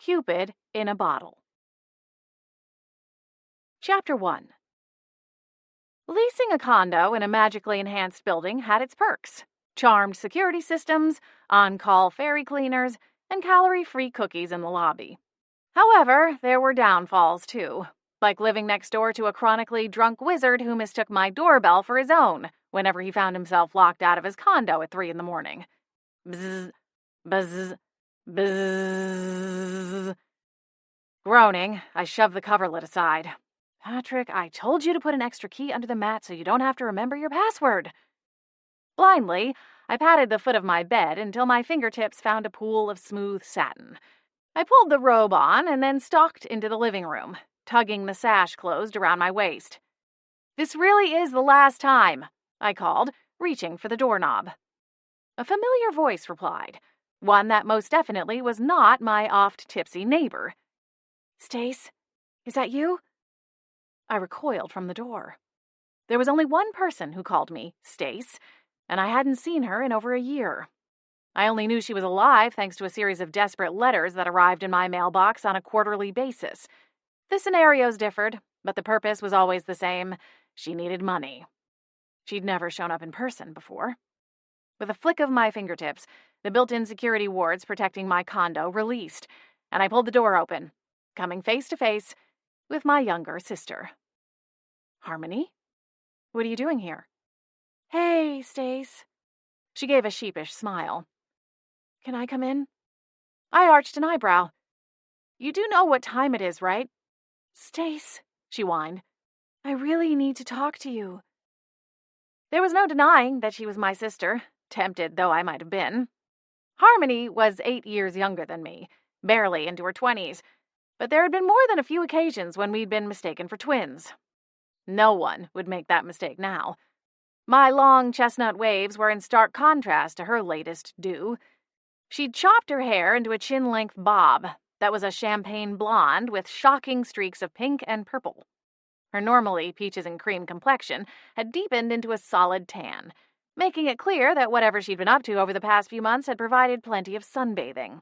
Cupid in a Bottle. Chapter 1. Leasing a condo in a magically enhanced building had its perks. Charmed security systems, on-call fairy cleaners, and calorie-free cookies in the lobby. However, there were downfalls, too, like living next door to a chronically drunk wizard who mistook my doorbell for his own whenever he found himself locked out of his condo at 3 a.m. Bzzz, buzz, buzz. Groaning, I shoved the coverlet aside. Patrick, I told you to put an extra key under the mat so you don't have to remember your password. Blindly, I patted the foot of my bed until my fingertips found a pool of smooth satin. I pulled the robe on and then stalked into the living room, tugging the sash closed around my waist. This really is the last time, I called, reaching for the doorknob. A familiar voice replied, one that most definitely was not my oft-tipsy neighbor. Stace, is that you? I recoiled from the door. There was only one person who called me Stace, and I hadn't seen her in over a year. I only knew she was alive thanks to a series of desperate letters that arrived in my mailbox on a quarterly basis. The scenarios differed, but the purpose was always the same. She needed money. She'd never shown up in person before. With a flick of my fingertips, the built-in security wards protecting my condo released, and I pulled the door open, coming face to face with my younger sister. Harmony? What are you doing here? Hey, Stace. She gave a sheepish smile. Can I come in? I arched an eyebrow. You do know what time it is, right? Stace, she whined. I really need to talk to you. There was no denying that she was my sister, tempted though I might have been. Harmony was 8 years younger than me, barely into her 20s, but there had been more than a few occasions when we'd been mistaken for twins. No one would make that mistake now. My long chestnut waves were in stark contrast to her latest do. She'd chopped her hair into a chin-length bob that was a champagne blonde with shocking streaks of pink and purple. Her normally peaches and cream complexion had deepened into a solid tan, making it clear that whatever she'd been up to over the past few months had provided plenty of sunbathing.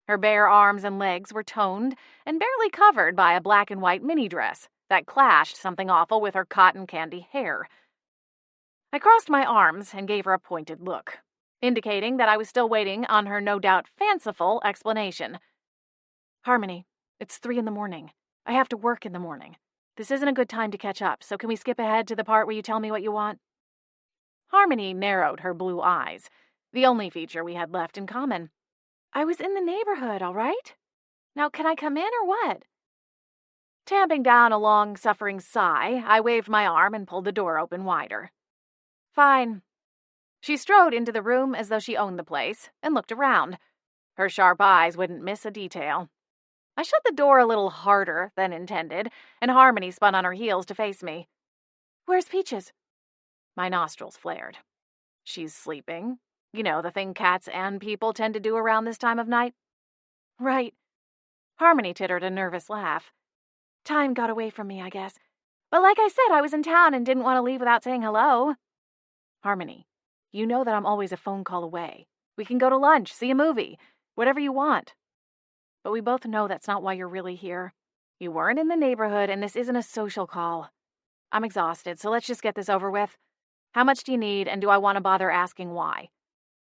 Her bare arms and legs were toned and barely covered by a black and white mini dress that clashed something awful with her cotton candy hair. I crossed my arms and gave her a pointed look, indicating that I was still waiting on her no doubt fanciful explanation. Harmony, it's 3 a.m. I have to work in the morning. This isn't a good time to catch up, so can we skip ahead to the part where you tell me what you want? Harmony narrowed her blue eyes, the only feature we had left in common. I was in the neighborhood, all right? Now, can I come in or what? Tamping down a long-suffering sigh, I waved my arm and pulled the door open wider. Fine. She strode into the room as though she owned the place and looked around. Her sharp eyes wouldn't miss a detail. I shut the door a little harder than intended, and Harmony spun on her heels to face me. Where's Peaches? My nostrils flared. She's sleeping. You know, the thing cats and people tend to do around this time of night. Right. Harmony tittered a nervous laugh. Time got away from me, I guess. But like I said, I was in town and didn't want to leave without saying hello. Harmony, you know that I'm always a phone call away. We can go to lunch, see a movie, whatever you want. But we both know that's not why you're really here. You weren't in the neighborhood, and this isn't a social call. I'm exhausted, so let's just get this over with. How much do you need, and do I want to bother asking why?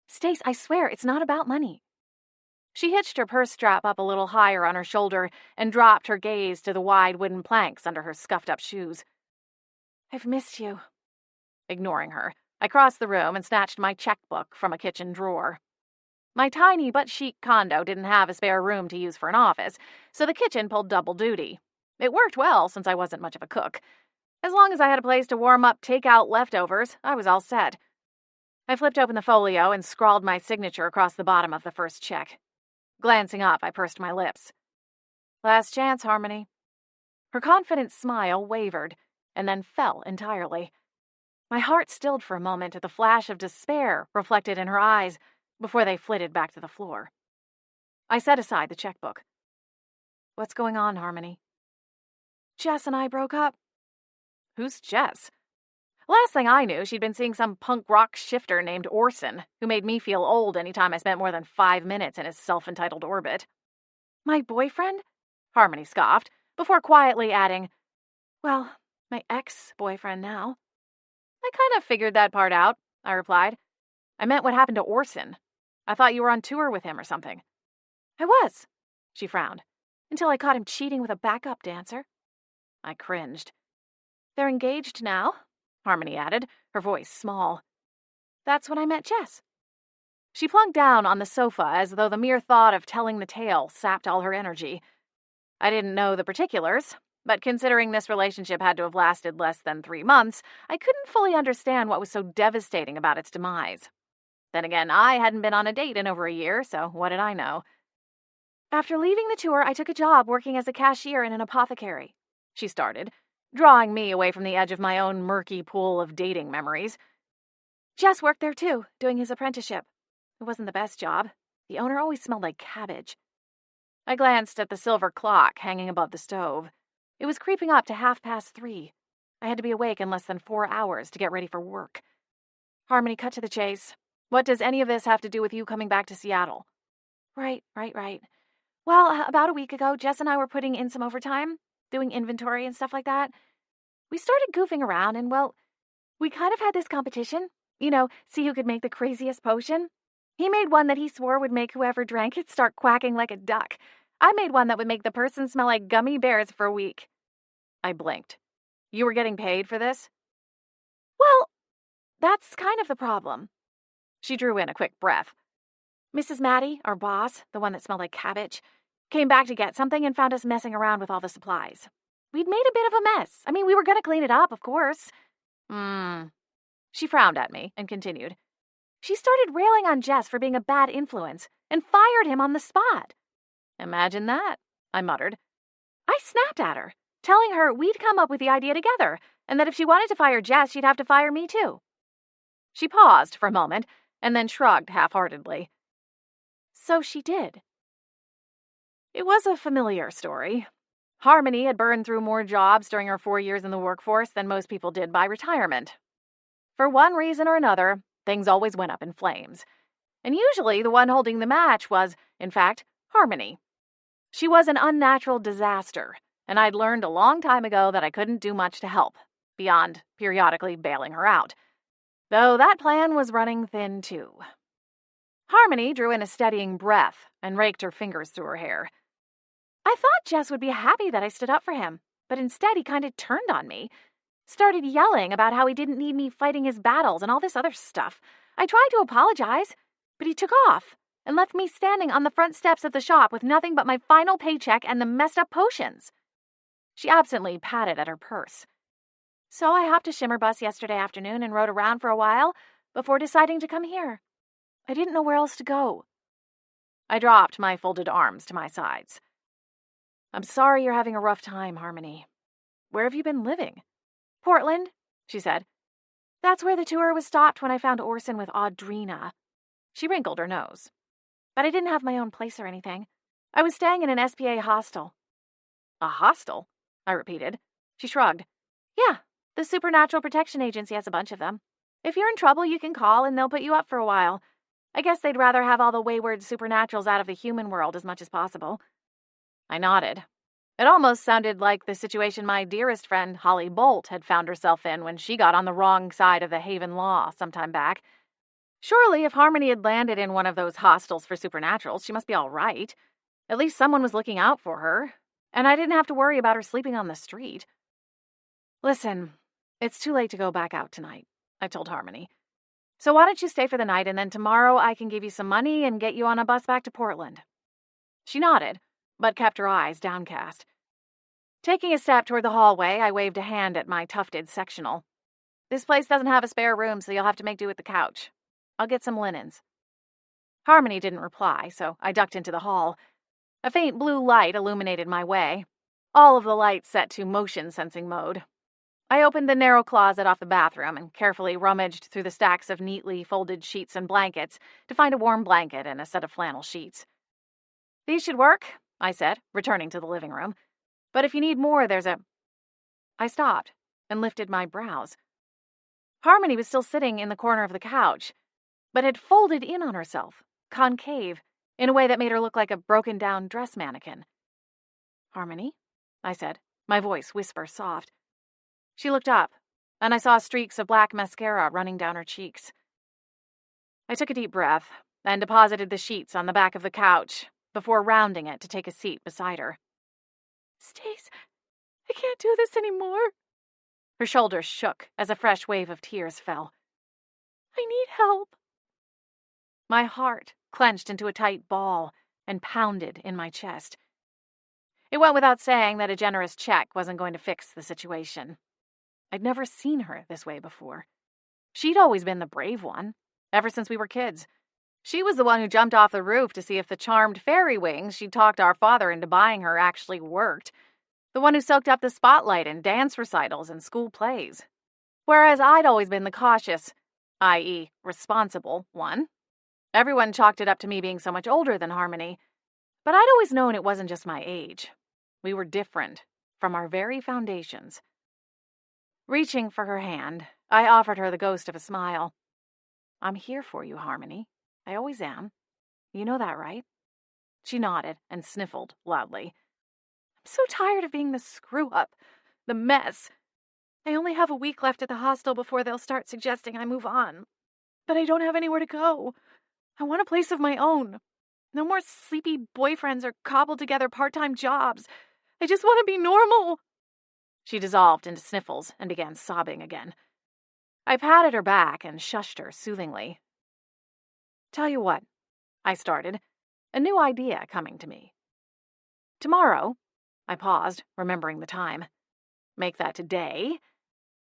Stace, I swear, it's not about money. She hitched her purse strap up a little higher on her shoulder and dropped her gaze to the wide wooden planks under her scuffed-up shoes. I've missed you. Ignoring her, I crossed the room and snatched my checkbook from a kitchen drawer. My tiny but chic condo didn't have a spare room to use for an office, so the kitchen pulled double duty. It worked well since I wasn't much of a cook. As long as I had a place to warm up takeout leftovers, I was all set. I flipped open the folio and scrawled my signature across the bottom of the first check. Glancing up, I pursed my lips. Last chance, Harmony. Her confident smile wavered, and then fell entirely. My heart stilled for a moment at the flash of despair reflected in her eyes before they flitted back to the floor. I set aside the checkbook. What's going on, Harmony? Jess and I broke up. Who's Jess? Last thing I knew, she'd been seeing some punk rock shifter named Orson, who made me feel old anytime I spent more than 5 minutes in his self-entitled orbit. My boyfriend? Harmony scoffed, before quietly adding, well, my ex-boyfriend now. I kind of figured that part out, I replied. I meant what happened to Orson. I thought you were on tour with him or something. I was, she frowned, until I caught him cheating with a backup dancer. I cringed. They're engaged now, Harmony added, her voice small. That's when I met Jess. She plunked down on the sofa as though the mere thought of telling the tale sapped all her energy. I didn't know the particulars, but considering this relationship had to have lasted less than 3 months, I couldn't fully understand what was so devastating about its demise. Then again, I hadn't been on a date in over a year, so what did I know? After leaving the tour, I took a job working as a cashier in an apothecary, she started, drawing me away from the edge of my own murky pool of dating memories. Jess worked there too, doing his apprenticeship. It wasn't the best job. The owner always smelled like cabbage. I glanced at the silver clock hanging above the stove. It was creeping up to 3:30. I had to be awake in less than 4 hours to get ready for work. Harmony cut to the chase. What does any of this have to do with you coming back to Seattle? Right. Well, about a week ago, Jess and I were putting in some overtime, doing inventory and stuff like that. We started goofing around and, well, we kind of had this competition. See who could make the craziest potion. He made one that he swore would make whoever drank it start quacking like a duck. I made one that would make the person smell like gummy bears for a week. I blinked. You were getting paid for this? Well, that's kind of the problem. She drew in a quick breath. Mrs. Maddie, our boss, the one that smelled like cabbage, came back to get something and found us messing around with all the supplies. We'd made a bit of a mess. We were going to clean it up, of course. She frowned at me and continued. She started railing on Jess for being a bad influence and fired him on the spot. Imagine that, I muttered. I snapped at her, telling her we'd come up with the idea together and that if she wanted to fire Jess, she'd have to fire me too. She paused for a moment and then shrugged half-heartedly. So she did. It was a familiar story. Harmony had burned through more jobs during her 4 years in the workforce than most people did by retirement. For one reason or another, things always went up in flames. And usually the one holding the match was, in fact, Harmony. She was an unnatural disaster, and I'd learned a long time ago that I couldn't do much to help, beyond periodically bailing her out. Though that plan was running thin, too. Harmony drew in a steadying breath and raked her fingers through her hair. I thought Jess would be happy that I stood up for him, but instead he kind of turned on me. Started yelling about how he didn't need me fighting his battles and all this other stuff. I tried to apologize, but he took off and left me standing on the front steps of the shop with nothing but my final paycheck and the messed up potions. She absently patted at her purse. So I hopped a shimmer bus yesterday afternoon and rode around for a while before deciding to come here. I didn't know where else to go. I dropped my folded arms to my sides. I'm sorry you're having a rough time, Harmony. Where have you been living? Portland, she said. That's where the tour was stopped when I found Orson with Audrina. She wrinkled her nose. But I didn't have my own place or anything. I was staying in an SPA hostel. A hostel? I repeated. She shrugged. Yeah, the Supernatural Protection Agency has a bunch of them. If you're in trouble, you can call and they'll put you up for a while. I guess they'd rather have all the wayward supernaturals out of the human world as much as possible. I nodded. It almost sounded like the situation my dearest friend, Holly Bolt, had found herself in when she got on the wrong side of the Haven Law some time back. Surely, if Harmony had landed in one of those hostels for supernaturals, she must be all right. At least someone was looking out for her, and I didn't have to worry about her sleeping on the street. Listen, it's too late to go back out tonight, I told Harmony. So why don't you stay for the night, and then tomorrow I can give you some money and get you on a bus back to Portland. She nodded, but kept her eyes downcast. Taking a step toward the hallway, I waved a hand at my tufted sectional. This place doesn't have a spare room, so you'll have to make do with the couch. I'll get some linens. Harmony didn't reply, so I ducked into the hall. A faint blue light illuminated my way, all of the lights set to motion-sensing mode. I opened the narrow closet off the bathroom and carefully rummaged through the stacks of neatly folded sheets and blankets to find a warm blanket and a set of flannel sheets. These should work, I said, returning to the living room. But if you need more, there's a... I stopped and lifted my brows. Harmony was still sitting in the corner of the couch, but had folded in on herself, concave, in a way that made her look like a broken-down dress mannequin. "Harmony?" I said, my voice whisper soft. She looked up, and I saw streaks of black mascara running down her cheeks. I took a deep breath and deposited the sheets on the back of the couch before rounding it to take a seat beside her. "Stace, I can't do this anymore." Her shoulders shook as a fresh wave of tears fell. "I need help." My heart clenched into a tight ball and pounded in my chest. It went without saying that a generous check wasn't going to fix the situation. I'd never seen her this way before. She'd always been the brave one, ever since we were kids. She was the one who jumped off the roof to see if the charmed fairy wings she'd talked our father into buying her actually worked. The one who soaked up the spotlight in dance recitals and school plays. Whereas I'd always been the cautious, i.e., responsible one. Everyone chalked it up to me being so much older than Harmony, but I'd always known it wasn't just my age. We were different from our very foundations. Reaching for her hand, I offered her the ghost of a smile. "I'm here for you, Harmony. I always am. You know that, right?" She nodded and sniffled loudly. "I'm so tired of being the screw-up, the mess. I only have a week left at the hostel before they'll start suggesting I move on. But I don't have anywhere to go. I want a place of my own. No more sleepy boyfriends or cobbled-together part-time jobs. I just want to be normal." She dissolved into sniffles and began sobbing again. I patted her back and shushed her soothingly. "Tell you what," I started, a new idea coming to me. "Tomorrow," I paused, remembering the time. "Make that today.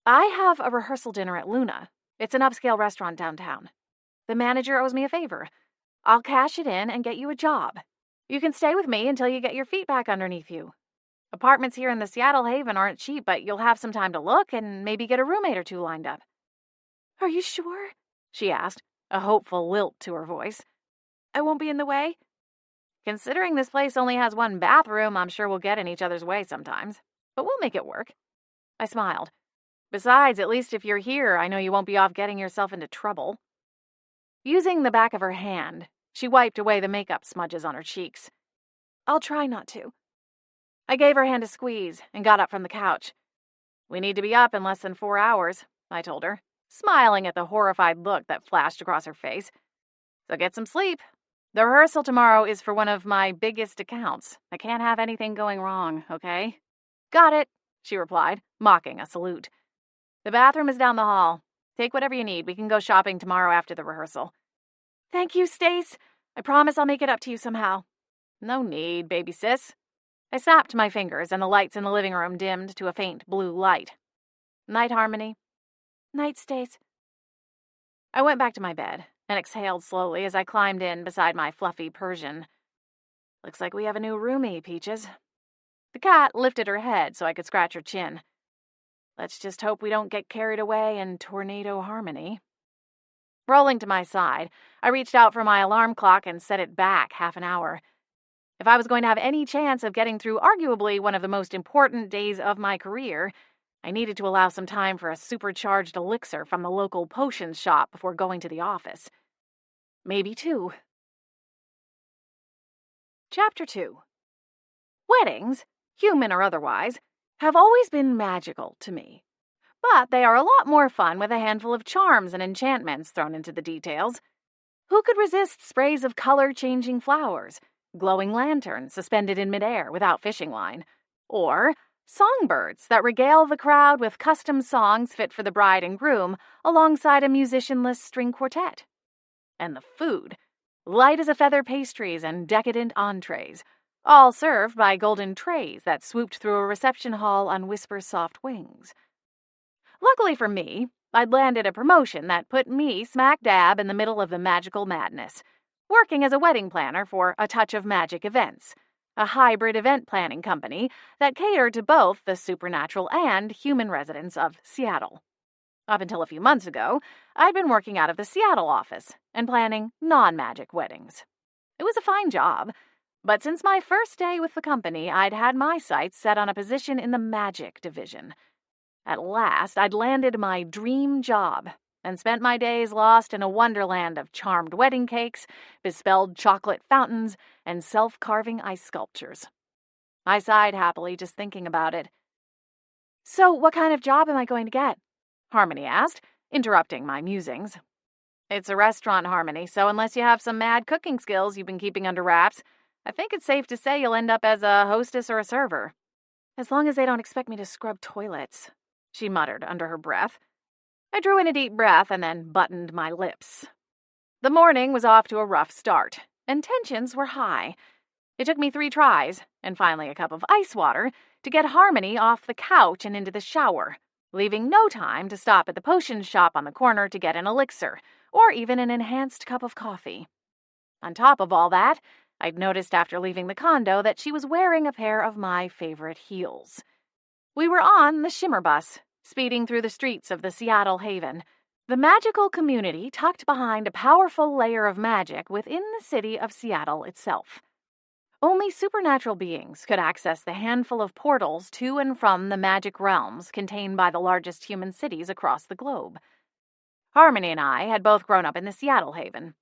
I have a rehearsal dinner at Luna. It's an upscale restaurant downtown. The manager owes me a favor. I'll cash it in and get you a job. You can stay with me until you get your feet back underneath you. Apartments here in the Seattle Haven aren't cheap, but you'll have some time to look and maybe get a roommate or two lined up." "Are you sure?" she asked, a hopeful lilt to her voice. "I won't be in the way?" "Considering this place only has one bathroom, I'm sure we'll get in each other's way sometimes. But we'll make it work." I smiled. "Besides, at least if you're here, I know you won't be off getting yourself into trouble." Using the back of her hand, she wiped away the makeup smudges on her cheeks. "I'll try not to." I gave her hand a squeeze and got up from the couch. "We need to be up in less than 4 hours, I told her, smiling at the horrified look that flashed across her face. "So get some sleep. The rehearsal tomorrow is for one of my biggest accounts. I can't have anything going wrong, okay?" "Got it," she replied, mocking a salute. "The bathroom is down the hall. Take whatever you need. We can go shopping tomorrow after the rehearsal." "Thank you, Stace. I promise I'll make it up to you somehow." "No need, baby sis." I snapped my fingers and the lights in the living room dimmed to a faint blue light. "Night, Harmony." "Night, Stace." I went back to my bed and exhaled slowly as I climbed in beside my fluffy Persian. "Looks like we have a new roomie, Peaches." The cat lifted her head so I could scratch her chin. "Let's just hope we don't get carried away in tornado Harmony." Rolling to my side, I reached out for my alarm clock and set it back half an hour. If I was going to have any chance of getting through arguably one of the most important days of my career, I needed to allow some time for a supercharged elixir from the local potion shop before going to the office. Maybe 2. Chapter 2. Weddings, human or otherwise, have always been magical to me. But they are a lot more fun with a handful of charms and enchantments thrown into the details. Who could resist sprays of color-changing flowers, glowing lanterns suspended in midair without fishing line, or songbirds that regale the crowd with custom songs fit for the bride and groom alongside a musicianless string quartet? And the food, light as a feather pastries and decadent entrees, all served by golden trays that swooped through a reception hall on whisper-soft wings. Luckily for me, I'd landed a promotion that put me smack dab in the middle of the magical madness, working as a wedding planner for A Touch of Magic Events, a hybrid event planning company that catered to both the supernatural and human residents of Seattle. Up until a few months ago, I'd been working out of the Seattle office and planning non-magic weddings. It was a fine job, but since my first day with the company, I'd had my sights set on a position in the magic division. At last, I'd landed my dream job, and spent my days lost in a wonderland of charmed wedding cakes, bespelled chocolate fountains, and self-carving ice sculptures. I sighed happily just thinking about it. "So, what kind of job am I going to get?" Harmony asked, interrupting my musings. "It's a restaurant, Harmony, so unless you have some mad cooking skills you've been keeping under wraps, I think it's safe to say you'll end up as a hostess or a server." "As long as they don't expect me to scrub toilets," she muttered under her breath. I drew in a deep breath and then buttoned my lips. The morning was off to a rough start, and tensions were high. It took me 3 tries, and finally a cup of ice water, to get Harmony off the couch and into the shower, leaving no time to stop at the potion shop on the corner to get an elixir, or even an enhanced cup of coffee. On top of all that, I'd noticed after leaving the condo that she was wearing a pair of my favorite heels. We were on the Shimmer Bus, speeding through the streets of the Seattle Haven, the magical community tucked behind a powerful layer of magic within the city of Seattle itself. Only supernatural beings could access the handful of portals to and from the magic realms contained by the largest human cities across the globe. Harmony and I had both grown up in the Seattle Haven.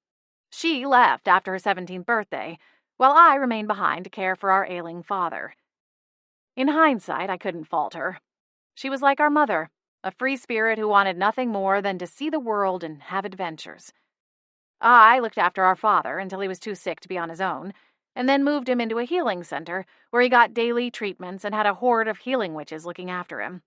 She left after her 17th birthday, while I remained behind to care for our ailing father. In hindsight, I couldn't fault her. She was like our mother, a free spirit who wanted nothing more than to see the world and have adventures. I looked after our father until he was too sick to be on his own, and then moved him into a healing center where he got daily treatments and had a horde of healing witches looking after him.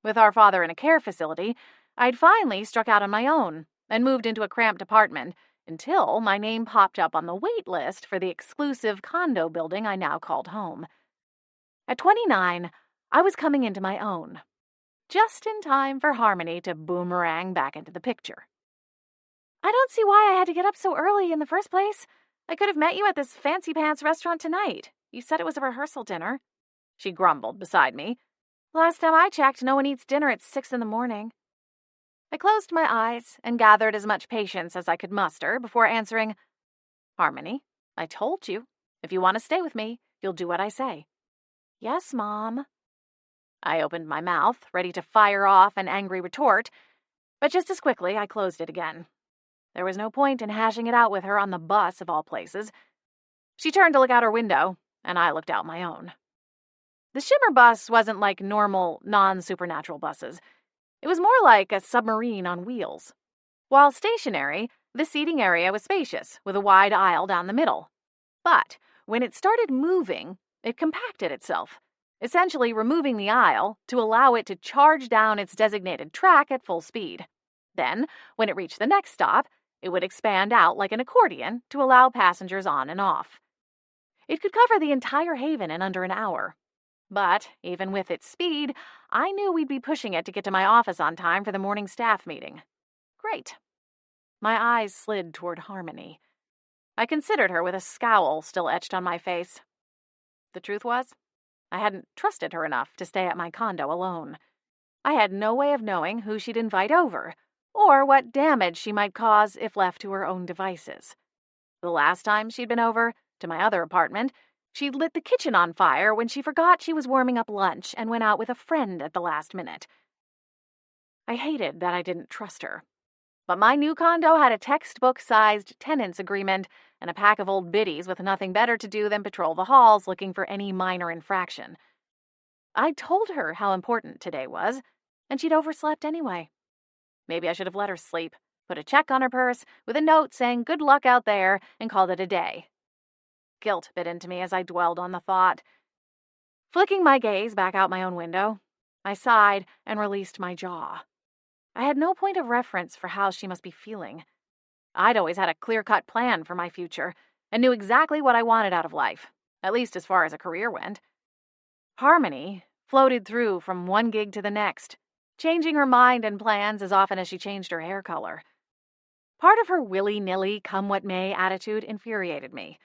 With our father in a care facility, I'd finally struck out on my own and moved into a cramped apartment until my name popped up on the wait list for the exclusive condo building I now called home. At 29, I was coming into my own, just in time for Harmony to boomerang back into the picture. "I don't see why I had to get up so early in the first place. I could have met you at this fancy-pants restaurant tonight. You said it was a rehearsal dinner," she grumbled beside me. "Last time I checked, no one eats dinner at 6 in the morning." I closed my eyes and gathered as much patience as I could muster before answering, "Harmony, I told you. If you want to stay with me, you'll do what I say." "Yes, Mom." I opened my mouth, ready to fire off an angry retort, but just as quickly I closed it again. There was no point in hashing it out with her on the bus, of all places. She turned to look out her window, and I looked out my own. The Shimmer Bus wasn't like normal, non-supernatural buses. It was more like a submarine on wheels. While stationary, the seating area was spacious, with a wide aisle down the middle. But when it started moving, it compacted itself, essentially removing the aisle to allow it to charge down its designated track at full speed. Then, when it reached the next stop, it would expand out like an accordion to allow passengers on and off. It could cover the entire haven in under an hour. But, even with its speed, I knew we'd be pushing it to get to my office on time for the morning staff meeting. Great. My eyes slid toward Harmony. I considered her with a scowl still etched on my face. The truth was, I hadn't trusted her enough to stay at my condo alone. I had no way of knowing who she'd invite over, or what damage she might cause if left to her own devices. The last time she'd been over, to my other apartment, she'd lit the kitchen on fire when she forgot she was warming up lunch and went out with a friend at the last minute. I hated that I didn't trust her. But my new condo had a textbook-sized tenants agreement and a pack of old biddies with nothing better to do than patrol the halls looking for any minor infraction. I told her how important today was, and she'd overslept anyway. Maybe I should have let her sleep, put a check on her purse with a note saying good luck out there, and called it a day. Guilt bit into me as I dwelled on the thought. Flicking my gaze back out my own window, I sighed and released my jaw. I had no point of reference for how she must be feeling. I'd always had a clear-cut plan for my future and knew exactly what I wanted out of life, at least as far as a career went. Harmony floated through from one gig to the next, changing her mind and plans as often as she changed her hair color. Part of her willy-nilly, come-what-may attitude infuriated me.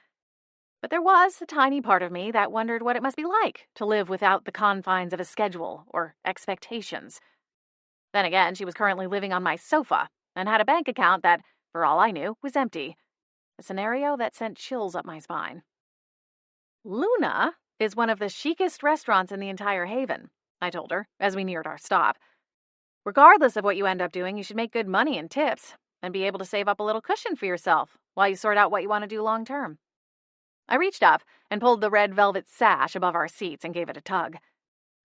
But there was a tiny part of me that wondered what it must be like to live without the confines of a schedule or expectations. Then again, she was currently living on my sofa and had a bank account that, for all I knew, was empty. A scenario that sent chills up my spine. "Luna is one of the chicest restaurants in the entire haven," I told her as we neared our stop. Regardless of what you end up doing, you should make good money and tips and be able to save up a little cushion for yourself while you sort out what you want to do long term. I reached up and pulled the red velvet sash above our seats and gave it a tug.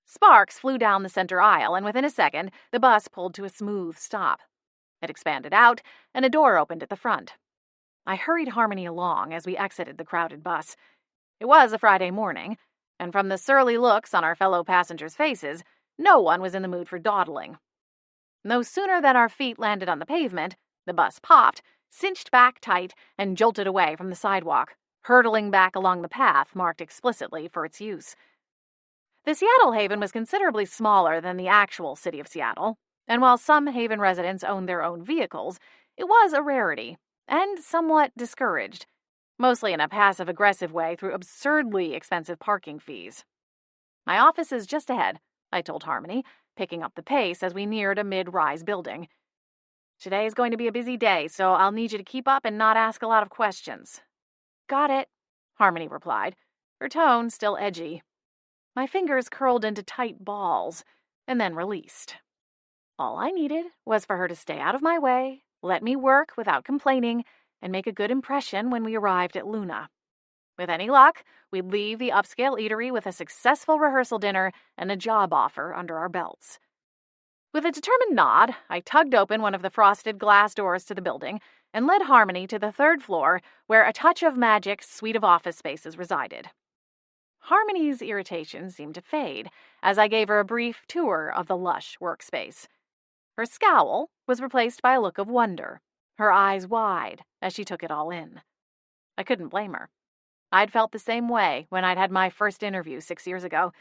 Sparks flew down the center aisle, and within a second, the bus pulled to a smooth stop. It expanded out, and a door opened at the front. I hurried Harmony along as we exited the crowded bus. It was a Friday morning, and from the surly looks on our fellow passengers' faces, no one was in the mood for dawdling. No sooner than our feet landed on the pavement, the bus popped, cinched back tight, and jolted away from the sidewalk, hurtling back along the path marked explicitly for its use. The Seattle Haven was considerably smaller than the actual city of Seattle, and while some Haven residents owned their own vehicles, it was a rarity, and somewhat discouraged, mostly in a passive-aggressive way through absurdly expensive parking fees. "My office is just ahead," I told Harmony, picking up the pace as we neared a mid-rise building. "Today is going to be a busy day, so I'll need you to keep up and not ask a lot of questions." "Got it," Harmony replied, her tone still edgy. My fingers curled into tight balls and then released. All I needed was for her to stay out of my way, let me work without complaining, and make a good impression when we arrived at Luna. With any luck, we'd leave the upscale eatery with a successful rehearsal dinner and a job offer under our belts. With a determined nod, I tugged open one of the frosted glass doors to the building and led Harmony to the third floor where a touch of magic's suite of office spaces resided. Harmony's irritation seemed to fade as I gave her a brief tour of the lush workspace. Her scowl was replaced by a look of wonder, her eyes wide as she took it all in. I couldn't blame her. I'd felt the same way when I'd had my first interview 6 years ago.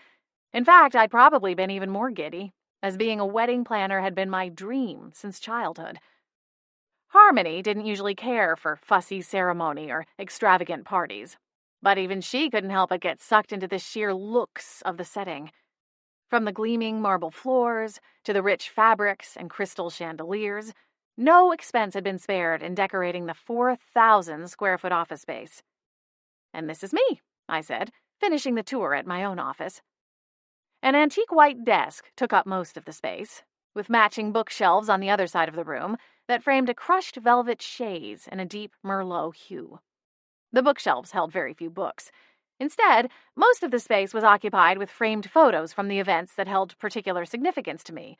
In fact, I'd probably been even more giddy, as being a wedding planner had been my dream since childhood. Harmony didn't usually care for fussy ceremony or extravagant parties, but even she couldn't help but get sucked into the sheer looks of the setting. From the gleaming marble floors to the rich fabrics and crystal chandeliers, no expense had been spared in decorating the 4,000-square-foot office space. "And this is me," I said, finishing the tour at my own office. An antique white desk took up most of the space, with matching bookshelves on the other side of the room that framed a crushed velvet chaise in a deep Merlot hue. The bookshelves held very few books. Instead, most of the space was occupied with framed photos from the events that held particular significance to me.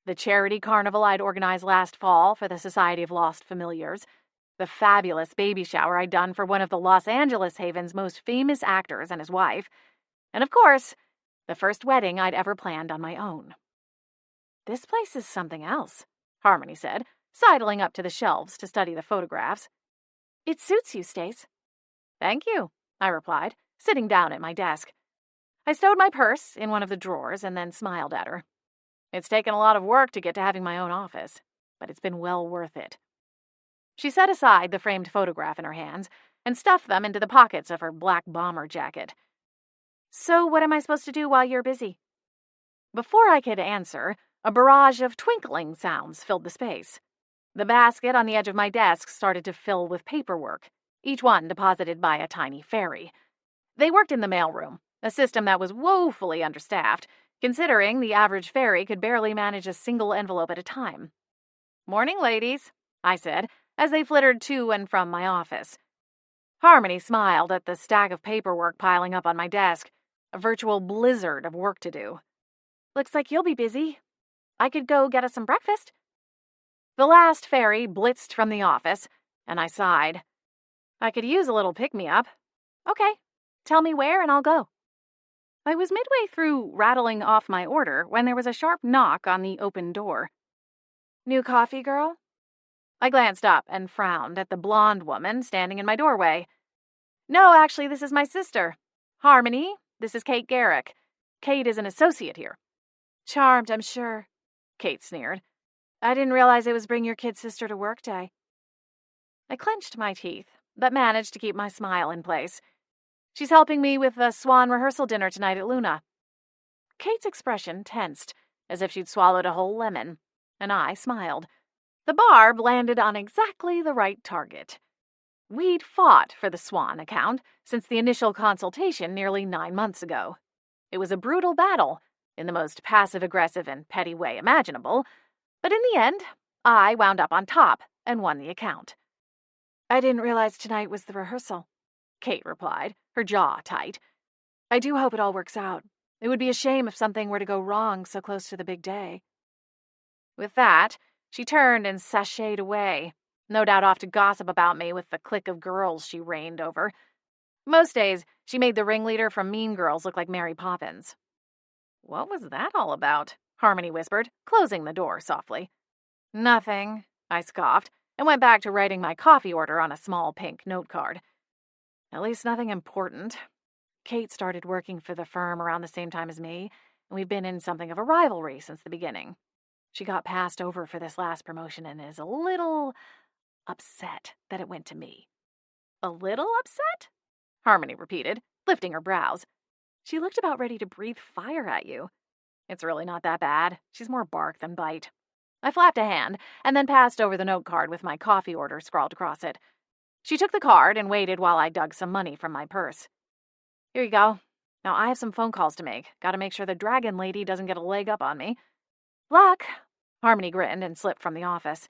The charity carnival I'd organized last fall for the Society of Lost Familiars, the fabulous baby shower I'd done for one of the Los Angeles Haven's most famous actors and his wife, and of course, the first wedding I'd ever planned on my own. "This place is something else," Harmony said, sidling up to the shelves to study the photographs. "It suits you, Stace." "Thank you," I replied, sitting down at my desk. I stowed my purse in one of the drawers and then smiled at her. It's taken a lot of work to get to having my own office, but it's been well worth it. She set aside the framed photograph in her hands and stuffed them into the pockets of her black bomber jacket. "So what am I supposed to do while you're busy?" Before I could answer, a barrage of twinkling sounds filled the space. The basket on the edge of my desk started to fill with paperwork, each one deposited by a tiny fairy. They worked in the mailroom, a system that was woefully understaffed, considering the average fairy could barely manage a single envelope at a time. "Morning, ladies," I said, as they flittered to and from my office. Harmony smiled at the stack of paperwork piling up on my desk, a virtual blizzard of work to do. "Looks like you'll be busy. I could go get us some breakfast." The last fairy blitzed from the office, and I sighed. I could use a little pick-me-up. "Okay, tell me where and I'll go." I was midway through rattling off my order when there was a sharp knock on the open door. "New coffee, girl?" I glanced up and frowned at the blonde woman standing in my doorway. "No, actually, this is my sister. Harmony, this is Kate Garrett. Kate is an associate here." "Charmed, I'm sure," Kate sneered. "I didn't realize it was bring your kid sister to work day." I clenched my teeth, but managed to keep my smile in place. "She's helping me with the Swan rehearsal dinner tonight at Luna." Kate's expression tensed, as if she'd swallowed a whole lemon, and I smiled. The barb landed on exactly the right target. We'd fought for the Swan account since the initial consultation nearly 9 months ago. It was a brutal battle, in the most passive-aggressive and petty way imaginable, But in the end, I wound up on top and won the account. I didn't realize tonight was the rehearsal, Kate replied, her jaw tight. I do hope it all works out. It would be a shame if something were to go wrong so close to the big day. With that, she turned and sashayed away, no doubt off to gossip about me with the clique of girls she reigned over. Most days, she made the ringleader from Mean Girls look like Mary Poppins. What was that all about? Harmony whispered, closing the door softly. Nothing, I scoffed, and went back to writing my coffee order on a small pink note card. At least nothing important. Kate started working for the firm around the same time as me, and we've been in something of a rivalry since the beginning. She got passed over for this last promotion and is a little upset that it went to me. A little upset? Harmony repeated, lifting her brows. She looked about ready to breathe fire at you. It's really not that bad. She's more bark than bite. I flapped a hand and then passed over the note card with my coffee order scrawled across it. She took the card and waited while I dug some money from my purse. Here you go. Now I have some phone calls to make. Gotta make sure the dragon lady doesn't get a leg up on me. Luck! Harmony grinned and slipped from the office.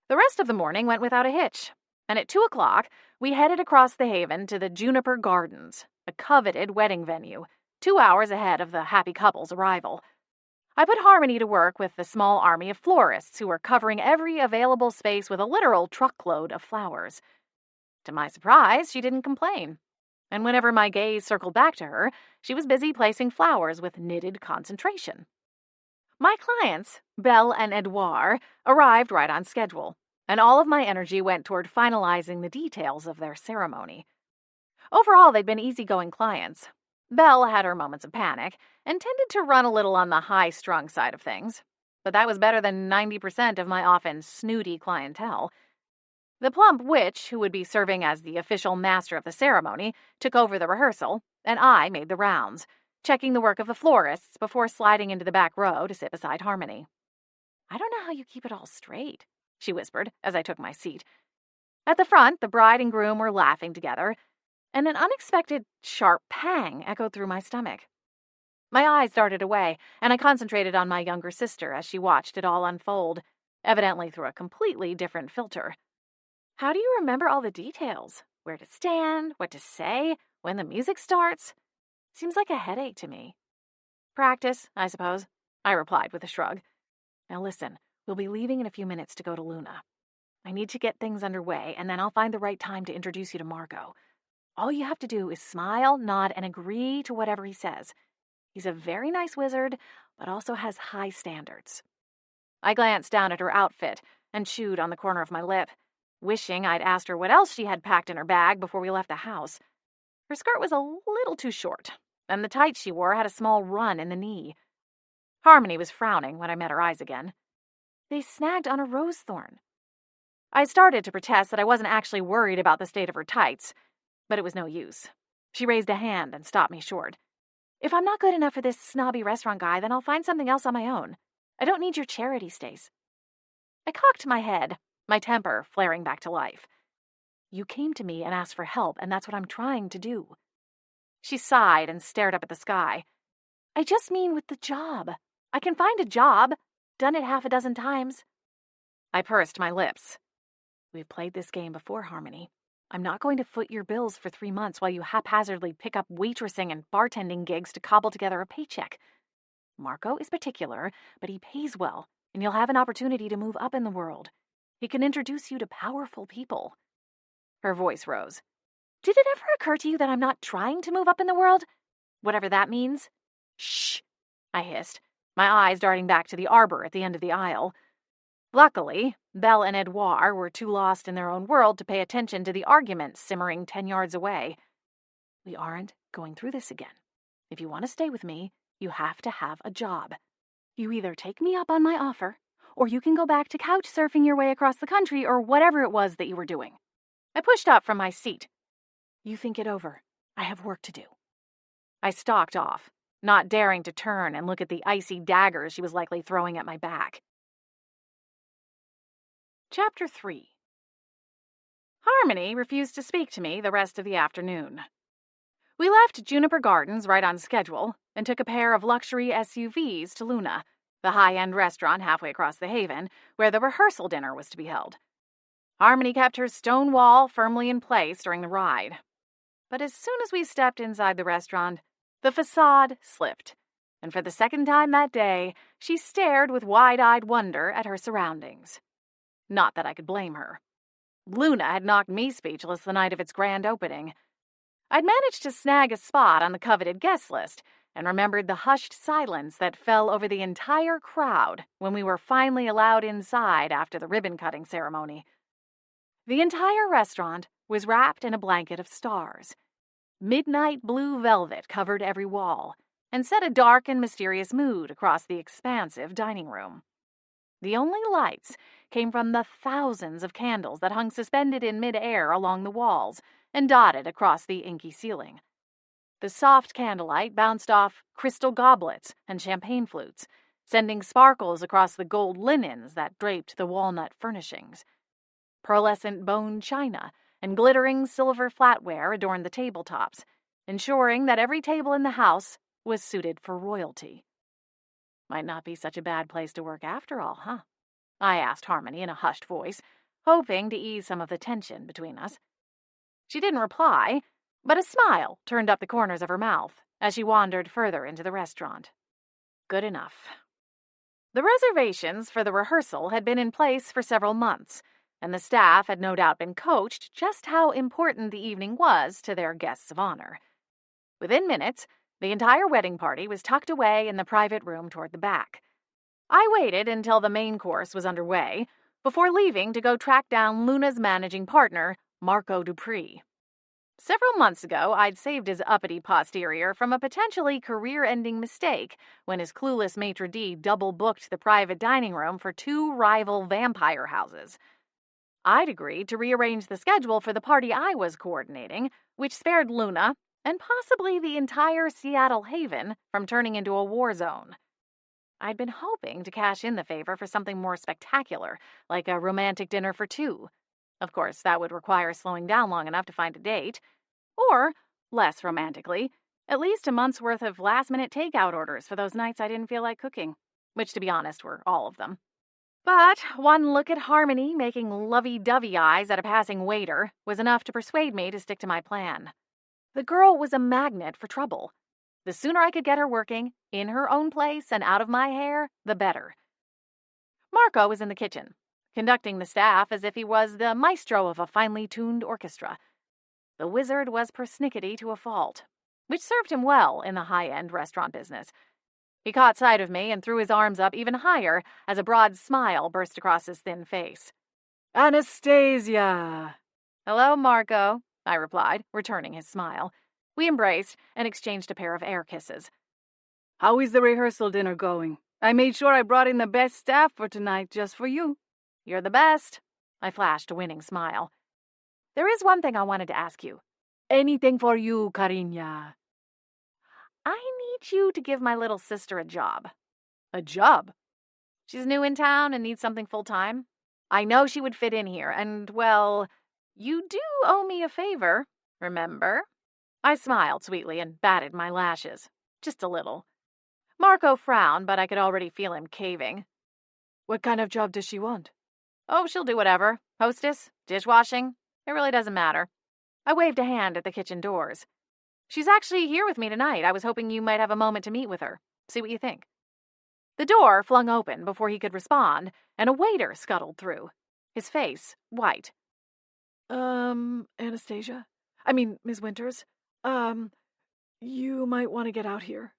The rest of the morning went without a hitch, and at 2 o'clock, we headed across the haven to the Juniper Gardens, a coveted wedding venue, 2 hours ahead of the happy couple's arrival. I put Harmony to work with the small army of florists who were covering every available space with a literal truckload of flowers. To my surprise, she didn't complain. And whenever my gaze circled back to her, she was busy placing flowers with knitted concentration. My clients, Belle and Edouard, arrived right on schedule, and all of my energy went toward finalizing the details of their ceremony. Overall, they'd been easygoing clients. Belle had her moments of panic and tended to run a little on the high-strung side of things, but that was better than 90% of my often snooty clientele. The plump witch, who would be serving as the official master of the ceremony, took over the rehearsal, and I made the rounds, checking the work of the florists before sliding into the back row to sit beside Harmony. I don't know how you keep it all straight, she whispered as I took my seat. At the front, the bride and groom were laughing together, and an unexpected, sharp pang echoed through my stomach. My eyes darted away, and I concentrated on my younger sister as she watched it all unfold, evidently through a completely different filter. How do you remember all the details? Where to stand, what to say, when the music starts? Seems like a headache to me. Practice, I suppose, I replied with a shrug. Now listen, we'll be leaving in a few minutes to go to Luna. I need to get things underway, and then I'll find the right time to introduce you to Margot. All you have to do is smile, nod, and agree to whatever he says. He's a very nice wizard, but also has high standards. I glanced down at her outfit and chewed on the corner of my lip, wishing I'd asked her what else she had packed in her bag before we left the house. Her skirt was a little too short, and the tights she wore had a small run in the knee. Harmony was frowning when I met her eyes again. They snagged on a rose thorn. I started to protest that I wasn't actually worried about the state of her tights, but it was no use. She raised a hand and stopped me short. If I'm not good enough for this snobby restaurant guy, then I'll find something else on my own. I don't need your charity, Stace. I cocked my head, my temper flaring back to life. You came to me and asked for help, and that's what I'm trying to do. She sighed and stared up at the sky. I just mean with the job. I can find a job. Done it half a dozen times. I pursed my lips. We've played this game before, Harmony. I'm not going to foot your bills for 3 months while you haphazardly pick up waitressing and bartending gigs to cobble together a paycheck. Marco is particular, but he pays well, and you'll have an opportunity to move up in the world. He can introduce you to powerful people. Her voice rose. Did it ever occur to you that I'm not trying to move up in the world? Whatever that means. Shh, I hissed, my eyes darting back to the arbor at the end of the aisle. Luckily, Belle and Edouard were too lost in their own world to pay attention to the argument simmering 10 yards away. We aren't going through this again. If you want to stay with me, you have to have a job. You either take me up on my offer, or you can go back to couch surfing your way across the country or whatever it was that you were doing. I pushed up from my seat. You think it over. I have work to do. I stalked off, not daring to turn and look at the icy daggers she was likely throwing at my back. Chapter 3. Harmony refused to speak to me the rest of the afternoon. We left Juniper Gardens right on schedule and took a pair of luxury SUVs to Luna, the high-end restaurant halfway across the haven, where the rehearsal dinner was to be held. Harmony kept her stone wall firmly in place during the ride. But as soon as we stepped inside the restaurant, the facade slipped, and for the second time that day, she stared with wide-eyed wonder at her surroundings. Not that I could blame her. Luna had knocked me speechless the night of its grand opening. I'd managed to snag a spot on the coveted guest list and remembered the hushed silence that fell over the entire crowd when we were finally allowed inside after the ribbon-cutting ceremony. The entire restaurant was wrapped in a blanket of stars. Midnight blue velvet covered every wall and set a dark and mysterious mood across the expansive dining room. The only lights came from the thousands of candles that hung suspended in mid-air along the walls and dotted across the inky ceiling. The soft candlelight bounced off crystal goblets and champagne flutes, sending sparkles across the gold linens that draped the walnut furnishings. Pearlescent bone china and glittering silver flatware adorned the tabletops, ensuring that every table in the house was suited for royalty. Might not be such a bad place to work after all, huh? I asked Harmony in a hushed voice, hoping to ease some of the tension between us. She didn't reply, but a smile turned up the corners of her mouth as she wandered further into the restaurant. Good enough. The reservations for the rehearsal had been in place for several months, and the staff had no doubt been coached just how important the evening was to their guests of honor. Within minutes, the entire wedding party was tucked away in the private room toward the back. I waited until the main course was underway before leaving to go track down Luna's managing partner, Marco Dupree. Several months ago, I'd saved his uppity posterior from a potentially career-ending mistake when his clueless maitre d' double-booked the private dining room for 2 rival vampire houses. I'd agreed to rearrange the schedule for the party I was coordinating, which spared Luna and possibly the entire Seattle Haven from turning into a war zone. I'd been hoping to cash in the favor for something more spectacular, like a romantic dinner for 2. Of course, that would require slowing down long enough to find a date. Or, less romantically, at least a month's worth of last-minute takeout orders for those nights I didn't feel like cooking, which, to be honest, were all of them. But one look at Harmony making lovey-dovey eyes at a passing waiter was enough to persuade me to stick to my plan. The girl was a magnet for trouble. The sooner I could get her working, in her own place and out of my hair, the better. Marco was in the kitchen, conducting the staff as if he was the maestro of a finely tuned orchestra. The wizard was persnickety to a fault, which served him well in the high-end restaurant business. He caught sight of me and threw his arms up even higher as a broad smile burst across his thin face. "Anastasia!" "Hello, Marco," I replied, returning his smile. We embraced and exchanged a pair of air kisses. "How is the rehearsal dinner going? I made sure I brought in the best staff for tonight just for you." "You're the best." I flashed a winning smile. "There is one thing I wanted to ask you." "Anything for you, Cariña." "I need you to give my little sister a job." "A job?" "She's new in town and needs something full-time. I know she would fit in here, and, well, you do owe me a favor, remember?" I smiled sweetly and batted my lashes. Just a little. Marco frowned, but I could already feel him caving. "What kind of job does she want?" "Oh, she'll do whatever. Hostess, dishwashing. It really doesn't matter." I waved a hand at the kitchen doors. "She's actually here with me tonight. I was hoping you might have a moment to meet with her. See what you think." The door flung open before he could respond, and a waiter scuttled through, his face white. Anastasia? Miss Winters? You might want to get out here."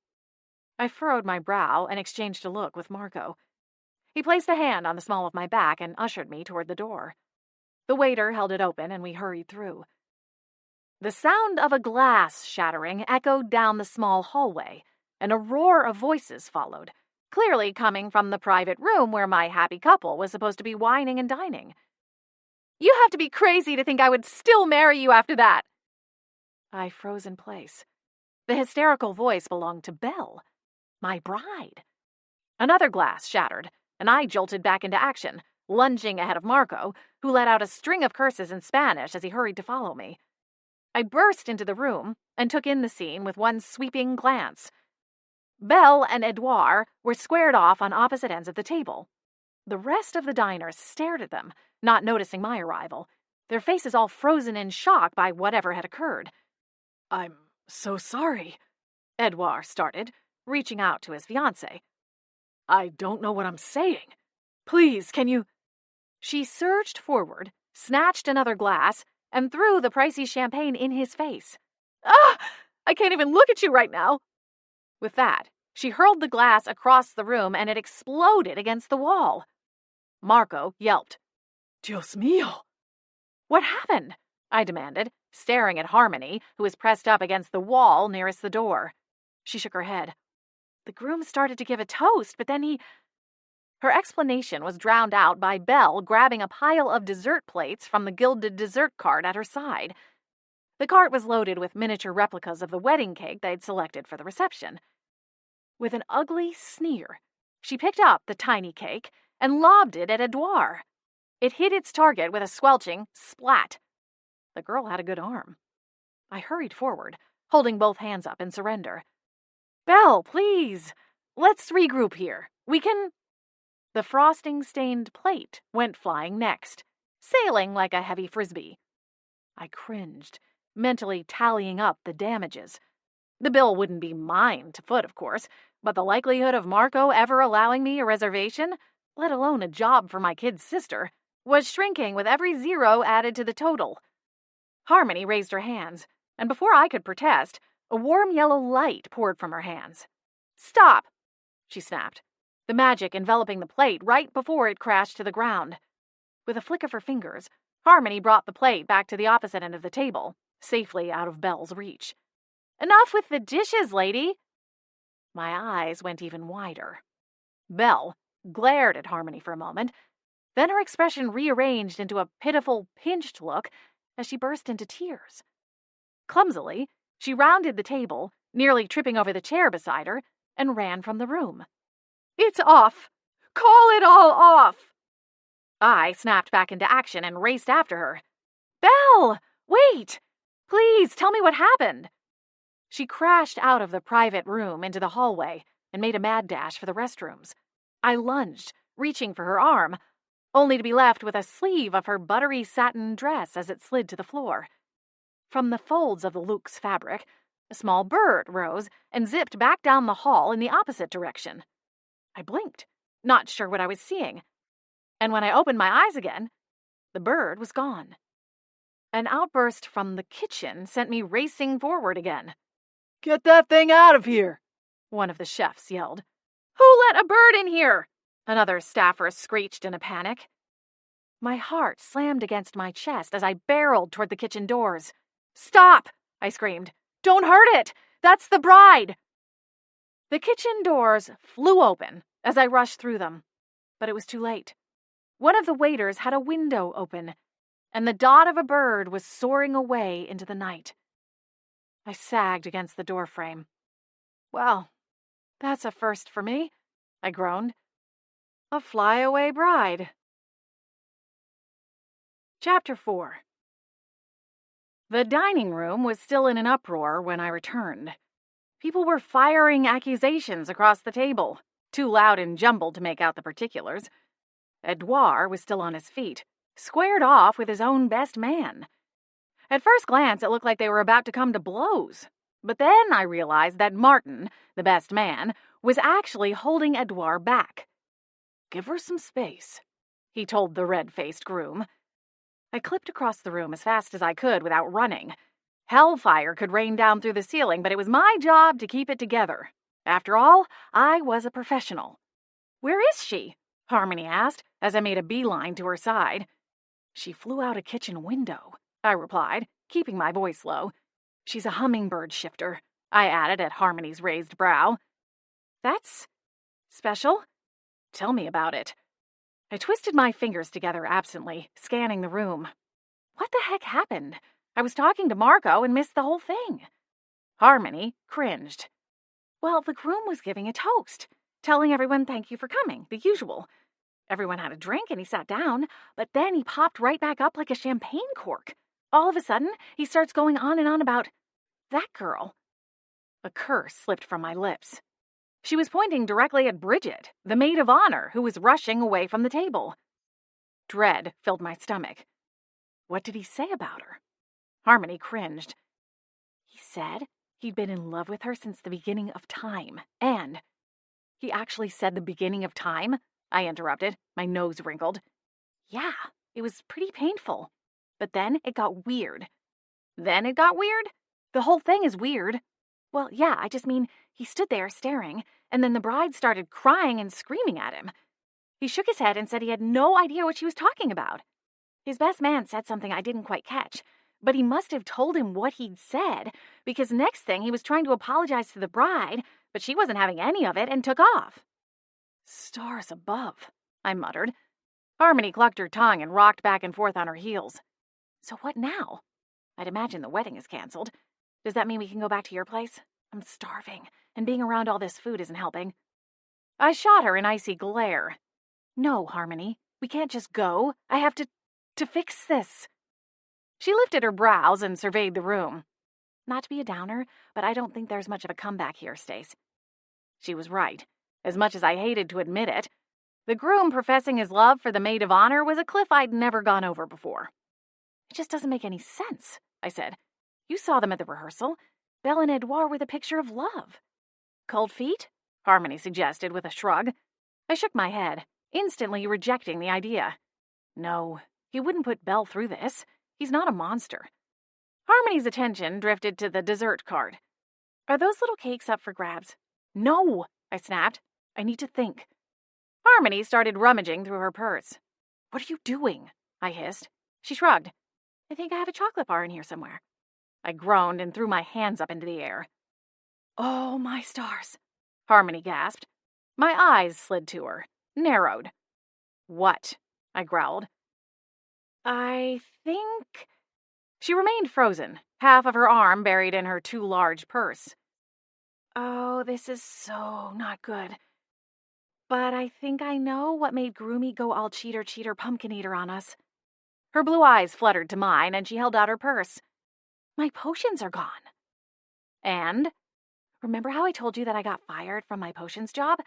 I furrowed my brow and exchanged a look with Marco. He placed a hand on the small of my back and ushered me toward the door. The waiter held it open, and we hurried through. The sound of a glass shattering echoed down the small hallway, and a roar of voices followed, clearly coming from the private room where my happy couple was supposed to be wining and dining. "You have to be crazy to think I would still marry you after that." I froze in place. The hysterical voice belonged to Belle, my bride. Another glass shattered, and I jolted back into action, lunging ahead of Marco, who let out a string of curses in Spanish as he hurried to follow me. I burst into the room and took in the scene with one sweeping glance. Belle and Edouard were squared off on opposite ends of the table. The rest of the diners stared at them, not noticing my arrival, their faces all frozen in shock by whatever had occurred. "I'm so sorry," Edouard started, reaching out to his fiancée. "I don't know what I'm saying. Please, can you—" She surged forward, snatched another glass, and threw the pricey champagne in his face. "Ah! I can't even look at you right now!" With that, she hurled the glass across the room and it exploded against the wall. Marco yelped. "Dios mío!" "What happened?" I demanded, staring at Harmony, who was pressed up against the wall nearest the door. She shook her head. "The groom started to give a toast, but then he—" Her explanation was drowned out by Belle grabbing a pile of dessert plates from the gilded dessert cart at her side. The cart was loaded with miniature replicas of the wedding cake they'd selected for the reception. With an ugly sneer, she picked up the tiny cake and lobbed it at Edouard. It hit its target with a squelching splat. The girl had a good arm. I hurried forward, holding both hands up in surrender. "Belle, please! Let's regroup here. We can—" The frosting-stained plate went flying next, sailing like a heavy frisbee. I cringed, mentally tallying up the damages. The bill wouldn't be mine to foot, of course, but the likelihood of Marco ever allowing me a reservation, let alone a job for my kid's sister, was shrinking with every zero added to the total. Harmony raised her hands, and before I could protest, a warm yellow light poured from her hands. "Stop!" she snapped, the magic enveloping the plate right before it crashed to the ground. With a flick of her fingers, Harmony brought the plate back to the opposite end of the table, safely out of Belle's reach. "Enough with the dishes, lady!" My eyes went even wider. Belle glared at Harmony for a moment, then her expression rearranged into a pitiful, pinched look as she burst into tears. Clumsily, she rounded the table, nearly tripping over the chair beside her, and ran from the room. "It's off! Call it all off!" I snapped back into action and raced after her. "Belle! Wait! Please, tell me what happened!" She crashed out of the private room into the hallway and made a mad dash for the restrooms. I lunged, reaching for her arm, only to be left with a sleeve of her buttery satin dress as it slid to the floor. From the folds of the luxe fabric, a small bird rose and zipped back down the hall in the opposite direction. I blinked, not sure what I was seeing, and when I opened my eyes again, the bird was gone. An outburst from the kitchen sent me racing forward again. "Get that thing out of here!" one of the chefs yelled. "Who let a bird in here?" another staffer screeched in a panic. My heart slammed against my chest as I barreled toward the kitchen doors. "Stop!" I screamed. "Don't hurt it! That's the bride!" The kitchen doors flew open as I rushed through them, but it was too late. One of the waiters had a window open, and the dot of a bird was soaring away into the night. I sagged against the doorframe. "Well, that's a first for me," I groaned. "A flyaway bride." Chapter 4. The dining room was still in an uproar when I returned. People were firing accusations across the table, too loud and jumbled to make out the particulars. Edouard was still on his feet, squared off with his own best man. At first glance, it looked like they were about to come to blows. But then I realized that Martin, the best man, was actually holding Edouard back. "Give her some space," he told the red-faced groom. I clipped across the room as fast as I could without running. Hellfire could rain down through the ceiling, but it was my job to keep it together. After all, I was a professional. "Where is she?" Harmony asked, as I made a beeline to her side. "She flew out a kitchen window," I replied, keeping my voice low. "She's a hummingbird shifter," I added at Harmony's raised brow. "That's special? Tell me about it." I twisted my fingers together absently, scanning the room. What the heck happened? I was talking to Marco and missed the whole thing. Harmony cringed. "Well, the groom was giving a toast, telling everyone thank you for coming, the usual. Everyone had a drink and he sat down, but then he popped right back up like a champagne cork. All of a sudden, he starts going on and on about that girl." A curse slipped from my lips. She was pointing directly at Bridget, the maid of honor, who was rushing away from the table. Dread filled my stomach. What did he say about her? Harmony cringed. He said he'd been in love with her since the beginning of time, and... He actually said the beginning of time? I interrupted, my nose wrinkled. Yeah, it was pretty painful. But then it got weird. Then it got weird? The whole thing is weird. Well, yeah, I just mean he stood there staring, and then the bride started crying and screaming at him. He shook his head and said he had no idea what she was talking about. His best man said something I didn't quite catch, but he must have told him what he'd said, because next thing he was trying to apologize to the bride, but she wasn't having any of it and took off. Stars above, I muttered. Harmony clucked her tongue and rocked back and forth on her heels. So what now? I'd imagine the wedding is canceled. Does that mean we can go back to your place? I'm starving, and being around all this food isn't helping. I shot her an icy glare. No, Harmony, we can't just go. I have to fix this. She lifted her brows and surveyed the room. Not to be a downer, but I don't think there's much of a comeback here, Stace. She was right, as much as I hated to admit it. The groom professing his love for the maid of honor was a cliff I'd never gone over before. It just doesn't make any sense, I said. You saw them at the rehearsal. Belle and Edouard were the picture of love. Cold feet? Harmony suggested with a shrug. I shook my head, instantly rejecting the idea. No, he wouldn't put Belle through this. He's not a monster. Harmony's attention drifted to the dessert cart. Are those little cakes up for grabs? No, I snapped. I need to think. Harmony started rummaging through her purse. What are you doing? I hissed. She shrugged. I think I have a chocolate bar in here somewhere. I groaned and threw my hands up into the air. Oh, my stars, Harmony gasped. My eyes slid to her, narrowed. What? I growled. I think... She remained frozen, half of her arm buried in her too large purse. Oh, this is so not good. But I think I know what made Groomy go all cheater pumpkin eater on us. Her blue eyes fluttered to mine, and she held out her purse. My potions are gone. And? Remember how I told you that I got fired from my potions job?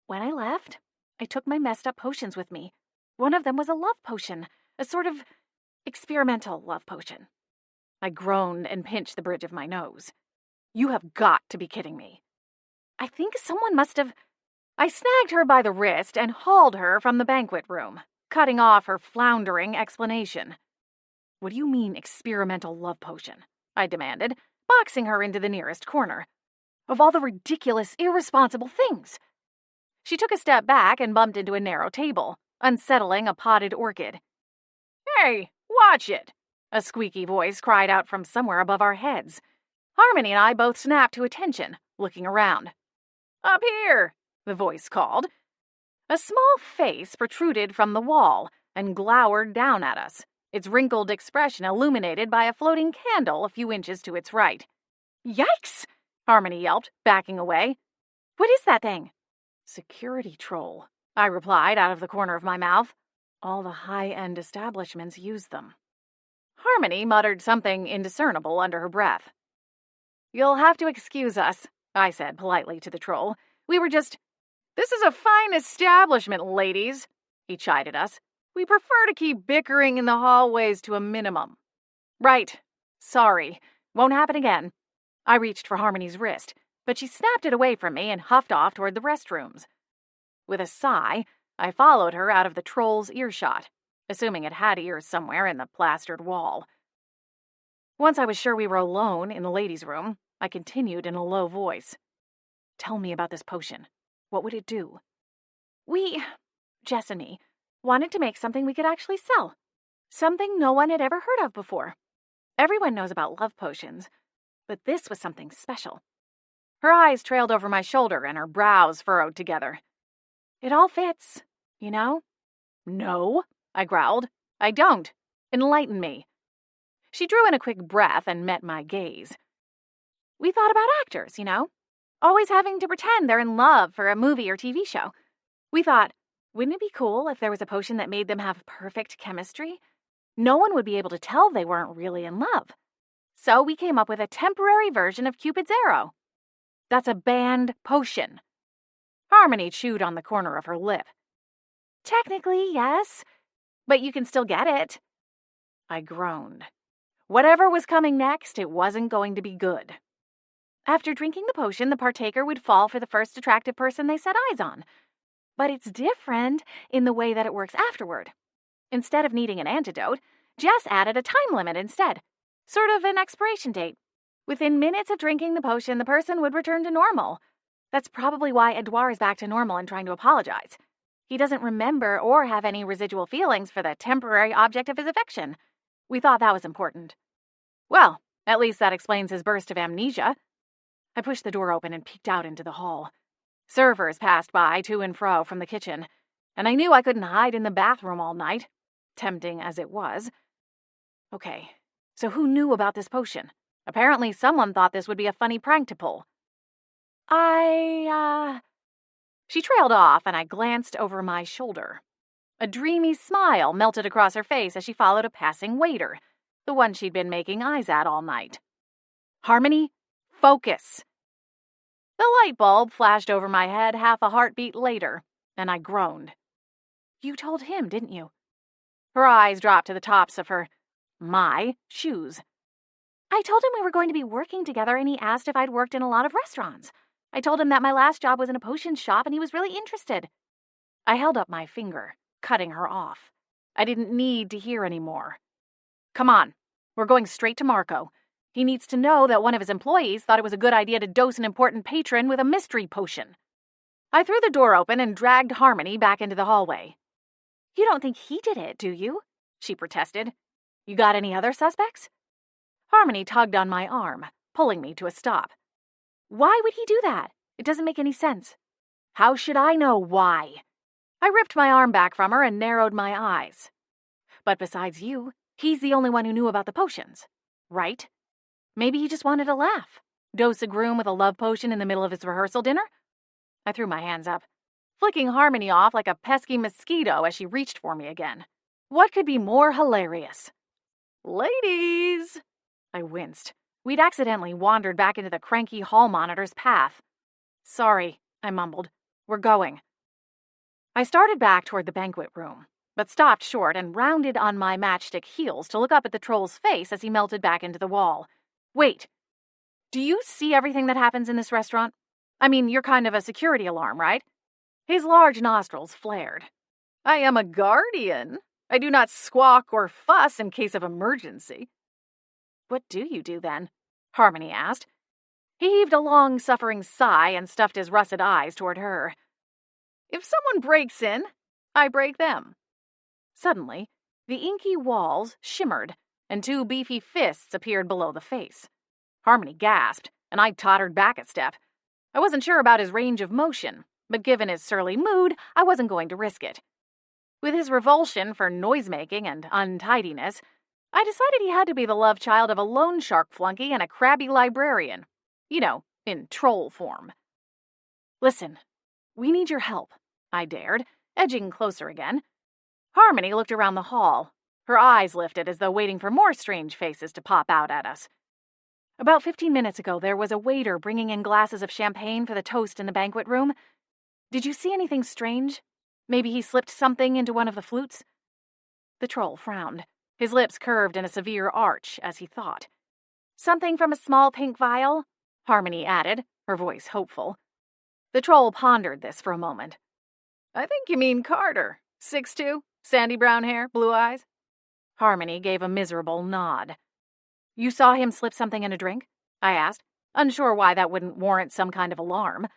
When I left, I took my messed up potions with me. One of them was a love potion, a sort of experimental love potion. I groaned and pinched the bridge of my nose. You have got to be kidding me. I think someone must have... I snagged her by the wrist and hauled her from the banquet room, cutting off her floundering explanation. What do you mean, experimental love potion? I demanded, boxing her into the nearest corner. Of all the ridiculous, irresponsible things. She took a step back and bumped into a narrow table, unsettling a potted orchid. Hey, watch it! A squeaky voice cried out from somewhere above our heads. Harmony and I both snapped to attention, looking around. Up here, the voice called. A small face protruded from the wall and glowered down at us, its wrinkled expression illuminated by a floating candle a few inches to its right. Yikes! Harmony yelped, backing away. What is that thing? Security troll, I replied out of the corner of my mouth. All the high-end establishments use them. Harmony muttered something indiscernible under her breath. You'll have to excuse us, I said politely to the troll. We were just... This is a fine establishment, ladies, he chided us. We prefer to keep bickering in the hallways to a minimum. Right. Sorry. Won't happen again. I reached for Harmony's wrist, but she snapped it away from me and huffed off toward the restrooms. With a sigh, I followed her out of the troll's earshot, assuming it had ears somewhere in the plastered wall. Once I was sure we were alone in the ladies' room, I continued in a low voice. Tell me about this potion. What would it do? We, Jess and me, wanted to make something we could actually sell. Something no one had ever heard of before. Everyone knows about love potions, but this was something special. Her eyes trailed over my shoulder and her brows furrowed together. It all fits, you know? No, I growled. I don't. Enlighten me. She drew in a quick breath and met my gaze. We thought about actors, you know? Always having to pretend they're in love for a movie or TV show. We thought, wouldn't it be cool if there was a potion that made them have perfect chemistry? No one would be able to tell they weren't really in love. So we came up with a temporary version of Cupid's arrow. That's a banned potion, Harmony chewed on the corner of her lip. Technically, yes, but you can still get it. I groaned. Whatever was coming next, it wasn't going to be good. After drinking the potion, the partaker would fall for the first attractive person they set eyes on. But it's different in the way that it works afterward. Instead of needing an antidote, Jess added a time limit instead, sort of an expiration date. Within minutes of drinking the potion, the person would return to normal. That's probably why Edouard is back to normal and trying to apologize. He doesn't remember or have any residual feelings for the temporary object of his affection. We thought that was important. Well, at least that explains his burst of amnesia. I pushed the door open and peeked out into the hall. Servers passed by to and fro from the kitchen, and I knew I couldn't hide in the bathroom all night, tempting as it was. Okay, so who knew about this potion? Apparently someone thought this would be a funny prank to pull. She trailed off, and I glanced over my shoulder. A dreamy smile melted across her face as she followed a passing waiter, the one she'd been making eyes at all night. Harmony, focus! The light bulb flashed over my head half a heartbeat later, and I groaned. You told him, didn't you? Her eyes dropped to the tops of my shoes. I told him we were going to be working together, and he asked if I'd worked in a lot of restaurants. I told him that my last job was in a potion shop, and he was really interested. I held up my finger, cutting her off. I didn't need to hear any more. Come on, we're going straight to Marco. He needs to know that one of his employees thought it was a good idea to dose an important patron with a mystery potion. I threw the door open and dragged Harmony back into the hallway. You don't think he did it, do you? She protested. You got any other suspects? Harmony tugged on my arm, pulling me to a stop. Why would he do that? It doesn't make any sense. How should I know why? I ripped my arm back from her and narrowed my eyes. But besides you, he's the only one who knew about the potions, right? Maybe he just wanted a laugh. Dose a groom with a love potion in the middle of his rehearsal dinner? I threw my hands up, flicking Harmony off like a pesky mosquito as she reached for me again. What could be more hilarious? Ladies! I winced. We'd accidentally wandered back into the cranky hall monitor's path. Sorry, I mumbled. We're going. I started back toward the banquet room, but stopped short and rounded on my matchstick heels to look up at the troll's face as he melted back into the wall. Wait, do you see everything that happens in this restaurant? I mean, you're kind of a security alarm, right? His large nostrils flared. I am a guardian. I do not squawk or fuss in case of emergency. What do you do then? Harmony asked. He heaved a long-suffering sigh and stuffed his russet eyes toward her. If someone breaks in, I break them. Suddenly, the inky walls shimmered, and two beefy fists appeared below the face. Harmony gasped, and I tottered back a step. I wasn't sure about his range of motion, but given his surly mood, I wasn't going to risk it. With his revulsion for noise-making and untidiness, I decided he had to be the love child of a loan shark flunky and a crabby librarian. You know, in troll form. Listen, we need your help, I dared, edging closer again. Harmony looked around the hall, her eyes lifted as though waiting for more strange faces to pop out at us. About 15 minutes ago, there was a waiter bringing in glasses of champagne for the toast in the banquet room. Did you see anything strange? Maybe he slipped something into one of the flutes? The troll frowned, his lips curved in a severe arch as he thought. Something from a small pink vial? Harmony added, her voice hopeful. The troll pondered this for a moment. I think you mean Carter. 6'2", sandy brown hair, blue eyes. Harmony gave a miserable nod. You saw him slip something in a drink? I asked, unsure why that wouldn't warrant some kind of alarm.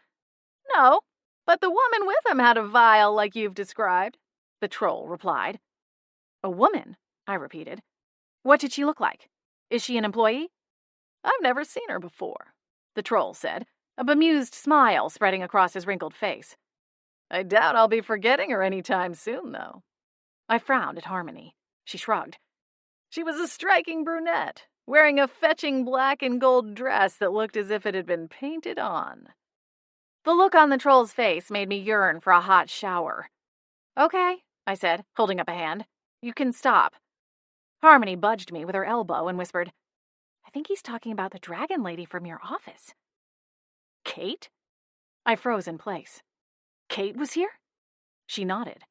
No, but the woman with him had a vial like you've described, the troll replied. A woman? I repeated. What did she look like? Is she an employee? I've never seen her before, the troll said, a bemused smile spreading across his wrinkled face. I doubt I'll be forgetting her any time soon, though. I frowned at Harmony. She shrugged. She was a striking brunette, wearing a fetching black and gold dress that looked as if it had been painted on. The look on the troll's face made me yearn for a hot shower. Okay, I said, holding up a hand. You can stop. Harmony budged me with her elbow and whispered, I think he's talking about the dragon lady from your office. Kate? I froze in place. Kate was here? She nodded.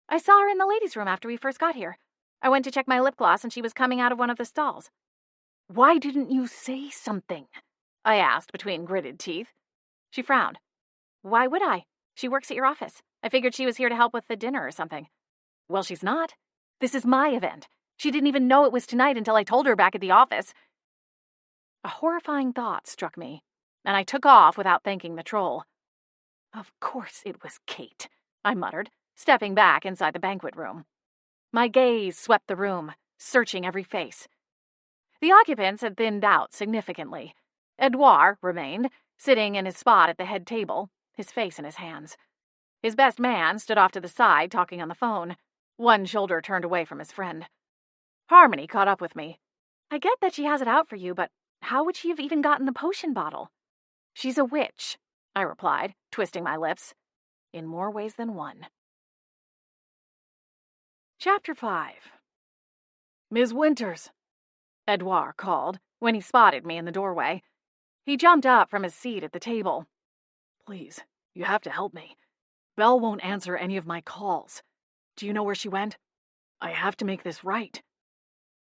I saw her in the ladies' room after we first got here. I went to check my lip gloss and she was coming out of one of the stalls. Why didn't you say something? I asked between gritted teeth. She frowned. Why would I? She works at your office. I figured she was here to help with the dinner or something. Well, she's not. This is my event. She didn't even know it was tonight until I told her back at the office. A horrifying thought struck me, and I took off without thanking the troll. Of course it was Kate, I muttered, stepping back inside the banquet room. My gaze swept the room, searching every face. The occupants had thinned out significantly. Edouard remained, sitting in his spot at the head table, his face in his hands. His best man stood off to the side, talking on the phone, one shoulder turned away from his friend. Harmony caught up with me. I get that she has it out for you, but how would she have even gotten the potion bottle? She's a witch, I replied, twisting my lips. In more ways than one. Chapter 5. Ms. Winters, Edouard called when he spotted me in the doorway. He jumped up from his seat at the table. Please, you have to help me. Belle won't answer any of my calls. Do you know where she went? I have to make this right.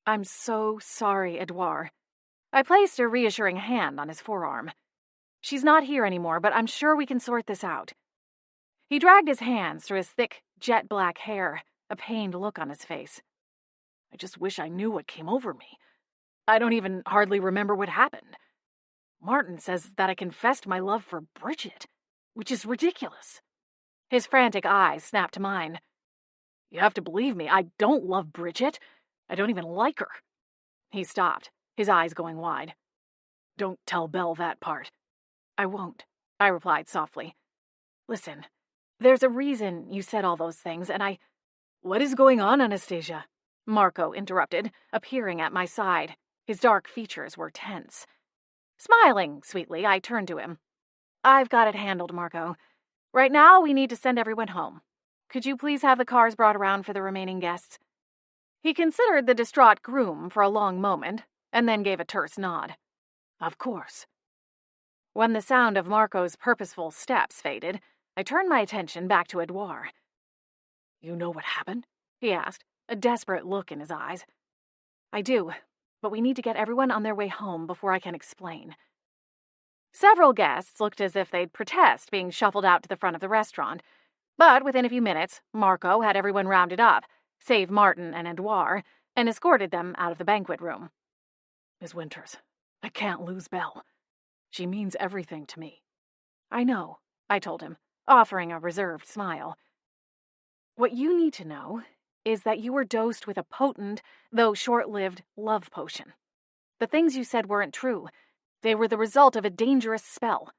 I'm so sorry, Edouard. I placed a reassuring hand on his forearm. She's not here anymore, but I'm sure we can sort this out. He dragged his hands through his thick, jet-black hair, a pained look on his face. I just wish I knew what came over me. I don't even hardly remember what happened. Martin says that I confessed my love for Bridget, which is ridiculous. His frantic eyes snapped to mine. You have to believe me, I don't love Bridget. I don't even like her. He stopped, his eyes going wide. Don't tell Belle that part. I won't, I replied softly. Listen, there's a reason you said all those things, and I... What is going on, Anastasia? Marco interrupted, appearing at my side. His dark features were tense. Smiling sweetly, I turned to him. I've got it handled, Marco. Right now, we need to send everyone home. Could you please have the cars brought around for the remaining guests? He considered the distraught groom for a long moment, and then gave a terse nod. Of course. When the sound of Marco's purposeful steps faded, I turned my attention back to Edouard. You know what happened? He asked, a desperate look in his eyes. I do, but we need to get everyone on their way home before I can explain. Several guests looked as if they'd protest being shuffled out to the front of the restaurant, but within a few minutes, Marco had everyone rounded up, save Martin and Edouard, and escorted them out of the banquet room. Ms. Winters, I can't lose Belle. She means everything to me. I know, I told him, offering a reserved smile. What you need to know is that you were dosed with a potent, though short-lived, love potion. The things you said weren't true. They were the result of a dangerous spell.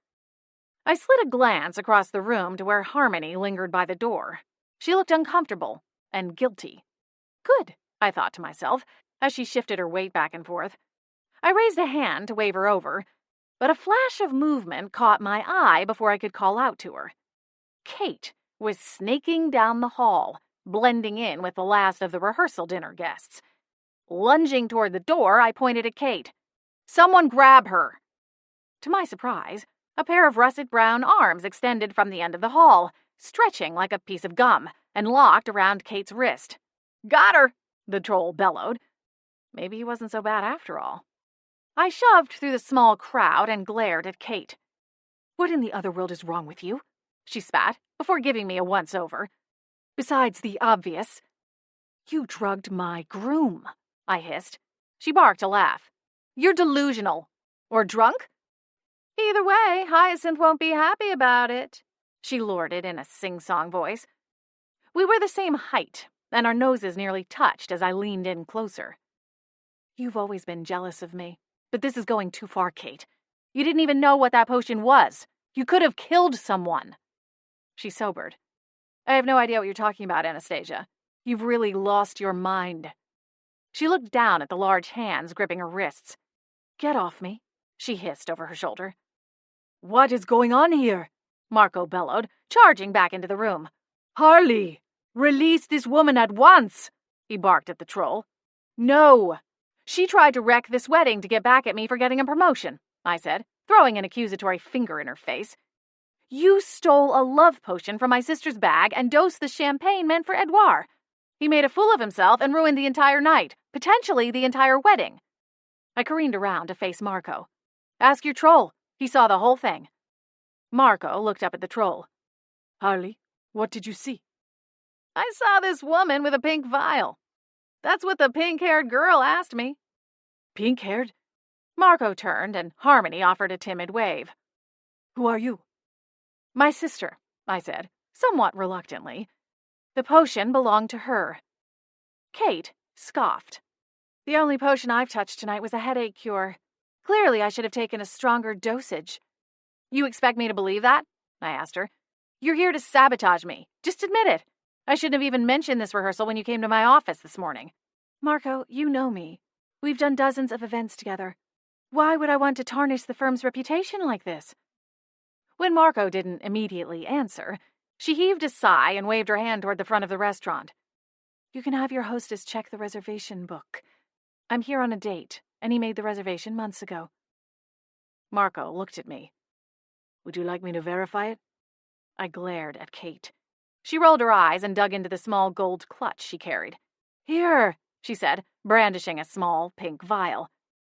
I slid a glance across the room to where Harmony lingered by the door. She looked uncomfortable and guilty. Good, I thought to myself, as she shifted her weight back and forth. I raised a hand to wave her over, but a flash of movement caught my eye before I could call out to her. Kate was snaking down the hall, blending in with the last of the rehearsal dinner guests. Lunging toward the door, I pointed at Kate. Someone grab her! To my surprise, a pair of russet brown arms extended from the end of the hall, stretching like a piece of gum, and locked around Kate's wrist. Got her! The troll bellowed. Maybe he wasn't so bad after all. I shoved through the small crowd and glared at Kate. What in the other world is wrong with you? She spat, before giving me a once-over. Besides the obvious. You drugged my groom, I hissed. She barked a laugh. You're delusional. Or drunk? Either way, Hyacinth won't be happy about it, she lorded in a sing-song voice. We were the same height, and our noses nearly touched as I leaned in closer. You've always been jealous of me, but this is going too far, Kate. You didn't even know what that potion was. You could have killed someone. She sobered. I have no idea what you're talking about, Anastasia. You've really lost your mind. She looked down at the large hands gripping her wrists. Get off me, she hissed over her shoulder. What is going on here? Marco bellowed, charging back into the room. Harley, release this woman at once, he barked at the troll. No. She tried to wreck this wedding to get back at me for getting a promotion, I said, throwing an accusatory finger in her face. You stole a love potion from my sister's bag and dosed the champagne meant for Edouard. He made a fool of himself and ruined the entire night, potentially the entire wedding. I careened around to face Marco. Ask your troll. He saw the whole thing. Marco looked up at the troll. Harley, what did you see? I saw this woman with a pink vial. That's what the pink-haired girl asked me. Pink-haired? Marco turned, and Harmony offered a timid wave. Who are you? My sister, I said, somewhat reluctantly. The potion belonged to her. Kate scoffed. The only potion I've touched tonight was a headache cure. Clearly, I should have taken a stronger dosage. You expect me to believe that? I asked her. You're here to sabotage me. Just admit it. I shouldn't have even mentioned this rehearsal when you came to my office this morning. Marco, you know me. We've done dozens of events together. Why would I want to tarnish the firm's reputation like this? When Marco didn't immediately answer, she heaved a sigh and waved her hand toward the front of the restaurant. You can have your hostess check the reservation book. I'm here on a date, and he made the reservation months ago. Marco looked at me. Would you like me to verify it? I glared at Kate. She rolled her eyes and dug into the small gold clutch she carried. Here, she said, brandishing a small pink vial.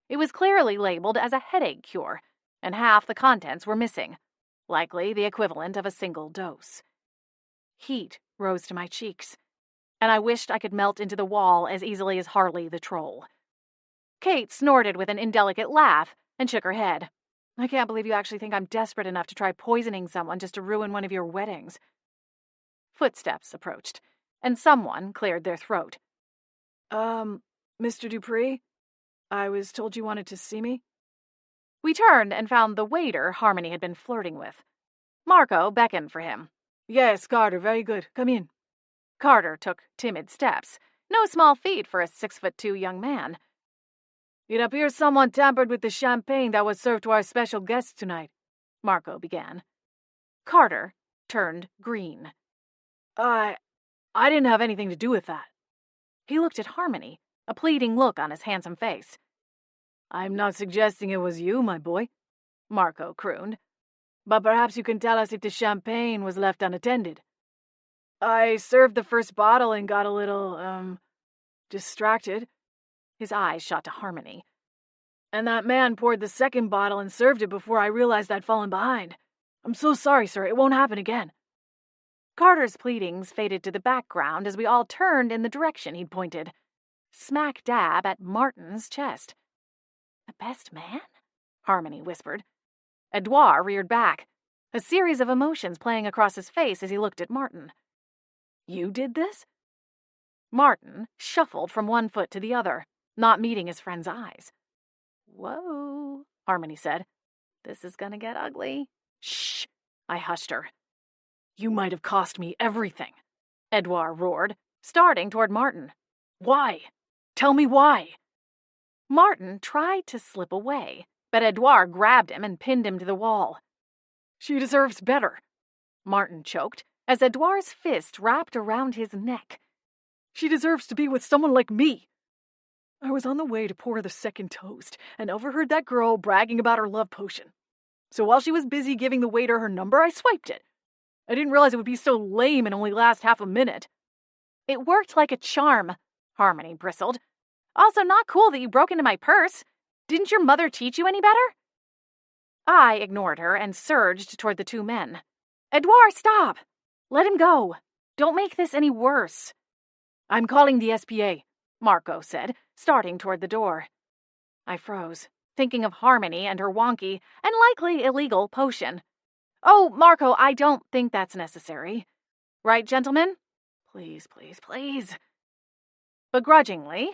It was clearly labeled as a headache cure, and half the contents were missing, likely the equivalent of a single dose. Heat rose to my cheeks, and I wished I could melt into the wall as easily as Harley the troll. Kate snorted with an indelicate laugh and shook her head. I can't believe you actually think I'm desperate enough to try poisoning someone just to ruin one of your weddings. Footsteps approached, and someone cleared their throat. Mr. Dupree? I was told you wanted to see me? We turned and found the waiter Harmony had been flirting with. Marco beckoned for him. Yes, Carter, very good. Come in. Carter took timid steps, no small feat for a 6'2" young man. It appears someone tampered with the champagne that was served to our special guests tonight, Marco began. Carter turned green. I didn't have anything to do with that. He looked at Harmony, a pleading look on his handsome face. I'm not suggesting it was you, my boy, Marco crooned. But perhaps you can tell us if the champagne was left unattended. I served the first bottle and got a little, distracted. His eyes shot to Harmony. And that man poured the second bottle and served it before I realized I'd fallen behind. I'm so sorry, sir. It won't happen again. Carter's pleadings faded to the background as we all turned in the direction he'd pointed. Smack dab at Martin's chest. The best man? Harmony whispered. Edouard reared back, a series of emotions playing across his face as he looked at Martin. You did this? Martin shuffled from one foot to the other, not meeting his friend's eyes. Whoa, Harmony said. This is gonna get ugly. Shh, I hushed her. You might have cost me everything, Edouard roared, starting toward Martin. Why? Tell me why. Martin tried to slip away, but Edouard grabbed him and pinned him to the wall. She deserves better, Martin choked, as Edouard's fist wrapped around his neck. She deserves to be with someone like me. I was on the way to pour the second toast and overheard that girl bragging about her love potion. So while she was busy giving the waiter her number, I swiped it. I didn't realize it would be so lame and only last half a minute. It worked like a charm, Harmony bristled. Also not cool that you broke into my purse. Didn't your mother teach you any better? I ignored her and surged toward the two men. Edouard, stop! Let him go. Don't make this any worse. I'm calling the SPA, Marco said, starting toward the door. I froze, thinking of Harmony and her wonky and likely illegal potion. Oh, Marco, I don't think that's necessary. Right, gentlemen? Please, please, please. Begrudgingly,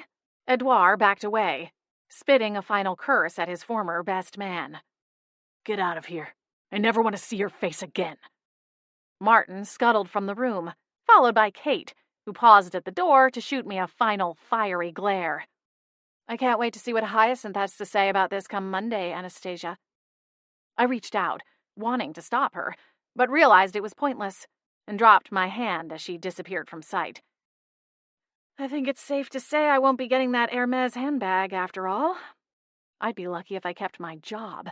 Edouard backed away, spitting a final curse at his former best man. Get out of here. I never want to see your face again. Martin scuttled from the room, followed by Kate, who paused at the door to shoot me a final fiery glare. I can't wait to see what Hyacinth has to say about this come Monday, Anastasia. I reached out, wanting to stop her, but realized it was pointless, and dropped my hand as she disappeared from sight. I think it's safe to say I won't be getting that Hermes handbag after all. I'd be lucky if I kept my job.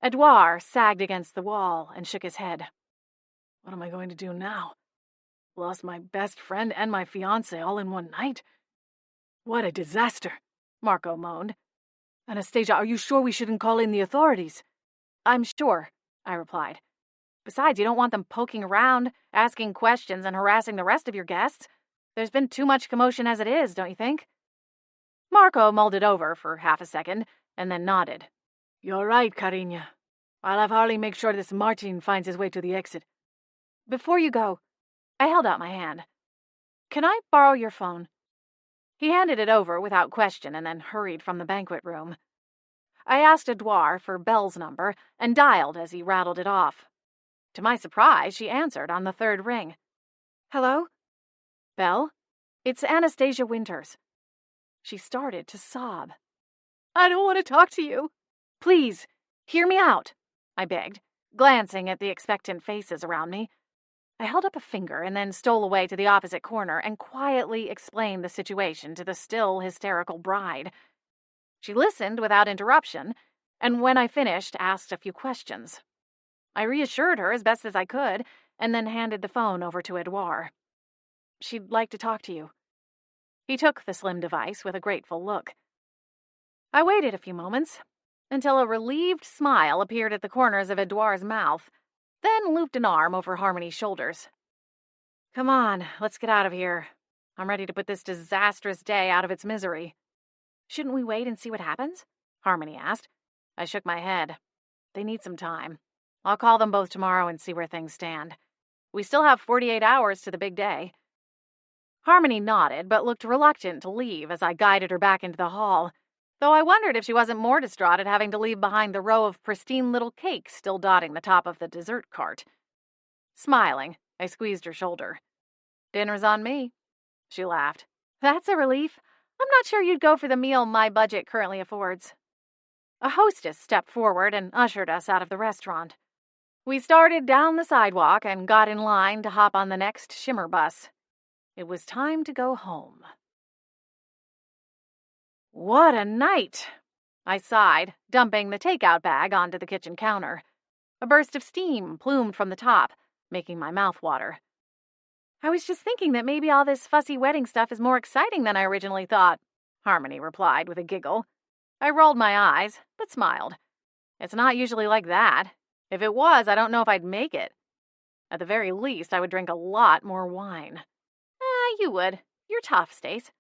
Edouard sagged against the wall and shook his head. What am I going to do now? Lost my best friend and my fiancé all in one night? What a disaster, Marco moaned. Anastasia, are you sure we shouldn't call in the authorities? I'm sure, I replied. Besides, you don't want them poking around, asking questions, and harassing the rest of your guests. There's been too much commotion as it is, don't you think? Marco mulled it over for half a second, and then nodded. You're right, Carina. I'll have Harley make sure this Martin finds his way to the exit. Before you go, I held out my hand. Can I borrow your phone? He handed it over without question and then hurried from the banquet room. I asked Edouard for Belle's number and dialed as he rattled it off. To my surprise, she answered on the third ring. Hello? Belle? It's Anastasia Winters. She started to sob. I don't want to talk to you. Please, hear me out, I begged, glancing at the expectant faces around me. I held up a finger and then stole away to the opposite corner and quietly explained the situation to the still hysterical bride. She listened without interruption, and when I finished, asked a few questions. I reassured her as best as I could, and then handed the phone over to Edouard. She'd like to talk to you. He took the slim device with a grateful look. I waited a few moments, until a relieved smile appeared at the corners of Edouard's mouth, then looped an arm over Harmony's shoulders. Come on, let's get out of here. I'm ready to put this disastrous day out of its misery. Shouldn't we wait and see what happens? Harmony asked. I shook my head. They need some time. I'll call them both tomorrow and see where things stand. We still have 48 hours to the big day. Harmony nodded, but looked reluctant to leave as I guided her back into the hall, though I wondered if she wasn't more distraught at having to leave behind the row of pristine little cakes still dotting the top of the dessert cart. Smiling, I squeezed her shoulder. Dinner's on me. She laughed. That's a relief. I'm not sure you'd go for the meal my budget currently affords. A hostess stepped forward and ushered us out of the restaurant. We started down the sidewalk and got in line to hop on the next shimmer bus. It was time to go home. What a night! I sighed, dumping the takeout bag onto the kitchen counter. A burst of steam plumed from the top, making my mouth water. I was just thinking that maybe all this fussy wedding stuff is more exciting than I originally thought, Harmony replied with a giggle. I rolled my eyes, but smiled. It's not usually like that. If it was, I don't know if I'd make it. At the very least, I would drink a lot more wine. You would. You're tough, Stace.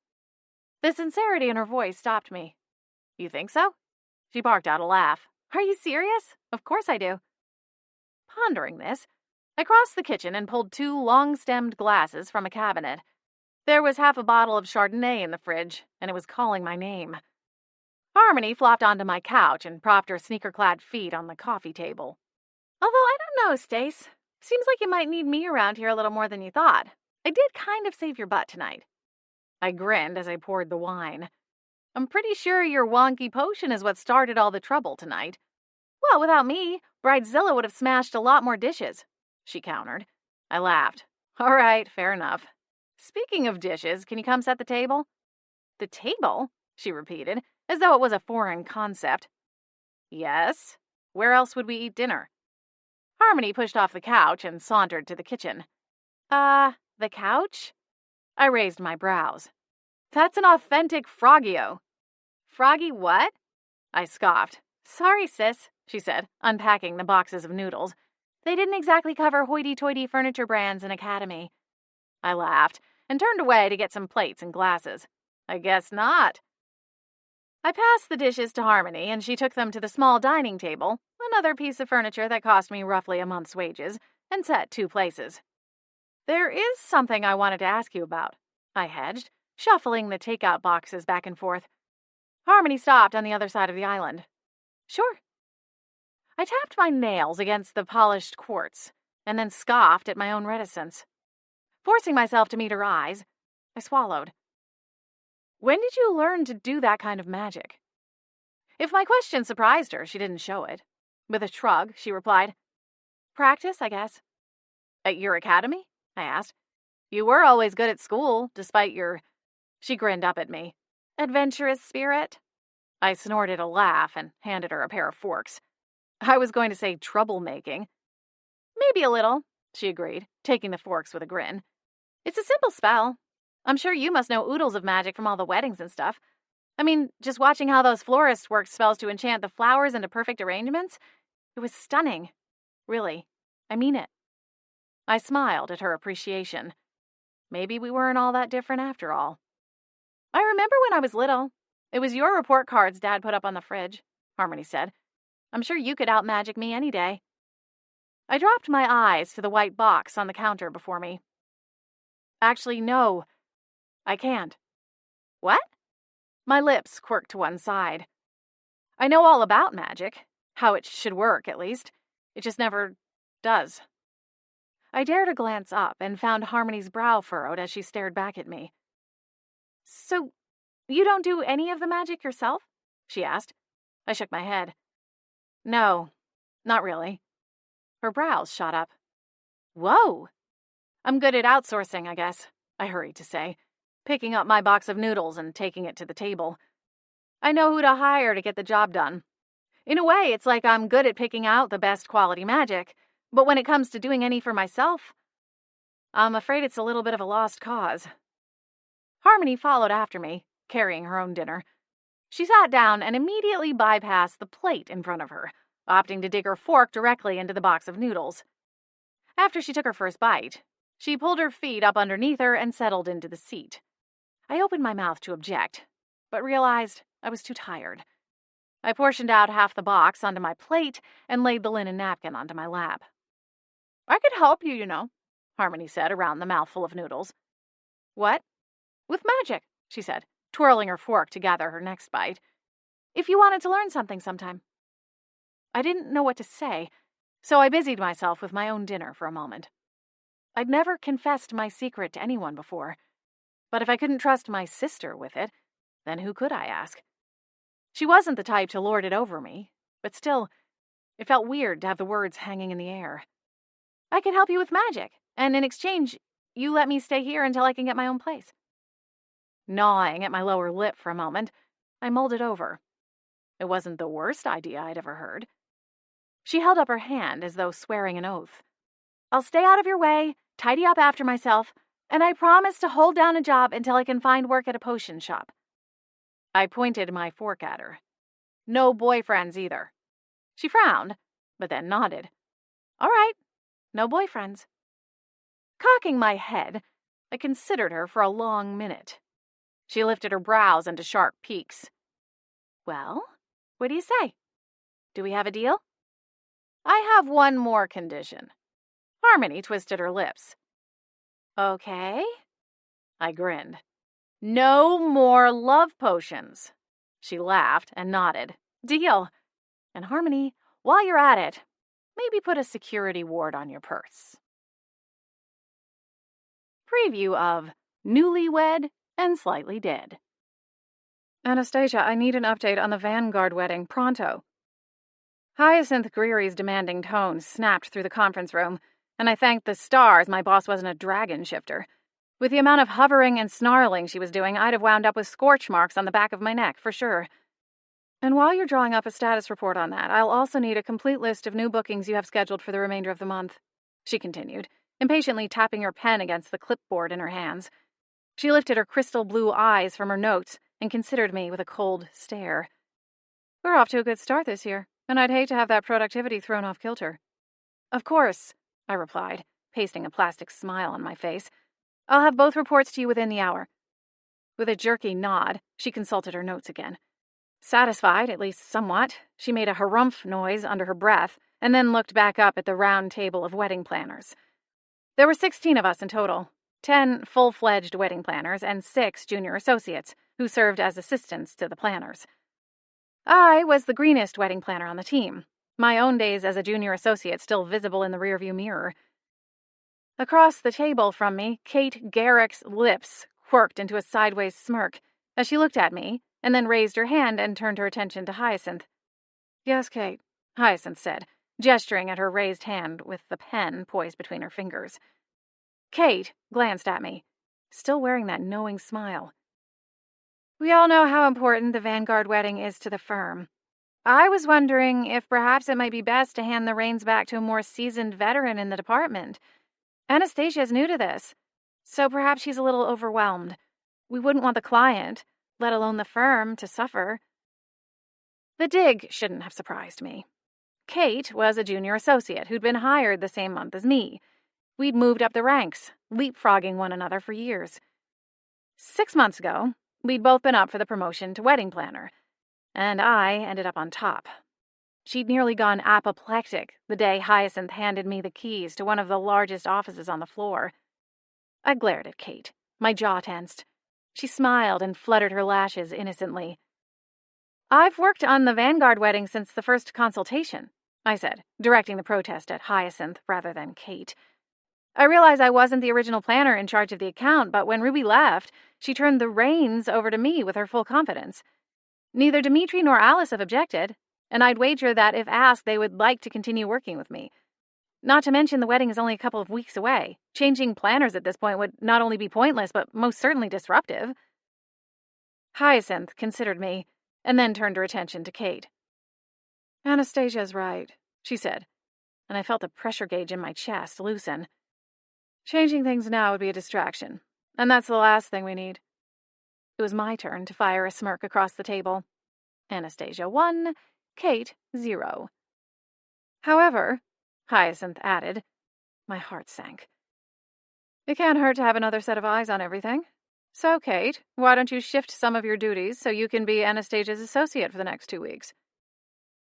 The sincerity in her voice stopped me. You think so? She barked out a laugh. Are you serious? Of course I do. Pondering this, I crossed the kitchen and pulled 2 long-stemmed glasses from a cabinet. There was half a bottle of Chardonnay in the fridge, and it was calling my name. Harmony flopped onto my couch and propped her sneaker-clad feet on the coffee table. Although I don't know, Stace. Seems like you might need me around here a little more than you thought. I did kind of save your butt tonight. I grinned as I poured the wine. I'm pretty sure your wonky potion is what started all the trouble tonight. Well, without me, Bridezilla would have smashed a lot more dishes, she countered. I laughed. All right, fair enough. Speaking of dishes, can you come set the table? The table? She repeated, as though it was a foreign concept. Yes. Where else would we eat dinner? Harmony pushed off the couch and sauntered to the kitchen. The couch? I raised my brows. That's an authentic Froggio. Froggy what? I scoffed. Sorry, sis, she said, unpacking the boxes of noodles. They didn't exactly cover hoity-toity furniture brands in Academy. I laughed and turned away to get some plates and glasses. I guess not. I passed the dishes to Harmony, and she took them to the small dining table, another piece of furniture that cost me roughly a month's wages, and set 2 places. There is something I wanted to ask you about, I hedged, shuffling the takeout boxes back and forth. Harmony stopped on the other side of the island. Sure. I tapped my nails against the polished quartz, and then scoffed at my own reticence. Forcing myself to meet her eyes, I swallowed. When did you learn to do that kind of magic? If my question surprised her, she didn't show it. With a shrug, she replied, Practice, I guess. At your academy? I asked. You were always good at school, despite your... She grinned up at me. Adventurous spirit? I snorted a laugh and handed her a pair of forks. I was going to say troublemaking. Maybe a little, she agreed, taking the forks with a grin. It's a simple spell. I'm sure you must know oodles of magic from all the weddings and stuff. I mean, just watching how those florists worked spells to enchant the flowers into perfect arrangements, it was stunning. Really. I mean it. I smiled at her appreciation. Maybe we weren't all that different after all. I remember when I was little. It was your report cards Dad put up on the fridge, Harmony said. I'm sure you could out-magic me any day. I dropped my eyes to the white box on the counter before me. Actually, no. I can't. What? My lips quirked to one side. I know all about magic. How it should work, at least. It just never does. I dared a glance up and found Harmony's brow furrowed as she stared back at me. So, you don't do any of the magic yourself? She asked. I shook my head. No, not really. Her brows shot up. Whoa! I'm good at outsourcing, I guess, I hurried to say, picking up my box of noodles and taking it to the table. I know who to hire to get the job done. In a way, it's like I'm good at picking out the best quality magic, but when it comes to doing any for myself, I'm afraid it's a little bit of a lost cause. Harmony followed after me, carrying her own dinner. She sat down and immediately bypassed the plate in front of her, opting to dig her fork directly into the box of noodles. After she took her first bite, she pulled her feet up underneath her and settled into the seat. I opened my mouth to object, but realized I was too tired. I portioned out half the box onto my plate and laid the linen napkin onto my lap. I could help you, Harmony said around the mouthful of noodles. What? With magic, she said, twirling her fork to gather her next bite. If you wanted to learn something sometime. I didn't know what to say, so I busied myself with my own dinner for a moment. I'd never confessed my secret to anyone before, but if I couldn't trust my sister with it, then who could I ask? She wasn't the type to lord it over me, but still, it felt weird to have the words hanging in the air. I could help you with magic, and in exchange, you let me stay here until I can get my own place. Gnawing at my lower lip for a moment, I mulled it over. It wasn't the worst idea I'd ever heard. She held up her hand as though swearing an oath. I'll stay out of your way, tidy up after myself, and I promise to hold down a job until I can find work at a potion shop. I pointed my fork at her. No boyfriends either. She frowned, but then nodded. All right, no boyfriends. Cocking my head, I considered her for a long minute. She lifted her brows into sharp peaks. Well, what do you say? Do we have a deal? I have one more condition. Harmony twisted her lips. Okay. I grinned. No more love potions. She laughed and nodded. Deal. And Harmony, while you're at it, maybe put a security ward on your purse. Preview of Newlywed and Slightly Dead. Anastasia, I need an update on the Vanguard wedding, pronto. Hyacinth Greery's demanding tone snapped through the conference room, and I thanked the stars my boss wasn't a dragon shifter. With the amount of hovering and snarling she was doing, I'd have wound up with scorch marks on the back of my neck, for sure. And while you're drawing up a status report on that, I'll also need a complete list of new bookings you have scheduled for the remainder of the month, she continued, impatiently tapping her pen against the clipboard in her hands. She lifted her crystal blue eyes from her notes and considered me with a cold stare. We're off to a good start this year, and I'd hate to have that productivity thrown off kilter. Of course, I replied, pasting a plastic smile on my face. I'll have both reports to you within the hour. With a jerky nod, she consulted her notes again. Satisfied, at least somewhat, she made a harumph noise under her breath and then looked back up at the round table of wedding planners. There were 16 of us in total, 10 full-fledged wedding planners and 6 junior associates who served as assistants to the planners. I was the greenest wedding planner on the team, my own days as a junior associate still visible in the rearview mirror. Across the table from me, Kate Garrick's lips quirked into a sideways smirk as she looked at me and then raised her hand and turned her attention to Hyacinth. Yes, Kate, Hyacinth said, gesturing at her raised hand with the pen poised between her fingers. Kate glanced at me, still wearing that knowing smile. We all know how important the Vanguard wedding is to the firm. I was wondering if perhaps it might be best to hand the reins back to a more seasoned veteran in the department. Anastasia's new to this, so perhaps she's a little overwhelmed. We wouldn't want the client, let alone the firm, to suffer. The dig shouldn't have surprised me. Kate was a junior associate who'd been hired the same month as me. We'd moved up the ranks, leapfrogging one another for years. 6 months ago, we'd both been up for the promotion to wedding planner, and I ended up on top. She'd nearly gone apoplectic the day Hyacinth handed me the keys to one of the largest offices on the floor. I glared at Kate, my jaw tensed. She smiled and fluttered her lashes innocently. "I've worked on the Vanguard wedding since the first consultation," I said, directing the protest at Hyacinth rather than Kate. I realized I wasn't the original planner in charge of the account, but when Ruby left, she turned the reins over to me with her full confidence. Neither Dimitri nor Alice have objected, and I'd wager that if asked, they would like to continue working with me. Not to mention the wedding is only a couple of weeks away. Changing planners at this point would not only be pointless, but most certainly disruptive. Hyacinth considered me, and then turned her attention to Kate. "Anastasia's right," she said, and I felt the pressure gauge in my chest loosen. "Changing things now would be a distraction, and that's the last thing we need." It was my turn to fire a smirk across the table. Anastasia 1, Kate 0. "However," Hyacinth added, my heart sank, "it can't hurt to have another set of eyes on everything. So, Kate, why don't you shift some of your duties so you can be Anastasia's associate for the next 2 weeks?"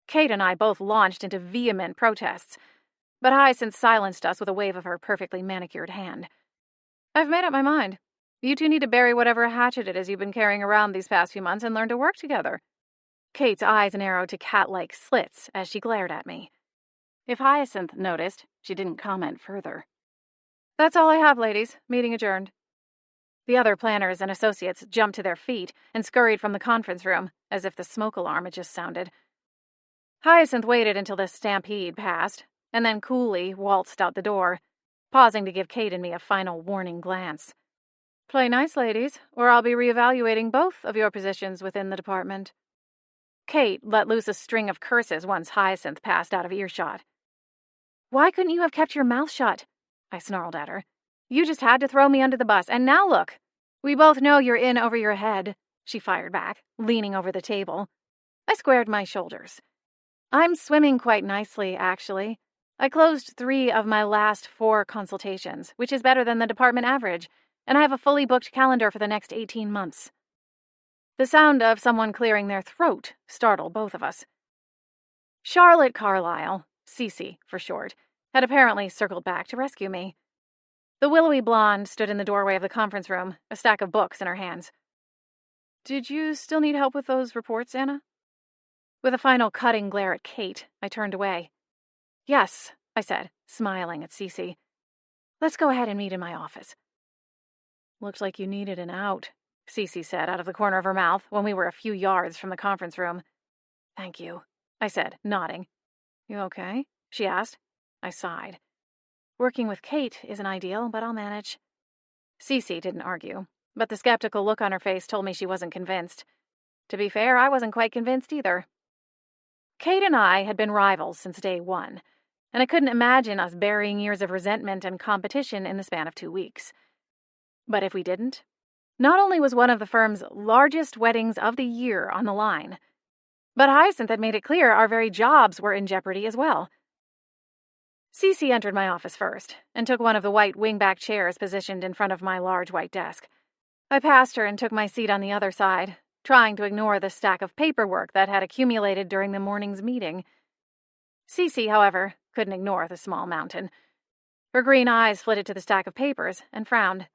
Kate and I both launched into vehement protests, but Hyacinth silenced us with a wave of her perfectly manicured hand. "I've made up my mind. You two need to bury whatever hatchet it is you've been carrying around these past few months and learn to work together." Kate's eyes narrowed to cat-like slits as she glared at me. If Hyacinth noticed, she didn't comment further. "That's all I have, ladies. Meeting adjourned." The other planners and associates jumped to their feet and scurried from the conference room, as if the smoke alarm had just sounded. Hyacinth waited until the stampede passed, and then coolly waltzed out the door, pausing to give Kate and me a final warning glance. "Play nice, ladies, or I'll be reevaluating both of your positions within the department." Kate let loose a string of curses once Hyacinth passed out of earshot. "Why couldn't you have kept your mouth shut?" I snarled at her. "You just had to throw me under the bus, and now look. We both know you're in over your head," she fired back, leaning over the table. I squared my shoulders. "I'm swimming quite nicely, actually. I closed 3 of my last 4 consultations, which is better than the department average, and I have a fully booked calendar for the next 18 months. The sound of someone clearing their throat startled both of us. Charlotte Carlyle, Cece for short, had apparently circled back to rescue me. The willowy blonde stood in the doorway of the conference room, a stack of books in her hands. "Did you still need help with those reports, Anna?" With a final cutting glare at Kate, I turned away. "Yes," I said, smiling at Cece. "Let's go ahead and meet in my office." "Looked like you needed an out," Cece said out of the corner of her mouth when we were a few yards from the conference room. "Thank you," I said, nodding. "You okay?" she asked. I sighed. "Working with Kate isn't ideal, but I'll manage." Cece didn't argue, but the skeptical look on her face told me she wasn't convinced. To be fair, I wasn't quite convinced either. Kate and I had been rivals since day 1, and I couldn't imagine us burying years of resentment and competition in the span of 2 weeks. But if we didn't, not only was one of the firm's largest weddings of the year on the line, but Hyacinth had made it clear our very jobs were in jeopardy as well. Cece entered my office first and took one of the white wingback chairs positioned in front of my large white desk. I passed her and took my seat on the other side, trying to ignore the stack of paperwork that had accumulated during the morning's meeting. Cece, however, couldn't ignore the small mountain. Her green eyes flitted to the stack of papers and frowned.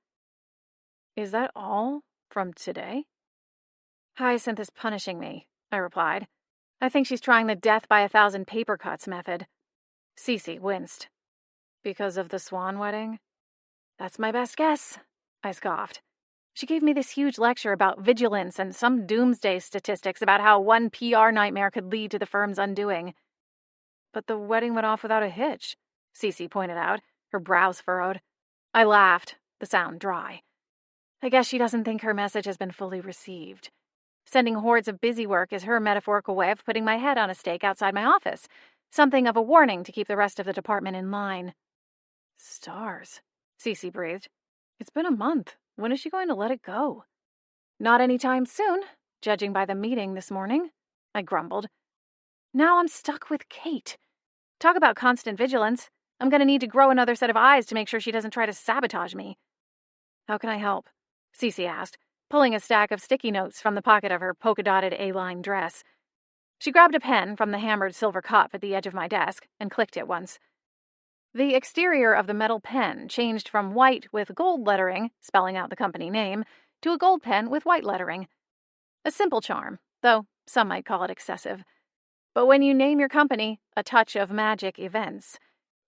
"Is that all from today?" "Hyacinth is punishing me," I replied. "I think she's trying the death by 1,000 paper cuts method." Cece winced. "Because of the Swan wedding?" "That's my best guess," I scoffed. She gave me this huge lecture about vigilance and some doomsday statistics about how one PR nightmare could lead to the firm's undoing. "But the wedding went off without a hitch," Cece pointed out, her brows furrowed. I laughed, the sound dry. "I guess she doesn't think her message has been fully received." Sending hordes of busy work is her metaphorical way of putting my head on a stake outside my office, something of a warning to keep the rest of the department in line. Stars, Cece breathed. It's been a month. When is she going to let it go? Not any time soon, judging by the meeting this morning, I grumbled. Now I'm stuck with Kate. Talk about constant vigilance. I'm going to need to grow another set of eyes to make sure she doesn't try to sabotage me. How can I help? Cece asked, pulling a stack of sticky notes from the pocket of her polka-dotted A-line dress. She grabbed a pen from the hammered silver cup at the edge of my desk and clicked it once. The exterior of the metal pen changed from white with gold lettering, spelling out the company name, to a gold pen with white lettering. A simple charm, though some might call it excessive. But when you name your company A Touch of Magic Events,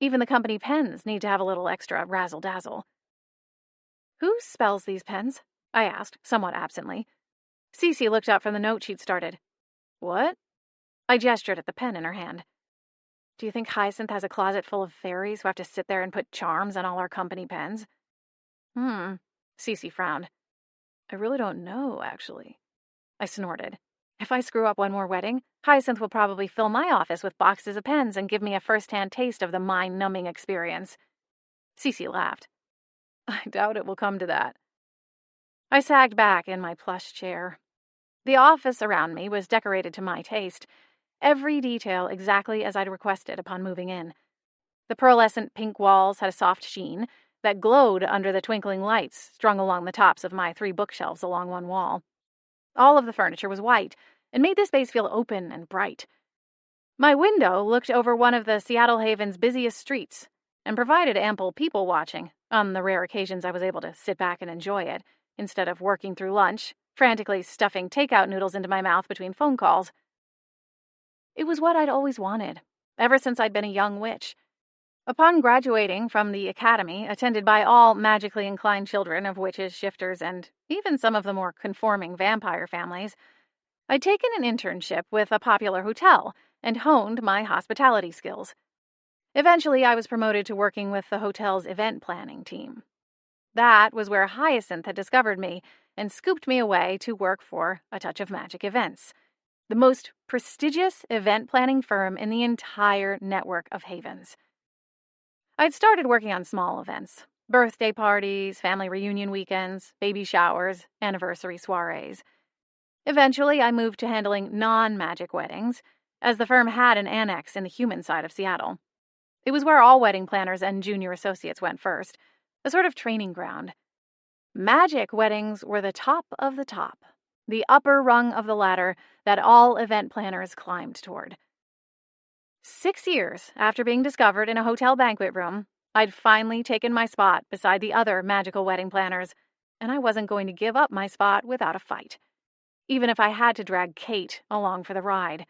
even the company pens need to have a little extra razzle-dazzle. Who spells these pens? I asked, somewhat absently. Cece looked up from the note she'd started. What? I gestured at the pen in her hand. Do you think Hyacinth has a closet full of fairies who have to sit there and put charms on all our company pens? Cece frowned. I really don't know, actually. I snorted. If I screw up one more wedding, Hyacinth will probably fill my office with boxes of pens and give me a first-hand taste of the mind-numbing experience. Cece laughed. I doubt it will come to that. I sagged back in my plush chair. The office around me was decorated to my taste, every detail exactly as I'd requested upon moving in. The pearlescent pink walls had a soft sheen that glowed under the twinkling lights strung along the tops of my 3 bookshelves along one wall. All of the furniture was white and made the space feel open and bright. My window looked over one of the Seattle Haven's busiest streets and provided ample people watching on the rare occasions I was able to sit back and enjoy it, instead of working through lunch, frantically stuffing takeout noodles into my mouth between phone calls. It was what I'd always wanted, ever since I'd been a young witch. Upon graduating from the academy, attended by all magically inclined children of witches, shifters, and even some of the more conforming vampire families, I'd taken an internship with a popular hotel and honed my hospitality skills. Eventually, I was promoted to working with the hotel's event planning team. That was where Hyacinth had discovered me and scooped me away to work for A Touch of Magic Events, the most prestigious event planning firm in the entire network of havens. I'd started working on small events, birthday parties, family reunion weekends, baby showers, anniversary soirees. Eventually, I moved to handling non-magic weddings, as the firm had an annex in the human side of Seattle. It was where all wedding planners and junior associates went first, a sort of training ground. Magic weddings were the top of the top, the upper rung of the ladder that all event planners climbed toward. 6 years after being discovered in a hotel banquet room, I'd finally taken my spot beside the other magical wedding planners, and I wasn't going to give up my spot without a fight, even if I had to drag Kate along for the ride.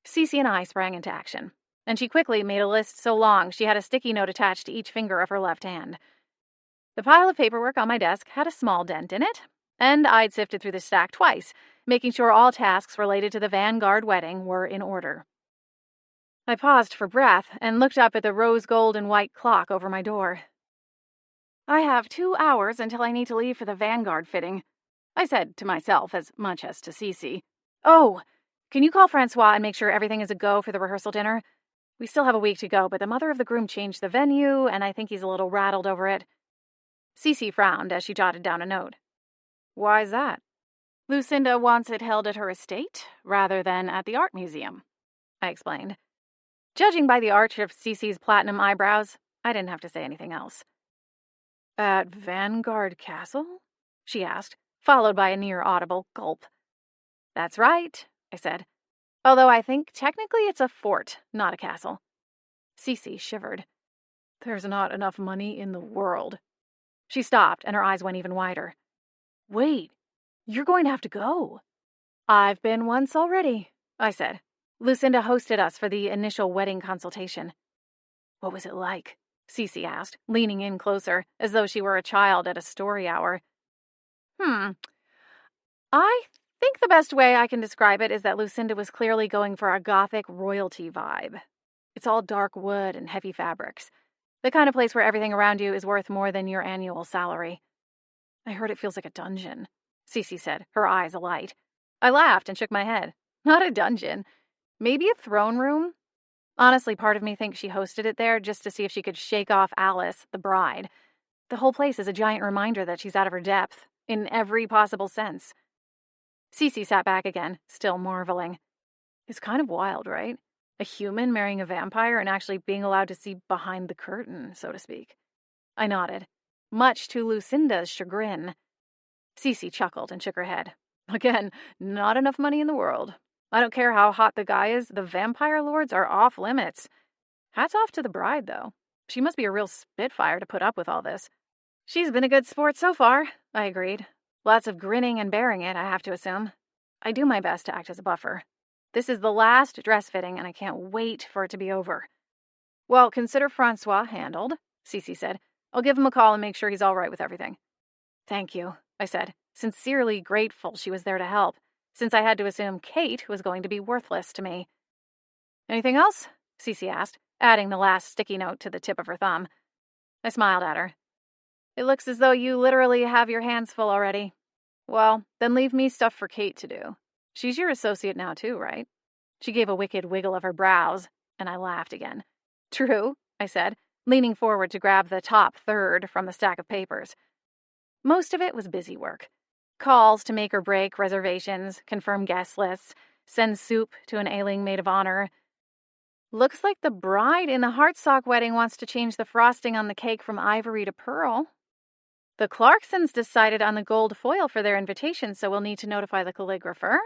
Cece and I sprang into action, and she quickly made a list so long she had a sticky note attached to each finger of her left hand. The pile of paperwork on my desk had a small dent in it, and I'd sifted through the stack twice, making sure all tasks related to the Vanguard wedding were in order. I paused for breath and looked up at the rose gold and white clock over my door. I have 2 hours until I need to leave for the Vanguard fitting, I said to myself as much as to Cece. Oh, can you call Francois and make sure everything is a go for the rehearsal dinner? We still have a week to go, but the mother of the groom changed the venue, and I think he's a little rattled over it. Cece frowned as she jotted down a note. Why's that? Lucinda wants it held at her estate rather than at the art museum, I explained. Judging by the arch of Cece's platinum eyebrows, I didn't have to say anything else. At Vanguard Castle? She asked, followed by a near-audible gulp. That's right, I said. Although I think technically it's a fort, not a castle. Cece shivered. There's not enough money in the world. She stopped, and her eyes went even wider. Wait, you're going to have to go. I've been once already, I said. Lucinda hosted us for the initial wedding consultation. What was it like? Cece asked, leaning in closer, as though she were a child at a story hour. I think the best way I can describe it is that Lucinda was clearly going for a gothic royalty vibe. It's all dark wood and heavy fabrics. The kind of place where everything around you is worth more than your annual salary. I heard it feels like a dungeon, Cece said, her eyes alight. I laughed and shook my head. Not a dungeon. Maybe a throne room? Honestly, part of me thinks she hosted it there just to see if she could shake off Alice, the bride. The whole place is a giant reminder that she's out of her depth, in every possible sense. Cece sat back again, still marveling. It's kind of wild, right? A human marrying a vampire and actually being allowed to see behind the curtain, so to speak. I nodded, much to Lucinda's chagrin. Cece chuckled and shook her head. Again, not enough money in the world. I don't care how hot the guy is, the vampire lords are off limits. Hats off to the bride, though. She must be a real spitfire to put up with all this. She's been a good sport so far, I agreed. Lots of grinning and bearing it, I have to assume. I do my best to act as a buffer. This is the last dress fitting, and I can't wait for it to be over. Well, consider Francois handled, Cece said. I'll give him a call and make sure he's all right with everything. Thank you, I said, sincerely grateful she was there to help, since I had to assume Kate was going to be worthless to me. Anything else? Cece asked, adding the last sticky note to the tip of her thumb. I smiled at her. It looks as though you literally have your hands full already. Well, then leave me stuff for Kate to do. She's your associate now too, right? She gave a wicked wiggle of her brows, and I laughed again. True, I said, leaning forward to grab the top third from the stack of papers. Most of it was busy work. Calls to make or break reservations, confirm guest lists, send soup to an ailing maid of honor. Looks like the bride in the Heartsock wedding wants to change the frosting on the cake from ivory to pearl. The Clarksons decided on the gold foil for their invitation, so we'll need to notify the calligrapher.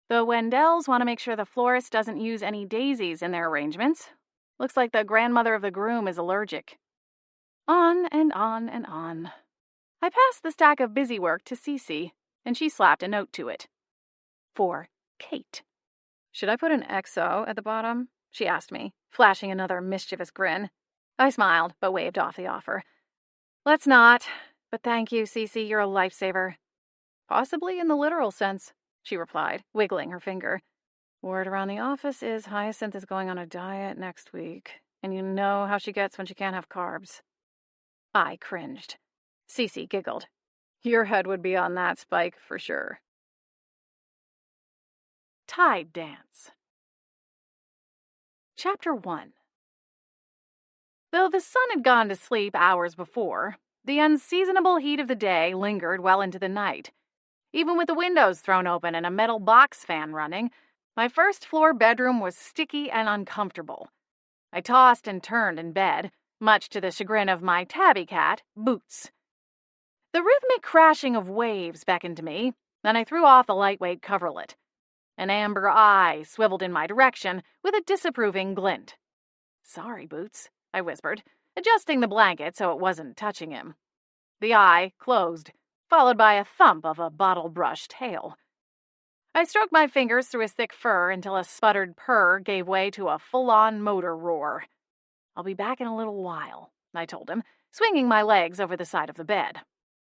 The Wendells want to make sure the florist doesn't use any daisies in their arrangements. Looks like the grandmother of the groom is allergic. On and on and on. I passed the stack of busy work to Cece, and she slapped a note to it. For Kate. Should I put an XO at the bottom? She asked me, flashing another mischievous grin. I smiled, but waved off the offer. Let's not, but thank you, Cece, you're a lifesaver. Possibly in the literal sense, she replied, wiggling her finger. Word around the office is Hyacinth is going on a diet next week, and you know how she gets when she can't have carbs. I cringed. Cece giggled. Your head would be on that spike for sure. Tide Dance. Chapter 1. Though the sun had gone to sleep hours before, the unseasonable heat of the day lingered well into the night. Even with the windows thrown open and a metal box fan running, my first-floor bedroom was sticky and uncomfortable. I tossed and turned in bed, much to the chagrin of my tabby cat, Boots. The rhythmic crashing of waves beckoned to me, and I threw off the lightweight coverlet. An amber eye swiveled in my direction with a disapproving glint. Sorry, Boots, I whispered, adjusting the blanket so it wasn't touching him. The eye closed, followed by a thump of a bottle-brush tail. I stroked my fingers through his thick fur until a sputtered purr gave way to a full-on motor roar. I'll be back in a little while, I told him, swinging my legs over the side of the bed.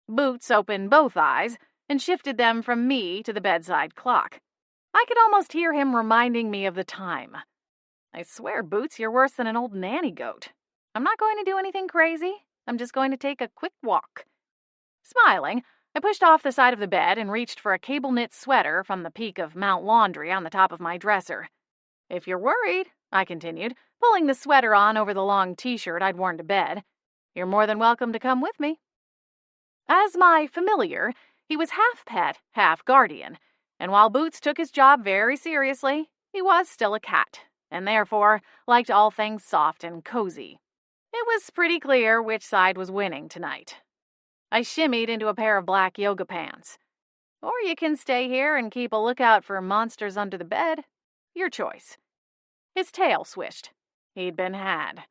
Boots opened both eyes and shifted them from me to the bedside clock. I could almost hear him reminding me of the time. I swear, Boots, you're worse than an old nanny goat. I'm not going to do anything crazy. I'm just going to take a quick walk. Smiling, I pushed off the side of the bed and reached for a cable-knit sweater from the peak of Mount Laundry on the top of my dresser. If you're worried, I continued, pulling the sweater on over the long t-shirt I'd worn to bed, you're more than welcome to come with me. As my familiar, he was half pet, half guardian, and while Boots took his job very seriously, he was still a cat, and therefore liked all things soft and cozy. It was pretty clear which side was winning tonight. I shimmied into a pair of black yoga pants. Or you can stay here and keep a lookout for monsters under the bed. Your choice. His tail swished. He'd been had.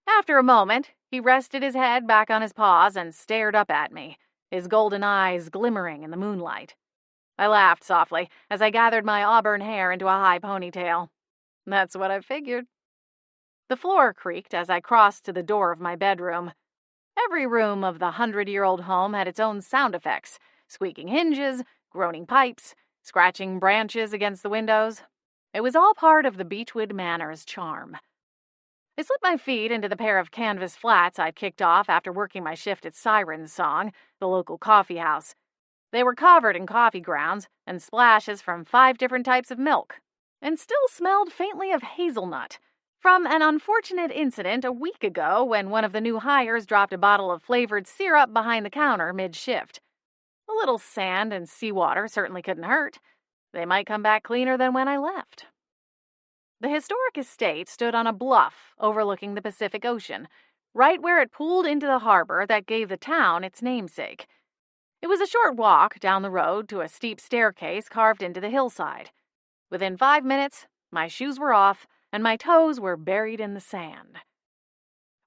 After a moment, he rested his head back on his paws and stared up at me, his golden eyes glimmering in the moonlight. I laughed softly as I gathered my auburn hair into a high ponytail. That's what I figured. The floor creaked as I crossed to the door of my bedroom. Every room of the 100-year-old home had its own sound effects, squeaking hinges, groaning pipes, scratching branches against the windows. It was all part of the Beechwood Manor's charm. I slipped my feet into the pair of canvas flats I'd kicked off after working my shift at Siren's Song, the local coffee house. They were covered in coffee grounds and splashes from 5 different types of milk, and still smelled faintly of hazelnut, from an unfortunate incident a week ago when one of the new hires dropped a bottle of flavored syrup behind the counter mid-shift. A little sand and seawater certainly couldn't hurt. They might come back cleaner than when I left. The historic estate stood on a bluff overlooking the Pacific Ocean, right where it pooled into the harbor that gave the town its namesake. It was a short walk down the road to a steep staircase carved into the hillside. Within 5 minutes, my shoes were off and my toes were buried in the sand.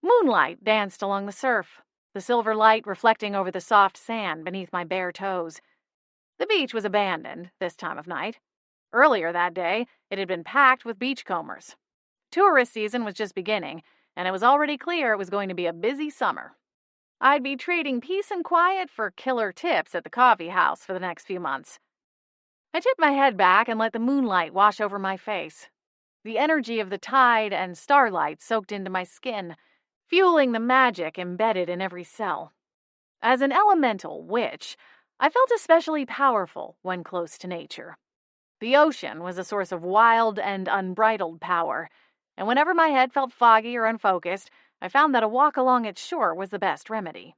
Moonlight danced along the surf, the silver light reflecting over the soft sand beneath my bare toes. The beach was abandoned this time of night. Earlier that day, it had been packed with beachcombers. Tourist season was just beginning, and it was already clear it was going to be a busy summer. I'd be trading peace and quiet for killer tips at the coffee house for the next few months. I tipped my head back and let the moonlight wash over my face. The energy of the tide and starlight soaked into my skin, fueling the magic embedded in every cell. As an elemental witch, I felt especially powerful when close to nature. The ocean was a source of wild and unbridled power, and whenever my head felt foggy or unfocused, I found that a walk along its shore was the best remedy.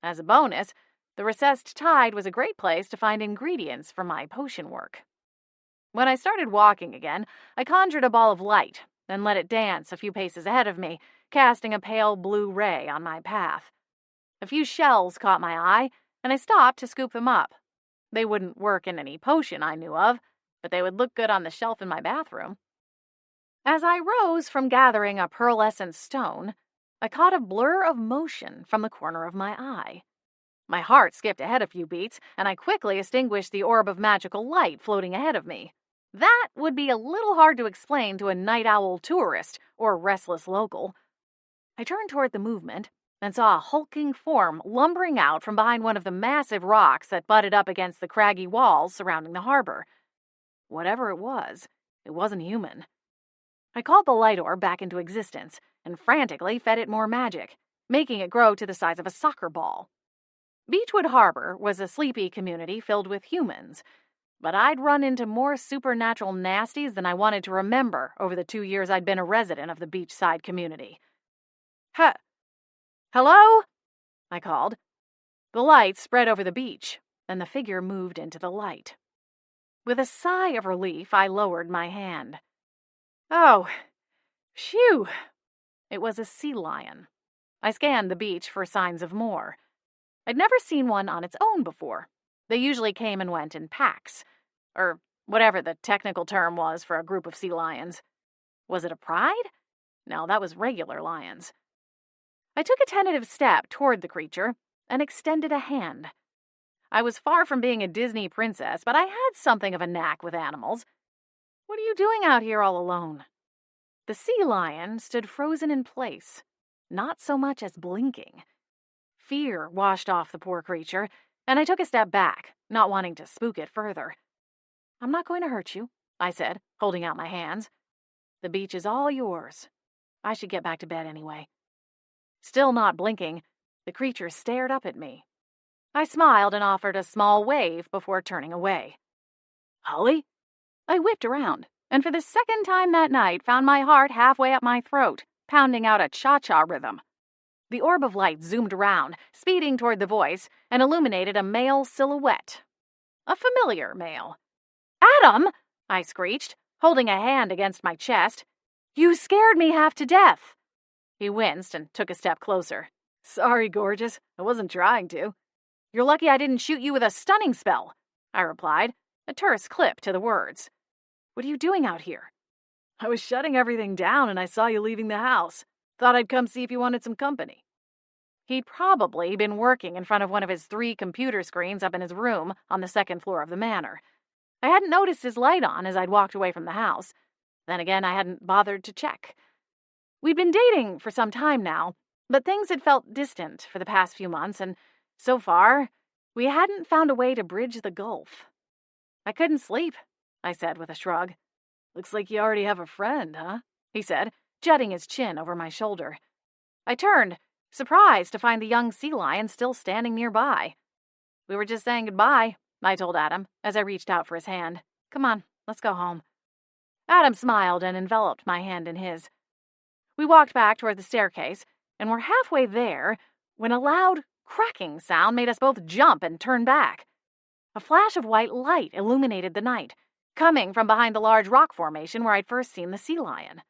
As a bonus, the recessed tide was a great place to find ingredients for my potion work. When I started walking again, I conjured a ball of light and let it dance a few paces ahead of me, casting a pale blue ray on my path. A few shells caught my eye, and I stopped to scoop them up. They wouldn't work in any potion I knew of, but they would look good on the shelf in my bathroom. As I rose from gathering a pearlescent stone, I caught a blur of motion from the corner of my eye. My heart skipped ahead a few beats, and I quickly extinguished the orb of magical light floating ahead of me. That would be a little hard to explain to a night owl tourist or restless local. I turned toward the movement and saw a hulking form lumbering out from behind one of the massive rocks that butted up against the craggy walls surrounding the harbor. Whatever it wasn't human. I called the light orb back into existence and frantically fed it more magic, making it grow to the size of a soccer ball. Beechwood Harbor was a sleepy community filled with humans, but I'd run into more supernatural nasties than I wanted to remember over the 2 years I'd been a resident of the beachside community. Hello? I called. The light spread over the beach, and the figure moved into the light. With a sigh of relief, I lowered my hand. Oh, phew! It was a sea lion. I scanned the beach for signs of more. I'd never seen one on its own before. They usually came and went in packs, or whatever the technical term was for a group of sea lions. Was it a pride? No, that was regular lions. I took a tentative step toward the creature and extended a hand. I was far from being a Disney princess, but I had something of a knack with animals. What are you doing out here all alone? The sea lion stood frozen in place, not so much as blinking. Fear washed off the poor creature, and I took a step back, not wanting to spook it further. I'm not going to hurt you, I said, holding out my hands. The beach is all yours. I should get back to bed anyway. Still not blinking, the creature stared up at me. I smiled and offered a small wave before turning away. Holly? I whipped around, and for the second time that night found my heart halfway up my throat, pounding out a cha-cha rhythm. The orb of light zoomed around, speeding toward the voice, and illuminated a male silhouette. A familiar male. Adam! I screeched, holding a hand against my chest. You scared me half to death. He winced and took a step closer. Sorry, gorgeous. I wasn't trying to. You're lucky I didn't shoot you with a stunning spell, I replied, a terse clip to the words. What are you doing out here? I was shutting everything down and I saw you leaving the house. Thought I'd come see if you wanted some company. He'd probably been working in front of one of his 3 computer screens up in his room on the 2nd floor of the manor. I hadn't noticed his light on as I'd walked away from the house. Then again, I hadn't bothered to check. We'd been dating for some time now, but things had felt distant for the past few months, and so far, we hadn't found a way to bridge the gulf. I couldn't sleep, I said with a shrug. Looks like you already have a friend, huh? He said, jutting his chin over my shoulder. I turned, surprised to find the young sea lion still standing nearby. We were just saying goodbye, I told Adam as I reached out for his hand. Come on, let's go home. Adam smiled and enveloped my hand in his. We walked back toward the staircase, and were halfway there when a loud cracking sound made us both jump and turn back. A flash of white light illuminated the night, coming from behind the large rock formation where I'd first seen the sea lion.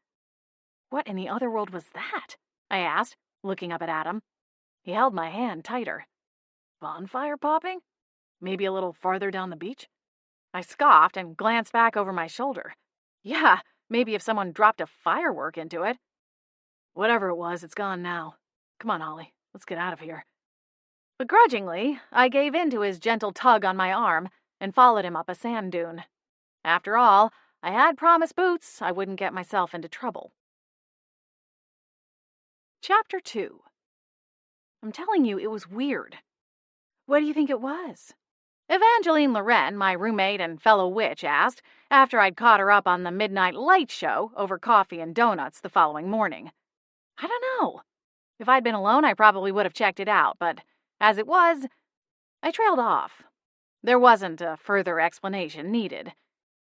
What in the other world was that? I asked, looking up at Adam. He held my hand tighter. Bonfire popping? Maybe a little farther down the beach? I scoffed and glanced back over my shoulder. Yeah, maybe if someone dropped a firework into it. Whatever it was, it's gone now. Come on, Holly, let's get out of here. Begrudgingly, I gave in to his gentle tug on my arm and followed him up a sand dune. After all, I had promised Boots I wouldn't get myself into trouble. Chapter 2. I'm telling you, it was weird. What do you think it was? Evangeline Loren, my roommate and fellow witch, asked after I'd caught her up on the midnight light show over coffee and donuts the following morning. I don't know. If I'd been alone, I probably would have checked it out, but as it was, I trailed off. There wasn't a further explanation needed.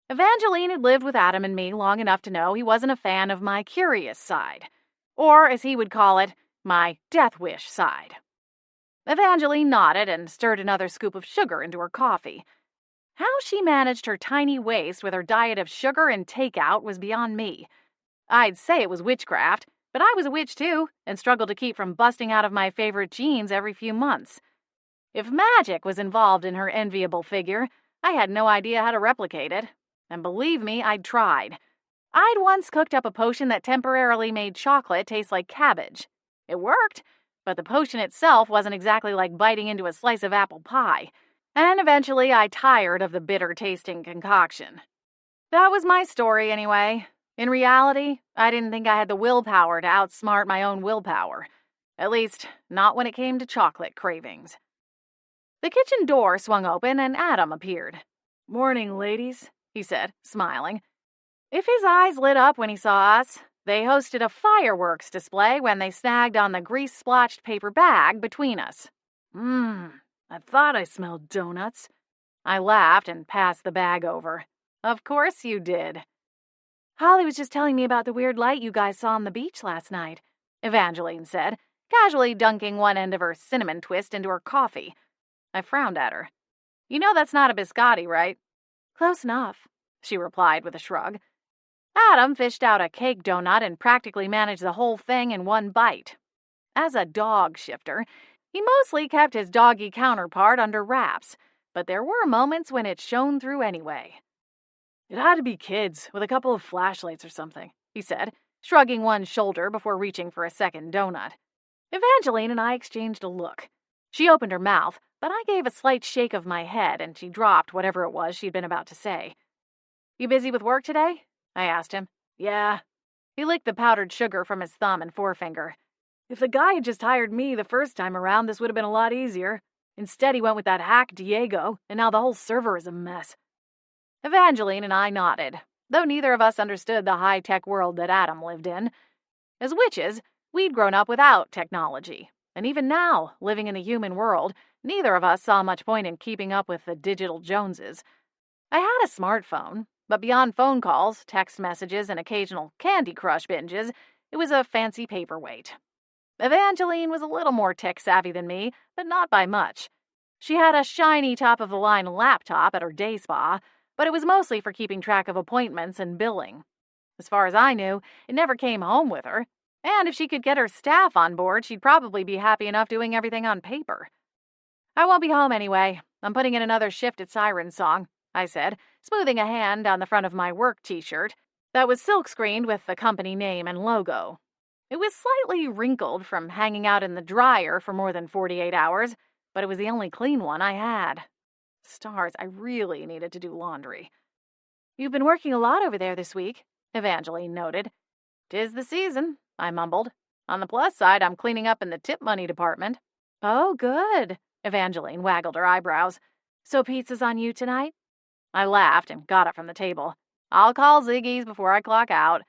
Evangeline had lived with Adam and me long enough to know he wasn't a fan of my curious side, or, as he would call it, my death wish side. Evangeline nodded and stirred another scoop of sugar into her coffee. How she managed her tiny waist with her diet of sugar and takeout was beyond me. I'd say it was witchcraft, but I was a witch too, and struggled to keep from busting out of my favorite jeans every few months. If magic was involved in her enviable figure, I had no idea how to replicate it. And believe me, I'd tried. I'd once cooked up a potion that temporarily made chocolate taste like cabbage. It worked, but the potion itself wasn't exactly like biting into a slice of apple pie. And eventually I tired of the bitter-tasting concoction. That was my story anyway. In reality, I didn't think I had the willpower to outsmart my own willpower. At least, not when it came to chocolate cravings. The kitchen door swung open and Adam appeared. "Morning, ladies," he said, smiling. If his eyes lit up when he saw us, they hosted a fireworks display when they snagged on the grease-splotched paper bag between us. I thought I smelled donuts. I laughed and passed the bag over. Of course you did. Holly was just telling me about the weird light you guys saw on the beach last night, Evangeline said, casually dunking one end of her cinnamon twist into her coffee. I frowned at her. You know that's not a biscotti, right? Close enough, she replied with a shrug. Adam fished out a cake donut and practically managed the whole thing in one bite. As a dog shifter, he mostly kept his doggy counterpart under wraps, but there were moments when it shone through anyway. It had to be kids with a couple of flashlights or something, he said, shrugging one shoulder before reaching for a second donut. Evangeline and I exchanged a look. She opened her mouth, but I gave a slight shake of my head and she dropped whatever it was she'd been about to say. You busy with work today? I asked him. Yeah. He licked the powdered sugar from his thumb and forefinger. If the guy had just hired me the first time around, this would have been a lot easier. Instead, he went with that hack Diego, and now the whole server is a mess. Evangeline and I nodded, though neither of us understood the high-tech world that Adam lived in. As witches, we'd grown up without technology, and even now, living in the human world, neither of us saw much point in keeping up with the digital Joneses. I had a smartphone, but beyond phone calls, text messages, and occasional Candy Crush binges, it was a fancy paperweight. Evangeline was a little more tech-savvy than me, but not by much. She had a shiny top-of-the-line laptop at her day spa, but it was mostly for keeping track of appointments and billing. As far as I knew, it never came home with her, and if she could get her staff on board, she'd probably be happy enough doing everything on paper. I won't be home anyway. I'm putting in another shift at Siren Song, I said, smoothing a hand on the front of my work t-shirt that was silk-screened with the company name and logo. It was slightly wrinkled from hanging out in the dryer for more than 48 hours, but it was the only clean one I had. Stars, I really needed to do laundry. You've been working a lot over there this week, Evangeline noted. 'Tis the season, I mumbled. On the plus side, I'm cleaning up in the tip money department. Oh, good, Evangeline waggled her eyebrows. So pizza's on you tonight? I laughed and got up from the table. I'll call Ziggy's before I clock out.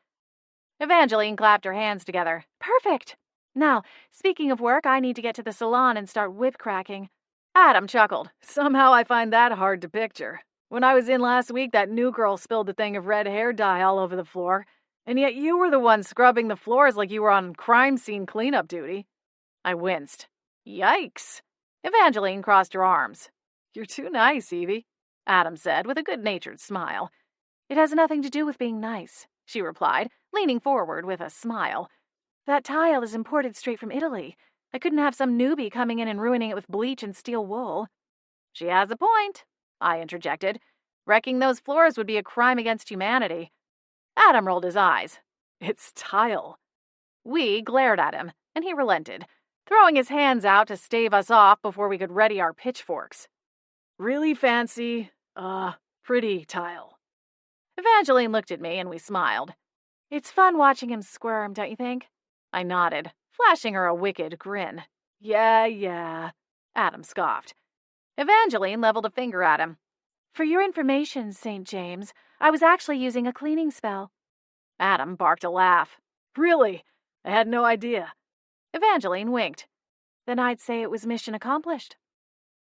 Evangeline clapped her hands together. Perfect! Now, speaking of work, I need to get to the salon and start whip cracking. Adam chuckled. Somehow I find that hard to picture. When I was in last week, that new girl spilled a thing of red hair dye all over the floor, and yet you were the one scrubbing the floors like you were on crime scene cleanup duty. I winced. Yikes. Evangeline crossed her arms. You're too nice, Evie, Adam said with a good-natured smile. It has nothing to do with being nice, she replied, leaning forward with a smile. That tile is imported straight from Italy. I couldn't have some newbie coming in and ruining it with bleach and steel wool. She has a point, I interjected. Wrecking those floors would be a crime against humanity. Adam rolled his eyes. It's tile. We glared at him, and he relented, throwing his hands out to stave us off before we could ready our pitchforks. Really fancy, pretty tile. Evangeline looked at me and we smiled. It's fun watching him squirm, don't you think? I nodded, flashing her a wicked grin. Yeah, Adam scoffed. Evangeline leveled a finger at him. For your information, St. James, I was actually using a cleaning spell. Adam barked a laugh. Really? I had no idea. Evangeline winked. Then I'd say it was mission accomplished.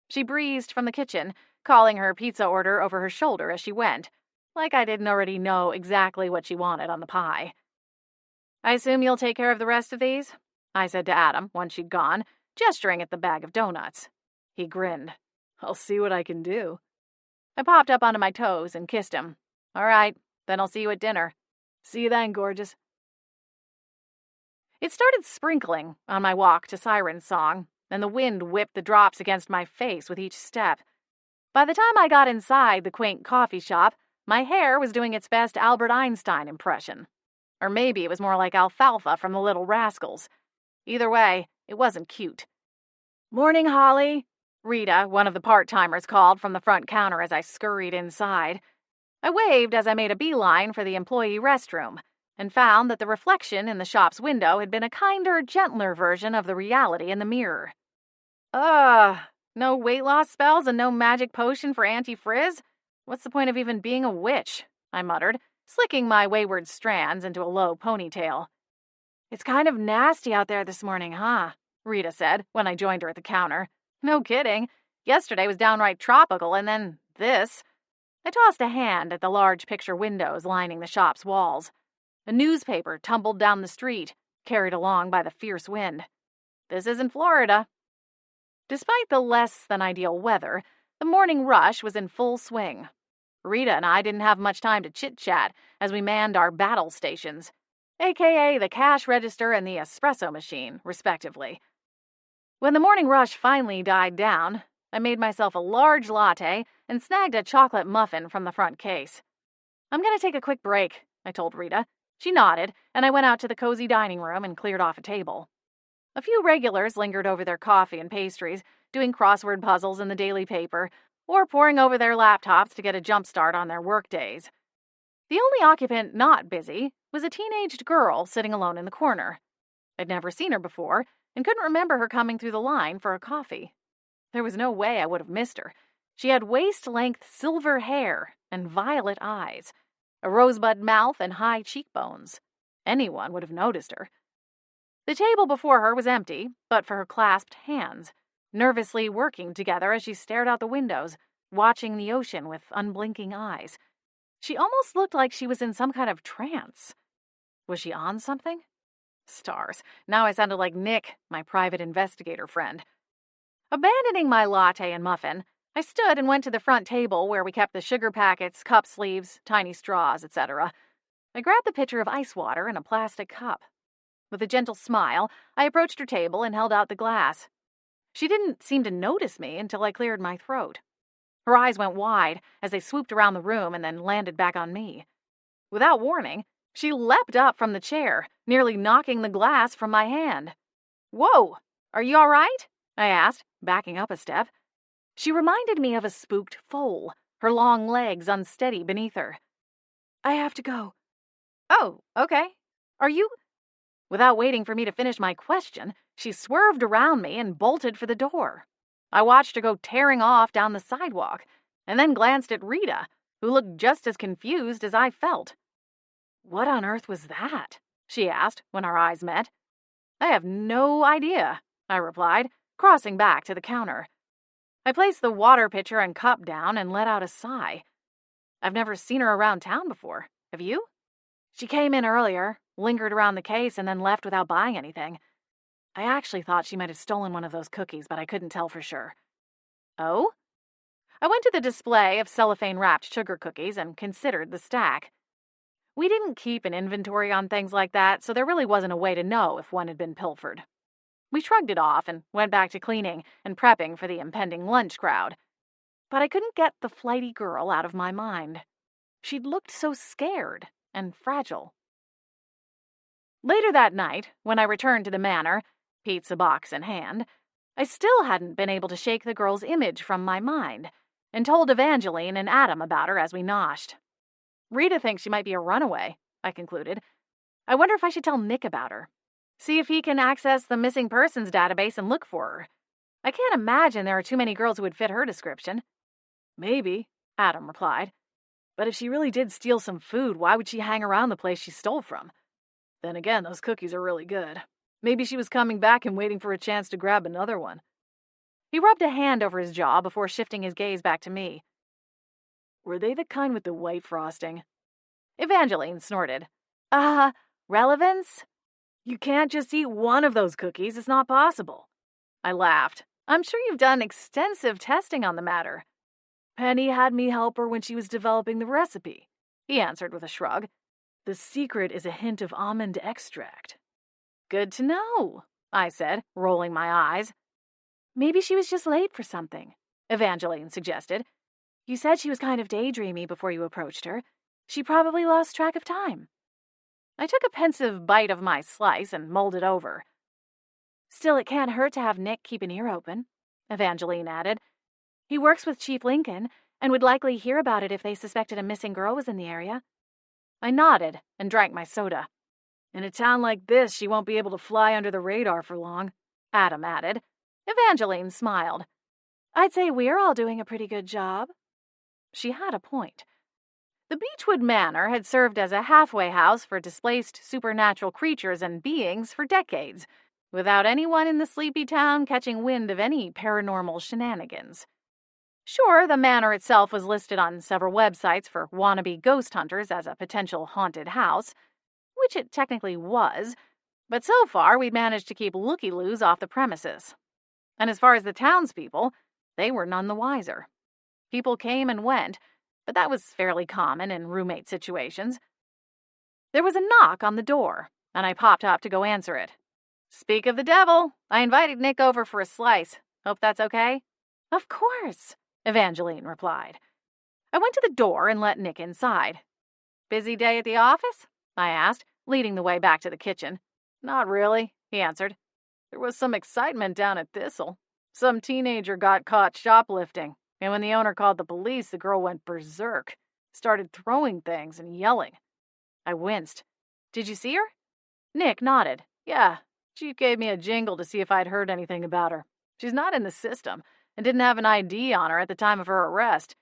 She breezed from the kitchen, calling her pizza order over her shoulder as she went, like I didn't already know exactly what she wanted on the pie. I assume you'll take care of the rest of these? I said to Adam once she'd gone, gesturing at the bag of donuts. He grinned. I'll see what I can do. I popped up onto my toes and kissed him. All right, then I'll see you at dinner. See you then, gorgeous. It started sprinkling on my walk to Siren's song, and the wind whipped the drops against my face with each step. By the time I got inside the quaint coffee shop, my hair was doing its best Albert Einstein impression. Or maybe it was more like Alfalfa from the Little Rascals. Either way, it wasn't cute. Morning, Holly, Rita, one of the part-timers, called from the front counter as I scurried inside. I waved as I made a beeline for the employee restroom, and found that the reflection in the shop's window had been a kinder, gentler version of the reality in the mirror. No weight loss spells and no magic potion for anti-frizz? What's the point of even being a witch? I muttered, slicking my wayward strands into a low ponytail. It's kind of nasty out there this morning, huh? Rita said when I joined her at the counter. No kidding. Yesterday was downright tropical, and then this. I tossed a hand at the large picture windows lining the shop's walls. A newspaper tumbled down the street, carried along by the fierce wind. This isn't Florida. Despite the less-than-ideal weather, the morning rush was in full swing. Rita and I didn't have much time to chit-chat as we manned our battle stations, a.k.a. the cash register and the espresso machine, respectively. When the morning rush finally died down, I made myself a large latte and snagged a chocolate muffin from the front case. I'm going to take a quick break, I told Rita. She nodded, and I went out to the cozy dining room and cleared off a table. A few regulars lingered over their coffee and pastries, doing crossword puzzles in the daily paper, or poring over their laptops to get a jump start on their workdays. The only occupant not busy was a teenaged girl sitting alone in the corner. I'd never seen her before, and couldn't remember her coming through the line for a coffee. There was no way I would have missed her. She had waist-length silver hair and violet eyes, a rosebud mouth and high cheekbones. Anyone would have noticed her. The table before her was empty, but for her clasped hands, nervously working together as she stared out the windows, watching the ocean with unblinking eyes. She almost looked like she was in some kind of trance. Was she on something? Stars. Now I sounded like Nick, my private investigator friend. Abandoning my latte and muffin, I stood and went to the front table where we kept the sugar packets, cup sleeves, tiny straws, etc. I grabbed the pitcher of ice water and a plastic cup. With a gentle smile, I approached her table and held out the glass. She didn't seem to notice me until I cleared my throat. Her eyes went wide as they swooped around the room and then landed back on me. Without warning, she leapt up from the chair, nearly knocking the glass from my hand. Whoa! Are you all right? I asked, backing up a step. She reminded me of a spooked foal, her long legs unsteady beneath her. I have to go. Oh, okay. Are you... Without waiting for me to finish my question, she swerved around me and bolted for the door. I watched her go tearing off down the sidewalk, and then glanced at Rita, who looked just as confused as I felt. What on earth was that? She asked when our eyes met. I have no idea, I replied, crossing back to the counter. I placed the water pitcher and cup down and let out a sigh. I've never seen her around town before. Have you? She came in earlier, lingered around the case, and then left without buying anything. I actually thought she might have stolen one of those cookies, but I couldn't tell for sure. Oh? I went to the display of cellophane-wrapped sugar cookies and considered the stack. We didn't keep an inventory on things like that, so there really wasn't a way to know if one had been pilfered. We shrugged it off and went back to cleaning and prepping for the impending lunch crowd. But I couldn't get the flighty girl out of my mind. She'd looked so scared and fragile. Later that night, when I returned to the manor, pizza box in hand, I still hadn't been able to shake the girl's image from my mind, and told Evangeline and Adam about her as we noshed. Rita thinks she might be a runaway, I concluded. I wonder if I should tell Nick about her. See if he can access the missing persons database and look for her. I can't imagine there are too many girls who would fit her description. Maybe, Adam replied. But if she really did steal some food, why would she hang around the place she stole from? Then again, those cookies are really good. Maybe she was coming back and waiting for a chance to grab another one. He rubbed a hand over his jaw before shifting his gaze back to me. Were they the kind with the white frosting? Evangeline snorted. Relevance? You can't just eat one of those cookies. It's not possible. I laughed. I'm sure you've done extensive testing on the matter. Penny had me help her when she was developing the recipe, he answered with a shrug. The secret is a hint of almond extract. Good to know, I said, rolling my eyes. Maybe she was just late for something, Evangeline suggested. You said she was kind of daydreamy before you approached her. She probably lost track of time. I took a pensive bite of my slice and mulled it over. Still, it can't hurt to have Nick keep an ear open, Evangeline added. He works with Chief Lincoln and would likely hear about it if they suspected a missing girl was in the area. I nodded and drank my soda. In a town like this, she won't be able to fly under the radar for long, Adam added. Evangeline smiled. I'd say we're all doing a pretty good job. She had a point. The Beechwood Manor had served as a halfway house for displaced supernatural creatures and beings for decades, without anyone in the sleepy town catching wind of any paranormal shenanigans. Sure, the manor itself was listed on several websites for wannabe ghost hunters as a potential haunted house, which it technically was, but so far we'd managed to keep looky-loos off the premises. And as far as the townspeople, they were none the wiser. People came and went, but that was fairly common in roommate situations. There was a knock on the door, and I popped up to go answer it. Speak of the devil, I invited Nick over for a slice. Hope that's okay? Of course, Evangeline replied. I went to the door and let Nick inside. Busy day at the office? I asked, leading the way back to the kitchen. Not really, he answered. There was some excitement down at Thistle. Some teenager got caught shoplifting, and when the owner called the police, the girl went berserk, started throwing things and yelling. I winced. Did you see her? Nick nodded. Yeah, Chief gave me a jingle to see if I'd heard anything about her. She's not in the system, and didn't have an ID on her at the time of her arrest.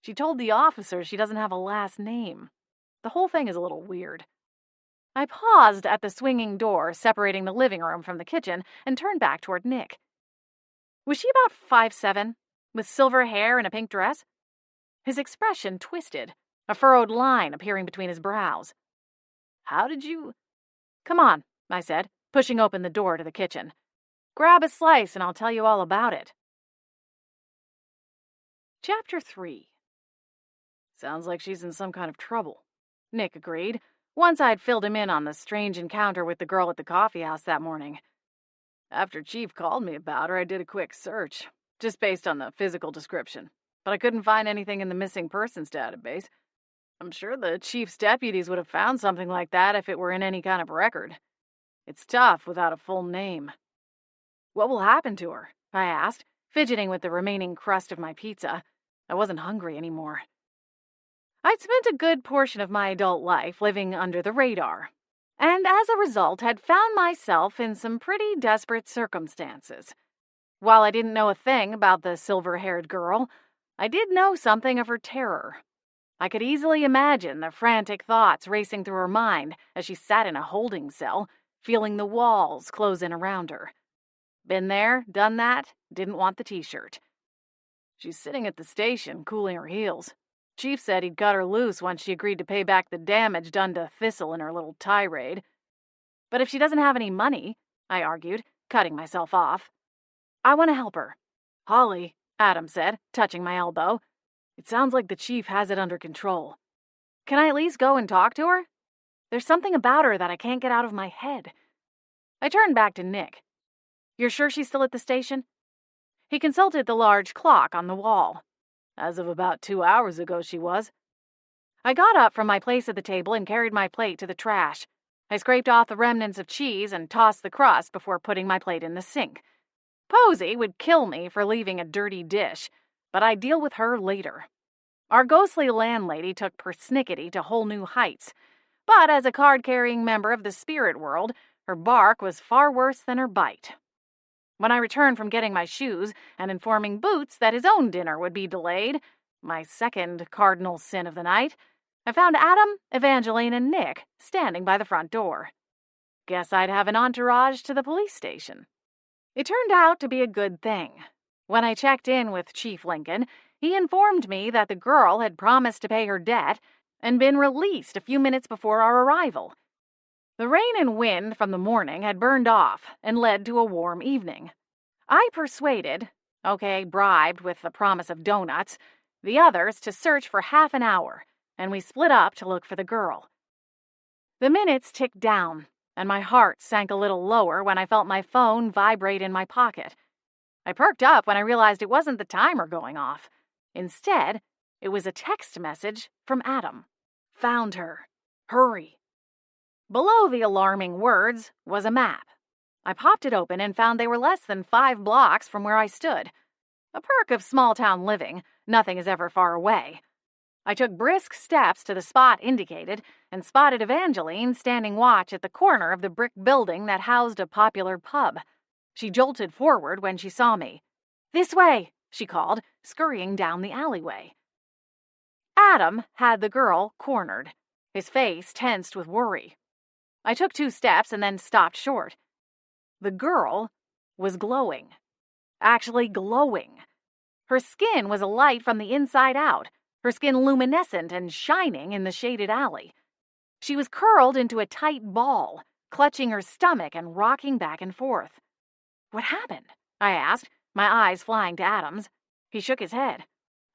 She told the officer she doesn't have a last name. The whole thing is a little weird. I paused at the swinging door separating the living room from the kitchen and turned back toward Nick. Was she about 5'7", with silver hair and a pink dress? His expression twisted, a furrowed line appearing between his brows. How did you... Come on, I said, pushing open the door to the kitchen. Grab a slice and I'll tell you all about it. Chapter 3. Sounds like she's in some kind of trouble, Nick agreed, once I'd filled him in on the strange encounter with the girl at the coffee house that morning. After Chief called me about her, I did a quick search, just based on the physical description, but I couldn't find anything in the missing persons database. I'm sure the Chief's deputies would have found something like that if it were in any kind of record. It's tough without a full name. What will happen to her? I asked, fidgeting with the remaining crust of my pizza. I wasn't hungry anymore. I'd spent a good portion of my adult life living under the radar, and as a result had found myself in some pretty desperate circumstances. While I didn't know a thing about the silver-haired girl, I did know something of her terror. I could easily imagine the frantic thoughts racing through her mind as she sat in a holding cell, feeling the walls close in around her. Been there, done that, didn't want the t-shirt. She's sitting at the station, cooling her heels. Chief said he'd cut her loose once she agreed to pay back the damage done to Thistle in her little tirade. But if she doesn't have any money, I argued, cutting myself off. I want to help her. Holly, Adam said, touching my elbow. It sounds like the chief has it under control. Can I at least go and talk to her? There's something about her that I can't get out of my head. I turned back to Nick. You're sure she's still at the station? He consulted the large clock on the wall. As of about 2 hours ago, she was. I got up from my place at the table and carried my plate to the trash. I scraped off the remnants of cheese and tossed the crust before putting my plate in the sink. Posey would kill me for leaving a dirty dish, but I'd deal with her later. Our ghostly landlady took persnickety to whole new heights, but as a card-carrying member of the spirit world, her bark was far worse than her bite. When I returned from getting my shoes and informing Boots that his own dinner would be delayed, my second cardinal sin of the night, I found Adam, Evangeline, and Nick standing by the front door. Guess I'd have an entourage to the police station. It turned out to be a good thing. When I checked in with Chief Lincoln, he informed me that the girl had promised to pay her debt and been released a few minutes before our arrival. The rain and wind from the morning had burned off and led to a warm evening. I persuaded, bribed with the promise of donuts, the others to search for half an hour, and we split up to look for the girl. The minutes ticked down, and my heart sank a little lower when I felt my phone vibrate in my pocket. I perked up when I realized it wasn't the timer going off. Instead, it was a text message from Adam. Found her. Hurry. Below the alarming words was a map. I popped it open and found they were less than 5 blocks from where I stood. A perk of small-town living, nothing is ever far away. I took brisk steps to the spot indicated and spotted Evangeline standing watch at the corner of the brick building that housed a popular pub. She jolted forward when she saw me. This way, she called, scurrying down the alleyway. Adam had the girl cornered, his face tensed with worry. I took 2 steps and then stopped short. The girl was glowing. Actually glowing. Her skin was alight from the inside out, her skin luminescent and shining in the shaded alley. She was curled into a tight ball, clutching her stomach and rocking back and forth. What happened? I asked, my eyes flying to Adam's. He shook his head.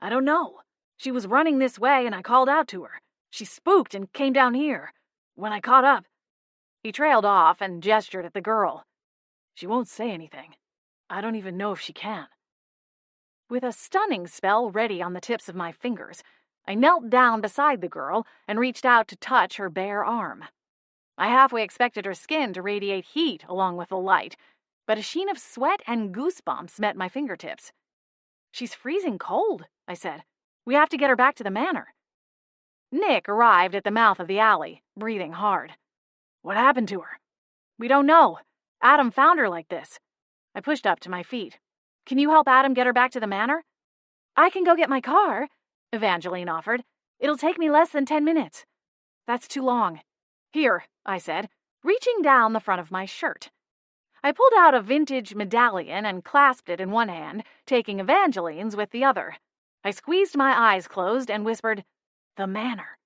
I don't know. She was running this way and I called out to her. She spooked and came down here. When I caught up, he trailed off and gestured at the girl. She won't say anything. I don't even know if she can. With a stunning spell ready on the tips of my fingers, I knelt down beside the girl and reached out to touch her bare arm. I halfway expected her skin to radiate heat along with the light, but a sheen of sweat and goosebumps met my fingertips. She's freezing cold, I said. We have to get her back to the manor. Nick arrived at the mouth of the alley, breathing hard. What happened to her? We don't know. Adam found her like this. I pushed up to my feet. Can you help Adam get her back to the manor? I can go get my car, Evangeline offered. It'll take me less than 10 minutes. That's too long. Here, I said, reaching down the front of my shirt. I pulled out a vintage medallion and clasped it in one hand, taking Evangeline's with the other. I squeezed my eyes closed and whispered, the manor.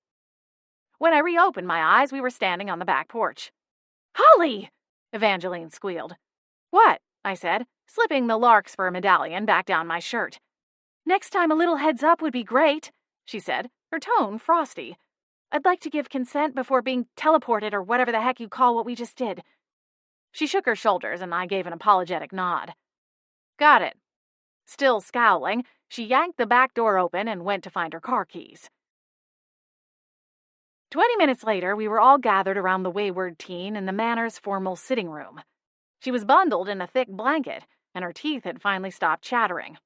When I reopened my eyes, we were standing on the back porch. Holly! Evangeline squealed. What? I said, slipping the larkspur medallion back down my shirt. Next time a little heads up would be great, she said, her tone frosty. I'd like to give consent before being teleported or whatever the heck you call what we just did. She shook her shoulders and I gave an apologetic nod. Got it. Still scowling, she yanked the back door open and went to find her car keys. 20 minutes later, we were all gathered around the wayward teen in the manor's formal sitting room. She was bundled in a thick blanket, and her teeth had finally stopped chattering.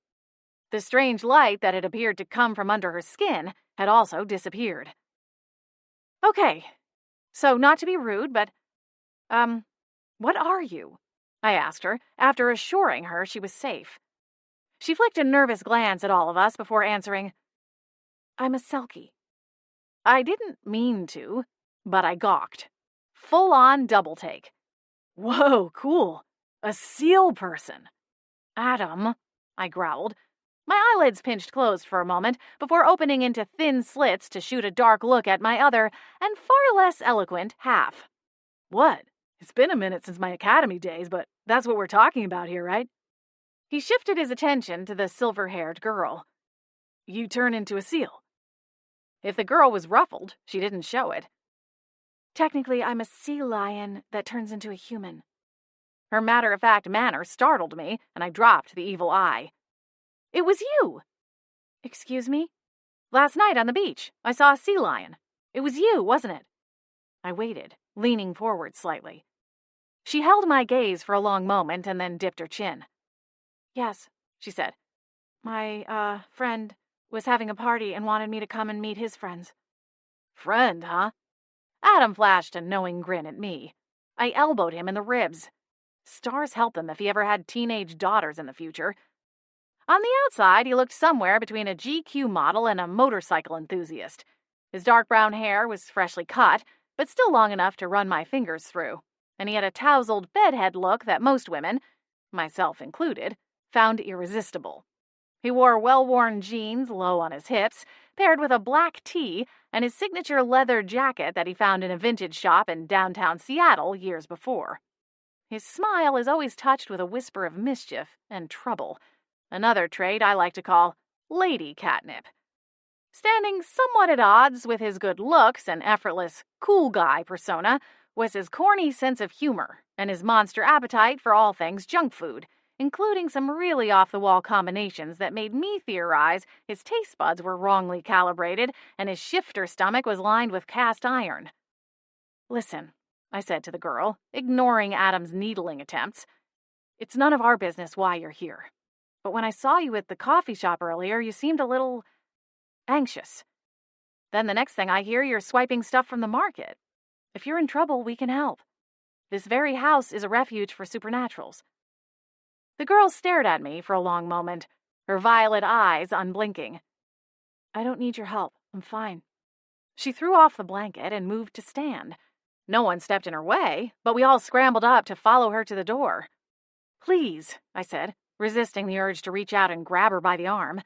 The strange light that had appeared to come from under her skin had also disappeared. Okay, so not to be rude, but, what are you? I asked her, after assuring her she was safe. She flicked a nervous glance at all of us before answering, I'm a selkie. I didn't mean to, but I gawked. Full-on double take. Whoa, cool. A seal person. Adam, I growled. My eyelids pinched closed for a moment before opening into thin slits to shoot a dark look at my other, and far less eloquent, half. What? It's been a minute since my academy days, but that's what we're talking about here, right? He shifted his attention to the silver-haired girl. You turn into a seal. If the girl was ruffled, she didn't show it. Technically, I'm a sea lion that turns into a human. Her matter-of-fact manner startled me, and I dropped the evil eye. It was you! Excuse me? Last night on the beach, I saw a sea lion. It was you, wasn't it? I waited, leaning forward slightly. She held my gaze for a long moment and then dipped her chin. Yes, she said. My, friend was having a party and wanted me to come and meet his friends. Friend, huh? Adam flashed a knowing grin at me. I elbowed him in the ribs. Stars help him if he ever had teenage daughters in the future. On the outside, he looked somewhere between a GQ model and a motorcycle enthusiast. His dark brown hair was freshly cut, but still long enough to run my fingers through, and he had a tousled bedhead look that most women, myself included, found irresistible. He wore well-worn jeans low on his hips, paired with a black tee and his signature leather jacket that he found in a vintage shop in downtown Seattle years before. His smile is always touched with a whisper of mischief and trouble, another trait I like to call lady catnip. Standing somewhat at odds with his good looks and effortless, cool guy persona was his corny sense of humor and his monster appetite for all things junk food, including some really off-the-wall combinations that made me theorize his taste buds were wrongly calibrated and his shifter stomach was lined with cast iron. Listen, I said to the girl, ignoring Adam's needling attempts. It's none of our business why you're here. But when I saw you at the coffee shop earlier, you seemed a little anxious. Then the next thing I hear, you're swiping stuff from the market. If you're in trouble, we can help. This very house is a refuge for supernaturals. The girl stared at me for a long moment, her violet eyes unblinking. I don't need your help. I'm fine. She threw off the blanket and moved to stand. No one stepped in her way, but we all scrambled up to follow her to the door. Please, I said, resisting the urge to reach out and grab her by the arm.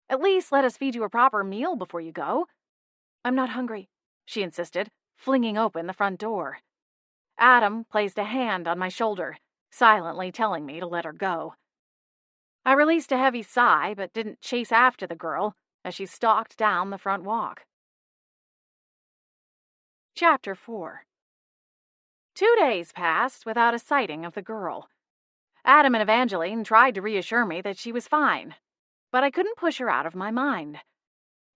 At least let us feed you a proper meal before you go. I'm not hungry, she insisted, flinging open the front door. Adam placed a hand on my shoulder, silently telling me to let her go. I released a heavy sigh, but didn't chase after the girl as she stalked down the front walk. Chapter 4. 2 days passed without a sighting of the girl. Adam and Evangeline tried to reassure me that she was fine, but I couldn't push her out of my mind.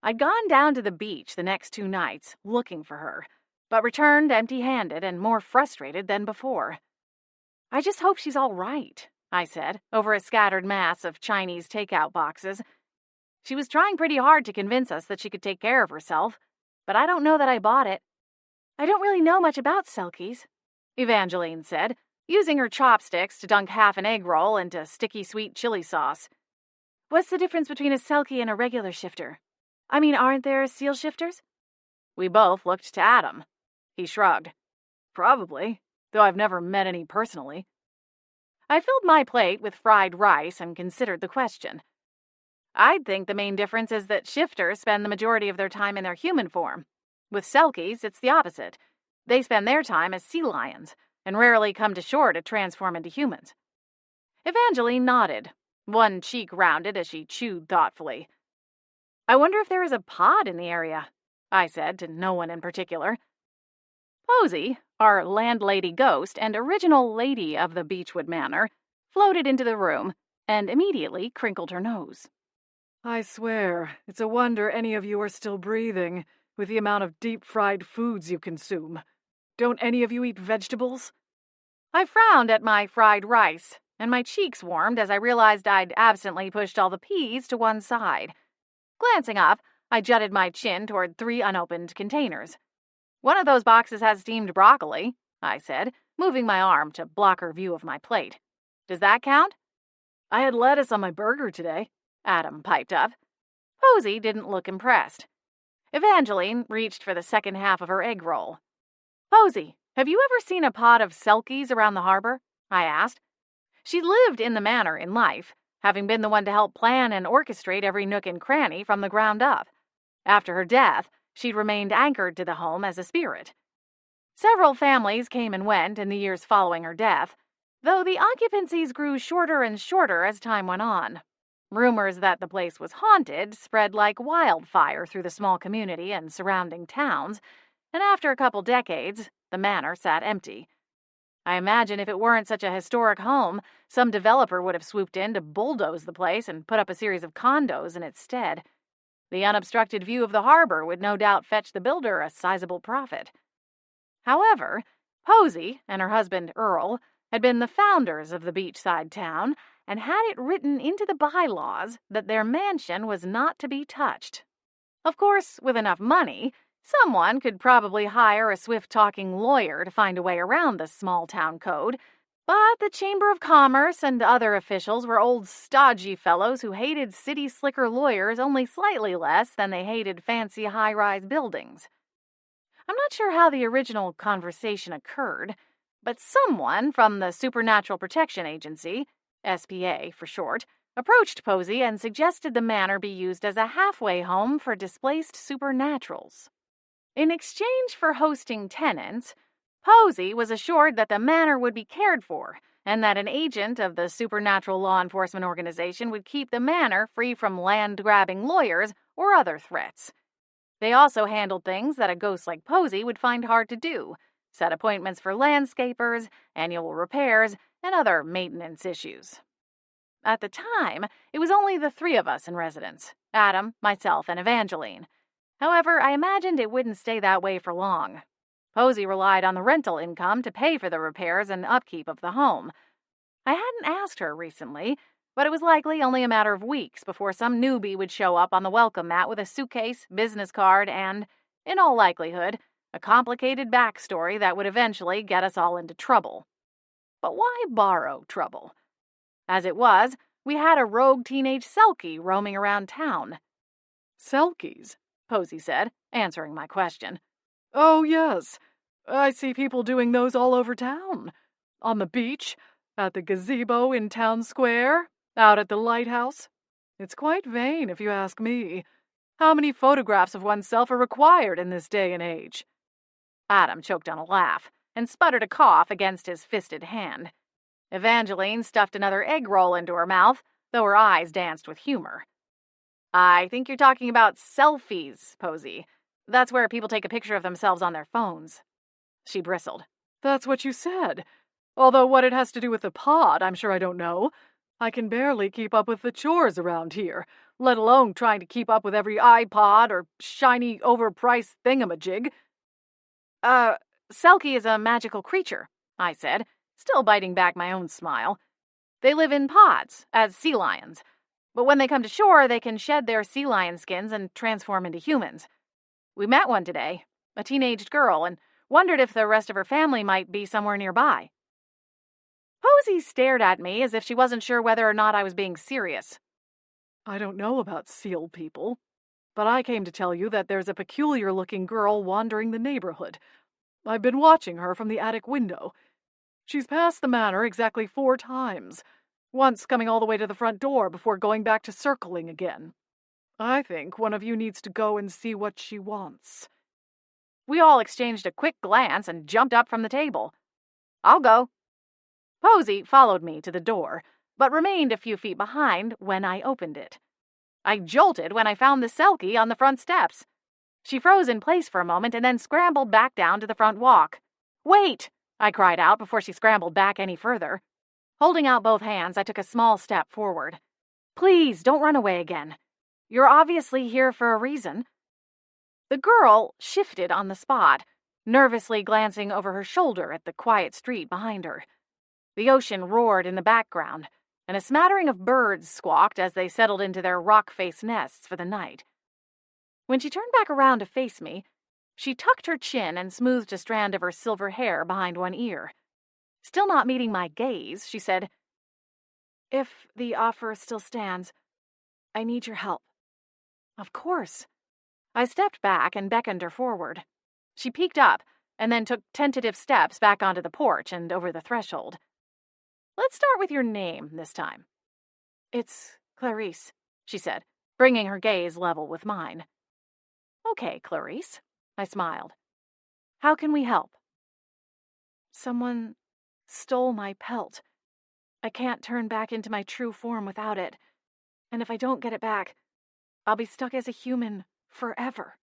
I'd gone down to the beach the next 2 nights, looking for her, but returned empty-handed and more frustrated than before. I just hope she's all right, I said, over a scattered mass of Chinese takeout boxes. She was trying pretty hard to convince us that she could take care of herself, but I don't know that I bought it. I don't really know much about selkies, Evangeline said, using her chopsticks to dunk half an egg roll into sticky sweet chili sauce. What's the difference between a selkie and a regular shifter? I mean, aren't there seal shifters? We both looked to Adam. He shrugged. Probably, though I've never met any personally. I filled my plate with fried rice and considered the question. I'd think the main difference is that shifters spend the majority of their time in their human form. With selkies, it's the opposite. They spend their time as sea lions and rarely come to shore to transform into humans. Evangeline nodded, one cheek rounded as she chewed thoughtfully. I wonder if there is a pod in the area, I said to no one in particular. Posy, our landlady ghost and original lady of the Beechwood Manor, floated into the room and immediately crinkled her nose. I swear, it's a wonder any of you are still breathing with the amount of deep-fried foods you consume. Don't any of you eat vegetables? I frowned at my fried rice, and my cheeks warmed as I realized I'd absently pushed all the peas to one side. Glancing up, I jutted my chin toward 3 unopened containers. One of those boxes has steamed broccoli, I said, moving my arm to block her view of my plate. Does that count? I had lettuce on my burger today, Adam piped up. Posy didn't look impressed. Evangeline reached for the second half of her egg roll. Posy, have you ever seen a pod of selkies around the harbor? I asked. She lived in the manor in life, having been the one to help plan and orchestrate every nook and cranny from the ground up. After her death, she'd remained anchored to the home as a spirit. Several families came and went in the years following her death, though the occupancies grew shorter and shorter as time went on. Rumors that the place was haunted spread like wildfire through the small community and surrounding towns, and after a couple decades, the manor sat empty. I imagine if it weren't such a historic home, some developer would have swooped in to bulldoze the place and put up a series of condos in its stead. The unobstructed view of the harbor would no doubt fetch the builder a sizable profit. However, Posey and her husband Earl had been the founders of the beachside town and had it written into the bylaws that their mansion was not to be touched. Of course, with enough money, someone could probably hire a swift-talking lawyer to find a way around the small-town code, but the Chamber of Commerce and other officials were old stodgy fellows who hated city-slicker lawyers only slightly less than they hated fancy high-rise buildings. I'm not sure how the original conversation occurred, but someone from the Supernatural Protection Agency, SPA for short, approached Posey and suggested the manor be used as a halfway home for displaced supernaturals. In exchange for hosting tenants, Posey was assured that the manor would be cared for and that an agent of the supernatural law enforcement organization would keep the manor free from land-grabbing lawyers or other threats. They also handled things that a ghost like Posey would find hard to do, set appointments for landscapers, annual repairs, and other maintenance issues. At the time, it was only the three of us in residence, Adam, myself, and Evangeline. However, I imagined it wouldn't stay that way for long. Posey relied on the rental income to pay for the repairs and upkeep of the home. I hadn't asked her recently, but it was likely only a matter of weeks before some newbie would show up on the welcome mat with a suitcase, business card, and, in all likelihood, a complicated backstory that would eventually get us all into trouble. But why borrow trouble? As it was, we had a rogue teenage selkie roaming around town. Selkies? Posey said, answering my question. Oh, yes. I see people doing those all over town. On the beach, at the gazebo in town square, out at the lighthouse. It's quite vain, if you ask me. How many photographs of oneself are required in this day and age? Adam choked on a laugh and sputtered a cough against his fisted hand. Evangeline stuffed another egg roll into her mouth, though her eyes danced with humor. I think you're talking about selfies, Posey. That's where people take a picture of themselves on their phones. She bristled. That's what you said. Although what it has to do with the pod, I'm sure I don't know. I can barely keep up with the chores around here, let alone trying to keep up with every iPod or shiny, overpriced thingamajig. Selkie is a magical creature, I said, still biting back my own smile. They live in pods, as sea lions. But when they come to shore, they can shed their sea lion skins and transform into humans. We met one today, a teenaged girl, and wondered if the rest of her family might be somewhere nearby. Posey stared at me as if she wasn't sure whether or not I was being serious. I don't know about seal people, but I came to tell you that there's a peculiar-looking girl wandering the neighborhood. I've been watching her from the attic window. She's passed the manor exactly 4 times, once coming all the way to the front door before going back to circling again. I think one of you needs to go and see what she wants. We all exchanged a quick glance and jumped up from the table. I'll go. Posey followed me to the door, but remained a few feet behind when I opened it. I jolted when I found the selkie on the front steps. She froze in place for a moment and then scrambled back down to the front walk. Wait! I cried out before she scrambled back any further. Holding out both hands, I took a small step forward. Please, don't run away again. You're obviously here for a reason. The girl shifted on the spot, nervously glancing over her shoulder at the quiet street behind her. The ocean roared in the background, and a smattering of birds squawked as they settled into their rock-faced nests for the night. When she turned back around to face me, she tucked her chin and smoothed a strand of her silver hair behind one ear. Still not meeting my gaze, she said, "If the offer still stands, I need your help." Of course. I stepped back and beckoned her forward. She peeked up, and then took tentative steps back onto the porch and over the threshold. Let's start with your name this time. It's Clarice, she said, bringing her gaze level with mine. Okay, Clarice, I smiled. How can we help? Someone stole my pelt. I can't turn back into my true form without it. And if I don't get it back, I'll be stuck as a human forever.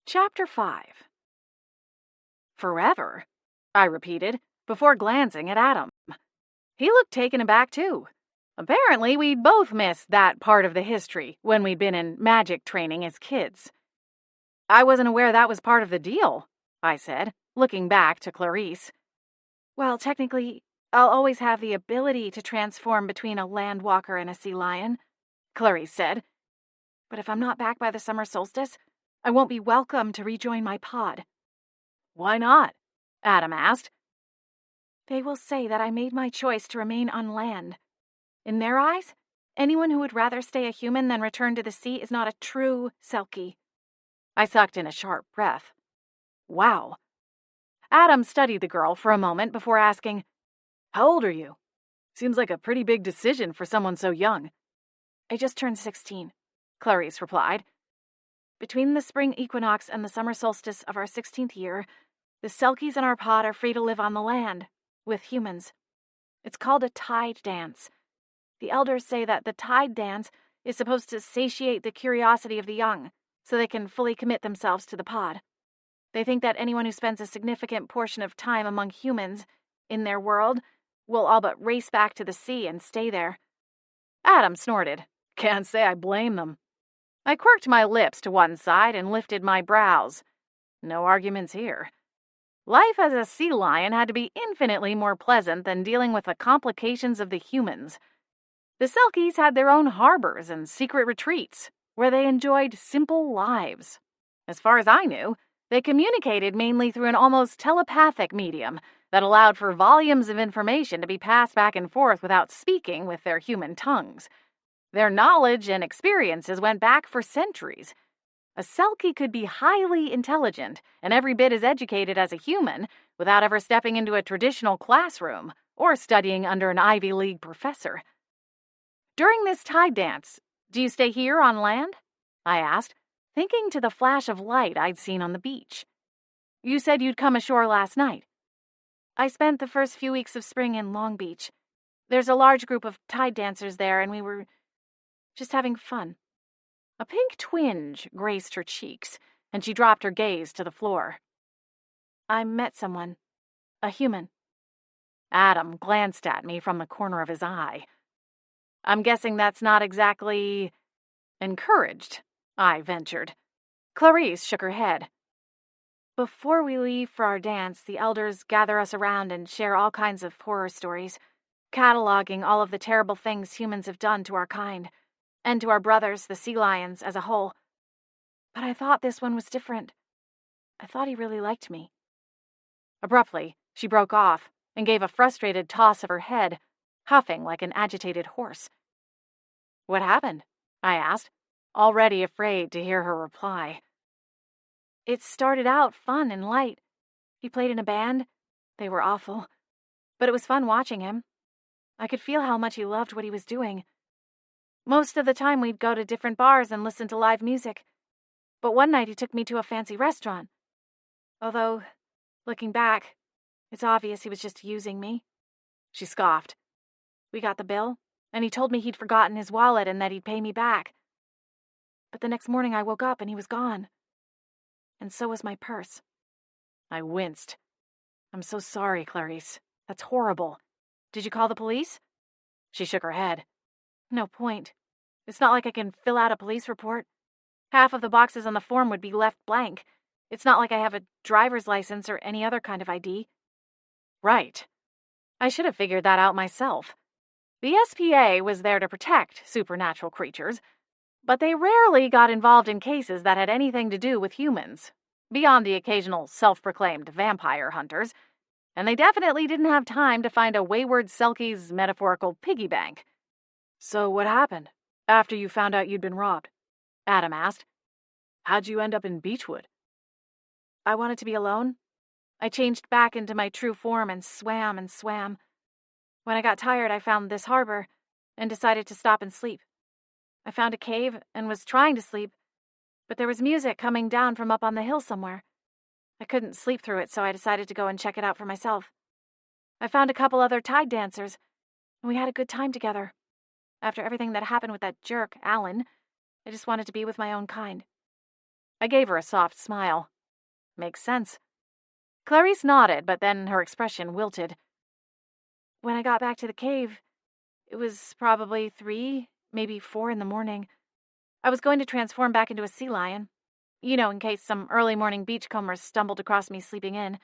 Chapter 5. Forever? I repeated, before glancing at Adam. He looked taken aback, too. Apparently, we'd both missed that part of the history when we'd been in magic training as kids. I wasn't aware that was part of the deal, I said, looking back to Clarice. Well, technically, I'll always have the ability to transform between a landwalker and a sea lion, Clarice said. But if I'm not back by the summer solstice, I won't be welcome to rejoin my pod. Why not? Adam asked. They will say that I made my choice to remain on land. In their eyes, anyone who would rather stay a human than return to the sea is not a true selkie. I sucked in a sharp breath. Wow. Adam studied the girl for a moment before asking, How old are you? Seems like a pretty big decision for someone so young. I just turned 16, Clarice replied. Between the spring equinox and the summer solstice of our 16th year, the selkies in our pod are free to live on the land, with humans. It's called a tide dance. The elders say that the tide dance is supposed to satiate the curiosity of the young, so they can fully commit themselves to the pod. They think that anyone who spends a significant portion of time among humans, in their world, will all but race back to the sea and stay there. Adam snorted. Can't say I blame them. I quirked my lips to one side and lifted my brows. No arguments here. Life as a sea lion had to be infinitely more pleasant than dealing with the complications of the humans. The selkies had their own harbors and secret retreats, where they enjoyed simple lives. As far as I knew, they communicated mainly through an almost telepathic medium that allowed for volumes of information to be passed back and forth without speaking with their human tongues. Their knowledge and experiences went back for centuries. A selkie could be highly intelligent and every bit as educated as a human without ever stepping into a traditional classroom or studying under an Ivy League professor. During this tide dance, do you stay here on land? I asked, thinking to the flash of light I'd seen on the beach. You said you'd come ashore last night. I spent the first few weeks of spring in Long Beach. There's a large group of tide dancers there, and we were just having fun. A pink twinge graced her cheeks, and she dropped her gaze to the floor. I met someone. A human. Adam glanced at me from the corner of his eye. I'm guessing that's not exactly encouraged, I ventured. Clarice shook her head. Before we leave for our dance, the elders gather us around and share all kinds of horror stories, cataloging all of the terrible things humans have done to our kind, and to our brothers, the sea lions, as a whole. But I thought this one was different. I thought he really liked me. Abruptly, she broke off and gave a frustrated toss of her head, huffing like an agitated horse. What happened? I asked, already afraid to hear her reply. It started out fun and light. He played in a band. They were awful. But it was fun watching him. I could feel how much he loved what he was doing. Most of the time we'd go to different bars and listen to live music. But one night he took me to a fancy restaurant. Although, looking back, it's obvious he was just using me. She scoffed. We got the bill, and he told me he'd forgotten his wallet and that he'd pay me back. But the next morning I woke up and he was gone. And so was my purse. I winced. I'm so sorry, Clarice. That's horrible. Did you call the police? She shook her head. No point. It's not like I can fill out a police report. Half of the boxes on the form would be left blank. It's not like I have a driver's license or any other kind of ID. Right. I should have figured that out myself. The SPA was there to protect supernatural creatures, but they rarely got involved in cases that had anything to do with humans, beyond the occasional self-proclaimed vampire hunters, and they definitely didn't have time to find a wayward selkie's metaphorical piggy bank. So what happened after you found out you'd been robbed? Adam asked. How'd you end up in Beechwood? I wanted to be alone. I changed back into my true form and swam and swam. When I got tired, I found this harbor and decided to stop and sleep. I found a cave and was trying to sleep, but there was music coming down from up on the hill somewhere. I couldn't sleep through it, so I decided to go and check it out for myself. I found a couple other tide dancers, and we had a good time together. After everything that happened with that jerk, Alan, I just wanted to be with my own kind. I gave her a soft smile. Makes sense. Clarice nodded, but then her expression wilted. When I got back to the cave, it was probably 3, maybe 4 in the morning. I was going to transform back into a sea lion. You know, in case some early morning beachcombers stumbled across me sleeping in.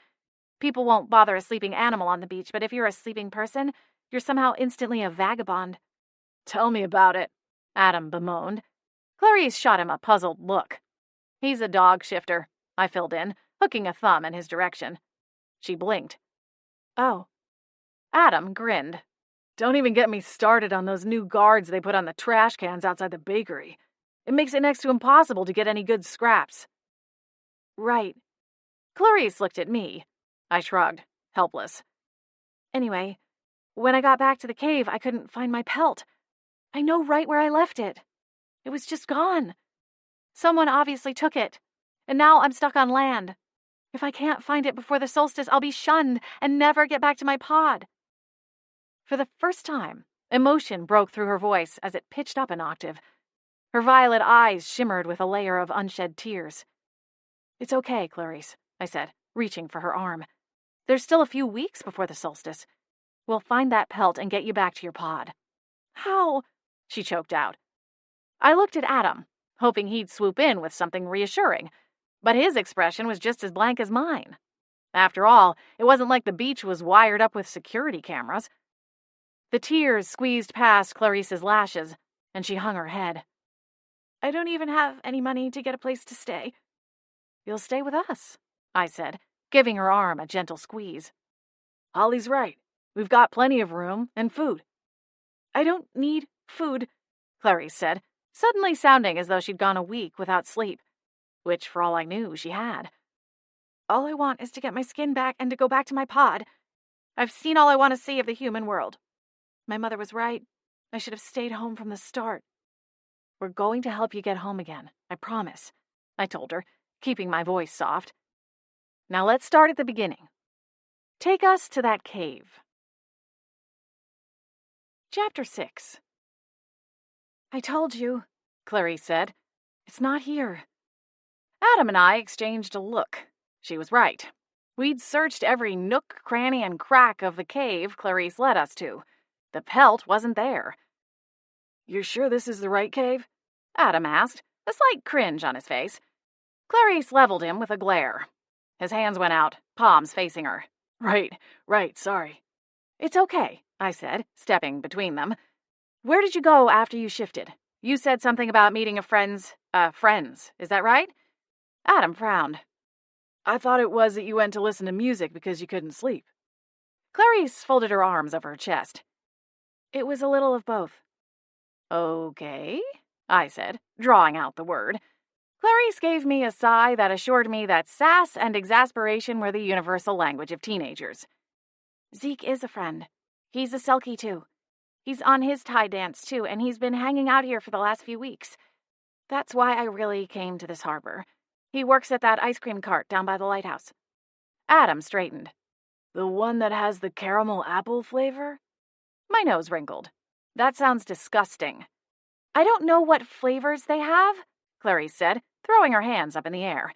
People won't bother a sleeping animal on the beach, but if you're a sleeping person, you're somehow instantly a vagabond. Tell me about it, Adam bemoaned. Clarice shot him a puzzled look. He's a dog shifter, I filled in, hooking a thumb in his direction. She blinked. Oh. Adam grinned. Don't even get me started on those new guards they put on the trash cans outside the bakery. It makes it next to impossible to get any good scraps. Right. Clarice looked at me. I shrugged, helpless. Anyway, when I got back to the cave, I couldn't find my pelt. I know right where I left it. It was just gone. Someone obviously took it, and now I'm stuck on land. If I can't find it before the solstice, I'll be shunned and never get back to my pod. For the first time, emotion broke through her voice as it pitched up an octave. Her violet eyes shimmered with a layer of unshed tears. It's okay, Clarice, I said, reaching for her arm. There's still a few weeks before the solstice. We'll find that pelt and get you back to your pod. How? She choked out. I looked at Adam, hoping he'd swoop in with something reassuring, but his expression was just as blank as mine. After all, it wasn't like the beach was wired up with security cameras. The tears squeezed past Clarice's lashes, and she hung her head. I don't even have any money to get a place to stay. You'll stay with us, I said, giving her arm a gentle squeeze. Holly's right. We've got plenty of room and food. I don't need food, Clarice said, suddenly sounding as though she'd gone a week without sleep, which, for all I knew, she had. All I want is to get my skin back and to go back to my pod. I've seen all I want to see of the human world. My mother was right. I should have stayed home from the start. We're going to help you get home again, I promise, I told her, keeping my voice soft. Now let's start at the beginning. Take us to that cave. Chapter 6. I told you, Clarice said. It's not here. Adam and I exchanged a look. She was right. We'd searched every nook, cranny, and crack of the cave Clarice led us to. The pelt wasn't there. You're sure this is the right cave? Adam asked, a slight cringe on his face. Clarice leveled him with a glare. His hands went out, palms facing her. Right, sorry. It's okay, I said, stepping between them. Where did you go after you shifted? You said something about meeting friends, is that right? Adam frowned. I thought it was that you went to listen to music because you couldn't sleep. Clarice folded her arms over her chest. It was a little of both. Okay, I said, drawing out the word. Clarice gave me a sigh that assured me that sass and exasperation were the universal language of teenagers. Zeke is a friend. He's a selkie, too. He's on his Thai dance, too, and he's been hanging out here for the last few weeks. That's why I really came to this harbor. He works at that ice cream cart down by the lighthouse. Adam straightened. The one that has the caramel apple flavor? My nose wrinkled. That sounds disgusting. I don't know what flavors they have, Clarice said, throwing her hands up in the air.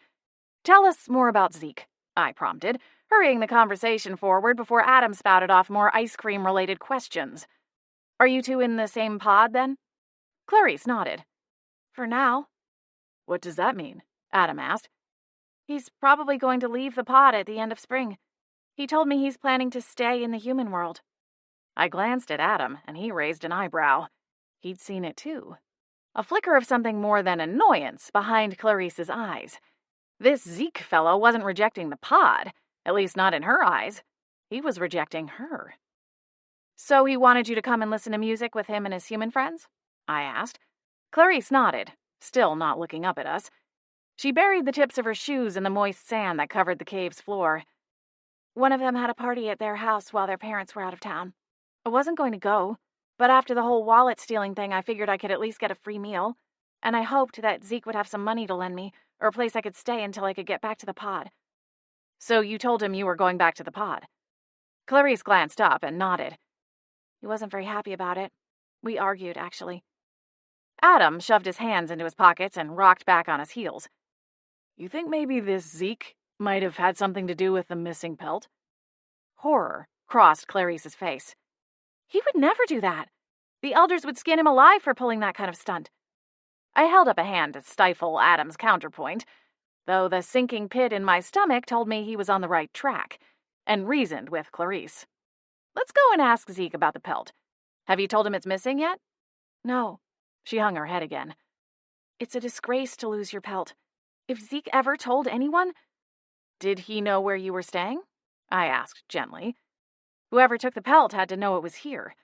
Tell us more about Zeke, I prompted, hurrying the conversation forward before Adam spouted off more ice cream-related questions. Are you two in the same pod, then? Clarice nodded. For now. What does that mean? Adam asked. He's probably going to leave the pod at the end of spring. He told me he's planning to stay in the human world. I glanced at Adam, and he raised an eyebrow. He'd seen it, too. A flicker of something more than annoyance behind Clarice's eyes. This Zeke fellow wasn't rejecting the pod, at least not in her eyes. He was rejecting her. So he wanted you to come and listen to music with him and his human friends? I asked. Clarice nodded, still not looking up at us. She buried the tips of her shoes in the moist sand that covered the cave's floor. One of them had a party at their house while their parents were out of town. I wasn't going to go, but after the whole wallet stealing thing, I figured I could at least get a free meal, and I hoped that Zeke would have some money to lend me, or a place I could stay until I could get back to the pod. So you told him you were going back to the pod? Clarice glanced up and nodded. He wasn't very happy about it. We argued, actually. Adam shoved his hands into his pockets and rocked back on his heels. You think maybe this Zeke might have had something to do with the missing pelt? Horror crossed Clarice's face. He would never do that. The elders would skin him alive for pulling that kind of stunt. I held up a hand to stifle Adam's counterpoint, though the sinking pit in my stomach told me he was on the right track, and reasoned with Clarice. Let's go and ask Zeke about the pelt. Have you told him it's missing yet? No. She hung her head again. It's a disgrace to lose your pelt. If Zeke ever told anyone... Did he know where you were staying? I asked gently. Whoever took the pelt had to know it was here.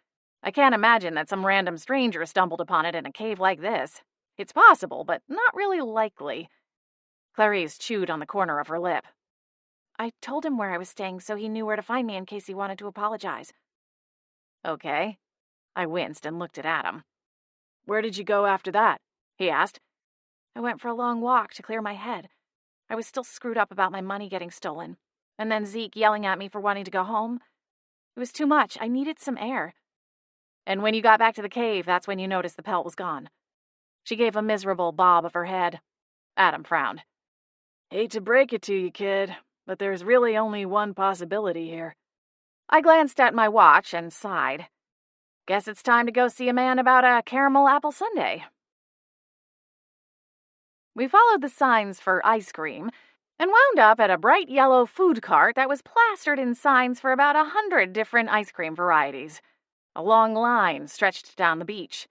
I can't imagine that some random stranger stumbled upon it in a cave like this. It's possible, but not really likely. Clarice chewed on the corner of her lip. I told him where I was staying so he knew where to find me in case he wanted to apologize. Okay. I winced and looked at Adam. Where did you go after that? He asked. I went for a long walk to clear my head. I was still screwed up about my money getting stolen. And then Zeke yelling at me for wanting to go home. It was too much. I needed some air. And when you got back to the cave, that's when you noticed the pelt was gone. She gave a miserable bob of her head. Adam frowned. Hate to break it to you, kid, but there's really only one possibility here. I glanced at my watch and sighed. Guess it's time to go see a man about a caramel apple sundae. We followed the signs for ice cream and wound up at a bright yellow food cart that was plastered in signs for about 100 different ice cream varieties. A long line stretched down the beach.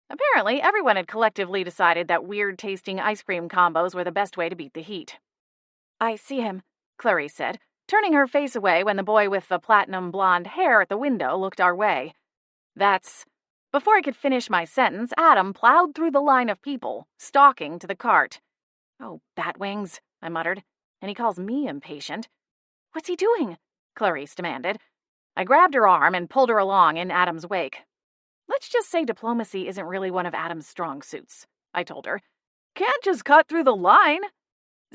Apparently, everyone had collectively decided that weird-tasting ice cream combos were the best way to beat the heat. I see him, Clarice said, turning her face away when the boy with the platinum blonde hair at the window looked our way. That's... Before I could finish my sentence, Adam plowed through the line of people, stalking to the cart. Oh, batwings, I muttered, and he calls me impatient. What's he doing? Clarice demanded. I grabbed her arm and pulled her along in Adam's wake. Let's just say diplomacy isn't really one of Adam's strong suits, I told her. Can't just cut through the line.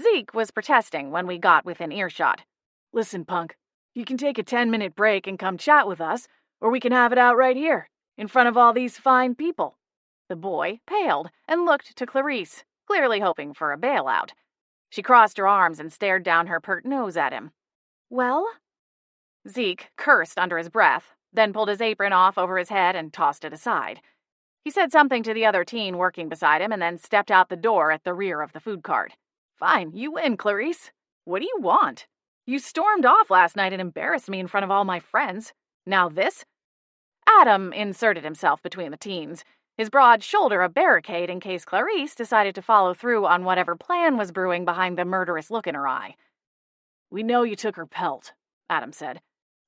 Zeke was protesting when we got within earshot. Listen, punk, you can take a 10-minute break and come chat with us, or we can have it out right here, in front of all these fine people. The boy paled and looked to Clarice, clearly hoping for a bailout. She crossed her arms and stared down her pert nose at him. Well? Zeke cursed under his breath, then pulled his apron off over his head and tossed it aside. He said something to the other teen working beside him and then stepped out the door at the rear of the food cart. Fine, you win, Clarice. What do you want? You stormed off last night and embarrassed me in front of all my friends. Now this? Adam inserted himself between the teens, his broad shoulder a barricade in case Clarice decided to follow through on whatever plan was brewing behind the murderous look in her eye. We know you took her pelt, Adam said.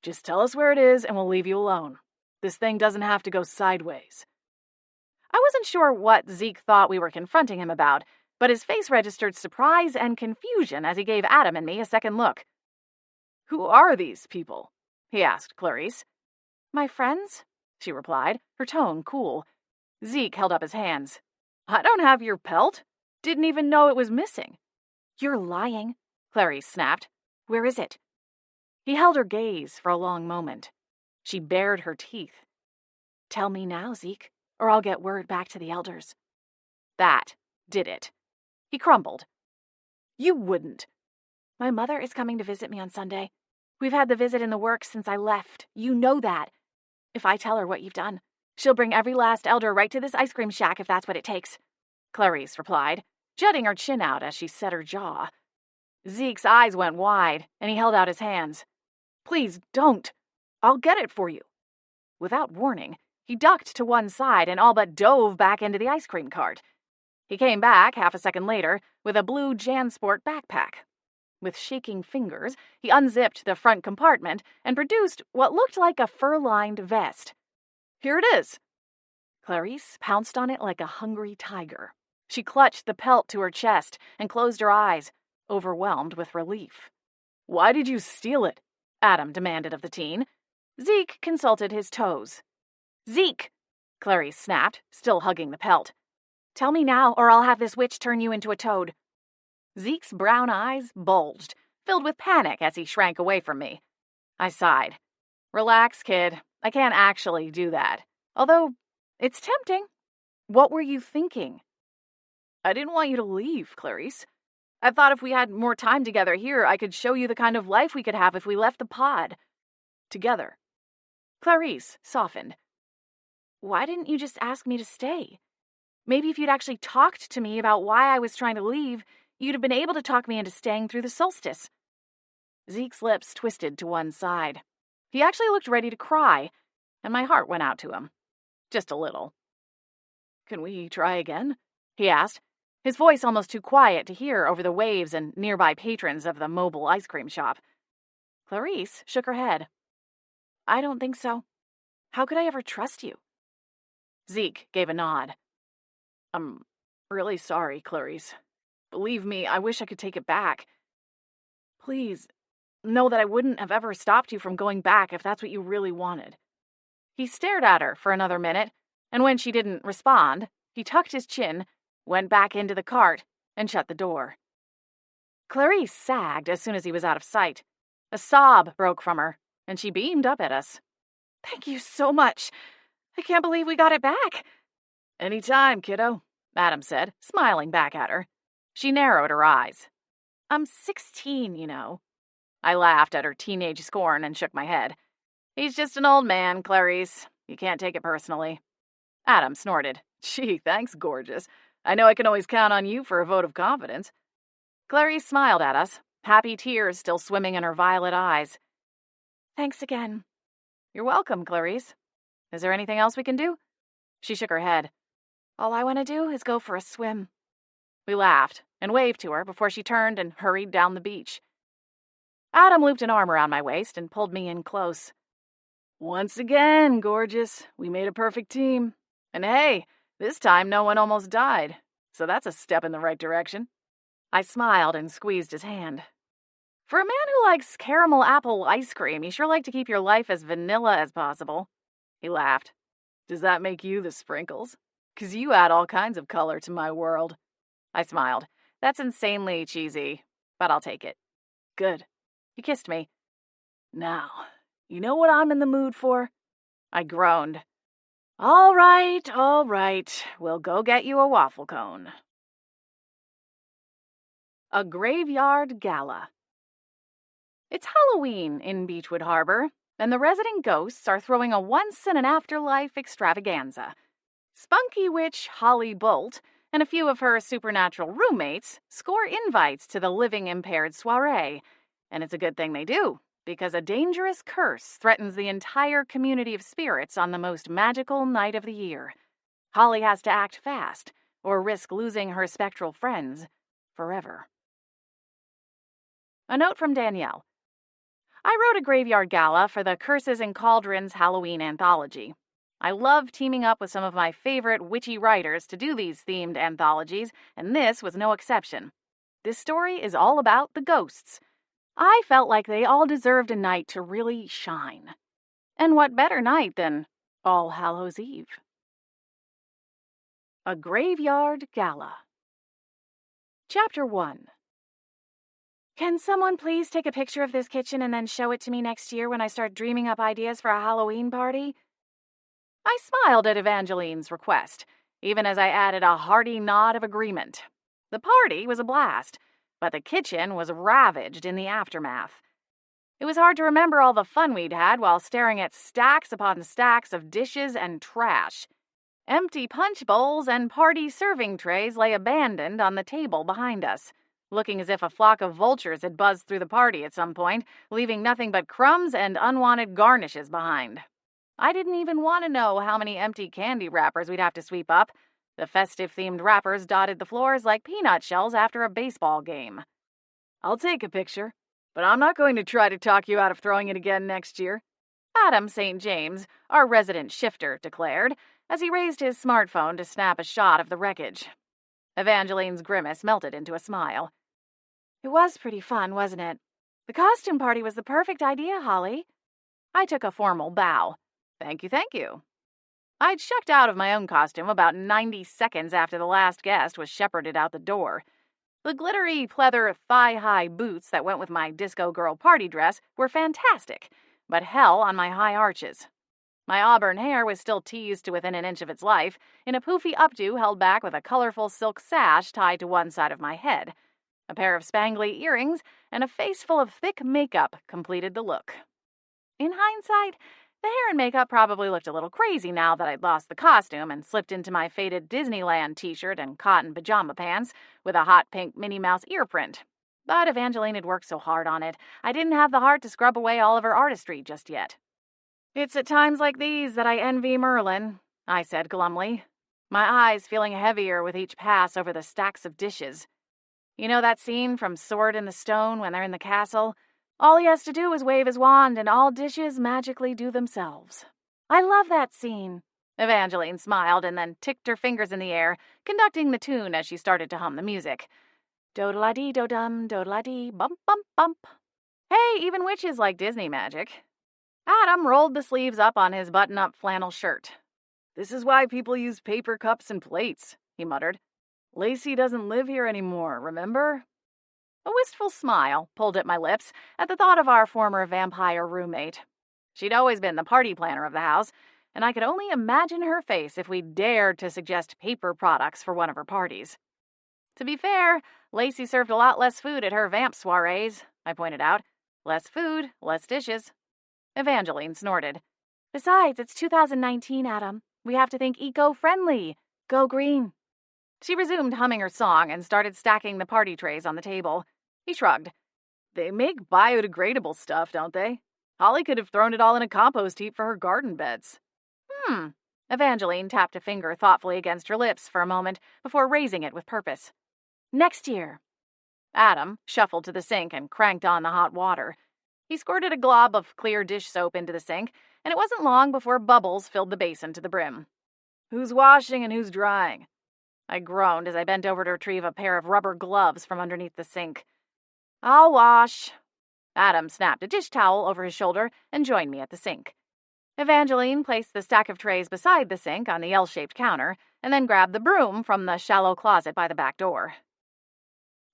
Just tell us where it is and we'll leave you alone. This thing doesn't have to go sideways. I wasn't sure what Zeke thought we were confronting him about, but his face registered surprise and confusion as he gave Adam and me a second look. Who are these people? He asked Clarice. My friends, she replied, her tone cool. Zeke held up his hands. I don't have your pelt. Didn't even know it was missing. You're lying, Clarice snapped. Where is it? He held her gaze for a long moment. She bared her teeth. Tell me now, Zeke, or I'll get word back to the elders. That did it. He crumbled. You wouldn't. My mother is coming to visit me on Sunday. We've had the visit in the works since I left. You know that. If I tell her what you've done, she'll bring every last elder right to this ice cream shack if that's what it takes, Clarice replied, jutting her chin out as she set her jaw. Zeke's eyes went wide, and he held out his hands. Please don't. I'll get it for you. Without warning, he ducked to one side and all but dove back into the ice cream cart. He came back half a second later with a blue JanSport backpack. With shaking fingers, he unzipped the front compartment and produced what looked like a fur-lined vest. Here it is. Clarice pounced on it like a hungry tiger. She clutched the pelt to her chest and closed her eyes, overwhelmed with relief. Why did you steal it? Adam demanded of the teen. Zeke consulted his toes. "Zeke!" Clarice snapped, still hugging the pelt. "Tell me now, or I'll have this witch turn you into a toad." Zeke's brown eyes bulged, filled with panic as he shrank away from me. I sighed. "Relax, kid. I can't actually do that. Although, it's tempting. What were you thinking?" "I didn't want you to leave, Clarice. I thought if we had more time together here, I could show you the kind of life we could have if we left the pod. Together." Clarice softened. "Why didn't you just ask me to stay? Maybe if you'd actually talked to me about why I was trying to leave, you'd have been able to talk me into staying through the solstice." Zeke's lips twisted to one side. He actually looked ready to cry, and my heart went out to him. Just a little. "Can we try again?" he asked, his voice almost too quiet to hear over the waves and nearby patrons of the mobile ice cream shop. Clarice shook her head. "I don't think so. How could I ever trust you?" Zeke gave a nod. "I'm really sorry, Clarice. Believe me, I wish I could take it back. Please, know that I wouldn't have ever stopped you from going back if that's what you really wanted." He stared at her for another minute, and when she didn't respond, he tucked his chin, went back into the cart, and shut the door. Clarice sagged as soon as he was out of sight. A sob broke from her, and she beamed up at us. "Thank you so much. I can't believe we got it back." "Anytime, kiddo," Adam said, smiling back at her. She narrowed her eyes. "I'm 16, you know." I laughed at her teenage scorn and shook my head. "He's just an old man, Clarice. You can't take it personally." Adam snorted. "Gee, thanks, gorgeous. I know I can always count on you for a vote of confidence." Clarice smiled at us, happy tears still swimming in her violet eyes. "Thanks again." "You're welcome, Clarice. Is there anything else we can do?" She shook her head. "All I want to do is go for a swim." We laughed and waved to her before she turned and hurried down the beach. Adam looped an arm around my waist and pulled me in close. "Once again, gorgeous, we made a perfect team. And hey, this time no one almost died, so that's a step in the right direction." I smiled and squeezed his hand. "For a man who likes caramel apple ice cream, you sure like to keep your life as vanilla as possible." He laughed. "Does that make you the sprinkles? 'Cause you add all kinds of color to my world." I smiled. "That's insanely cheesy, but I'll take it." "Good." He kissed me. "Now, you know what I'm in the mood for?" I groaned. All right. We'll go get you a waffle cone." A graveyard gala. It's Halloween in Beechwood Harbor, and the resident ghosts are throwing a once-in-an-afterlife extravaganza. Spunky witch Holly Bolt and a few of her supernatural roommates score invites to the living impaired soiree, and it's a good thing they do, because a dangerous curse threatens the entire community of spirits on the most magical night of the year. Holly has to act fast, or risk losing her spectral friends forever. A note from Danielle. I wrote a graveyard gala for the Curses and Cauldrons Halloween anthology. I love teaming up with some of my favorite witchy writers to do these themed anthologies, and this was no exception. This story is all about the ghosts. I felt like they all deserved a night to really shine. And what better night than All Hallows Eve? A Graveyard Gala. Chapter 1. Can someone please take a picture of this kitchen and then show it to me next year when I start dreaming up ideas for a Halloween party? I smiled at Evangeline's request, even as I added a hearty nod of agreement. The party was a blast, but the kitchen was ravaged in the aftermath. It was hard to remember all the fun we'd had while staring at stacks upon stacks of dishes and trash. Empty punch bowls and party serving trays lay abandoned on the table behind us, looking as if a flock of vultures had buzzed through the party at some point, leaving nothing but crumbs and unwanted garnishes behind. I didn't even want to know how many empty candy wrappers we'd have to sweep up. The festive-themed wrappers dotted the floors like peanut shells after a baseball game. "I'll take a picture, but I'm not going to try to talk you out of throwing it again next year," Adam St. James, our resident shifter, declared, as he raised his smartphone to snap a shot of the wreckage. Evangeline's grimace melted into a smile. "It was pretty fun, wasn't it? The costume party was the perfect idea, Holly." I took a formal bow. Thank you, thank you. I'd shucked out of my own costume about 90 seconds after the last guest was shepherded out the door. The glittery pleather thigh-high boots that went with my disco girl party dress were fantastic, but hell on my high arches. My auburn hair was still teased to within an inch of its life, in a poofy updo held back with a colorful silk sash tied to one side of my head. A pair of spangly earrings and a face full of thick makeup completed the look. In hindsight, the hair and makeup probably looked a little crazy now that I'd lost the costume and slipped into my faded Disneyland t-shirt and cotton pajama pants with a hot pink Minnie Mouse ear print. But Evangeline had worked so hard on it, I didn't have the heart to scrub away all of her artistry just yet. It's at times like these that I envy Merlin, I said glumly, my eyes feeling heavier with each pass over the stacks of dishes. You know that scene from Sword in the Stone when they're in the castle? All he has to do is wave his wand and all dishes magically do themselves. I love that scene. Evangeline smiled and then ticked her fingers in the air, conducting the tune as she started to hum the music. Dodla-dee-do-dum, dodla-dee, bump, bump, bump. Hey, even witches like Disney magic. Adam rolled the sleeves up on his button-up flannel shirt. This is why people use paper cups and plates, he muttered. Lacey doesn't live here anymore, remember? A wistful smile pulled at my lips at the thought of our former vampire roommate. She'd always been the party planner of the house, and I could only imagine her face if we dared to suggest paper products for one of her parties. To be fair, Lacey served a lot less food at her vamp soirees, I pointed out. Less food, less dishes. Evangeline snorted. Besides, it's 2019, Adam. We have to think eco-friendly. Go green. She resumed humming her song and started stacking the party trays on the table. He shrugged. They make biodegradable stuff, don't they? Holly could have thrown it all in a compost heap for her garden beds. Evangeline tapped a finger thoughtfully against her lips for a moment before raising it with purpose. Next year. Adam shuffled to the sink and cranked on the hot water. He squirted a glob of clear dish soap into the sink, and it wasn't long before bubbles filled the basin to the brim. Who's washing and who's drying? I groaned as I bent over to retrieve a pair of rubber gloves from underneath the sink. I'll wash. Adam snapped a dish towel over his shoulder and joined me at the sink. Evangeline placed the stack of trays beside the sink on the L-shaped counter and then grabbed the broom from the shallow closet by the back door.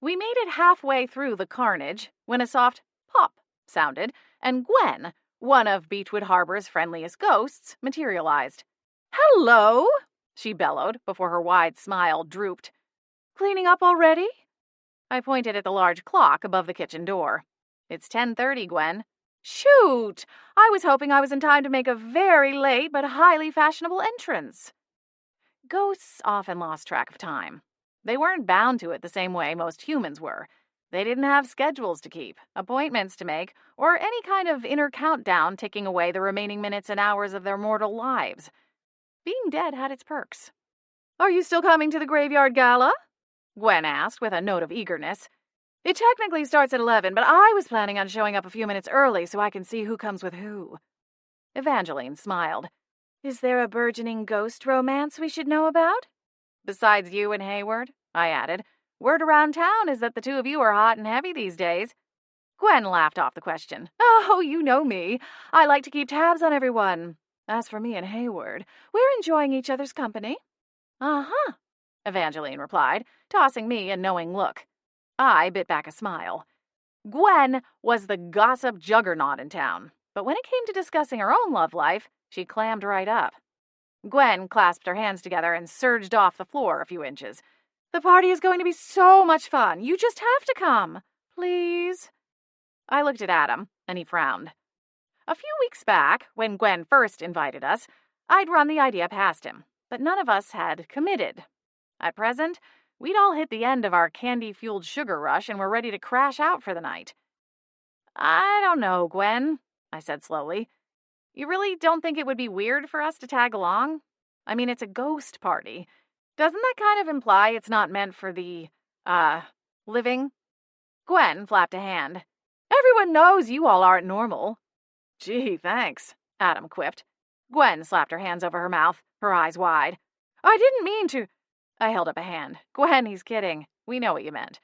We made it halfway through the carnage when a soft pop sounded, and Gwen, one of Beechwood Harbor's friendliest ghosts, materialized. Hello, she bellowed before her wide smile drooped. Cleaning up already? I pointed at the large clock above the kitchen door. It's 10:30, Gwen. Shoot! I was hoping I was in time to make a very late but highly fashionable entrance. Ghosts often lost track of time. They weren't bound to it the same way most humans were. They didn't have schedules to keep, appointments to make, or any kind of inner countdown ticking away the remaining minutes and hours of their mortal lives. Being dead had its perks. Are you still coming to the graveyard gala? Gwen asked with a note of eagerness. It technically starts at 11, but I was planning on showing up a few minutes early so I can see who comes with who. Evangeline smiled. Is there a burgeoning ghost romance we should know about? Besides you and Hayward, I added. Word around town is that the two of you are hot and heavy these days. Gwen laughed off the question. Oh, you know me. I like to keep tabs on everyone. As for me and Hayward, we're enjoying each other's company. Uh-huh, Evangeline replied, tossing me a knowing look. I bit back a smile. Gwen was the gossip juggernaut in town, but when it came to discussing her own love life, she clammed right up. Gwen clasped her hands together and surged off the floor a few inches. The party is going to be so much fun. You just have to come. Please. I looked at Adam, and he frowned. A few weeks back, when Gwen first invited us, I'd run the idea past him, but none of us had committed. At present, we'd all hit the end of our candy-fueled sugar rush and were ready to crash out for the night. I don't know, Gwen, I said slowly. You really don't think it would be weird for us to tag along? I mean, it's a ghost party. Doesn't that kind of imply it's not meant for the, living? Gwen flapped a hand. Everyone knows you all aren't normal. Gee, thanks, Adam quipped. Gwen slapped her hands over her mouth, her eyes wide. I didn't mean to. I held up a hand. Gwen, he's kidding. We know what you meant.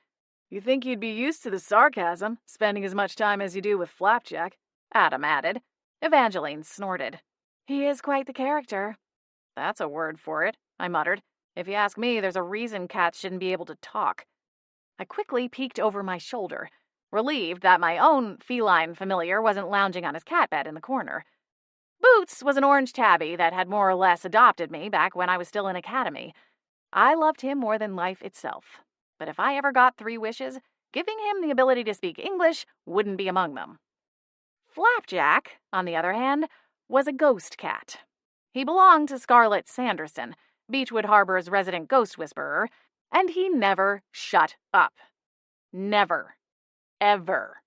You think you'd be used to the sarcasm, spending as much time as you do with Flapjack, Adam added. Evangeline snorted. He is quite the character. That's a word for it, I muttered. If you ask me, there's a reason cats shouldn't be able to talk. I quickly peeked over my shoulder, relieved that my own feline familiar wasn't lounging on his cat bed in the corner. Boots was an orange tabby that had more or less adopted me back when I was still in academy. I loved him more than life itself. But if I ever got 3 wishes, giving him the ability to speak English wouldn't be among them. Flapjack, on the other hand, was a ghost cat. He belonged to Scarlett Sanderson, Beechwood Harbor's resident ghost whisperer, and he never shut up. Never. Ever.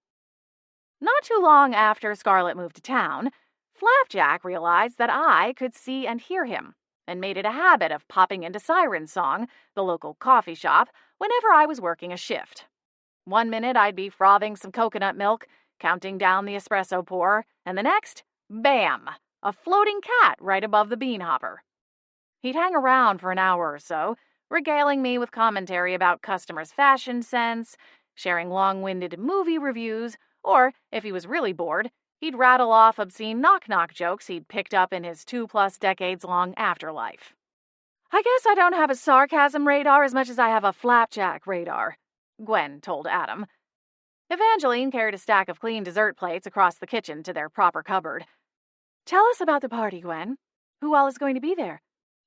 Not too long after Scarlett moved to town, Flapjack realized that I could see and hear him, and made it a habit of popping into Siren Song, the local coffee shop, whenever I was working a shift. One minute I'd be frothing some coconut milk, counting down the espresso pour, and the next, bam, a floating cat right above the bean hopper. He'd hang around for an hour or so, regaling me with commentary about customers' fashion sense, sharing long-winded movie reviews, or, if he was really bored, he'd rattle off obscene knock-knock jokes he'd picked up in his 2+ decades-long afterlife. I guess I don't have a sarcasm radar as much as I have a flapjack radar, Gwen told Adam. Evangeline carried a stack of clean dessert plates across the kitchen to their proper cupboard. Tell us about the party, Gwen. Who all is going to be there?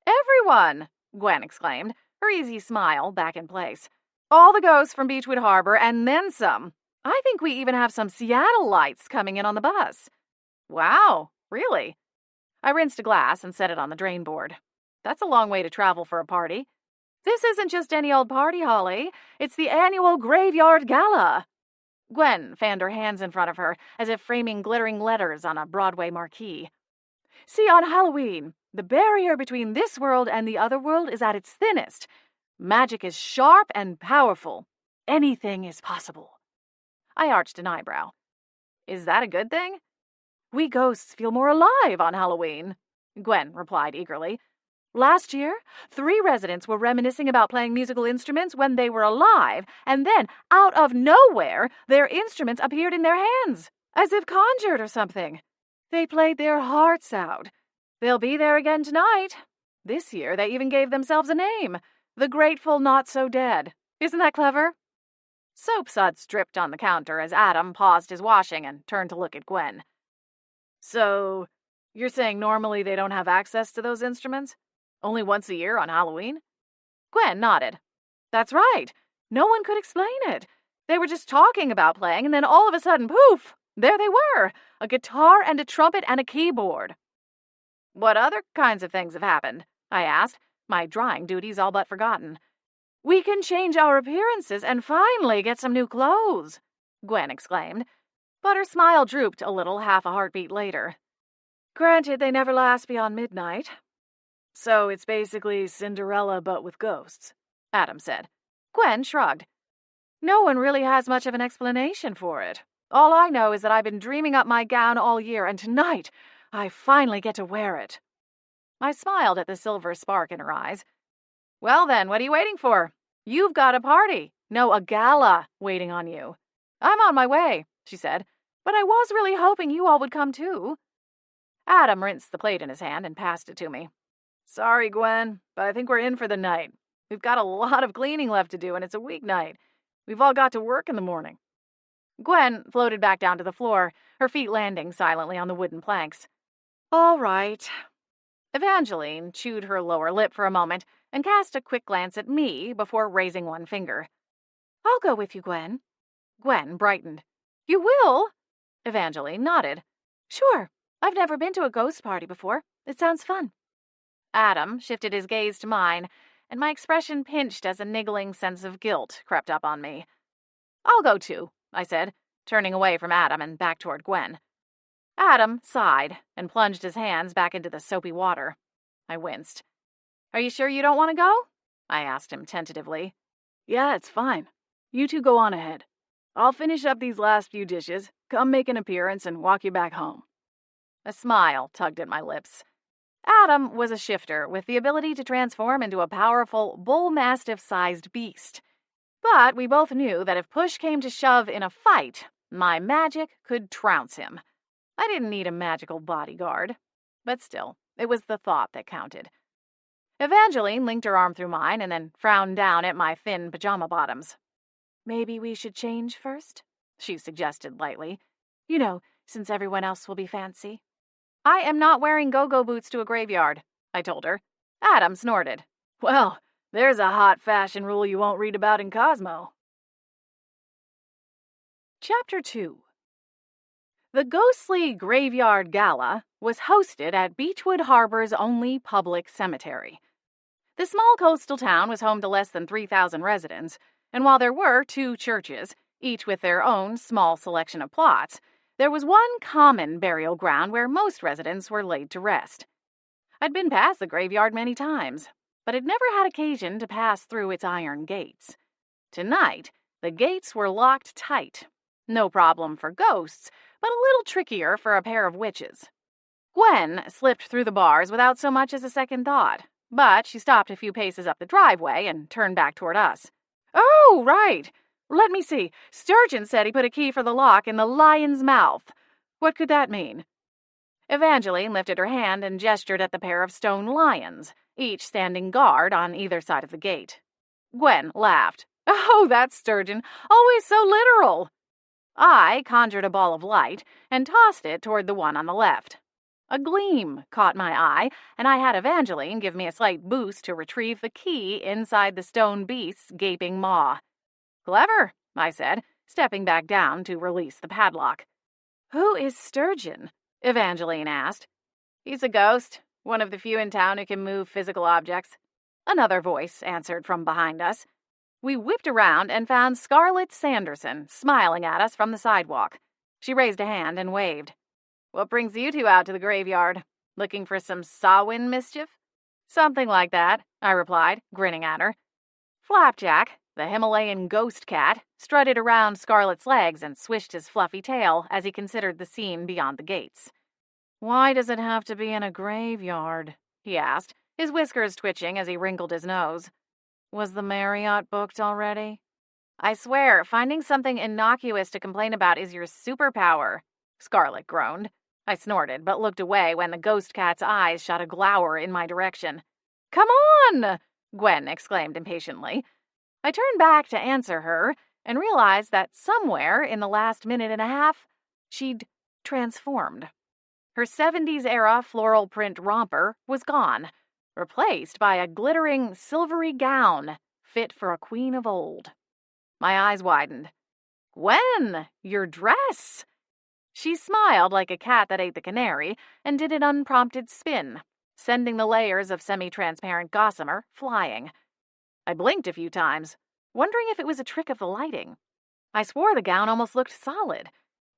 Everyone, Gwen exclaimed, her easy smile back in place. All the ghosts from Beechwood Harbor and then some. I think we even have some Seattle-lites coming in on the bus. Wow, really? I rinsed a glass and set it on the drain board. That's a long way to travel for a party. This isn't just any old party, Holly. It's the annual Graveyard Gala. Gwen fanned her hands in front of her, as if framing glittering letters on a Broadway marquee. See, on Halloween, the barrier between this world and the other world is at its thinnest. Magic is sharp and powerful. Anything is possible. I arched an eyebrow. Is that a good thing? We ghosts feel more alive on Halloween, Gwen replied eagerly. Last year, 3 residents were reminiscing about playing musical instruments when they were alive, and then, out of nowhere, their instruments appeared in their hands, as if conjured or something. They played their hearts out. They'll be there again tonight. This year, they even gave themselves a name, the Grateful Not-So-Dead. Isn't that clever? Soap suds dripped on the counter as Adam paused his washing and turned to look at Gwen. So, you're saying normally they don't have access to those instruments? Only once a year on Halloween? Gwen nodded. That's right. No one could explain it. They were just talking about playing, and then all of a sudden, poof, there they were, a guitar and a trumpet and a keyboard. What other kinds of things have happened? I asked, my drawing duties all but forgotten. We can change our appearances and finally get some new clothes, Gwen exclaimed, but her smile drooped a little half a heartbeat later. Granted, they never last beyond midnight. So it's basically Cinderella but with ghosts, Adam said. Gwen shrugged. No one really has much of an explanation for it. All I know is that I've been dreaming up my gown all year, and tonight I finally get to wear it. I smiled at the silver spark in her eyes. Well then, what are you waiting for? You've got a party. No, a gala waiting on you. I'm on my way, she said, but I was really hoping you all would come too. Adam rinsed the plate in his hand and passed it to me. Sorry, Gwen, but I think we're in for the night. We've got a lot of cleaning left to do, and it's a weeknight. We've all got to work in the morning. Gwen floated back down to the floor, her feet landing silently on the wooden planks. All right. Evangeline chewed her lower lip for a moment and cast a quick glance at me before raising one finger. I'll go with you, Gwen. Gwen brightened. You will? Evangeline nodded. Sure. I've never been to a ghost party before. It sounds fun. Adam shifted his gaze to mine, and my expression pinched as a niggling sense of guilt crept up on me. I'll go too, I said, turning away from Adam and back toward Gwen. Adam sighed and plunged his hands back into the soapy water. I winced. Are you sure you don't want to go? I asked him tentatively. Yeah, it's fine. You two go on ahead. I'll finish up these last few dishes, come make an appearance, and walk you back home. A smile tugged at my lips. Adam was a shifter with the ability to transform into a powerful bull-mastiff-sized beast. But we both knew that if push came to shove in a fight, my magic could trounce him. I didn't need a magical bodyguard, but still, it was the thought that counted. Evangeline linked her arm through mine and then frowned down at my thin pajama bottoms. Maybe we should change first, she suggested lightly. You know, since everyone else will be fancy. I am not wearing go-go boots to a graveyard, I told her. Adam snorted. Well, there's a hot fashion rule you won't read about in Cosmo. Chapter 2. The ghostly graveyard gala was hosted at Beechwood Harbor's only public cemetery. The small coastal town was home to less than 3,000 residents, and while there were 2 churches, each with their own small selection of plots, there was one common burial ground where most residents were laid to rest. I'd been past the graveyard many times, but had never had occasion to pass through its iron gates. Tonight, the gates were locked tight. No problem for ghosts, but a little trickier for a pair of witches. Gwen slipped through the bars without so much as a second thought, but she stopped a few paces up the driveway and turned back toward us. Oh, right. Let me see. Sturgeon said he put a key for the lock in the lion's mouth. What could that mean? Evangeline lifted her hand and gestured at the pair of stone lions, each standing guard on either side of the gate. Gwen laughed. Oh, that's Sturgeon. Always so literal. I conjured a ball of light and tossed it toward the one on the left. A gleam caught my eye, and I had Evangeline give me a slight boost to retrieve the key inside the stone beast's gaping maw. Clever, I said, stepping back down to release the padlock. Who is Sturgeon? Evangeline asked. He's a ghost, one of the few in town who can move physical objects. Another voice answered from behind us. We whipped around and found Scarlett Sanderson smiling at us from the sidewalk. She raised a hand and waved. What brings you 2 out to the graveyard? Looking for some Samhain mischief? Something like that, I replied, grinning at her. Flapjack, the Himalayan ghost cat, strutted around Scarlett's legs and swished his fluffy tail as he considered the scene beyond the gates. Why does it have to be in a graveyard? He asked, his whiskers twitching as he wrinkled his nose. Was the Marriott booked already? I swear, finding something innocuous to complain about is your superpower, Scarlett groaned. I snorted, but looked away when the ghost cat's eyes shot a glower in my direction. Come on! Gwen exclaimed impatiently. I turned back to answer her and realized that somewhere in the last minute and a half, she'd transformed. Her 70s-era floral print romper was gone, replaced by a glittering silvery gown fit for a queen of old. My eyes widened. Gwen, your dress! She smiled like a cat that ate the canary and did an unprompted spin, sending the layers of semi-transparent gossamer flying. I blinked a few times, wondering if it was a trick of the lighting. I swore the gown almost looked solid.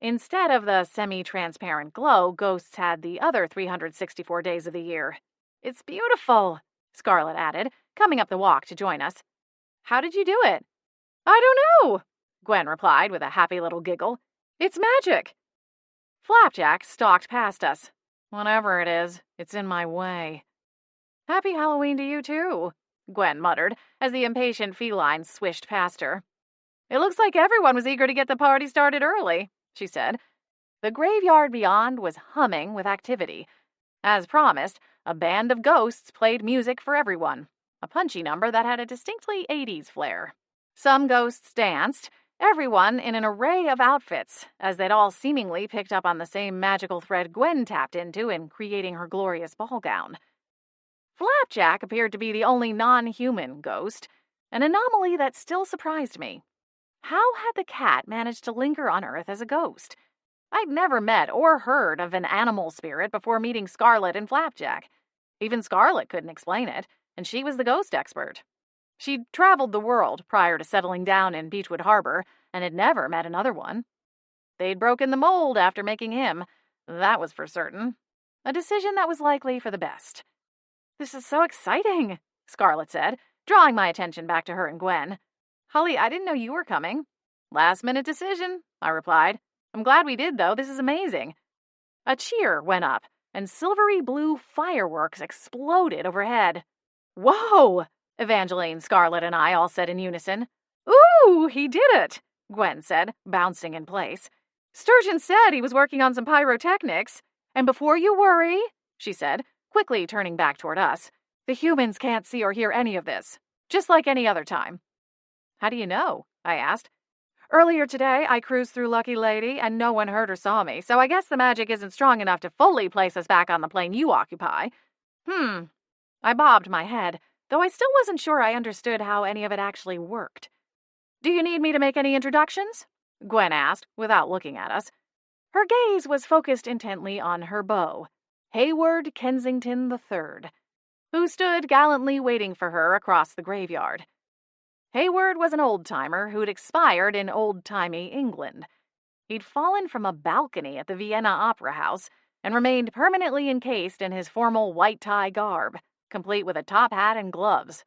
Instead of the semi-transparent glow ghosts had the other 364 days of the year. It's beautiful, Scarlett added, coming up the walk to join us. How did you do it? I don't know, Gwen replied with a happy little giggle. It's magic. Flapjack stalked past us. Whatever it is, it's in my way. Happy Halloween to you, too, Gwen muttered as the impatient feline swished past her. It looks like everyone was eager to get the party started early, she said. The graveyard beyond was humming with activity. As promised, a band of ghosts played music for everyone, a punchy number that had a distinctly 80s flair. Some ghosts danced, everyone in an array of outfits, as they'd all seemingly picked up on the same magical thread Gwen tapped into in creating her glorious ball gown. Flapjack appeared to be the only non-human ghost, an anomaly that still surprised me. How had the cat managed to linger on Earth as a ghost? I'd never met or heard of an animal spirit before meeting Scarlett and Flapjack. Even Scarlett couldn't explain it, and she was the ghost expert. She'd traveled the world prior to settling down in Beechwood Harbor and had never met another one. They'd broken the mold after making him, that was for certain. A decision that was likely for the best. This is so exciting, Scarlett said, drawing my attention back to her and Gwen. Holly, I didn't know you were coming. Last-minute decision, I replied. I'm glad we did, though. This is amazing. A cheer went up, and silvery blue fireworks exploded overhead. Whoa! Evangeline, Scarlett, and I all said in unison. Ooh, he did it, Gwen said, bouncing in place. Sturgeon said he was working on some pyrotechnics. And before you worry, she said, quickly turning back toward us, the humans can't see or hear any of this, just like any other time. How do you know? I asked. Earlier today, I cruised through Lucky Lady, and no one heard or saw me, so I guess the magic isn't strong enough to fully place us back on the plane you occupy. I bobbed my head, though I still wasn't sure I understood how any of it actually worked. Do you need me to make any introductions? Gwen asked, without looking at us. Her gaze was focused intently on her beau, Hayward Kensington III, who stood gallantly waiting for her across the graveyard. Hayward was an old-timer who'd expired in old-timey England. He'd fallen from a balcony at the Vienna Opera House and remained permanently encased in his formal white tie garb, complete with a top hat and gloves.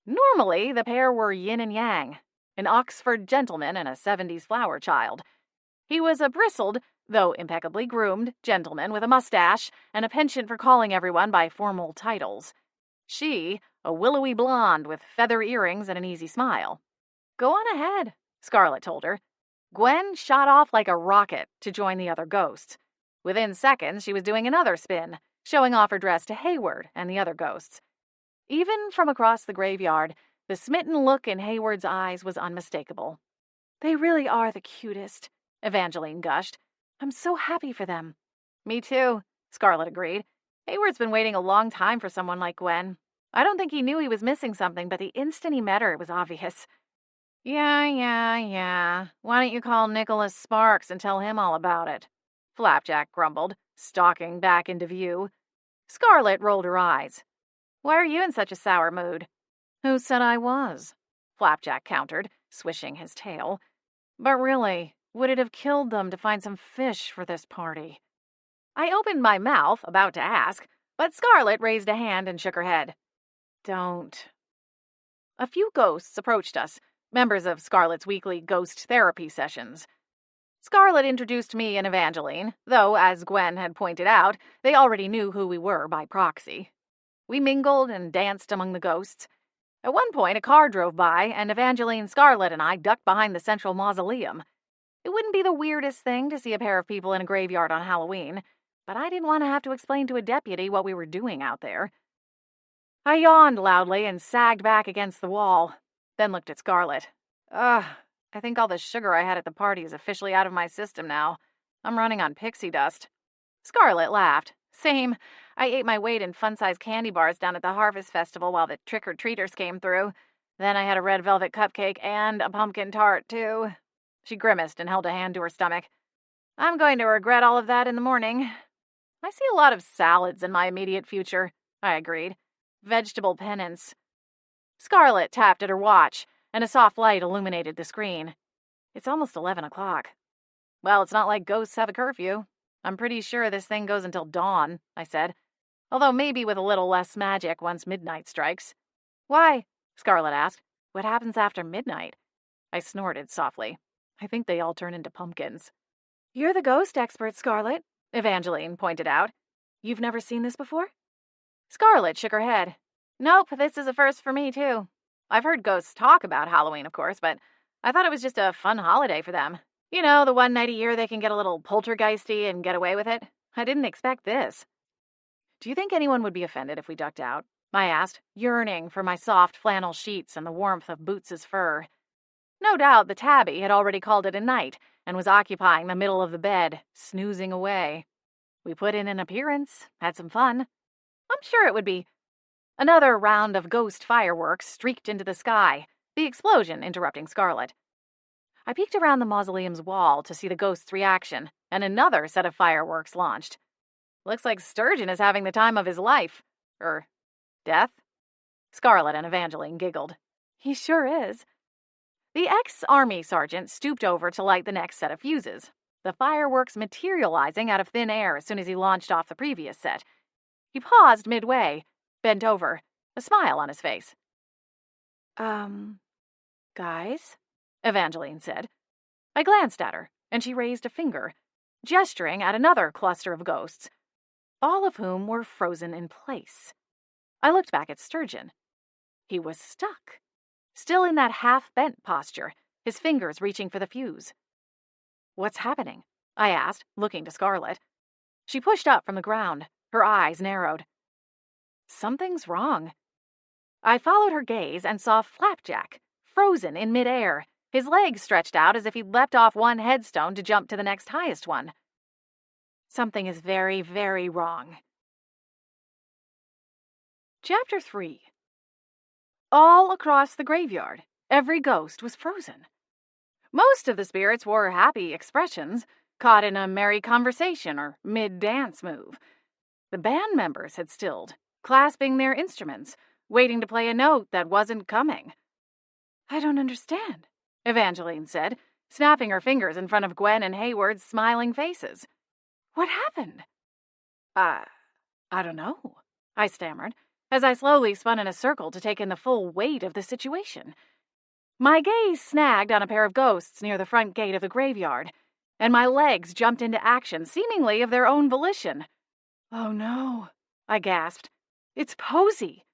Normally, the pair were yin and yang, an Oxford gentleman and a 70s flower child. He was a bristled, though impeccably groomed, gentleman with a mustache and a penchant for calling everyone by formal titles. She, a willowy blonde with feather earrings and an easy smile. Go on ahead, Scarlet told her. Gwen shot off like a rocket to join the other ghosts. Within seconds, she was doing another spin, showing off her dress to Hayward and the other ghosts. Even from across the graveyard, the smitten look in Hayward's eyes was unmistakable. They really are the cutest, Evangeline gushed. I'm so happy for them. Me too, Scarlet agreed. Hayward's been waiting a long time for someone like Gwen. I don't think he knew he was missing something, but the instant he met her, it was obvious. Yeah. Why don't you call Nicholas Sparks and tell him all about it? Flapjack grumbled, stalking back into view. Scarlet rolled her eyes. Why are you in such a sour mood? Who said I was? Flapjack countered, swishing his tail. But really, would it have killed them to find some fish for this party? I opened my mouth, about to ask, but Scarlet raised a hand and shook her head. Don't. A few ghosts approached us, members of Scarlet's weekly ghost therapy sessions. Scarlet introduced me and Evangeline, though, as Gwen had pointed out, they already knew who we were by proxy. We mingled and danced among the ghosts. At one point, a car drove by, and Evangeline, Scarlet, and I ducked behind the central mausoleum. It wouldn't be the weirdest thing to see a pair of people in a graveyard on Halloween, but I didn't want to have to explain to a deputy what we were doing out there. I yawned loudly and sagged back against the wall, then looked at Scarlet. I think all the sugar I had at the party is officially out of my system now. I'm running on pixie dust. Scarlet laughed. Same. I ate my weight in fun-sized candy bars down at the Harvest Festival while the trick-or-treaters came through. Then I had a red velvet cupcake and a pumpkin tart, too. She grimaced and held a hand to her stomach. I'm going to regret all of that in the morning. I see a lot of salads in my immediate future, I agreed. Vegetable penance. Scarlet tapped at her watch, and a soft light illuminated the screen. It's almost 11 o'clock. Well, it's not like ghosts have a curfew. I'm pretty sure this thing goes until dawn, I said. Although maybe with a little less magic once midnight strikes. Why? Scarlet asked. What happens after midnight? I snorted softly. I think they all turn into pumpkins. You're the ghost expert, Scarlet, Evangeline pointed out. You've never seen this before? Scarlet shook her head. Nope, this is a first for me, too. I've heard ghosts talk about Halloween, of course, but I thought it was just a fun holiday for them. You know, the one night a year they can get a little poltergeisty and get away with it. I didn't expect this. Do you think anyone would be offended if we ducked out? I asked, yearning for my soft flannel sheets and the warmth of Boots's fur. No doubt the tabby had already called it a night and was occupying the middle of the bed, snoozing away. We put in an appearance, had some fun. I'm sure it would be. Another round of ghost fireworks streaked into the sky, the explosion interrupting Scarlet. I peeked around the mausoleum's wall to see the ghost's reaction, and another set of fireworks launched. Looks like Sturgeon is having the time of his life. Death? Scarlet and Evangeline giggled. He sure is. The ex-army sergeant stooped over to light the next set of fuses, the fireworks materializing out of thin air as soon as he launched off the previous set. He paused midway, bent over, a smile on his face. Guys? Evangeline said. I glanced at her, and she raised a finger, gesturing at another cluster of ghosts, all of whom were frozen in place. I looked back at Sturgeon. He was stuck, still in that half-bent posture, his fingers reaching for the fuse. What's happening? I asked, looking to Scarlet. She pushed up from the ground. Her eyes narrowed. Something's wrong. I followed her gaze and saw Flapjack, frozen in midair, his legs stretched out as if he'd leapt off one headstone to jump to the next highest one. Something is very, very wrong. Chapter 3. All across the graveyard, every ghost was frozen. Most of the spirits wore happy expressions, caught in a merry conversation or mid-dance move. The band members had stilled, clasping their instruments, waiting to play a note that wasn't coming. I don't understand, Evangeline said, snapping her fingers in front of Gwen and Hayward's smiling faces. What happened? I don't know, I stammered, as I slowly spun in a circle to take in the full weight of the situation. My gaze snagged on a pair of ghosts near the front gate of the graveyard, and my legs jumped into action, seemingly of their own volition. Oh no, I gasped. It's Posy.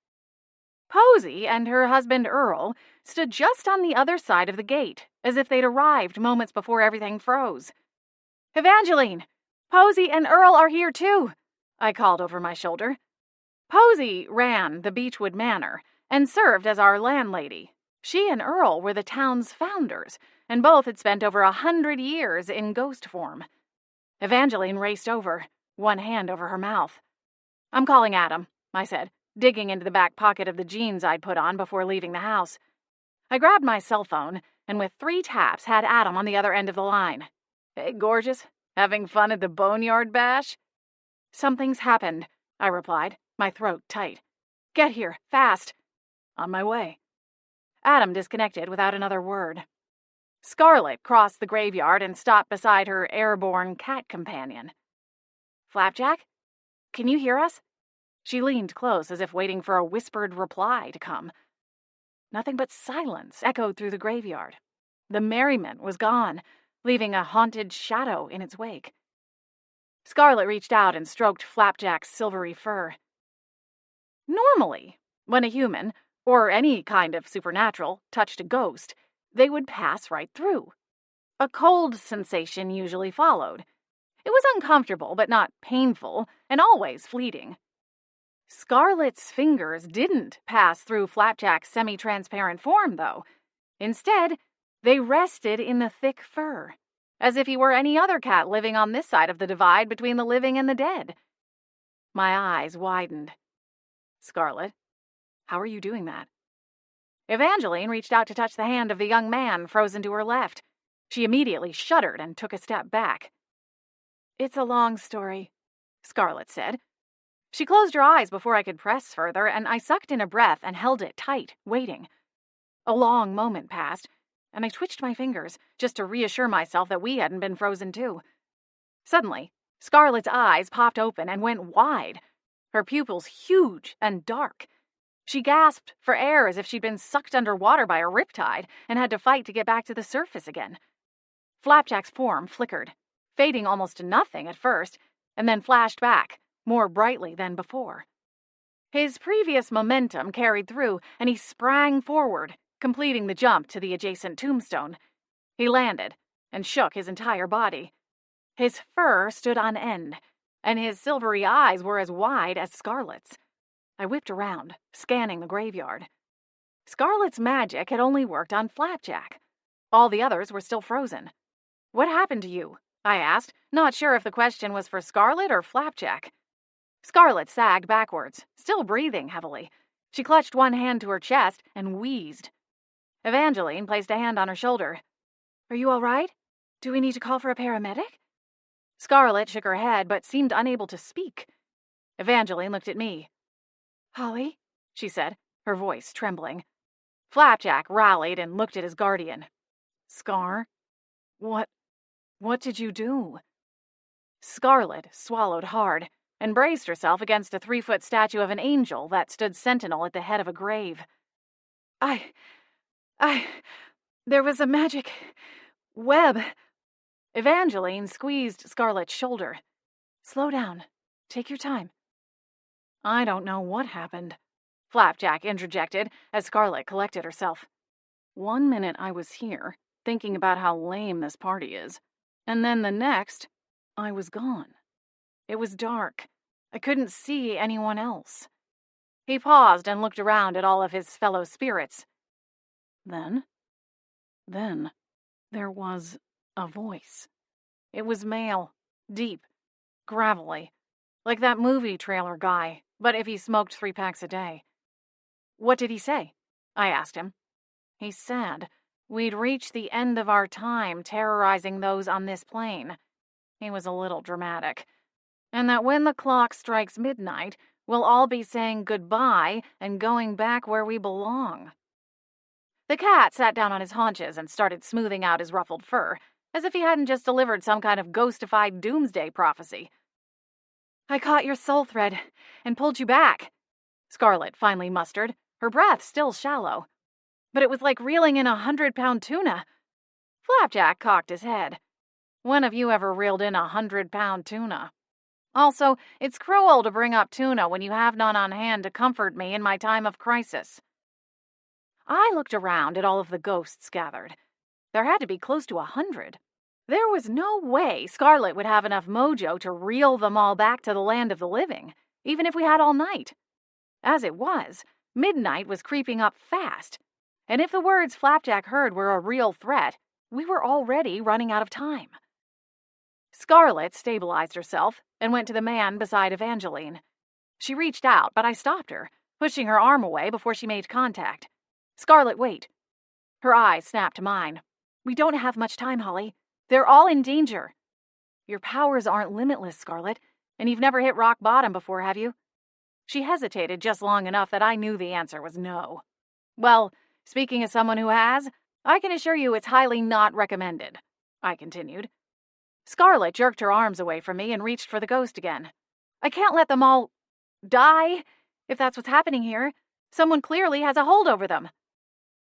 Posy and her husband Earl stood just on the other side of the gate, as if they'd arrived moments before everything froze. Evangeline, Posy and Earl are here too, I called over my shoulder. Posy ran the Beechwood Manor and served as our landlady. She and Earl were the town's founders, and both had spent over 100 years in ghost form. Evangeline raced over, one hand over her mouth. I'm calling Adam, I said, digging into the back pocket of the jeans I'd put on before leaving the house. I grabbed my cell phone, and with 3 taps had Adam on the other end of the line. Hey, gorgeous, having fun at the Boneyard Bash? Something's happened, I replied, my throat tight. Get here, fast. On my way. Adam disconnected without another word. Scarlet crossed the graveyard and stopped beside her airborne cat companion. Flapjack? Can you hear us? She leaned close as if waiting for a whispered reply to come. Nothing but silence echoed through the graveyard. The merriment was gone, leaving a haunted shadow in its wake. Scarlet reached out and stroked Flapjack's silvery fur. Normally, when a human, or any kind of supernatural, touched a ghost, they would pass right through. A cold sensation usually followed. It was uncomfortable, but not painful, and always fleeting. Scarlet's fingers didn't pass through Flapjack's semi-transparent form, though. Instead, they rested in the thick fur, as if he were any other cat living on this side of the divide between the living and the dead. My eyes widened. Scarlet, how are you doing that? Evangeline reached out to touch the hand of the young man frozen to her left. She immediately shuddered and took a step back. It's a long story, Scarlet said. She closed her eyes before I could press further, and I sucked in a breath and held it tight, waiting. A long moment passed, and I twitched my fingers just to reassure myself that we hadn't been frozen too. Suddenly, Scarlet's eyes popped open and went wide, her pupils huge and dark. She gasped for air as if she'd been sucked underwater by a riptide and had to fight to get back to the surface again. Flapjack's form flickered, fading almost to nothing at first, and then flashed back, more brightly than before. His previous momentum carried through, and he sprang forward, completing the jump to the adjacent tombstone. He landed and shook his entire body. His fur stood on end, and his silvery eyes were as wide as Scarlet's. I whipped around, scanning the graveyard. Scarlet's magic had only worked on Flapjack. All the others were still frozen. What happened to you? I asked, not sure if the question was for Scarlet or Flapjack. Scarlet sagged backwards, still breathing heavily. She clutched one hand to her chest and wheezed. Evangeline placed a hand on her shoulder. Are you all right? Do we need to call for a paramedic? Scarlet shook her head but seemed unable to speak. Evangeline looked at me. Holly, she said, her voice trembling. Flapjack rallied and looked at his guardian. Scar? What did you do? Scarlet swallowed hard and braced herself against a 3-foot statue of an angel that stood sentinel at the head of a grave. There was a magic web. Evangeline squeezed Scarlet's shoulder. Slow down. Take your time. I don't know what happened, Flapjack interjected as Scarlet collected herself. 1 minute I was here, thinking about how lame this party is, And then the next, I was gone. It was dark. I couldn't see anyone else. He paused and looked around at all of his fellow spirits. Then, there was a voice. It was male, deep, gravelly, like that movie trailer guy, but if he smoked 3 packs a day. What did he say? I asked him. He said we'd reached the end of our time terrorizing those on this plane. He was a little dramatic. And that when the clock strikes midnight, we'll all be saying goodbye and going back where we belong. The cat sat down on his haunches and started smoothing out his ruffled fur, as if he hadn't just delivered some kind of ghostified doomsday prophecy. I caught your soul thread and pulled you back, Scarlet finally mustered, her breath still shallow. But it was like reeling in 100-pound tuna. Flapjack cocked his head. When have you ever reeled in 100-pound tuna? Also, it's cruel to bring up tuna when you have none on hand to comfort me in my time of crisis. I looked around at all of the ghosts gathered. There had to be close to 100. There was no way Scarlet would have enough mojo to reel them all back to the land of the living, even if we had all night. As it was, midnight was creeping up fast, and if the words Flapjack heard were a real threat, we were already running out of time. Scarlet stabilized herself and went to the man beside Evangeline. She reached out, but I stopped her, pushing her arm away before she made contact. Scarlet, wait. Her eyes snapped to mine. We don't have much time, Holly. They're all in danger. Your powers aren't limitless, Scarlet, and you've never hit rock bottom before, have you? She hesitated just long enough that I knew the answer was no. Well, speaking as someone who has, I can assure you it's highly not recommended, I continued. Scarlet jerked her arms away from me and reached for the ghost again. I can't let them all die, if that's what's happening here. Someone clearly has a hold over them.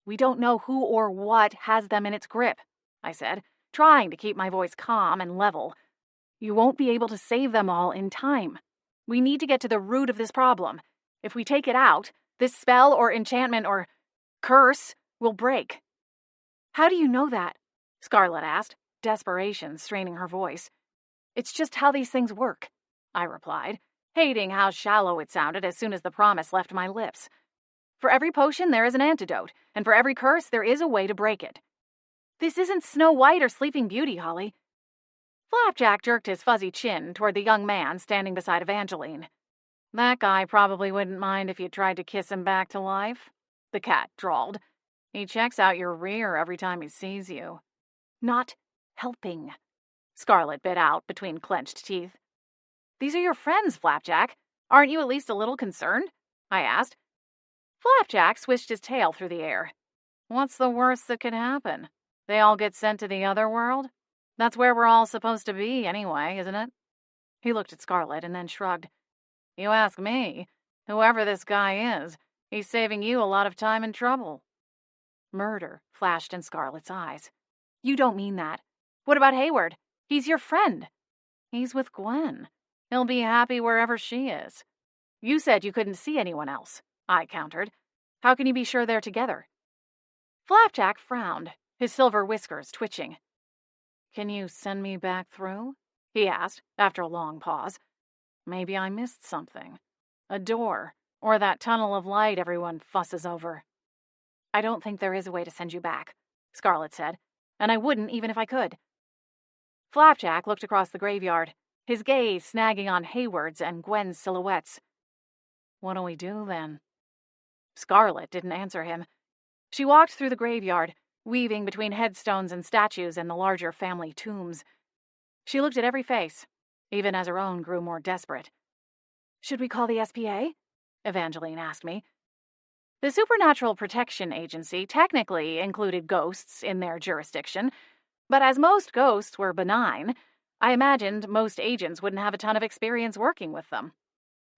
We don't know who or what has them in its grip, I said, trying to keep my voice calm and level. You won't be able to save them all in time. We need to get to the root of this problem. If we take it out, this spell or enchantment or curse will break. How do you know that? Scarlet asked, desperation straining her voice. It's just how these things work, I replied, hating how shallow it sounded as soon as the promise left my lips. For every potion there is an antidote, and for every curse there is a way to break it. This isn't Snow White or Sleeping Beauty, Holly. Flapjack jerked his fuzzy chin toward the young man standing beside Evangeline. That guy probably wouldn't mind if you tried to kiss him back to life, the cat drawled. He checks out your rear every time he sees you. Not helping, Scarlet bit out between clenched teeth. These are your friends, Flapjack. Aren't you at least a little concerned? I asked. Flapjack swished his tail through the air. What's the worst that could happen? They all get sent to the other world? That's where we're all supposed to be anyway, isn't it? He looked at Scarlet and then shrugged. You ask me, whoever this guy is, he's saving you a lot of time and trouble. Murder flashed in Scarlet's eyes. You don't mean that. What about Hayward? He's your friend. He's with Gwen. He'll be happy wherever she is. You said you couldn't see anyone else, I countered. How can you be sure they're together? Flapjack frowned, his silver whiskers twitching. Can you send me back through? He asked, after a long pause. Maybe I missed something. A door, or that tunnel of light everyone fusses over. I don't think there is a way to send you back, Scarlet said, and I wouldn't even if I could. Flapjack looked across the graveyard, his gaze snagging on Hayward's and Gwen's silhouettes. What do we do then? Scarlet didn't answer him. She walked through the graveyard, weaving between headstones and statues and the larger family tombs. She looked at every face, even as her own grew more desperate. Should we call the SPA? Evangeline asked me. The Supernatural Protection Agency technically included ghosts in their jurisdiction, but as most ghosts were benign, I imagined most agents wouldn't have a ton of experience working with them.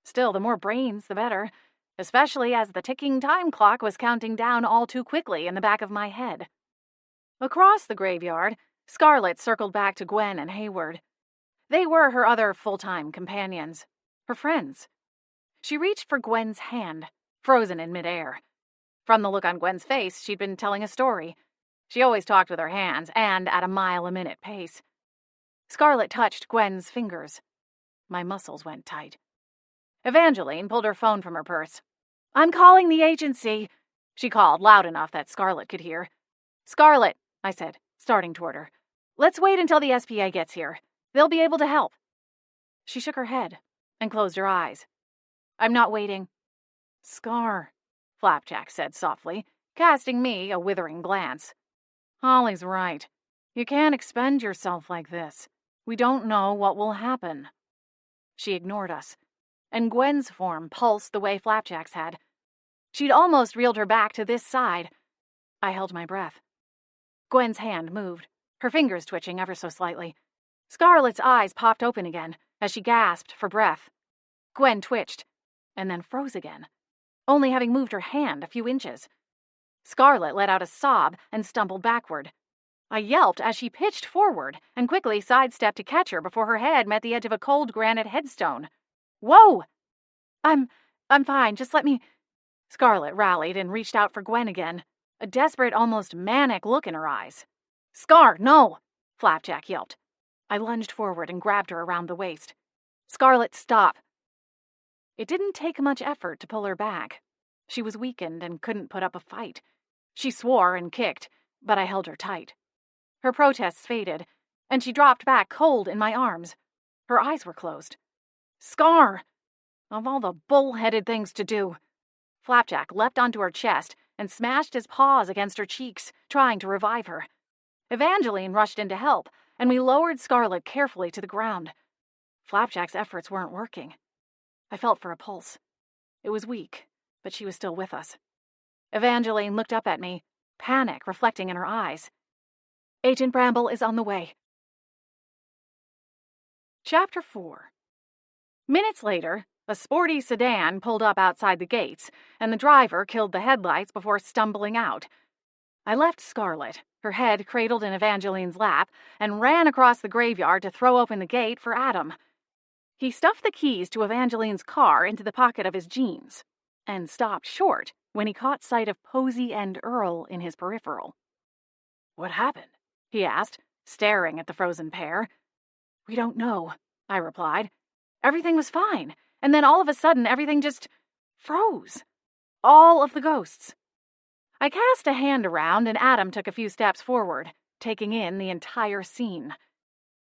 Still, the more brains, the better, especially as the ticking time clock was counting down all too quickly in the back of my head. Across the graveyard, Scarlet circled back to Gwen and Hayward. They were her other full-time companions, her friends. She reached for Gwen's hand, frozen in midair. From the look on Gwen's face, she'd been telling a story. She always talked with her hands, and at a mile-a-minute pace. Scarlet touched Gwen's fingers. My muscles went tight. Evangeline pulled her phone from her purse. "I'm calling the agency," she called loud enough that Scarlet could hear. "Scarlet," I said, starting toward her. "Let's wait until the SPA gets here. They'll be able to help." She shook her head and closed her eyes. "I'm not waiting." "Scar," Flapjack said softly, casting me a withering glance. "Holly's right. You can't expend yourself like this. We don't know what will happen." She ignored us, and Gwen's form pulsed the way Flapjack's had. She'd almost reeled her back to this side. I held my breath. Gwen's hand moved, her fingers twitching ever so slightly. Scarlet's eyes popped open again as she gasped for breath. Gwen twitched, and then froze again, only having moved her hand a few inches. Scarlet let out a sob and stumbled backward. I yelped as she pitched forward and quickly sidestepped to catch her before her head met the edge of a cold granite headstone. "Whoa!" I'm fine, just let me..." Scarlet rallied and reached out for Gwen again, a desperate, almost manic look in her eyes. "Scar, no!" Flapjack yelped. I lunged forward and grabbed her around the waist. "Scarlet, stop." It didn't take much effort to pull her back. She was weakened and couldn't put up a fight. She swore and kicked, but I held her tight. Her protests faded, and she dropped back cold in my arms. Her eyes were closed. "Scar! Of all the bull-headed things to do." Flapjack leapt onto her chest and smashed his paws against her cheeks, trying to revive her. Evangeline rushed in to help, and we lowered Scarlet carefully to the ground. Flapjack's efforts weren't working. I felt for a pulse. It was weak, but she was still with us. Evangeline looked up at me, panic reflecting in her eyes. "Agent Bramble is on the way." Chapter 4. Minutes later, a sporty sedan pulled up outside the gates, and the driver killed the headlights before stumbling out. I left Scarlet, her head cradled in Evangeline's lap, and ran across the graveyard to throw open the gate for Adam. He stuffed the keys to Evangeline's car into the pocket of his jeans, and stopped short when he caught sight of Posey and Earl in his peripheral. "What happened?" he asked, staring at the frozen pair. "We don't know," I replied. "Everything was fine, and then all of a sudden everything just froze. All of the ghosts." I cast a hand around, and Adam took a few steps forward, taking in the entire scene.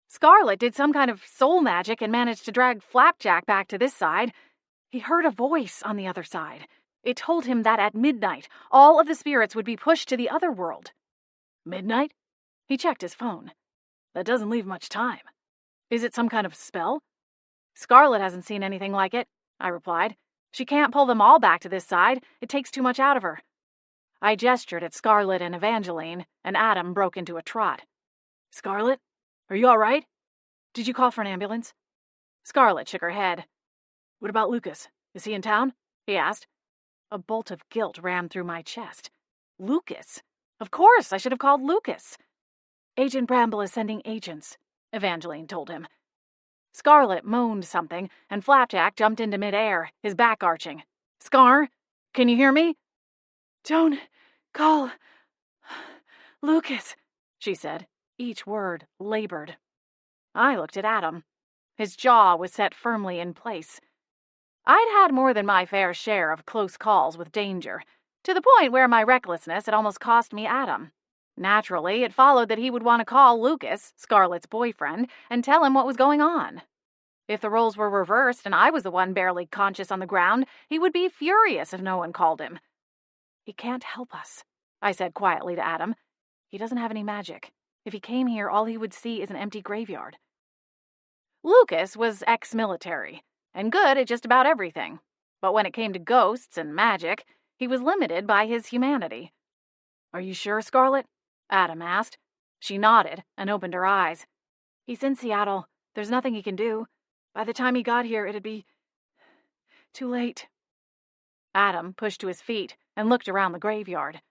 Scarlet did some kind of soul magic and managed to drag Flapjack back to this side. He heard a voice on the other side. It told him that at midnight, all of the spirits would be pushed to the other world. "Midnight?" He checked his phone. "That doesn't leave much time. Is it some kind of spell?" "Scarlet hasn't seen anything like it," I replied. "She can't pull them all back to this side. It takes too much out of her." I gestured at Scarlet and Evangeline, and Adam broke into a trot. "Scarlet, are you all right? Did you call for an ambulance?" Scarlet shook her head. "What about Lucas? Is he in town?" he asked. A bolt of guilt ran through my chest. Lucas? Of course, I should have called Lucas. "Agent Bramble is sending agents," Evangeline told him. Scarlet moaned something, and Flapjack jumped into midair, his back arching. "Scar, can you hear me?" "Don't call Lucas," she said, each word labored. I looked at Adam. His jaw was set firmly in place. I'd had more than my fair share of close calls with danger, to the point where my recklessness had almost cost me Adam. Naturally, it followed that he would want to call Lucas, Scarlet's boyfriend, and tell him what was going on. If the roles were reversed and I was the one barely conscious on the ground, he would be furious if no one called him. "He can't help us," I said quietly to Adam. "He doesn't have any magic. If he came here, all he would see is an empty graveyard." Lucas was ex-military, and good at just about everything. But when it came to ghosts and magic, he was limited by his humanity. "Are you sure, Scarlet?" Adam asked. She nodded and opened her eyes. "He's in Seattle. There's nothing he can do. By the time he got here, it'd be too late." Adam pushed to his feet and looked around the graveyard.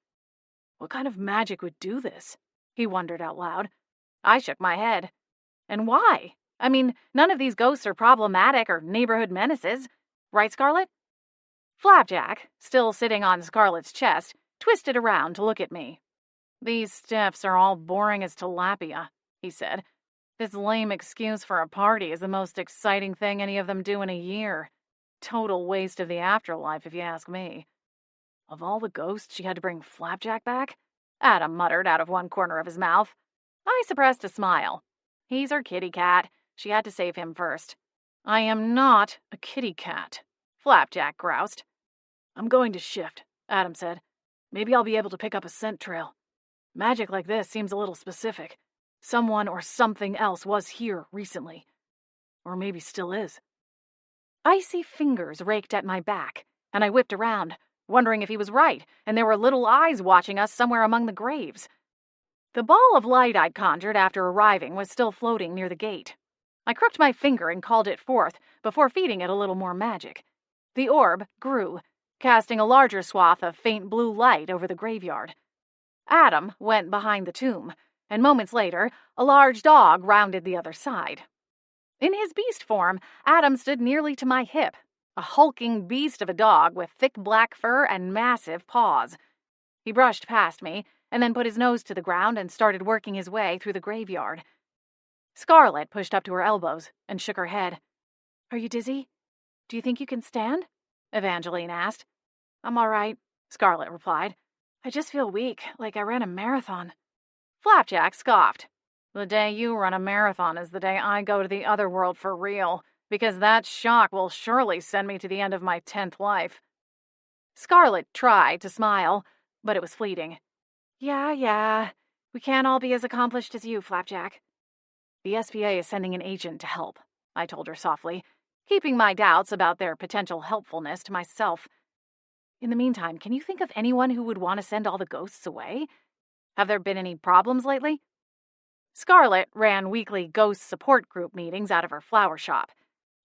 What kind of magic would do this? He wondered out loud. I shook my head. And why? I mean, none of these ghosts are problematic or neighborhood menaces. Right, Scarlet? Flapjack, still sitting on Scarlet's chest, twisted around to look at me. "These stiffs are all boring as tilapia," he said. This lame excuse for a party is the most exciting thing any of them do in a year. Total waste of the afterlife, if you ask me. Of all the ghosts, she had to bring Flapjack back? Adam muttered out of one corner of his mouth. I suppressed a smile. He's her kitty cat. She had to save him first. I am not a kitty cat, Flapjack groused. I'm going to shift, Adam said. Maybe I'll be able to pick up a scent trail. Magic like this seems a little specific. Someone or something else was here recently. Or maybe still is. Icy fingers raked at my back, and I whipped around, wondering if he was right, and there were little eyes watching us somewhere among the graves. The ball of light I'd conjured after arriving was still floating near the gate. I crooked my finger and called it forth before feeding it a little more magic. The orb grew, casting a larger swath of faint blue light over the graveyard. Adam went behind the tomb, and moments later, a large dog rounded the other side. In his beast form, Adam stood nearly to my hip, a hulking beast of a dog with thick black fur and massive paws. He brushed past me, and then put his nose to the ground and started working his way through the graveyard. Scarlet pushed up to her elbows and shook her head. Are you dizzy? Do you think you can stand? Evangeline asked. I'm all right, Scarlet replied. I just feel weak, like I ran a marathon. Flapjack scoffed. The day you run a marathon is the day I go to the other world for real, because that shock will surely send me to the end of my 10th life. Scarlet tried to smile, but it was fleeting. Yeah, we can't all be as accomplished as you, Flapjack. The SPA is sending an agent to help, I told her softly, keeping my doubts about their potential helpfulness to myself. In the meantime, can you think of anyone who would want to send all the ghosts away? Have there been any problems lately? Scarlet ran weekly ghost support group meetings out of her flower shop.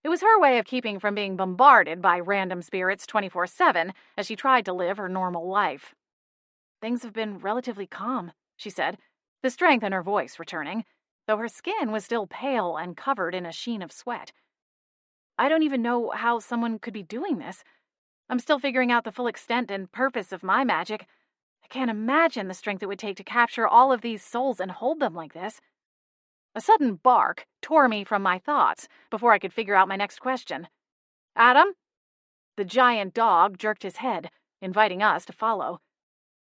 It was her way of keeping from being bombarded by random spirits 24/7 as she tried to live her normal life. Things have been relatively calm, she said, the strength in her voice returning, though her skin was still pale and covered in a sheen of sweat. I don't even know how someone could be doing this. I'm still figuring out the full extent and purpose of my magic. I can't imagine the strength it would take to capture all of these souls and hold them like this. A sudden bark tore me from my thoughts before I could figure out my next question. Adam? The giant dog jerked his head, inviting us to follow.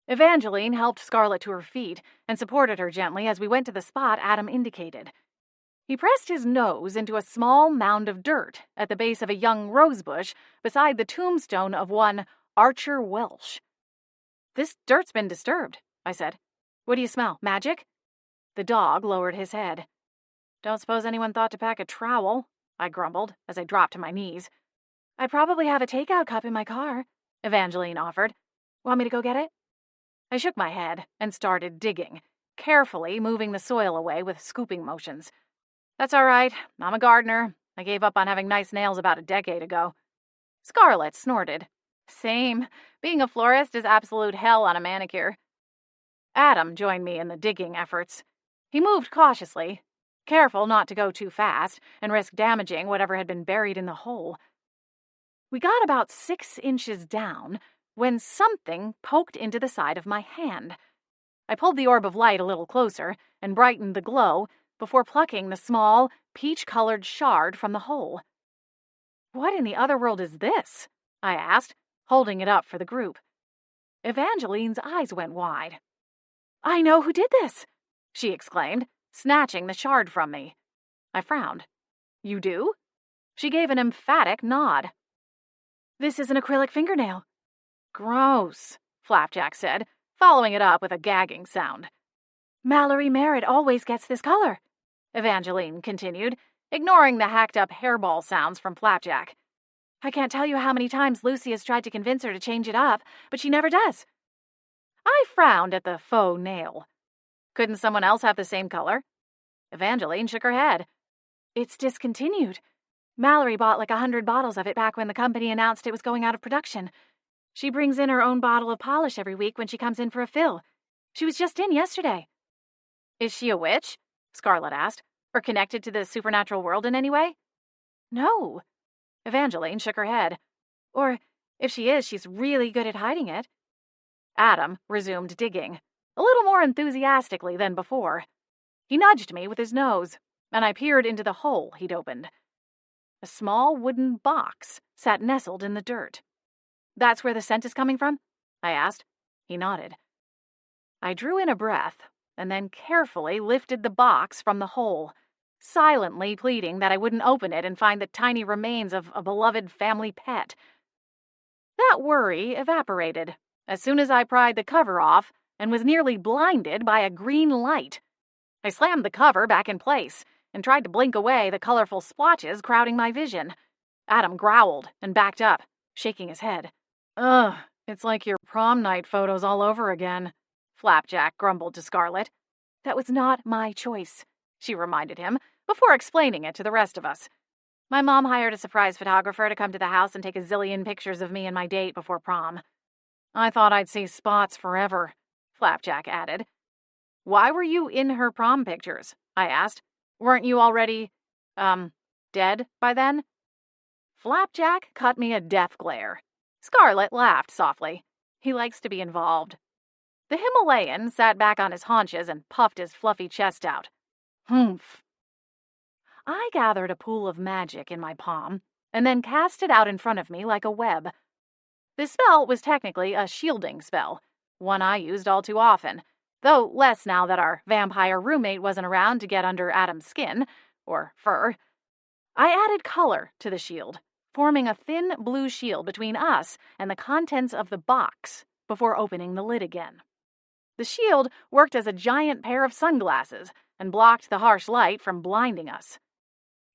Evangeline helped Scarlet to her feet and supported her gently as we went to the spot Adam indicated. He pressed his nose into a small mound of dirt at the base of a young rosebush beside the tombstone of one Archer Welsh. This dirt's been disturbed, I said. What do you smell? Magic? The dog lowered his head. Don't suppose anyone thought to pack a trowel, I grumbled as I dropped to my knees. I probably have a takeout cup in my car, Evangeline offered. Want me to go get it? I shook my head and started digging, carefully moving the soil away with scooping motions. That's all right. I'm a gardener. I gave up on having nice nails about a decade ago. Scarlet snorted. Same. Being a florist is absolute hell on a manicure. Adam joined me in the digging efforts. He moved cautiously, careful not to go too fast and risk damaging whatever had been buried in the hole. We got about 6 inches down when something poked into the side of my hand. I pulled the orb of light a little closer and brightened the glow before plucking the small, peach-colored shard from the hole. What in the other world is this? I asked, holding it up for the group. Evangeline's eyes went wide. I know who did this, she exclaimed, snatching the shard from me. I frowned. You do? She gave an emphatic nod. This is an acrylic fingernail. Gross, Flapjack said, following it up with a gagging sound. Mallory Merritt always gets this color, Evangeline continued, ignoring the hacked-up hairball sounds from Flapjack. I can't tell you how many times Lucy has tried to convince her to change it up, but she never does. I frowned at the faux nail. Couldn't someone else have the same color? Evangeline shook her head. It's discontinued. Mallory bought like 100 bottles of it back when the company announced it was going out of production. She brings in her own bottle of polish every week when she comes in for a fill. She was just in yesterday. Is she a witch? Scarlet asked. Or connected to the supernatural world in any way? No. Evangeline shook her head. Or, if she is, she's really good at hiding it. Adam resumed digging, a little more enthusiastically than before. He nudged me with his nose, and I peered into the hole he'd opened. A small wooden box sat nestled in the dirt. "That's where the scent is coming from?" I asked. He nodded. I drew in a breath and then carefully lifted the box from the hole, silently pleading that I wouldn't open it and find the tiny remains of a beloved family pet. That worry evaporated as soon as I pried the cover off and was nearly blinded by a green light. I slammed the cover back in place and tried to blink away the colorful splotches crowding my vision. Adam growled and backed up, shaking his head. "Ugh, it's like your prom night photos all over again," Flapjack grumbled to Scarlet. "That was not my choice," she reminded him, before explaining it to the rest of us. "My mom hired a surprise photographer to come to the house and take a zillion pictures of me and my date before prom." "I thought I'd see spots forever," Flapjack added. "Why were you in her prom pictures?" I asked. "Weren't you already, dead by then?" Flapjack cut me a death glare. Scarlet laughed softly. He likes to be involved. The Himalayan sat back on his haunches and puffed his fluffy chest out. "Humph." I gathered a pool of magic in my palm and then cast it out in front of me like a web. The spell was technically a shielding spell, one I used all too often, though less now that our vampire roommate wasn't around to get under Adam's skin, or fur. I added color to the shield, forming a thin blue shield between us and the contents of the box before opening the lid again. The shield worked as a giant pair of sunglasses and blocked the harsh light from blinding us.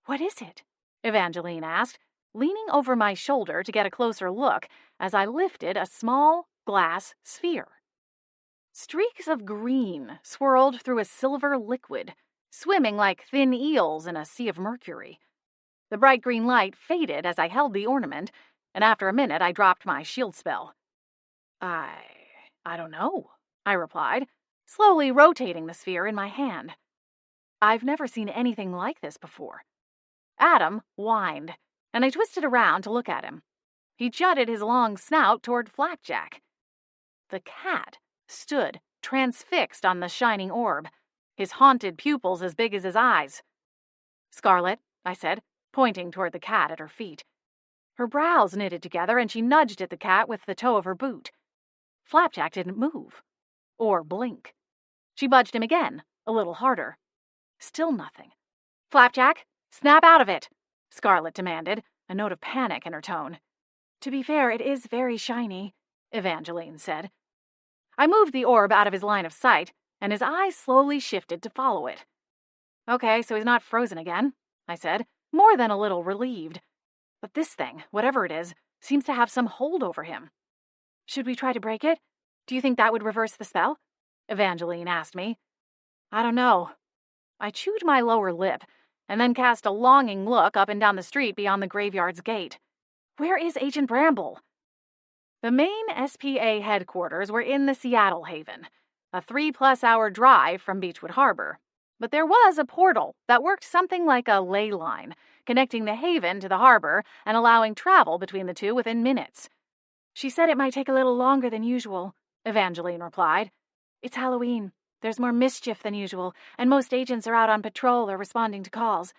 "What is it?" Evangeline asked, leaning over my shoulder to get a closer look as I lifted a small glass sphere. Streaks of green swirled through a silver liquid, swimming like thin eels in a sea of mercury. The bright green light faded as I held the ornament, and after a minute I dropped my shield spell. I don't know," I replied, slowly rotating the sphere in my hand. "I've never seen anything like this before." Adam whined, and I twisted around to look at him. He jutted his long snout toward Flapjack. The cat stood transfixed on the shining orb, his haunted pupils as big as his eyes. "Scarlet," I said, pointing toward the cat at her feet. Her brows knitted together, and she nudged at the cat with the toe of her boot. Flapjack didn't move or blink. She budged him again, a little harder. Still nothing. "Flapjack, snap out of it," Scarlet demanded, a note of panic in her tone. "To be fair, it is very shiny," Evangeline said. I moved the orb out of his line of sight, and his eyes slowly shifted to follow it. "Okay, so he's not frozen again," I said, more than a little relieved. "But this thing, whatever it is, seems to have some hold over him." "Should we try to break it? Do you think that would reverse the spell?" Evangeline asked me. "I don't know." I chewed my lower lip and then cast a longing look up and down the street beyond the graveyard's gate. Where is Agent Bramble? The main SPA headquarters were in the Seattle Haven, a 3+ hour drive from Beechwood Harbor. But there was a portal that worked something like a ley line, connecting the Haven to the harbor and allowing travel between the two within minutes. "She said it might take a little longer than usual," Evangeline replied. "It's Halloween. There's more mischief than usual, and most agents are out on patrol or responding to calls.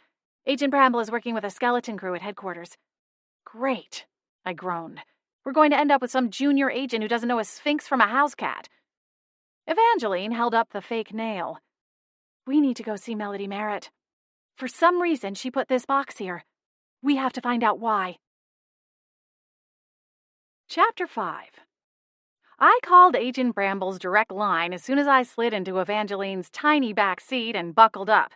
Agent Bramble is working with a skeleton crew at headquarters." "Great," I groaned. "We're going to end up with some junior agent who doesn't know a sphinx from a house cat." Evangeline held up the fake nail. "We need to go see Melody Merritt. For some reason, she put this box here. We have to find out why." Chapter 5. I called Agent Bramble's direct line as soon as I slid into Evangeline's tiny back seat and buckled up.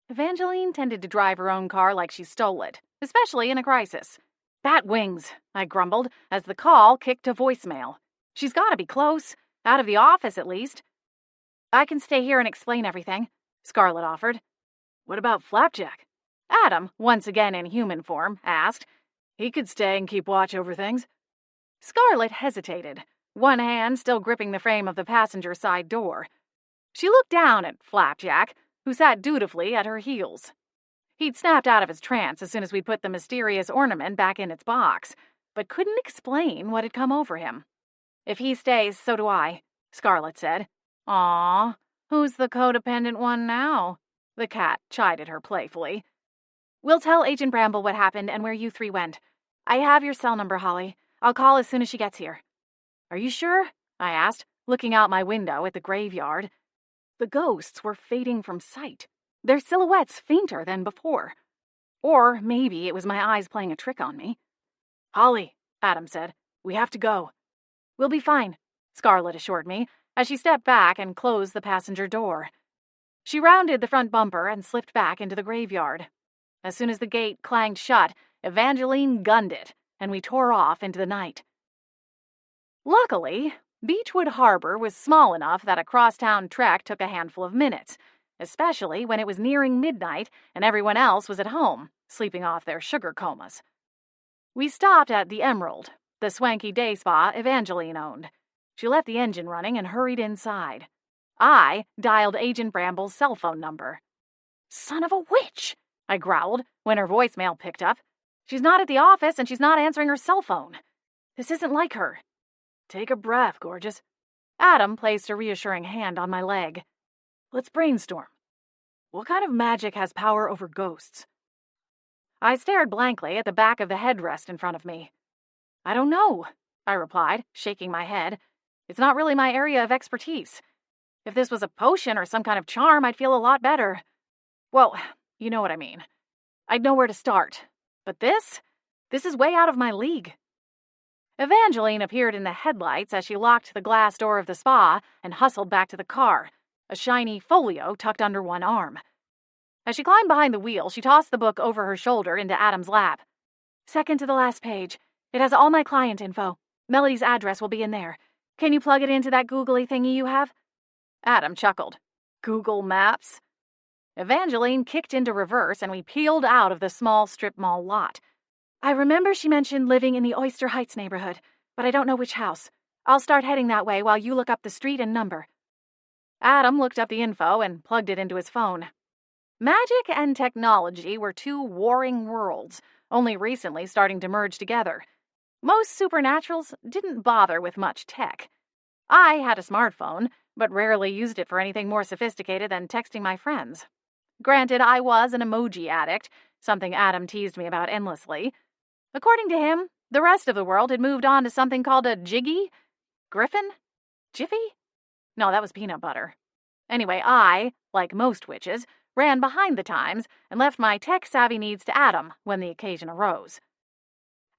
Evangeline tended to drive her own car like she stole it, especially in a crisis. "Bat wings," I grumbled as the call kicked to voicemail. "She's got to be close, out of the office at least." "I can stay here and explain everything," Scarlet offered. "What about Flapjack?" Adam, once again in human form, asked. "He could stay and keep watch over things." Scarlet hesitated, one hand still gripping the frame of the passenger side door. She looked down at Flapjack, who sat dutifully at her heels. He'd snapped out of his trance as soon as we put the mysterious ornament back in its box, but couldn't explain what had come over him. "If he stays, so do I," Scarlet said. "Aw, who's the codependent one now?" The cat chided her playfully. We'll tell Agent Bramble what happened and where you three went. I have your cell number, Holly. I'll call as soon as she gets here. Are you sure? I asked, looking out my window at the graveyard. The ghosts were fading from sight, their silhouettes fainter than before. Or maybe it was my eyes playing a trick on me. Holly, Adam said, we have to go. We'll be fine, Scarlett assured me, as she stepped back and closed the passenger door. She rounded the front bumper and slipped back into the graveyard. As soon as the gate clanged shut, Evangeline gunned it, and we tore off into the night. Luckily, Beechwood Harbor was small enough that a crosstown trek took a handful of minutes, especially when it was nearing midnight and everyone else was at home, sleeping off their sugar comas. We stopped at the Emerald, the swanky day spa Evangeline owned. She left the engine running and hurried inside. I dialed Agent Bramble's cell phone number. Son of a witch, I growled when her voicemail picked up. She's not at the office and she's not answering her cell phone. This isn't like her. Take a breath, gorgeous. Adam placed a reassuring hand on my leg. Let's brainstorm. What kind of magic has power over ghosts? I stared blankly at the back of the headrest in front of me. I don't know, I replied, shaking my head. It's not really my area of expertise. If this was a potion or some kind of charm, I'd feel a lot better. Well, you know what I mean. I'd know where to start. But this is way out of my league. Evangeline appeared in the headlights as she locked the glass door of the spa and hustled back to the car, a shiny folio tucked under one arm. As she climbed behind the wheel, she tossed the book over her shoulder into Adam's lap. Second to the last page. It has all my client info. Melody's address will be in there. Can you plug it into that googly thingy you have? Adam chuckled. Google Maps? Evangeline kicked into reverse and we peeled out of the small strip mall lot. I remember she mentioned living in the Oyster Heights neighborhood, but I don't know which house. I'll start heading that way while you look up the street and number. Adam looked up the info and plugged it into his phone. Magic and technology were two warring worlds, only recently starting to merge together. Most supernaturals didn't bother with much tech. I had a smartphone, but rarely used it for anything more sophisticated than texting my friends. Granted, I was an emoji addict, something Adam teased me about endlessly. According to him, the rest of the world had moved on to something called a Jiggy? Griffin? Jiffy? No, that was peanut butter. Anyway, I, like most witches, ran behind the times and left my tech-savvy needs to Adam when the occasion arose.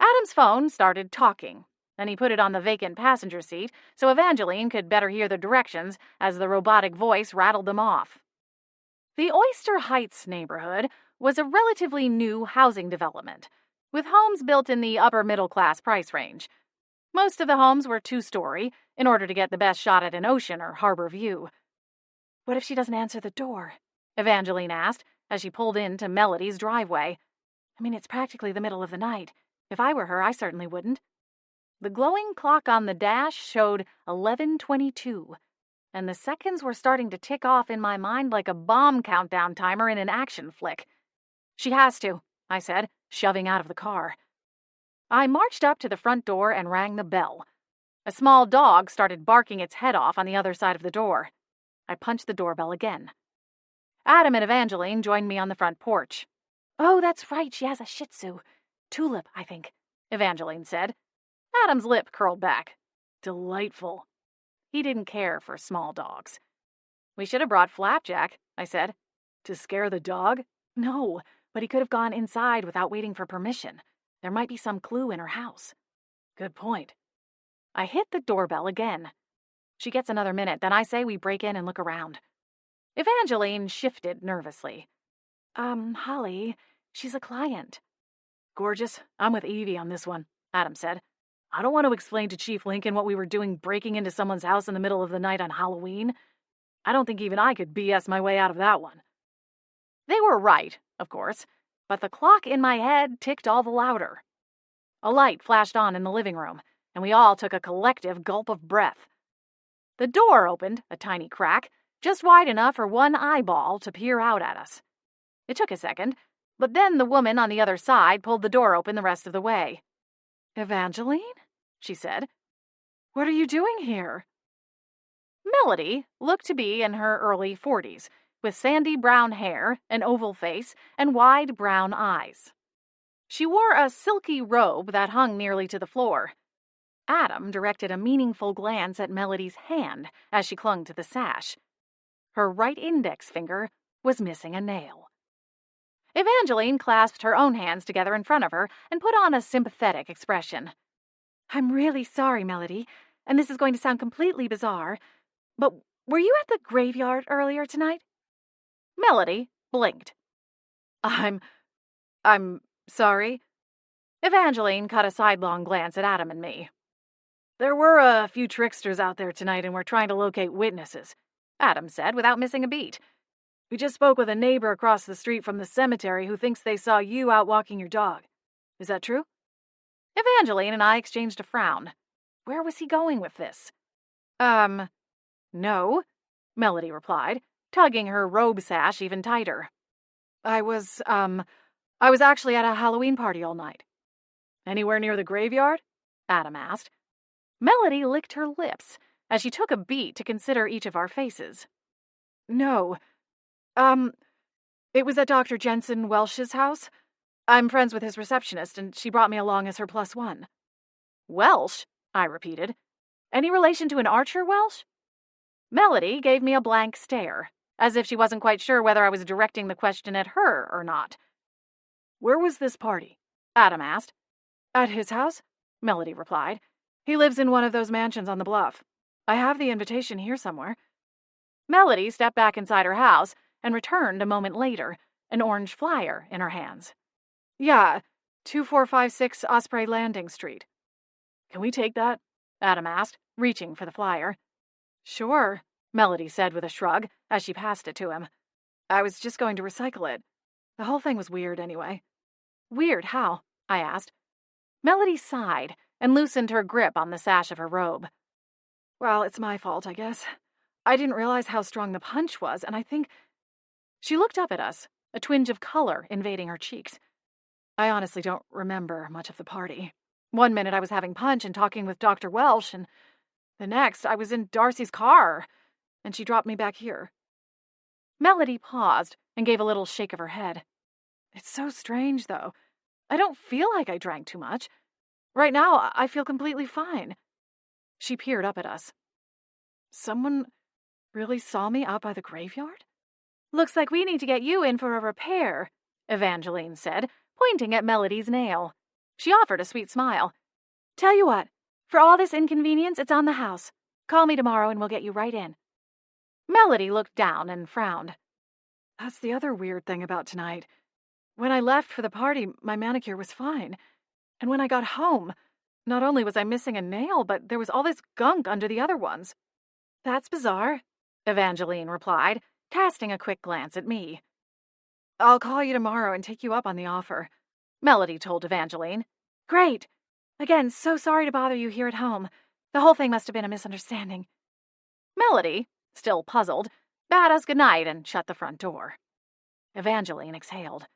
Adam's phone started talking, and he put it on the vacant passenger seat so Evangeline could better hear the directions as the robotic voice rattled them off. The Oyster Heights neighborhood was a relatively new housing development, with homes built in the upper-middle-class price range. Most of the homes were two-story, in order to get the best shot at an ocean or harbor view. What if she doesn't answer the door? Evangeline asked, as she pulled into Melody's driveway. I mean, it's practically the middle of the night. If I were her, I certainly wouldn't. The glowing clock on the dash showed 11:22, and the seconds were starting to tick off in my mind like a bomb countdown timer in an action flick. She has to, I said, shoving out of the car. I marched up to the front door and rang the bell. A small dog started barking its head off on the other side of the door. I punched the doorbell again. Adam and Evangeline joined me on the front porch. Oh, that's right, she has a Shih Tzu. Tulip, I think, Evangeline said. Adam's lip curled back. Delightful. He didn't care for small dogs. We should have brought Flapjack, I said. To scare the dog? No, but he could have gone inside without waiting for permission. There might be some clue in her house. Good point. I hit the doorbell again. She gets another minute, then I say we break in and look around. Evangeline shifted nervously. Holly, she's a client. Gorgeous, I'm with Evie on this one, Adam said. I don't want to explain to Chief Lincoln what we were doing breaking into someone's house in the middle of the night on Halloween. I don't think even I could BS my way out of that one. They were right, of course, but the clock in my head ticked all the louder. A light flashed on in the living room, and we all took a collective gulp of breath. The door opened, a tiny crack, just wide enough for one eyeball to peer out at us. It took a second, but then the woman on the other side pulled the door open the rest of the way. Evangeline? She said. What are you doing here? Melody looked to be in her early 40s, with sandy brown hair, an oval face, and wide brown eyes. She wore a silky robe that hung nearly to the floor. Adam directed a meaningful glance at Melody's hand as she clung to the sash. Her right index finger was missing a nail. Evangeline clasped her own hands together in front of her and put on a sympathetic expression. "I'm really sorry, Melody, and this is going to sound completely bizarre, but were you at the graveyard earlier tonight?" Melody blinked. I'm sorry." Evangeline cut a sidelong glance at Adam and me. "There were a few tricksters out there tonight and we're trying to locate witnesses," Adam said without missing a beat. "We just spoke with a neighbor across the street from the cemetery who thinks they saw you out walking your dog. Is that true?" Evangeline and I exchanged a frown. Where was he going with this? No," Melody replied, tugging her robe sash even tighter. I was actually at a Halloween party all night." "Anywhere near the graveyard?" Adam asked. Melody licked her lips as she took a beat to consider each of our faces. "No. It was at Dr. Jensen Welsh's house. I'm friends with his receptionist, and she brought me along as her +1. "Welsh?" I repeated. "Any relation to an Archer Welsh?" Melody gave me a blank stare, as if she wasn't quite sure whether I was directing the question at her or not. "Where was this party?" Adam asked. "At his house," Melody replied. "He lives in one of those mansions on the bluff. I have the invitation here somewhere." Melody stepped back inside her house and returned a moment later, an orange flyer in her hands. "Yeah, 2456 Osprey Landing Street." "Can we take that?" Adam asked, reaching for the flyer. "Sure," Melody said with a shrug as she passed it to him. "I was just going to recycle it. The whole thing was weird anyway." "Weird how?" I asked. Melody sighed and loosened her grip on the sash of her robe. "Well, it's my fault, I guess. I didn't realize how strong the punch was, and I think..." She looked up at us, a twinge of color invading her cheeks. "I honestly don't remember much of the party. One minute I was having punch and talking with Dr. Welsh, and the next I was in Darcy's car, and she dropped me back here." Melody paused and gave a little shake of her head. "It's so strange, though. I don't feel like I drank too much. Right now, I feel completely fine." She peered up at us. "Someone really saw me out by the graveyard?" "Looks like we need to get you in for a repair," Evangeline said, pointing at Melody's nail. She offered a sweet smile. "Tell you what, for all this inconvenience, it's on the house. Call me tomorrow and we'll get you right in." Melody looked down and frowned. "That's the other weird thing about tonight. When I left for the party, my manicure was fine. And when I got home, not only was I missing a nail, but there was all this gunk under the other ones." "That's bizarre," Evangeline replied, casting a quick glance at me. "I'll call you tomorrow and take you up on the offer," Melody told Evangeline. "Great. Again, so sorry to bother you here at home. The whole thing must have been a misunderstanding." Melody, still puzzled, bade us goodnight and shut the front door. Evangeline exhaled.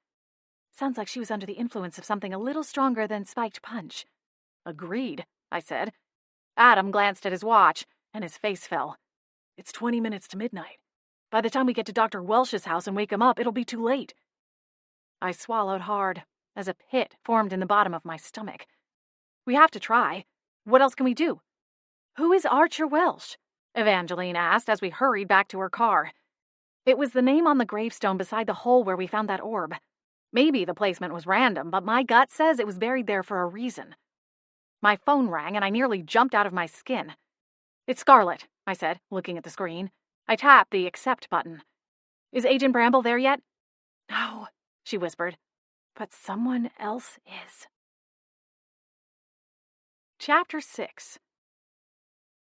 Sounds like she was under the influence of something a little stronger than spiked punch. "Agreed," I said. Adam glanced at his watch, and his face fell. "It's 20 minutes to midnight. By the time we get to Dr. Welsh's house and wake him up, it'll be too late." I swallowed hard, as a pit formed in the bottom of my stomach. "We have to try. What else can we do?" "Who is Archer Welsh?" Evangeline asked as we hurried back to her car. It was the name on the gravestone beside the hole where we found that orb. Maybe the placement was random, but my gut says it was buried there for a reason. My phone rang and I nearly jumped out of my skin. "It's Scarlett," I said, looking at the screen. I tapped the accept button. "Is Agent Bramble there yet?" "No," she whispered, "but someone else is." Chapter 6.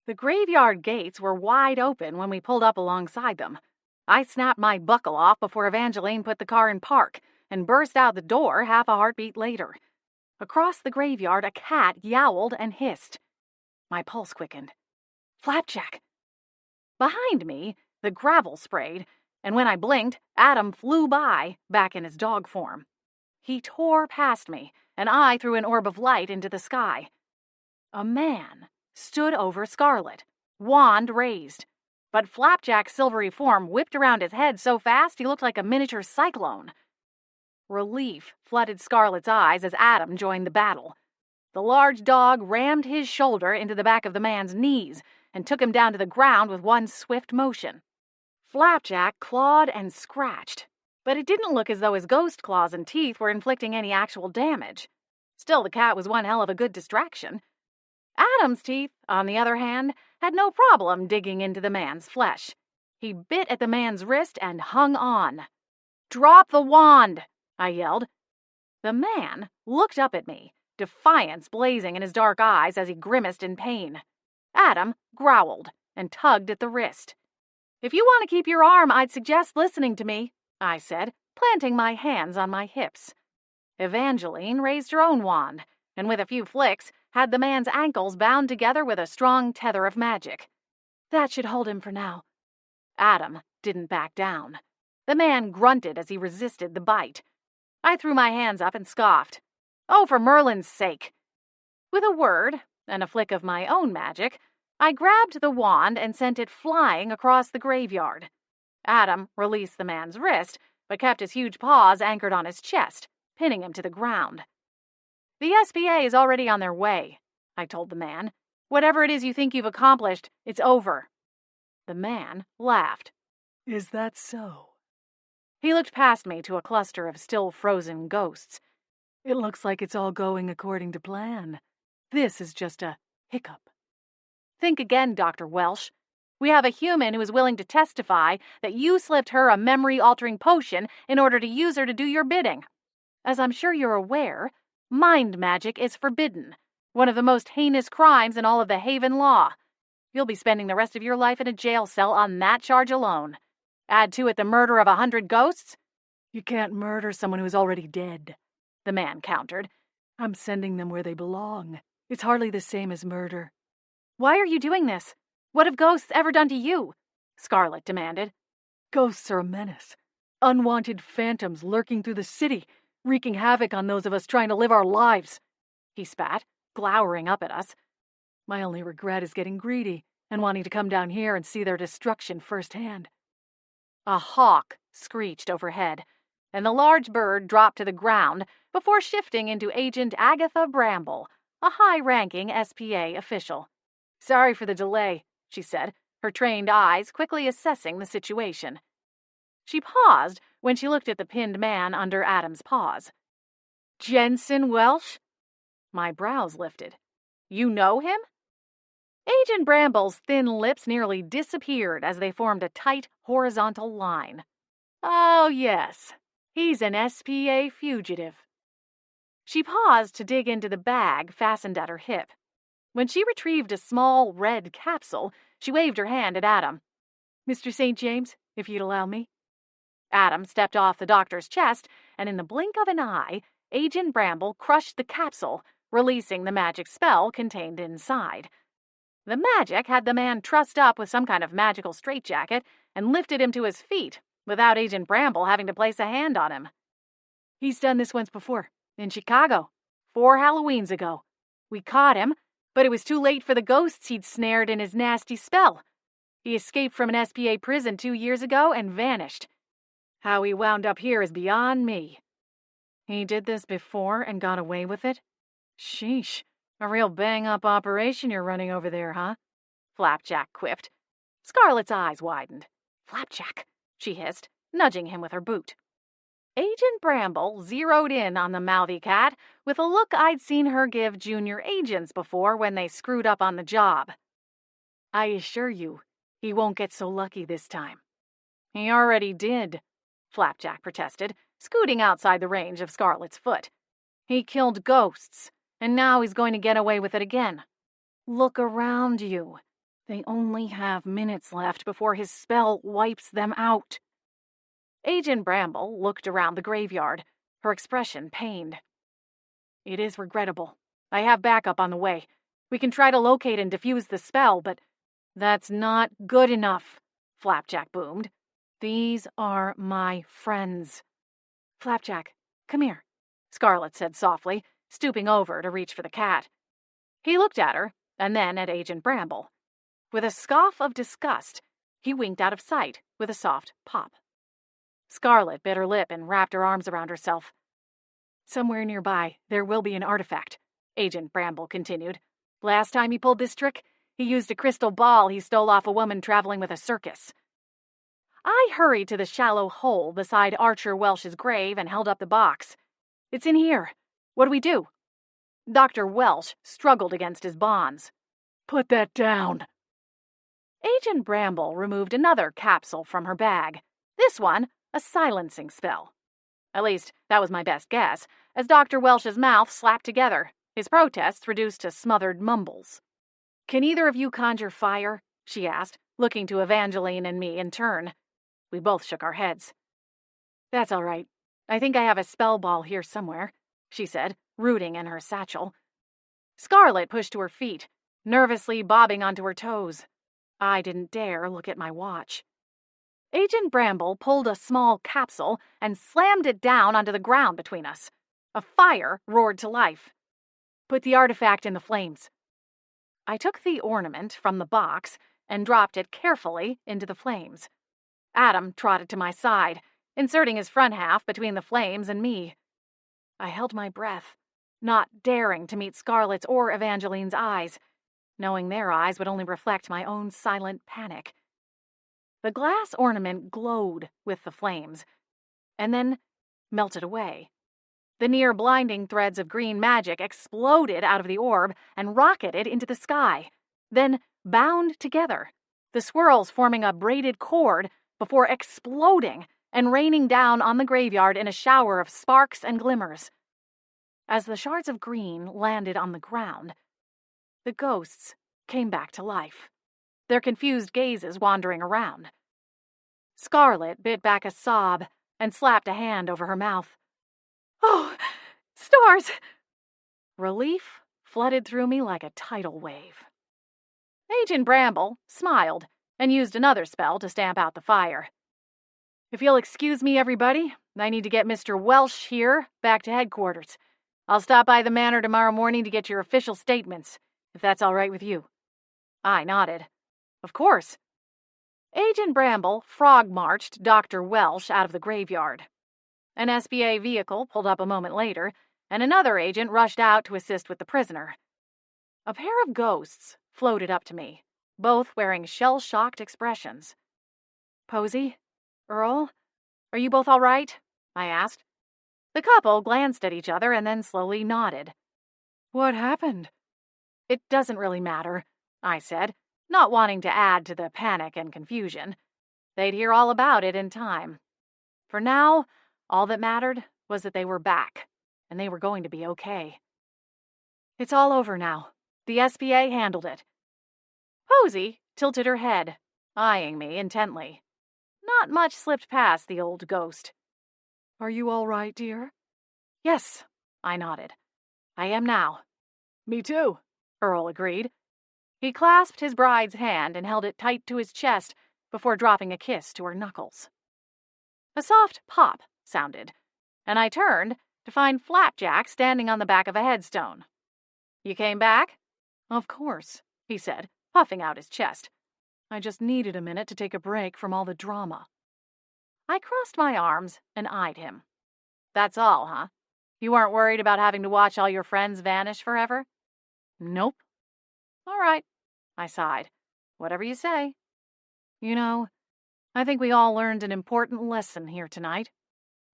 The graveyard gates were wide open when we pulled up alongside them. I snapped my buckle off before Evangeline put the car in park and burst out the door half a heartbeat later. Across the graveyard, a cat yowled and hissed. My pulse quickened. Flapjack! Behind me, the gravel sprayed, and when I blinked, Adam flew by, back in his dog form. He tore past me, and I threw an orb of light into the sky. A man stood over Scarlett, wand raised. but Flapjack's silvery form whipped around his head so fast he looked like a miniature cyclone. Relief flooded Scarlet's eyes as Adam joined the battle. The large dog rammed his shoulder into the back of the man's knees and took him down to the ground with one swift motion. Flapjack clawed and scratched, but it didn't look as though his ghost claws and teeth were inflicting any actual damage. Still, the cat was one hell of a good distraction. Adam's teeth, on the other hand, had no problem digging into the man's flesh. He bit at the man's wrist and hung on. "Drop the wand!" I yelled. The man looked up at me, defiance blazing in his dark eyes as he grimaced in pain. Adam growled and tugged at the wrist. "If you want to keep your arm, I'd suggest listening to me," I said, planting my hands on my hips. Evangeline raised her own wand, and with a few flicks, had the man's ankles bound together with a strong tether of magic. "That should hold him for now." Adam didn't back down. The man grunted as he resisted the bite. I threw my hands up and scoffed. "Oh, for Merlin's sake!" With a word and a flick of my own magic, I grabbed the wand and sent it flying across the graveyard. Adam released the man's wrist, but kept his huge paws anchored on his chest, pinning him to the ground. "The SPA is already on their way," I told the man. "Whatever it is you think you've accomplished, it's over." The man laughed. "Is that so?" He looked past me to a cluster of still frozen ghosts. "It looks like it's all going according to plan. This is just a hiccup." "Think again, Dr. Welsh. We have a human who is willing to testify that you slipped her a memory-altering potion in order to use her to do your bidding. As I'm sure you're aware, mind magic is forbidden, one of the most heinous crimes in all of the Haven law. You'll be spending the rest of your life in a jail cell on that charge alone. Add to it the murder of 100 ghosts." "You can't murder someone who's already dead," the man countered. "I'm sending them where they belong. It's hardly the same as murder." "Why are you doing this? What have ghosts ever done to you?" Scarlet demanded. "Ghosts are a menace. Unwanted phantoms lurking through the city, wreaking havoc on those of us trying to live our lives," he spat, glowering up at us. "My only regret is getting greedy and wanting to come down here and see their destruction firsthand." A hawk screeched overhead, and the large bird dropped to the ground before shifting into Agent Agatha Bramble, a high-ranking SPA official. "Sorry for the delay," she said, her trained eyes quickly assessing the situation. She paused when she looked at the pinned man under Adam's paws. "Jensen Welsh?" My brows lifted. "You know him?" Agent Bramble's thin lips nearly disappeared as they formed a tight, horizontal line. "Oh, yes. He's an SPA fugitive." She paused to dig into the bag fastened at her hip. When she retrieved a small red capsule, she waved her hand at Adam. "Mr. St. James, if you'd allow me." Adam stepped off the doctor's chest, and in the blink of an eye, Agent Bramble crushed the capsule, releasing the magic spell contained inside. The magic had the man trussed up with some kind of magical straitjacket and lifted him to his feet, without Agent Bramble having to place a hand on him. "He's done this once before, In Chicago, 4 Halloweens ago. We caught him, but it was too late for the ghosts he'd snared in his nasty spell. He escaped from an SPA prison 2 years ago and vanished. How he wound up here is beyond me." "He did this before and got away with it? Sheesh, a real bang-up operation you're running over there, huh?" Flapjack quipped. Scarlet's eyes widened. "Flapjack," she hissed, nudging him with her boot. Agent Bramble zeroed in on the mouthy cat with a look I'd seen her give junior agents before when they screwed up on the job. "I assure you, he won't get so lucky this time." "He already did," Flapjack protested, scooting outside the range of Scarlet's foot. "He killed ghosts, and now he's going to get away with it again. Look around you. They only have minutes left before his spell wipes them out." Agent Bramble looked around the graveyard, her expression pained. "It is regrettable. I have backup on the way. We can try to locate and defuse the spell, but that's not good enough," Flapjack boomed. "These are my friends." "Flapjack, come here," Scarlet said softly, stooping over to reach for the cat. He looked at her, and then at Agent Bramble. With a scoff of disgust, He winked out of sight with a soft pop. Scarlet bit her lip and wrapped her arms around herself. "Somewhere nearby, there will be an artifact," Agent Bramble continued. "Last time he pulled this trick, he used a crystal ball he stole off a woman traveling with a circus." I hurried to the shallow hole beside Archer Welsh's grave and held up the box. "It's in here. What do we do?" Dr. Welsh struggled against his bonds. "Put that down." Agent Bramble removed another capsule from her bag. This one, a silencing spell. At least, that was my best guess, as Dr. Welsh's mouth slapped together, his protests reduced to smothered mumbles. "Can either of you conjure fire?" she asked, looking to Evangeline and me in turn. We both shook our heads. "That's all right. I think I have a spell ball here somewhere," she said, rooting in her satchel. Scarlet pushed to her feet, nervously bobbing onto her toes. I didn't dare look at my watch. Agent Bramble pulled a small capsule and slammed it down onto the ground between us. A fire roared to life. "Put the artifact in the flames." I took the ornament from the box and dropped it carefully into the flames. Adam trotted to my side, inserting his front half between the flames and me. I held my breath, not daring to meet Scarlet's or Evangeline's eyes, knowing their eyes would only reflect my own silent panic. The glass ornament glowed with the flames, and then melted away. The near-blinding threads of green magic exploded out of the orb and rocketed into the sky, then bound together, the swirls forming a braided cord before exploding and raining down on the graveyard in a shower of sparks and glimmers. As the shards of green landed on the ground, the ghosts came back to life, their confused gazes wandering around. Scarlet bit back a sob and slapped a hand over her mouth. "Oh, stars!" Relief flooded through me like a tidal wave. Agent Bramble smiled and used another spell to stamp out the fire. "If you'll excuse me, everybody, I need to get Mr. Welsh here back to headquarters. I'll stop by the manor tomorrow morning to get your official statements, if that's all right with you." I nodded. "Of course." Agent Bramble frog-marched Dr. Welsh out of the graveyard. An SBA vehicle pulled up a moment later, and another agent rushed out to assist with the prisoner. A pair of ghosts floated up to me, both wearing shell-shocked expressions. "Posey? Earl? Are you both all right?" I asked. The couple glanced at each other and then slowly nodded. "What happened?" "It doesn't really matter," I said, not wanting to add to the panic and confusion. They'd hear all about it in time. For now, all that mattered was that they were back, and they were going to be okay. "It's all over now. The SBA handled it." Posey tilted her head, eyeing me intently. Not much slipped past the old ghost. "Are you all right, dear?" "Yes," I nodded. "I am now." "Me too," Earl agreed. He clasped his bride's hand and held it tight to his chest before dropping a kiss to her knuckles. A soft pop sounded, and I turned to find Flapjack standing on the back of a headstone. "You came back?" "Of course," he said, puffing out his chest. "I just needed a minute to take a break from all the drama." I crossed my arms and eyed him. "That's all, huh? You weren't worried about having to watch all your friends vanish forever?" "Nope." "All right," I sighed. "Whatever you say." "You know, I think we all learned an important lesson here tonight."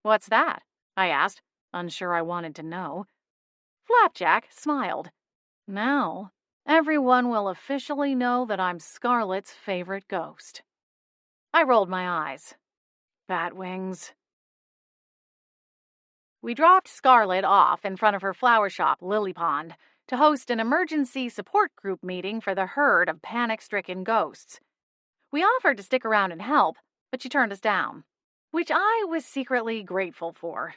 "What's that?" I asked, unsure I wanted to know. Flapjack smiled. "Now, everyone will officially know that I'm Scarlet's favorite ghost." I rolled my eyes. Batwings. We dropped Scarlet off in front of her flower shop, Lily Pond, to host an emergency support group meeting for the herd of panic-stricken ghosts. We offered to stick around and help, but she turned us down, which I was secretly grateful for.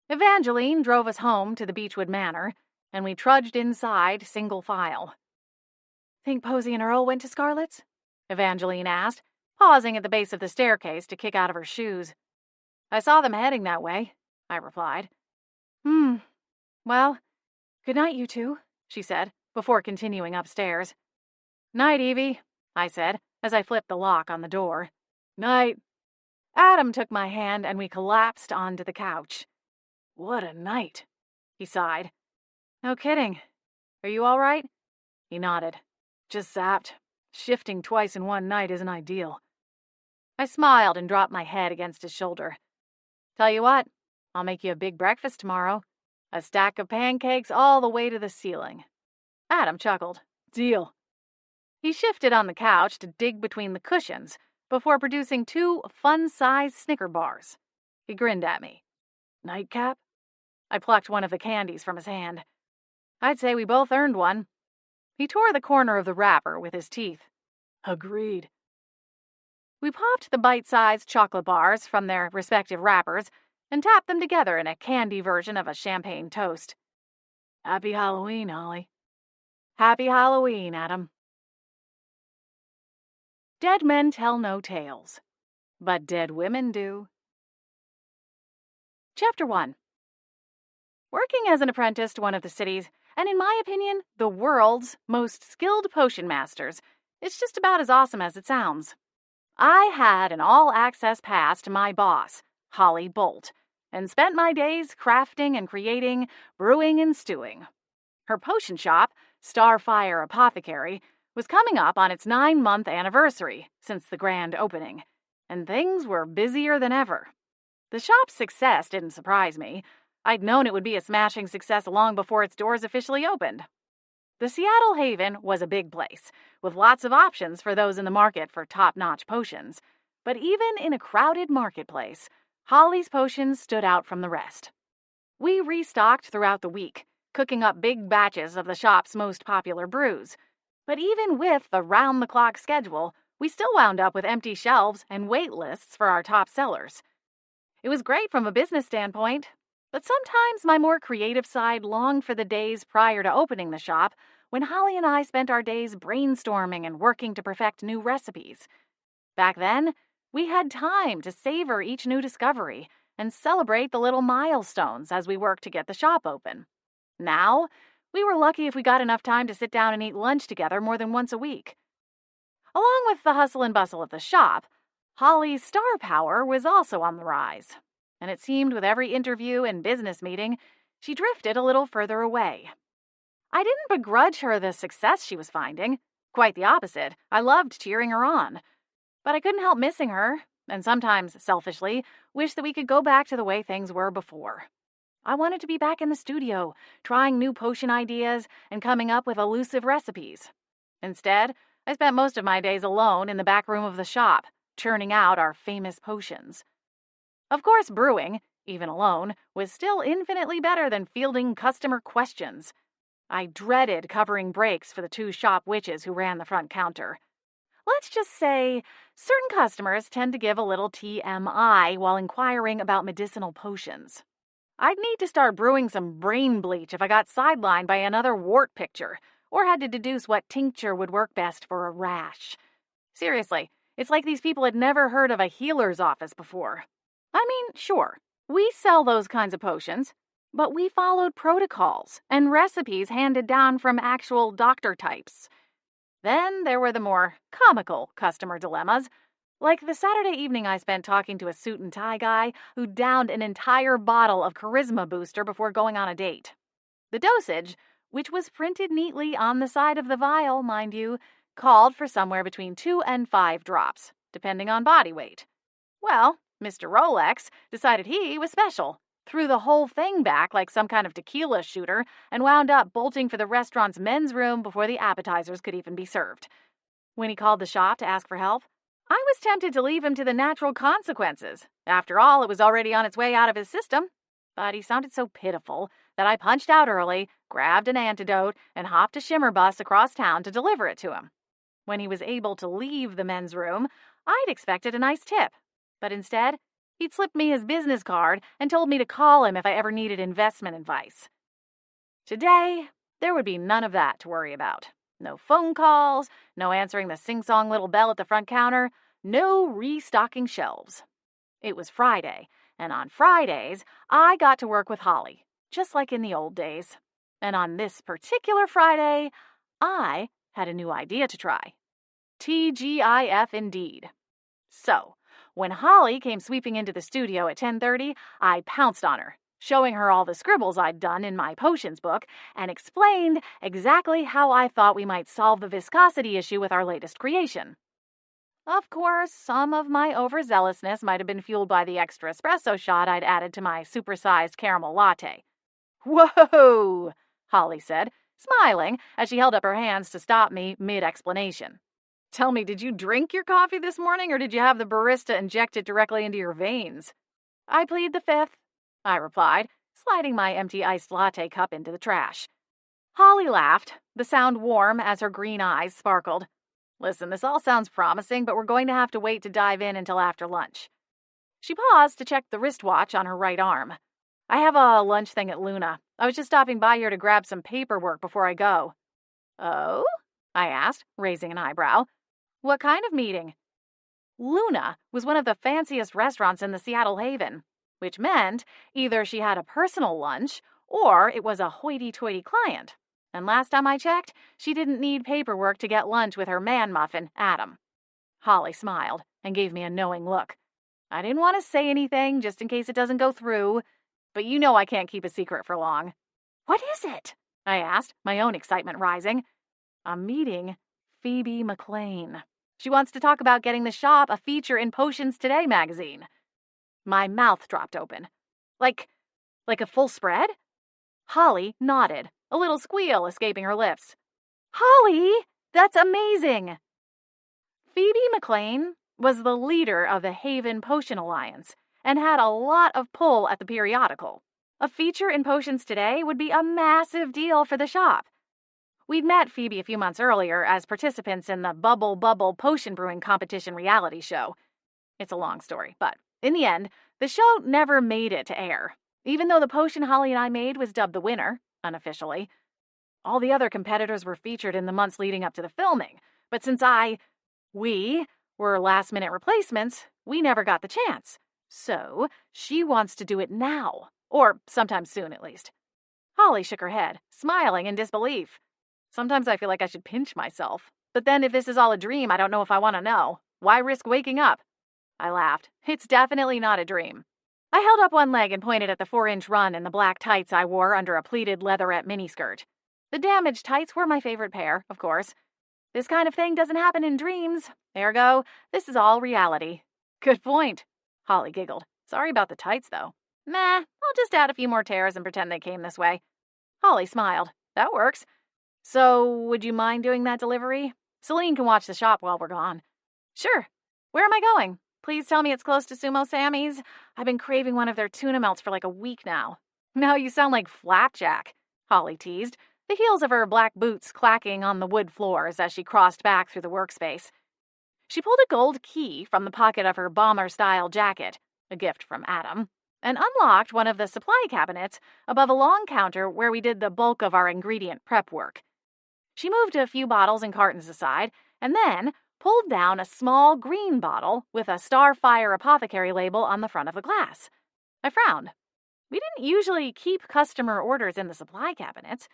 Evangeline drove us home to the Beechwood Manor, and we trudged inside single file. "Think Posey and Earl went to Scarlet's?" Evangeline asked, pausing at the base of the staircase to kick out of her shoes. "I saw them heading that way," I replied. "Well, good night, you two," she said, before continuing upstairs. "Night, Evie," I said, as I flipped the lock on the door. Night. Adam took my hand and we collapsed onto the couch. What a night, he sighed. No kidding. Are you all right? He nodded. Just zapped. Shifting twice in one night isn't ideal. I smiled and dropped my head against his shoulder. Tell you what, I'll make you a big breakfast tomorrow. A stack of pancakes all the way to the ceiling. Adam chuckled. Deal. He shifted on the couch to dig between the cushions before producing 2 fun-sized Snicker bars. He grinned at me. Nightcap? I plucked one of the candies from his hand. I'd say we both earned one. He tore the corner of the wrapper with his teeth. Agreed. We popped the bite-sized chocolate bars from their respective wrappers and tapped them together in a candy version of a champagne toast. Happy Halloween, Holly. Happy Halloween, Adam. Dead men tell no tales, but dead women do. Chapter 1. Working as an apprentice to one of the city's, and in my opinion, the world's most skilled potion masters, it's just about as awesome as it sounds. I had an all-access pass to my boss, Holly Bolt, and spent my days crafting and creating, brewing and stewing. Her potion shop, Starfire Apothecary, was coming up on its 9-month anniversary since the grand opening, and things were busier than ever. The shop's success didn't surprise me. I'd known it would be a smashing success long before its doors officially opened. The Seattle Haven was a big place, with lots of options for those in the market for top-notch potions. But even in a crowded marketplace, Holly's potions stood out from the rest. We restocked throughout the week, cooking up big batches of the shop's most popular brews. But even with the round-the-clock schedule, we still wound up with empty shelves and wait lists for our top sellers. It was great from a business standpoint, but sometimes my more creative side longed for the days prior to opening the shop when Holly and I spent our days brainstorming and working to perfect new recipes. Back then, we had time to savor each new discovery and celebrate the little milestones as we worked to get the shop open. Now, we were lucky if we got enough time to sit down and eat lunch together more than once a week. Along with the hustle and bustle of the shop, Holly's star power was also on the rise, and it seemed with every interview and business meeting, she drifted a little further away. I didn't begrudge her the success she was finding. Quite the opposite. I loved cheering her on. But I couldn't help missing her, and sometimes, selfishly, wish that we could go back to the way things were before. I wanted to be back in the studio, trying new potion ideas and coming up with elusive recipes. Instead, I spent most of my days alone in the back room of the shop, churning out our famous potions. Of course, brewing, even alone, was still infinitely better than fielding customer questions. I dreaded covering breaks for the 2 shop witches who ran the front counter. Let's just say certain customers tend to give a little TMI while inquiring about medicinal potions. I'd need to start brewing some brain bleach if I got sidelined by another wart picture, or had to deduce what tincture would work best for a rash. Seriously, it's like these people had never heard of a healer's office before. I mean, sure, we sell those kinds of potions, but we followed protocols and recipes handed down from actual doctor types. Then there were the more comical customer dilemmas, like the Saturday evening I spent talking to a suit and tie guy who downed an entire bottle of charisma booster before going on a date. The dosage, which was printed neatly on the side of the vial, mind you, called for somewhere between 2 and 5 drops, depending on body weight. Well, Mr. Rolex decided he was special, threw the whole thing back like some kind of tequila shooter, and wound up bolting for the restaurant's men's room before the appetizers could even be served. When he called the shop to ask for help, I was tempted to leave him to the natural consequences. After all, it was already on its way out of his system. But he sounded so pitiful that I punched out early, grabbed an antidote, and hopped a shimmer bus across town to deliver it to him. When he was able to leave the men's room, I'd expected a nice tip. But instead, he'd slipped me his business card and told me to call him if I ever needed investment advice. Today, there would be none of that to worry about. No phone calls, no answering the sing-song little bell at the front counter, no restocking shelves. It was Friday, and on Fridays, I got to work with Holly, just like in the old days. And on this particular Friday, I had a new idea to try. TGIF indeed. So, when Holly came sweeping into the studio at 10:30, I pounced on her, showing her all the scribbles I'd done in my potions book, and explained exactly how I thought we might solve the viscosity issue with our latest creation. Of course, some of my overzealousness might have been fueled by the extra espresso shot I'd added to my supersized caramel latte. "Whoa!" Holly said, smiling as she held up her hands to stop me mid-explanation. "Tell me, did you drink your coffee this morning, or did you have the barista inject it directly into your veins?" "I plead the fifth," I replied, sliding my empty iced latte cup into the trash. Holly laughed, the sound warm as her green eyes sparkled. "Listen, this all sounds promising, but we're going to have to wait to dive in until after lunch." She paused to check the wristwatch on her right arm. "I have a lunch thing at Luna. I was just stopping by here to grab some paperwork before I go." "Oh?" I asked, raising an eyebrow. "What kind of meeting?" Luna was one of the fanciest restaurants in the Seattle Haven, which meant either she had a personal lunch or it was a hoity-toity client. And last time I checked, she didn't need paperwork to get lunch with her man-muffin, Adam. Holly smiled and gave me a knowing look. I didn't want to say anything just in case it doesn't go through, but you know I can't keep a secret for long. "What is it?" I asked, my own excitement rising. "I'm meeting Phoebe McLean. She wants to talk about getting the shop a feature in Potions Today magazine." My mouth dropped open. Like a full spread? Holly nodded, a little squeal escaping her lips. "Holly, that's amazing!" Phoebe McLean was the leader of the Haven Potion Alliance and had a lot of pull at the periodical. A feature in Potions Today would be a massive deal for the shop. We'd met Phoebe a few months earlier as participants in the Bubble Bubble potion brewing competition reality show. It's a long story, but in the end, the show never made it to air, even though the potion Holly and I made was dubbed the winner, unofficially. All the other competitors were featured in the months leading up to the filming, but since we were last-minute replacements, we never got the chance. So she wants to do it now, or sometime soon at least. Holly shook her head, smiling in disbelief. Sometimes I feel like I should pinch myself. But then if this is all a dream, I don't know if I want to know. Why risk waking up? I laughed. It's definitely not a dream. I held up one leg and pointed at the 4-inch run in the black tights I wore under a pleated leatherette miniskirt. The damaged tights were my favorite pair, of course. This kind of thing doesn't happen in dreams. Ergo, this is all reality. Good point. Holly giggled. Sorry about the tights, though. Meh, I'll just add a few more tears and pretend they came this way. Holly smiled. That works. So, would you mind doing that delivery? Celine can watch the shop while we're gone. Sure. Where am I going? Please tell me it's close to Sumo Sammy's. I've been craving one of their tuna melts for like a week now. Now you sound like Flapjack, Holly teased, the heels of her black boots clacking on the wood floors as she crossed back through the workspace. She pulled a gold key from the pocket of her bomber-style jacket, a gift from Adam, and unlocked one of the supply cabinets above a long counter where we did the bulk of our ingredient prep work. She moved a few bottles and cartons aside, and then pulled down a small green bottle with a Starfire Apothecary label on the front of the glass. I frowned. We didn't usually keep customer orders in the supply cabinets.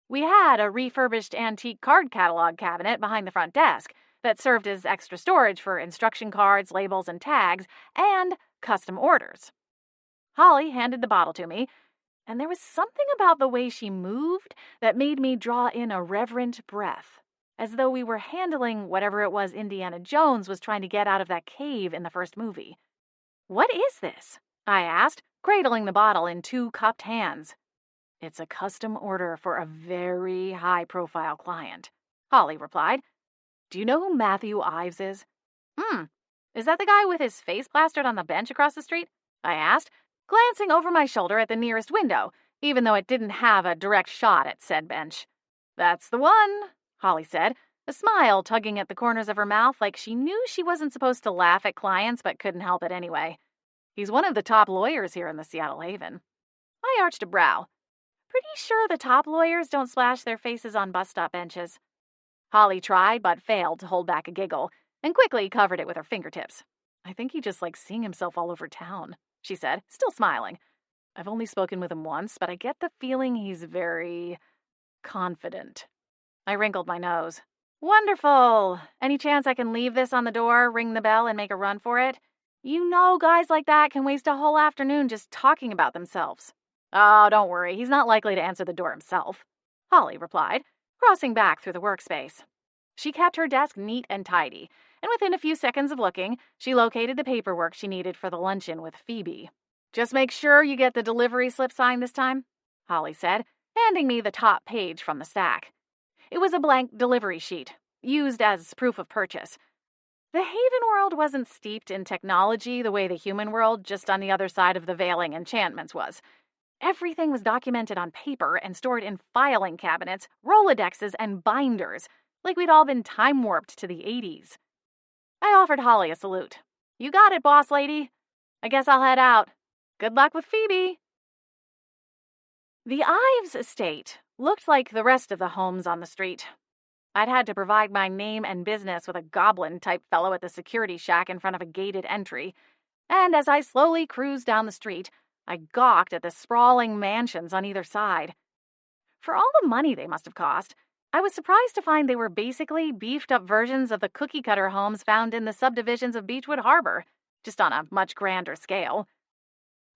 We had a refurbished antique card catalog cabinet behind the front desk that served as extra storage for instruction cards, labels, and tags, and custom orders. Holly handed the bottle to me, and there was something about the way she moved that made me draw in a reverent breath, as though we were handling whatever it was Indiana Jones was trying to get out of that cave in the first movie. "What is this?" I asked, cradling the bottle in 2 cupped hands. "It's a custom order for a very high-profile client," Holly replied. "Do you know who Matthew Ives is?" Is that the guy with his face plastered on the bench across the street?" I asked, glancing over my shoulder at the nearest window, even though it didn't have a direct shot at said bench. "That's the one," Holly said, a smile tugging at the corners of her mouth like she knew she wasn't supposed to laugh at clients but couldn't help it anyway. "He's one of the top lawyers here in the Seattle Haven." I arched a brow. Pretty sure the top lawyers don't splash their faces on bus stop benches. Holly tried but failed to hold back a giggle and quickly covered it with her fingertips. "I think he just likes seeing himself all over town," she said, still smiling. "I've only spoken with him once, but I get the feeling he's very confident." I wrinkled my nose. Wonderful. Any chance I can leave this on the door, ring the bell, and make a run for it? You know guys like that can waste a whole afternoon just talking about themselves. Oh, don't worry. He's not likely to answer the door himself, Holly replied, crossing back through the workspace. She kept her desk neat and tidy, and within a few seconds of looking, she located the paperwork she needed for the luncheon with Phoebe. Just make sure you get the delivery slip signed this time, Holly said, handing me the top page from the stack. It was a blank delivery sheet, used as proof of purchase. The Haven world wasn't steeped in technology the way the human world, just on the other side of the veiling enchantments, was. Everything was documented on paper and stored in filing cabinets, Rolodexes, and binders, like we'd all been time-warped to the 80s. I offered Holly a salute. You got it, boss lady. I guess I'll head out. Good luck with Phoebe. The Ives estate looked like the rest of the homes on the street. I'd had to provide my name and business with a goblin-type fellow at the security shack in front of a gated entry, and as I slowly cruised down the street, I gawked at the sprawling mansions on either side. For all the money they must have cost, I was surprised to find they were basically beefed-up versions of the cookie-cutter homes found in the subdivisions of Beechwood Harbor, just on a much grander scale.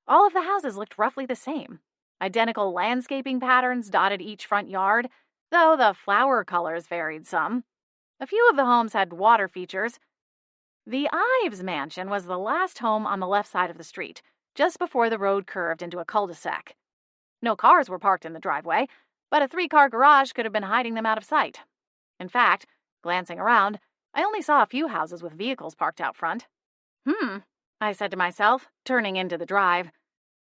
All of the houses looked roughly the same. Identical landscaping patterns dotted each front yard, though the flower colors varied some. A few of the homes had water features. The Ives mansion was the last home on the left side of the street, just before the road curved into a cul-de-sac. No cars were parked in the driveway, but a 3-car garage could have been hiding them out of sight. In fact, glancing around, I only saw a few houses with vehicles parked out front. I said to myself, turning into the drive.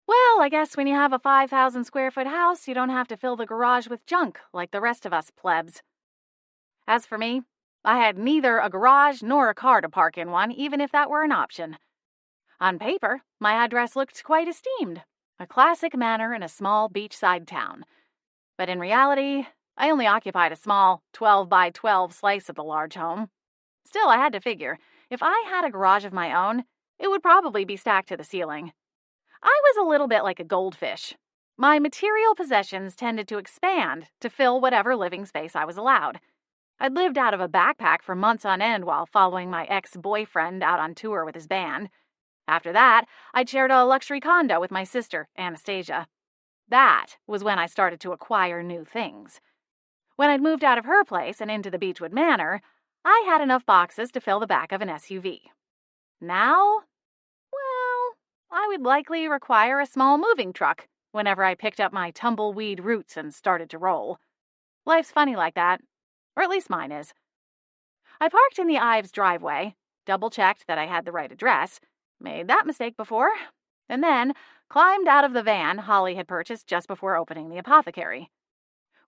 Well, I guess when you have a 5,000-square-foot house, you don't have to fill the garage with junk like the rest of us plebs. As for me, I had neither a garage nor a car to park in one, even if that were an option. On paper, my address looked quite esteemed, a classic manor in a small beachside town. But in reality, I only occupied a small 12 by 12 slice of the large home. Still, I had to figure, if I had a garage of my own, it would probably be stacked to the ceiling. I was a little bit like a goldfish. My material possessions tended to expand to fill whatever living space I was allowed. I'd lived out of a backpack for months on end while following my ex-boyfriend out on tour with his band. After that, I'd shared a luxury condo with my sister, Anastasia. That was when I started to acquire new things. When I'd moved out of her place and into the Beechwood Manor, I had enough boxes to fill the back of an SUV. Now, well, I would likely require a small moving truck whenever I picked up my tumbleweed roots and started to roll. Life's funny like that, or at least mine is. I parked in the Ives driveway, double-checked that I had the right address, made that mistake before, and then climbed out of the van Holly had purchased just before opening the apothecary.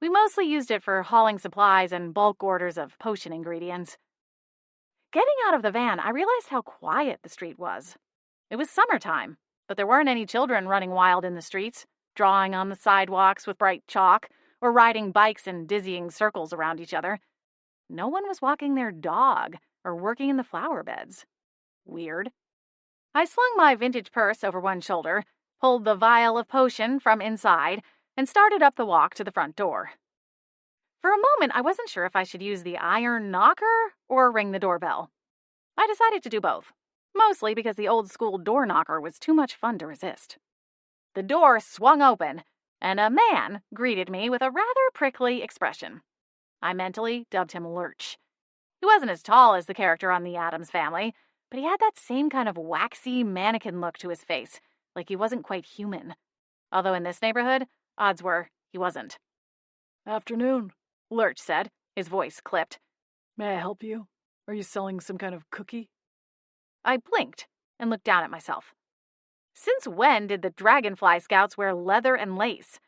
We mostly used it for hauling supplies and bulk orders of potion ingredients. Getting out of the van, I realized how quiet the street was. It was summertime, but there weren't any children running wild in the streets, drawing on the sidewalks with bright chalk, or riding bikes in dizzying circles around each other. No one was walking their dog or working in the flower beds. Weird. I slung my vintage purse over one shoulder, pulled the vial of potion from inside, and started up the walk to the front door. For a moment, I wasn't sure if I should use the iron knocker or ring the doorbell. I decided to do both, mostly because the old-school door knocker was too much fun to resist. The door swung open, and a man greeted me with a rather prickly expression. I mentally dubbed him Lurch. He wasn't as tall as the character on The Addams Family, but he had that same kind of waxy mannequin look to his face, like he wasn't quite human. Although in this neighborhood, odds were he wasn't. Afternoon, Lurch said, his voice clipped. May I help you? Are you selling some kind of cookie? I blinked and looked down at myself. Since when did the Dragonfly Scouts wear leather and lace?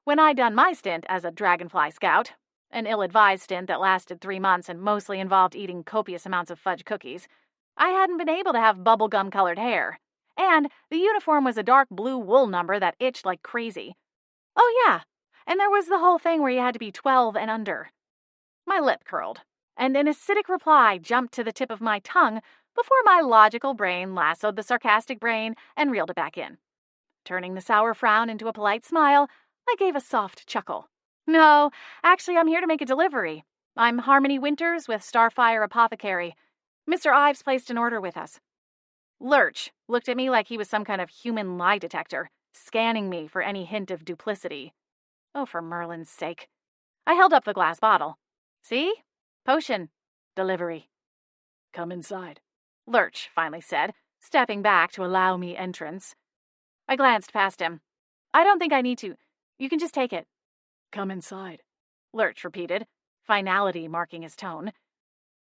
When I'd done my stint as a Dragonfly Scout, an ill-advised stint that lasted 3 months and mostly involved eating copious amounts of fudge cookies, I hadn't been able to have bubblegum-colored hair, and the uniform was a dark blue wool number that itched like crazy. Oh yeah, and there was the whole thing where you had to be 12 and under. My lip curled, and an acidic reply jumped to the tip of my tongue before my logical brain lassoed the sarcastic brain and reeled it back in. Turning the sour frown into a polite smile, I gave a soft chuckle. No, actually, I'm here to make a delivery. I'm Harmony Winters with Starfire Apothecary. Mr. Ives placed an order with us. Lurch looked at me like he was some kind of human lie detector, scanning me for any hint of duplicity. Oh, for Merlin's sake. I held up the glass bottle. See? Potion. Delivery. Come inside, Lurch finally said, stepping back to allow me entrance. I glanced past him. I don't think I need to. You can just take it. Come inside, Lurch repeated, finality marking his tone.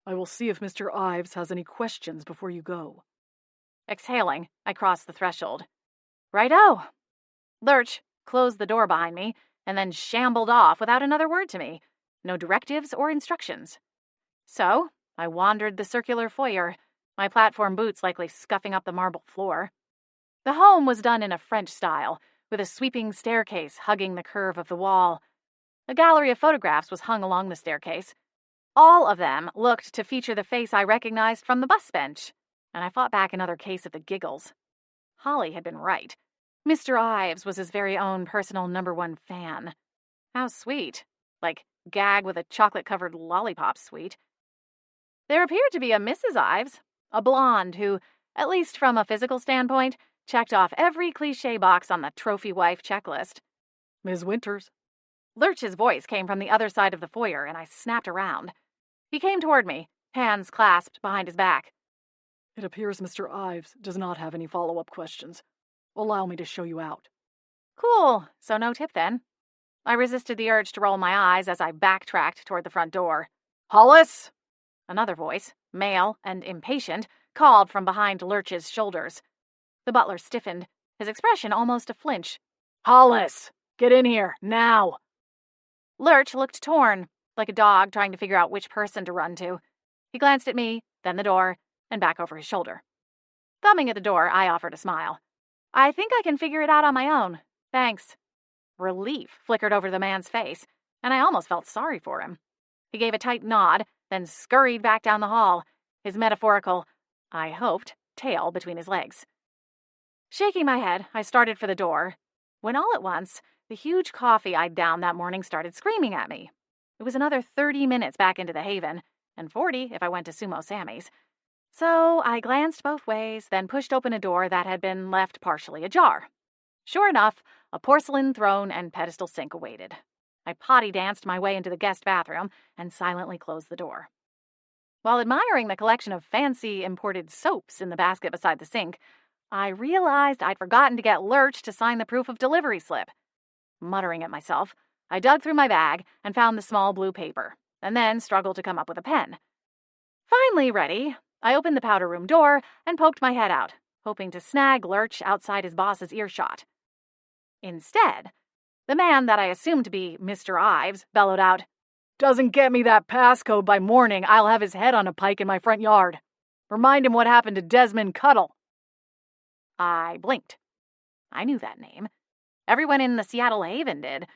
I will see if Mr. Ives has any questions before you go. Exhaling, I crossed the threshold. Righto. Lurch closed the door behind me and then shambled off without another word to me. No directives or instructions. So, I wandered the circular foyer, my platform boots likely scuffing up the marble floor. The home was done in a French style, with a sweeping staircase hugging the curve of the wall. A gallery of photographs was hung along the staircase. All of them looked to feature the face I recognized from the bus bench, and I fought back another case of the giggles. Holly had been right. Mr. Ives was his very own personal #1 fan. How sweet. Like gag with a chocolate-covered lollipop sweet. There appeared to be a Mrs. Ives, a blonde who, at least from a physical standpoint, checked off every cliché box on the trophy wife checklist. Ms. Winters. Lurch's voice came from the other side of the foyer, and I snapped around. He came toward me, hands clasped behind his back. It appears Mr. Ives does not have any follow-up questions. Allow me to show you out. Cool, so no tip then. I resisted the urge to roll my eyes as I backtracked toward the front door. Hollis! Another voice, male and impatient, called from behind Lurch's shoulders. The butler stiffened, his expression almost a flinch. Hollis! Get in here, now! Lurch looked torn, like a dog trying to figure out which person to run to. He glanced at me, then the door, and back over his shoulder. Thumbing at the door, I offered a smile. I think I can figure it out on my own. Thanks. Relief flickered over the man's face, and I almost felt sorry for him. He gave a tight nod, then scurried back down the hall, his metaphorical, I hoped, tail between his legs. Shaking my head, I started for the door, when all at once, the huge coffee I'd downed that morning started screaming at me. It was another 30 minutes back into the Haven, and 40 if I went to Sumo Sammy's. So I glanced both ways, then pushed open a door that had been left partially ajar. Sure enough, a porcelain throne and pedestal sink awaited. I potty-danced my way into the guest bathroom and silently closed the door. While admiring the collection of fancy imported soaps in the basket beside the sink, I realized I'd forgotten to get Lurch to sign the proof of delivery slip. Muttering at myself, I dug through my bag and found the small blue paper, and then struggled to come up with a pen. Finally ready, I opened the powder room door and poked my head out, hoping to snag Lurch outside his boss's earshot. Instead, the man that I assumed to be Mr. Ives bellowed out, "Doesn't get me that passcode by morning, I'll have his head on a pike in my front yard. Remind him what happened to Desmond Cuttle." I blinked. I knew that name. Everyone in the Seattle Haven did.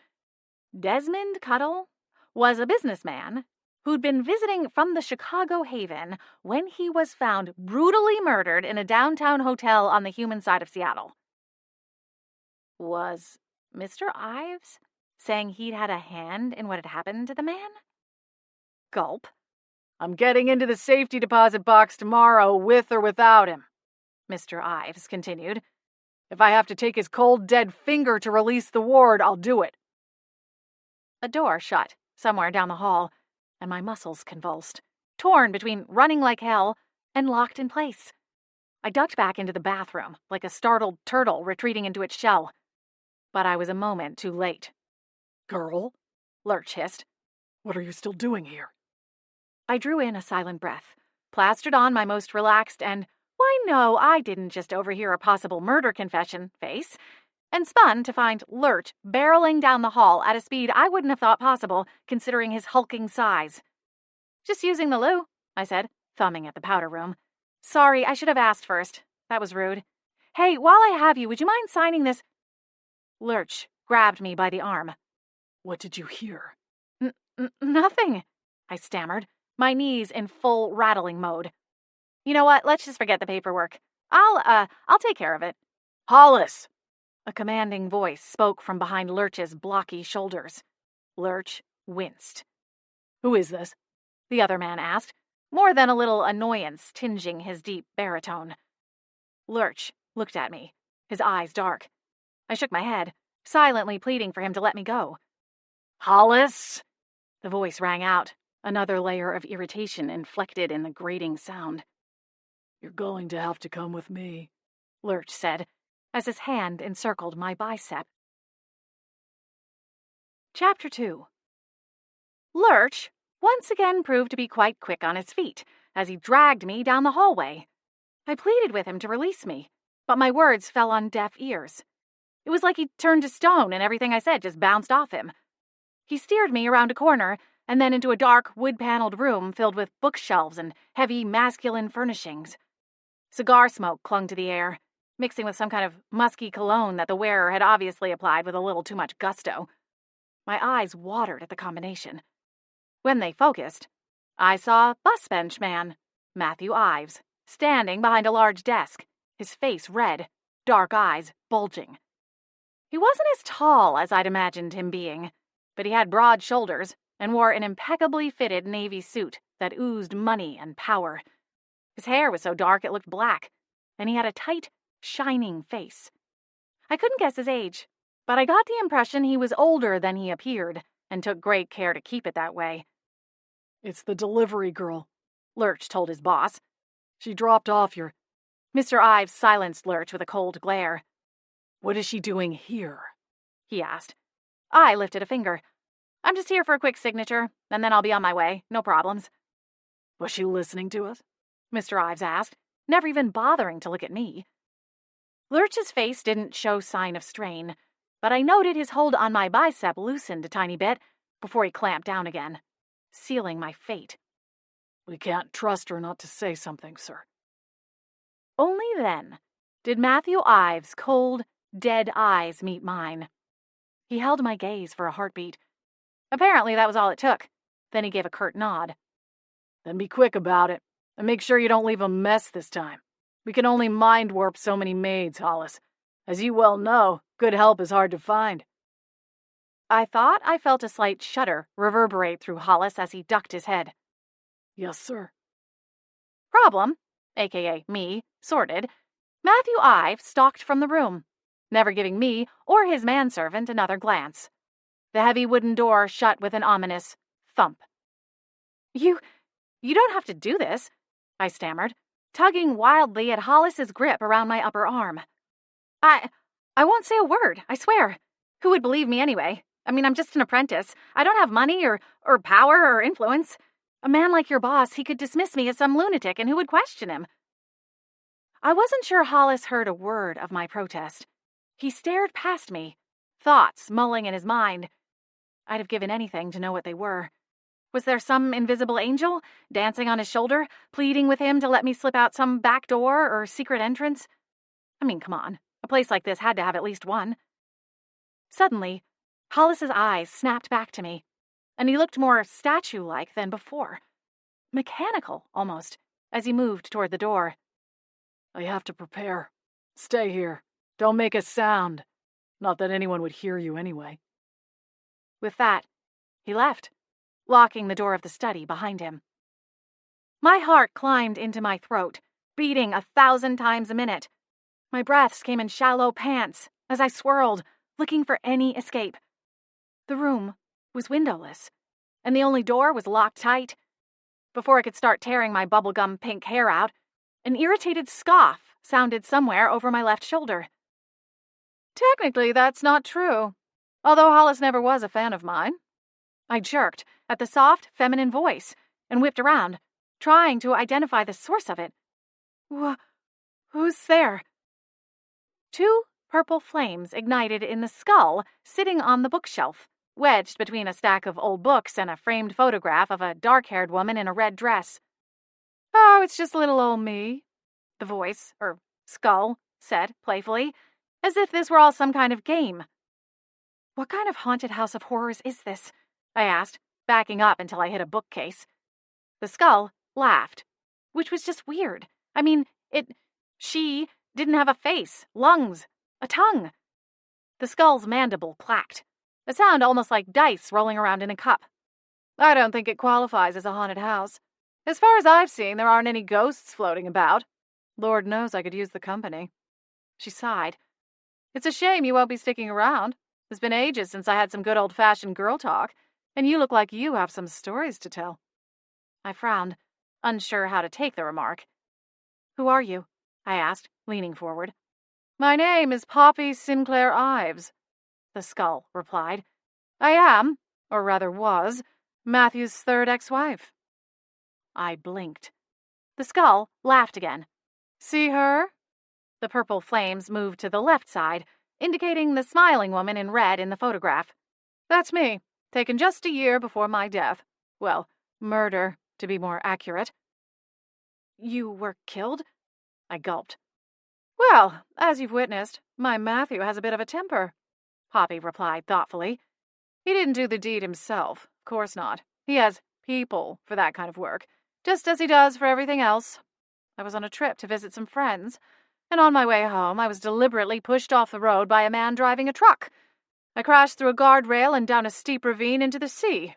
Desmond Cuttle was a businessman who'd been visiting from the Chicago Haven when he was found brutally murdered in a downtown hotel on the human side of Seattle. Was Mr. Ives saying he'd had a hand in what had happened to the man? Gulp. "I'm getting into the safety deposit box tomorrow, with or without him," Mr. Ives continued. "If I have to take his cold, dead finger to release the ward, I'll do it." A door shut somewhere down the hall, and my muscles convulsed, torn between running like hell and locked in place. I ducked back into the bathroom like a startled turtle retreating into its shell. But I was a moment too late. "Girl," Lurch hissed. "what are you still doing here?" I drew in a silent breath, plastered on my most relaxed and, why no, I didn't just overhear a possible murder confession face, and spun to find Lurch barreling down the hall at a speed I wouldn't have thought possible considering his hulking size. "Just using the loo," I said, thumbing at the powder room. "Sorry, I should have asked first. That was rude. Hey, while I have you, would you mind signing this?" Lurch grabbed me by the arm. "What did you hear?" Nothing," I stammered, my knees in full rattling mode. "You know what? Let's just forget the paperwork. I'll take care of it." "Hollis!" A commanding voice spoke from behind Lurch's blocky shoulders. Lurch winced. "Who is this?" the other man asked, more than a little annoyance tinging his deep baritone. Lurch looked at me, his eyes dark. I shook my head, silently pleading for him to let me go. "Hollis!" The voice rang out, another layer of irritation inflected in the grating sound. "You're going to have to come with me," Lurch said, as his hand encircled my bicep. Chapter 2. Lurch once again proved to be quite quick on his feet as he dragged me down the hallway. I pleaded with him to release me, but my words fell on deaf ears. It was like he turned to stone and everything I said just bounced off him. He steered me around a corner and then into a dark, wood-paneled room filled with bookshelves and heavy, masculine furnishings. Cigar smoke clung to the air, mixing with some kind of musky cologne that the wearer had obviously applied with a little too much gusto. My eyes watered at the combination. When they focused, I saw bus bench man, Matthew Ives, standing behind a large desk, his face red, dark eyes bulging. He wasn't as tall as I'd imagined him being, but he had broad shoulders and wore an impeccably fitted navy suit that oozed money and power. His hair was so dark it looked black, and he had a tight, shining face. I couldn't guess his age, but I got the impression he was older than he appeared, and took great care to keep it that way. "It's the delivery girl," Lurch told his boss. "She dropped off your—" Mr. Ives silenced Lurch with a cold glare. "What is she doing here?" he asked. I lifted a finger. "I'm just here for a quick signature, and then I'll be on my way. No problems." "Was she listening to us?" Mr. Ives asked, never even bothering to look at me. Lurch's face didn't show sign of strain, but I noted his hold on my bicep loosened a tiny bit before he clamped down again, sealing my fate. "We can't trust her not to say something, sir." Only then did Matthew Ives' cold, dead eyes meet mine. He held my gaze for a heartbeat. Apparently that was all it took. Then he gave a curt nod. "Then be quick about it, and make sure you don't leave a mess this time. We can only mind warp so many maids, Hollis. As you well know, good help is hard to find." I thought I felt a slight shudder reverberate through Hollis as he ducked his head. "Yes, sir." Problem, aka me, sorted, Matthew Ives stalked from the room, never giving me or his manservant another glance. The heavy wooden door shut with an ominous thump. You don't have to do this," I stammered, tugging wildly at Hollis's grip around my upper arm. I won't say a word, I swear. Who would believe me anyway? I mean, I'm just an apprentice. I don't have money or power or influence. A man like your boss, he could dismiss me as some lunatic, and who would question him?" I wasn't sure Hollis heard a word of my protest. He stared past me, thoughts mulling in his mind. I'd have given anything to know what they were. Was there some invisible angel dancing on his shoulder, pleading with him to let me slip out some back door or secret entrance? I mean, come on. A place like this had to have at least one. Suddenly, Hollis's eyes snapped back to me, and he looked more statue-like than before. Mechanical, almost, as he moved toward the door. "I have to prepare. Stay here. Don't make a sound. Not that anyone would hear you anyway." With that, he left, locking the door of the study behind him. My heart climbed into my throat, beating 1,000 times a minute. My breaths came in shallow pants as I swirled, looking for any escape. The room was windowless, and the only door was locked tight. Before I could start tearing my bubblegum pink hair out, an irritated scoff sounded somewhere over my left shoulder. Technically, that's not true, although Hollis never was a fan of mine. I jerked at the soft, feminine voice and whipped around, trying to identify the source of it. Who's there? Two purple flames ignited in the skull sitting on the bookshelf, wedged between a stack of old books and a framed photograph of a dark-haired woman in a red dress. "Oh, it's just little old me," the voice, or skull, said playfully, as if this were all some kind of game. "What kind of haunted house of horrors is this?" I asked, backing up until I hit a bookcase. The skull laughed, which was just weird. I mean, she didn't have a face, lungs, a tongue. The skull's mandible clacked, a sound almost like dice rolling around in a cup. I don't think it qualifies as a haunted house. As far as I've seen, there aren't any ghosts floating about. Lord knows I could use the company." She sighed. "It's a shame you won't be sticking around. It's been ages since I had some good old-fashioned girl talk, and you look like you have some stories to tell." I frowned, unsure how to take the remark. "Who are you?" I asked, leaning forward. "My name is Poppy Sinclair Ives," the skull replied. "I am, or rather was, Matthew's third ex-wife." I blinked. The skull laughed again. "See her?" The purple flames moved to the left side, indicating the smiling woman in red in the photograph. "That's me, taken just a year before my death. Well, murder, to be more accurate." "You were killed?" I gulped. "Well, as you've witnessed, my Matthew has a bit of a temper," Poppy replied thoughtfully. "He didn't do the deed himself, of course not. He has people for that kind of work, just as he does for everything else. I was on a trip to visit some friends, and on my way home I was deliberately pushed off the road by a man driving a truck. I crashed through a guardrail and down a steep ravine into the sea.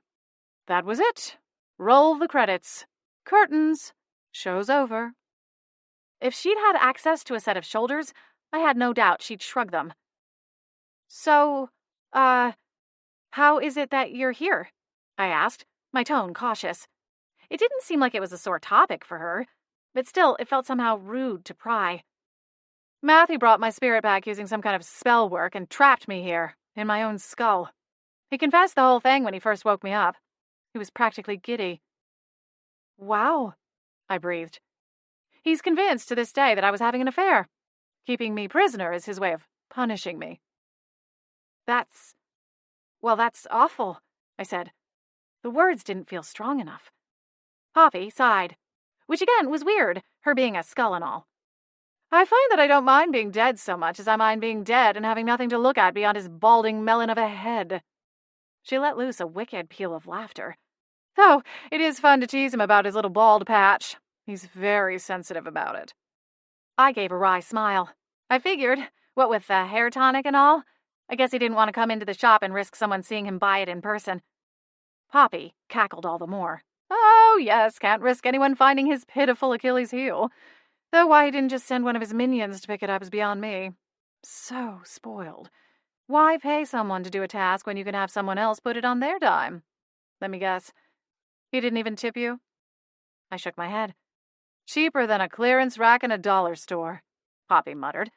That was it. Roll the credits. Curtains. Show's over." If she'd had access to a set of shoulders, I had no doubt she'd shrug them. "So, how is it that you're here?" I asked, my tone cautious. It didn't seem like it was a sore topic for her, but still it felt somehow rude to pry. "Matthew brought my spirit back using some kind of spell work and trapped me here, in my own skull. He confessed the whole thing when he first woke me up. He was practically giddy." "Wow," I breathed. "He's convinced to this day that I was having an affair. Keeping me prisoner is his way of punishing me." That's awful," I said. The words didn't feel strong enough. Poppy sighed, which again was weird, her being a skull and all. "I find that I don't mind being dead so much as I mind being dead and having nothing to look at beyond his balding melon of a head." She let loose a wicked peal of laughter. "Though it is fun to tease him about his little bald patch. He's very sensitive about it." I gave a wry smile. I figured, what with the hair tonic and all, I guess he didn't want to come into the shop and risk someone seeing him buy it in person. Poppy cackled all the more. "Oh, yes, can't risk anyone finding his pitiful Achilles heel. Though why he didn't just send one of his minions to pick it up is beyond me. So spoiled. Why pay someone to do a task when you can have someone else put it on their dime? Let me guess. He didn't even tip you?" I shook my head. "Cheaper than a clearance rack in a dollar store," Poppy muttered.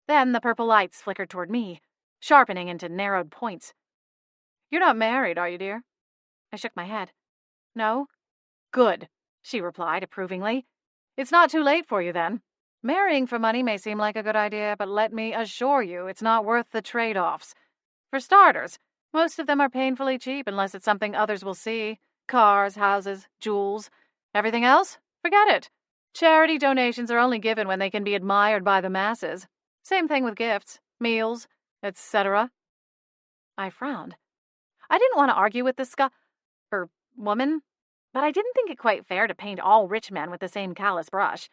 Then the purple lights flickered toward me, sharpening into narrowed points. "You're not married, are you, dear?" I shook my head. "No?" "Good," she replied approvingly. "It's not too late for you, then. Marrying for money may seem like a good idea, but let me assure you it's not worth the trade-offs. For starters, most of them are painfully cheap unless it's something others will see. Cars, houses, jewels. Everything else? Forget it. Charity donations are only given when they can be admired by the masses. Same thing with gifts, meals, etc." I frowned. I didn't want to argue with this woman, but I didn't think it quite fair to paint all rich men with the same callous brush.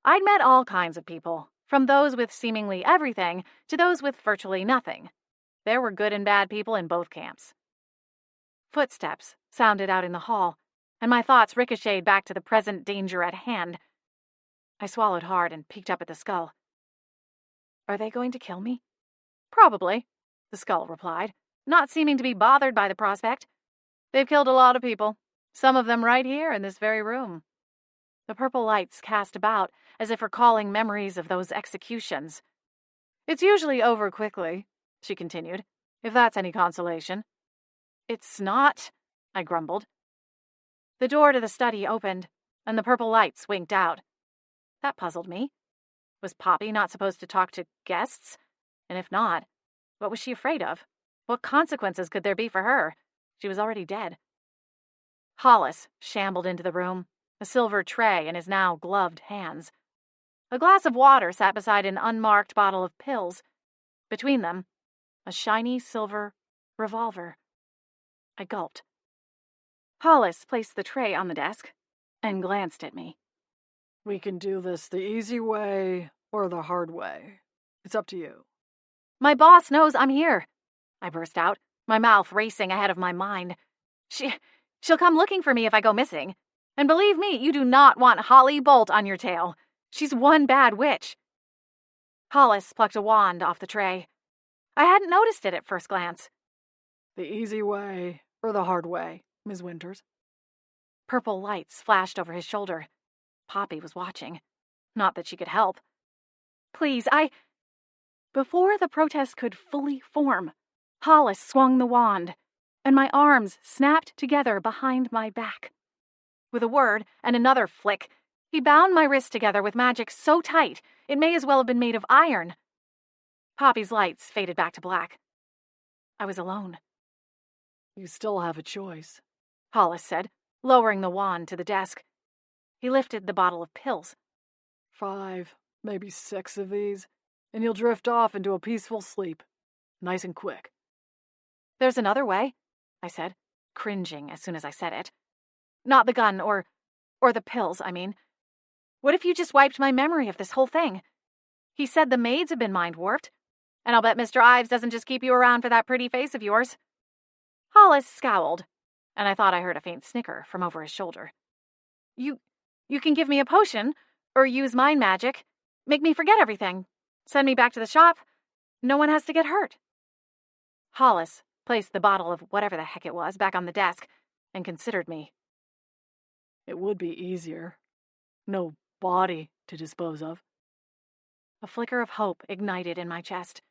I'd met all kinds of people, from those with seemingly everything to those with virtually nothing. There were good and bad people in both camps. Footsteps sounded out in the hall, and my thoughts ricocheted back to the present danger at hand. I swallowed hard and peeked up at the skull. "Are they going to kill me?" "Probably," the skull replied, not seeming to be bothered by the prospect. "They've killed a lot of people, some of them right here in this very room." The purple lights cast about, as if recalling memories of those executions. "It's usually over quickly," she continued, "if that's any consolation." "It's not," I grumbled. The door to the study opened, and the purple lights winked out. That puzzled me. Was Poppy not supposed to talk to guests? And if not, what was she afraid of? What consequences could there be for her? She was already dead. Hollis shambled into the room, a silver tray in his now gloved hands. A glass of water sat beside an unmarked bottle of pills. Between them, a shiny silver revolver. I gulped. Hollis placed the tray on the desk and glanced at me. "We can do this the easy way or the hard way. It's up to you." "My boss knows I'm here," I burst out, my mouth racing ahead of my mind. She'll come looking for me if I go missing. And believe me, you do not want Holly Bolt on your tail. She's one bad witch." Hollis plucked a wand off the tray. I hadn't noticed it at first glance. "The easy way, or the hard way, Miss Winters?" Purple lights flashed over his shoulder. Poppy was watching. Not that she could help. "Please, Before the protest could fully form, Hollis swung the wand, and my arms snapped together behind my back. With a word and another flick, he bound my wrists together with magic so tight it may as well have been made of iron. Poppy's lights faded back to black. I was alone. "You still have a choice," Hollis said, lowering the wand to the desk. He lifted the bottle of pills. 5, maybe 6 of these, and you'll drift off into a peaceful sleep. Nice and quick." "There's another way," I said, cringing as soon as I said it. "Not the gun or the pills, I mean. What if you just wiped my memory of this whole thing? He said the maids have been mind-warped, and I'll bet Mr. Ives doesn't just keep you around for that pretty face of yours." Hollis scowled, and I thought I heard a faint snicker from over his shoulder. You can give me a potion, or use mind magic, make me forget everything, send me back to the shop. No one has to get hurt." Hollis placed the bottle of whatever the heck it was back on the desk and considered me. "It would be easier. No body to dispose of." A flicker of hope ignited in my chest.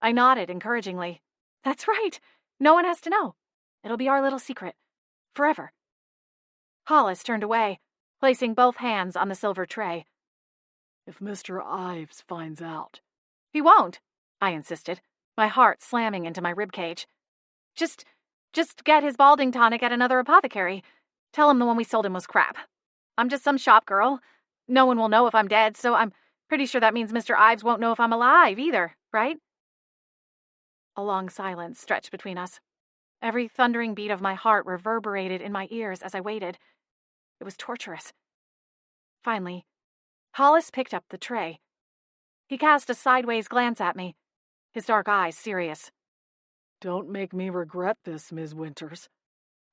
I nodded encouragingly. "That's right. No one has to know. It'll be our little secret. Forever." Hollis turned away, placing both hands on the silver tray. "If Mr. Ives finds out..." "He won't," I insisted, my heart slamming into my ribcage. Just get his balding tonic at another apothecary. Tell him the one we sold him was crap. I'm just some shop girl. No one will know if I'm dead, so I'm pretty sure that means Mr. Ives won't know if I'm alive either, right?" A long silence stretched between us. Every thundering beat of my heart reverberated in my ears as I waited. It was torturous. Finally, Hollis picked up the tray. He cast a sideways glance at me, his dark eyes serious. "Don't make me regret this, Miss Winters.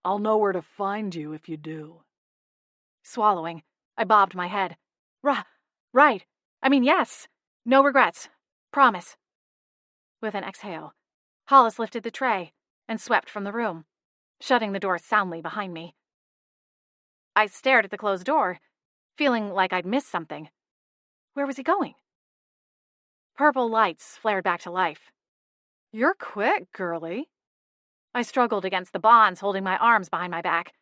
I'll know where to find you if you do." Swallowing, I bobbed my head. Right. I mean, yes. No regrets. Promise." With an exhale, Hollis lifted the tray and swept from the room, shutting the door soundly behind me. I stared at the closed door, feeling like I'd missed something. Where was he going? Purple lights flared back to life. "You're quick, girlie." I struggled against the bonds holding my arms behind my back.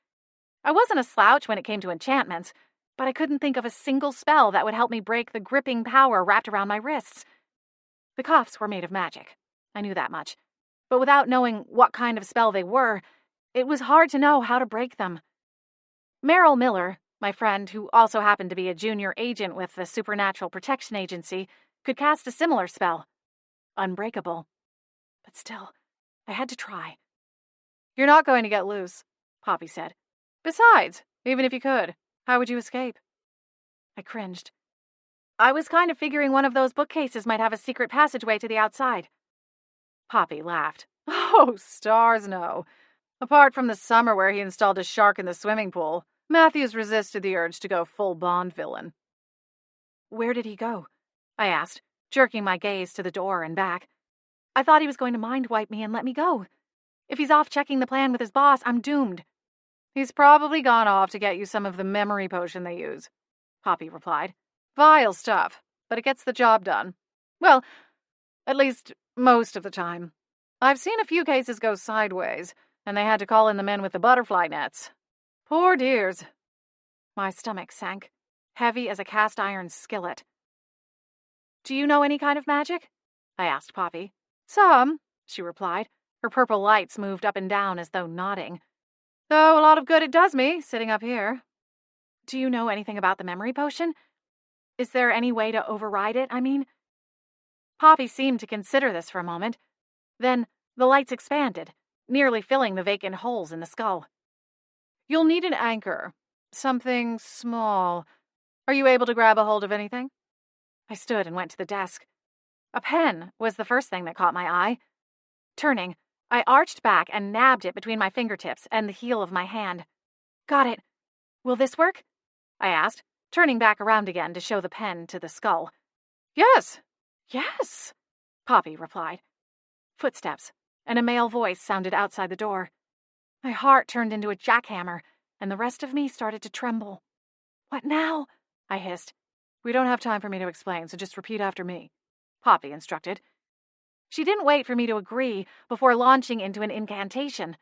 I wasn't a slouch when it came to enchantments, but I couldn't think of a single spell that would help me break the gripping power wrapped around my wrists. The cuffs were made of magic. I knew that much. But without knowing what kind of spell they were, it was hard to know how to break them. Merrill Miller, my friend, who also happened to be a junior agent with the Supernatural Protection Agency, could cast a similar spell. Unbreakable. But still, I had to try. "You're not going to get loose," Poppy said. "Besides, even if you could, how would you escape?" I cringed. "I was kind of figuring one of those bookcases might have a secret passageway to the outside." Poppy laughed. "Oh, stars no. Apart from the summer where he installed a shark in the swimming pool, Matthews resisted the urge to go full Bond villain." "Where did he go?" I asked, jerking my gaze to the door and back. "I thought he was going to mind wipe me and let me go. If he's off checking the plan with his boss, I'm doomed." "He's probably gone off to get you some of the memory potion they use," Poppy replied. "Vile stuff, but it gets the job done. Well, at least most of the time. I've seen a few cases go sideways, and they had to call in the men with the butterfly nets. Poor dears." My stomach sank, heavy as a cast-iron skillet. "Do you know any kind of magic?" I asked Poppy. "Some," she replied. Her purple lights moved up and down as though nodding. "Though a lot of good it does me, sitting up here." "Do you know anything about the memory potion? Is there any way to override it, I mean?" Poppy seemed to consider this for a moment. Then the lights expanded, nearly filling the vacant holes in the skull. "You'll need an anchor. Something small. Are you able to grab a hold of anything?" I stood and went to the desk. A pen was the first thing that caught my eye. Turning, I arched back and nabbed it between my fingertips and the heel of my hand. Got it. Will this work? I asked, turning back around again to show the pen to the skull. Yes, Yes, Poppy replied. Footsteps, and a male voice sounded outside the door. My heart turned into a jackhammer, and the rest of me started to tremble. What now? I hissed. We don't have time for me to explain, so just repeat after me, Poppy instructed. She didn't wait for me to agree before launching into an incantation.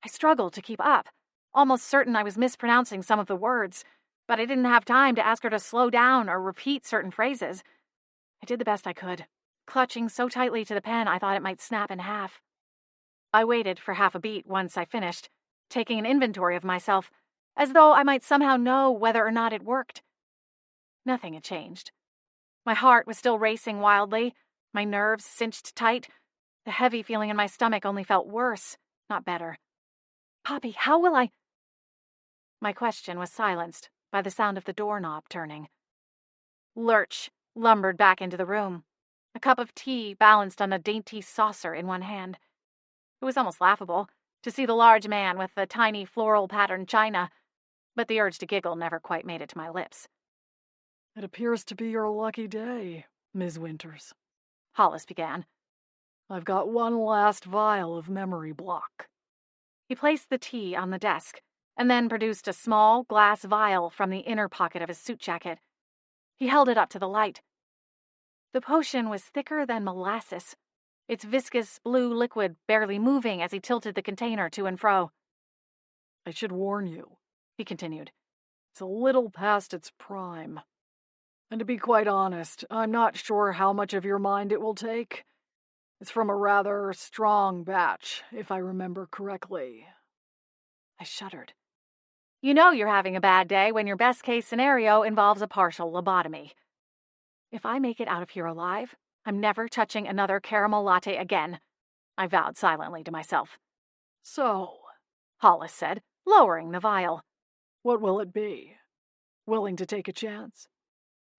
I struggled to keep up, almost certain I was mispronouncing some of the words, but I didn't have time to ask her to slow down or repeat certain phrases. I did the best I could, clutching so tightly to the pen I thought it might snap in half. I waited for half a beat once I finished, taking an inventory of myself, as though I might somehow know whether or not it worked. Nothing had changed. My heart was still racing wildly, my nerves cinched tight. The heavy feeling in my stomach only felt worse, not better. Poppy, how will I... My question was silenced by the sound of the doorknob turning. Lurch lumbered back into the room, a cup of tea balanced on a dainty saucer in one hand. It was almost laughable to see the large man with the tiny floral-patterned china, but the urge to giggle never quite made it to my lips. It appears to be your lucky day, Ms. Winters, Hollis began. I've got one last vial of memory block. He placed the tea on the desk, and then produced a small glass vial from the inner pocket of his suit jacket. He held it up to the light. The potion was thicker than molasses, its viscous blue liquid barely moving as he tilted the container to and fro. I should warn you, he continued. It's a little past its prime. And to be quite honest, I'm not sure how much of your mind it will take. It's from a rather strong batch, if I remember correctly. I shuddered. You know you're having a bad day when your best-case scenario involves a partial lobotomy. If I make it out of here alive, I'm never touching another caramel latte again, I vowed silently to myself. So, Hollis said, lowering the vial. What will it be? Willing to take a chance?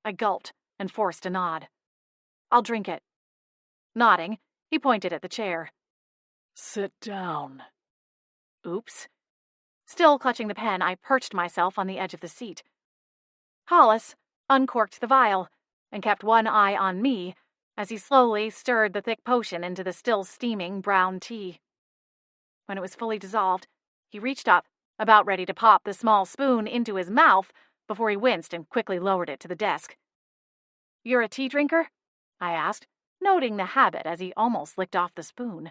I gulped and forced a nod. I'll drink it. Nodding, he pointed at the chair. Sit down. Oops. Still clutching the pen, I perched myself on the edge of the seat. Hollis uncorked the vial and kept one eye on me as he slowly stirred the thick potion into the still steaming brown tea. When it was fully dissolved, he reached up, about ready to pop the small spoon into his mouth before he winced and quickly lowered it to the desk. You're a tea drinker? I asked, noting the habit as he almost licked off the spoon.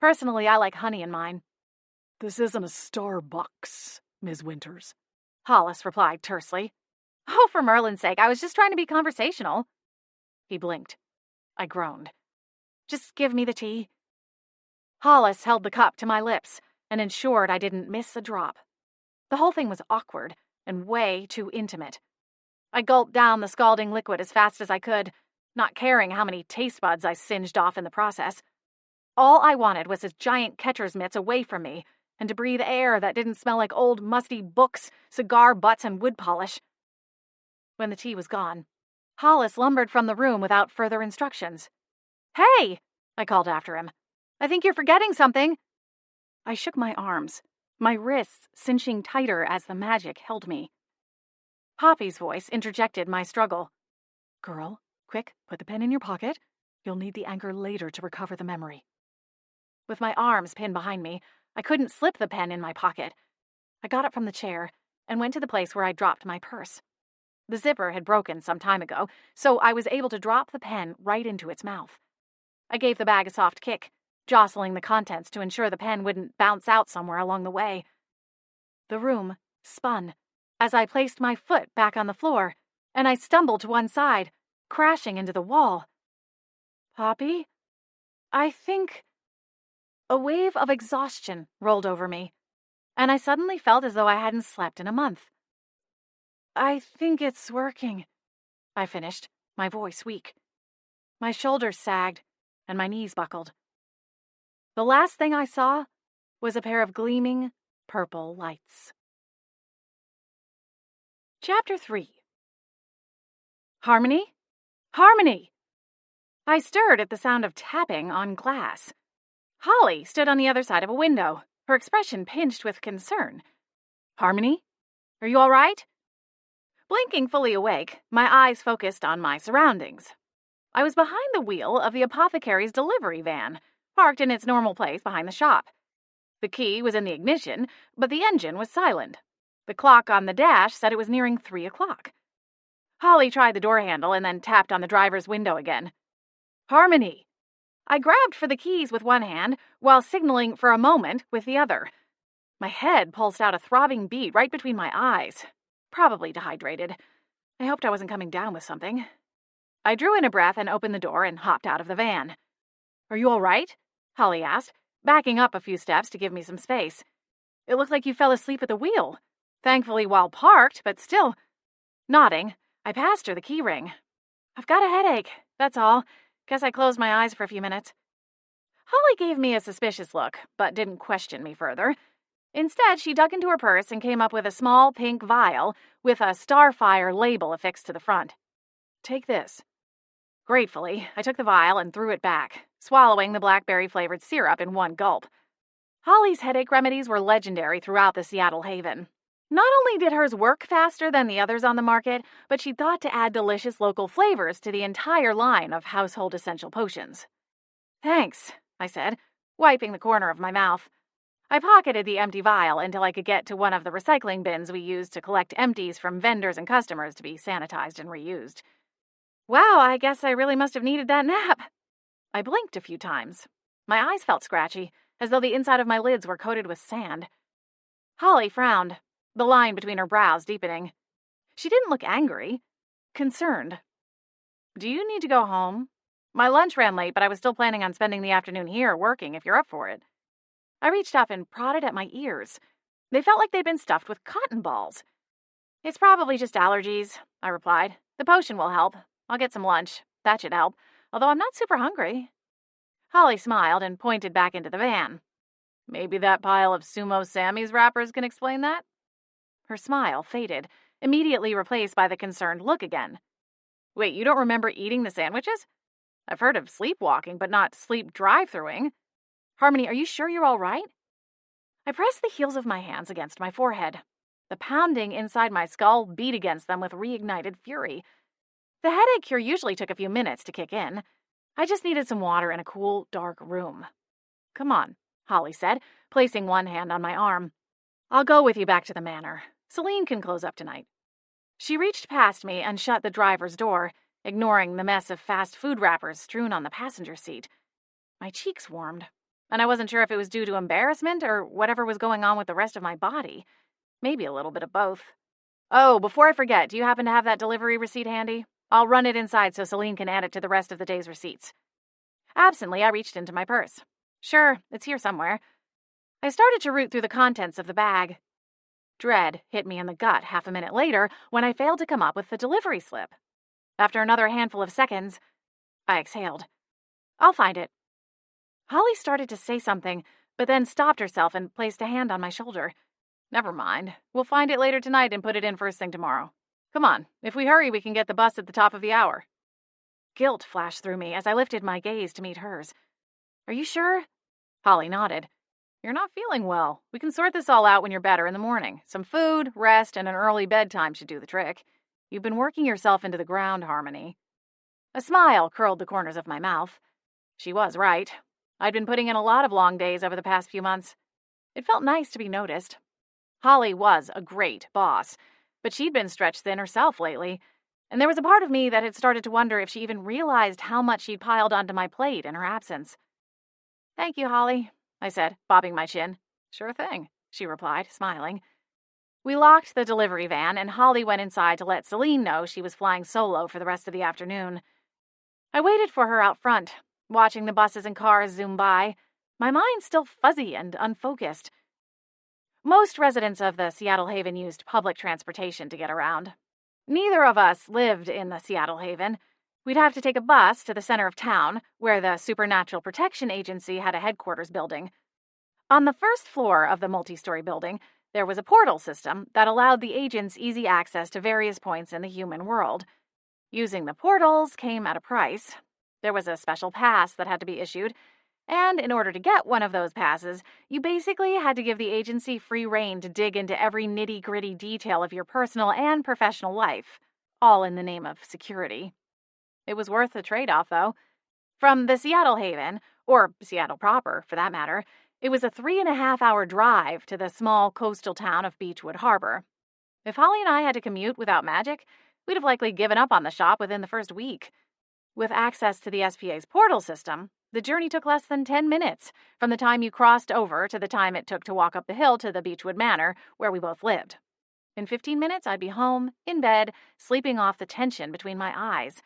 Personally, I like honey in mine. This isn't a Starbucks, Ms. Winters, Hollis replied tersely. Oh, for Merlin's sake, I was just trying to be conversational. He blinked. I groaned. Just give me the tea. Hollis held the cup to my lips and ensured I didn't miss a drop. The whole thing was awkward and way too intimate. I gulped down the scalding liquid as fast as I could, not caring how many taste buds I singed off in the process. All I wanted was his giant catcher's mitts away from me and to breathe air that didn't smell like old musty books, cigar butts, and wood polish. When the tea was gone, Hollis lumbered from the room without further instructions. Hey, I called after him. I think you're forgetting something. I shook my arms, my wrists cinching tighter as the magic held me. Poppy's voice interjected my struggle. Girl, quick, put the pen in your pocket. You'll need the anchor later to recover the memory. With my arms pinned behind me, I couldn't slip the pen in my pocket. I got up from the chair and went to the place where I dropped my purse. The zipper had broken some time ago, so I was able to drop the pen right into its mouth. I gave the bag a soft kick, jostling the contents to ensure the pen wouldn't bounce out somewhere along the way. The room spun as I placed my foot back on the floor, and I stumbled to one side, crashing into the wall. Poppy? I think... A wave of exhaustion rolled over me, and I suddenly felt as though I hadn't slept in a month. I think it's working, I finished, my voice weak. My shoulders sagged, and my knees buckled. The last thing I saw was a pair of gleaming purple lights. Chapter 3. Harmony? Harmony! I stirred at the sound of tapping on glass. Holly stood on the other side of a window, her expression pinched with concern. Harmony? Are you all right? Blinking fully awake, my eyes focused on my surroundings. I was behind the wheel of the apothecary's delivery van, parked in its normal place behind the shop. The key was in the ignition, but the engine was silent. The clock on the dash said it was nearing 3 o'clock. Holly tried the door handle and then tapped on the driver's window again. Harmony! I grabbed for the keys with one hand while signaling for a moment with the other. My head pulsed out a throbbing beat right between my eyes. Probably dehydrated. I hoped I wasn't coming down with something. I drew in a breath and opened the door and hopped out of the van. Are you all right? Holly asked, backing up a few steps to give me some space. It looked like you fell asleep at the wheel. Thankfully well parked, but still. Nodding, I passed her the key ring. I've got a headache, that's all. Guess I closed my eyes for a few minutes. Holly gave me a suspicious look, but didn't question me further. Instead, she dug into her purse and came up with a small pink vial with a Starfire label affixed to the front. Take this. Gratefully, I took the vial and threw it back, swallowing the blackberry-flavored syrup in one gulp. Holly's headache remedies were legendary throughout the Seattle Haven. Not only did hers work faster than the others on the market, but she thought to add delicious local flavors to the entire line of household essential potions. Thanks, I said, wiping the corner of my mouth. I pocketed the empty vial until I could get to one of the recycling bins we used to collect empties from vendors and customers to be sanitized and reused. Wow, I guess I really must have needed that nap. I blinked a few times. My eyes felt scratchy, as though the inside of my lids were coated with sand. Holly frowned, the line between her brows deepening. She didn't look angry, concerned. Do you need to go home? My lunch ran late, but I was still planning on spending the afternoon here working if you're up for it. I reached up and prodded at my ears. They felt like they'd been stuffed with cotton balls. It's probably just allergies, I replied. The potion will help. I'll get some lunch. That should help, although I'm not super hungry. Holly smiled and pointed back into the van. Maybe that pile of Sumo Sammy's wrappers can explain that? Her smile faded, immediately replaced by the concerned look again. Wait, you don't remember eating the sandwiches? I've heard of sleepwalking, but not sleep drive-thruing. Harmony, are you sure you're all right? I pressed the heels of my hands against my forehead. The pounding inside my skull beat against them with reignited fury. The headache cure usually took a few minutes to kick in. I just needed some water in a cool, dark room. Come on, Holly said, placing one hand on my arm. I'll go with you back to the manor. Celine can close up tonight. She reached past me and shut the driver's door, ignoring the mess of fast food wrappers strewn on the passenger seat. My cheeks warmed, and I wasn't sure if it was due to embarrassment or whatever was going on with the rest of my body. Maybe a little bit of both. Oh, before I forget, do you happen to have that delivery receipt handy? I'll run it inside so Celine can add it to the rest of the day's receipts. Absently, I reached into my purse. Sure, it's here somewhere. I started to root through the contents of the bag. Dread hit me in the gut half a minute later when I failed to come up with the delivery slip. After another handful of seconds, I exhaled. I'll find it. Holly started to say something, but then stopped herself and placed a hand on my shoulder. Never mind. We'll find it later tonight and put it in first thing tomorrow. Come on. If we hurry, we can get the bus at the top of the hour. Guilt flashed through me as I lifted my gaze to meet hers. Are you sure? Holly nodded. You're not feeling well. We can sort this all out when you're better in the morning. Some food, rest, and an early bedtime should do the trick. You've been working yourself into the ground, Harmony. A smile curled the corners of my mouth. She was right. I'd been putting in a lot of long days over the past few months. It felt nice to be noticed. Holly was a great boss, but she'd been stretched thin herself lately, and there was a part of me that had started to wonder if she even realized how much she'd piled onto my plate in her absence. Thank you, Holly, I said, bobbing my chin. Sure thing, she replied, smiling. We locked the delivery van, and Holly went inside to let Celine know she was flying solo for the rest of the afternoon. I waited for her out front, watching the buses and cars zoom by, my mind still fuzzy and unfocused. Most residents of the Seattle Haven used public transportation to get around. Neither of us lived in the Seattle Haven. We'd have to take a bus to the center of town, where the Supernatural Protection Agency had a headquarters building. On the first floor of the multi-story building, there was a portal system that allowed the agents easy access to various points in the human world. Using the portals came at a price. There was a special pass that had to be issued, And in order to get one of those passes, you basically had to give the agency free rein to dig into every nitty-gritty detail of your personal and professional life, all in the name of security. It was worth the trade-off, though. From the Seattle Haven, or Seattle proper, for that matter, it was a 3.5-hour drive to the small coastal town of Beechwood Harbor. If Holly and I had to commute without magic, we'd have likely given up on the shop within the first week. With access to the SPA's portal system, the journey took less than 10 minutes, from the time you crossed over to the time it took to walk up the hill to the Beechwood Manor, where we both lived. In 15 minutes, I'd be home, in bed, sleeping off the tension between my eyes.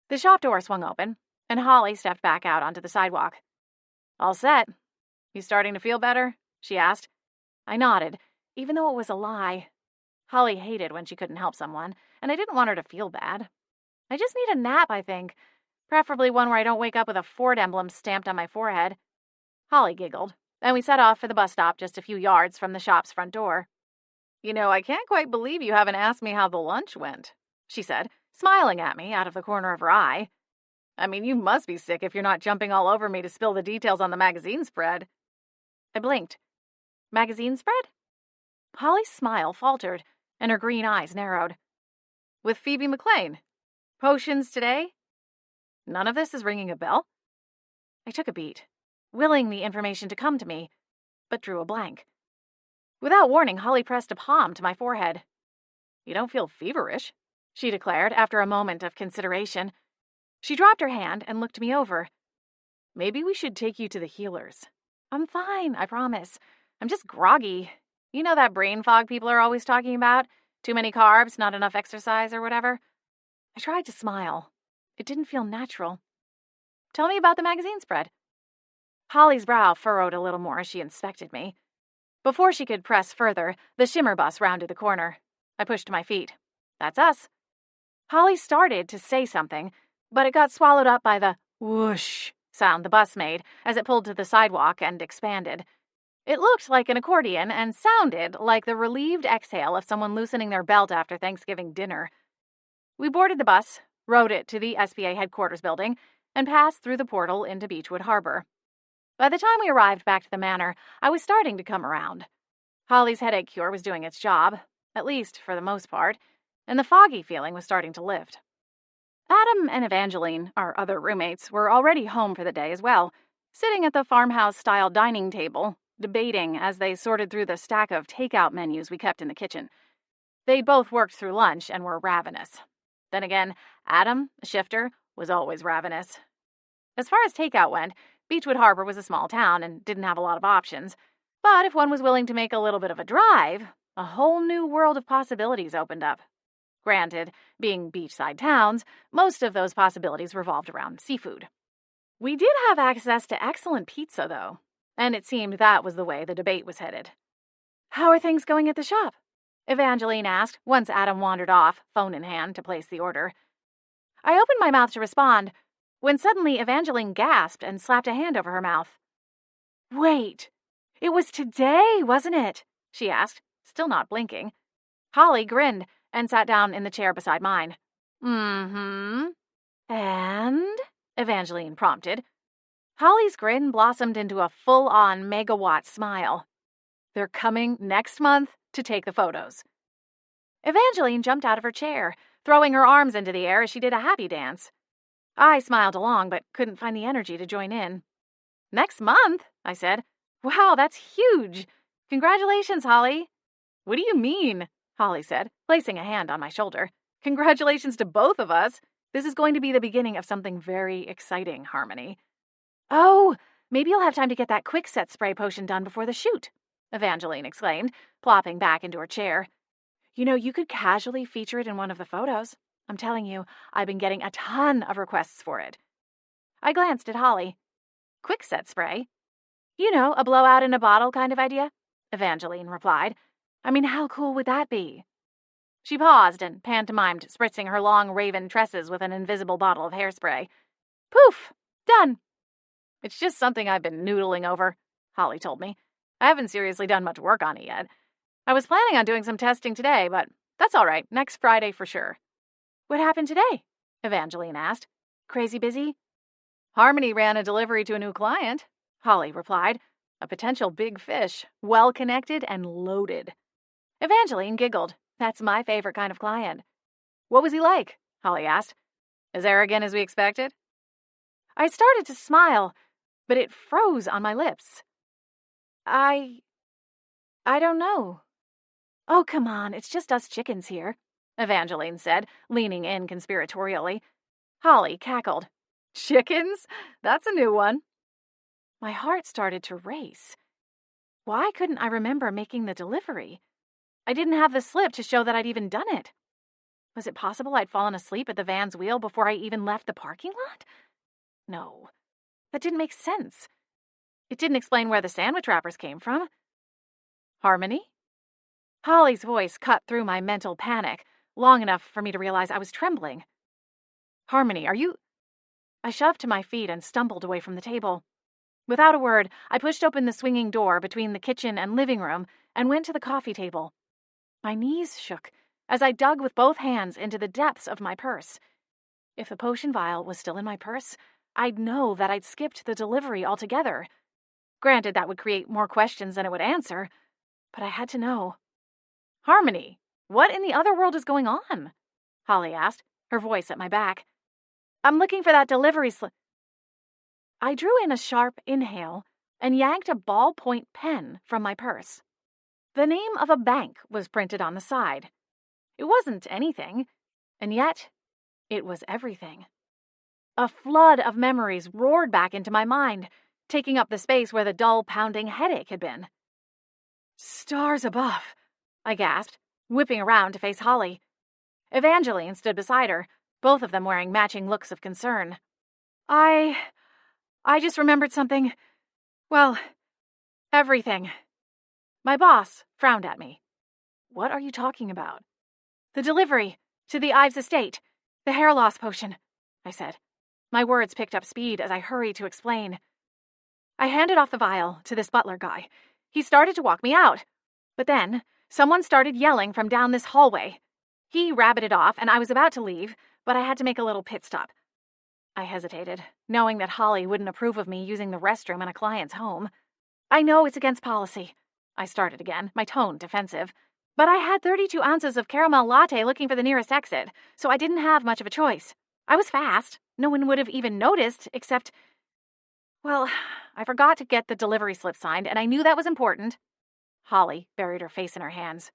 The shop door swung open, and Holly stepped back out onto the sidewalk. "All set. You starting to feel better?" she asked. I nodded, even though it was a lie. Holly hated when she couldn't help someone, and I didn't want her to feel bad. I just need a nap, I think. Preferably one where I don't wake up with a Ford emblem stamped on my forehead. Holly giggled, and we set off for the bus stop just a few yards from the shop's front door. I can't quite believe you haven't asked me how the lunch went," she said, smiling at me out of the corner of her eye. "I mean, you must be sick if you're not jumping all over me to spill the details on the magazine spread." I blinked. Magazine spread? Holly's smile faltered, and her green eyes narrowed. "With Phoebe McLean? Potions today? None of this is ringing a bell?" I took a beat, willing the information to come to me, but drew a blank. Without warning, Holly pressed a palm to my forehead. "You don't feel feverish," she declared after a moment of consideration. She dropped her hand and looked me over. "Maybe we should take you to the healers." "I'm fine, I promise. I'm just groggy. You know that brain fog people are always talking about? Too many carbs, not enough exercise, or whatever?" I tried to smile. It didn't feel natural. "Tell me about the magazine spread." Holly's brow furrowed a little more as she inspected me. Before she could press further, the shimmer bus rounded the corner. I pushed to my feet. "That's us." Holly started to say something, but it got swallowed up by the whoosh sound the bus made as it pulled to the sidewalk and expanded. It looked like an accordion and sounded like the relieved exhale of someone loosening their belt after Thanksgiving dinner. We boarded the bus, rode it to the SBA headquarters building, and passed through the portal into Beechwood Harbor. By the time we arrived back to the manor, I was starting to come around. Holly's headache cure was doing its job, at least for the most part, and the foggy feeling was starting to lift. Adam and Evangeline, our other roommates, were already home for the day as well, sitting at the farmhouse-style dining table, debating as they sorted through the stack of takeout menus we kept in the kitchen. They'd both worked through lunch and were ravenous. Then again, Adam, a shifter, was always ravenous. As far as takeout went, Beechwood Harbor was a small town and didn't have a lot of options. But if one was willing to make a little bit of a drive, a whole new world of possibilities opened up. Granted, being beachside towns, most of those possibilities revolved around seafood. We did have access to excellent pizza, though, and it seemed that was the way the debate was headed. "How are things going at the shop?" Evangeline asked once Adam wandered off, phone in hand, to place the order. I opened my mouth to respond, when suddenly Evangeline gasped and slapped a hand over her mouth. "Wait, it was today, wasn't it?" she asked, still not blinking. Holly grinned and sat down in the chair beside mine. "Mm-hmm. And?" Evangeline prompted. Holly's grin blossomed into a full-on megawatt smile. "They're coming next month to take the photos." Evangeline jumped out of her chair, throwing her arms into the air as she did a happy dance. I smiled along, but couldn't find the energy to join in. "Next month?" I said. "Wow, that's huge. Congratulations, Holly." "What do you mean?" Holly said, placing a hand on my shoulder. "Congratulations to both of us. This is going to be the beginning of something very exciting, Harmony." "Oh, maybe you'll have time to get that quick-set spray potion done before the shoot," Evangeline exclaimed, plopping back into her chair. You could casually feature it in one of the photos. I'm telling you, I've been getting a ton of requests for it." I glanced at Holly. "Quick-set spray?" A blowout in a bottle kind of idea," Evangeline replied. "I mean, how cool would that be?" She paused and pantomimed spritzing her long raven tresses with an invisible bottle of hairspray. "Poof! Done." "It's just something I've been noodling over," Holly told me. "I haven't seriously done much work on it yet. I was planning on doing some testing today, but that's all right. Next Friday for sure." "What happened today?" Evangeline asked. "Crazy busy?" Harmony ran a delivery to a new client, Holly replied. A potential big fish, well-connected and loaded. Evangeline giggled. That's my favorite kind of client. What was he like? Holly asked. As arrogant as we expected? I started to smile, but it froze on my lips. I don't know. Oh, come on, it's just us chickens here, Evangeline said, leaning in conspiratorially. Holly cackled. Chickens? That's a new one. My heart started to race. Why couldn't I remember making the delivery? I didn't have the slip to show that I'd even done it. Was it possible I'd fallen asleep at the van's wheel before I even left the parking lot? No, that didn't make sense. It didn't explain where the sandwich wrappers came from. Harmony? Holly's voice cut through my mental panic, long enough for me to realize I was trembling. Harmony, are you... I shoved to my feet and stumbled away from the table. Without a word, I pushed open the swinging door between the kitchen and living room and went to the coffee table. My knees shook as I dug with both hands into the depths of my purse. If the potion vial was still in my purse, I'd know that I'd skipped the delivery altogether. Granted, that would create more questions than it would answer, but I had to know. Harmony, what in the other world is going on? Holly asked, her voice at my back. I'm looking for that delivery slip. I drew in a sharp inhale and yanked a ballpoint pen from my purse. The name of a bank was printed on the side. It wasn't anything, and yet it was everything. A flood of memories roared back into my mind, taking up the space where the dull, pounding headache had been. Stars above, I gasped, whipping around to face Holly. Evangeline stood beside her, both of them wearing matching looks of concern. I just remembered something. Well, everything. My boss frowned at me. What are you talking about? The delivery to the Ives estate, the hair loss potion, I said. My words picked up speed as I hurried to explain. I handed off the vial to this butler guy. He started to walk me out. But then, someone started yelling from down this hallway. He rabbited off, and I was about to leave, but I had to make a little pit stop. I hesitated, knowing that Holly wouldn't approve of me using the restroom in a client's home. I know it's against policy. I started again, my tone defensive. But I had 32 ounces of caramel latte looking for the nearest exit, so I didn't have much of a choice. I was fast. No one would have even noticed, except... Well, I forgot to get the delivery slip signed, and I knew that was important. Holly buried her face in her hands.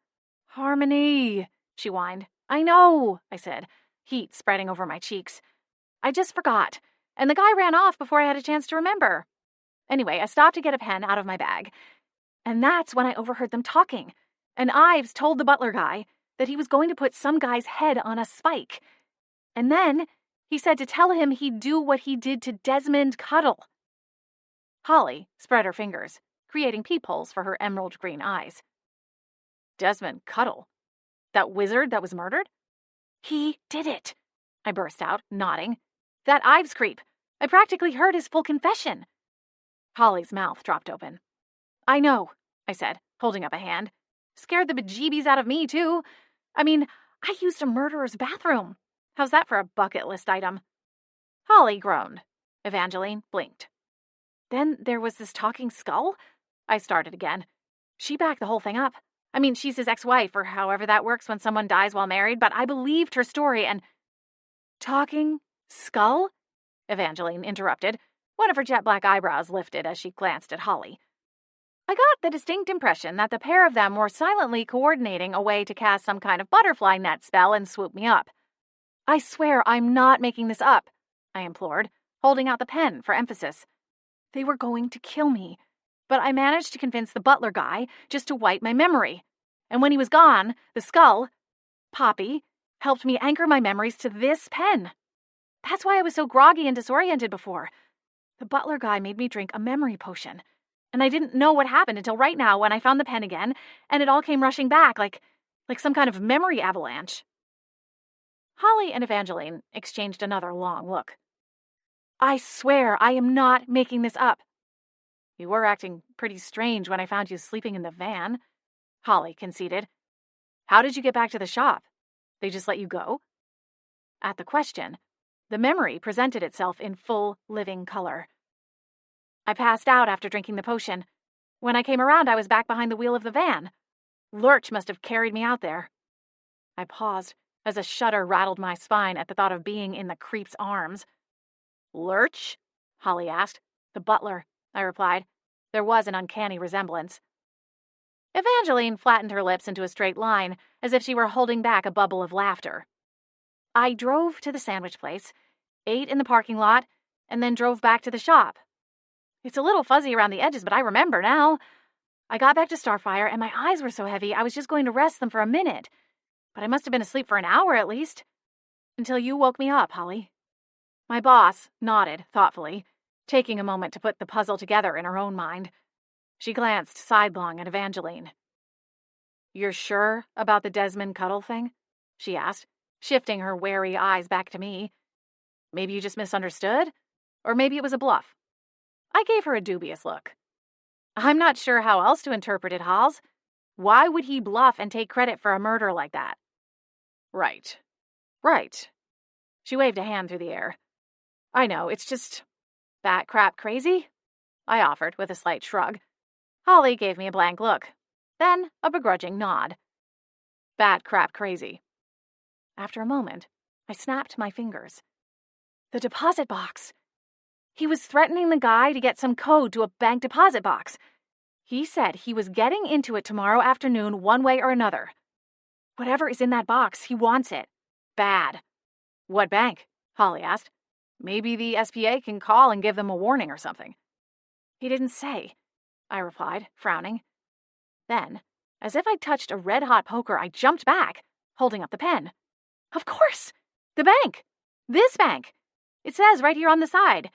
Harmony, she whined. I know, I said, heat spreading over my cheeks. I just forgot, and the guy ran off before I had a chance to remember. Anyway, I stopped to get a pen out of my bag, and that's when I overheard them talking. And Ives told the butler guy that he was going to put some guy's head on a spike. And then he said to tell him he'd do what he did to Desmond Cuddle. Holly spread her fingers, creating peepholes for her emerald green eyes. Desmond Cuddle? That wizard that was murdered? He did it, I burst out, nodding. That Ives creep. I practically heard his full confession. Holly's mouth dropped open. I know, I said, holding up a hand. Scared the bejeebies out of me, too. I mean, I used a murderer's bathroom. How's that for a bucket list item? Holly groaned. Evangeline blinked. Then there was this talking skull? I started again. She backed the whole thing up. I mean, she's his ex-wife, or however that works when someone dies while married, but I believed her story and... Talking skull? Evangeline interrupted. One of her jet-black eyebrows lifted as she glanced at Holly. I got the distinct impression that the pair of them were silently coordinating a way to cast some kind of butterfly net spell and swoop me up. I swear I'm not making this up, I implored, holding out the pen for emphasis. They were going to kill me, but I managed to convince the butler guy just to wipe my memory. And when he was gone, the skull, Poppy, helped me anchor my memories to this pen. That's why I was so groggy and disoriented before. The butler guy made me drink a memory potion, and I didn't know what happened until right now when I found the pen again, and it all came rushing back like some kind of memory avalanche. Holly and Evangeline exchanged another long look. I swear I am not making this up. You were acting pretty strange when I found you sleeping in the van, Holly conceded. How did you get back to the shop? They just let you go? At the question, The memory presented itself in full, living color. I passed out after drinking the potion. When I came around, I was back behind the wheel of the van. Lurch must have carried me out there. I paused as a shudder rattled my spine at the thought of being in the creep's arms. Lurch? Holly asked. The butler, I replied. There was an uncanny resemblance. Evangeline flattened her lips into a straight line, as if she were holding back a bubble of laughter. I drove to the sandwich place, ate in the parking lot, and then drove back to the shop. It's a little fuzzy around the edges, but I remember now. I got back to Starfire, and my eyes were so heavy I was just going to rest them for a minute. But I must have been asleep for an hour at least. Until you woke me up, Holly. My boss nodded thoughtfully, taking a moment to put the puzzle together in her own mind. She glanced sidelong at Evangeline. You're sure about the Desmond Cuddle thing? She asked, shifting her wary eyes back to me. Maybe you just misunderstood? Or maybe it was a bluff. I gave her a dubious look. I'm not sure how else to interpret it, Halls. Why would he bluff and take credit for a murder like that? Right. She waved a hand through the air. I know, it's just bat crap crazy, I offered with a slight shrug. Holly gave me a blank look, then a begrudging nod. Bat crap crazy. After a moment, I snapped my fingers. The deposit box. He was threatening the guy to get some code to a bank deposit box. He said he was getting into it tomorrow afternoon one way or another. Whatever is in that box, he wants it. Bad. What bank? Holly asked. Maybe the SPA can call and give them a warning or something. He didn't say, I replied, frowning. Then, as if I'd touched a red-hot poker, I jumped back, holding up the pen. Of course! The bank! This bank! It says right here on the side.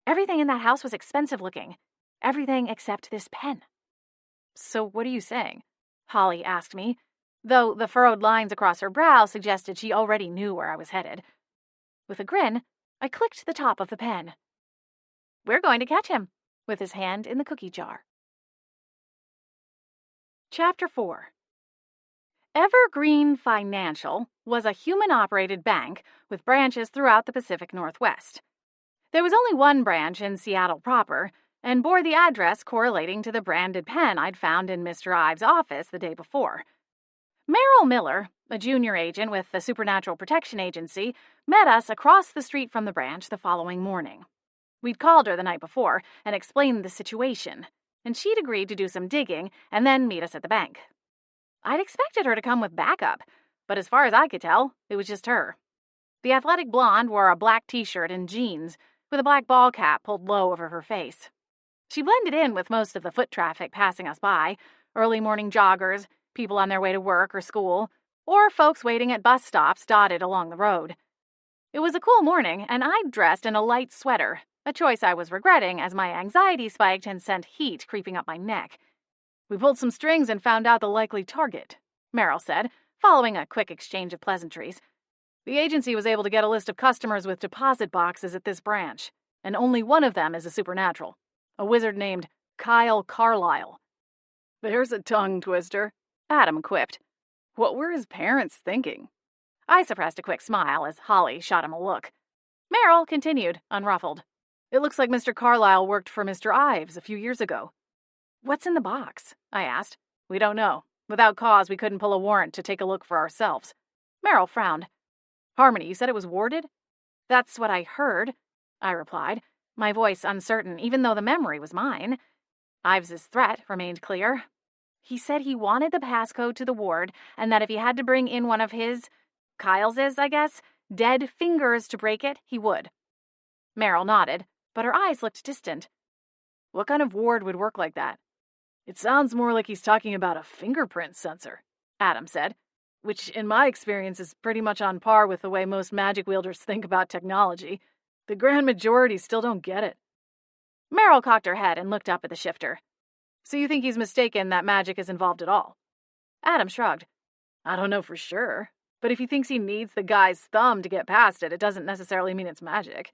Everything in that house was expensive looking. Everything except this pen. So what are you saying? Holly asked me, though the furrowed lines across her brow suggested she already knew where I was headed. With a grin, I clicked the top of the pen. We're going to catch him, with his hand in the cookie jar. Chapter 4. Evergreen Financial was a human-operated bank with branches throughout the Pacific Northwest. There was only one branch in Seattle proper, and bore the address correlating to the branded pen I'd found in Mr. Ives' office the day before. Merrill Miller, a junior agent with the Supernatural Protection Agency, met us across the street from the branch the following morning. We'd called her the night before and explained the situation, and she'd agreed to do some digging and then meet us at the bank. I'd expected her to come with backup, but as far as I could tell, it was just her. The athletic blonde wore a black t-shirt and jeans, with a black ball cap pulled low over her face. She blended in with most of the foot traffic passing us by, early morning joggers, people on their way to work or school, or folks waiting at bus stops dotted along the road. It was a cool morning, and I'd dressed in a light sweater, a choice I was regretting as my anxiety spiked and sent heat creeping up my neck. We pulled some strings and found out the likely target, Merrill said, following a quick exchange of pleasantries. The agency was able to get a list of customers with deposit boxes at this branch, and only one of them is a supernatural, a wizard named Kyle Carlisle. There's a tongue twister, Adam quipped. What were his parents thinking? I suppressed a quick smile as Holly shot him a look. Merrill continued, unruffled. It looks like Mr. Carlisle worked for Mr. Ives a few years ago. What's in the box? I asked. We don't know. Without cause, we couldn't pull a warrant to take a look for ourselves. Merrill frowned. Harmony, you said it was warded? That's what I heard, I replied, my voice uncertain even though the memory was mine. Ives's threat remained clear. He said he wanted the passcode to the ward and that if he had to bring in one of his, Kyles's, I guess, dead fingers to break it, he would. Merrill nodded, but her eyes looked distant. What kind of ward would work like that? It sounds more like he's talking about a fingerprint sensor, Adam said, which in my experience is pretty much on par with the way most magic wielders think about technology. The grand majority still don't get it. Merrill cocked her head and looked up at the shifter. So you think he's mistaken that magic is involved at all? Adam shrugged. I don't know for sure, but if he thinks he needs the guy's thumb to get past it, it doesn't necessarily mean it's magic.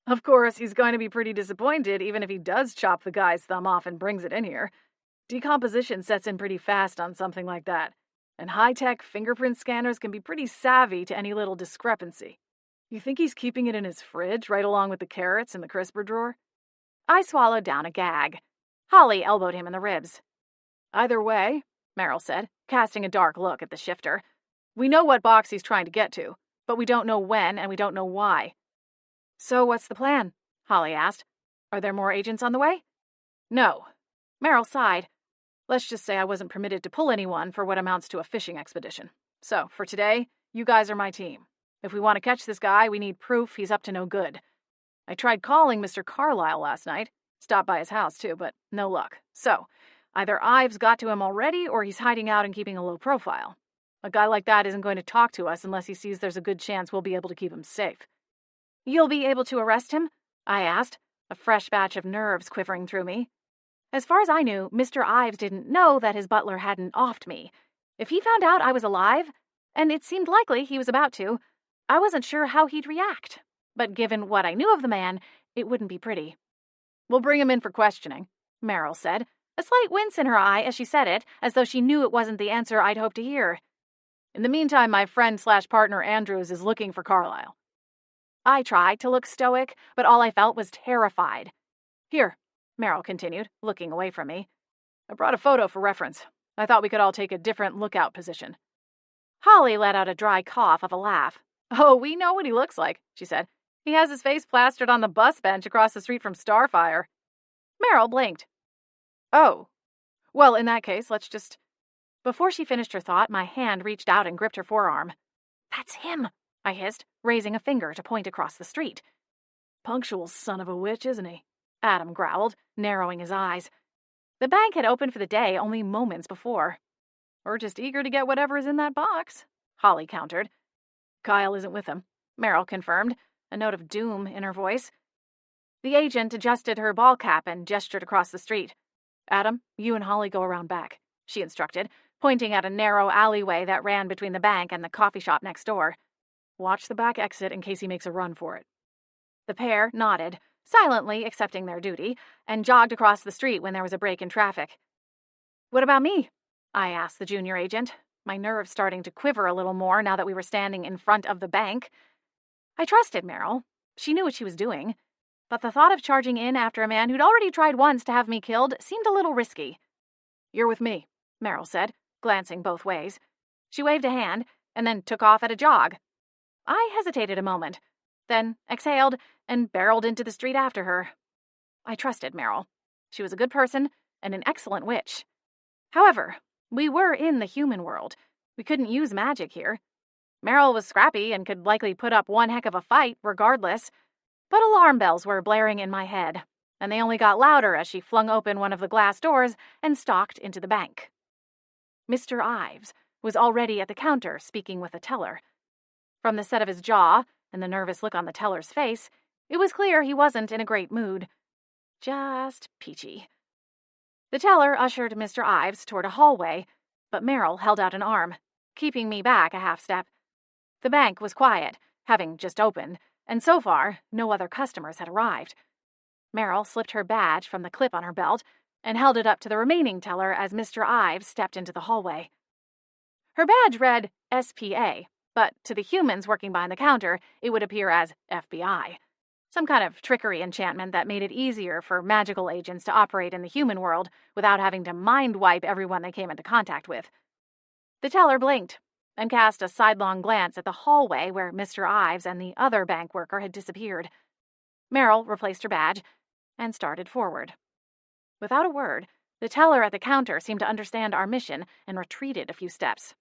Of course, he's going to be pretty disappointed even if he does chop the guy's thumb off and brings it in here. Decomposition sets in pretty fast on something like that, and high-tech fingerprint scanners can be pretty savvy to any little discrepancy. You think he's keeping it in his fridge, right along with the carrots in the crisper drawer? I swallowed down a gag. Holly elbowed him in the ribs. Either way, Merrill said, casting a dark look at the shifter. We know what box he's trying to get to, but we don't know when and we don't know why. So what's the plan? Holly asked. Are there more agents on the way? No. Merrill sighed. Let's just say I wasn't permitted to pull anyone for what amounts to a fishing expedition. So, for today, you guys are my team. If we want to catch this guy, we need proof he's up to no good. I tried calling Mr. Carlisle last night. Stopped by his house, too, but no luck. So, either Ives got to him already or he's hiding out and keeping a low profile. A guy like that isn't going to talk to us unless he sees there's a good chance we'll be able to keep him safe. You'll be able to arrest him? I asked, a fresh batch of nerves quivering through me. As far as I knew, Mr. Ives didn't know that his butler hadn't offed me. If he found out I was alive, and it seemed likely he was about to, I wasn't sure how he'd react. But given what I knew of the man, it wouldn't be pretty. We'll bring him in for questioning, Merrill said, a slight wince in her eye as she said it, as though she knew it wasn't the answer I'd hoped to hear. In the meantime, my friend/partner Andrews is looking for Carlisle. I tried to look stoic, but all I felt was terrified. Here, Merrill continued, looking away from me. I brought a photo for reference. I thought we could all take a different lookout position. Holly let out a dry cough of a laugh. Oh, we know what he looks like, she said. He has his face plastered on the bus bench across the street from Starfire. Merrill blinked. Oh. Well, in that case, let's just... Before she finished her thought, my hand reached out and gripped her forearm. That's him, I hissed, raising a finger to point across the street. Punctual son of a witch, isn't he? Adam growled, narrowing his eyes. The bank had opened for the day only moments before. Or just eager to get whatever is in that box, Holly countered. Kyle isn't with him, Merrill confirmed, a note of doom in her voice. The agent adjusted her ball cap and gestured across the street. Adam, you and Holly go around back, she instructed, pointing at a narrow alleyway that ran between the bank and the coffee shop next door. Watch the back exit in case he makes a run for it. The pair nodded, silently accepting their duty, and jogged across the street when there was a break in traffic. What about me? I asked the junior agent, my nerves starting to quiver a little more now that we were standing in front of the bank. I trusted Merrill. She knew what she was doing. But the thought of charging in after a man who'd already tried once to have me killed seemed a little risky. You're with me, Merrill said, glancing both ways. She waved a hand, and then took off at a jog. I hesitated a moment, then exhaled and barreled into the street after her. I trusted Merrill. She was a good person and an excellent witch. However, we were in the human world. We couldn't use magic here. Merrill was scrappy and could likely put up one heck of a fight regardless, but alarm bells were blaring in my head, and they only got louder as she flung open one of the glass doors and stalked into the bank. Mr. Ives was already at the counter speaking with a teller. From the set of his jaw and the nervous look on the teller's face, it was clear he wasn't in a great mood. Just peachy. The teller ushered Mr. Ives toward a hallway, but Merrill held out an arm, keeping me back a half step. The bank was quiet, having just opened, and so far, no other customers had arrived. Merrill slipped her badge from the clip on her belt and held it up to the remaining teller as Mr. Ives stepped into the hallway. Her badge read SPA, but to the humans working behind the counter, it would appear as FBI. Some kind of trickery enchantment that made it easier for magical agents to operate in the human world without having to mind wipe everyone they came into contact with. The teller blinked and cast a sidelong glance at the hallway where Mr. Ives and the other bank worker had disappeared. Merrill replaced her badge and started forward. Without a word, the teller at the counter seemed to understand our mission and retreated a few steps.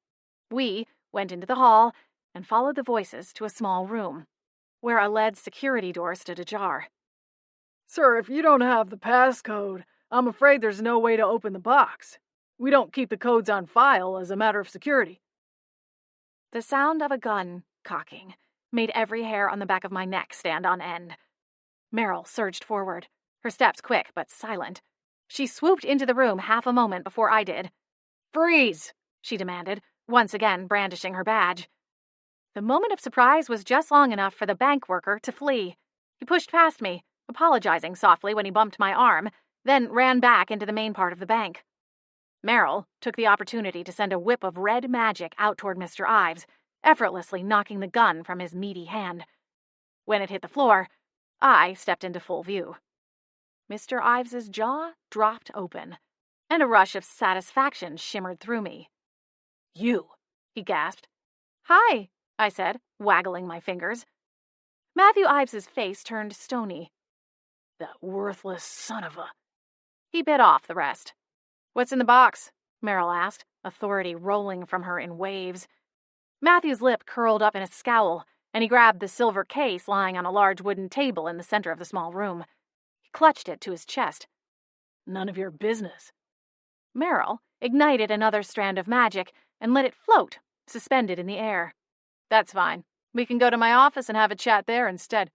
We went into the hall and followed the voices to a small room, where a lead security door stood ajar. Sir, if you don't have the passcode, I'm afraid there's no way to open the box. We don't keep the codes on file as a matter of security. The sound of a gun cocking made every hair on the back of my neck stand on end. Merrill surged forward, her steps quick but silent. She swooped into the room half a moment before I did. "Freeze!" she demanded, once again brandishing her badge. The moment of surprise was just long enough for the bank worker to flee. He pushed past me, apologizing softly when he bumped my arm, then ran back into the main part of the bank. Merrill took the opportunity to send a whip of red magic out toward Mr. Ives, effortlessly knocking the gun from his meaty hand. When it hit the floor, I stepped into full view. Mr. Ives's jaw dropped open, and a rush of satisfaction shimmered through me. "You," he gasped. "Hi," I said, waggling my fingers. Matthew Ives's face turned stony. "That worthless son of a—" He bit off the rest. "What's in the box?" Meryl asked, authority rolling from her in waves. Matthew's lip curled up in a scowl, and he grabbed the silver case lying on a large wooden table in the center of the small room. He clutched it to his chest. "None of your business." Meryl ignited another strand of magic and let it float, suspended in the air. "That's fine. We can go to my office and have a chat there instead."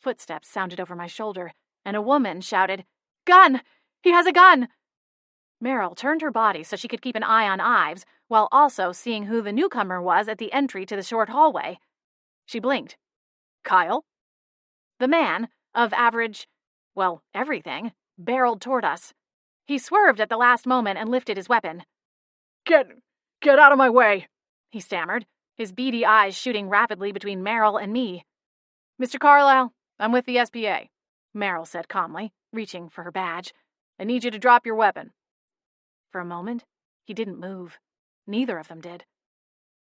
Footsteps sounded over my shoulder, and a woman shouted, "Gun! He has a gun!" Meryl turned her body so she could keep an eye on Ives, while also seeing who the newcomer was at the entry to the short hallway. She blinked. "Kyle?" The man, of average, well, everything, barreled toward us. He swerved at the last moment and lifted his weapon. Get out of my way," he stammered, his beady eyes shooting rapidly between Meryl and me. "Mr. Carlyle, I'm with the SPA," Meryl said calmly, reaching for her badge. "I need you to drop your weapon." For a moment, he didn't move. Neither of them did.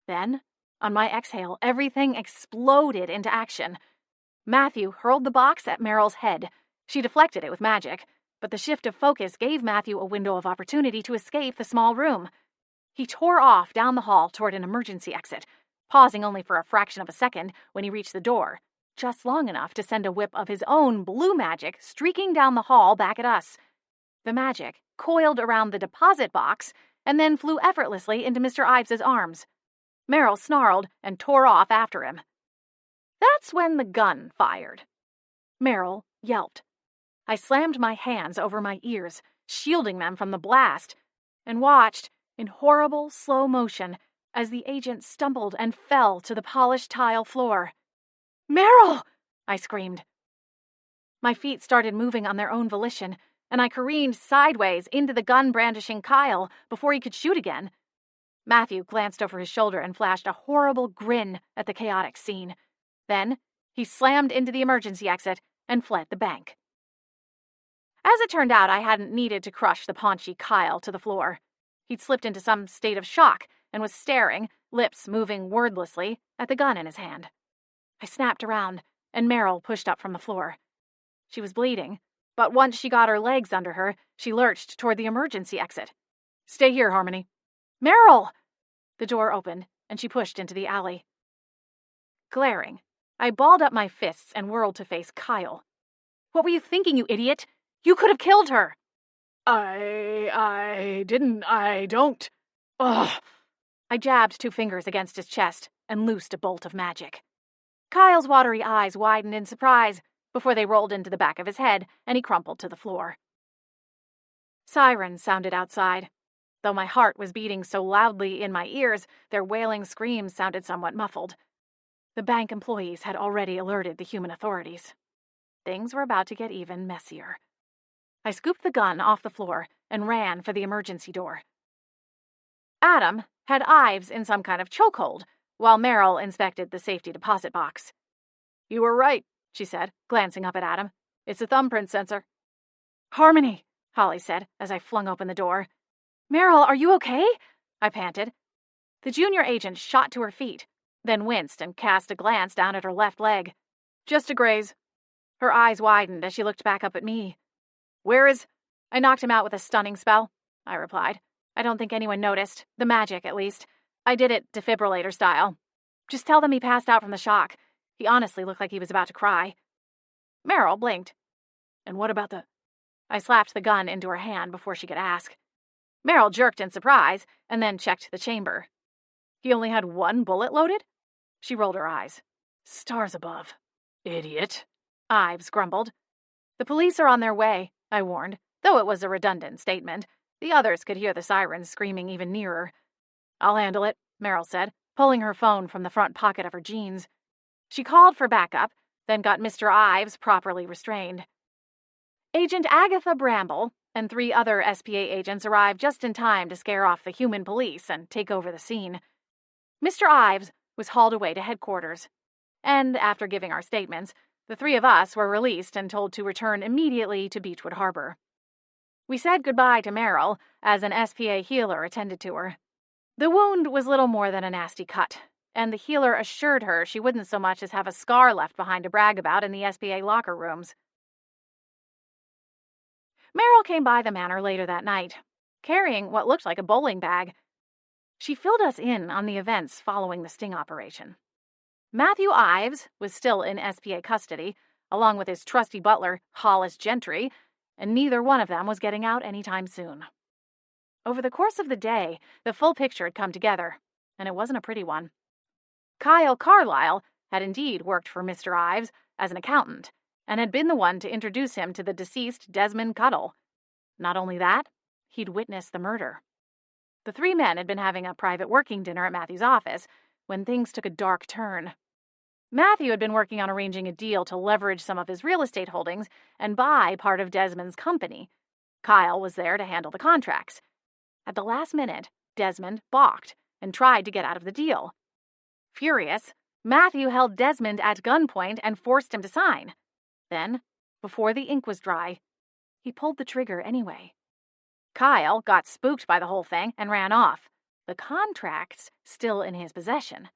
Then, on my exhale, everything exploded into action. Matthew hurled the box at Meryl's head. She deflected it with magic, but the shift of focus gave Matthew a window of opportunity to escape the small room. He tore off down the hall toward an emergency exit, pausing only for a fraction of a second when he reached the door, just long enough to send a whip of his own blue magic streaking down the hall back at us. The magic coiled around the deposit box and then flew effortlessly into Mr. Ives's arms. Meryl snarled and tore off after him. That's when the gun fired. Meryl yelped. I slammed my hands over my ears, shielding them from the blast, and watched, in horrible slow motion, as the agent stumbled and fell to the polished tile floor. "Meryl!" I screamed. My feet started moving on their own volition, and I careened sideways into the gun-brandishing Kyle before he could shoot again. Matthew glanced over his shoulder and flashed a horrible grin at the chaotic scene. Then he slammed into the emergency exit and fled the bank. As it turned out, I hadn't needed to crush the paunchy Kyle to the floor. He'd slipped into some state of shock and was staring, lips moving wordlessly, at the gun in his hand. I snapped around, and Meryl pushed up from the floor. She was bleeding, but once she got her legs under her, she lurched toward the emergency exit. "Stay here, Harmony." "Meryl!" The door opened, and she pushed into the alley. Glaring, I balled up my fists and whirled to face Kyle. "What were you thinking, you idiot? You could have killed her!" I don't. Ugh. I jabbed 2 fingers against his chest and loosed a bolt of magic. Kyle's watery eyes widened in surprise before they rolled into the back of his head and he crumpled to the floor. Sirens sounded outside. Though my heart was beating so loudly in my ears, their wailing screams sounded somewhat muffled. The bank employees had already alerted the human authorities. Things were about to get even messier. I scooped the gun off the floor and ran for the emergency door. Adam had Ives in some kind of chokehold, while Meryl inspected the safety deposit box. "You were right," she said, glancing up at Adam. "It's a thumbprint sensor." "Harmony," Holly said as I flung open the door. "Meryl, are you okay?" I panted. The junior agent shot to her feet, then winced and cast a glance down at her left leg. "Just a graze." Her eyes widened as she looked back up at me. "Where is—" "I knocked him out with a stunning spell," I replied. "I don't think anyone noticed. The magic, at least. I did it defibrillator style. Just tell them he passed out from the shock. He honestly looked like he was about to cry." Meryl blinked. "And what about the—" I slapped the gun into her hand before she could ask. Meryl jerked in surprise and then checked the chamber. "He only had 1 bullet loaded?" She rolled her eyes. "Stars above. Idiot," Ives grumbled. "The police are on their way," I warned, though it was a redundant statement. The others could hear the sirens screaming even nearer. "I'll handle it," Meryl said, pulling her phone from the front pocket of her jeans. She called for backup, then got Mr. Ives properly restrained. Agent Agatha Bramble and 3 other SPA agents arrived just in time to scare off the human police and take over the scene. Mr. Ives was hauled away to headquarters. And after giving our statements, the three of us were released and told to return immediately to Beechwood Harbor. We said goodbye to Meryl as an SPA healer attended to her. The wound was little more than a nasty cut, and the healer assured her she wouldn't so much as have a scar left behind to brag about in the SPA locker rooms. Meryl came by the manor later that night, carrying what looked like a bowling bag. She filled us in on the events following the sting operation. Matthew Ives was still in SPA custody, along with his trusty butler, Hollis Gentry, and neither one of them was getting out anytime soon. Over the course of the day, the full picture had come together, and it wasn't a pretty one. Kyle Carlisle had indeed worked for Mr. Ives as an accountant, and had been the one to introduce him to the deceased Desmond Cuddle. Not only that, he'd witnessed the murder. The three men had been having a private working dinner at Matthew's office when things took a dark turn. Matthew had been working on arranging a deal to leverage some of his real estate holdings and buy part of Desmond's company. Kyle was there to handle the contracts. At the last minute, Desmond balked and tried to get out of the deal. Furious, Matthew held Desmond at gunpoint and forced him to sign. Then, before the ink was dry, he pulled the trigger anyway. Kyle got spooked by the whole thing and ran off, the contracts still in his possession.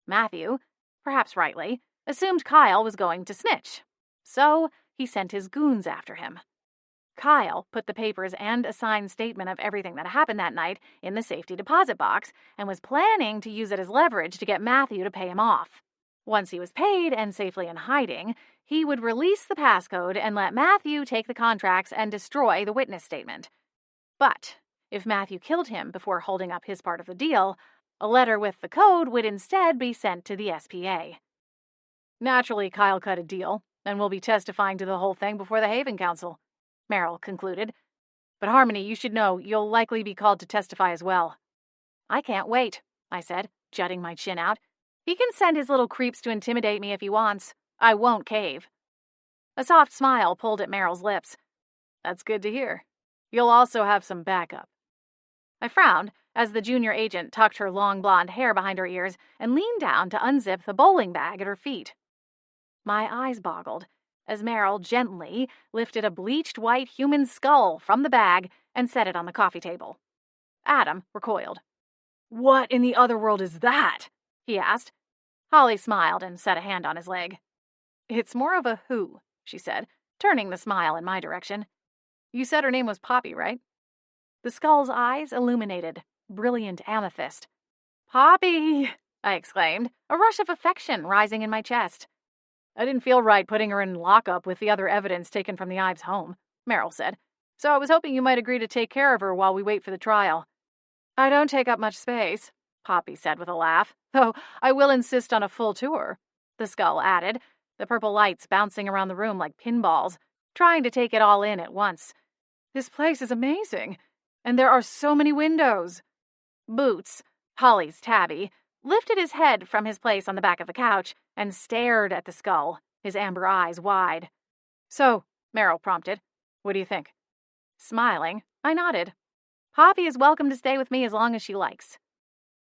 Matthew, perhaps rightly, assumed Kyle was going to snitch, so he sent his goons after him. Kyle put the papers and a signed statement of everything that happened that night in the safety deposit box and was planning to use it as leverage to get Matthew to pay him off. Once he was paid and safely in hiding, he would release the passcode and let Matthew take the contracts and destroy the witness statement. But if Matthew killed him before holding up his part of the deal, a letter with the code would instead be sent to the SPA. Naturally, Kyle cut a deal, and will be testifying to the whole thing before the Haven Council, Meryl concluded. But Harmony, you should know you'll likely be called to testify as well. I can't wait, I said, jutting my chin out. He can send his little creeps to intimidate me if he wants. I won't cave. A soft smile pulled at Meryl's lips. That's good to hear. You'll also have some backup. I frowned as the junior agent tucked her long blonde hair behind her ears and leaned down to unzip the bowling bag at her feet. My eyes boggled as Meryl gently lifted a bleached white human skull from the bag and set it on the coffee table. Adam recoiled. "What in the other world is that?" he asked. Holly smiled and set a hand on his leg. "It's more of a who," she said, turning the smile in my direction. "You said her name was Poppy, right?" The skull's eyes illuminated, brilliant amethyst. "Poppy!" I exclaimed, a rush of affection rising in my chest. "I didn't feel right putting her in lockup with the other evidence taken from the Ives home," Meryl said, "so I was hoping you might agree to take care of her while we wait for the trial." "I don't take up much space," Poppy said with a laugh, "though I will insist on a full tour," the skull added, the purple lights bouncing around the room like pinballs, trying to take it all in at once. "This place is amazing, and there are so many windows." Boots, Holly's tabby, lifted his head from his place on the back of the couch and stared at the skull, his amber eyes wide. "So," Meryl prompted, "what do you think?" Smiling, I nodded. "Poppy is welcome to stay with me as long as she likes."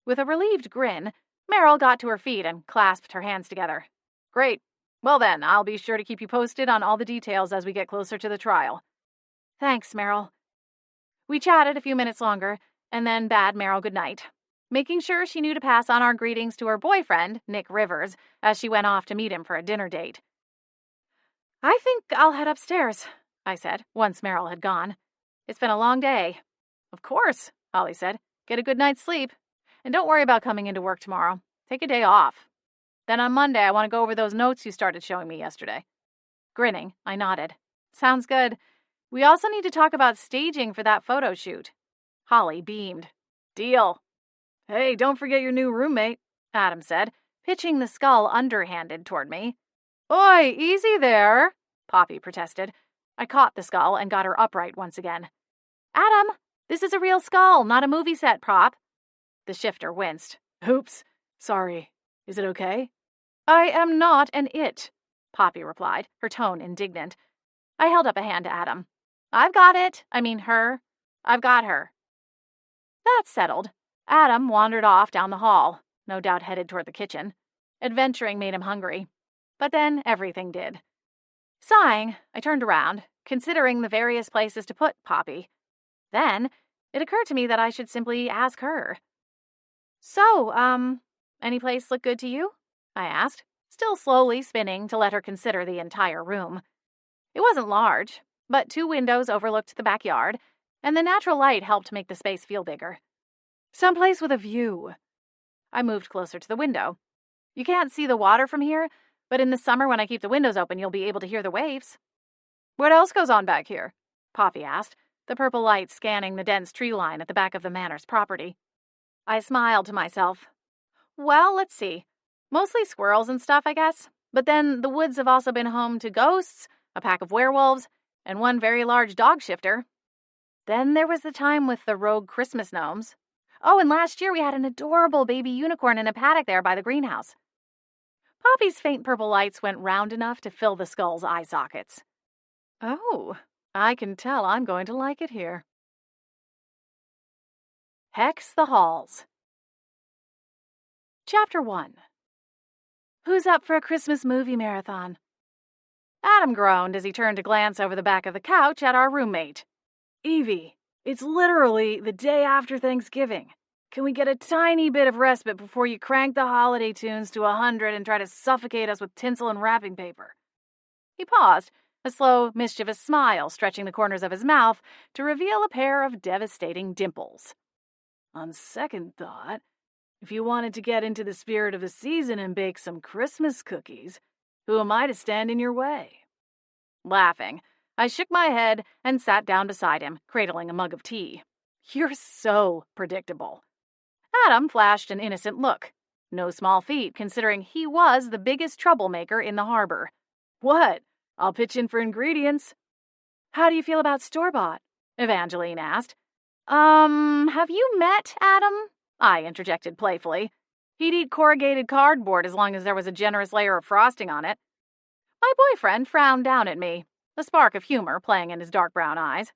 With a relieved grin, Meryl got to her feet and clasped her hands together. "Great. Well then, I'll be sure to keep you posted on all the details as we get closer to the trial." "Thanks, Meryl." We chatted a few minutes longer, and then bade Meryl good night, making sure she knew to pass on our greetings to her boyfriend, Nick Rivers, as she went off to meet him for a dinner date. "I think I'll head upstairs," I said, once Meryl had gone. "It's been a long day." "Of course," Holly said. "Get a good night's sleep. And don't worry about coming into work tomorrow. Take a day off. Then on Monday, I want to go over those notes you started showing me yesterday." Grinning, I nodded. "Sounds good. We also need to talk about staging for that photo shoot." Holly beamed. "Deal." "Hey, don't forget your new roommate," Adam said, pitching the skull underhanded toward me. "Oi, easy there," Poppy protested. I caught the skull and got her upright once again. "Adam, this is a real skull, not a movie set prop." The shifter winced. "Oops, sorry. Is it okay?" "I am not an it," Poppy replied, her tone indignant. I held up a hand to Adam. "I've got it. I mean her. I've got her." That settled, Adam wandered off down the hall, no doubt headed toward the kitchen, Adventuring made him hungry. But then everything did. Sighing, I turned around, considering the various places to put Poppy. Then it occurred to me that I should simply ask her. So, any place look good to you? I asked, still slowly spinning to let her consider the entire room. It wasn't large, but 2 windows overlooked the backyard, and the natural light helped make the space feel bigger. Someplace with a view. I moved closer to the window. You can't see the water from here, but in the summer when I keep the windows open, you'll be able to hear the waves. What else goes on back here? Poppy asked, the purple light scanning the dense tree line at the back of the manor's property. I smiled to myself. Well, let's see. Mostly squirrels and stuff, I guess. But then the woods have also been home to ghosts, a pack of werewolves, and one very large dog shifter. Then there was the time with the rogue Christmas gnomes. Oh, and last year we had an adorable baby unicorn in a paddock there by the greenhouse. Poppy's faint purple lights went round enough to fill the skull's eye sockets. Oh, I can tell I'm going to like it here. Hex the Halls. Chapter 1. Who's up for a Christmas movie marathon? Adam groaned as he turned to glance over the back of the couch at our roommate. Evie, it's literally the day after Thanksgiving. Can we get a tiny bit of respite before you crank the holiday tunes to 100 and try to suffocate us with tinsel and wrapping paper? He paused, a slow, mischievous smile stretching the corners of his mouth to reveal a pair of devastating dimples. On second thought, if you wanted to get into the spirit of the season and bake some Christmas cookies, who am I to stand in your way? Laughing, I shook my head and sat down beside him, cradling a mug of tea. You're so predictable. Adam flashed an innocent look. No small feat, considering he was the biggest troublemaker in the harbor. What? I'll pitch in for ingredients. How do you feel about store-bought? Evangeline asked. Have you met Adam? I interjected playfully. He'd eat corrugated cardboard as long as there was a generous layer of frosting on it. My boyfriend frowned down at me, a spark of humor playing in his dark brown eyes.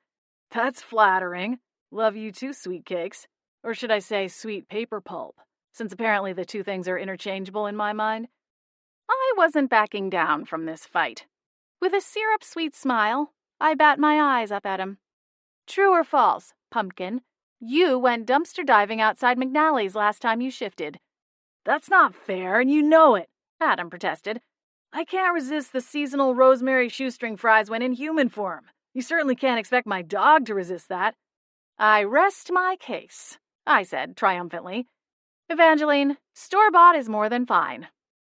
That's flattering. Love you too, sweet cakes. Or should I say sweet paper pulp, since apparently the two things are interchangeable in my mind. I wasn't backing down from this fight. With a syrup-sweet smile, I bat my eyes up at him. True or false, Pumpkin? You went dumpster diving outside McNally's last time you shifted. That's not fair, and you know it, Adam protested. I can't resist the seasonal rosemary shoestring fries when in human form. You certainly can't expect my dog to resist that. I rest my case, I said triumphantly. Evangeline, store-bought is more than fine.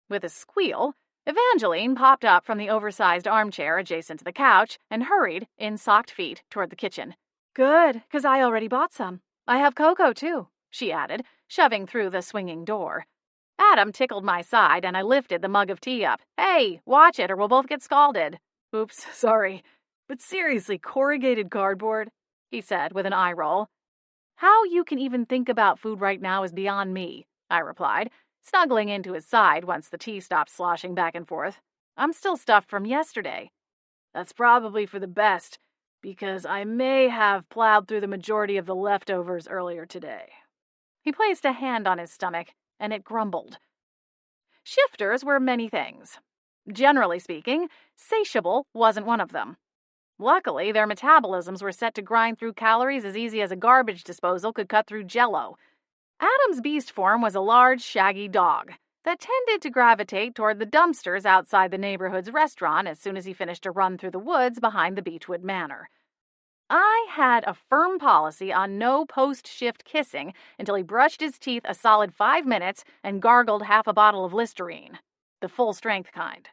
With a squeal, Evangeline popped up from the oversized armchair adjacent to the couch and hurried, in socked feet, toward the kitchen. Good, 'cause I already bought some. I have cocoa, too, she added, shoving through the swinging door. Adam tickled my side, and I lifted the mug of tea up. Hey, watch it or we'll both get scalded. Oops, sorry. But seriously, corrugated cardboard? He said with an eye roll. How you can even think about food right now is beyond me, I replied, snuggling into his side once the tea stopped sloshing back and forth. I'm still stuffed from yesterday. That's probably for the best, because I may have plowed through the majority of the leftovers earlier today. He placed a hand on his stomach, and it grumbled. Shifters were many things. Generally speaking, satiable wasn't one of them. Luckily, their metabolisms were set to grind through calories as easy as a garbage disposal could cut through Jell-O. Adam's beast form was a large, shaggy dog that tended to gravitate toward the dumpsters outside the neighborhood's restaurant as soon as he finished a run through the woods behind the Beechwood Manor. I had a firm policy on no post-shift kissing until he brushed his teeth a solid 5 minutes and gargled half a bottle of Listerine, the full-strength kind.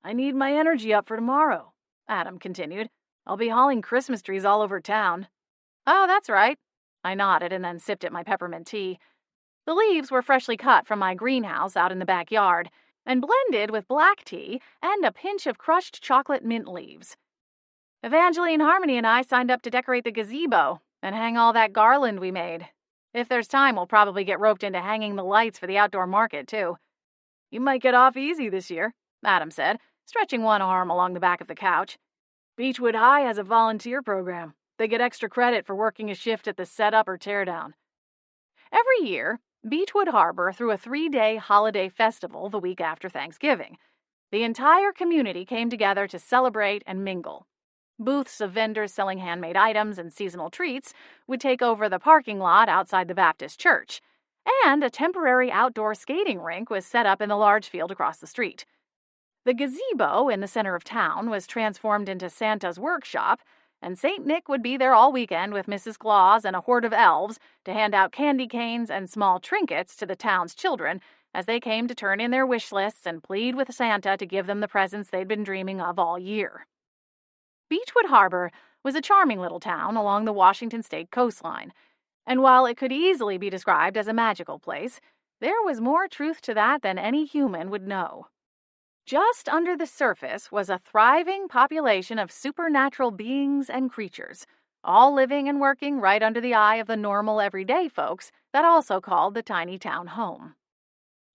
I need my energy up for tomorrow, Adam continued. I'll be hauling Christmas trees all over town. Oh, that's right. I nodded and then sipped at my peppermint tea. The leaves were freshly cut from my greenhouse out in the backyard and blended with black tea and a pinch of crushed chocolate mint leaves. Evangeline Harmony and I signed up to decorate the gazebo and hang all that garland we made. If there's time, we'll probably get roped into hanging the lights for the outdoor market, too. You might get off easy this year, Adam said, stretching one arm along the back of the couch. Beechwood High has a volunteer program. They get extra credit for working a shift at the setup or teardown. Every year, Beechwood Harbor threw a 3-day holiday festival the week after Thanksgiving. The entire community came together to celebrate and mingle. Booths of vendors selling handmade items and seasonal treats would take over the parking lot outside the Baptist church, and a temporary outdoor skating rink was set up in the large field across the street. The gazebo in the center of town was transformed into Santa's workshop, and St. Nick would be there all weekend with Mrs. Claus and a horde of elves to hand out candy canes and small trinkets to the town's children as they came to turn in their wish lists and plead with Santa to give them the presents they'd been dreaming of all year. Beechwood Harbor was a charming little town along the Washington state coastline, and while it could easily be described as a magical place, there was more truth to that than any human would know. Just under the surface was a thriving population of supernatural beings and creatures, all living and working right under the eye of the normal everyday folks that also called the tiny town home.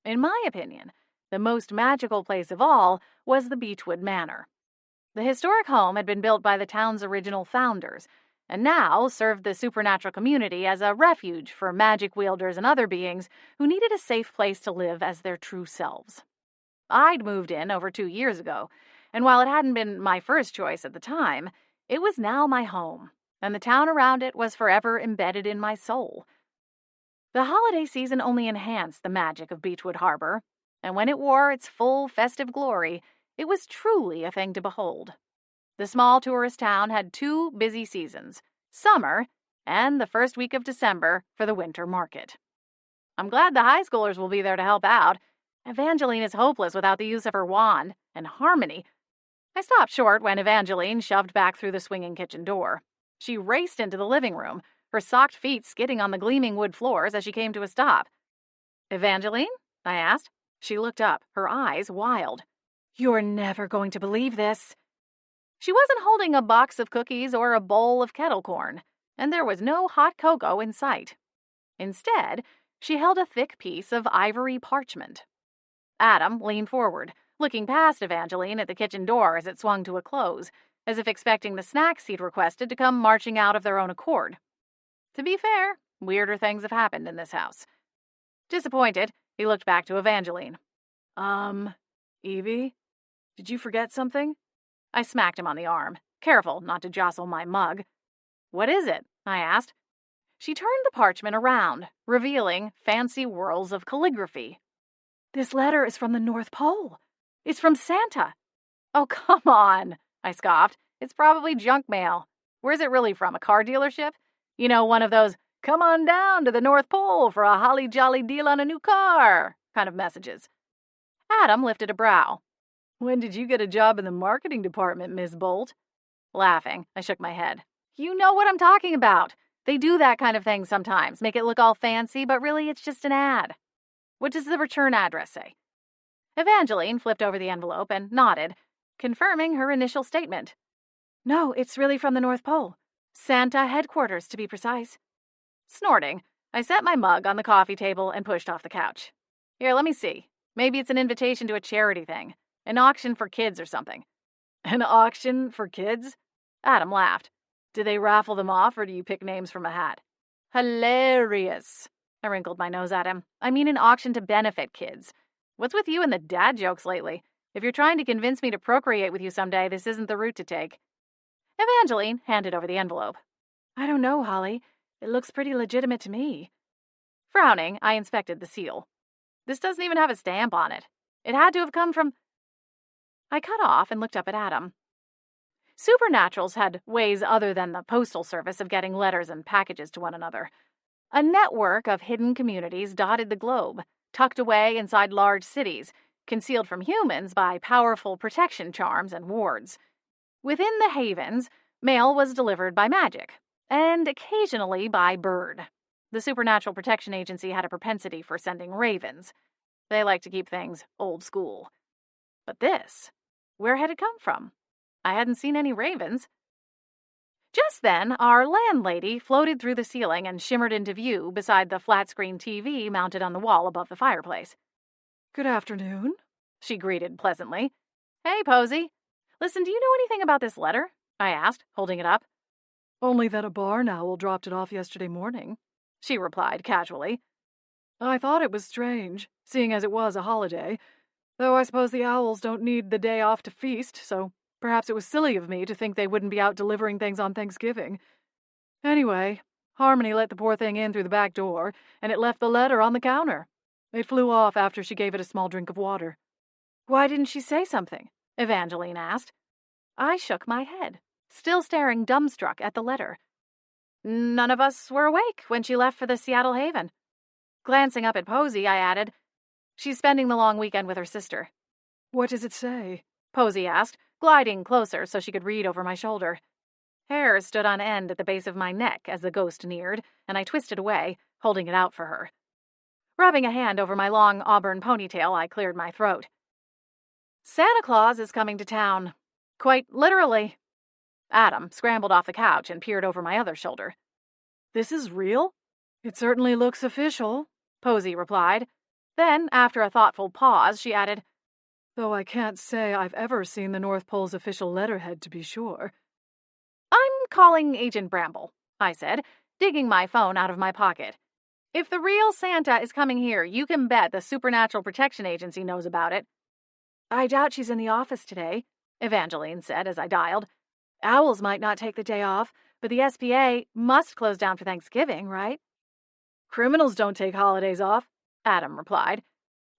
In my opinion, the most magical place of all was the Beechwood Manor. The historic home had been built by the town's original founders, and now served the supernatural community as a refuge for magic wielders and other beings who needed a safe place to live as their true selves. I'd moved in over 2 years ago, and while it hadn't been my first choice at the time, it was now my home, and the town around it was forever embedded in my soul. The holiday season only enhanced the magic of Beechwood Harbor, and when it wore its full festive glory, it was truly a thing to behold. The small tourist town had 2 busy seasons, summer and the first week of December for the winter market. I'm glad the high schoolers will be there to help out. Evangeline is hopeless without the use of her wand, and Harmony. I stopped short when Evangeline shoved back through the swinging kitchen door. She raced into the living room, her socked feet skidding on the gleaming wood floors as she came to a stop. "Evangeline?" I asked. She looked up, her eyes wild. "You're never going to believe this." She wasn't holding a box of cookies or a bowl of kettle corn, and there was no hot cocoa in sight. Instead, she held a thick piece of ivory parchment. Adam leaned forward, looking past Evangeline at the kitchen door as it swung to a close, as if expecting the snacks he'd requested to come marching out of their own accord. To be fair, weirder things have happened in this house. Disappointed, he looked back to Evangeline. Evie, did you forget something?" I smacked him on the arm, careful not to jostle my mug. "What is it?" I asked. She turned the parchment around, revealing fancy whirls of calligraphy. "This letter is from the North Pole. It's from Santa." "Oh, come on," I scoffed. "It's probably junk mail. Where's it really from, a car dealership? You know, one of those, 'come on down to the North Pole for a holly jolly deal on a new car' kind of messages." Adam lifted a brow. "When did you get a job in the marketing department, Miss Bolt?" Laughing, I shook my head. "You know what I'm talking about. They do that kind of thing sometimes, make it look all fancy, but really it's just an ad. What does the return address say?" Evangeline flipped over the envelope and nodded, confirming her initial statement. "No, it's really from the North Pole. Santa headquarters, to be precise." Snorting, I set my mug on the coffee table and pushed off the couch. "Here, let me see. Maybe it's an invitation to a charity thing. An auction for kids or something." "An auction for kids?" Adam laughed. "Do they raffle them off, or do you pick names from a hat?" "Hilarious." I wrinkled my nose at him. "I mean an auction to benefit kids. What's with you and the dad jokes lately? If you're trying to convince me to procreate with you someday, this isn't the route to take." Evangeline handed over the envelope. "I don't know, Holly. It looks pretty legitimate to me." Frowning, I inspected the seal. "This doesn't even have a stamp on it. It had to have come from—" I cut off and looked up at Adam. Supernaturals had ways other than the postal service of getting letters and packages to one another. A network of hidden communities dotted the globe, tucked away inside large cities, concealed from humans by powerful protection charms and wards. Within the havens, mail was delivered by magic, and occasionally by bird. The Supernatural Protection Agency had a propensity for sending ravens. They like to keep things old school. But this, where had it come from? I hadn't seen any ravens. Just then, our landlady floated through the ceiling and shimmered into view beside the flat-screen TV mounted on the wall above the fireplace. "Good afternoon," she greeted pleasantly. "Hey, Posy. Listen, do you know anything about this letter?" I asked, holding it up. "Only that a barn owl dropped it off yesterday morning," she replied casually. I thought it was strange, seeing as it was a holiday, though I suppose the owls don't need the day off to feast, so perhaps it was silly of me to think they wouldn't be out delivering things on Thanksgiving. Anyway, Harmony let the poor thing in through the back door, and it left the letter on the counter. It flew off after she gave it a small drink of water. Why didn't she say something? Evangeline asked. I shook my head, still staring dumbstruck at the letter. None of us were awake when she left for the Seattle Haven. Glancing up at Posey, I added, She's spending the long weekend with her sister. What does it say? Posey asked, gliding closer so she could read over my shoulder. Hair stood on end at the base of my neck as the ghost neared, and I twisted away, holding it out for her. Rubbing a hand over my long auburn ponytail, I cleared my throat. Santa Claus is coming to town. Quite literally. Adam scrambled off the couch and peered over my other shoulder. This is real? It certainly looks official, Posey replied. Then, after a thoughtful pause, she added, Though I can't say I've ever seen the North Pole's official letterhead, to be sure. I'm calling Agent Bramble, I said, digging my phone out of my pocket. If the real Santa is coming here, you can bet the Supernatural Protection Agency knows about it. I doubt she's in the office today, Evangeline said as I dialed. Owls might not take the day off, but the SPA must close down for Thanksgiving, right? Criminals don't take holidays off, Adam replied.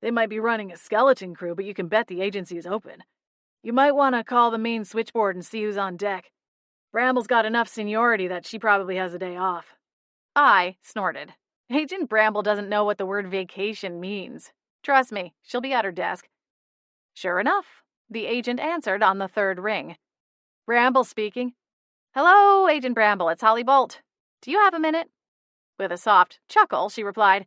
They might be running a skeleton crew, but you can bet the agency is open. You might want to call the main switchboard and see who's on deck. Bramble's got enough seniority that she probably has a day off. I snorted. Agent Bramble doesn't know what the word vacation means. Trust me, she'll be at her desk. Sure enough, the agent answered on the third ring. Bramble speaking. Hello, Agent Bramble, it's Holly Bolt. Do you have a minute? With a soft chuckle, she replied,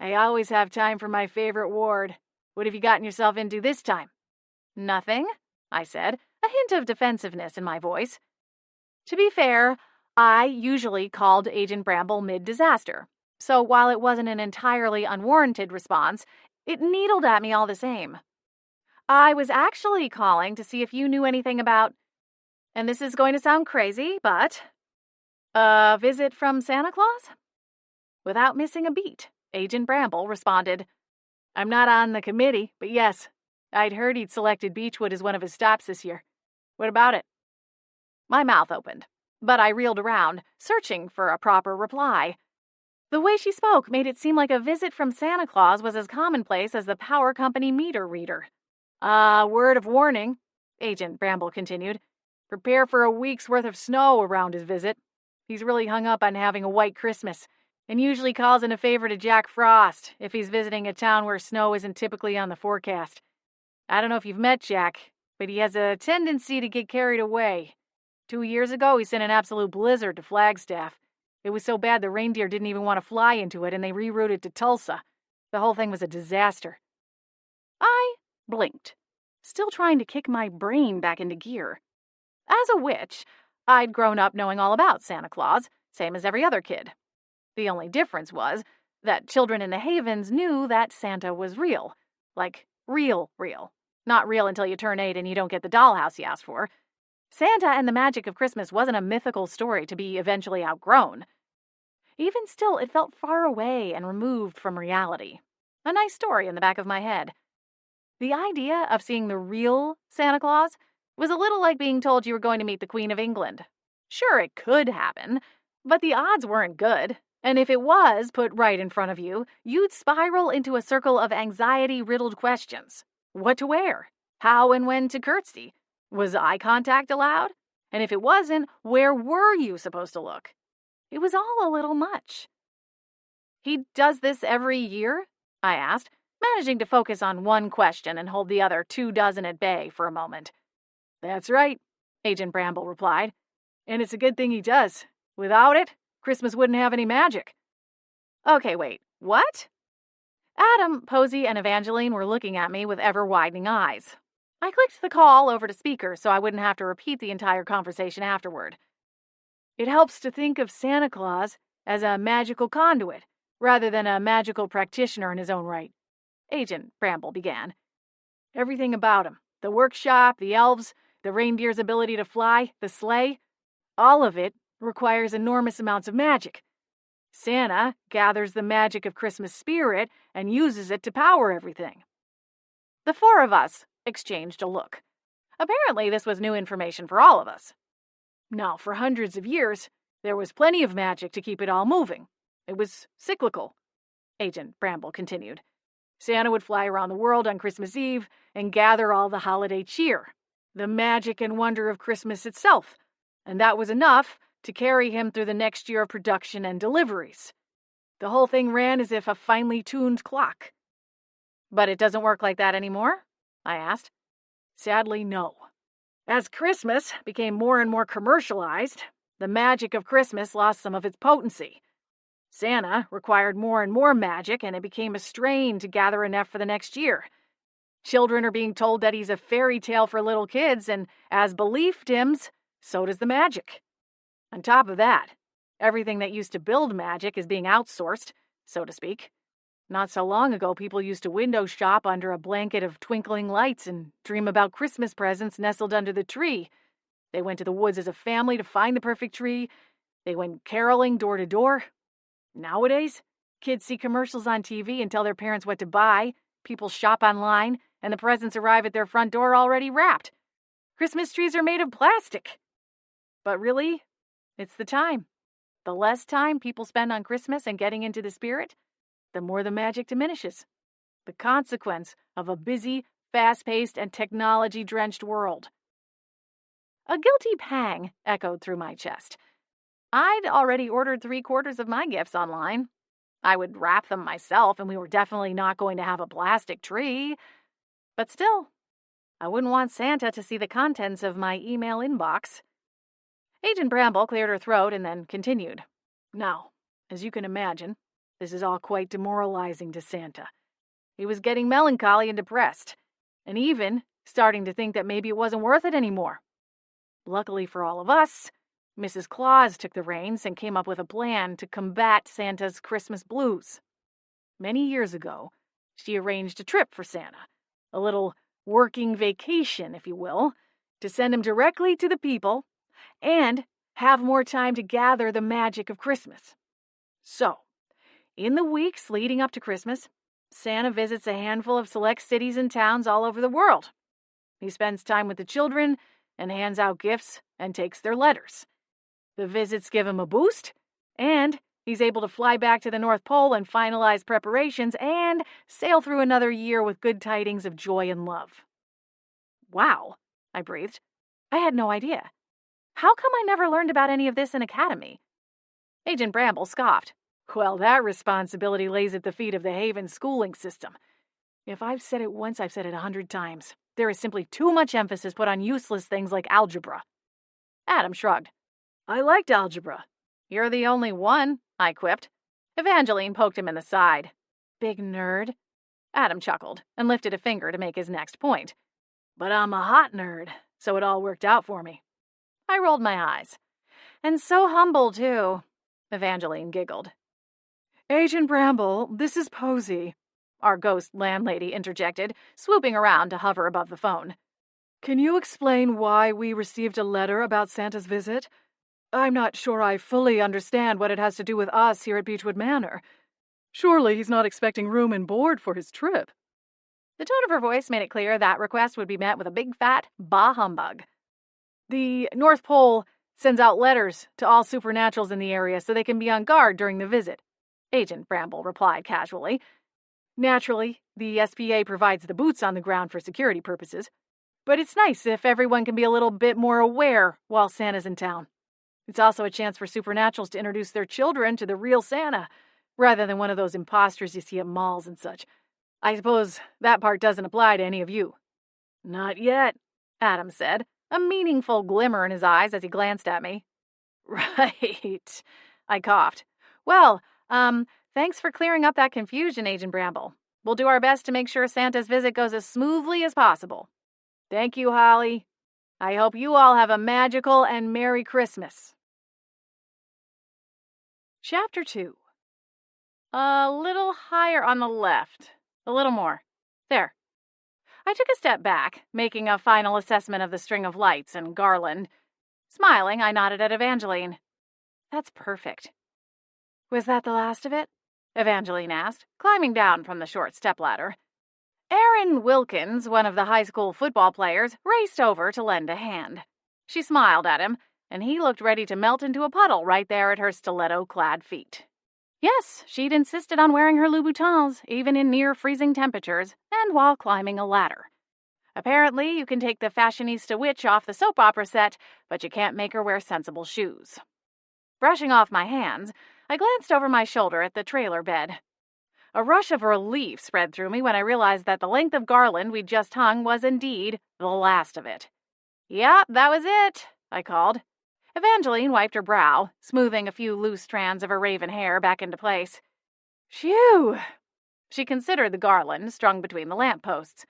I always have time for my favorite ward. What have you gotten yourself into this time? Nothing, I said, a hint of defensiveness in my voice. To be fair, I usually called Agent Bramble mid-disaster, so while it wasn't an entirely unwarranted response, it needled at me all the same. I was actually calling to see if you knew anything about, and this is going to sound crazy, but a visit from Santa Claus? Without missing a beat, Agent Bramble responded, I'm not on the committee, but yes, I'd heard he'd selected Beechwood as one of his stops this year. What about it? My mouth opened, but I reeled around, searching for a proper reply. The way she spoke made it seem like a visit from Santa Claus was as commonplace as the power company meter reader. Word of warning, Agent Bramble continued. Prepare for a week's worth of snow around his visit. He's really hung up on having a white Christmas, and usually calls in a favor to Jack Frost if he's visiting a town where snow isn't typically on the forecast. I don't know if you've met Jack, but he has a tendency to get carried away. 2 years ago, he sent an absolute blizzard to Flagstaff. It was so bad the reindeer didn't even want to fly into it, and they rerouted to Tulsa. The whole thing was a disaster. I blinked, still trying to kick my brain back into gear. As a witch, I'd grown up knowing all about Santa Claus, same as every other kid. The only difference was that children in the Havens knew that Santa was real. Like, real. Not real until you turn 8 and you don't get the dollhouse you asked for. Santa and the magic of Christmas wasn't a mythical story to be eventually outgrown. Even still, it felt far away and removed from reality. A nice story in the back of my head. The idea of seeing the real Santa Claus was a little like being told you were going to meet the Queen of England. Sure, it could happen, but the odds weren't good. And if it was put right in front of you, you'd spiral into a circle of anxiety-riddled questions. What to wear? How and when to curtsy? Was eye contact allowed? And if it wasn't, where were you supposed to look? It was all a little much. He does this every year? I asked, managing to focus on one question and hold the other 24 at bay for a moment. That's right, Agent Bramble replied. And it's a good thing he does. Without it, Christmas wouldn't have any magic. Okay, wait, what? Adam, Posey, and Evangeline were looking at me with ever-widening eyes. I clicked the call over to speaker so I wouldn't have to repeat the entire conversation afterward. It helps to think of Santa Claus as a magical conduit, rather than a magical practitioner in his own right, Agent Bramble began. Everything about him, the workshop, the elves, the reindeer's ability to fly, the sleigh, all of it requires enormous amounts of magic. Santa gathers the magic of Christmas spirit and uses it to power everything. The four of us exchanged a look. Apparently, this was new information for all of us. Now, for hundreds of years, there was plenty of magic to keep it all moving. It was cyclical, Agent Bramble continued. Santa would fly around the world on Christmas Eve and gather all the holiday cheer, the magic and wonder of Christmas itself, and that was enough to carry him through the next year of production and deliveries. The whole thing ran as if a finely tuned clock. But it doesn't work like that anymore? I asked. Sadly, no. As Christmas became more and more commercialized, the magic of Christmas lost some of its potency. Santa required more and more magic, and it became a strain to gather enough for the next year. Children are being told that he's a fairy tale for little kids, and as belief dims, so does the magic. On top of that, everything that used to build magic is being outsourced, so to speak. Not so long ago, people used to window shop under a blanket of twinkling lights and dream about Christmas presents nestled under the tree. They went to the woods as a family to find the perfect tree. They went caroling door to door. Nowadays, kids see commercials on TV and tell their parents what to buy. People shop online, and the presents arrive at their front door already wrapped. Christmas trees are made of plastic. But really, it's the time. The less time people spend on Christmas and getting into the spirit, the more the magic diminishes. The consequence of a busy, fast-paced, and technology-drenched world. A guilty pang echoed through my chest. I'd already ordered 3/4 of my gifts online. I would wrap them myself, and we were definitely not going to have a plastic tree. But still, I wouldn't want Santa to see the contents of my email inbox. Agent Bramble cleared her throat and then continued. Now, as you can imagine, this is all quite demoralizing to Santa. He was getting melancholy and depressed, and even starting to think that maybe it wasn't worth it anymore. Luckily for all of us, Mrs. Claus took the reins and came up with a plan to combat Santa's Christmas blues. Many years ago, she arranged a trip for Santa, a little working vacation, if you will, to send him directly to the people and have more time to gather the magic of Christmas. So, in the weeks leading up to Christmas, Santa visits a handful of select cities and towns all over the world. He spends time with the children and hands out gifts and takes their letters. The visits give him a boost, and he's able to fly back to the North Pole and finalize preparations and sail through another year with good tidings of joy and love. Wow, I breathed. I had no idea. How come I never learned about any of this in academy? Agent Bramble scoffed. Well, that responsibility lays at the feet of the Haven schooling system. If I've said it once, I've said it 100 times. There is simply too much emphasis put on useless things like algebra. Adam shrugged. I liked algebra. You're the only one, I quipped. Evangeline poked him in the side. Big nerd. Adam chuckled and lifted a finger to make his next point. But I'm a hot nerd, so it all worked out for me. I rolled my eyes. And so humble, too. Evangeline giggled. Agent Bramble, this is Posey, our ghost landlady interjected, swooping around to hover above the phone. Can you explain why we received a letter about Santa's visit? I'm not sure I fully understand what it has to do with us here at Beechwood Manor. Surely he's not expecting room and board for his trip. The tone of her voice made it clear that request would be met with a big fat bah humbug. The North Pole sends out letters to all supernaturals in the area so they can be on guard during the visit, Agent Bramble replied casually. Naturally, the SPA provides the boots on the ground for security purposes, but it's nice if everyone can be a little bit more aware while Santa's in town. It's also a chance for supernaturals to introduce their children to the real Santa, rather than one of those imposters you see at malls and such. I suppose that part doesn't apply to any of you. Not yet, Adam said, a meaningful glimmer in his eyes as he glanced at me. Right, I coughed. Well, thanks for clearing up that confusion, Agent Bramble. We'll do our best to make sure Santa's visit goes as smoothly as possible. Thank you, Holly. I hope you all have a magical and Merry Christmas. Chapter 2. A little higher on the left. A little more. There. I took a step back, making a final assessment of the string of lights and garland. Smiling, I nodded at Evangeline. That's perfect. Was that the last of it? Evangeline asked, climbing down from the short stepladder. Aaron Wilkins, one of the high school football players, raced over to lend a hand. She smiled at him, and he looked ready to melt into a puddle right there at her stiletto-clad feet. Yes, she'd insisted on wearing her Louboutins, even in near-freezing temperatures, and while climbing a ladder. Apparently, you can take the fashionista witch off the soap opera set, but you can't make her wear sensible shoes. Brushing off my hands, I glanced over my shoulder at the trailer bed. A rush of relief spread through me when I realized that the length of garland we'd just hung was indeed the last of it. Yep, that was it, I called. Evangeline wiped her brow, smoothing a few loose strands of her raven hair back into place. Phew! She considered the garland strung between the lampposts.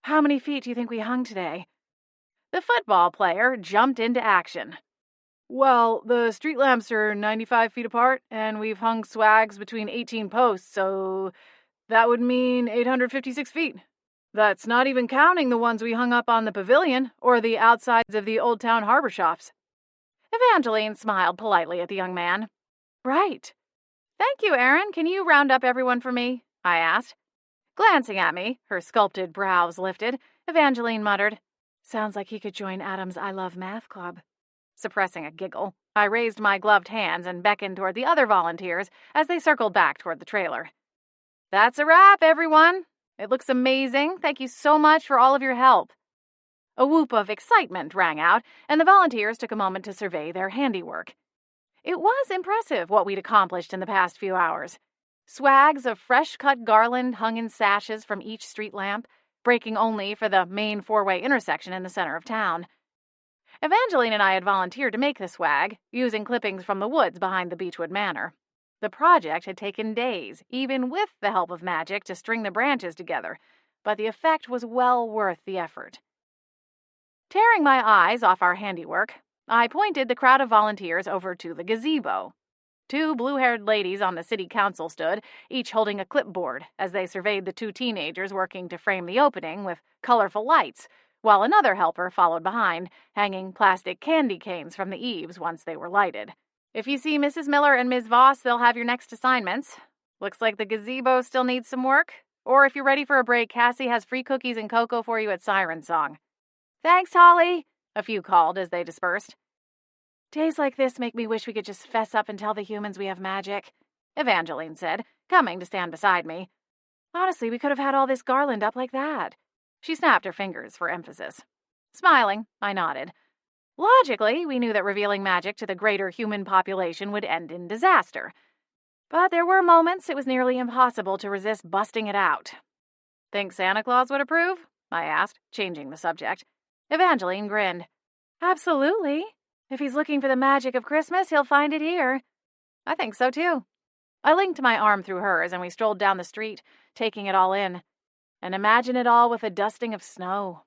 How many feet do you think we hung today? The football player jumped into action. Well, the street lamps are 95 feet apart, and we've hung swags between 18 posts, so that would mean 856 feet. That's not even counting the ones we hung up on the pavilion or the outsides of the Old Town Harbor shops. Evangeline smiled politely at the young man. Right. Thank you, Aaron. Can you round up everyone for me? I asked. Glancing at me, her sculpted brows lifted, Evangeline muttered, Sounds like he could join Adam's I Love Math Club. Suppressing a giggle, I raised my gloved hands and beckoned toward the other volunteers as they circled back toward the trailer. That's a wrap, everyone. It looks amazing. Thank you so much for all of your help. A whoop of excitement rang out, and the volunteers took a moment to survey their handiwork. It was impressive what we'd accomplished in the past few hours. Swags of fresh-cut garland hung in sashes from each street lamp, breaking only for the main four-way intersection in the center of town. Evangeline and I had volunteered to make the swag, using clippings from the woods behind the Beechwood Manor. The project had taken days, even with the help of magic, to string the branches together, but the effect was well worth the effort. Tearing my eyes off our handiwork, I pointed the crowd of volunteers over to the gazebo. Two blue-haired ladies on the city council stood, each holding a clipboard, as they surveyed the two teenagers working to frame the opening with colorful lights, while another helper followed behind, hanging plastic candy canes from the eaves once they were lighted. If you see Mrs. Miller and Ms. Voss, they'll have your next assignments. Looks like the gazebo still needs some work. Or if you're ready for a break, Cassie has free cookies and cocoa for you at Siren Song. Thanks, Holly, a few called as they dispersed. Days like this make me wish we could just fess up and tell the humans we have magic, Evangeline said, coming to stand beside me. Honestly, we could have had all this garland up like that. She snapped her fingers for emphasis. Smiling, I nodded. Logically, we knew that revealing magic to the greater human population would end in disaster. But there were moments it was nearly impossible to resist busting it out. Think Santa Claus would approve? I asked, changing the subject. Evangeline grinned. Absolutely. If he's looking for the magic of Christmas, he'll find it here. I think so, too. I linked my arm through hers, and we strolled down the street, taking it all in. And imagine it all with a dusting of snow.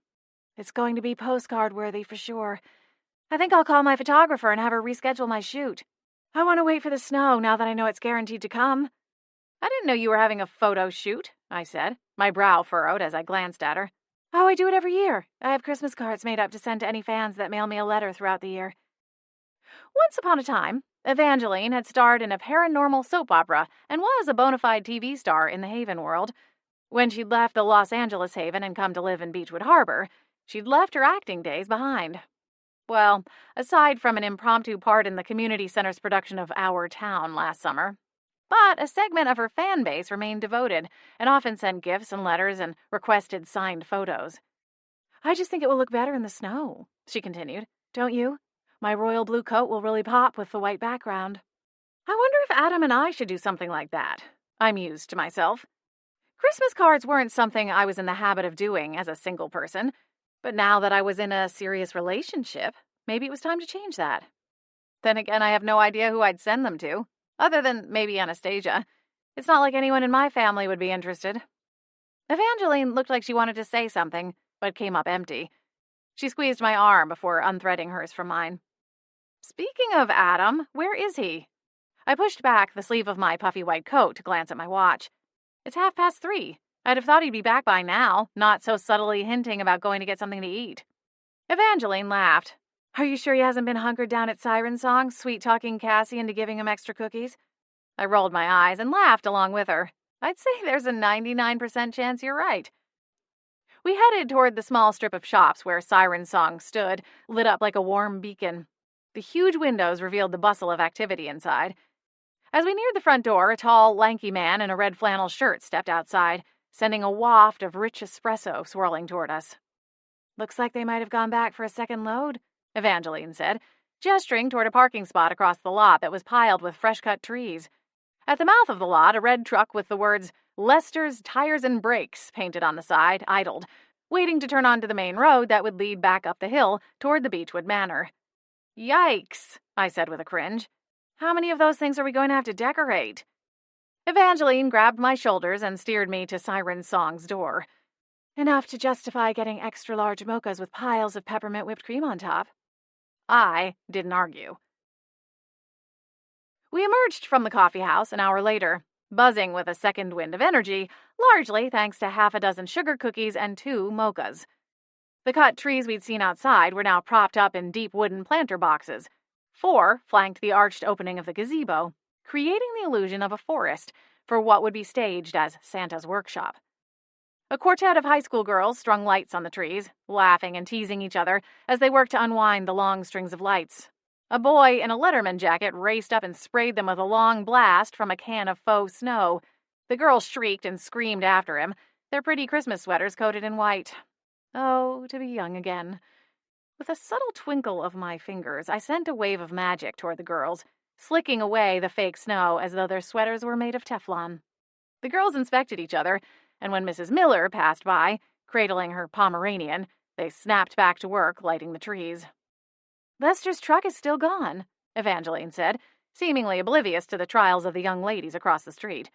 It's going to be postcard-worthy for sure. I think I'll call my photographer and have her reschedule my shoot. I want to wait for the snow now that I know it's guaranteed to come. I didn't know you were having a photo shoot, I said, my brow furrowed as I glanced at her. Oh, I do it every year. I have Christmas cards made up to send to any fans that mail me a letter throughout the year. Once upon a time, Evangeline had starred in a paranormal soap opera and was a bona fide TV star in the Haven world. When she'd left the Los Angeles Haven and come to live in Beechwood Harbor, she'd left her acting days behind. Well, aside from an impromptu part in the community center's production of Our Town last summer. But a segment of her fan base remained devoted and often sent gifts and letters and requested signed photos. I just think it will look better in the snow, she continued. Don't you? My royal blue coat will really pop with the white background. I wonder if Adam and I should do something like that, I mused to myself. Christmas cards weren't something I was in the habit of doing as a single person, but now that I was in a serious relationship, maybe it was time to change that. Then again, I have no idea who I'd send them to, other than maybe Anastasia. It's not like anyone in my family would be interested. Evangeline looked like she wanted to say something, but came up empty. She squeezed my arm before unthreading hers from mine. Speaking of Adam, where is he? I pushed back the sleeve of my puffy white coat to glance at my watch. It's 3:30. I'd have thought he'd be back by now, not so subtly hinting about going to get something to eat. Evangeline laughed. Are you sure he hasn't been hunkered down at Siren Song, sweet-talking Cassie into giving him extra cookies? I rolled my eyes and laughed along with her. I'd say there's a 99% chance you're right. We headed toward the small strip of shops where Siren Song stood, lit up like a warm beacon. The huge windows revealed the bustle of activity inside. As we neared the front door, a tall, lanky man in a red flannel shirt stepped outside, sending a waft of rich espresso swirling toward us. "Looks like they might have gone back for a second load," Evangeline said, gesturing toward a parking spot across the lot that was piled with fresh-cut trees. At the mouth of the lot, a red truck with the words "Lester's Tires and Brakes" painted on the side idled, waiting to turn onto the main road that would lead back up the hill toward the Beechwood Manor. "Yikes," I said with a cringe. "How many of those things are we going to have to decorate?" Evangeline grabbed my shoulders and steered me to Siren Song's door. "Enough to justify getting extra-large mochas with piles of peppermint whipped cream on top." I didn't argue. We emerged from the coffee house an hour later, buzzing with a second wind of energy, largely thanks to half a dozen sugar cookies and 2 mochas. The cut trees we'd seen outside were now propped up in deep wooden planter boxes. 4 flanked the arched opening of the gazebo, creating the illusion of a forest for what would be staged as Santa's workshop. A quartet of high school girls strung lights on the trees, laughing and teasing each other as they worked to unwind the long strings of lights. A boy in a Letterman jacket raced up and sprayed them with a long blast from a can of faux snow. The girls shrieked and screamed after him, their pretty Christmas sweaters coated in white. Oh, to be young again. With a subtle twinkle of my fingers, I sent a wave of magic toward the girls, slicking away the fake snow as though their sweaters were made of Teflon. The girls inspected each other, and when Mrs. Miller passed by, cradling her Pomeranian, they snapped back to work lighting the trees. "Lester's truck is still gone," Evangeline said, seemingly oblivious to the trials of the young ladies across the street.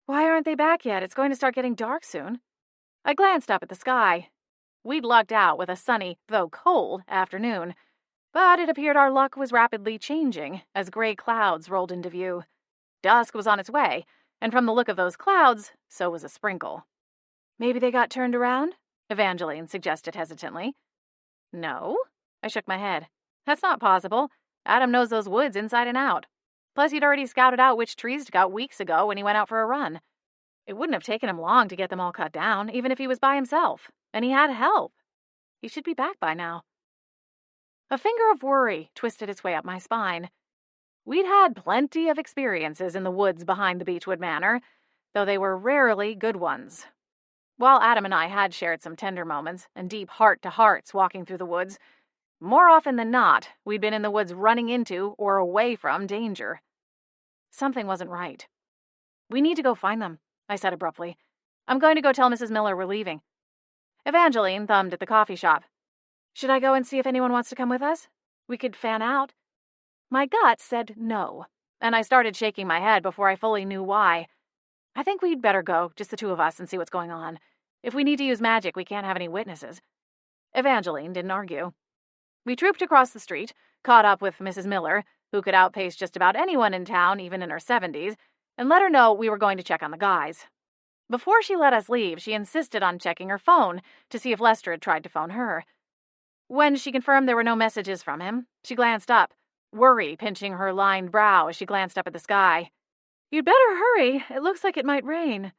"Why aren't they back yet? It's going to start getting dark soon." I glanced up at the sky. We'd lucked out with a sunny, though cold, afternoon, but it appeared our luck was rapidly changing as gray clouds rolled into view. Dusk was on its way, and from the look of those clouds, so was a sprinkle. "Maybe they got turned around?" Evangeline suggested hesitantly. "No," I shook my head. "That's not possible. Adam knows those woods inside and out. Plus, he'd already scouted out which trees to cut weeks ago when he went out for a run. It wouldn't have taken him long to get them all cut down, even if he was by himself. And he had help. He should be back by now." A finger of worry twisted its way up my spine. We'd had plenty of experiences in the woods behind the Beechwood Manor, though they were rarely good ones. While Adam and I had shared some tender moments and deep heart-to-hearts walking through the woods, more often than not, we'd been in the woods running into or away from danger. Something wasn't right. "We need to go find them," I said abruptly. "I'm going to go tell Mrs. Miller we're leaving." Evangeline thumbed at the coffee shop. "Should I go and see if anyone wants to come with us? We could fan out." My gut said no, and I started shaking my head before I fully knew why. "I think we'd better go, just the 2 of us, and see what's going on. If we need to use magic, we can't have any witnesses." Evangeline didn't argue. We trooped across the street, caught up with Mrs. Miller, who could outpace just about anyone in town, even in her 70s, and let her know we were going to check on the guys. Before she let us leave, she insisted on checking her phone to see if Lester had tried to phone her. When she confirmed there were no messages from him, she glanced up, worry pinching her lined brow as she glanced up at the sky. "You'd better hurry. It looks like it might rain."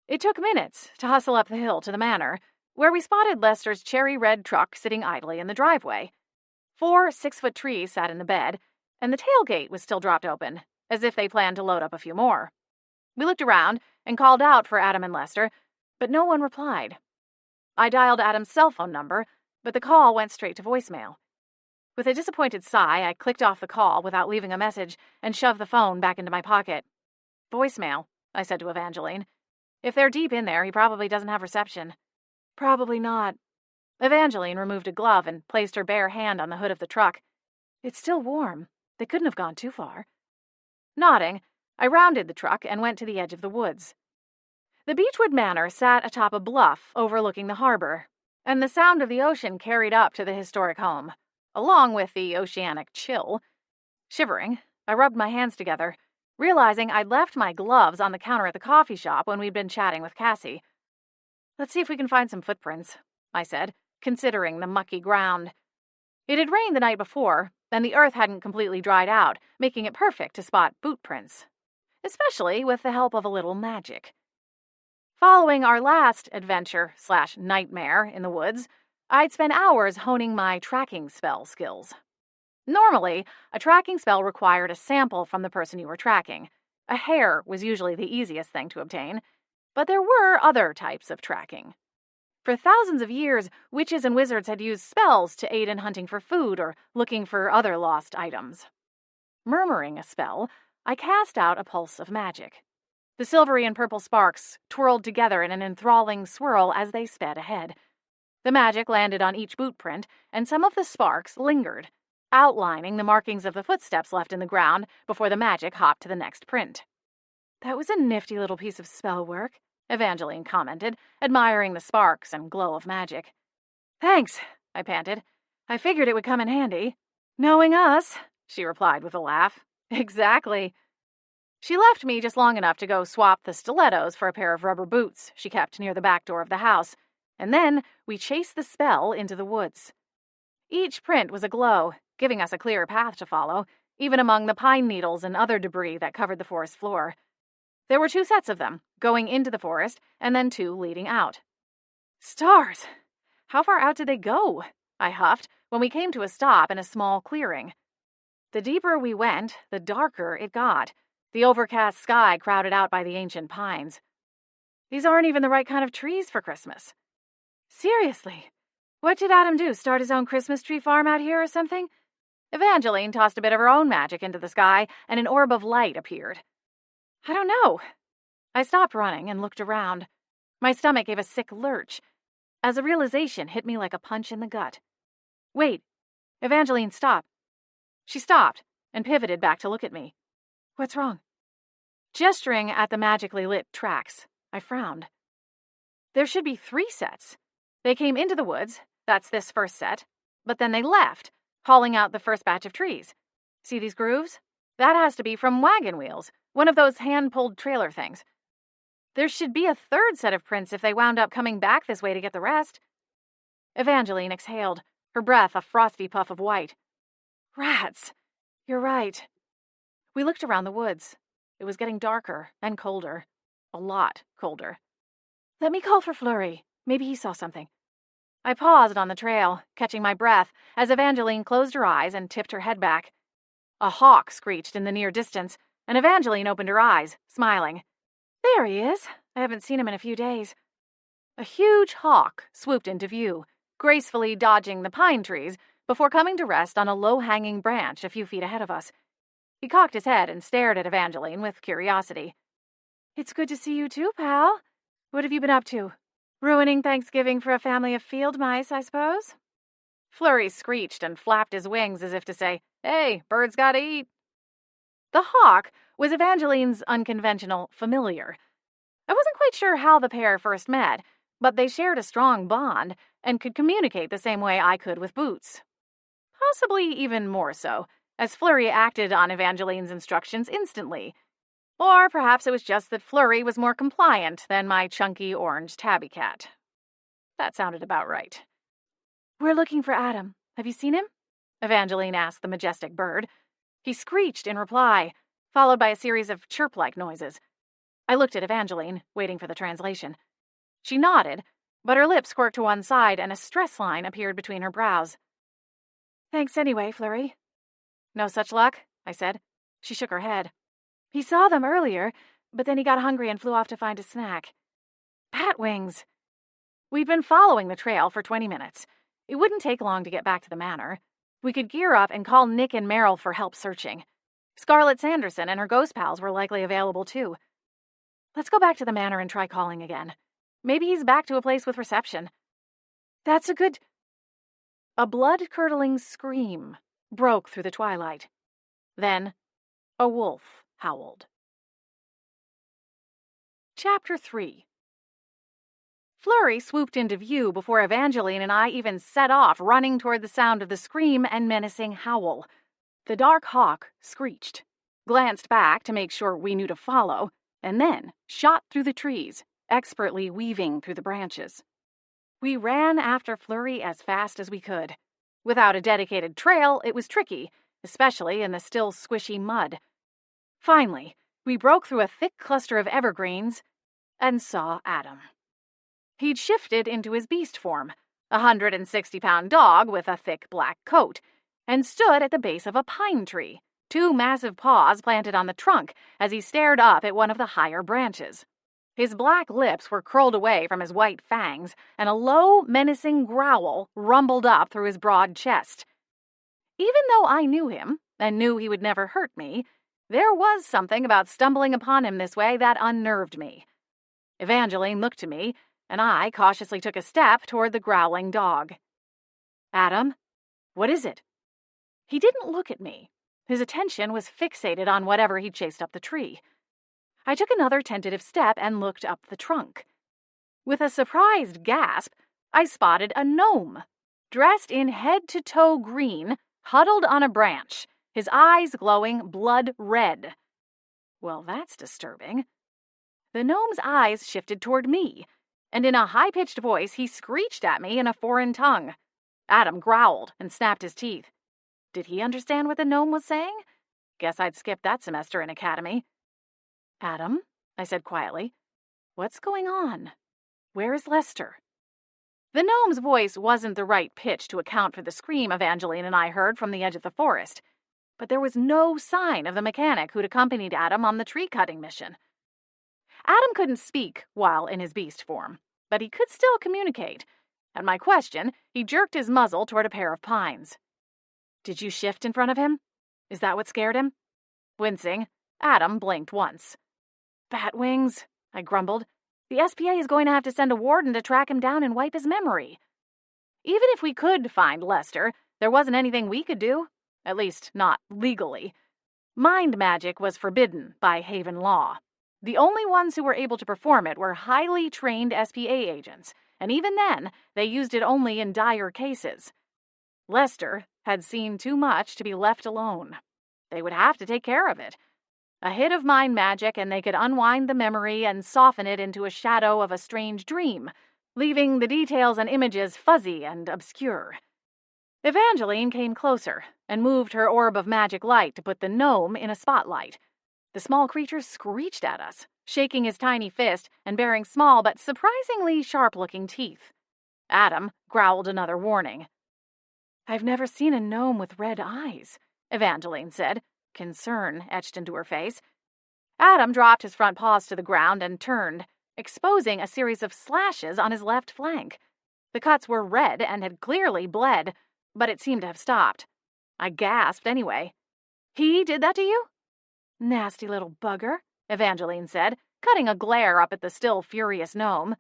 It took minutes to hustle up the hill to the manor, where we spotted Lester's cherry-red truck sitting idly in the driveway. 4 6-foot trees sat in the bed, and the tailgate was still dropped open, as if they planned to load up a few more. We looked around and called out for Adam and Lester, but no one replied. I dialed Adam's cell phone number, but the call went straight to voicemail. With a disappointed sigh, I clicked off the call without leaving a message and shoved the phone back into my pocket. "Voicemail," I said to Evangeline. "If they're deep in there, he probably doesn't have reception." "Probably not." Evangeline removed a glove and placed her bare hand on the hood of the truck. "It's still warm. They couldn't have gone too far." Nodding, I rounded the truck and went to the edge of the woods. The Beechwood Manor sat atop a bluff overlooking the harbor, and the sound of the ocean carried up to the historic home, along with the oceanic chill. Shivering, I rubbed my hands together, realizing I'd left my gloves on the counter at the coffee shop when we'd been chatting with Cassie. "Let's see if we can find some footprints," I said, considering the mucky ground. It had rained the night before, and the earth hadn't completely dried out, making it perfect to spot boot prints. especially with the help of a little magic. Following our last adventure/nightmare in the woods, I'd spent hours honing my tracking spell skills. Normally, a tracking spell required a sample from the person you were tracking. A hair was usually the easiest thing to obtain, but there were other types of tracking. For thousands of years, witches and wizards had used spells to aid in hunting for food or looking for other lost items. Murmuring a spell, I cast out a pulse of magic. The silvery and purple sparks twirled together in an enthralling swirl as they sped ahead. The magic landed on each boot print, and some of the sparks lingered, outlining the markings of the footsteps left in the ground before the magic hopped to the next print. "That was a nifty little piece of spell work," Evangeline commented, admiring the sparks and glow of magic. "Thanks," I panted. "I figured it would come in handy." "Knowing us," she replied with a laugh. "Exactly." She left me just long enough to go swap the stilettos for a pair of rubber boots she kept near the back door of the house, and then we chased the spell into the woods. Each print was aglow, giving us a clear path to follow, even among the pine needles and other debris that covered the forest floor. There were 2 sets of them, going into the forest, and then 2 leading out. "Stars! How far out did they go?" I huffed when we came to a stop in a small clearing. The deeper we went, the darker it got, the overcast sky crowded out by the ancient pines. "These aren't even the right kind of trees for Christmas." "Seriously? What did Adam do, start his own Christmas tree farm out here or something?" Evangeline tossed a bit of her own magic into the sky, and an orb of light appeared. "I don't know." I stopped running and looked around. My stomach gave a sick lurch, as a realization hit me like a punch in the gut. "Wait, Evangeline, stop." She stopped and pivoted back to look at me. "What's wrong?" Gesturing at the magically lit tracks, I frowned. There should be 3 sets. They came into the woods, that's this first set, but then they left, hauling out the first batch of trees. See these grooves? That has to be from wagon wheels, one of those hand-pulled trailer things. There should be a 3rd set of prints if they wound up coming back this way to get the rest. Evangeline exhaled, her breath a frosty puff of white. "Rats! You're right." We looked around the woods. It was getting darker and colder. A lot colder. "Let me call for Flurry. Maybe he saw something." I paused on the trail, catching my breath, as Evangeline closed her eyes and tipped her head back. A hawk screeched in the near distance, and Evangeline opened her eyes, smiling. "There he is. I haven't seen him in a few days." A huge hawk swooped into view, gracefully dodging the pine trees before coming to rest on a low-hanging branch a few feet ahead of us. He cocked his head and stared at Evangeline with curiosity. "It's good to see you too, pal. What have you been up to? Ruining Thanksgiving for a family of field mice, I suppose?" Flurry screeched and flapped his wings as if to say, "Hey, birds gotta eat." The hawk was Evangeline's unconventional familiar. I wasn't quite sure how the pair first met, but they shared a strong bond and could communicate the same way I could with Boots. Possibly even more so, as Flurry acted on Evangeline's instructions instantly. Or perhaps it was just that Flurry was more compliant than my chunky orange tabby cat. That sounded about right. "We're looking for Adam. Have you seen him?" Evangeline asked the majestic bird. He screeched in reply, followed by a series of chirp-like noises. I looked at Evangeline, waiting for the translation. She nodded, but her lips quirked to one side and a stress line appeared between her brows. "Thanks anyway, Flurry." "No such luck?" I said. She shook her head. "He saw them earlier, but then he got hungry and flew off to find a snack." Bat wings! We'd been following the trail for 20 minutes. It wouldn't take long to get back to the manor. We could gear up and call Nick and Meryl for help searching. Scarlett Sanderson and her ghost pals were likely available too. Let's go back to the manor and try calling again. Maybe he's back to a place with reception. That's a good... A blood-curdling scream broke through the twilight. Then, a wolf howled. Chapter 3. Flurry swooped into view before Evangeline and I even set off running toward the sound of the scream and menacing howl. The dark hawk screeched, glanced back to make sure we knew to follow, and then shot through the trees, expertly weaving through the branches. We ran after Flurry as fast as we could. Without a dedicated trail, it was tricky, especially in the still squishy mud. Finally, We broke through a thick cluster of evergreens and saw Adam. He'd shifted into his beast form, a 160-pound dog with a thick black coat, and stood at the base of a pine tree, two massive paws planted on the trunk as he stared up at one of the higher branches. His black lips were curled away from his white fangs, and a low, menacing growl rumbled up through his broad chest. Even though I knew him, and knew he would never hurt me, there was something about stumbling upon him this way that unnerved me. Evangeline looked to me, and I cautiously took a step toward the growling dog. "Adam, what is it?" He didn't look at me. His attention was fixated on whatever he'd chased up the tree. I took another tentative step and looked up the trunk. With a surprised gasp, I spotted a gnome, dressed in head-to-toe green, huddled on a branch, his eyes glowing blood red. Well, that's disturbing. The gnome's eyes shifted toward me, and in a high-pitched voice he screeched at me in a foreign tongue. Adam growled and snapped his teeth. Did he understand what the gnome was saying? Guess I'd skip that semester in academy. "Adam," I said quietly, "what's going on? Where is Lester?" The gnome's voice wasn't the right pitch to account for the scream Evangeline and I heard from the edge of the forest, but there was no sign of the mechanic who'd accompanied Adam on the tree-cutting mission. Adam couldn't speak while in his beast form, but he could still communicate. At my question, he jerked his muzzle toward a pair of pines. "Did you shift in front of him? Is that what scared him?" Wincing, Adam blinked once. "Bat wings," I grumbled. "The SPA is going to have to send a warden to track him down and wipe his memory." Even if we could find Lester, there wasn't anything we could do. At least, not legally. Mind magic was forbidden by Haven law. The only ones who were able to perform it were highly trained SPA agents, and even then, they used it only in dire cases. Lester had seen too much to be left alone. They would have to take care of it. A hit of mind magic, and they could unwind the memory and soften it into a shadow of a strange dream, leaving the details and images fuzzy and obscure. Evangeline came closer and moved her orb of magic light to put the gnome in a spotlight. The small creature screeched at us, shaking his tiny fist and baring small but surprisingly sharp-looking teeth. Adam growled another warning. "I've never seen a gnome with red eyes," Evangeline said, concern etched into her face. Adam dropped his front paws to the ground and turned, exposing a series of slashes on his left flank. The cuts were red and had clearly bled, but it seemed to have stopped. I gasped anyway. "He did that to you?" "Nasty little bugger," Evangeline said, cutting a glare up at the still furious gnome.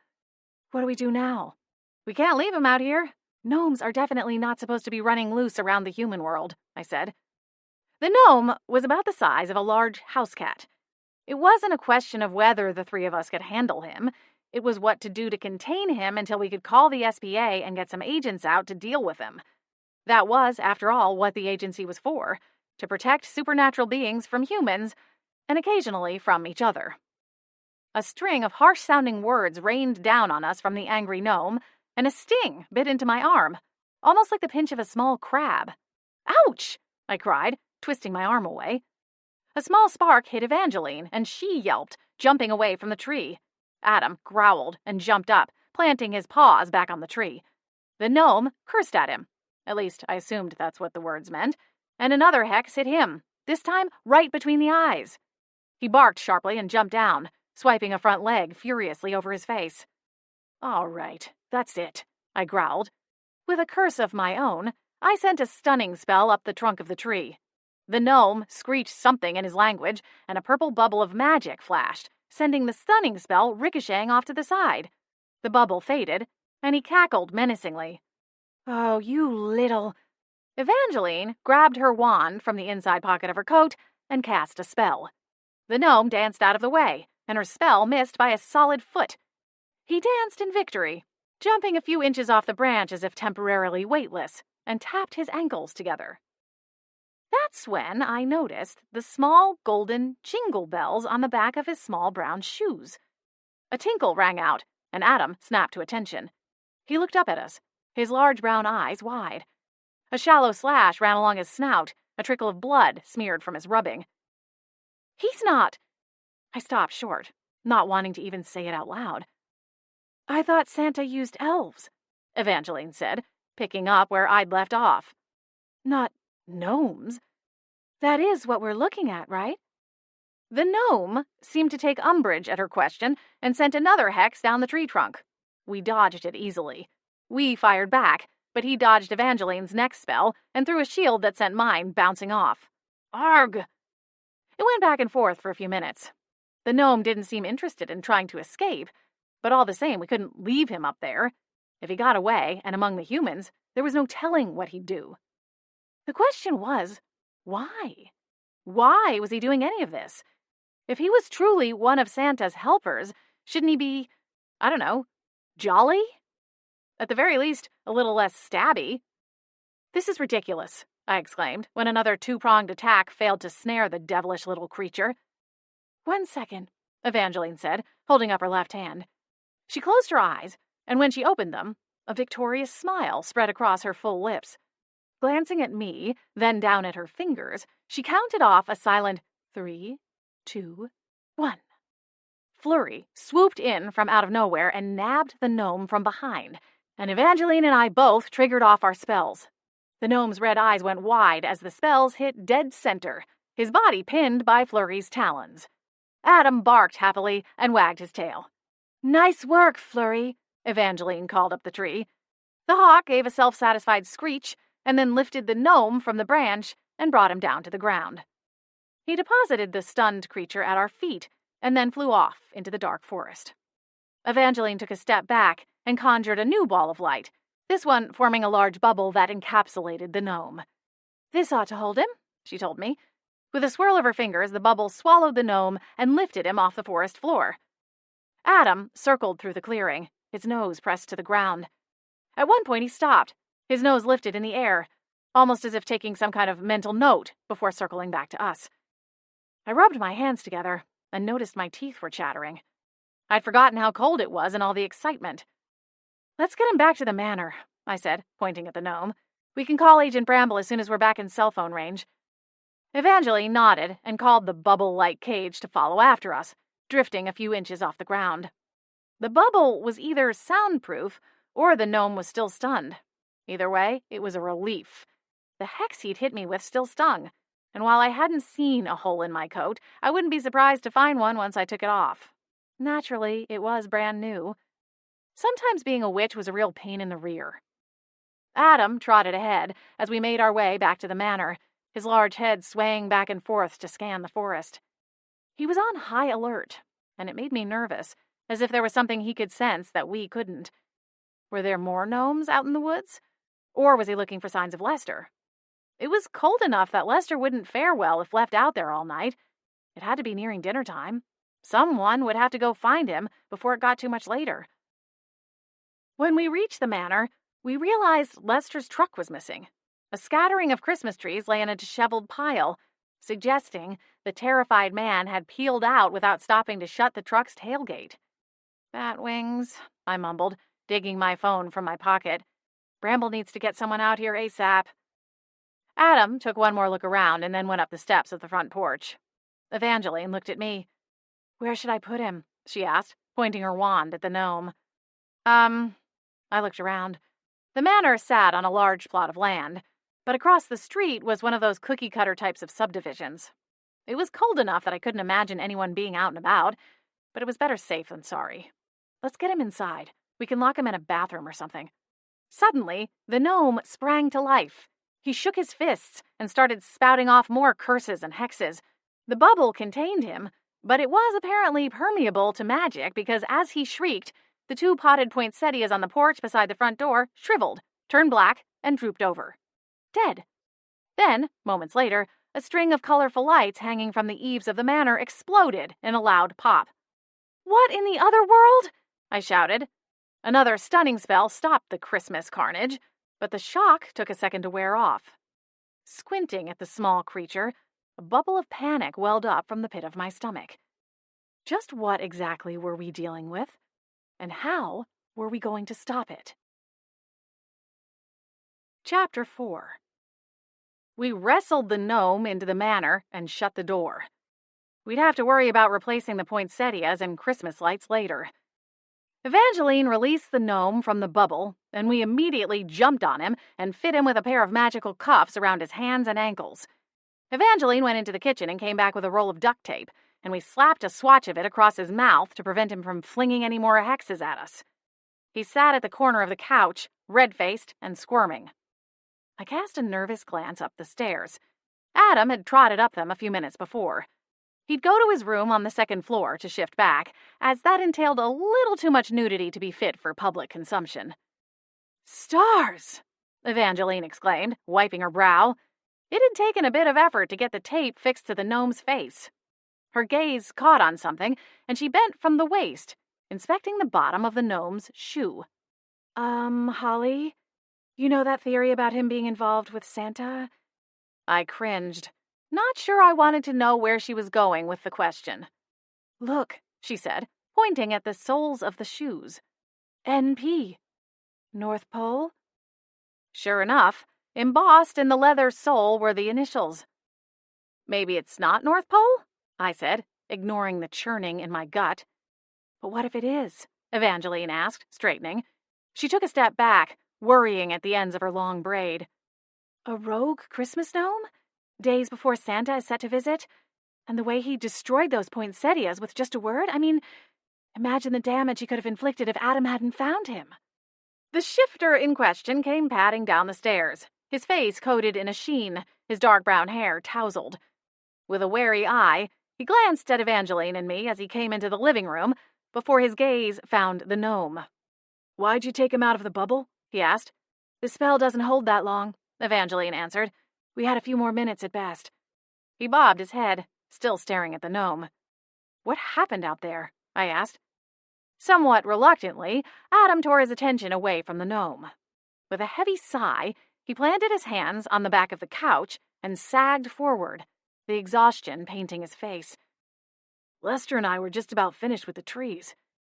"What do we do now?" "We can't leave him out here. Gnomes are definitely not supposed to be running loose around the human world," I said. The gnome was about the size of a large house cat. It wasn't a question of whether the three of us could handle him. It was what to do to contain him until we could call the SPA and get some agents out to deal with him. That was, after all, what the agency was for, to protect supernatural beings from humans, and occasionally from each other. A string of harsh-sounding words rained down on us from the angry gnome, and a sting bit into my arm, almost like the pinch of a small crab. "Ouch!" I cried, twisting my arm away. A small spark hit Evangeline, and she yelped, jumping away from the tree. Adam growled and jumped up, planting his paws back on the tree. The gnome cursed at him. At least, I assumed that's what the words meant. And another hex hit him, this time right between the eyes. He barked sharply and jumped down, swiping a front leg furiously over his face. "All right, that's it," I growled. With a curse of my own, I sent a stunning spell up the trunk of the tree. The gnome screeched something in his language, and a purple bubble of magic flashed, sending the stunning spell ricocheting off to the side. The bubble faded, and he cackled menacingly. "Oh, you little—" Evangeline grabbed her wand from the inside pocket of her coat and cast a spell. The gnome danced out of the way, and her spell missed by a solid foot. He danced in victory, jumping a few inches off the branch as if temporarily weightless, and tapped his ankles together. That's when I noticed the small golden jingle bells on the back of his small brown shoes. A tinkle rang out, and Adam snapped to attention. He looked up at us, his large brown eyes wide. A shallow slash ran along his snout, a trickle of blood smeared from his rubbing. "He's not I stopped short, not wanting to even say it out loud. I thought Santa used elves, Evangeline said, picking up where I'd left off. Not gnomes. That is what we're looking at, right? The gnome seemed to take umbrage at her question and sent another hex down the tree trunk. We dodged it easily. We fired back, but he dodged Evangeline's next spell and threw a shield that sent mine bouncing off. Arg! It went back and forth for a few minutes. The gnome didn't seem interested in trying to escape, but all the same, we couldn't leave him up there. If he got away, and among the humans, there was no telling what he'd do. The question was, why? Why was he doing any of this? If he was truly one of Santa's helpers, shouldn't he be, I don't know, jolly? At the very least, a little less stabby. This is ridiculous, I exclaimed, when another two-pronged attack failed to snare the devilish little creature. 1 second, Evangeline said, holding up her left hand. She closed her eyes, and when she opened them, a victorious smile spread across her full lips. Glancing at me, then down at her fingers, she counted off a silent 3, 2, 1. Flurry swooped in from out of nowhere and nabbed the gnome from behind, and Evangeline and I both triggered off our spells. The gnome's red eyes went wide as the spells hit dead center, his body pinned by Flurry's talons. Adam barked happily and wagged his tail. Nice work, Flurry, Evangeline called up the tree. The hawk gave a self-satisfied screech and then lifted the gnome from the branch and brought him down to the ground. He deposited the stunned creature at our feet and then flew off into the dark forest. Evangeline took a step back and conjured a new ball of light, this one forming a large bubble that encapsulated the gnome. This ought to hold him, she told me. With a swirl of her fingers, the bubble swallowed the gnome and lifted him off the forest floor. Adam circled through the clearing, his nose pressed to the ground. At one point he stopped, his nose lifted in the air, almost as if taking some kind of mental note before circling back to us. I rubbed my hands together and noticed my teeth were chattering. I'd forgotten how cold it was in all the excitement. Let's get him back to the manor, I said, pointing at the gnome. We can call Agent Bramble as soon as we're back in cell phone range. Evangeline nodded and called the bubble-like cage to follow after us, drifting a few inches off the ground. The bubble was either soundproof or the gnome was still stunned. Either way, it was a relief. The hex he'd hit me with still stung, and while I hadn't seen a hole in my coat, I wouldn't be surprised to find one once I took it off. Naturally, it was brand new. Sometimes being a witch was a real pain in the rear. Adam trotted ahead as we made our way back to the manor, his large head swaying back and forth to scan the forest. He was on high alert, and it made me nervous, as if there was something he could sense that we couldn't. Were there more gnomes out in the woods? Or was he looking for signs of Lester? It was cold enough that Lester wouldn't fare well if left out there all night. It had to be nearing dinner time. Someone would have to go find him before it got too much later. When we reached the manor, we realized Lester's truck was missing. A scattering of Christmas trees lay in a disheveled pile, suggesting the terrified man had peeled out without stopping to shut the truck's tailgate. Bat wings, I mumbled, digging my phone from my pocket. Bramble needs to get someone out here ASAP. Adam took one more look around and then went up the steps of the front porch. Evangeline looked at me. Where should I put him? She asked, pointing her wand at the gnome. I looked around. The manor sat on a large plot of land, but across the street was one of those cookie-cutter types of subdivisions. It was cold enough that I couldn't imagine anyone being out and about, but it was better safe than sorry. Let's get him inside. We can lock him in a bathroom or something. Suddenly, the gnome sprang to life. He shook his fists and started spouting off more curses and hexes. The bubble contained him, but it was apparently permeable to magic because as he shrieked, the 2 potted poinsettias on the porch beside the front door shriveled, turned black, and drooped over. Dead. Then, moments later, a string of colorful lights hanging from the eaves of the manor exploded in a loud pop. What in the other world? I shouted. Another stunning spell stopped the Christmas carnage, but the shock took a second to wear off. Squinting at the small creature, a bubble of panic welled up from the pit of my stomach. Just what exactly were we dealing with? And how were we going to stop it? Chapter 4. We wrestled the gnome into the manor and shut the door. We'd have to worry about replacing the poinsettias and Christmas lights later. Evangeline released the gnome from the bubble, and we immediately jumped on him and fit him with a pair of magical cuffs around his hands and ankles. Evangeline went into the kitchen and came back with a roll of duct tape, and we slapped a swatch of it across his mouth to prevent him from flinging any more hexes at us. He sat at the corner of the couch, red-faced and squirming. I cast a nervous glance up the stairs. Adam had trotted up them a few minutes before. He'd go to his room on the second floor to shift back, as that entailed a little too much nudity to be fit for public consumption. "Stars!" Evangeline exclaimed, wiping her brow. It had taken a bit of effort to get the tape fixed to the gnome's face. Her gaze caught on something, and she bent from the waist, inspecting the bottom of the gnome's shoe. Holly, you know that theory about him being involved with Santa?" I cringed, not sure I wanted to know where she was going with the question. "Look," she said, pointing at the soles of the shoes. "NP. North Pole?" Sure enough, embossed in the leather sole were the initials. "Maybe it's not North Pole?" I said, ignoring the churning in my gut. "But what if it is?" Evangeline asked, straightening. She took a step back, worrying at the ends of her long braid. "A rogue Christmas gnome? Days before Santa is set to visit? And the way he destroyed those poinsettias with just a word? I mean, imagine the damage he could have inflicted if Adam hadn't found him." The shifter in question came padding down the stairs, his face coated in a sheen, his dark brown hair tousled. With a wary eye, he glanced at Evangeline and me as he came into the living room before his gaze found the gnome. "Why'd you take him out of the bubble?" he asked. "The spell doesn't hold that long," Evangeline answered. "We had a few more minutes at best." He bobbed his head, still staring at the gnome. "What happened out there?" I asked. Somewhat reluctantly, Adam tore his attention away from the gnome. With a heavy sigh, he planted his hands on the back of the couch and sagged forward, the exhaustion painting his face. "Lester and I were just about finished with the trees.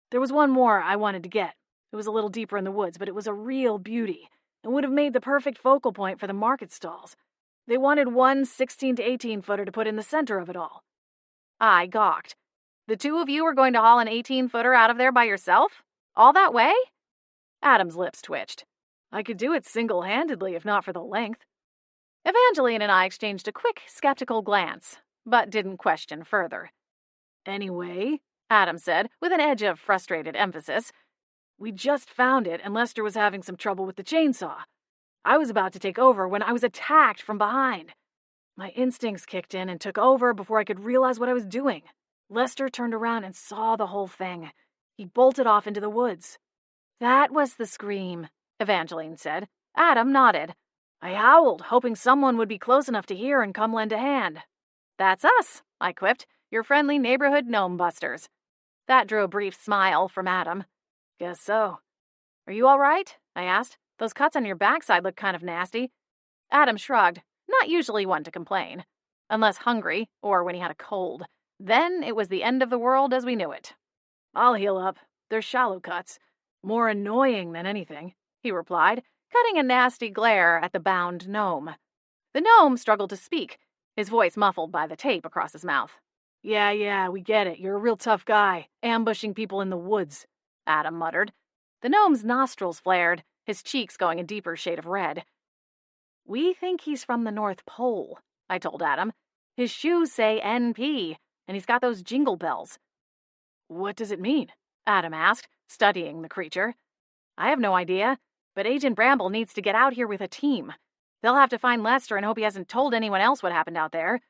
There was one more I wanted to get. It was a little deeper in the woods, but it was a real beauty and would have made the perfect focal point for the market stalls. They wanted one 16 to 18-footer to put in the center of it all." I gawked. "The two of you were going to haul an 18-footer out of there by yourself? All that way?" Adam's lips twitched. "I could do it single-handedly if not for the length." Evangeline and I exchanged a quick, skeptical glance, but didn't question further. "Anyway," Adam said, with an edge of frustrated emphasis, "we just found it and Lester was having some trouble with the chainsaw. I was about to take over when I was attacked from behind. My instincts kicked in and took over before I could realize what I was doing. Lester turned around and saw the whole thing. He bolted off into the woods." "That was the scream," Evangeline said. Adam nodded. "I howled, hoping someone would be close enough to hear and come lend a hand." "That's us," I quipped. "Your friendly neighborhood gnome busters." That drew a brief smile from Adam. "Guess so." "Are you all right?" I asked. "Those cuts on your backside look kind of nasty." Adam shrugged, not usually one to complain. Unless hungry, or when he had a cold. Then it was the end of the world as we knew it. "I'll heal up. They're shallow cuts. More annoying than anything," he replied, cutting a nasty glare at the bound gnome. The gnome struggled to speak, his voice muffled by the tape across his mouth. Yeah, we get it. You're a real tough guy, ambushing people in the woods," Adam muttered. The gnome's nostrils flared, his cheeks going a deeper shade of red. "We think he's from the North Pole," I told Adam. "His shoes say NP, and he's got those jingle bells." "What does it mean?" Adam asked, studying the creature. "I have no idea, but Agent Bramble needs to get out here with a team. They'll have to find Lester and hope he hasn't told anyone else what happened out there."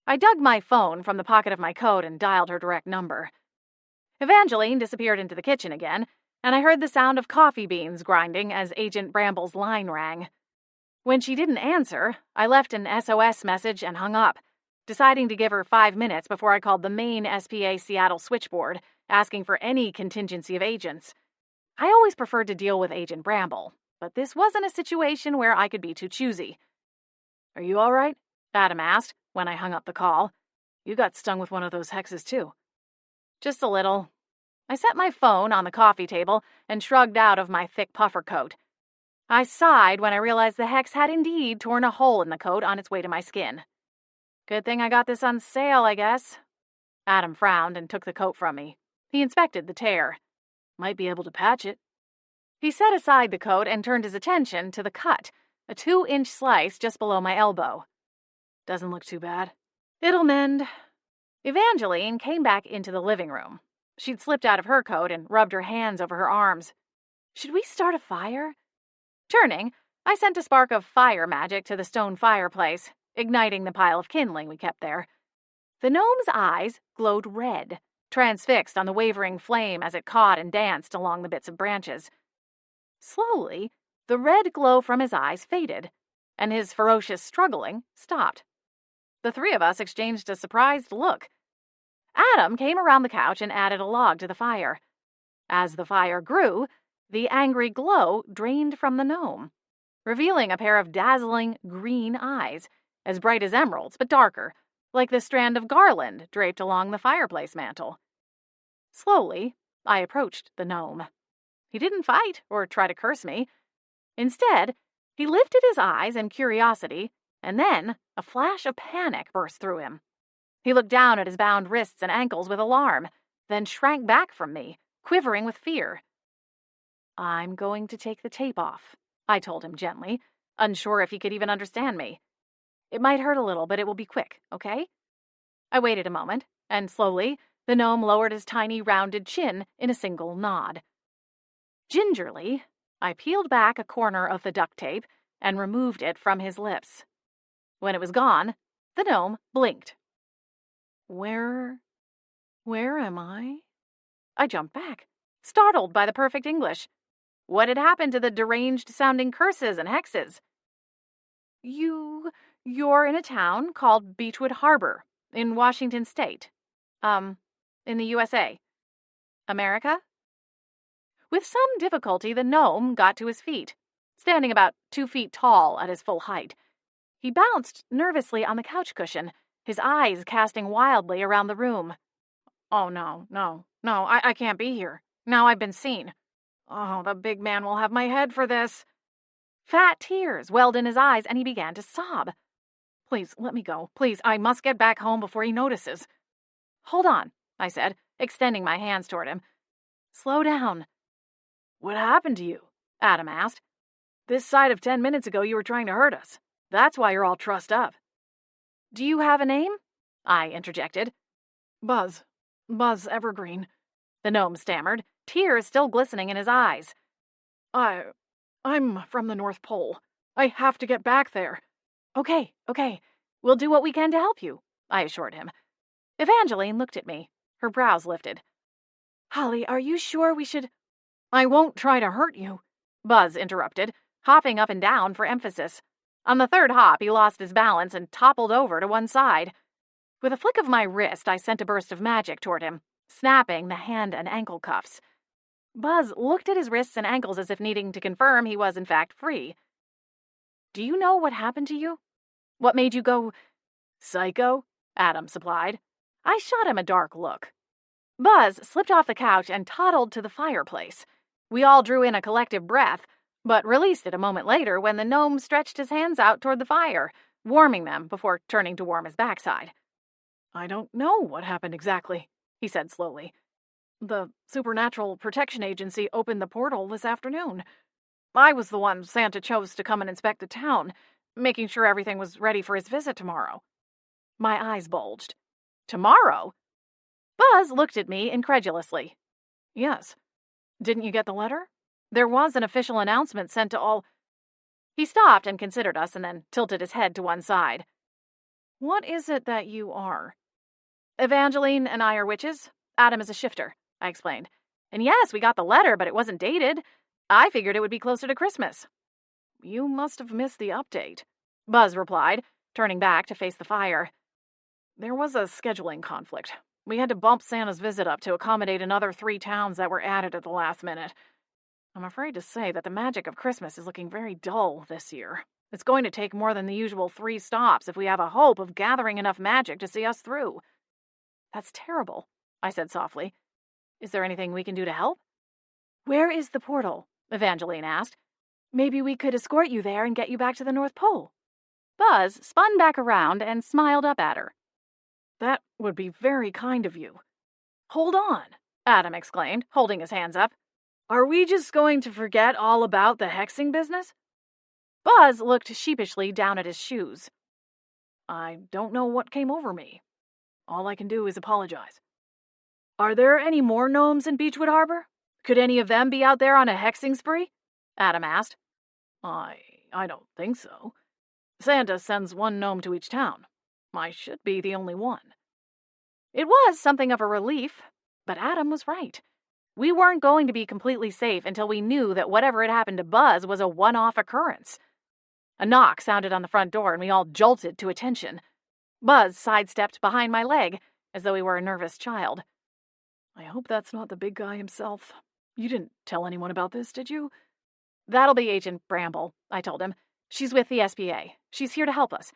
I dug my phone from the pocket of my coat and dialed her direct number. Evangeline disappeared into the kitchen again, and I heard the sound of coffee beans grinding as Agent Bramble's line rang. When she didn't answer, I left an SOS message and hung up, deciding to give her 5 minutes before I called the main SPA Seattle switchboard, asking for any contingency of agents. I always preferred to deal with Agent Bramble, but this wasn't a situation where I could be too choosy. "Are you all right?" Adam asked when I hung up the call. "You got stung with one of those hexes, too." "Just a little." I set my phone on the coffee table and shrugged out of my thick puffer coat. I sighed when I realized the hex had indeed torn a hole in the coat on its way to my skin. "Good thing I got this on sale, I guess." Adam frowned and took the coat from me. He inspected the tear. Might be able to patch it. He set aside the coat and turned his attention to the cut, a 2-inch slice just below my elbow. Doesn't look too bad. It'll mend. Evangeline came back into the living room. She'd slipped out of her coat and rubbed her hands over her arms. Should we start a fire? Turning, I sent a spark of fire magic to the stone fireplace, igniting the pile of kindling we kept there. The gnome's eyes glowed red, transfixed on the wavering flame as it caught and danced along the bits of branches. Slowly, the red glow from his eyes faded, and his ferocious struggling stopped. The three of us exchanged a surprised look. Adam came around the couch and added a log to the fire. As the fire grew, the angry glow drained from the gnome, revealing a pair of dazzling green eyes, as bright as emeralds but darker, like the strand of garland draped along the fireplace mantel. Slowly, I approached the gnome. He didn't fight or try to curse me. Instead, he lifted his eyes in curiosity, and then a flash of panic burst through him. He looked down at his bound wrists and ankles with alarm, then shrank back from me, quivering with fear. "I'm going to take the tape off," I told him gently, unsure if he could even understand me. "It might hurt a little, but it will be quick, okay?" I waited a moment, and slowly, the gnome lowered his tiny rounded chin in a single nod. Gingerly, I peeled back a corner of the duct tape and removed it from his lips. When it was gone, the gnome blinked. Where am I? I jumped back, startled by the perfect English. What had happened to the deranged-sounding curses and hexes? You're in a town called Beechwood Harbor, in Washington State. In the USA. America? With some difficulty, the gnome got to his feet, standing about 2 feet tall at his full height. He bounced nervously on the couch cushion, his eyes casting wildly around the room. "Oh, no, I can't be here. Now I've been seen. Oh, the big man will have my head for this." Fat tears welled in his eyes, and he began to sob. "Please, let me go. Please, I must get back home before he notices." "Hold on," I said, extending my hands toward him. "Slow down." What happened to you? Adam asked. This side of 10 minutes ago you were trying to hurt us. That's why you're all trussed up. "Do you have a name?" I interjected. Buzz Evergreen," the gnome stammered, tears still glistening in his eyes. I'm from the North Pole. I have to get back there." Okay. We'll do what we can to help you," I assured him. Evangeline looked at me, her brows lifted. "Holly, are you sure we should—" "I won't try to hurt you," Buzz interrupted, hopping up and down for emphasis. On the third hop, he lost his balance and toppled over to one side. With a flick of my wrist, I sent a burst of magic toward him, snapping the hand and ankle cuffs. Buzz looked at his wrists and ankles as if needing to confirm he was in fact free. "Do you know what happened to you? What made you go psycho?" Adam supplied. I shot him a dark look. Buzz slipped off the couch and toddled to the fireplace. We all drew in a collective breath, but released it a moment later when the gnome stretched his hands out toward the fire, warming them before turning to warm his backside. "I don't know what happened exactly," he said slowly. "The Supernatural Protection Agency opened the portal this afternoon. I was the one Santa chose to come and inspect the town, making sure everything was ready for his visit tomorrow." My eyes bulged. "Tomorrow?" Buzz looked at me incredulously. "Yes. Didn't you get the letter? There was an official announcement sent to all—" He stopped and considered us and then tilted his head to one side. "What is it that you are?" "Evangeline and I are witches. Adam is a shifter," I explained. "And yes, we got the letter, but it wasn't dated. I figured it would be closer to Christmas." "You must have missed the update," Buzz replied, turning back to face the fire. "There was a scheduling conflict. We had to bump Santa's visit up to accommodate another 3 towns that were added at the last minute. I'm afraid to say that the magic of Christmas is looking very dull this year. It's going to take more than the usual 3 stops if we have a hope of gathering enough magic to see us through." "That's terrible," I said softly. "Is there anything we can do to help?" "Where is the portal?" Evangeline asked. "Maybe we could escort you there and get you back to the North Pole." Buzz spun back around and smiled up at her. That would be very kind of you. Hold on, Adam exclaimed, holding his hands up. Are we just going to forget all about the hexing business? Buzz looked sheepishly down at his shoes. I don't know what came over me. All I can do is apologize. Are there any more gnomes in Beechwood Harbor? Could any of them be out there on a hexing spree? Adam asked. I don't think so. Santa sends one gnome to each town. I should be the only one. It was something of a relief, but Adam was right. We weren't going to be completely safe until we knew that whatever had happened to Buzz was a one-off occurrence. A knock sounded on the front door, and we all jolted to attention. Buzz sidestepped behind my leg, as though he were a nervous child. I hope that's not the big guy himself. You didn't tell anyone about this, did you? That'll be Agent Bramble, I told him. She's with the SBA. She's here to help us.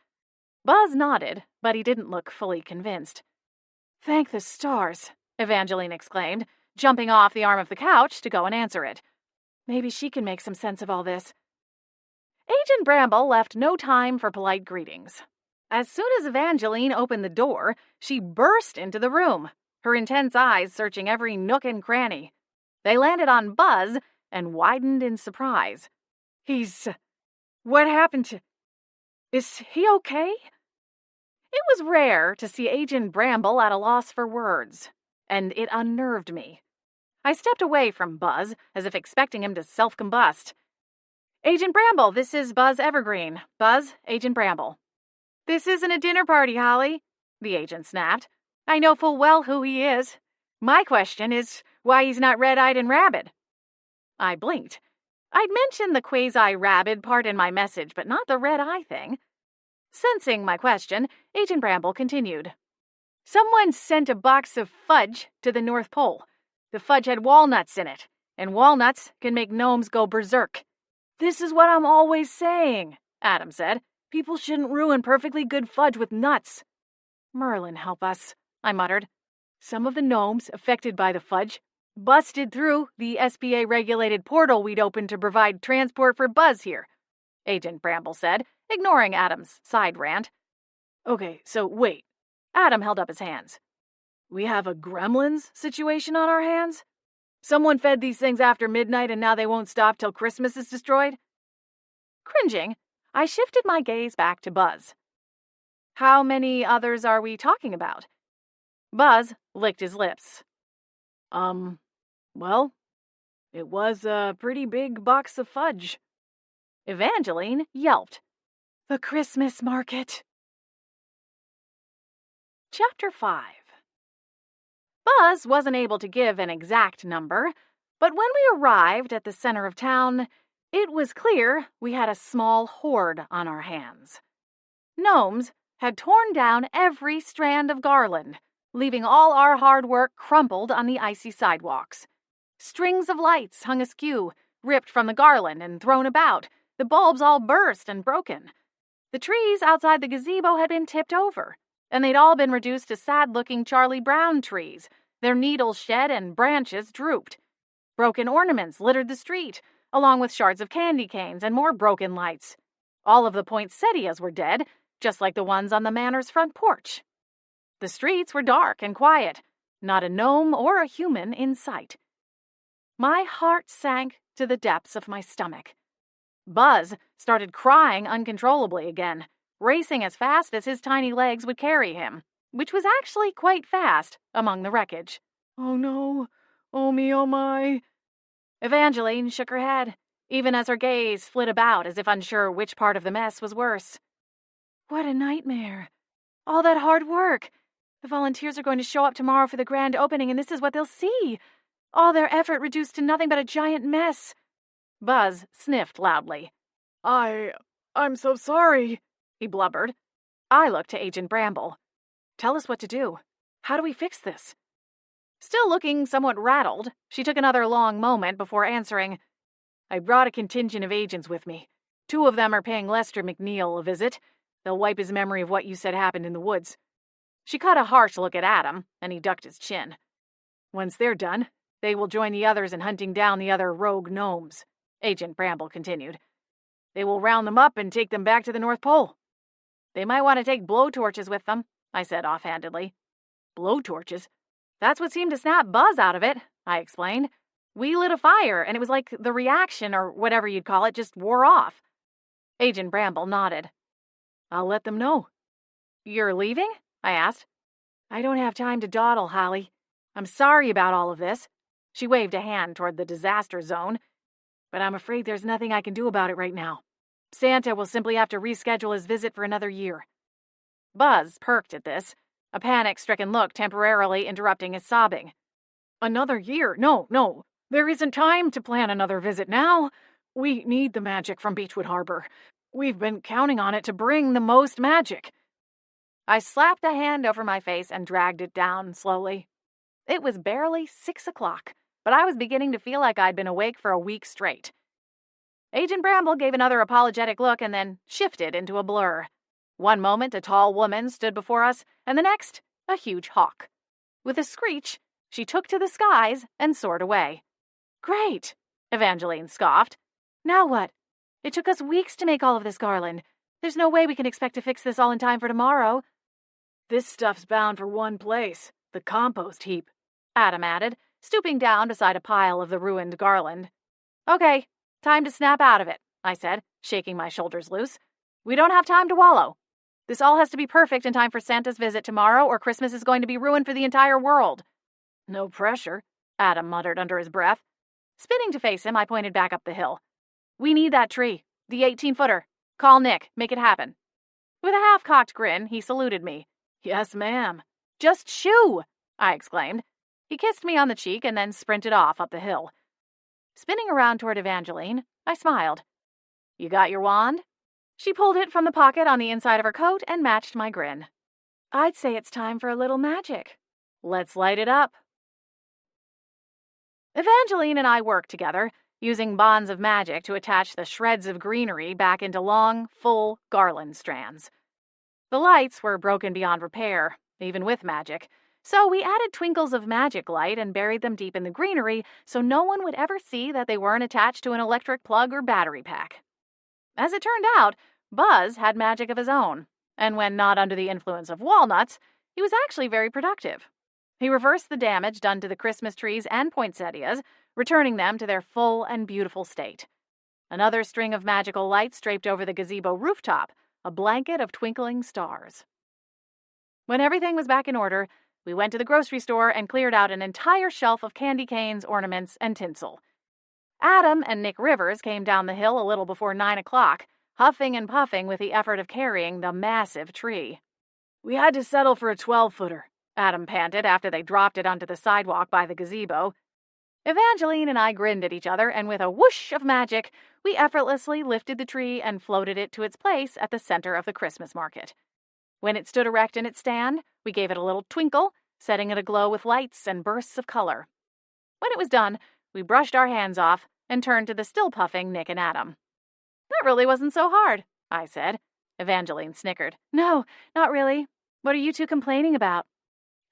Buzz nodded, but he didn't look fully convinced. Thank the stars, Evangeline exclaimed, jumping off the arm of the couch to go and answer it. Maybe she can make some sense of all this. Agent Bramble left no time for polite greetings. As soon as Evangeline opened the door, she burst into the room, her intense eyes searching every nook and cranny. They landed on Buzz and widened in surprise. What happened to... Is he okay? It was rare to see Agent Bramble at a loss for words, and it unnerved me. I stepped away from Buzz, as if expecting him to self-combust. Agent Bramble, this is Buzz Evergreen. Buzz, Agent Bramble. This isn't a dinner party, Holly, the agent snapped. I know full well who he is. My question is why he's not red-eyed and rabid. I blinked. I'd mentioned the quasi-rabid part in my message, but not the red-eye thing. Sensing my question, Agent Bramble continued. Someone sent a box of fudge to the North Pole. The fudge had walnuts in it, and walnuts can make gnomes go berserk. This is what I'm always saying, Adam said. People shouldn't ruin perfectly good fudge with nuts. Merlin help us, I muttered. Some of the gnomes affected by the fudge busted through the SBA-regulated portal we'd opened to provide transport for Buzz here, Agent Bramble said, ignoring Adam's side rant. Okay, so wait. Adam held up his hands. We have a gremlins situation on our hands? Someone fed these things after midnight and now they won't stop till Christmas is destroyed? Cringing, I shifted my gaze back to Buzz. How many others are we talking about? Buzz licked his lips. Well, it was a pretty big box of fudge. Evangeline yelped. The Christmas market. Chapter 5. Buzz wasn't able to give an exact number, but when we arrived at the center of town, it was clear we had a small horde on our hands. Gnomes had torn down every strand of garland, leaving all our hard work crumpled on the icy sidewalks. Strings of lights hung askew, ripped from the garland and thrown about, the bulbs all burst and broken. The trees outside the gazebo had been tipped over, and they'd all been reduced to sad-looking Charlie Brown trees, their needles shed and branches drooped. Broken ornaments littered the street, along with shards of candy canes and more broken lights. All of the poinsettias were dead, just like the ones on the manor's front porch. The streets were dark and quiet, not a gnome or a human in sight. My heart sank to the depths of my stomach. Buzz started crying uncontrollably again, racing as fast as his tiny legs would carry him, which was actually quite fast among the wreckage. Oh no, oh me, oh my. Evangeline shook her head, even as her gaze flit about as if unsure which part of the mess was worse. What a nightmare. All that hard work. The volunteers are going to show up tomorrow for the grand opening, and this is what they'll see. All their effort reduced to nothing but a giant mess. Buzz sniffed loudly. I'm so sorry, he blubbered. I looked to Agent Bramble. Tell us what to do. How do we fix this? Still looking somewhat rattled, she took another long moment before answering. I brought a contingent of agents with me. 2 of them are paying Lester McNeil a visit. They'll wipe his memory of what you said happened in the woods. She cut a harsh look at Adam, and he ducked his chin. Once they're done, they will join the others in hunting down the other rogue gnomes, Agent Bramble continued. They will round them up and take them back to the North Pole. They might want to take blowtorches with them, I said offhandedly. Blowtorches? That's what seemed to snap Buzz out of it, I explained. We lit a fire, and it was like the reaction, or whatever you'd call it, just wore off. Agent Bramble nodded. I'll let them know. You're leaving? I asked. I don't have time to dawdle, Holly. I'm sorry about all of this. She waved a hand toward the disaster zone. But I'm afraid there's nothing I can do about it right now. Santa will simply have to reschedule his visit for another year. Buzz perked at this, a panic-stricken look temporarily interrupting his sobbing. Another year? No. There isn't time to plan another visit now. We need the magic from Beechwood Harbor. We've been counting on it to bring the most magic. I slapped a hand over my face and dragged it down slowly. It was barely 6 o'clock, but I was beginning to feel like I'd been awake for a week straight. Agent Bramble gave another apologetic look and then shifted into a blur. One moment, a tall woman stood before us, and the next, a huge hawk. With a screech, she took to the skies and soared away. Great, Evangeline scoffed. Now what? It took us weeks to make all of this garland. There's no way we can expect to fix this all in time for tomorrow. This stuff's bound for one place, the compost heap, Adam added, stooping down beside a pile of the ruined garland. Okay, time to snap out of it, I said, shaking my shoulders loose. We don't have time to wallow. This all has to be perfect in time for Santa's visit tomorrow, or Christmas is going to be ruined for the entire world. No pressure, Adam muttered under his breath. Spinning to face him, I pointed back up the hill. We need that tree, the 18-footer. Call Nick, make it happen. With a half-cocked grin, he saluted me. Yes, ma'am. Just shoo, I exclaimed. He kissed me on the cheek and then sprinted off up the hill. Spinning around toward Evangeline, I smiled. You got your wand? She pulled it from the pocket on the inside of her coat and matched my grin. I'd say it's time for a little magic. Let's light it up. Evangeline and I worked together, using bonds of magic to attach the shreds of greenery back into long, full garland strands. The lights were broken beyond repair, even with magic, so we added twinkles of magic light and buried them deep in the greenery so no one would ever see that they weren't attached to an electric plug or battery pack. As it turned out, Buzz had magic of his own, and when not under the influence of walnuts, he was actually very productive. He reversed the damage done to the Christmas trees and poinsettias, returning them to their full and beautiful state. Another string of magical lights draped over the gazebo rooftop, a blanket of twinkling stars. When everything was back in order, we went to the grocery store and cleared out an entire shelf of candy canes, ornaments, and tinsel. Adam and Nick Rivers came down the hill a little before 9 o'clock, huffing and puffing with the effort of carrying the massive tree. We had to settle for a 12-footer, Adam panted after they dropped it onto the sidewalk by the gazebo. Evangeline and I grinned at each other, and with a whoosh of magic, we effortlessly lifted the tree and floated it to its place at the center of the Christmas market. When it stood erect in its stand, we gave it a little twinkle, setting it aglow with lights and bursts of color. When it was done, we brushed our hands off and turned to the still puffing Nick and Adam. That really wasn't so hard, I said. Evangeline snickered. No, not really. What are you two complaining about?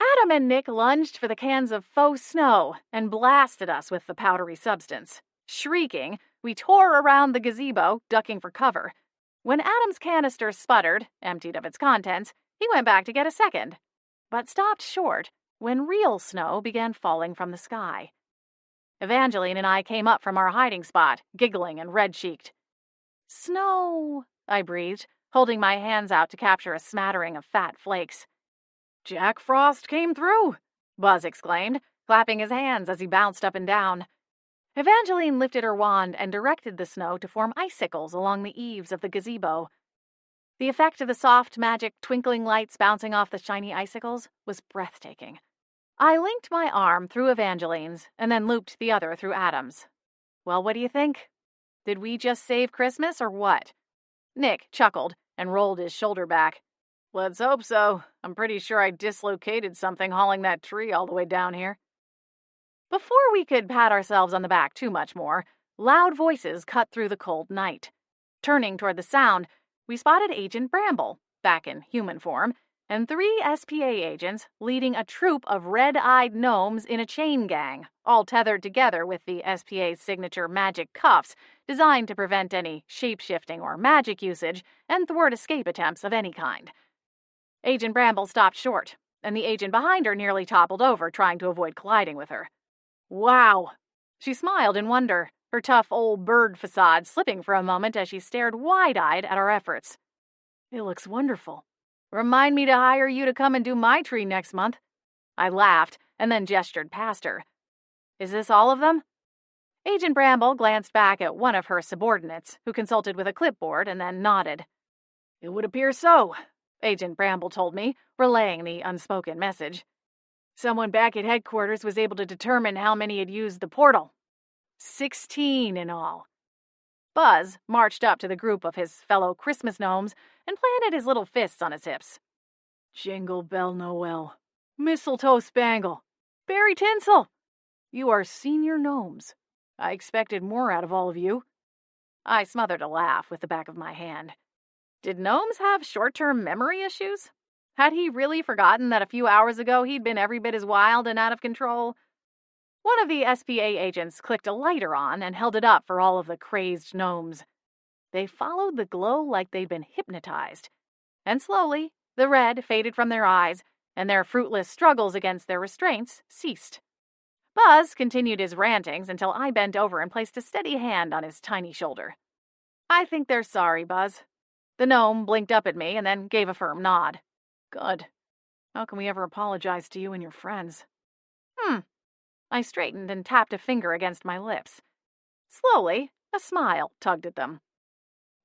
Adam and Nick lunged for the cans of faux snow and blasted us with the powdery substance. Shrieking, we tore around the gazebo, ducking for cover. When Adam's canister sputtered, emptied of its contents, he went back to get a second, but stopped short when real snow began falling from the sky. Evangeline and I came up from our hiding spot, giggling and red-cheeked. Snow, I breathed, holding my hands out to capture a smattering of fat flakes. Jack Frost came through, Buzz exclaimed, clapping his hands as he bounced up and down. Evangeline lifted her wand and directed the snow to form icicles along the eaves of the gazebo. The effect of the soft, magic, twinkling lights bouncing off the shiny icicles was breathtaking. I linked my arm through Evangeline's and then looped the other through Adam's. Well, what do you think? Did we just save Christmas or what? Nick chuckled and rolled his shoulder back. Let's hope so. I'm pretty sure I dislocated something hauling that tree all the way down here. Before we could pat ourselves on the back too much more, loud voices cut through the cold night. Turning toward the sound, we spotted Agent Bramble, back in human form, and 3 SPA agents leading a troop of red-eyed gnomes in a chain gang, all tethered together with the SPA's signature magic cuffs, designed to prevent any shape-shifting or magic usage and thwart escape attempts of any kind. Agent Bramble stopped short, and the agent behind her nearly toppled over, trying to avoid colliding with her. Wow! She smiled in wonder, her tough old bird facade slipping for a moment as she stared wide-eyed at our efforts. It looks wonderful. Remind me to hire you to come and do my tree next month. I laughed and then gestured past her. Is this all of them? Agent Bramble glanced back at one of her subordinates, who consulted with a clipboard and then nodded. It would appear so, Agent Bramble told me, relaying the unspoken message. Someone back at headquarters was able to determine how many had used the portal. 16 in all. Buzz marched up to the group of his fellow Christmas gnomes and planted his little fists on his hips. Jingle Bell Noel, Mistletoe Spangle, Berry Tinsel. You are senior gnomes. I expected more out of all of you. I smothered a laugh with the back of my hand. Did gnomes have short-term memory issues? Had he really forgotten that a few hours ago he'd been every bit as wild and out of control? One of the SPA agents clicked a lighter on and held it up for all of the crazed gnomes. They followed the glow like they'd been hypnotized. And slowly, the red faded from their eyes, and their fruitless struggles against their restraints ceased. Buzz continued his rantings until I bent over and placed a steady hand on his tiny shoulder. I think they're sorry, Buzz. The gnome blinked up at me and then gave a firm nod. Good. How can we ever apologize to you and your friends? I straightened and tapped a finger against my lips. Slowly, a smile tugged at them.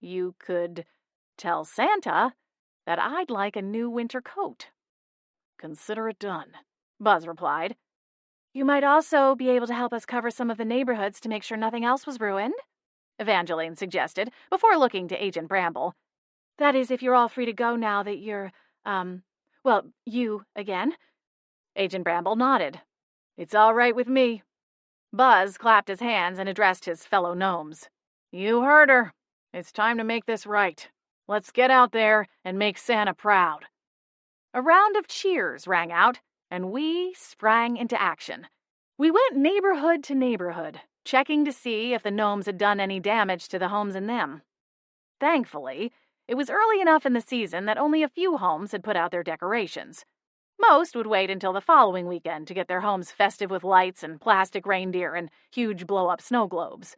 You could tell Santa that I'd like a new winter coat. Consider it done, Buzz replied. You might also be able to help us cover some of the neighborhoods to make sure nothing else was ruined, Evangeline suggested, before looking to Agent Bramble. That is, if you're all free to go now that you're, you again. Agent Bramble nodded. It's all right with me. Buzz clapped his hands and addressed his fellow gnomes. You heard her. It's time to make this right. Let's get out there and make Santa proud. A round of cheers rang out, and we sprang into action. We went neighborhood to neighborhood, checking to see if the gnomes had done any damage to the homes in them. Thankfully, it was early enough in the season that only a few homes had put out their decorations. Most would wait until the following weekend to get their homes festive with lights and plastic reindeer and huge blow-up snow globes.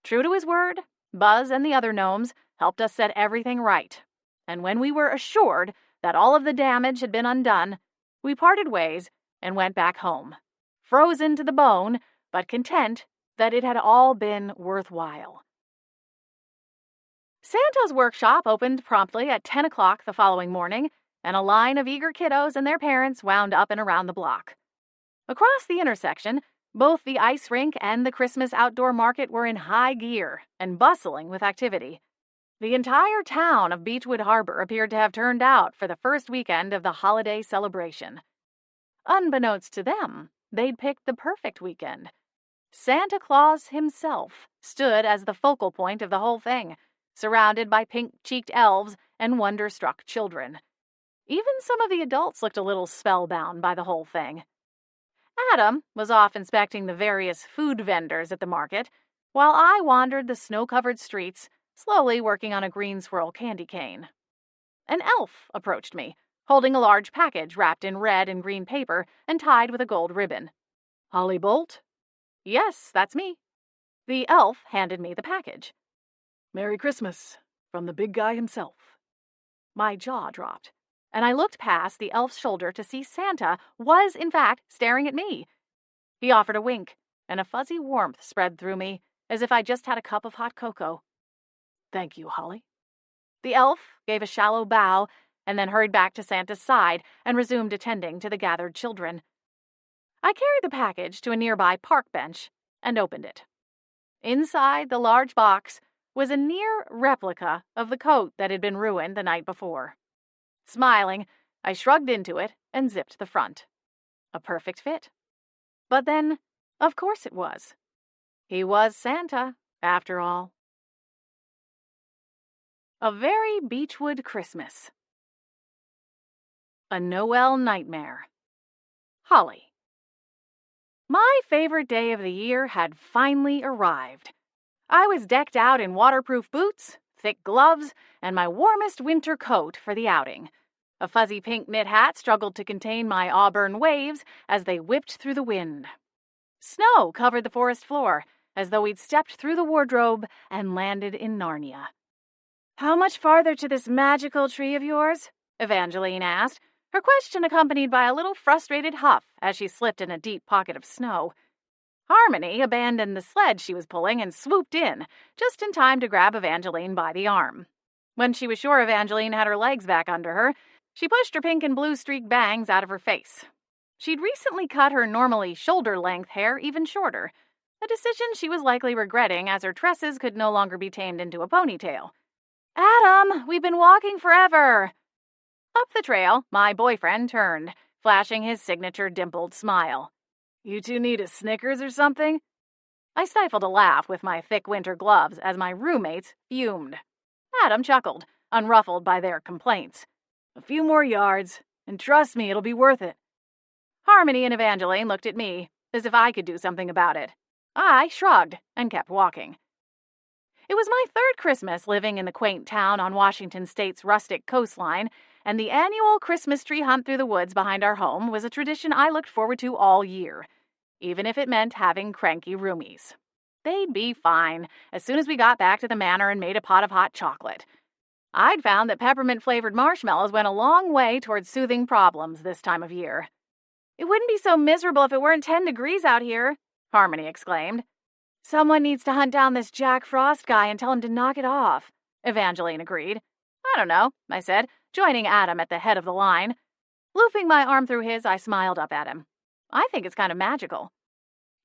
True to his word, Buzz and the other gnomes helped us set everything right, and when we were assured that all of the damage had been undone, we parted ways and went back home, frozen to the bone, but content that it had all been worthwhile. Santa's workshop opened promptly at 10 o'clock the following morning, and a line of eager kiddos and their parents wound up and around the block. Across the intersection, both the ice rink and the Christmas outdoor market were in high gear and bustling with activity. The entire town of Beechwood Harbor appeared to have turned out for the first weekend of the holiday celebration. Unbeknownst to them, they'd picked the perfect weekend. Santa Claus himself stood as the focal point of the whole thing, surrounded by pink-cheeked elves and wonder-struck children. Even some of the adults looked a little spellbound by the whole thing. Adam was off inspecting the various food vendors at the market, while I wandered the snow-covered streets, slowly working on a green swirl candy cane. An elf approached me, holding a large package wrapped in red and green paper and tied with a gold ribbon. Holly Bolt? Yes, that's me. The elf handed me the package. Merry Christmas, from the big guy himself. My jaw dropped, and I looked past the elf's shoulder to see Santa was, in fact, staring at me. He offered a wink, and a fuzzy warmth spread through me, as if I just had a cup of hot cocoa. Thank you, Holly. The elf gave a shallow bow and then hurried back to Santa's side and resumed attending to the gathered children. I carried the package to a nearby park bench and opened it. Inside the large box was a near replica of the coat that had been ruined the night before. Smiling, I shrugged into it and zipped the front. A perfect fit. But then, of course it was. He was Santa, after all. A very Beechwood Christmas. A Noel nightmare. Holly. My favorite day of the year had finally arrived. I was decked out in waterproof boots, thick gloves, and my warmest winter coat for the outing. A fuzzy pink knit hat struggled to contain my auburn waves as they whipped through the wind. Snow covered the forest floor, as though we'd stepped through the wardrobe and landed in Narnia. "How much farther to this magical tree of yours?" Evangeline asked, her question accompanied by a little frustrated huff as she slipped in a deep pocket of snow. Harmony abandoned the sled she was pulling and swooped in, just in time to grab Evangeline by the arm. When she was sure Evangeline had her legs back under her, she pushed her pink and blue streaked bangs out of her face. She'd recently cut her normally shoulder-length hair even shorter, a decision she was likely regretting as her tresses could no longer be tamed into a ponytail. "Adam, we've been walking forever." Up the trail, my boyfriend turned, flashing his signature dimpled smile. "You two need a Snickers or something?" I stifled a laugh with my thick winter gloves as my roommates fumed. Adam chuckled, unruffled by their complaints. "A few more yards, and trust me, it'll be worth it." Harmony and Evangeline looked at me, as if I could do something about it. I shrugged and kept walking. It was my third Christmas living in the quaint town on Washington State's rustic coastline, and the annual Christmas tree hunt through the woods behind our home was a tradition I looked forward to all year, even if it meant having cranky roomies. They'd be fine as soon as we got back to the manor and made a pot of hot chocolate. I'd found that peppermint-flavored marshmallows went a long way towards soothing problems this time of year. "It wouldn't be so miserable if it weren't 10 degrees out here," Harmony exclaimed. "Someone needs to hunt down this Jack Frost guy and tell him to knock it off," Evangeline agreed. "I don't know," I said, joining Adam at the head of the line. Looping my arm through his, I smiled up at him. "I think it's kind of magical."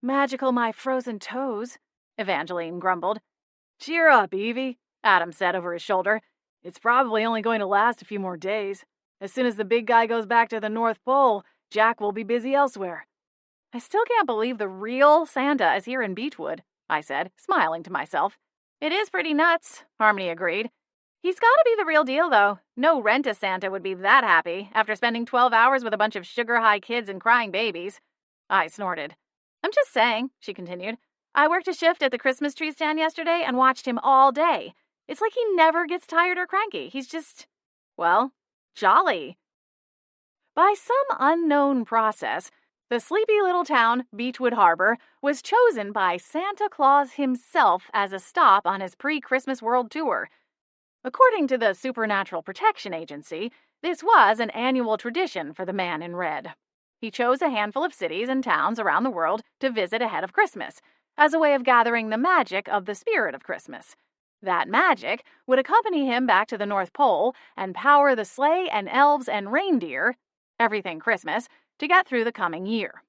"Magical my frozen toes," Evangeline grumbled. "Cheer up, Evie," Adam said over his shoulder. "It's probably only going to last a few more days. As soon as the big guy goes back to the North Pole, Jack will be busy elsewhere." "I still can't believe the real Santa is here in Beechwood," I said, smiling to myself. "It is pretty nuts," Harmony agreed. "He's got to be the real deal, though. No rent-a-Santa would be that happy after spending 12 hours with a bunch of sugar-high kids and crying babies." I snorted. "I'm just saying," she continued. "I worked a shift at the Christmas tree stand yesterday and watched him all day. It's like he never gets tired or cranky. He's just, well, jolly." By some unknown process, the sleepy little town, Beechwood Harbor, was chosen by Santa Claus himself as a stop on his pre-Christmas world tour. According to the Supernatural Protection Agency, this was an annual tradition for the man in red. He chose a handful of cities and towns around the world to visit ahead of Christmas, as a way of gathering the magic of the spirit of Christmas. That magic would accompany him back to the North Pole and power the sleigh and elves and reindeer, everything Christmas, to get through the coming year.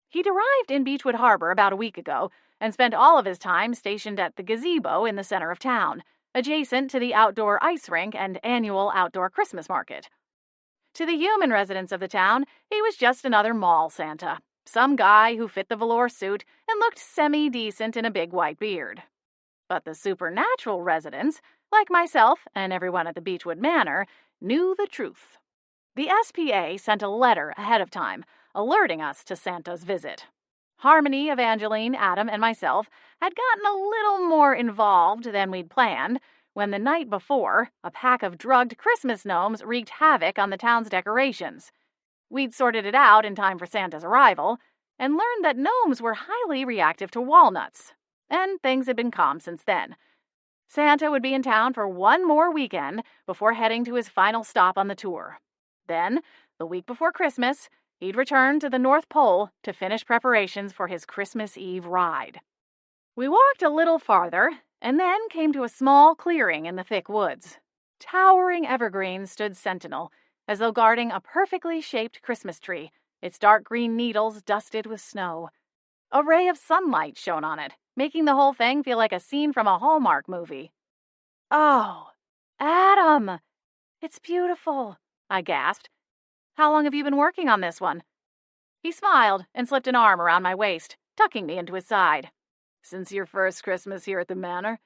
He'd arrived in Beechwood Harbor about a week ago and spent all of his time stationed at the gazebo in the center of town, adjacent to the outdoor ice rink and annual outdoor Christmas market. To the human residents of the town, he was just another mall Santa, some guy who fit the velour suit and looked semi-decent in a big white beard. But the supernatural residents, like myself and everyone at the Beechwood Manor, knew the truth. The SPA sent a letter ahead of time, alerting us to Santa's visit. Harmony, Evangeline, Adam, and myself had gotten a little more involved than we'd planned when the night before, a pack of drugged Christmas gnomes wreaked havoc on the town's decorations. We'd sorted it out in time for Santa's arrival and learned that gnomes were highly reactive to walnuts, and things had been calm since then. Santa would be in town for one more weekend before heading to his final stop on the tour. Then, the week before Christmas, he'd return to the North Pole to finish preparations for his Christmas Eve ride. We walked a little farther, and then came to a small clearing in the thick woods. Towering evergreens stood sentinel, as though guarding a perfectly shaped Christmas tree, its dark green needles dusted with snow. A ray of sunlight shone on it, making the whole thing feel like a scene from a Hallmark movie. "Oh, Adam! It's beautiful," I gasped. "How long have you been working on this one?" He smiled and slipped an arm around my waist, tucking me into his side. "Since your first Christmas here at the manor.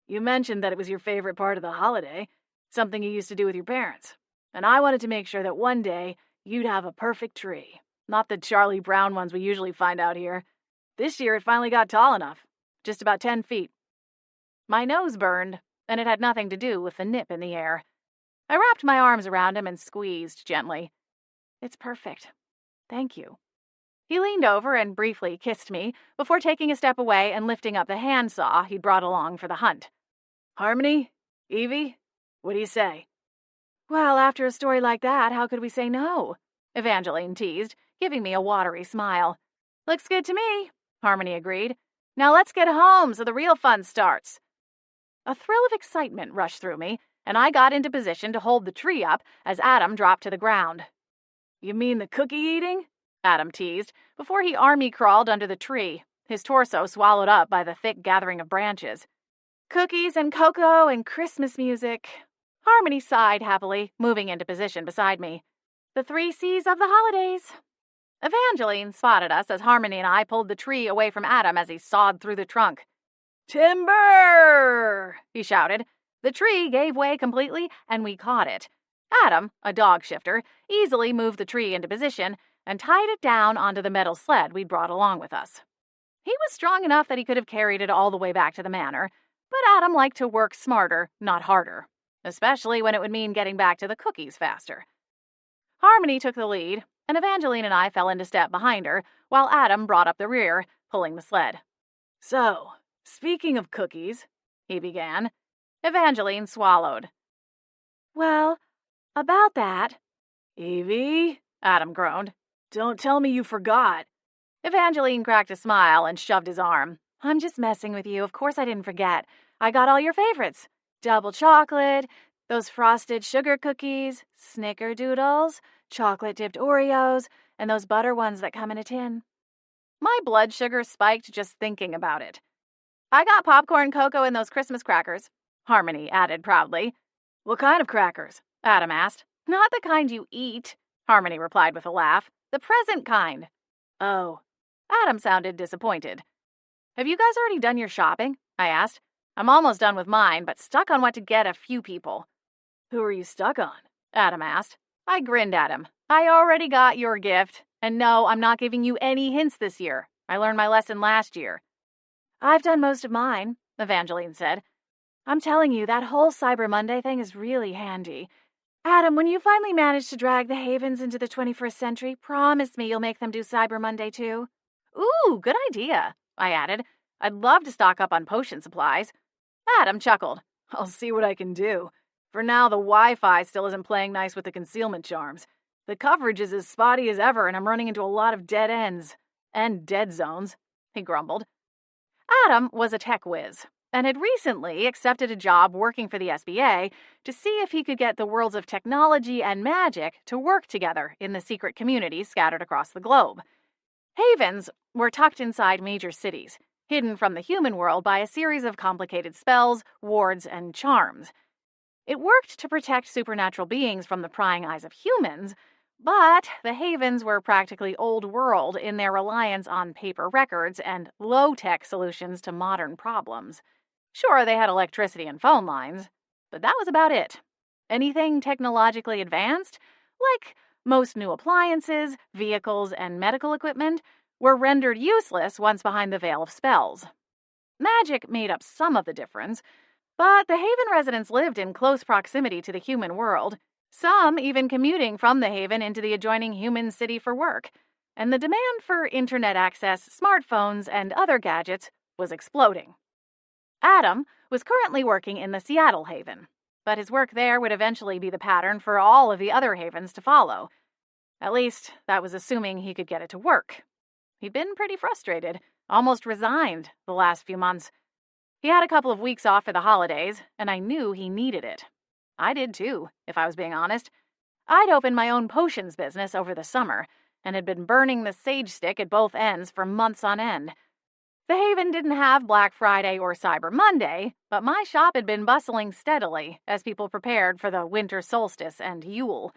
You mentioned that it was your favorite part of the holiday, something you used to do with your parents. And I wanted to make sure that one day you'd have a perfect tree, not the Charlie Brown ones we usually find out here. This year it finally got tall enough, just about 10 feet. My nose burned, and it had nothing to do with the nip in the air. I wrapped my arms around him and squeezed gently. It's perfect. Thank you. He leaned over and briefly kissed me before taking a step away and lifting up the handsaw he'd brought along for the hunt. Harmony? Evie? What do you say? Well, after a story like that, how could we say no? Evangeline teased, giving me a watery smile. Looks good to me, Harmony agreed. Now let's get home so the real fun starts. A thrill of excitement rushed through me, and I got into position to hold the tree up as Adam dropped to the ground. You mean the cookie eating? Adam teased, before he army crawled under the tree, his torso swallowed up by the thick gathering of branches. Cookies and cocoa and Christmas music. Harmony sighed happily, moving into position beside me. The 3 C's of the holidays. Evangeline spotted us as Harmony and I pulled the tree away from Adam as he sawed through the trunk. Timber! He shouted. The tree gave way completely, and we caught it. Adam, a dog shifter, easily moved the tree into position and tied it down onto the metal sled we'd brought along with us. He was strong enough that he could have carried it all the way back to the manor, but Adam liked to work smarter, not harder, especially when it would mean getting back to the cookies faster. Harmony took the lead, and Evangeline and I fell into step behind her, while Adam brought up the rear, pulling the sled. So, speaking of cookies, he began. Evangeline swallowed. Well, about that. Evie, Adam groaned. Don't tell me you forgot. Evangeline cracked a smile and shoved his arm. I'm just messing with you. Of course I didn't forget. I got all your favorites. Double chocolate, those frosted sugar cookies, snickerdoodles, chocolate-dipped Oreos, and those butter ones that come in a tin. My blood sugar spiked just thinking about it. I got popcorn, cocoa, and those Christmas crackers, Harmony added proudly. What kind of crackers? Adam asked. Not the kind you eat, Harmony replied with a laugh. The present kind. Oh. Adam sounded disappointed. Have you guys already done your shopping? I asked. I'm almost done with mine, but stuck on what to get a few people. Who are you stuck on? Adam asked. I grinned at him. I already got your gift. And no, I'm not giving you any hints this year. I learned my lesson last year. I've done most of mine, Evangeline said. I'm telling you, that whole Cyber Monday thing is really handy. Adam, when you finally manage to drag the Havens into the 21st century, promise me you'll make them do Cyber Monday too. Ooh, good idea, I added. I'd love to stock up on potion supplies. Adam chuckled. I'll see what I can do. For now, the Wi-Fi still isn't playing nice with the concealment charms. The coverage is as spotty as ever, and I'm running into a lot of dead ends. And dead zones, he grumbled. Adam was a tech whiz, and had recently accepted a job working for the SBA to see if he could get the worlds of technology and magic to work together in the secret communities scattered across the globe. Havens were tucked inside major cities, hidden from the human world by a series of complicated spells, wards, and charms. It worked to protect supernatural beings from the prying eyes of humans, but the Havens were practically old world in their reliance on paper records and low-tech solutions to modern problems. Sure, they had electricity and phone lines, but that was about it. Anything technologically advanced, like most new appliances, vehicles, and medical equipment, were rendered useless once behind the veil of spells. Magic made up some of the difference, but the Haven residents lived in close proximity to the human world, some even commuting from the Haven into the adjoining human city for work, and the demand for internet access, smartphones, and other gadgets was exploding. Adam was currently working in the Seattle Haven, but his work there would eventually be the pattern for all of the other Havens to follow. At least, that was assuming he could get it to work. He'd been pretty frustrated, almost resigned the last few months. He had a couple of weeks off for the holidays, and I knew he needed it. I did too, if I was being honest. I'd opened my own potions business over the summer, and had been burning the sage stick at both ends for months on end. The Haven didn't have Black Friday or Cyber Monday, but my shop had been bustling steadily as people prepared for the winter solstice and Yule.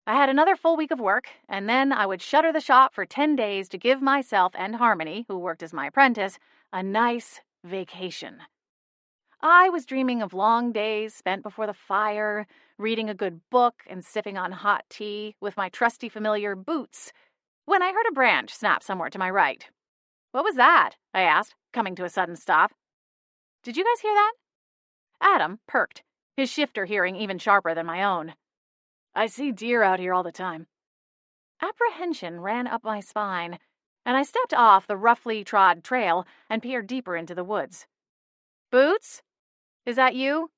I had another full week of work, and then I would shutter the shop for 10 days to give myself and Harmony, who worked as my apprentice, a nice vacation. I was dreaming of long days spent before the fire, reading a good book and sipping on hot tea with my trusty familiar boots, when I heard a branch snap somewhere to my right. What was that? I asked, coming to a sudden stop. Did you guys hear that? Adam perked. his shifter hearing even sharper than my own. I see deer out here all the time. Apprehension ran up my spine, and I stepped off the roughly trod trail and peered deeper into the woods. Boots? Is that you?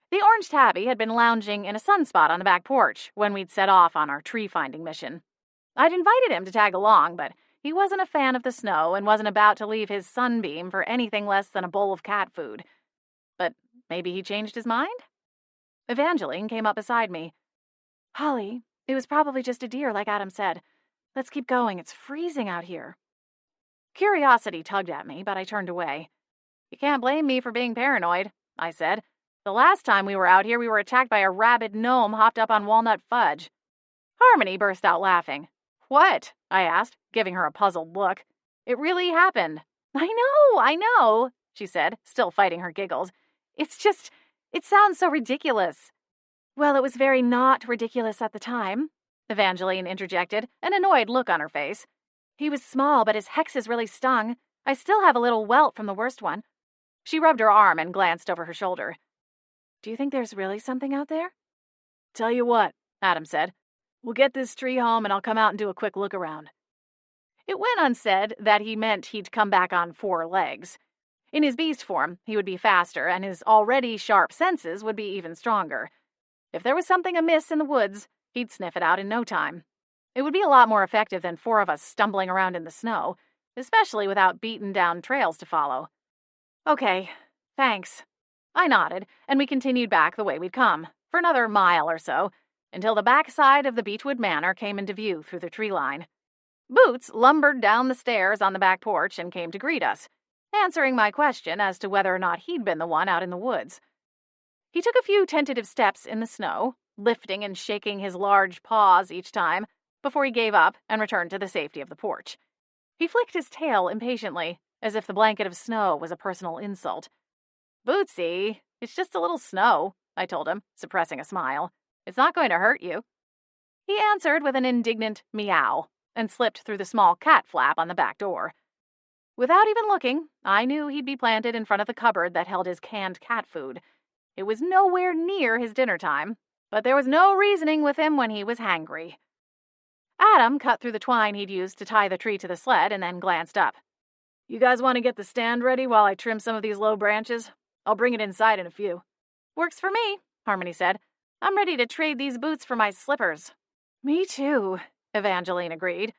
The orange tabby had been lounging in a sunspot on the back porch when we'd set off on our tree-finding mission. I'd invited him to tag along, but he wasn't a fan of the snow and wasn't about to leave his sunbeam for anything less than a bowl of cat food. But maybe he changed his mind? Evangeline came up beside me. Holly, it was probably just a deer, like Adam said. Let's keep going. It's freezing out here. Curiosity tugged at me, but I turned away. You can't blame me for being paranoid, I said. The last time we were out here, we were attacked by a rabid gnome hopped up on walnut fudge. Harmony burst out laughing. What? I asked, giving her a puzzled look. It really happened. I know, she said, still fighting her giggles. It sounds so ridiculous. Well, it was very not ridiculous at the time, Evangeline interjected, an annoyed look on her face. He was small, but his hexes really stung. I still have a little welt from the worst one. She rubbed her arm and glanced over her shoulder. Do you think there's really something out there? Tell you what, Adam said. We'll get this tree home and I'll come out and do a quick look around. It went unsaid that he meant he'd come back on 4 legs. In his beast form, he would be faster, and his already sharp senses would be even stronger. If there was something amiss in the woods, he'd sniff it out in no time. It would be a lot more effective than 4 of us stumbling around in the snow, especially without beaten-down trails to follow. Okay, thanks. I nodded, and we continued back the way we'd come, for another mile or so, until the backside of the Beechwood Manor came into view through the tree line. Boots lumbered down the stairs on the back porch and came to greet us, answering my question as to whether or not he'd been the one out in the woods. He took a few tentative steps in the snow, lifting and shaking his large paws each time, before he gave up and returned to the safety of the porch. He flicked his tail impatiently, as if the blanket of snow was a personal insult. Bootsy, it's just a little snow, I told him, suppressing a smile. It's not going to hurt you. He answered with an indignant meow and slipped through the small cat flap on the back door. Without even looking, I knew he'd be planted in front of the cupboard that held his canned cat food. It was nowhere near his dinner time, but there was no reasoning with him when he was hangry. Adam cut through the twine he'd used to tie the tree to the sled and then glanced up. You guys want to get the stand ready while I trim some of these low branches? I'll bring it inside in a few. Works for me, Harmony said. I'm ready to trade these boots for my slippers. Me too, Evangeline agreed.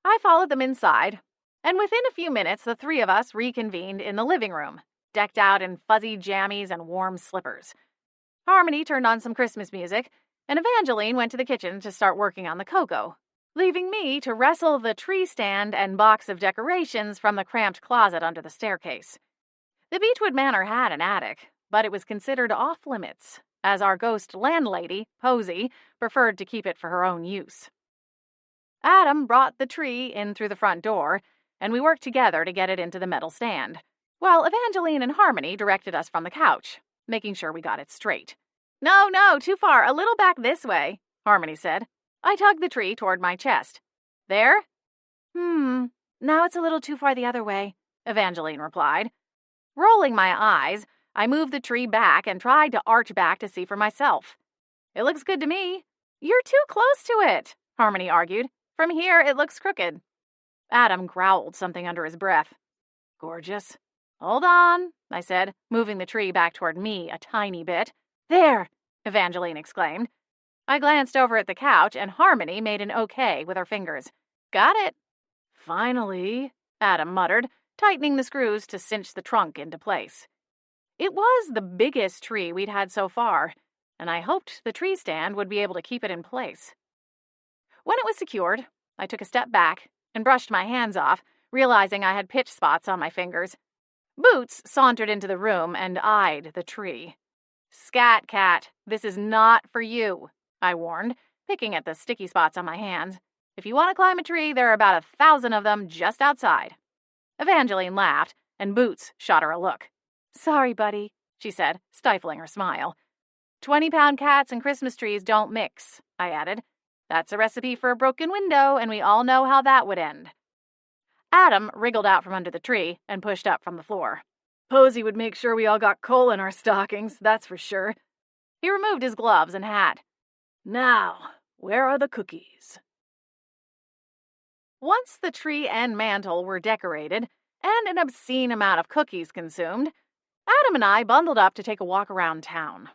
I followed them inside, and within a few minutes the 3 of us reconvened in the living room, decked out in fuzzy jammies and warm slippers. Harmony turned on some Christmas music, and Evangeline went to the kitchen to start working on the cocoa, leaving me to wrestle the tree stand and box of decorations from the cramped closet under the staircase. The Beechwood Manor had an attic, but it was considered off-limits, as our ghost landlady, Posy, preferred to keep it for her own use. Adam brought the tree in through the front door, and we worked together to get it into the metal stand, while Evangeline and Harmony directed us from the couch, making sure we got it straight. No, too far, a little back this way, Harmony said. I tugged the tree toward my chest. There? Now it's a little too far the other way, Evangeline replied. Rolling my eyes, I moved the tree back and tried to arch back to see for myself. It looks good to me. You're too close to it, Harmony argued. From here, it looks crooked. Adam growled something under his breath. Gorgeous. Hold on, I said, moving the tree back toward me a tiny bit. There, Evangeline exclaimed. I glanced over at the couch, and Harmony made an okay with her fingers. Got it. Finally, Adam muttered, tightening the screws to cinch the trunk into place. It was the biggest tree we'd had so far, and I hoped the tree stand would be able to keep it in place. When it was secured, I took a step back and brushed my hands off, realizing I had pitch spots on my fingers. Boots sauntered into the room and eyed the tree. Scat Cat, this is not for you, I warned, picking at the sticky spots on my hands. If you want to climb a tree, there are about 1,000 of them just outside. Evangeline laughed, and Boots shot her a look. Sorry, buddy, she said, stifling her smile. 20-pound cats and Christmas trees don't mix, I added. That's a recipe for a broken window, and we all know how that would end. Adam wriggled out from under the tree and pushed up from the floor. Posey would make sure we all got coal in our stockings, that's for sure. He removed his gloves and hat. Now, where are the cookies? Once the tree and mantel were decorated, and an obscene amount of cookies consumed, Adam and I bundled up to take a walk around town.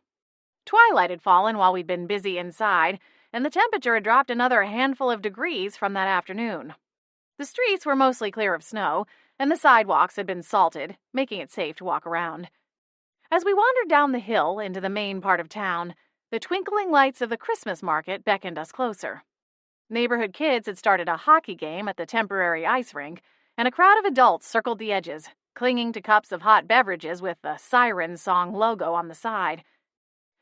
Twilight had fallen while we'd been busy inside, and the temperature had dropped another handful of degrees from that afternoon. The streets were mostly clear of snow, and the sidewalks had been salted, making it safe to walk around. As we wandered down the hill into the main part of town, the twinkling lights of the Christmas market beckoned us closer. Neighborhood kids had started a hockey game at the temporary ice rink, and a crowd of adults circled the edges, clinging to cups of hot beverages with the Siren Song logo on the side.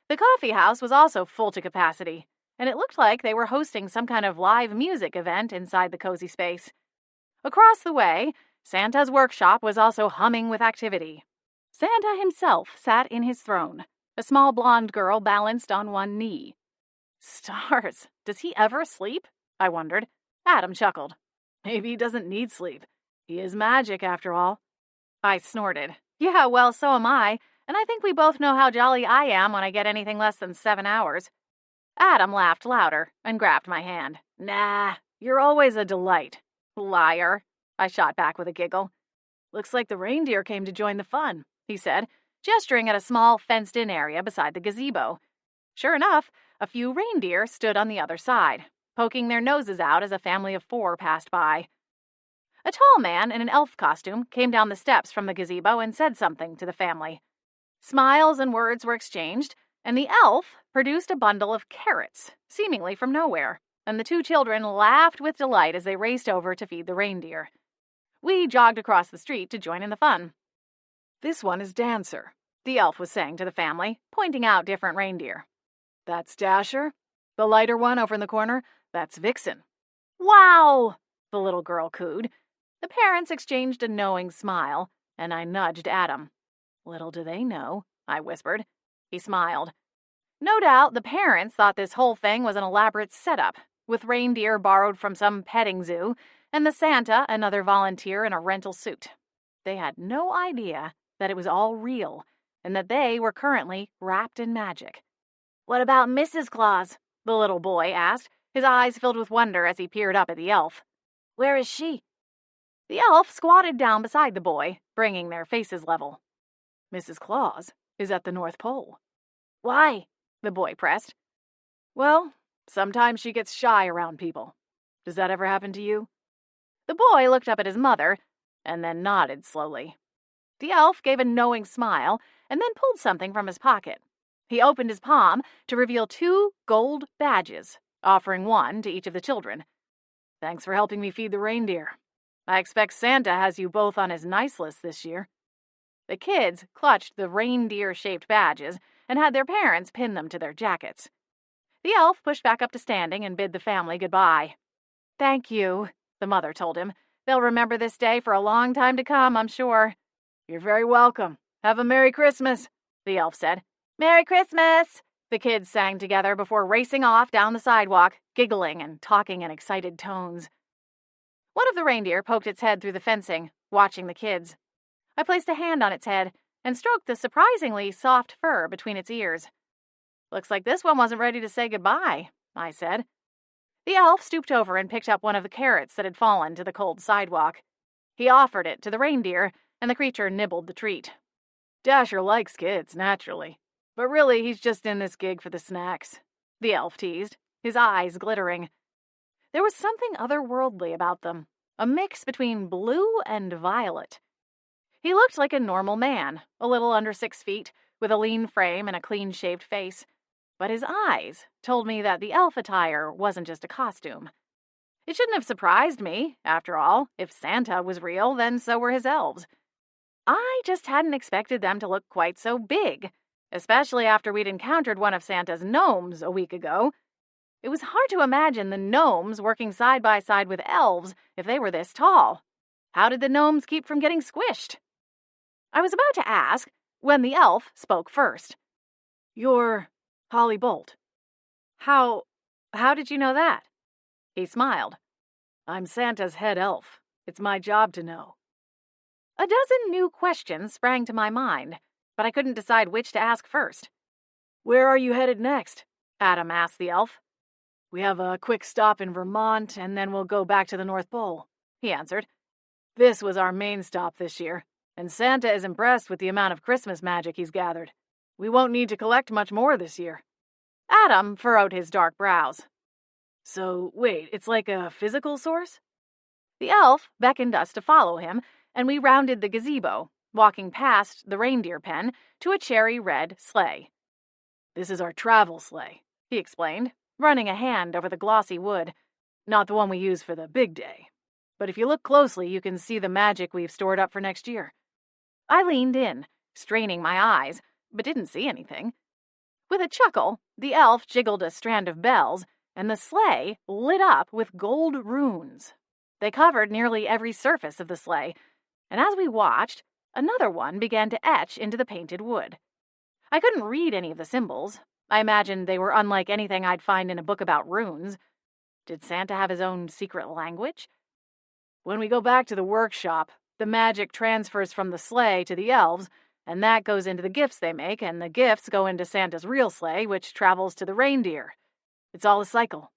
The coffee house was also full to capacity, and it looked like they were hosting some kind of live music event inside the cozy space. Across the way, Santa's workshop was also humming with activity. Santa himself sat in his throne, a small blonde girl balanced on one knee. Stars, does he ever sleep? I wondered. Adam chuckled. Maybe he doesn't need sleep. He is magic, after all. I snorted. Yeah, well, so am I, and I think we both know how jolly I am when I get anything less than 7 hours. Adam laughed louder and grabbed my hand. Nah, you're always a delight. Liar, I shot back with a giggle. Looks like the reindeer came to join the fun, he said, gesturing at a small fenced-in area beside the gazebo. Sure enough, a few reindeer stood on the other side, poking their noses out as a family of 4 passed by. A tall man in an elf costume came down the steps from the gazebo and said something to the family. Smiles and words were exchanged, and the elf produced a bundle of carrots, seemingly from nowhere, and the 2 children laughed with delight as they raced over to feed the reindeer. We jogged across the street to join in the fun. This one is Dancer, the elf was saying to the family, pointing out different reindeer. That's Dasher. The lighter one over in the corner, that's Vixen. Wow! The little girl cooed. The parents exchanged a knowing smile, and I nudged Adam. Little do they know, I whispered. He smiled. No doubt the parents thought this whole thing was an elaborate setup, with reindeer borrowed from some petting zoo, and the Santa another volunteer in a rental suit. They had no idea that it was all real, and that they were currently wrapped in magic. What about Mrs. Claus? The little boy asked, his eyes filled with wonder as he peered up at the elf. Where is she? The elf squatted down beside the boy, bringing their faces level. Mrs. Claus is at the North Pole. Why? The boy pressed. Well, sometimes she gets shy around people. Does that ever happen to you? The boy looked up at his mother, and then nodded slowly. The elf gave a knowing smile, and then pulled something from his pocket. He opened his palm to reveal 2 gold badges, offering one to each of the children. Thanks for helping me feed the reindeer. I expect Santa has you both on his nice list this year. The kids clutched the reindeer-shaped badges and had their parents pin them to their jackets. The elf pushed back up to standing and bid the family goodbye. Thank you, the mother told him. They'll remember this day for a long time to come, I'm sure. You're very welcome. Have a Merry Christmas, the elf said. Merry Christmas, the kids sang together before racing off down the sidewalk, giggling and talking in excited tones. One of the reindeer poked its head through the fencing, watching the kids. I placed a hand on its head and stroked the surprisingly soft fur between its ears. Looks like this one wasn't ready to say goodbye, I said. The elf stooped over and picked up one of the carrots that had fallen to the cold sidewalk. He offered it to the reindeer, and the creature nibbled the treat. Dasher likes kids, naturally. But really, he's just in this gig for the snacks, the elf teased, his eyes glittering. There was something otherworldly about them, a mix between blue and violet. He looked like a normal man, a little under 6 feet, with a lean frame and a clean-shaved face. But his eyes told me that the elf attire wasn't just a costume. It shouldn't have surprised me, after all. If Santa was real, then so were his elves. I just hadn't expected them to look quite so big, especially after we'd encountered one of Santa's gnomes a week ago. It was hard to imagine the gnomes working side by side with elves if they were this tall. How did the gnomes keep from getting squished? I was about to ask when the elf spoke first. You're Holly Bolt. How did you know that? He smiled. I'm Santa's head elf. It's my job to know. A dozen new questions sprang to my mind, but I couldn't decide which to ask first. "Where are you headed next?" Adam asked the elf. "We have a quick stop in Vermont, and then we'll go back to the North Pole," he answered. "This was our main stop this year, and Santa is impressed with the amount of Christmas magic he's gathered. We won't need to collect much more this year." Adam furrowed his dark brows. "So, wait, it's like a physical source?" The elf beckoned us to follow him, and we rounded the gazebo, walking past the reindeer pen to a cherry-red sleigh. "This is our travel sleigh," he explained, running a hand over the glossy wood. "Not the one we use for the big day. But if you look closely, you can see the magic we've stored up for next year." I leaned in, straining my eyes, but didn't see anything. With a chuckle, the elf jiggled a strand of bells, and the sleigh lit up with gold runes. They covered nearly every surface of the sleigh, and as we watched, another one began to etch into the painted wood. I couldn't read any of the symbols. I imagined they were unlike anything I'd find in a book about runes. Did Santa have his own secret language? "When we go back to the workshop, the magic transfers from the sleigh to the elves, and that goes into the gifts they make, and the gifts go into Santa's real sleigh, which travels to the reindeer. It's all a cycle."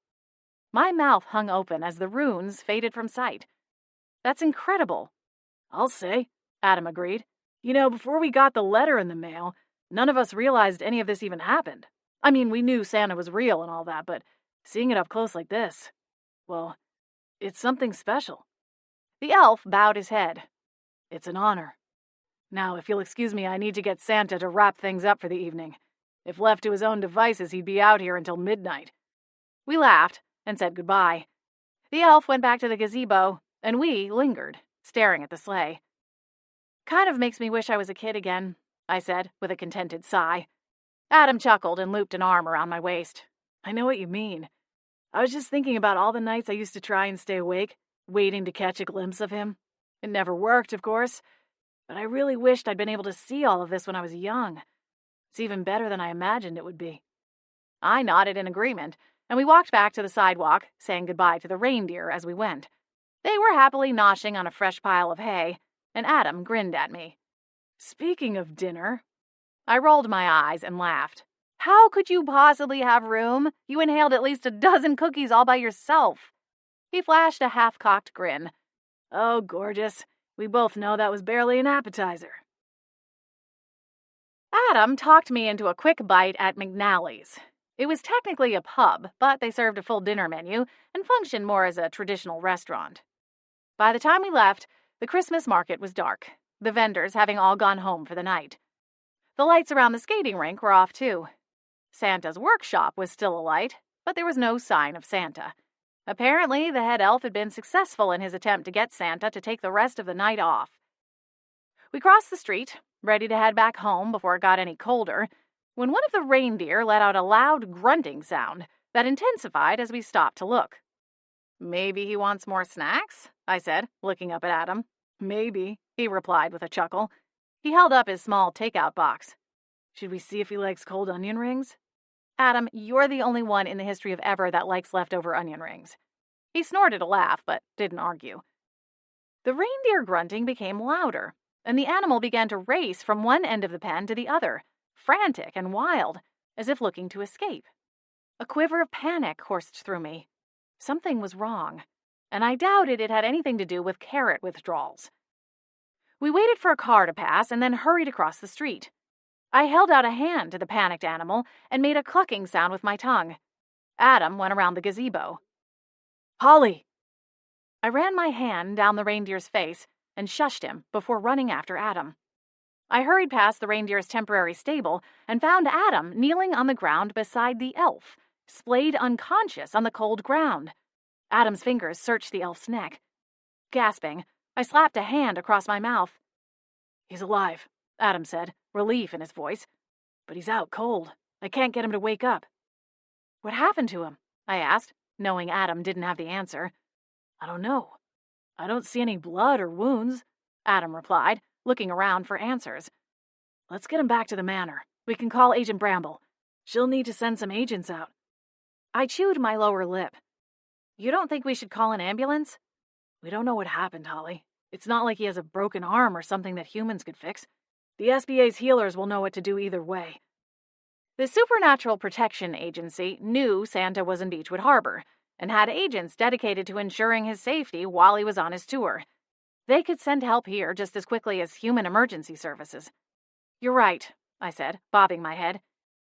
My mouth hung open as the runes faded from sight. "That's incredible." "I'll say," Adam agreed. "You know, before we got the letter in the mail, none of us realized any of this even happened. I mean, we knew Santa was real and all that, but seeing it up close like this, well, it's something special." The elf bowed his head. "It's an honor. Now, if you'll excuse me, I need to get Santa to wrap things up for the evening. If left to his own devices, he'd be out here until midnight." We laughed and said goodbye. The elf went back to the gazebo, and we lingered, staring at the sleigh. "Kind of makes me wish I was a kid again," I said, with a contented sigh. Adam chuckled and looped an arm around my waist. "I know what you mean. I was just thinking about all the nights I used to try and stay awake, waiting to catch a glimpse of him. It never worked, of course, but I really wished I'd been able to see all of this when I was young. It's even better than I imagined it would be." I nodded in agreement, and we walked back to the sidewalk, saying goodbye to the reindeer as we went. They were happily noshing on a fresh pile of hay, and Adam grinned at me. "Speaking of dinner..." I rolled my eyes and laughed. "How could you possibly have room? You inhaled at least a dozen cookies all by yourself." He flashed a half-cocked grin. "Oh, gorgeous. We both know that was barely an appetizer." Adam talked me into a quick bite at McNally's. It was technically a pub, but they served a full dinner menu and functioned more as a traditional restaurant. By the time we left, the Christmas market was dark, the vendors having all gone home for the night. The lights around the skating rink were off too. Santa's workshop was still alight, but there was no sign of Santa. Apparently, the head elf had been successful in his attempt to get Santa to take the rest of the night off. We crossed the street, ready to head back home before it got any colder, when one of the reindeer let out a loud grunting sound that intensified as we stopped to look. "Maybe he wants more snacks?" I said, looking up at Adam. "Maybe," he replied with a chuckle. He held up his small takeout box. "Should we see if he likes cold onion rings?" "Adam, you're the only one in the history of ever that likes leftover onion rings." He snorted a laugh, but didn't argue. The reindeer grunting became louder, and the animal began to race from one end of the pen to the other, frantic and wild, as if looking to escape. A quiver of panic coursed through me. Something was wrong, and I doubted it had anything to do with carrot withdrawals. We waited for a car to pass and then hurried across the street. I held out a hand to the panicked animal and made a clucking sound with my tongue. Adam went around the gazebo. "Holly!" I ran my hand down the reindeer's face and shushed him before running after Adam. I hurried past the reindeer's temporary stable and found Adam kneeling on the ground beside the elf, splayed unconscious on the cold ground. Adam's fingers searched the elf's neck. Gasping, I slapped a hand across my mouth. "He's alive," Adam said, relief in his voice. "But he's out cold. I can't get him to wake up." "What happened to him?" I asked, knowing Adam didn't have the answer. "I don't know. I don't see any blood or wounds," Adam replied, looking around for answers. "Let's get him back to the manor. We can call Agent Bramble. She'll need to send some agents out." I chewed my lower lip. "You don't think we should call an ambulance?" "We don't know what happened, Holly. It's not like he has a broken arm or something that humans could fix. The SBA's healers will know what to do either way. The Supernatural Protection Agency knew Santa was in Beechwood Harbor and had agents dedicated to ensuring his safety while he was on his tour. They could send help here just as quickly as human emergency services. You're right, I said, bobbing my head.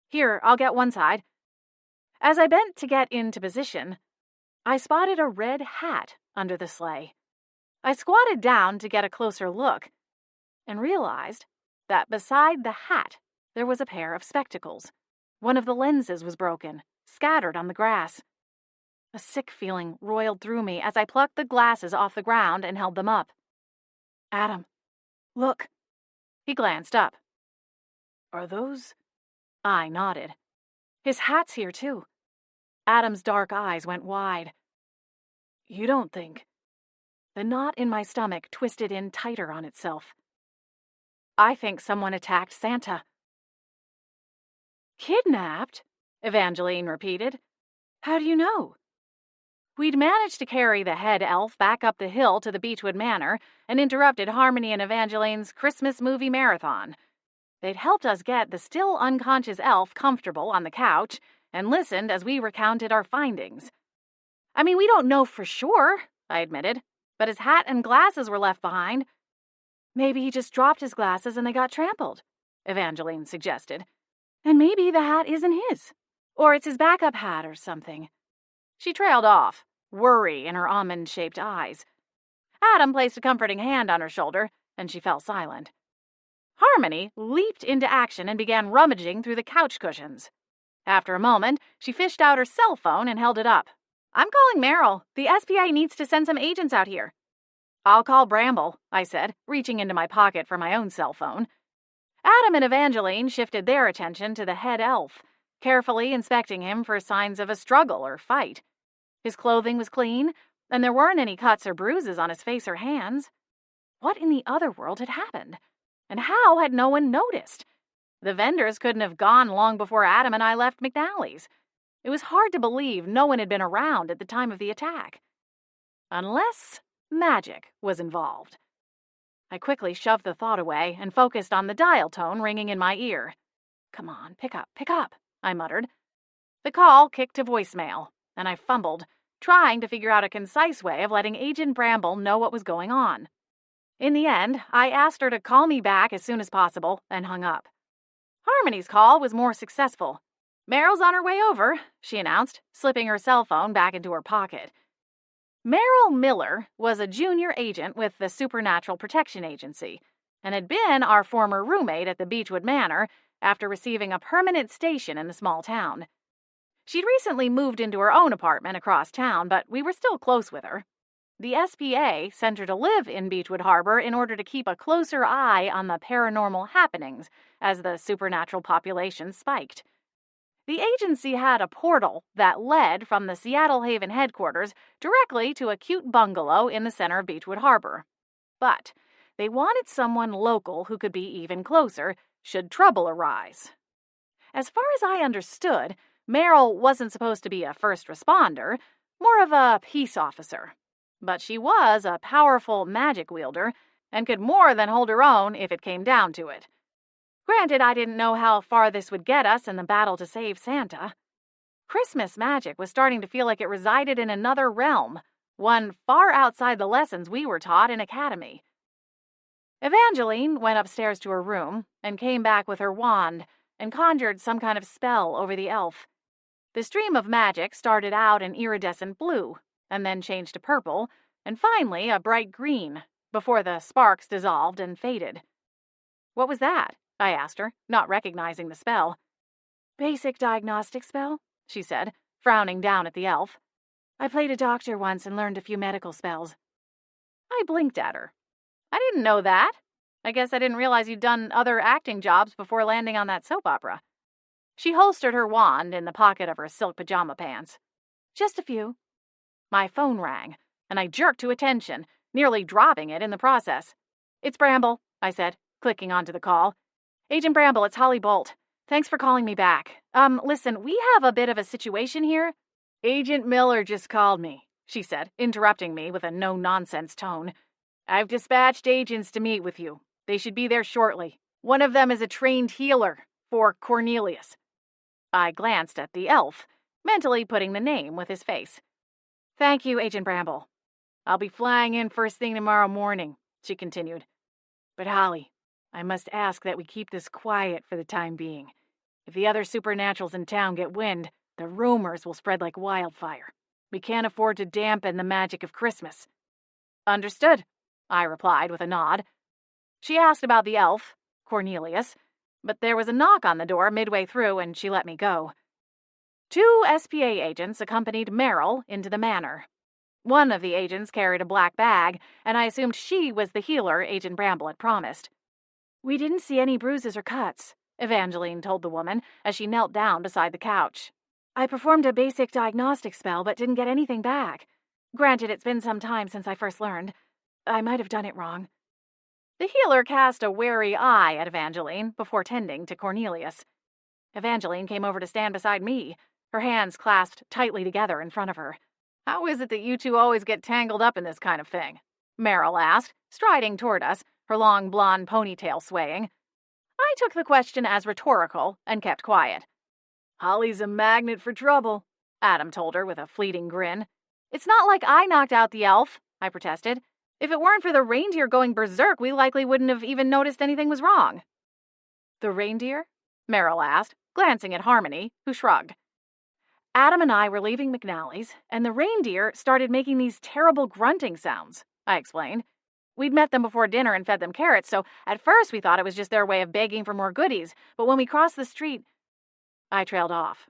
Here, I'll get one side. As I bent to get into position, I spotted a red hat under the sleigh. I squatted down to get a closer look and realized that beside the hat there was a pair of spectacles. One of the lenses was broken, scattered on the grass. A sick feeling roiled through me as I plucked the glasses off the ground and held them up. Adam, look. He glanced up. Are those? I nodded. His hat's here, too. Adam's dark eyes went wide. You don't think? The knot in my stomach twisted in tighter on itself. I think someone attacked Santa. Kidnapped? Evangeline repeated. How do you know? We'd managed to carry the head elf back up the hill to the Beechwood Manor and interrupted Harmony and Evangeline's Christmas movie marathon. They'd helped us get the still unconscious elf comfortable on the couch and listened as we recounted our findings. I mean, we don't know for sure, I admitted, but his hat and glasses were left behind. Maybe he just dropped his glasses and they got trampled, Evangeline suggested. And maybe the hat isn't his, or it's his backup hat or something. She trailed off, worry in her almond-shaped eyes. Adam placed a comforting hand on her shoulder, and she fell silent. Harmony leaped into action and began rummaging through the couch cushions. After a moment, she fished out her cell phone and held it up. I'm calling Merrill. The SBA needs to send some agents out here. I'll call Bramble, I said, reaching into my pocket for my own cell phone. Adam and Evangeline shifted their attention to the head elf, carefully inspecting him for signs of a struggle or fight. His clothing was clean, and there weren't any cuts or bruises on his face or hands. What in the other world had happened? And how had no one noticed? The vendors couldn't have gone long before Adam and I left McNally's. It was hard to believe no one had been around at the time of the attack. Unless magic was involved. I quickly shoved the thought away and focused on the dial tone ringing in my ear. Come on, pick up, I muttered. The call kicked to voicemail, and I fumbled, trying to figure out a concise way of letting Agent Bramble know what was going on. In the end, I asked her to call me back as soon as possible and hung up. Harmony's call was more successful. Merrill's on her way over, she announced, slipping her cell phone back into her pocket. Merrill Miller was a junior agent with the Supernatural Protection Agency and had been our former roommate at the Beechwood Manor after receiving a permanent station in the small town. She'd recently moved into her own apartment across town, but we were still close with her. The SBA sent her to live in Beechwood Harbor in order to keep a closer eye on the paranormal happenings as the supernatural population spiked. The agency had a portal that led from the Seattle Haven headquarters directly to a cute bungalow in the center of Beechwood Harbor. But they wanted someone local who could be even closer should trouble arise. As far as I understood, Merrill wasn't supposed to be a first responder, more of a peace officer. But she was a powerful magic wielder and could more than hold her own if it came down to it. Granted, I didn't know how far this would get us in the battle to save Santa. Christmas magic was starting to feel like it resided in another realm, one far outside the lessons we were taught in academy. Evangeline went upstairs to her room and came back with her wand and conjured some kind of spell over the elf. The stream of magic started out an iridescent blue, and then changed to purple, and finally a bright green, before the sparks dissolved and faded. What was that? I asked her, not recognizing the spell. Basic diagnostic spell, she said, frowning down at the elf. I played a doctor once and learned a few medical spells. I blinked at her. I didn't know that. I guess I didn't realize you'd done other acting jobs before landing on that soap opera. She holstered her wand in the pocket of her silk pajama pants. Just a few. My phone rang, and I jerked to attention, nearly dropping it in the process. It's Bramble, I said, clicking onto the call. Agent Bramble, it's Holly Bolt. Thanks for calling me back. Listen, we have a bit of a situation here. Agent Miller just called me, she said, interrupting me with a no-nonsense tone. I've dispatched agents to meet with you. They should be there shortly. One of them is a trained healer for Cornelius. I glanced at the elf, mentally putting the name with his face. Thank you, Agent Bramble. I'll be flying in first thing tomorrow morning, she continued. But Holly, I must ask that we keep this quiet for the time being. If the other supernaturals in town get wind, the rumors will spread like wildfire. We can't afford to dampen the magic of Christmas. Understood, I replied with a nod. She asked about the elf, Cornelius, but there was a knock on the door midway through and she let me go. 2 SPA agents accompanied Meryl into the manor. One of the agents carried a black bag, and I assumed she was the healer Agent Bramble had promised. We didn't see any bruises or cuts, Evangeline told the woman as she knelt down beside the couch. I performed a basic diagnostic spell, but didn't get anything back. Granted, it's been some time since I first learned. I might have done it wrong. The healer cast a wary eye at Evangeline before tending to Cornelius. Evangeline came over to stand beside me, her hands clasped tightly together in front of her. How is it that you two always get tangled up in this kind of thing? Meryl asked, striding toward us, her long blonde ponytail swaying. I took the question as rhetorical and kept quiet. Holly's a magnet for trouble, Adam told her with a fleeting grin. It's not like I knocked out the elf, I protested. If it weren't for the reindeer going berserk, we likely wouldn't have even noticed anything was wrong. The reindeer? Meryl asked, glancing at Harmony, who shrugged. Adam and I were leaving McNally's, and the reindeer started making these terrible grunting sounds, I explained. We'd met them before dinner and fed them carrots, so at first we thought it was just their way of begging for more goodies, but when we crossed the street, I trailed off.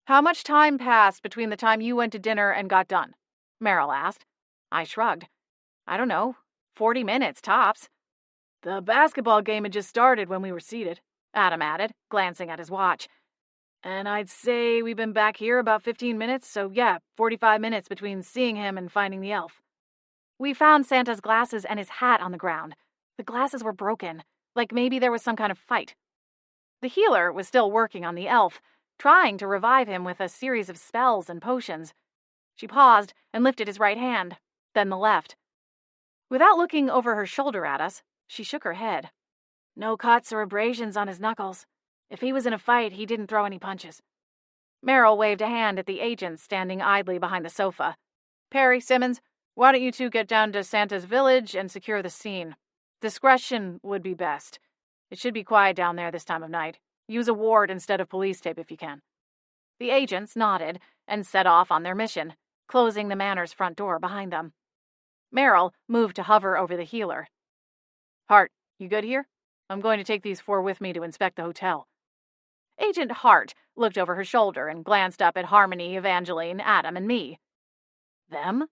How much time passed between the time you went to dinner and got done? Meryl asked. I shrugged. I don't know, 40 minutes, tops. The basketball game had just started when we were seated, Adam added, glancing at his watch. And I'd say we've been back here about 15 minutes, so yeah, 45 minutes between seeing him and finding the elf. We found Santa's glasses and his hat on the ground. The glasses were broken, like maybe there was some kind of fight. The healer was still working on the elf, trying to revive him with a series of spells and potions. She paused and lifted his right hand, then the left. Without looking over her shoulder at us, she shook her head. No cuts or abrasions on his knuckles. If he was in a fight, he didn't throw any punches. Meryl waved a hand at the agents standing idly behind the sofa. Perry, Simmons, why don't you two get down to Santa's village and secure the scene? Discretion would be best. It should be quiet down there this time of night. Use a ward instead of police tape if you can. The agents nodded and set off on their mission, closing the manor's front door behind them. Meryl moved to hover over the healer. Hart, you good here? I'm going to take these 4 with me to inspect the hotel. Agent Hart looked over her shoulder and glanced up at Harmony, Evangeline, Adam, and me. Them?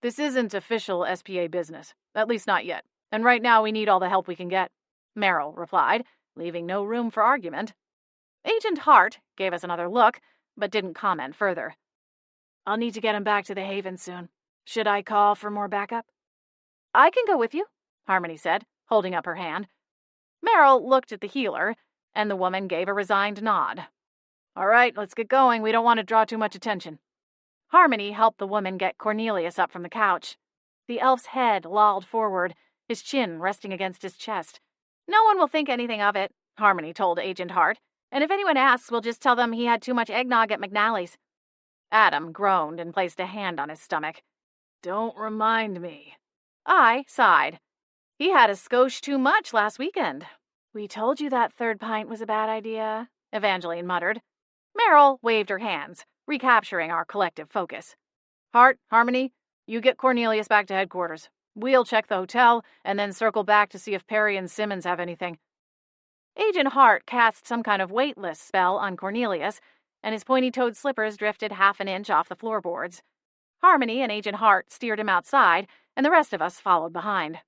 This isn't official SPA business, at least not yet, and right now we need all the help we can get, Meryl replied, leaving no room for argument. Agent Hart gave us another look, but didn't comment further. I'll need to get him back to the Haven soon. Should I call for more backup? I can go with you, Harmony said, holding up her hand. Meryl looked at the healer, and the woman gave a resigned nod. All right, let's get going. We don't want to draw too much attention. Harmony helped the woman get Cornelius up from the couch. The elf's head lolled forward, his chin resting against his chest. No one will think anything of it, Harmony told Agent Hart, and if anyone asks, we'll just tell them he had too much eggnog at McNally's. Adam groaned and placed a hand on his stomach. Don't remind me. I sighed. He had a skosh too much last weekend. We told you that 3rd pint was a bad idea, Evangeline muttered. Meryl waved her hands, recapturing our collective focus. Hart, Harmony, you get Cornelius back to headquarters. We'll check the hotel and then circle back to see if Perry and Simmons have anything. Agent Hart cast some kind of weightless spell on Cornelius, and his pointy-toed slippers drifted half an inch off the floorboards. Harmony and Agent Hart steered him outside, and the rest of us followed behind.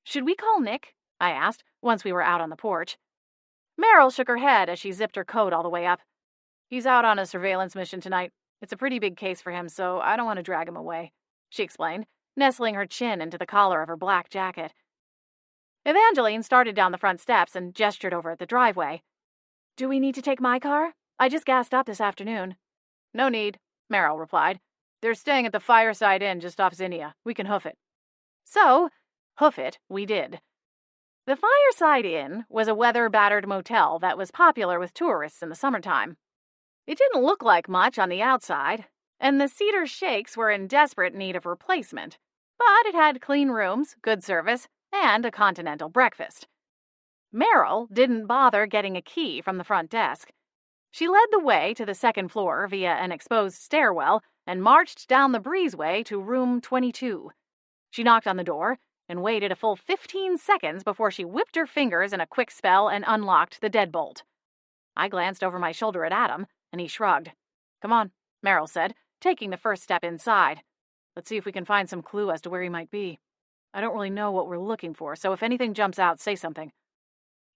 Should we call Nick? I asked, once we were out on the porch. Meryl shook her head as she zipped her coat all the way up. He's out on a surveillance mission tonight. It's a pretty big case for him, so I don't want to drag him away, she explained, nestling her chin into the collar of her black jacket. Evangeline started down the front steps and gestured over at the driveway. Do we need to take my car? I just gassed up this afternoon. No need, Meryl replied. They're staying at the Fireside Inn just off Zinnia. We can hoof it. So, hoof it we did. The Fireside Inn was a weather-battered motel that was popular with tourists in the summertime. It didn't look like much on the outside, and the cedar shakes were in desperate need of replacement, but it had clean rooms, good service, and a continental breakfast. Meryl didn't bother getting a key from the front desk. She led the way to the second floor via an exposed stairwell and marched down the breezeway to room 22. She knocked on the door and waited a full 15 seconds before she whipped her fingers in a quick spell and unlocked the deadbolt. I glanced over my shoulder at Adam, and he shrugged. "Come on," Meryl said, taking the first step inside. "Let's see if we can find some clue as to where he might be. I don't really know what we're looking for, so if anything jumps out, say something."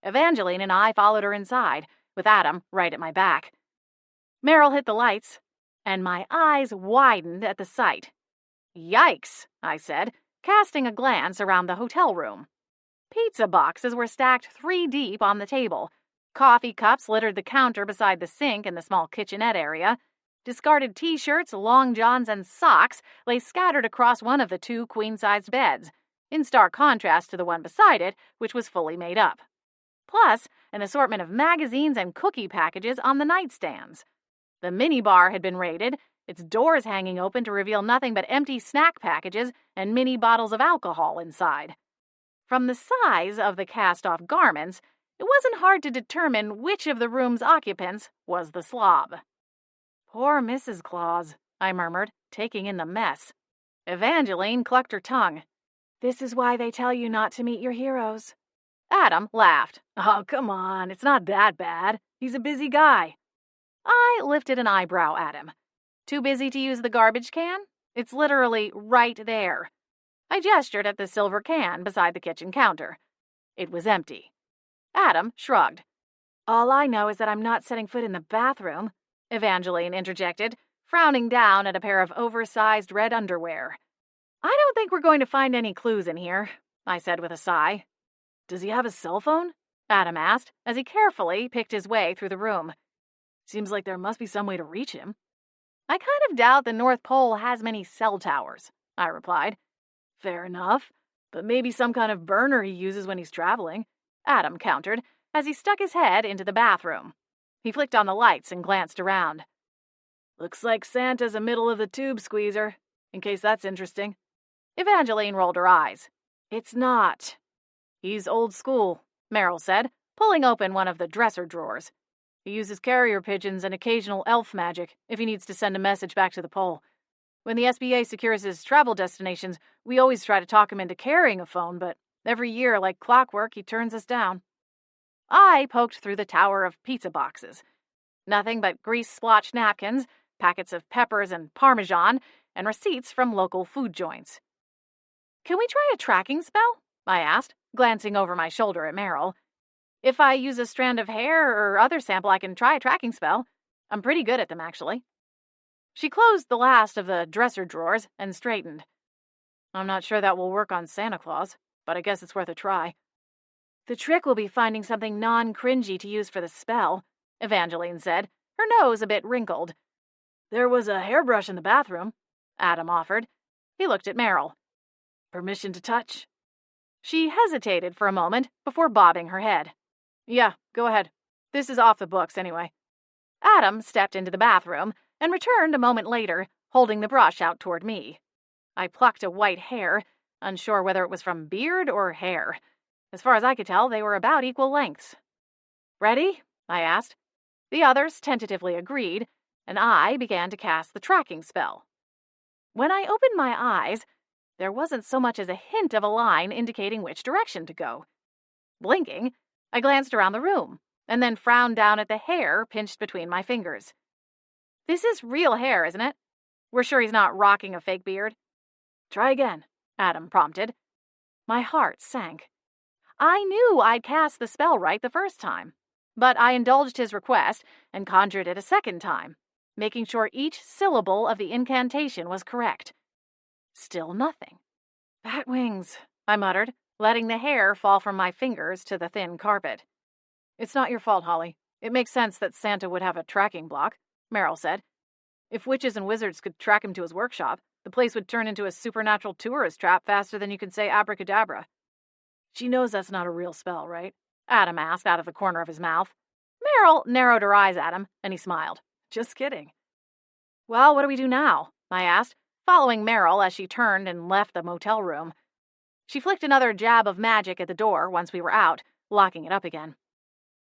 Evangeline and I followed her inside, with Adam right at my back. Meryl hit the lights, and my eyes widened at the sight. "Yikes," I said, casting a glance around the hotel room. Pizza boxes were stacked 3 deep on the table. Coffee cups littered the counter beside the sink in the small kitchenette area. Discarded t-shirts, long johns, and socks lay scattered across one of the 2 queen-sized beds, in stark contrast to the one beside it, which was fully made up. Plus, an assortment of magazines and cookie packages on the nightstands. The minibar had been raided, its doors hanging open to reveal nothing but empty snack packages and mini bottles of alcohol inside. From the size of the cast-off garments, it wasn't hard to determine which of the room's occupants was the slob. "Poor Mrs. Claus," I murmured, taking in the mess. Evangeline clucked her tongue. "This is why they tell you not to meet your heroes." Adam laughed. "Oh, come on, it's not that bad. He's a busy guy." I lifted an eyebrow at him. "Too busy to use the garbage can? It's literally right there." I gestured at the silver can beside the kitchen counter. It was empty. Adam shrugged. "All I know is that I'm not setting foot in the bathroom," Evangeline interjected, frowning down at a pair of oversized red underwear. "I don't think we're going to find any clues in here," I said with a sigh. "Does he have a cell phone?" Adam asked, as he carefully picked his way through the room. "Seems like there must be some way to reach him." "I kind of doubt the North Pole has many cell towers," I replied. "Fair enough, but maybe some kind of burner he uses when he's traveling," Adam countered, as he stuck his head into the bathroom. He flicked on the lights and glanced around. "Looks like Santa's a middle-of-the-tube squeezer, in case that's interesting." Evangeline rolled her eyes. "It's not." "He's old school," Meryl said, pulling open one of the dresser drawers. "He uses carrier pigeons and occasional elf magic if he needs to send a message back to the pole. When the SBA secures his travel destinations, we always try to talk him into carrying a phone, but every year, like clockwork, he turns us down." I poked through the tower of pizza boxes. Nothing but grease-splotched napkins, packets of peppers and Parmesan, and receipts from local food joints. "Can we try a tracking spell?" I asked, glancing over my shoulder at Meryl. "If I use a strand of hair or other sample, I can try a tracking spell. I'm pretty good at them, actually." She closed the last of the dresser drawers and straightened. "I'm not sure that will work on Santa Claus, but I guess it's worth a try." "The trick will be finding something non-cringy to use for the spell," Evangeline said, her nose a bit wrinkled. "There was a hairbrush in the bathroom," Adam offered. He looked at Meryl. "Permission to touch?" She hesitated for a moment before bobbing her head. "Yeah, go ahead. This is off the books anyway." Adam stepped into the bathroom and returned a moment later, holding the brush out toward me. I plucked a white hair, unsure whether it was from beard or hair. As far as I could tell, they were about equal lengths. "Ready?" I asked. The others tentatively agreed, and I began to cast the tracking spell. When I opened my eyes, there wasn't so much as a hint of a line indicating which direction to go. Blinking, I glanced around the room, and then frowned down at the hair pinched between my fingers. "This is real hair, isn't it? We're sure he's not rocking a fake beard?" "Try again," Adam prompted. My heart sank. I knew I'd cast the spell right the first time, but I indulged his request and conjured it a second time, making sure each syllable of the incantation was correct. Still nothing. "Bat wings," I muttered, letting the hair fall from my fingers to the thin carpet. "It's not your fault, Holly. It makes sense that Santa would have a tracking block," Meryl said. If witches and wizards could track him to his workshop, the place would turn into a supernatural tourist trap faster than you could say abracadabra. She knows that's not a real spell, right? Adam asked out of the corner of his mouth. Meryl narrowed her eyes at him, and he smiled. Just kidding. Well, what do we do now? I asked, following Meryl as she turned and left the motel room. She flicked another jab of magic at the door once we were out, locking it up again.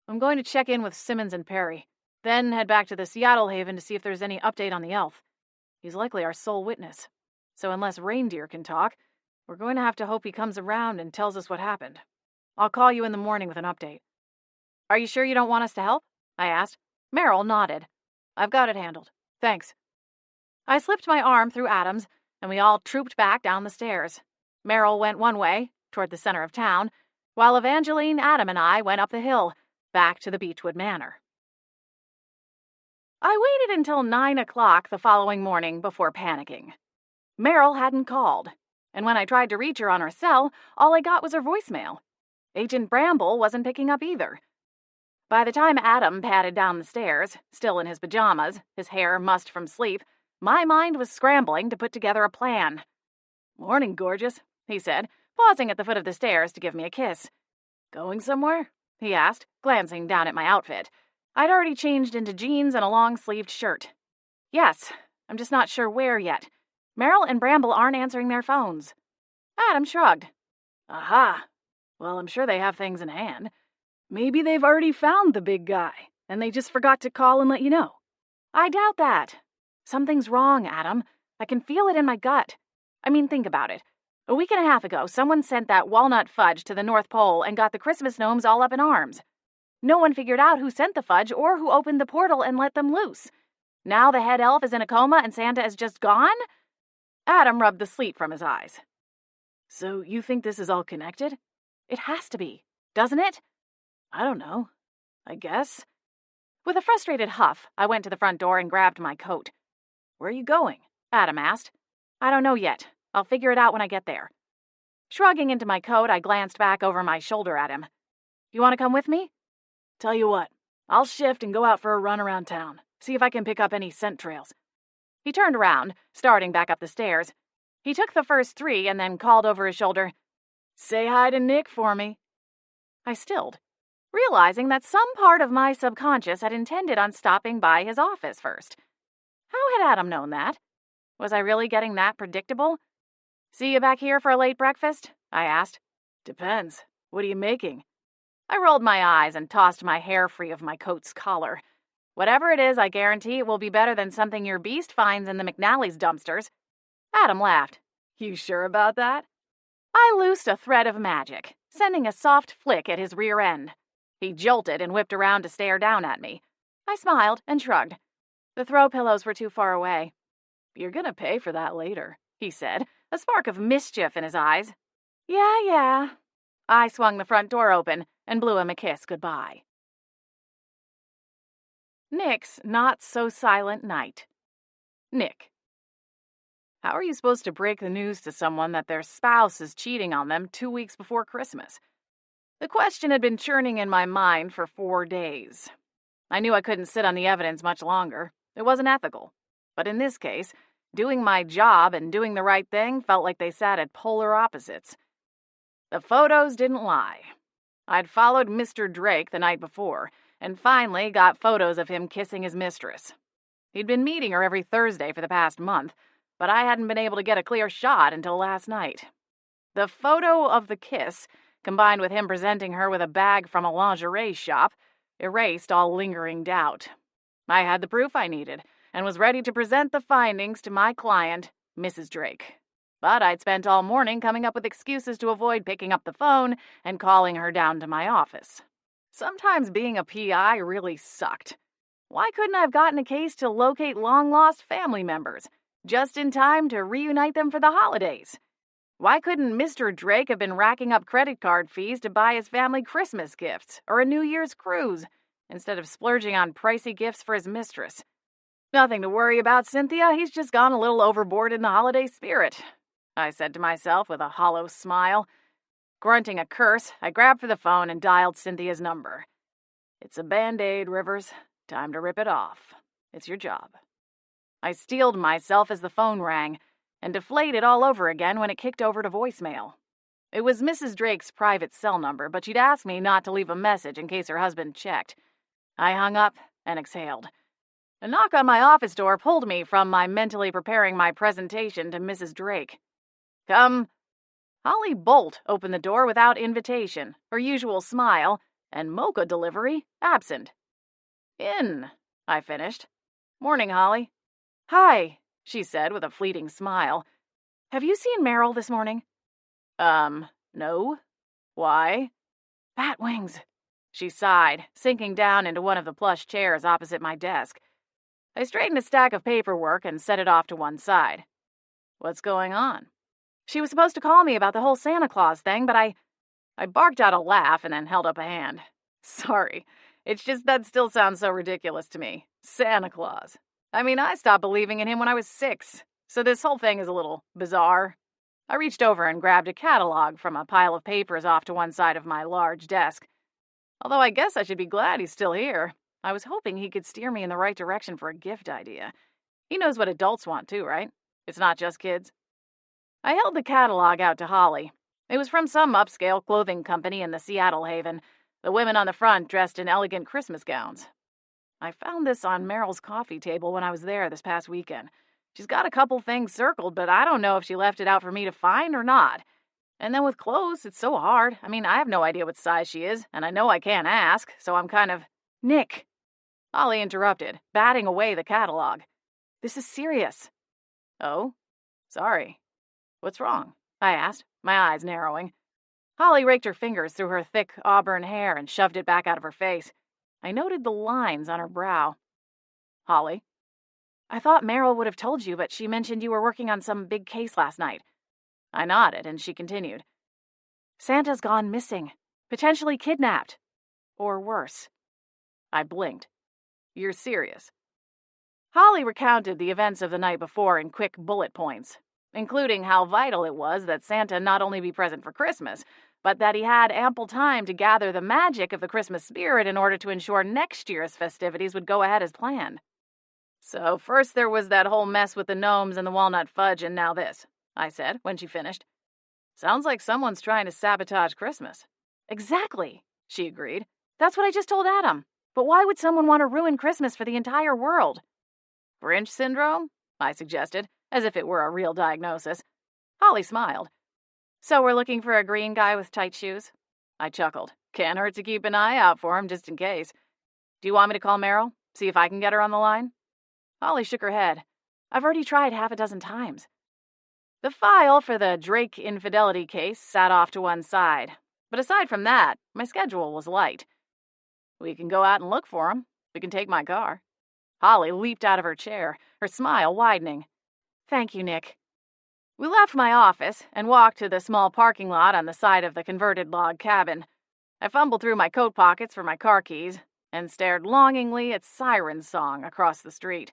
I'm going to check in with Simmons and Perry, then head back to the Seattle Haven to see if there's any update on the elf. He's likely our sole witness, so unless Reindeer can talk, we're going to have to hope he comes around and tells us what happened. I'll call you in the morning with an update. Are you sure you don't want us to help? I asked. Meryl nodded. I've got it handled. Thanks. I slipped my arm through Adam's, and we all trooped back down the stairs. Meryl went one way, toward the center of town, while Evangeline, Adam, and I went up the hill, back to the Beechwood Manor. I waited until 9 o'clock the following morning before panicking. Meryl hadn't called, and when I tried to reach her on her cell, all I got was her voicemail. Agent Bramble wasn't picking up either. By the time Adam padded down the stairs, still in his pajamas, his hair mussed from sleep, my mind was scrambling to put together a plan. Morning, gorgeous, he said, pausing at the foot of the stairs to give me a kiss. Going somewhere? He asked, glancing down at my outfit. I'd already changed into jeans and a long-sleeved shirt. Yes, I'm just not sure where yet. Meryl and Bramble aren't answering their phones. Adam shrugged. Aha. Well, I'm sure they have things in hand. Maybe they've already found the big guy, and they just forgot to call and let you know. I doubt that. Something's wrong, Adam. I can feel it in my gut. I mean, think about it. A week and a half ago, someone sent that walnut fudge to the North Pole and got the Christmas gnomes all up in arms. No one figured out who sent the fudge or who opened the portal and let them loose. Now the head elf is in a coma and Santa is just gone? Adam rubbed the sleep from his eyes. So you think this is all connected? It has to be, doesn't it? I don't know. I guess. With a frustrated huff, I went to the front door and grabbed my coat. Where are you going? Adam asked. I don't know yet. I'll figure it out when I get there. Shrugging into my coat, I glanced back over my shoulder at him. You want to come with me? Tell you what, I'll shift and go out for a run around town, see if I can pick up any scent trails. He turned around, starting back up the stairs. He took the first 3 and then called over his shoulder, Say hi to Nick for me. I stilled, realizing that some part of my subconscious had intended on stopping by his office first. How had Adam known that? Was I really getting that predictable? See you back here for a late breakfast? I asked. Depends. What are you making? I rolled my eyes and tossed my hair free of my coat's collar. Whatever it is, I guarantee it will be better than something your beast finds in the McNally's dumpsters. Adam laughed. You sure about that? I loosed a thread of magic, sending a soft flick at his rear end. He jolted and whipped around to stare down at me. I smiled and shrugged. The throw pillows were too far away. You're gonna pay for that later, he said, a spark of mischief in his eyes. Yeah. I swung the front door open and blew him a kiss goodbye. Nick's not-so-silent night. Nick. How are you supposed to break the news to someone that their spouse is cheating on them 2 weeks before Christmas? The question had been churning in my mind for 4 days. I knew I couldn't sit on the evidence much longer. It wasn't ethical. But in this case, doing my job and doing the right thing felt like they sat at polar opposites. The photos didn't lie. I'd followed Mr. Drake the night before, and finally got photos of him kissing his mistress. He'd been meeting her every Thursday for the past month, but I hadn't been able to get a clear shot until last night. The photo of the kiss, combined with him presenting her with a bag from a lingerie shop, erased all lingering doubt. I had the proof I needed, and was ready to present the findings to my client, Mrs. Drake. But I'd spent all morning coming up with excuses to avoid picking up the phone and calling her down to my office. Sometimes being a PI really sucked. Why couldn't I have gotten a case to locate long-lost family members, just in time to reunite them for the holidays? Why couldn't Mr. Drake have been racking up credit card fees to buy his family Christmas gifts or a New Year's cruise, instead of splurging on pricey gifts for his mistress? Nothing to worry about, Cynthia. He's just gone a little overboard in the holiday spirit, I said to myself with a hollow smile. Grunting a curse, I grabbed for the phone and dialed Cynthia's number. It's a Band-Aid, Rivers. Time to rip it off. It's your job. I steeled myself as the phone rang, and deflated all over again when it kicked over to voicemail. It was Mrs. Drake's private cell number, but she'd asked me not to leave a message in case her husband checked. I hung up and exhaled. A knock on my office door pulled me from my mentally preparing my presentation to Mrs. Drake. "Come." Holly Bolt opened the door without invitation, her usual smile, and mocha delivery absent. "In," I finished. "Morning, Holly." "Hi," she said with a fleeting smile. "Have you seen Meryl this morning?" No. Why?" "Bat wings." She sighed, sinking down into one of the plush chairs opposite my desk. I straightened a stack of paperwork and set it off to one side. "What's going on?" "She was supposed to call me about the whole Santa Claus thing, but I barked out a laugh and then held up a hand. "Sorry. It's just that still sounds so ridiculous to me. Santa Claus. I mean, I stopped believing in him when I was 6, so this whole thing is a little bizarre." I reached over and grabbed a catalog from a pile of papers off to one side of my large desk. Although I guess I should be glad he's still here. I was hoping he could steer me in the right direction for a gift idea. He knows what adults want too, right? It's not just kids. I held the catalog out to Holly. It was from some upscale clothing company in the Seattle Haven, the women on the front dressed in elegant Christmas gowns. I found this on Meryl's coffee table when I was there this past weekend. She's got a couple things circled, but I don't know if she left it out for me to find or not. And then with clothes, it's so hard. I mean, I have no idea what size she is, and I know I can't ask, so I'm kind of... "Nick," Holly interrupted, batting away the catalog. "This is serious." "Oh? Sorry. What's wrong?" I asked, my eyes narrowing. Holly raked her fingers through her thick auburn hair and shoved it back out of her face. I noted the lines on her brow. "Holly?" "I thought Meryl would have told you, but she mentioned you were working on some big case last night." I nodded, and she continued. "Santa's gone missing. Potentially kidnapped. Or worse." I blinked. "You're serious?" Holly recounted the events of the night before in quick bullet points, including how vital it was that Santa not only be present for Christmas, but that he had ample time to gather the magic of the Christmas spirit in order to ensure next year's festivities would go ahead as planned. "So first there was that whole mess with the gnomes and the walnut fudge, and now this," I said when she finished. "Sounds like someone's trying to sabotage Christmas." "Exactly," she agreed. "That's what I just told Adam. But why would someone want to ruin Christmas for the entire world?" "Grinch syndrome?" I suggested, as if it were a real diagnosis. Holly smiled. "So we're looking for a green guy with tight shoes?" I chuckled. "Can't hurt to keep an eye out for him just in case. Do you want me to call Meryl? See if I can get her on the line?" Holly shook her head. "I've already tried half a dozen times." The file for the Drake infidelity case sat off to one side. But aside from that, my schedule was light. "We can go out and look for him. We can take my car." Holly leaped out of her chair, her smile widening. "Thank you, Nick." We left my office and walked to the small parking lot on the side of the converted log cabin. I fumbled through my coat pockets for my car keys and stared longingly at Siren Song across the street.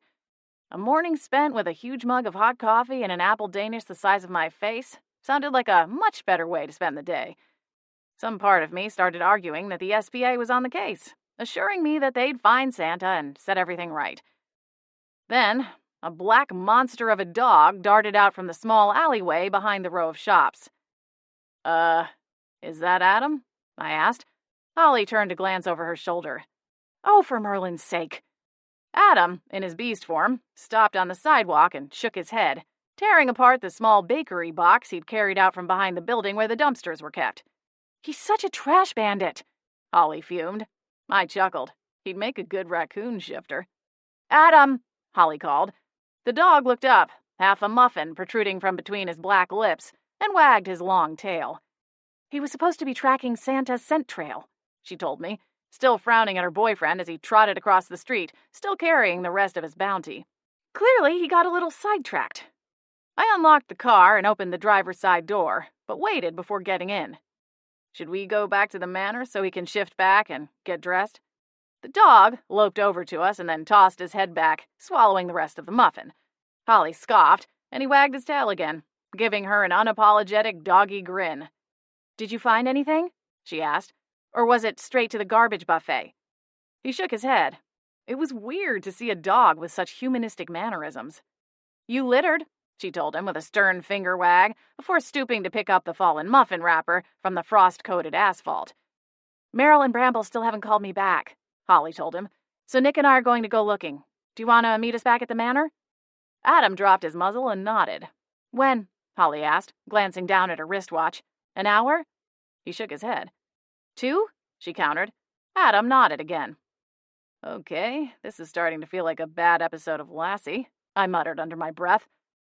A morning spent with a huge mug of hot coffee and an apple Danish the size of my face sounded like a much better way to spend the day. Some part of me started arguing that the SPA was on the case, assuring me that they'd find Santa and set everything right. Then, a black monster of a dog darted out from the small alleyway behind the row of shops. Is that Adam?" I asked. Holly turned to glance over her shoulder. "Oh, for Merlin's sake." Adam, in his beast form, stopped on the sidewalk and shook his head, tearing apart the small bakery box he'd carried out from behind the building where the dumpsters were kept. "He's such a trash bandit," Holly fumed. I chuckled. He'd make a good raccoon shifter. "Adam," Holly called. The dog looked up, half a muffin protruding from between his black lips, and wagged his long tail. "He was supposed to be tracking Santa's scent trail," she told me, still frowning at her boyfriend as he trotted across the street, still carrying the rest of his bounty. "Clearly, he got a little sidetracked." I unlocked the car and opened the driver's side door, but waited before getting in. "Should we go back to the manor so he can shift back and get dressed?" The dog loped over to us and then tossed his head back, swallowing the rest of the muffin. Holly scoffed, and he wagged his tail again, giving her an unapologetic doggy grin. "Did you find anything?" she asked. "Or was it straight to the garbage buffet?" He shook his head. It was weird to see a dog with such humanistic mannerisms. "You littered," she told him with a stern finger wag before stooping to pick up the fallen muffin wrapper from the frost-coated asphalt. "Meryl and Bramble still haven't called me back," Holly told him, "so Nick and I are going to go looking. Do you want to meet us back at the manor?" Adam dropped his muzzle and nodded. "When?" Holly asked, glancing down at her wristwatch. "An hour?" He shook his head. "2?" she countered. Adam nodded again. "Okay, this is starting to feel like a bad episode of Lassie," I muttered under my breath.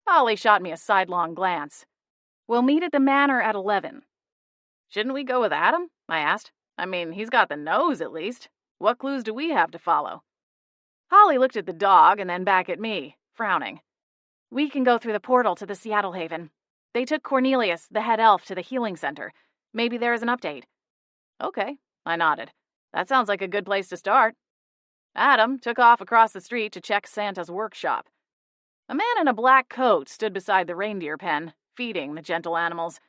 Holly shot me a sidelong glance. "We'll meet at the manor at 11. "Shouldn't we go with Adam?" I asked. "I mean, he's got the nose, at least. What clues do we have to follow?" Holly looked at the dog and then back at me, frowning. "We can go through the portal to the Seattle Haven. They took Cornelius, the head elf, to the healing center. Maybe there is an update." "Okay," I nodded. "That sounds like a good place to start." Adam took off across the street to check Santa's workshop. A man in a black coat stood beside the reindeer pen, feeding the gentle animals.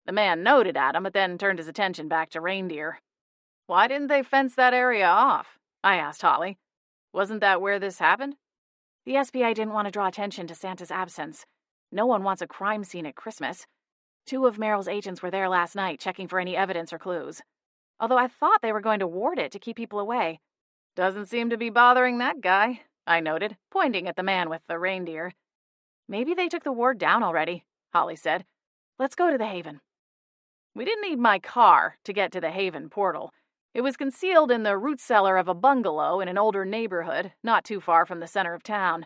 The man noted Adam, but then turned his attention back to reindeer. "Why didn't they fence that area off?" I asked Holly. "Wasn't that where this happened?" "The SBA didn't want to draw attention to Santa's absence. No one wants a crime scene at Christmas. 2 of Merrill's agents were there last night, checking for any evidence or clues. Although I thought they were going to ward it to keep people away." "Doesn't seem to be bothering that guy," I noted, pointing at the man with the reindeer. "Maybe they took the ward down already," Holly said. "Let's go to the Haven." We didn't need my car to get to the Haven portal. It was concealed in the root cellar of a bungalow in an older neighborhood, not too far from the center of town.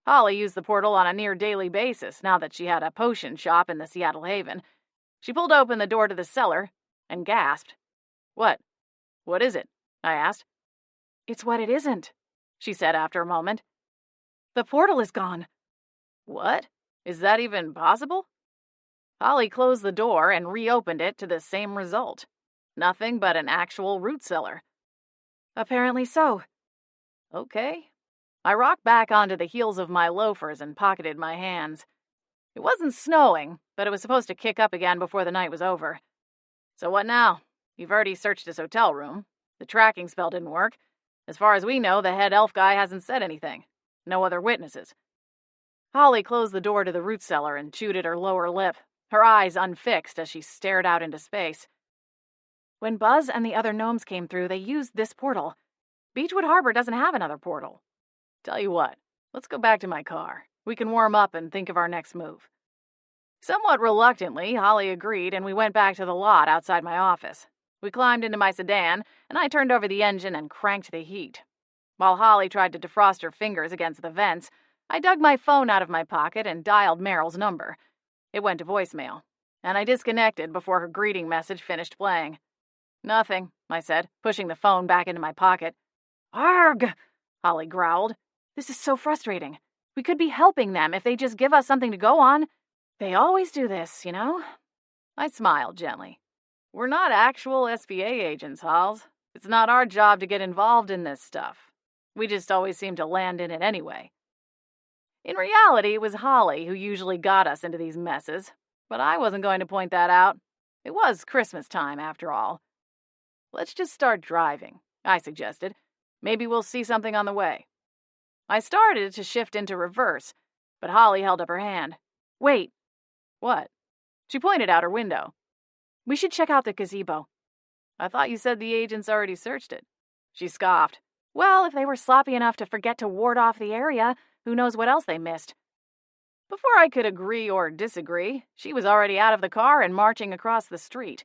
Holly used the portal on a near-daily basis now that she had a potion shop in the Seattle Haven. She pulled open the door to the cellar and gasped. "What? What is it?" I asked. "It's what it isn't," she said after a moment. "The portal is gone." "What? Is that even possible?" Holly closed the door and reopened it to the same result. Nothing but an actual root cellar. "Apparently so." Okay. I rocked back onto the heels of my loafers and pocketed my hands. It wasn't snowing, but it was supposed to kick up again before the night was over. "So what now? You've already searched his hotel room. The tracking spell didn't work. As far as we know, the head elf guy hasn't said anything. No other witnesses." Holly closed the door to the root cellar and chewed at her lower lip, her eyes unfixed as she stared out into space. "When Buzz and the other gnomes came through, they used this portal. Beechwood Harbor doesn't have another portal. Tell you what, let's go back to my car. We can warm up and think of our next move." Somewhat reluctantly, Holly agreed, and we went back to the lot outside my office. We climbed into my sedan, and I turned over the engine and cranked the heat. While Holly tried to defrost her fingers against the vents, I dug my phone out of my pocket and dialed Meryl's number. It went to voicemail, and I disconnected before her greeting message finished playing. "Nothing," I said, pushing the phone back into my pocket. "Arg!" Holly growled. "This is so frustrating. We could be helping them if they just give us something to go on. They always do this, you know?" I smiled gently. "We're not actual SBA agents, Halls. It's not our job to get involved in this stuff. We just always seem to land in it anyway." In reality, it was Holly who usually got us into these messes, but I wasn't going to point that out. It was Christmas time, after all. "Let's just start driving," I suggested. "Maybe we'll see something on the way." I started to shift into reverse, but Holly held up her hand. "Wait." "What?" She pointed out her window. "We should check out the gazebo." "I thought you said the agents already searched it." She scoffed. "Well, if they were sloppy enough to forget to ward off the area, who knows what else they missed." Before I could agree or disagree, she was already out of the car and marching across the street.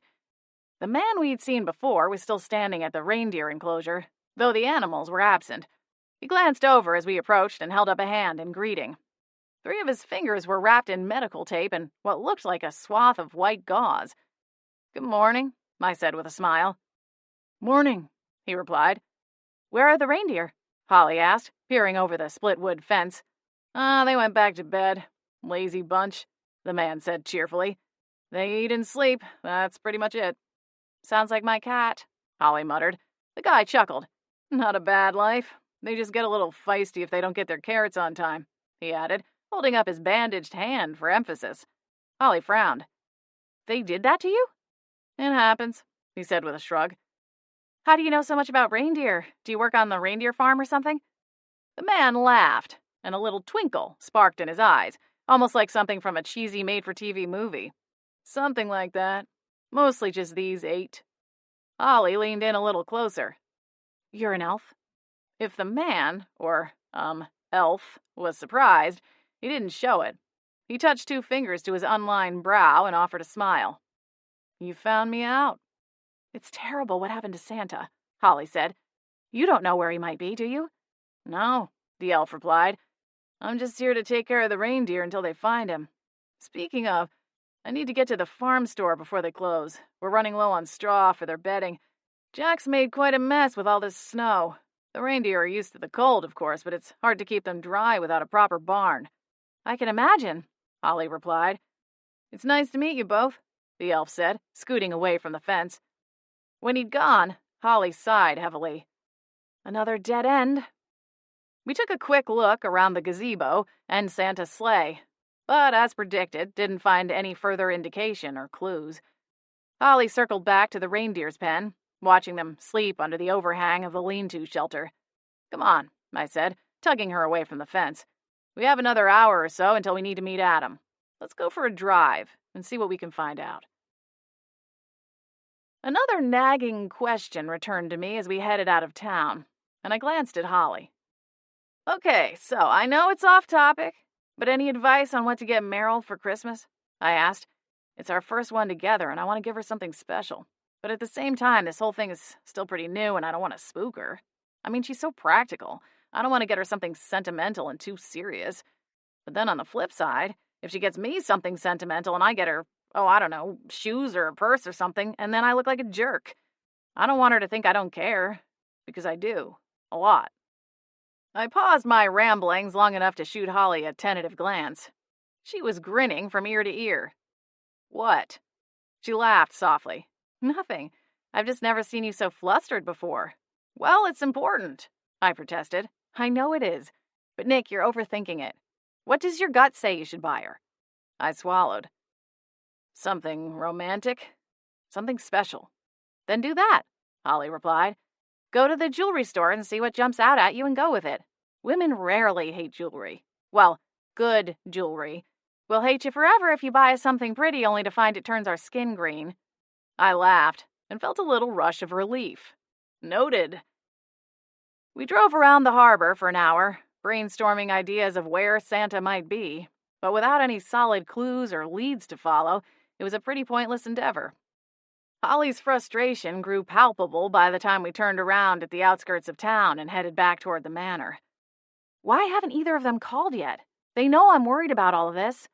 The man we'd seen before was still standing at the reindeer enclosure, though the animals were absent. He glanced over as we approached and held up a hand in greeting. 3 of his fingers were wrapped in medical tape and what looked like a swath of white gauze. "Good morning," I said with a smile. "Morning," he replied. "Where are the reindeer?" Holly asked, peering over the split wood fence. They went back to bed. Lazy bunch," the man said cheerfully. "They eat and sleep. That's pretty much it." "Sounds like my cat," Holly muttered. The guy chuckled. "Not a bad life. They just get a little feisty if they don't get their carrots on time," he added, holding up his bandaged hand for emphasis. Holly frowned. "They did that to you?" "It happens," he said with a shrug. How do you know so much about reindeer? Do you work on the reindeer farm or something? The man laughed, and a little twinkle sparked in his eyes, almost like something from a cheesy made-for-TV movie. Something like that. Mostly just these 8. Holly leaned in a little closer. You're an elf? If the man, or, elf, was surprised, he didn't show it. He touched 2 fingers to his unlined brow and offered a smile. You found me out. It's terrible what happened to Santa, Holly said. You don't know where he might be, do you? No, the elf replied. I'm just here to take care of the reindeer until they find him. Speaking of, I need to get to the farm store before they close. We're running low on straw for their bedding. Jack's made quite a mess with all this snow. The reindeer are used to the cold, of course, but it's hard to keep them dry without a proper barn. I can imagine, Holly replied. It's nice to meet you both, the elf said, scooting away from the fence. When he'd gone, Holly sighed heavily. Another dead end. We took a quick look around the gazebo and Santa's sleigh, but as predicted, didn't find any further indication or clues. Holly circled back to the reindeer's pen, watching them sleep under the overhang of the lean-to shelter. Come on, I said, tugging her away from the fence. We have another hour or so until we need to meet Adam. Let's go for a drive and see what we can find out. Another nagging question returned to me as we headed out of town, and I glanced at Holly. Okay, so I know it's off topic, but any advice on what to get Meryl for Christmas? I asked. It's our first one together, and I want to give her something special. But at the same time, this whole thing is still pretty new, and I don't want to spook her. I mean, she's so practical. I don't want to get her something sentimental and too serious. But then on the flip side, if she gets me something sentimental and I get her, I don't know, shoes or a purse or something, and then I look like a jerk. I don't want her to think I don't care, because I do. A lot. I paused my ramblings long enough to shoot Holly a tentative glance. She was grinning from ear to ear. What? She laughed softly. Nothing. I've just never seen you so flustered before. Well, it's important, I protested. I know it is. But Nick, you're overthinking it. What does your gut say you should buy her? I swallowed. Something romantic? Something special. Then do that, Holly replied. Go to the jewelry store and see what jumps out at you and go with it. Women rarely hate jewelry. Well, good jewelry. We'll hate you forever if you buy us something pretty only to find it turns our skin green. I laughed and felt a little rush of relief. Noted. We drove around the harbor for an hour, brainstorming ideas of where Santa might be, but without any solid clues or leads to follow, it was a pretty pointless endeavor. Holly's frustration grew palpable by the time we turned around at the outskirts of town and headed back toward the manor. Why haven't either of them called yet? They know I'm worried about all of this.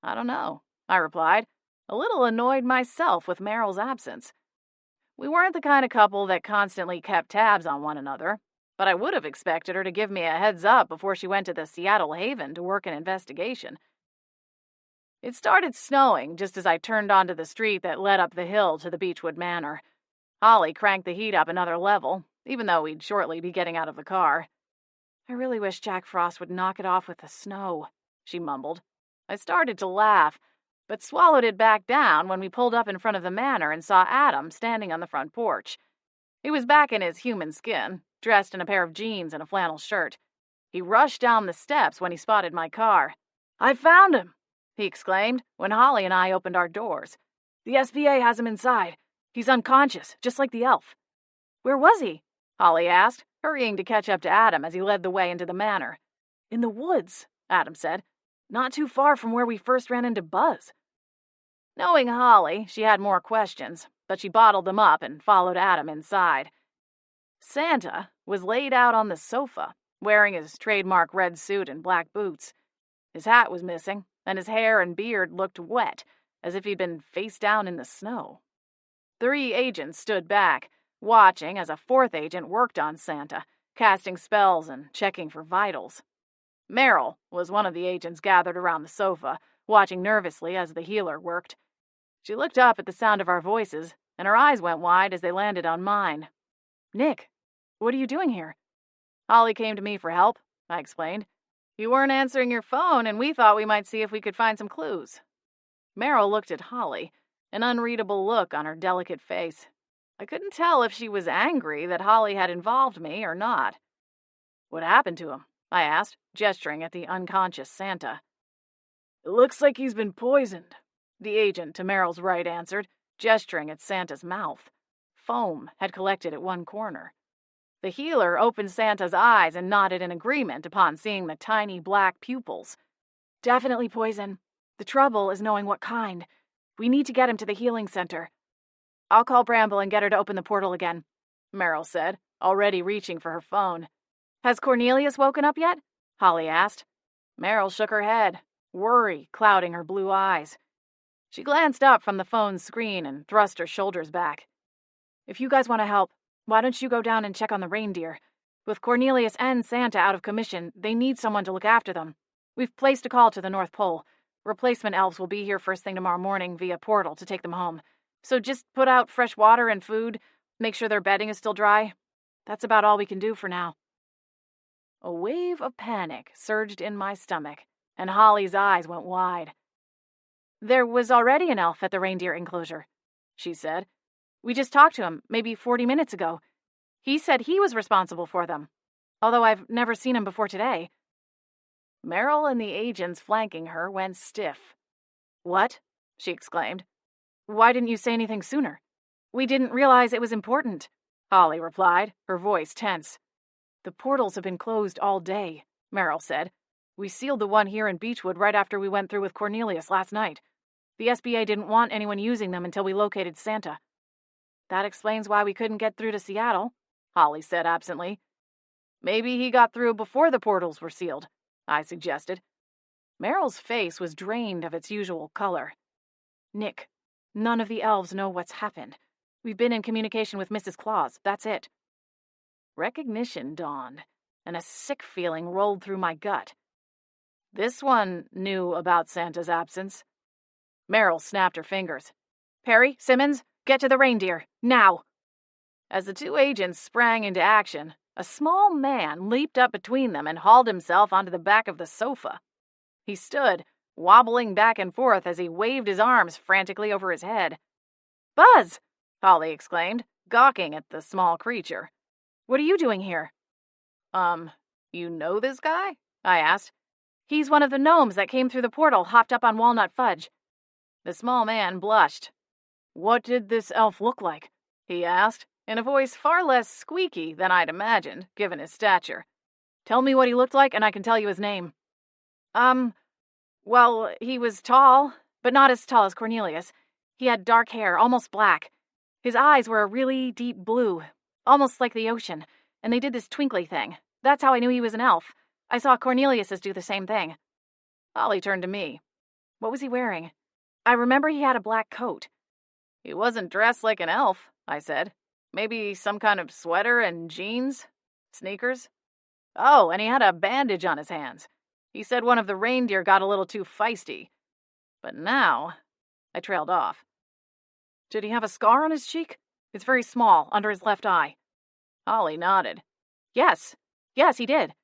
I don't know, I replied, a little annoyed myself with Meryl's absence. We weren't the kind of couple that constantly kept tabs on one another, but I would have expected her to give me a heads up before she went to the Seattle Haven to work an investigation. It started snowing just as I turned onto the street that led up the hill to the Beechwood Manor. Holly cranked the heat up another level, even though we'd shortly be getting out of the car. I really wish Jack Frost would knock it off with the snow, she mumbled. I started to laugh, but swallowed it back down when we pulled up in front of the manor and saw Adam standing on the front porch. He was back in his human skin, dressed in a pair of jeans and a flannel shirt. He rushed down the steps when he spotted my car. I found him, he exclaimed when Holly and I opened our doors. The SBA has him inside. He's unconscious, just like the elf. Where was he? Holly asked, hurrying to catch up to Adam as he led the way into the manor. In the woods, Adam said. Not too far from where we first ran into Buzz. Knowing Holly, she had more questions, but she bottled them up and followed Adam inside. Santa was laid out on the sofa, wearing his trademark red suit and black boots. His hat was missing, and his hair and beard looked wet, as if he'd been face down in the snow. 3 agents stood back, watching as a 4th agent worked on Santa, casting spells and checking for vitals. Meryl was one of the agents gathered around the sofa, watching nervously as the healer worked. She looked up at the sound of our voices, and her eyes went wide as they landed on mine. Nick, what are you doing here? Holly came to me for help, I explained. You weren't answering your phone, and we thought we might see if we could find some clues. Meryl looked at Holly, an unreadable look on her delicate face. I couldn't tell if she was angry that Holly had involved me or not. "What happened to him?" I asked, gesturing at the unconscious Santa. "It looks like he's been poisoned," the agent to Meryl's right answered, gesturing at Santa's mouth. Foam had collected at one corner. The healer opened Santa's eyes and nodded in agreement upon seeing the tiny black pupils. "Definitely poison. The trouble is knowing what kind. We need to get him to the healing center." "I'll call Bramble and get her to open the portal again," Meryl said, already reaching for her phone. "Has Cornelius woken up yet?" Holly asked. Meryl shook her head, worry clouding her blue eyes. She glanced up from the phone's screen and thrust her shoulders back. "If you guys want to help, why don't you go down and check on the reindeer? With Cornelius and Santa out of commission, they need someone to look after them. We've placed a call to the North Pole. Replacement elves will be here first thing tomorrow morning via portal to take them home. So just put out fresh water and food, make sure their bedding is still dry. That's about all we can do for now." A wave of panic surged in my stomach, and Holly's eyes went wide. "There was already an elf at the reindeer enclosure," she said. "We just talked to him, maybe 40 minutes ago. He said he was responsible for them, although I've never seen him before today." Meryl and the agents flanking her went stiff. "What?" she exclaimed. "Why didn't you say anything sooner?" "We didn't realize it was important," Holly replied, her voice tense. "The portals have been closed all day," Meryl said. "We sealed the one here in Beechwood right after we went through with Cornelius last night. The SBA didn't want anyone using them until we located Santa." "That explains why we couldn't get through to Seattle," Holly said absently. "Maybe he got through before the portals were sealed," I suggested. Meryl's face was drained of its usual color. "Nick, none of the elves know what's happened. We've been in communication with Mrs. Claus, that's it." Recognition dawned, and a sick feeling rolled through my gut. This one knew about Santa's absence. Meryl snapped her fingers. "Perry, Simmons, get to the reindeer, now!" As the two agents sprang into action, a small man leaped up between them and hauled himself onto the back of the sofa. He stood, wobbling back and forth as he waved his arms frantically over his head. "Buzz!" Holly exclaimed, gawking at the small creature. "What are you doing here?" You know this guy?" I asked. "He's one of the gnomes that came through the portal, hopped up on walnut fudge." The small man blushed. "What did this elf look like?" he asked, in a voice far less squeaky than I'd imagined, given his stature. "Tell me what he looked like, and I can tell you his name." Well, he was tall, but not as tall as Cornelius. He had dark hair, almost black. His eyes were a really deep blue, almost like the ocean, and they did this twinkly thing. That's how I knew he was an elf. I saw Cornelius's do the same thing." Holly turned to me. "What was he wearing?" "I remember he had a black coat." "He wasn't dressed like an elf," I said. "Maybe some kind of sweater and jeans? Sneakers? Oh, and he had a bandage on his hands. He said one of the reindeer got a little too feisty. But now..." I trailed off. "Did he have a scar on his cheek? It's very small, under his left eye." Holly nodded. Yes, he did."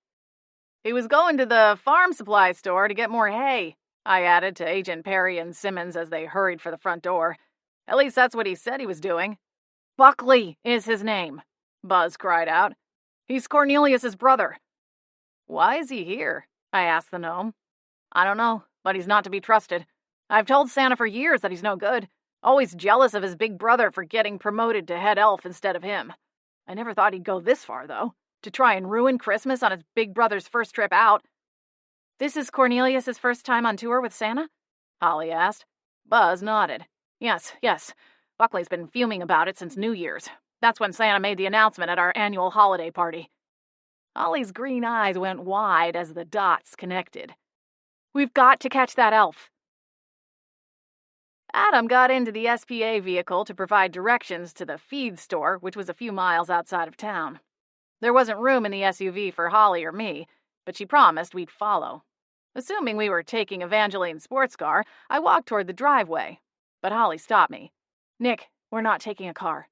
"He was going to the farm supply store to get more hay," I added to Agent Perry and Simmons as they hurried for the front door. "At least that's what he said he was doing." "Buckley is his name," Buzz cried out. "He's Cornelius's brother." "Why is he here?" I asked the gnome. "I don't know, but he's not to be trusted. I've told Santa for years that he's no good. Always jealous of his big brother for getting promoted to head elf instead of him. I never thought he'd go this far, though, to try and ruin Christmas on his big brother's first trip out." "This is Cornelius's first time on tour with Santa?" Holly asked. Buzz nodded. Yes. Buckley's been fuming about it since New Year's. That's when Santa made the announcement at our annual holiday party." Holly's green eyes went wide as the dots connected. "We've got to catch that elf." Adam got into the SPA vehicle to provide directions to the feed store, which was a few miles outside of town. There wasn't room in the SUV for Holly or me, but she promised we'd follow. Assuming we were taking Evangeline's sports car, I walked toward the driveway, but Holly stopped me. "Nick, we're not taking a car."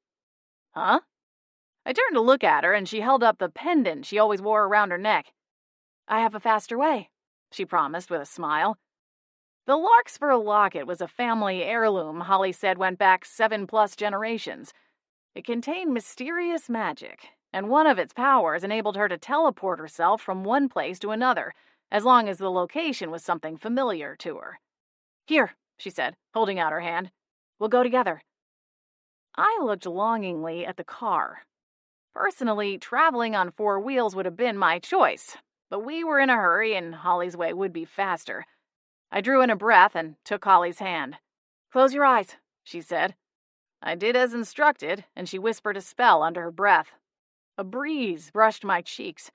"Huh?" I turned to look at her, and she held up the pendant she always wore around her neck. "I have a faster way," she promised with a smile. The Larkspur locket was a family heirloom Holly said went back 7+ generations. It contained mysterious magic, and one of its powers enabled her to teleport herself from one place to another, as long as the location was something familiar to her. "Here," she said, holding out her hand. "We'll go together." I looked longingly at the car. Personally, traveling on four wheels would have been my choice, but we were in a hurry and Holly's way would be faster. I drew in a breath and took Holly's hand. "Close your eyes," she said. I did as instructed, and she whispered a spell under her breath. A breeze brushed my cheeks,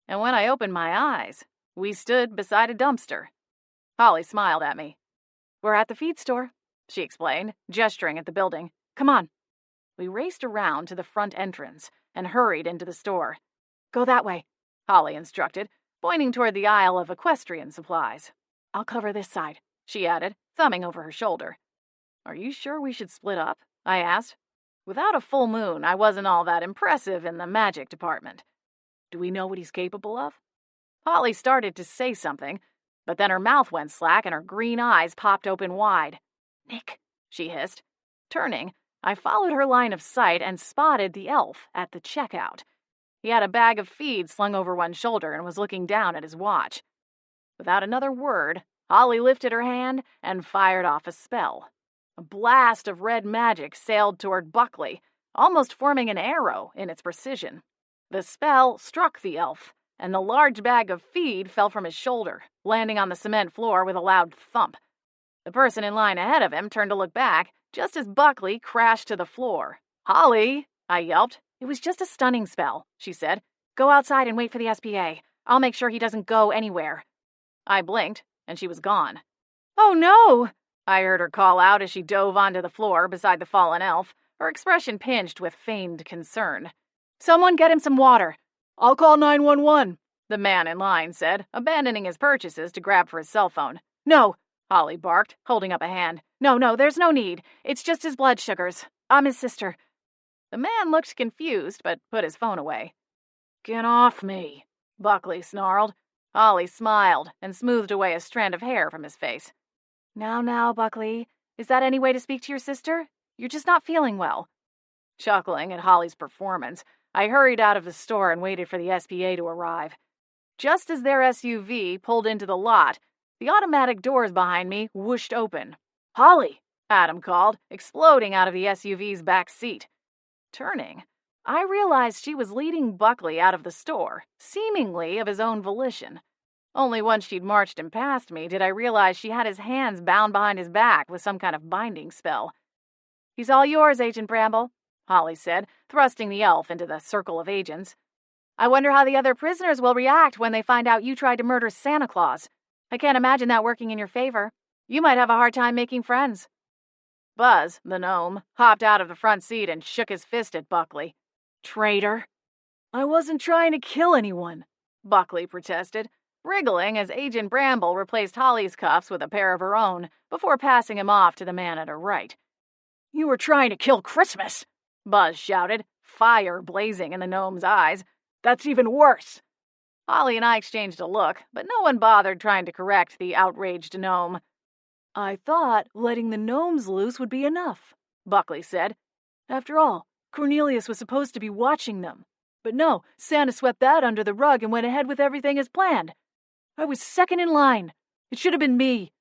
and when I opened my eyes, we stood beside a dumpster. Holly smiled at me. "We're at the feed store," she explained, gesturing at the building. "Come on." We raced around to the front entrance and hurried into the store. "Go that way," Holly instructed, pointing toward the aisle of equestrian supplies. "I'll cover this side," she added, thumbing over her shoulder. "Are you sure we should split up?" I asked. Without a full moon, I wasn't all that impressive in the magic department. "Do we know what he's capable of?" Holly started to say something, but then her mouth went slack and her green eyes popped open wide. "Nick," she hissed. Turning, I followed her line of sight and spotted the elf at the checkout. He had a bag of feed slung over one shoulder and was looking down at his watch. Without another word, Holly lifted her hand and fired off a spell. A blast of red magic sailed toward Buckley, almost forming an arrow in its precision. The spell struck the elf, and the large bag of feed fell from his shoulder, landing on the cement floor with a loud thump. The person in line ahead of him turned to look back, just as Buckley crashed to the floor. "Holly!" I yelped. "It was just a stunning spell," she said. "Go outside and wait for the SPA. I'll make sure he doesn't go anywhere." I blinked, and she was gone. "Oh no!" I heard her call out as she dove onto the floor beside the fallen elf, her expression pinched with feigned concern. "Someone get him some water." "I'll call 911, the man in line said, abandoning his purchases to grab for his cell phone. "No," Holly barked, holding up a hand. No, there's no need. It's just his blood sugars. I'm his sister." The man looked confused, but put his phone away. "Get off me," Buckley snarled. Holly smiled and smoothed away a strand of hair from his face. Now, Buckley, is that any way to speak to your sister? You're just not feeling well." Chuckling at Holly's performance, I hurried out of the store and waited for the SPA to arrive. Just as their SUV pulled into the lot, the automatic doors behind me whooshed open. "Holly!" Adam called, exploding out of the SUV's back seat. Turning, I realized she was leading Buckley out of the store, seemingly of his own volition. Only once she'd marched him past me did I realize she had his hands bound behind his back with some kind of binding spell. "He's all yours, Agent Bramble," Holly said, thrusting the elf into the circle of agents. "I wonder how the other prisoners will react when they find out you tried to murder Santa Claus. I can't imagine that working in your favor. You might have a hard time making friends." Buzz, the gnome, hopped out of the front seat and shook his fist at Buckley. "Traitor." "I wasn't trying to kill anyone," Buckley protested, wriggling as Agent Bramble replaced Holly's cuffs with a pair of her own before passing him off to the man at her right. "You were trying to kill Christmas," Buzz shouted, fire blazing in the gnome's eyes. "That's even worse." Holly and I exchanged a look, but no one bothered trying to correct the outraged gnome. "I thought letting the gnomes loose would be enough," Buckley said. "After all, Cornelius was supposed to be watching them. But no, Santa swept that under the rug and went ahead with everything as planned. I was second in line. It should have been me."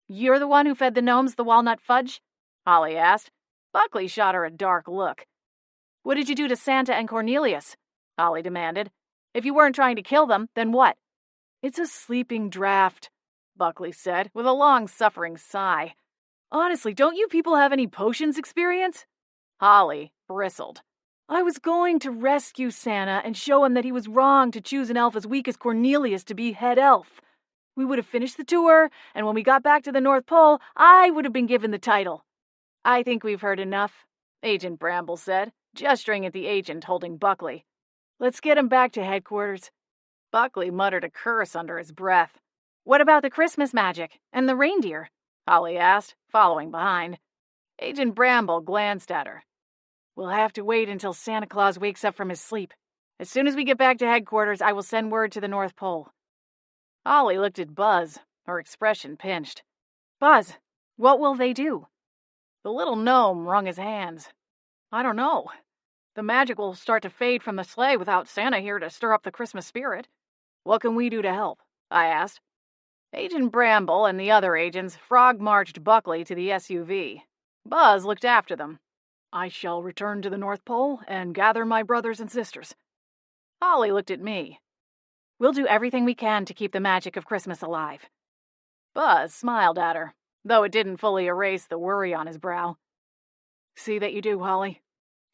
"You're the one who fed the gnomes the walnut fudge?" Holly asked. Buckley shot her a dark look. "What did you do to Santa and Cornelius?" Holly demanded. "If you weren't trying to kill them, then what?" "It's a sleeping draft," Buckley said, with a long-suffering sigh. "Honestly, don't you people have any potions experience?" Holly bristled. "I was going to rescue Santa and show him that he was wrong to choose an elf as weak as Cornelius to be head elf. We would have finished the tour, and when we got back to the North Pole, I would have been given the title." "I think we've heard enough," Agent Bramble said, gesturing at the agent holding Buckley. "Let's get him back to headquarters." Buckley muttered a curse under his breath. "What about the Christmas magic and the reindeer?" Holly asked, following behind. Agent Bramble glanced at her. "We'll have to wait until Santa Claus wakes up from his sleep. As soon as we get back to headquarters, I will send word to the North Pole." Holly looked at Buzz, her expression pinched. "Buzz, what will they do?" The little gnome wrung his hands. I don't know. The magic will start to fade from the sleigh without Santa here to stir up the Christmas spirit. What can we do to help? I asked. Agent Bramble and the other agents frog-marched Buckley to the SUV. Buzz looked after them. I shall return to the North Pole and gather my brothers and sisters. Holly looked at me. We'll do everything we can to keep the magic of Christmas alive. Buzz smiled at her, though it didn't fully erase the worry on his brow. See that you do, Holly.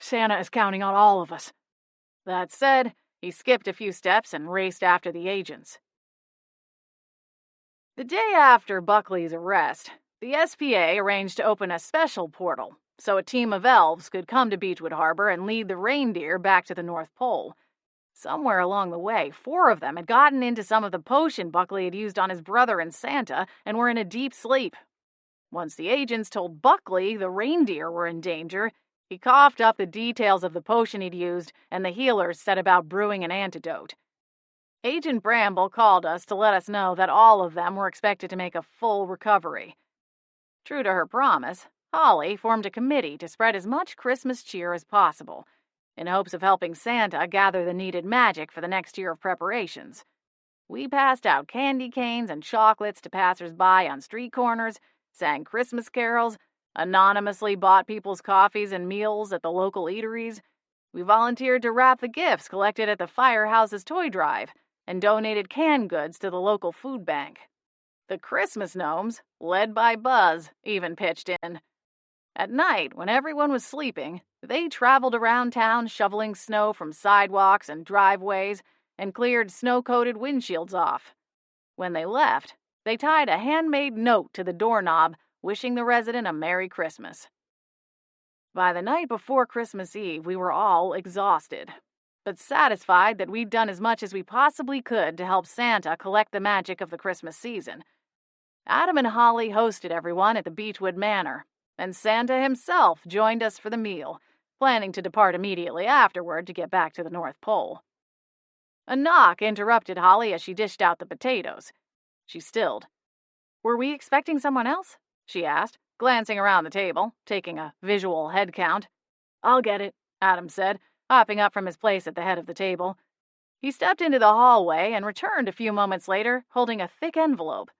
Santa is counting on all of us. That said, he skipped a few steps and raced after the agents. The day after Buckley's arrest, the SPA arranged to open a special portal so a team of elves could come to Beechwood Harbor and lead the reindeer back to the North Pole. Somewhere along the way, 4 of them had gotten into some of the potion Buckley had used on his brother and Santa and were in a deep sleep. Once the agents told Buckley the reindeer were in danger, he coughed up the details of the potion he'd used, and the healers set about brewing an antidote. Agent Bramble called us to let us know that all of them were expected to make a full recovery. True to her promise, Holly formed a committee to spread as much Christmas cheer as possible, in hopes of helping Santa gather the needed magic for the next year of preparations. We passed out candy canes and chocolates to passers-by on street corners, sang Christmas carols, anonymously bought people's coffees and meals at the local eateries. We volunteered to wrap the gifts collected at the firehouse's toy drive and donated canned goods to the local food bank. The Christmas gnomes, led by Buzz, even pitched in. At night, when everyone was sleeping, they traveled around town shoveling snow from sidewalks and driveways and cleared snow-coated windshields off. When they left, they tied a handmade note to the doorknob wishing the resident a Merry Christmas. By the night before Christmas Eve, we were all exhausted, but satisfied that we'd done as much as we possibly could to help Santa collect the magic of the Christmas season. Adam and Holly hosted everyone at the Beechwood Manor, and Santa himself joined us for the meal, planning to depart immediately afterward to get back to the North Pole. A knock interrupted Holly as she dished out the potatoes. She stilled. Were we expecting someone else? She asked, glancing around the table, taking a visual head count. I'll get it, Adam said, hopping up from his place at the head of the table. He stepped into the hallway and returned a few moments later, holding a thick envelope.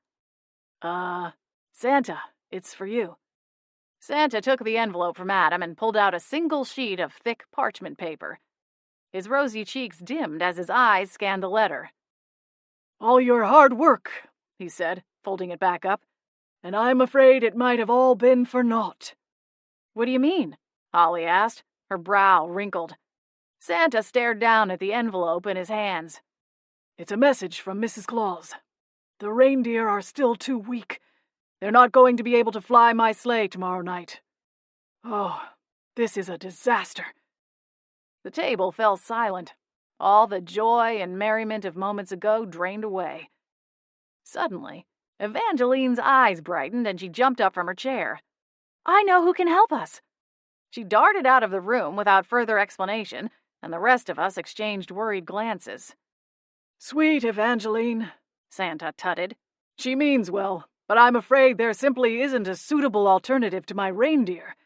Santa, it's for you. Santa took the envelope from Adam and pulled out a single sheet of thick parchment paper. His rosy cheeks dimmed as his eyes scanned the letter. All your hard work, he said, folding it back up, and I'm afraid it might have all been for naught. What do you mean? Holly asked, her brow wrinkled. Santa stared down at the envelope in his hands. It's a message from Mrs. Claus. The reindeer are still too weak. They're not going to be able to fly my sleigh tomorrow night. Oh, this is a disaster. The table fell silent. All the joy and merriment of moments ago drained away. Suddenly, Evangeline's eyes brightened and she jumped up from her chair. I know who can help us. She darted out of the room without further explanation, and the rest of us exchanged worried glances. Sweet Evangeline, Santa tutted. She means well, but I'm afraid there simply isn't a suitable alternative to my reindeer.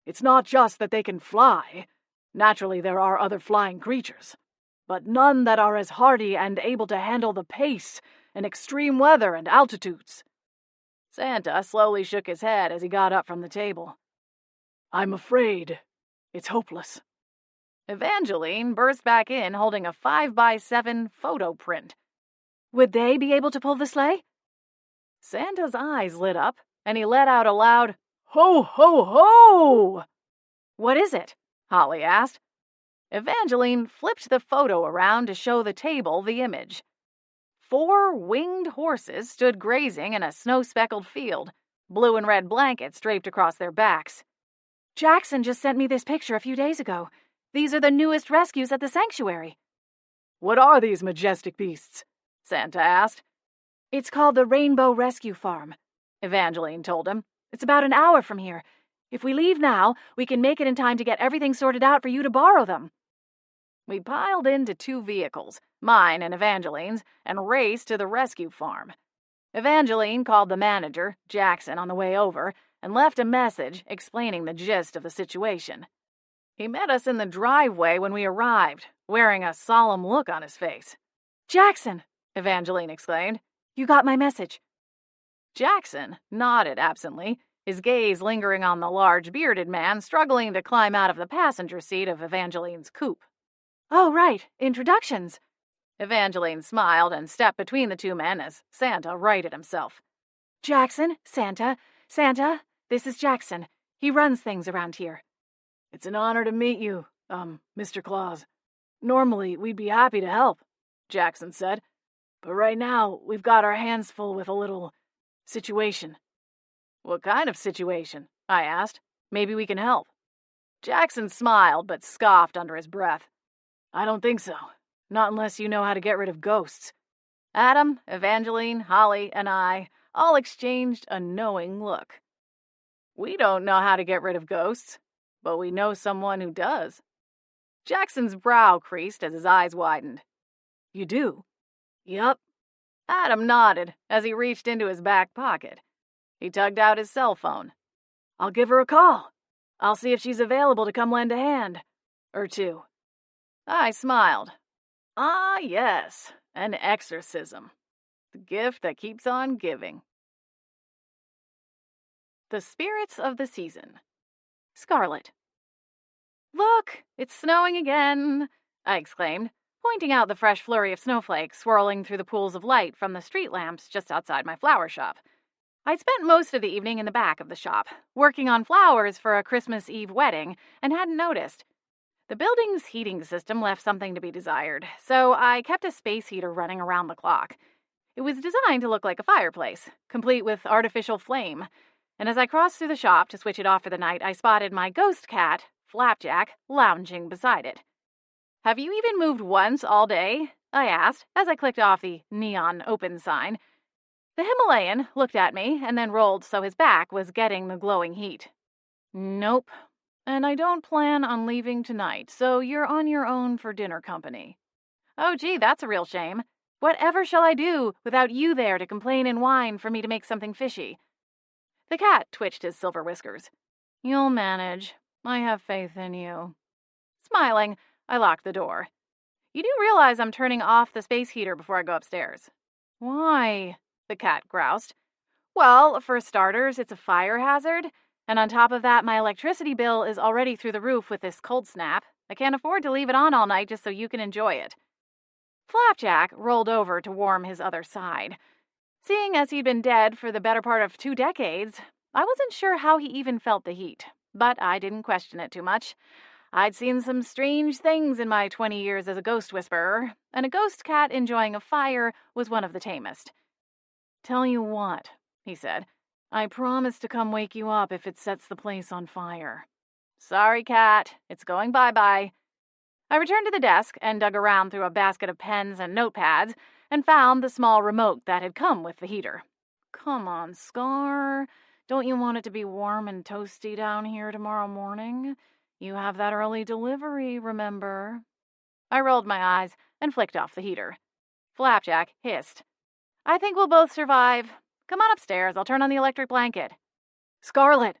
It's not just that they can fly. Naturally, there are other flying creatures, but none that are as hardy and able to handle the pace in extreme weather and altitudes. Santa slowly shook his head as he got up from the table. I'm afraid it's hopeless. Evangeline burst back in holding a 5x7 photo print. Would they be able to pull the sleigh? Santa's eyes lit up, and he let out a loud, Ho, ho, ho! What is it? Holly asked. Evangeline flipped the photo around to show the table the image. 4 winged horses stood grazing in a snow-speckled field, blue and red blankets draped across their backs. Jackson just sent me this picture a few days ago. These are the newest rescues at the sanctuary. What are these majestic beasts? Santa asked. It's called the Rainbow Rescue Farm, Evangeline told him. It's about an hour from here. If we leave now, we can make it in time to get everything sorted out for you to borrow them. We piled into 2 vehicles, mine and Evangeline's, and raced to the rescue farm. Evangeline called the manager, Jackson, on the way over, and left a message explaining the gist of the situation. He met us in the driveway when we arrived, wearing a solemn look on his face. "Jackson!" Evangeline exclaimed. "You got my message." Jackson nodded absently, his gaze lingering on the large bearded man struggling to climb out of the passenger seat of Evangeline's coupe. "Oh, right, introductions." Evangeline smiled and stepped between the two men as Santa righted himself. "Jackson, Santa, this is Jackson. He runs things around here." "It's an honor to meet you, Mr. Claus. Normally, we'd be happy to help," Jackson said. "But right now, we've got our hands full with a little situation." "What kind of situation?" I asked. "Maybe we can help." Jackson smiled but scoffed under his breath. "I don't think so. Not unless you know how to get rid of ghosts." Adam, Evangeline, Holly, and I all exchanged a knowing look. "We don't know how to get rid of ghosts, but we know someone who does." Jackson's brow creased as his eyes widened. "You do?" "Yup." Adam nodded as he reached into his back pocket. He tugged out his cell phone. "I'll give her a call. I'll see if she's available to come lend a hand. Or two." I smiled. Ah, yes, an exorcism. The gift that keeps on giving. The spirits of the season. Scarlet. "Look, it's snowing again," I exclaimed, pointing out the fresh flurry of snowflakes swirling through the pools of light from the street lamps just outside my flower shop. I'd spent most of the evening in the back of the shop, working on flowers for a Christmas Eve wedding, and hadn't noticed. The building's heating system left something to be desired, so I kept a space heater running around the clock. It was designed to look like a fireplace, complete with artificial flame, and as I crossed through the shop to switch it off for the night, I spotted my ghost cat, Flapjack, lounging beside it. "Have you even moved once all day?" I asked as I clicked off the neon open sign. The Himalayan looked at me and then rolled so his back was getting the glowing heat. "Nope. And I don't plan on leaving tonight, so you're on your own for dinner company." "Oh, gee, that's a real shame. Whatever shall I do without you there to complain and whine for me to make something fishy?" The cat twitched his silver whiskers. "You'll manage. I have faith in you." Smiling, I locked the door. "You do realize I'm turning off the space heater before I go upstairs?" "Why?" the cat groused. "Well, for starters, it's a fire hazard. And on top of that, my electricity bill is already through the roof with this cold snap. I can't afford to leave it on all night just so you can enjoy it." Flapjack rolled over to warm his other side. Seeing as he'd been dead for the better part of 2 decades, I wasn't sure how he even felt the heat, but I didn't question it too much. I'd seen some strange things in my 20 years as a ghost whisperer, and a ghost cat enjoying a fire was one of the tamest. "Tell you what," he said. "I promise to come wake you up if it sets the place on fire." "Sorry, cat. It's going bye-bye." I returned to the desk and dug around through a basket of pens and notepads and found the small remote that had come with the heater. "Come on, Scar. Don't you want it to be warm and toasty down here tomorrow morning? You have that early delivery, remember?" I rolled my eyes and flicked off the heater. Flapjack hissed. "I think we'll both survive. Come on upstairs. I'll turn on the electric blanket." "Scarlet!"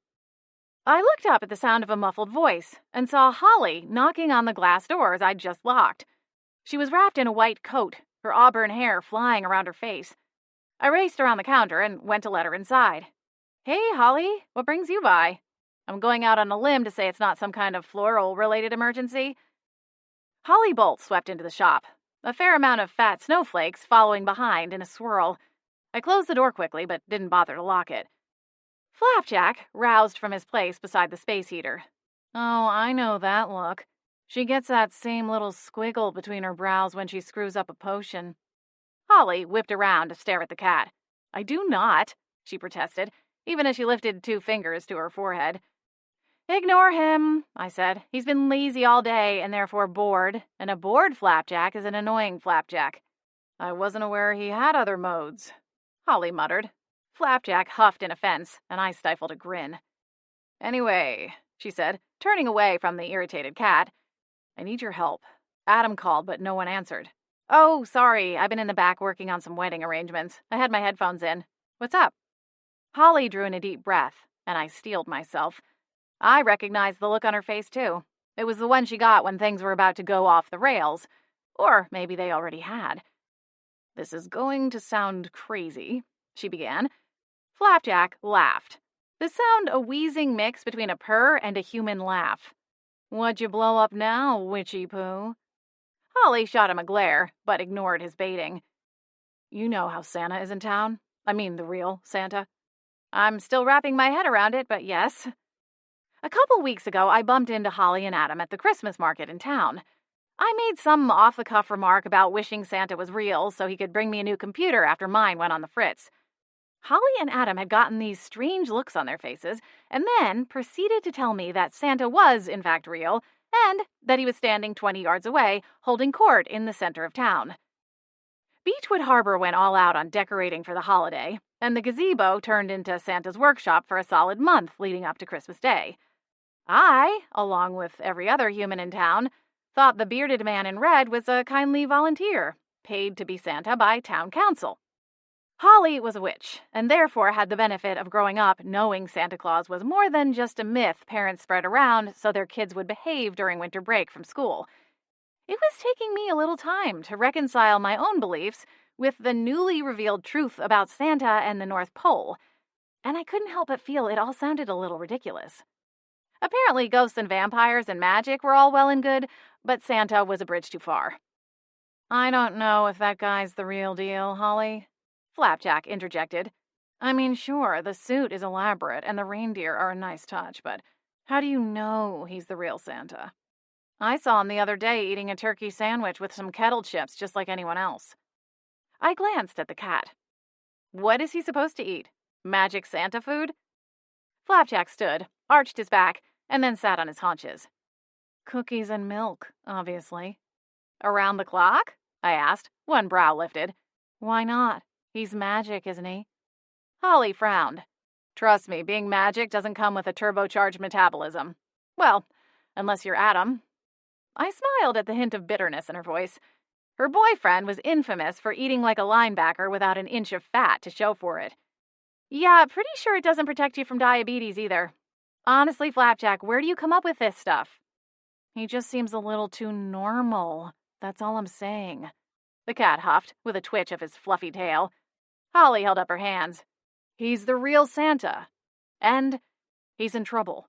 I looked up at the sound of a muffled voice and saw Holly knocking on the glass doors I'd just locked. She was wrapped in a white coat, her auburn hair flying around her face. I raced around the counter and went to let her inside. "Hey, Holly, what brings you by?" I'm going out on a limb to say it's not some kind of floral-related emergency. Holly Bolt swept into the shop, a fair amount of fat snowflakes following behind in a swirl. I closed the door quickly, but didn't bother to lock it. Flapjack roused from his place beside the space heater. "Oh, I know that look. She gets that same little squiggle between her brows when she screws up a potion." Holly whipped around to stare at the cat. "I do not," she protested, even as she lifted 2 fingers to her forehead. "Ignore him," I said. "He's been lazy all day and therefore bored, and a bored flapjack is an annoying flapjack." "I wasn't aware he had other modes," Holly muttered. Flapjack huffed in offense, and I stifled a grin. "Anyway," she said, turning away from the irritated cat, "I need your help. Adam called, but no one answered." "Oh, sorry. I've been in the back working on some wedding arrangements. I had my headphones in. What's up?" Holly drew in a deep breath, and I steeled myself. I recognized the look on her face, too. It was the one she got when things were about to go off the rails. Or maybe they already had. "This is going to sound crazy," she began. Flapjack laughed. The sound a wheezing mix between a purr and a human laugh. "What'd you blow up now, witchy poo?" Holly shot him a glare, but ignored his baiting. "You know how Santa is in town? I mean the real Santa." "I'm still wrapping my head around it, but yes." "A couple weeks ago, I bumped into Holly and Adam at the Christmas market in town. I made some off-the-cuff remark about wishing Santa was real so he could bring me a new computer after mine went on the fritz. Holly and Adam had gotten these strange looks on their faces, and then proceeded to tell me that Santa was, in fact, real, and that he was standing 20 yards away, holding court in the center of town. Beechwood Harbor went all out on decorating for the holiday, and the gazebo turned into Santa's workshop for a solid month leading up to Christmas Day. I, along with every other human in town, thought the bearded man in red was a kindly volunteer, paid to be Santa by town council. Holly was a witch, and therefore had the benefit of growing up knowing Santa Claus was more than just a myth parents spread around so their kids would behave during winter break from school. It was taking me a little time to reconcile my own beliefs with the newly revealed truth about Santa and the North Pole, and I couldn't help but feel it all sounded a little ridiculous. Apparently ghosts and vampires and magic were all well and good, but Santa was a bridge too far. "I don't know if that guy's the real deal, Holly," Flapjack interjected. "I mean, sure, the suit is elaborate and the reindeer are a nice touch, but how do you know he's the real Santa? I saw him the other day eating a turkey sandwich with some kettle chips just like anyone else." I glanced at the cat. "What is he supposed to eat? Magic Santa food?" Flapjack stood, arched his back, and then sat on his haunches. "Cookies and milk, obviously." "Around the clock?" I asked, one brow lifted. "Why not? He's magic, isn't he?" Holly frowned. "Trust me, being magic doesn't come with a turbocharged metabolism. Well, unless you're Adam." I smiled at the hint of bitterness in her voice. Her boyfriend was infamous for eating like a linebacker without an inch of fat to show for it. "Yeah, pretty sure it doesn't protect you from diabetes either. Honestly, Flapjack, where do you come up with this stuff?" "He just seems a little too normal. That's all I'm saying." The cat huffed, with a twitch of his fluffy tail. Holly held up her hands. "He's the real Santa. And he's in trouble."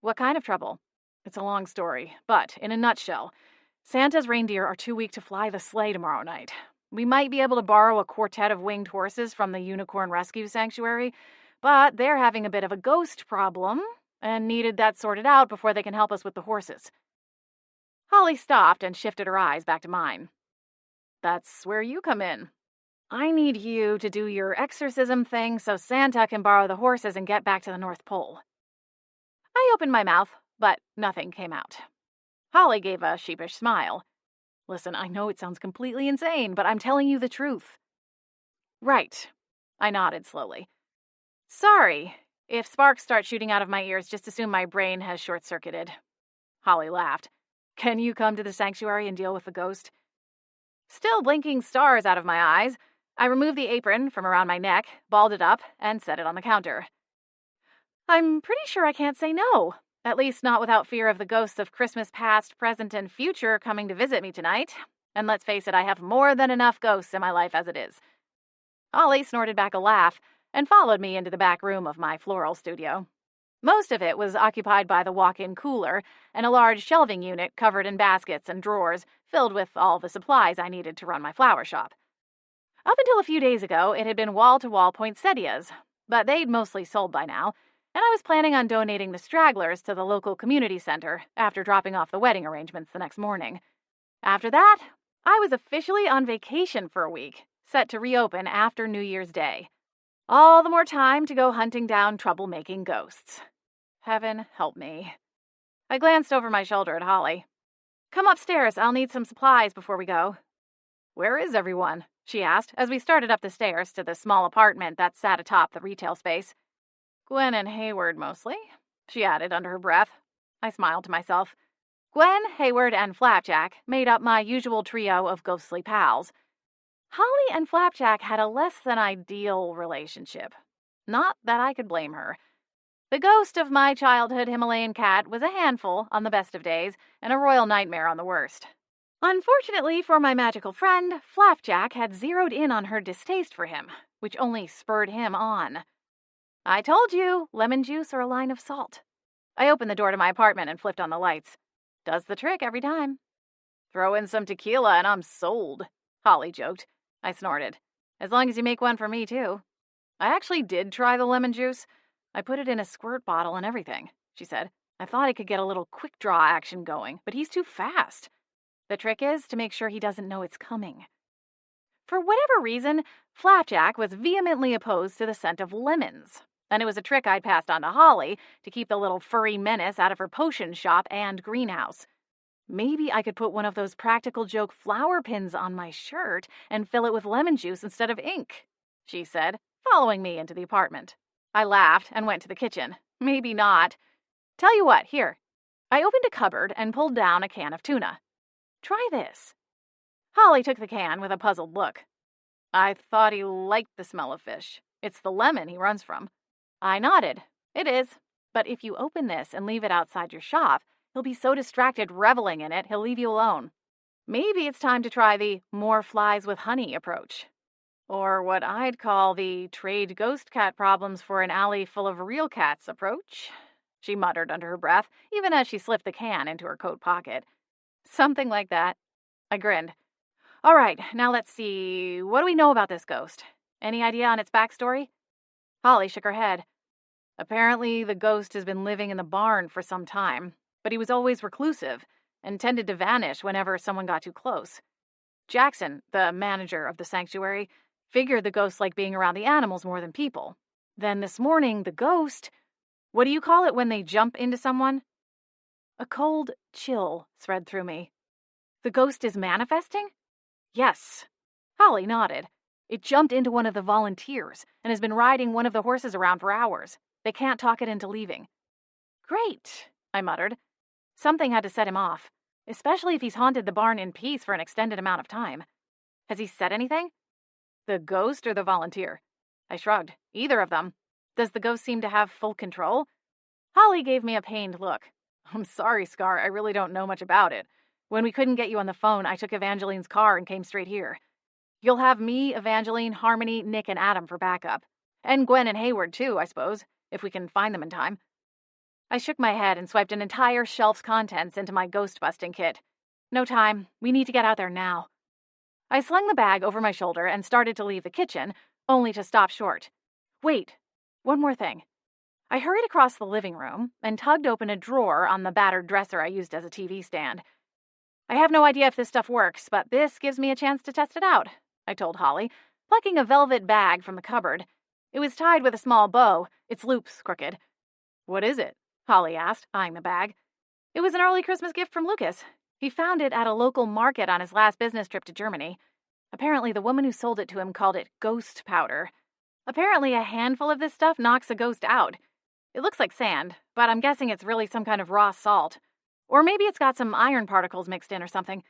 "What kind of trouble?" "It's a long story, but in a nutshell, Santa's reindeer are too weak to fly the sleigh tomorrow night. We might be able to borrow a quartet of winged horses from the Unicorn Rescue Sanctuary, but they're having a bit of a ghost problem and needed that sorted out before they can help us with the horses." Holly stopped and shifted her eyes back to mine. "That's where you come in. I need you to do your exorcism thing so Santa can borrow the horses and get back to the North Pole." I opened my mouth, but nothing came out. Holly gave a sheepish smile. "Listen, I know it sounds completely insane, but I'm telling you the truth." "Right." I nodded slowly. "Sorry. If sparks start shooting out of my ears, just assume my brain has short-circuited." Holly laughed. "Can you come to the sanctuary and deal with the ghost?" Still blinking stars out of my eyes, I removed the apron from around my neck, balled it up, and set it on the counter. "I'm pretty sure I can't say no. At least not without fear of the ghosts of Christmas past, present, and future coming to visit me tonight. And let's face it, I have more than enough ghosts in my life as it is." Holly snorted back a laugh and followed me into the back room of my floral studio. Most of it was occupied by the walk-in cooler and a large shelving unit covered in baskets and drawers filled with all the supplies I needed to run my flower shop. Up until a few days ago, it had been wall-to-wall poinsettias, but they'd mostly sold by now, and I was planning on donating the stragglers to the local community center after dropping off the wedding arrangements the next morning. After that, I was officially on vacation for a week, set to reopen after New Year's Day. All the more time to go hunting down troublemaking ghosts. Heaven help me. I glanced over my shoulder at Holly. "Come upstairs, I'll need some supplies before we go." "Where is everyone?" she asked as we started up the stairs to the small apartment that sat atop the retail space. "Gwen and Hayward, mostly," she added under her breath. I smiled to myself. Gwen, Hayward, and Flapjack made up my usual trio of ghostly pals. Holly and Flapjack had a less than ideal relationship. Not that I could blame her. The ghost of my childhood Himalayan cat was a handful on the best of days and a royal nightmare on the worst. Unfortunately for my magical friend, Flapjack had zeroed in on her distaste for him, which only spurred him on. I told you, lemon juice or a line of salt. I opened the door to my apartment and flipped on the lights. Does the trick every time. Throw in some tequila and I'm sold, Holly joked. I snorted. As long as you make one for me, too. I actually did try the lemon juice. I put it in a squirt bottle and everything, she said. I thought I could get a little quick draw action going, but he's too fast. The trick is to make sure he doesn't know it's coming. For whatever reason, Flapjack was vehemently opposed to the scent of lemons, and it was a trick I'd passed on to Holly to keep the little furry menace out of her potion shop and greenhouse. Maybe I could put one of those practical joke flower pins on my shirt and fill it with lemon juice instead of ink, she said, following me into the apartment. I laughed and went to the kitchen. Maybe not. Tell you what, here. I opened a cupboard and pulled down a can of tuna. Try this. Holly took the can with a puzzled look. I thought he liked the smell of fish. It's the lemon he runs from. I nodded. It is. But if you open this and leave it outside your shop, he'll be so distracted reveling in it, he'll leave you alone. Maybe it's time to try the more flies with honey approach. Or what I'd call the trade ghost cat problems for an alley full of real cats approach, she muttered under her breath, even as she slipped the can into her coat pocket. Something like that. I grinned. All right, now let's see. What do we know about this ghost? Any idea on its backstory? Holly shook her head. Apparently, the ghost has been living in the barn for some time, but he was always reclusive and tended to vanish whenever someone got too close. Jackson, the manager of the sanctuary, figured the ghosts liked being around the animals more than people. Then this morning, the ghost... What do you call it when they jump into someone? A cold chill spread through me. The ghost is manifesting? Yes. Holly nodded. It jumped into one of the volunteers and has been riding one of the horses around for hours. They can't talk it into leaving. Great, I muttered. Something had to set him off, especially if he's haunted the barn in peace for an extended amount of time. Has he said anything? The ghost or the volunteer? I shrugged. Either of them. Does the ghost seem to have full control? Holly gave me a pained look. I'm sorry, Scar, I really don't know much about it. When we couldn't get you on the phone, I took Evangeline's car and came straight here. You'll have me, Evangeline, Harmony, Nick, and Adam for backup. And Gwen and Hayward, too, I suppose, if we can find them in time. I shook my head and swiped an entire shelf's contents into my ghost-busting kit. No time. We need to get out there now. I slung the bag over my shoulder and started to leave the kitchen, only to stop short. Wait, one more thing. I hurried across the living room and tugged open a drawer on the battered dresser I used as a TV stand. I have no idea if this stuff works, but this gives me a chance to test it out, I told Holly, plucking a velvet bag from the cupboard. It was tied with a small bow, its loops crooked. What is it? Holly asked, eyeing the bag. It was an early Christmas gift from Lucas. He found it at a local market on his last business trip to Germany. Apparently, the woman who sold it to him called it ghost powder. Apparently, a handful of this stuff knocks a ghost out. It looks like sand, but I'm guessing it's really some kind of raw salt. Or maybe it's got some iron particles mixed in or something.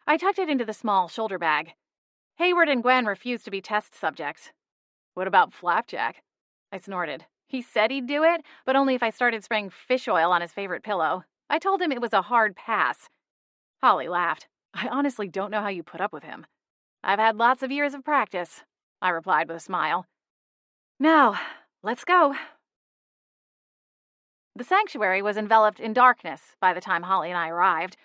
I tucked it into the small shoulder bag. Hayward and Gwen refused to be test subjects. What about Flapjack? I snorted. He said he'd do it, but only if I started spraying fish oil on his favorite pillow. I told him it was a hard pass. Holly laughed. I honestly don't know how you put up with him. I've had lots of years of practice, I replied with a smile. Now, let's go. The sanctuary was enveloped in darkness by the time Holly and I arrived.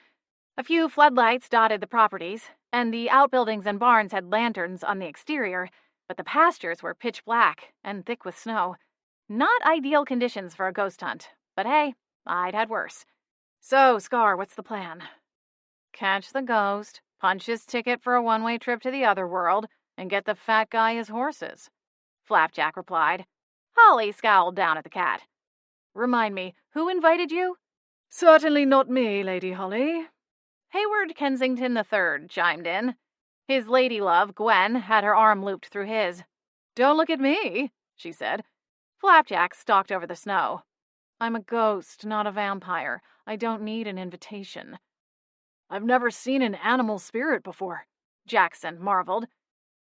A few floodlights dotted the properties, and the outbuildings and barns had lanterns on the exterior, but the pastures were pitch black and thick with snow. Not ideal conditions for a ghost hunt, but hey, I'd had worse. So, Scar, what's the plan? Catch the ghost, punch his ticket for a one-way trip to the other world, and get the fat guy his horses, Flapjack replied. Holly scowled down at the cat. Remind me, who invited you? Certainly not me, Lady Holly. Hayward Kensington III chimed in. His lady love, Gwen, had her arm looped through his. Don't look at me, she said. Flapjack stalked over the snow. I'm a ghost, not a vampire. I don't need an invitation. I've never seen an animal spirit before, Jackson marveled.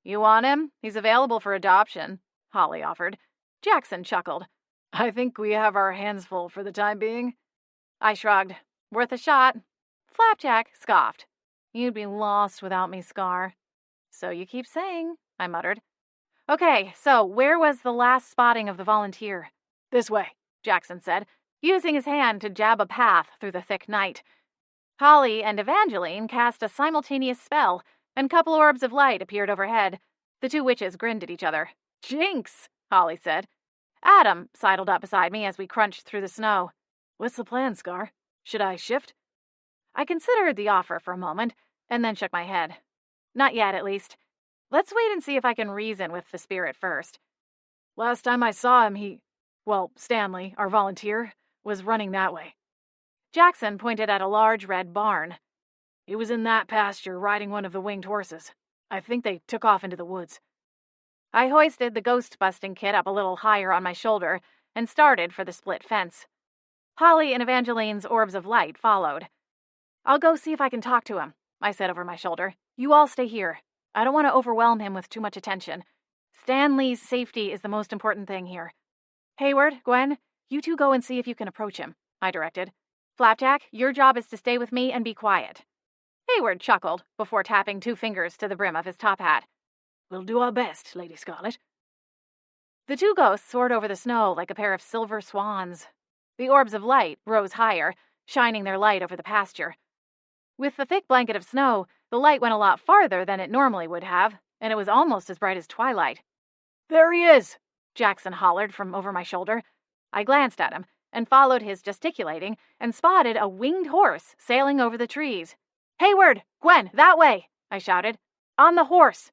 You want him? He's available for adoption, Holly offered. Jackson chuckled. I think we have our hands full for the time being. I shrugged. Worth a shot. Flapjack scoffed. You'd be lost without me, Scar. So you keep saying, I muttered. Okay, so where was the last spotting of the volunteer? This way, Jackson said, using his hand to jab a path through the thick night. Holly and Evangeline cast a simultaneous spell, and couple orbs of light appeared overhead. The two witches grinned at each other. Jinx, Holly said. Adam sidled up beside me as we crunched through the snow. What's the plan, Scar? Should I shift? I considered the offer for a moment, and then shook my head. Not yet, at least. Let's wait and see if I can reason with the spirit first. Last time I saw him, Stanley, our volunteer, was running that way. Jackson pointed at a large red barn. He was in that pasture riding one of the winged horses. I think they took off into the woods. I hoisted the ghost-busting kit up a little higher on my shoulder and started for the split fence. Holly and Evangeline's orbs of light followed. I'll go see if I can talk to him, I said over my shoulder. You all stay here. I don't want to overwhelm him with too much attention. Stanley's safety is the most important thing here. Hayward, Gwen, you two go and see if you can approach him, I directed. Flapjack, your job is to stay with me and be quiet. Hayward chuckled before tapping 2 fingers to the brim of his top hat. We'll do our best, Lady Scarlet. The 2 ghosts soared over the snow like a pair of silver swans. The orbs of light rose higher, shining their light over the pasture. With the thick blanket of snow, the light went a lot farther than it normally would have, and it was almost as bright as twilight. There he is, Jackson hollered from over my shoulder. I glanced at him and followed his gesticulating and spotted a winged horse sailing over the trees. Hayward! Gwen, that way! I shouted. On the horse!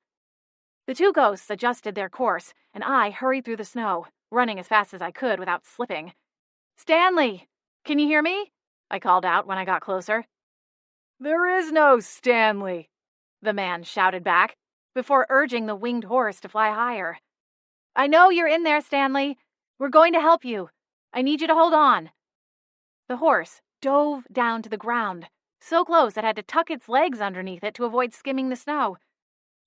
The 2 ghosts adjusted their course, and I hurried through the snow, running as fast as I could without slipping. Stanley! Can you hear me? I called out when I got closer. There is no Stanley, the man shouted back, before urging the winged horse to fly higher. I know you're in there, Stanley. We're going to help you. I need you to hold on. The horse dove down to the ground, so close it had to tuck its legs underneath it to avoid skimming the snow.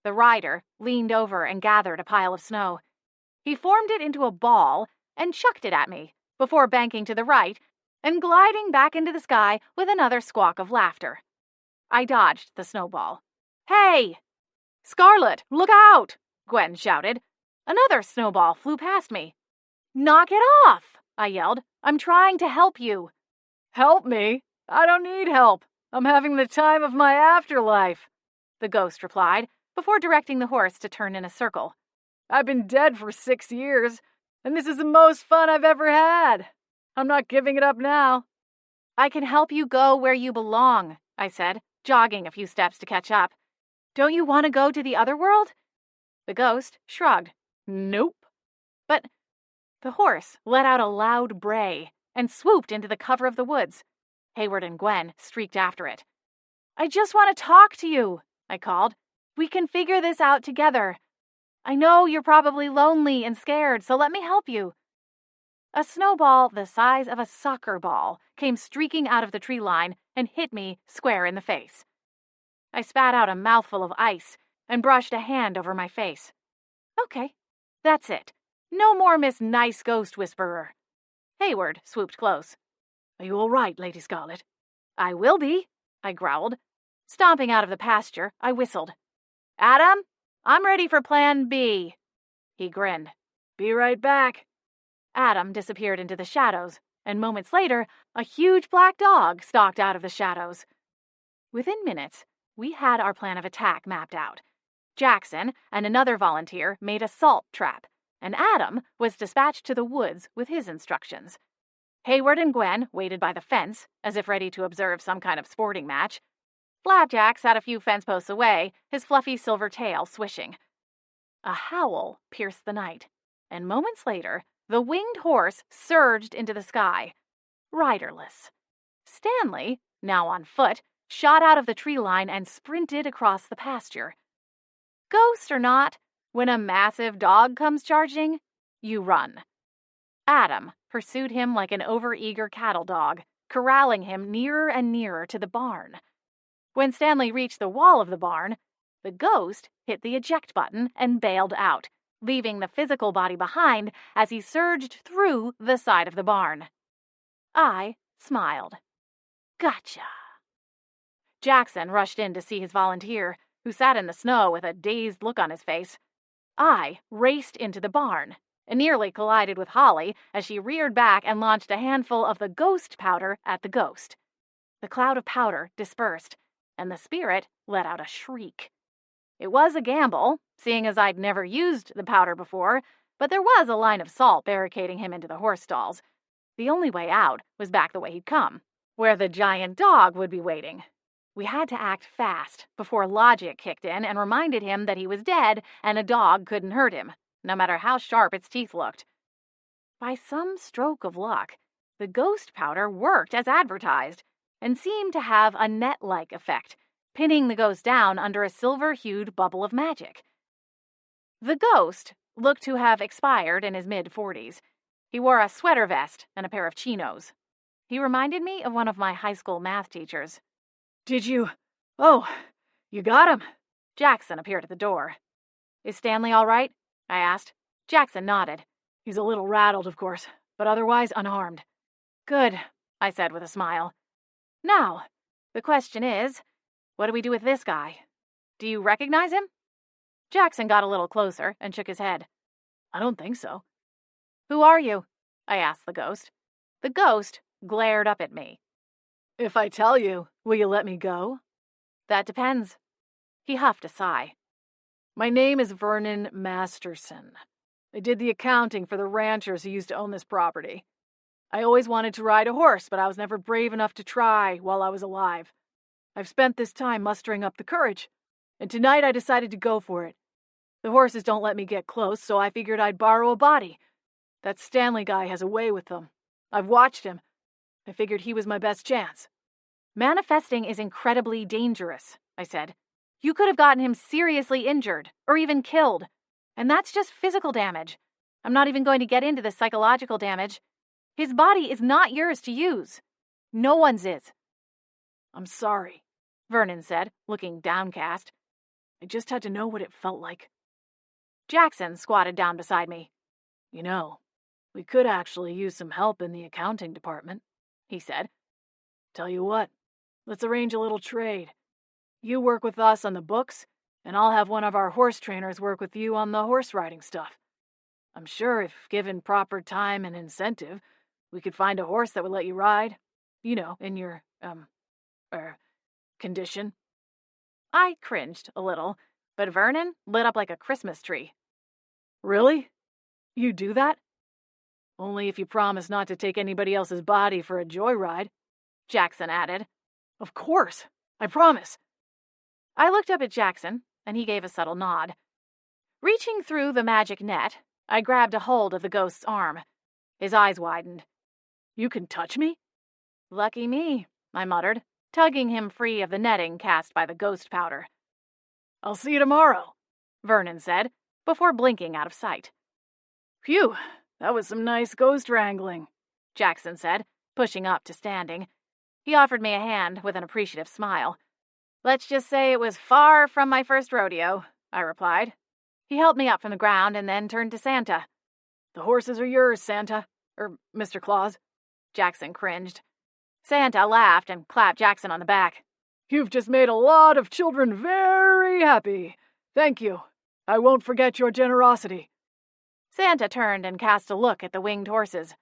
The rider leaned over and gathered a pile of snow. He formed it into a ball and chucked it at me, before banking to the right and gliding back into the sky with another squawk of laughter. I dodged the snowball. Hey! Scarlet, look out! Gwen shouted. Another snowball flew past me. Knock it off! I yelled. I'm trying to help you. Help me? I don't need help. I'm having the time of my afterlife, the ghost replied, before directing the horse to turn in a circle. I've been dead for 6 years, and this is the most fun I've ever had. I'm not giving it up now. I can help you go where you belong, I said, jogging a few steps to catch up. Don't you want to go to the other world? The ghost shrugged. Nope. But the horse let out a loud bray and swooped into the cover of the woods. Hayward and Gwen streaked after it. I just want to talk to you, I called. We can figure this out together. I know you're probably lonely and scared, so let me help you. A snowball the size of a soccer ball came streaking out of the tree line and hit me square in the face. I spat out a mouthful of ice and brushed a hand over my face. Okay, that's it. No more Miss Nice Ghost Whisperer. Hayward swooped close. Are you all right, Lady Scarlet? I will be, I growled. Stomping out of the pasture, I whistled. Adam, I'm ready for Plan B. He grinned. Be right back. Adam disappeared into the shadows, and moments later, a huge black dog stalked out of the shadows. Within minutes, we had our plan of attack mapped out. Jackson and another volunteer made a salt trap, and Adam was dispatched to the woods with his instructions. Hayward and Gwen waited by the fence, as if ready to observe some kind of sporting match. Flapjack sat a few fence posts away, his fluffy silver tail swishing. A howl pierced the night, and moments later, the winged horse surged into the sky, riderless. Stanley, now on foot, shot out of the tree line and sprinted across the pasture. Ghost or not, when a massive dog comes charging, you run. Adam pursued him like an overeager cattle dog, corralling him nearer and nearer to the barn. When Stanley reached the wall of the barn, the ghost hit the eject button and bailed out, leaving the physical body behind as he surged through the side of the barn. I smiled. Gotcha. Jackson rushed in to see his volunteer, who sat in the snow with a dazed look on his face. I raced into the barn and nearly collided with Holly as she reared back and launched a handful of the ghost powder at the ghost. The cloud of powder dispersed, and the spirit let out a shriek. It was a gamble, seeing as I'd never used the powder before, but there was a line of salt barricading him into the horse stalls. The only way out was back the way he'd come, where the giant dog would be waiting. We had to act fast before logic kicked in and reminded him that he was dead and a dog couldn't hurt him, no matter how sharp its teeth looked. By some stroke of luck, the ghost powder worked as advertised and seemed to have a net-like effect, pinning the ghost down under a silver-hued bubble of magic. The ghost looked to have expired in his mid-40s. He wore a sweater vest and a pair of chinos. He reminded me of one of my high school math teachers. Did you... Oh, you got him? Jackson appeared at the door. Is Stanley all right? I asked. Jackson nodded. He's a little rattled, of course, but otherwise unharmed. Good, I said with a smile. Now, the question is, what do we do with this guy? Do you recognize him? Jackson got a little closer and shook his head. I don't think so. Who are you? I asked the ghost. The ghost glared up at me. If I tell you, will you let me go? That depends. He huffed a sigh. My name is Vernon Masterson. I did the accounting for the ranchers who used to own this property. I always wanted to ride a horse, but I was never brave enough to try while I was alive. I've spent this time mustering up the courage, and tonight I decided to go for it. The horses don't let me get close, so I figured I'd borrow a body. That Stanley guy has a way with them. I've watched him. I figured he was my best chance. Manifesting is incredibly dangerous, I said. You could have gotten him seriously injured, or even killed. And that's just physical damage. I'm not even going to get into the psychological damage. His body is not yours to use. No one's is. I'm sorry, Vernon said, looking downcast. I just had to know what it felt like. Jackson squatted down beside me. You know, we could actually use some help in the accounting department, he said. Tell you what, let's arrange a little trade. You work with us on the books, and I'll have one of our horse trainers work with you on the horse riding stuff. I'm sure if given proper time and incentive, we could find a horse that would let you ride, you know, in your, condition. I cringed a little, but Vernon lit up like a Christmas tree. Really? You do that? Only if you promise not to take anybody else's body for a joyride, Jackson added. Of course, I promise. I looked up at Jackson, and he gave a subtle nod. Reaching through the magic net, I grabbed a hold of the ghost's arm. His eyes widened. You can touch me? Lucky me, I muttered, tugging him free of the netting cast by the ghost powder. I'll see you tomorrow, Vernon said, before blinking out of sight. Phew, that was some nice ghost wrangling, Jackson said, pushing up to standing. He offered me a hand with an appreciative smile. Let's just say it was far from my first rodeo, I replied. He helped me up from the ground and then turned to Santa. The horses are yours, Santa. Mr. Claus. Jackson cringed. Santa laughed and clapped Jackson on the back. You've just made a lot of children very happy. Thank you. I won't forget your generosity. Santa turned and cast a look at the winged horses.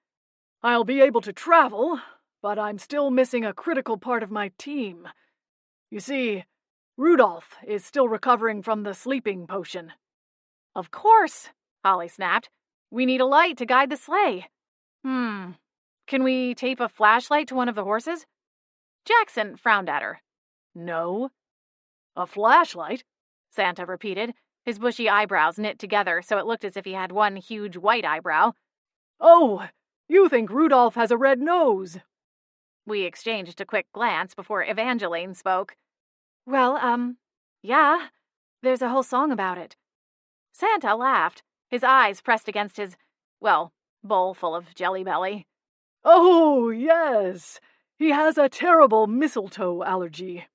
I'll be able to travel, but I'm still missing a critical part of my team. You see, Rudolph is still recovering from the sleeping potion. Of course, Holly snapped. We need a light to guide the sleigh. Can we tape a flashlight to one of the horses? Jackson frowned at her. No. A flashlight? Santa repeated, his bushy eyebrows knit together so it looked as if he had one huge white eyebrow. Oh, you think Rudolph has a red nose? We exchanged a quick glance before Evangeline spoke. Well, yeah, there's a whole song about it. Santa laughed, his eyes pressed against his, bowl full of jelly belly. Oh, yes. He has a terrible mistletoe allergy.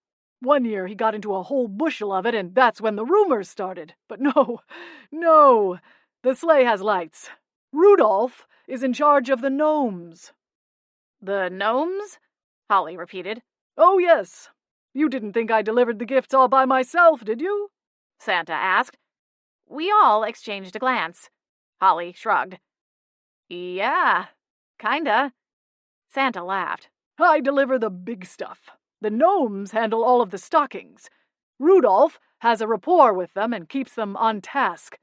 One year he got into a whole bushel of it, and that's when the rumors started. But no. The sleigh has lights. Rudolph is in charge of the gnomes. The gnomes? Holly repeated. Oh, yes. You didn't think I delivered the gifts all by myself, did you? Santa asked. We all exchanged a glance. Holly shrugged. Yeah, kinda. Santa laughed. I deliver the big stuff. The gnomes handle all of the stockings. Rudolph has a rapport with them and keeps them on task.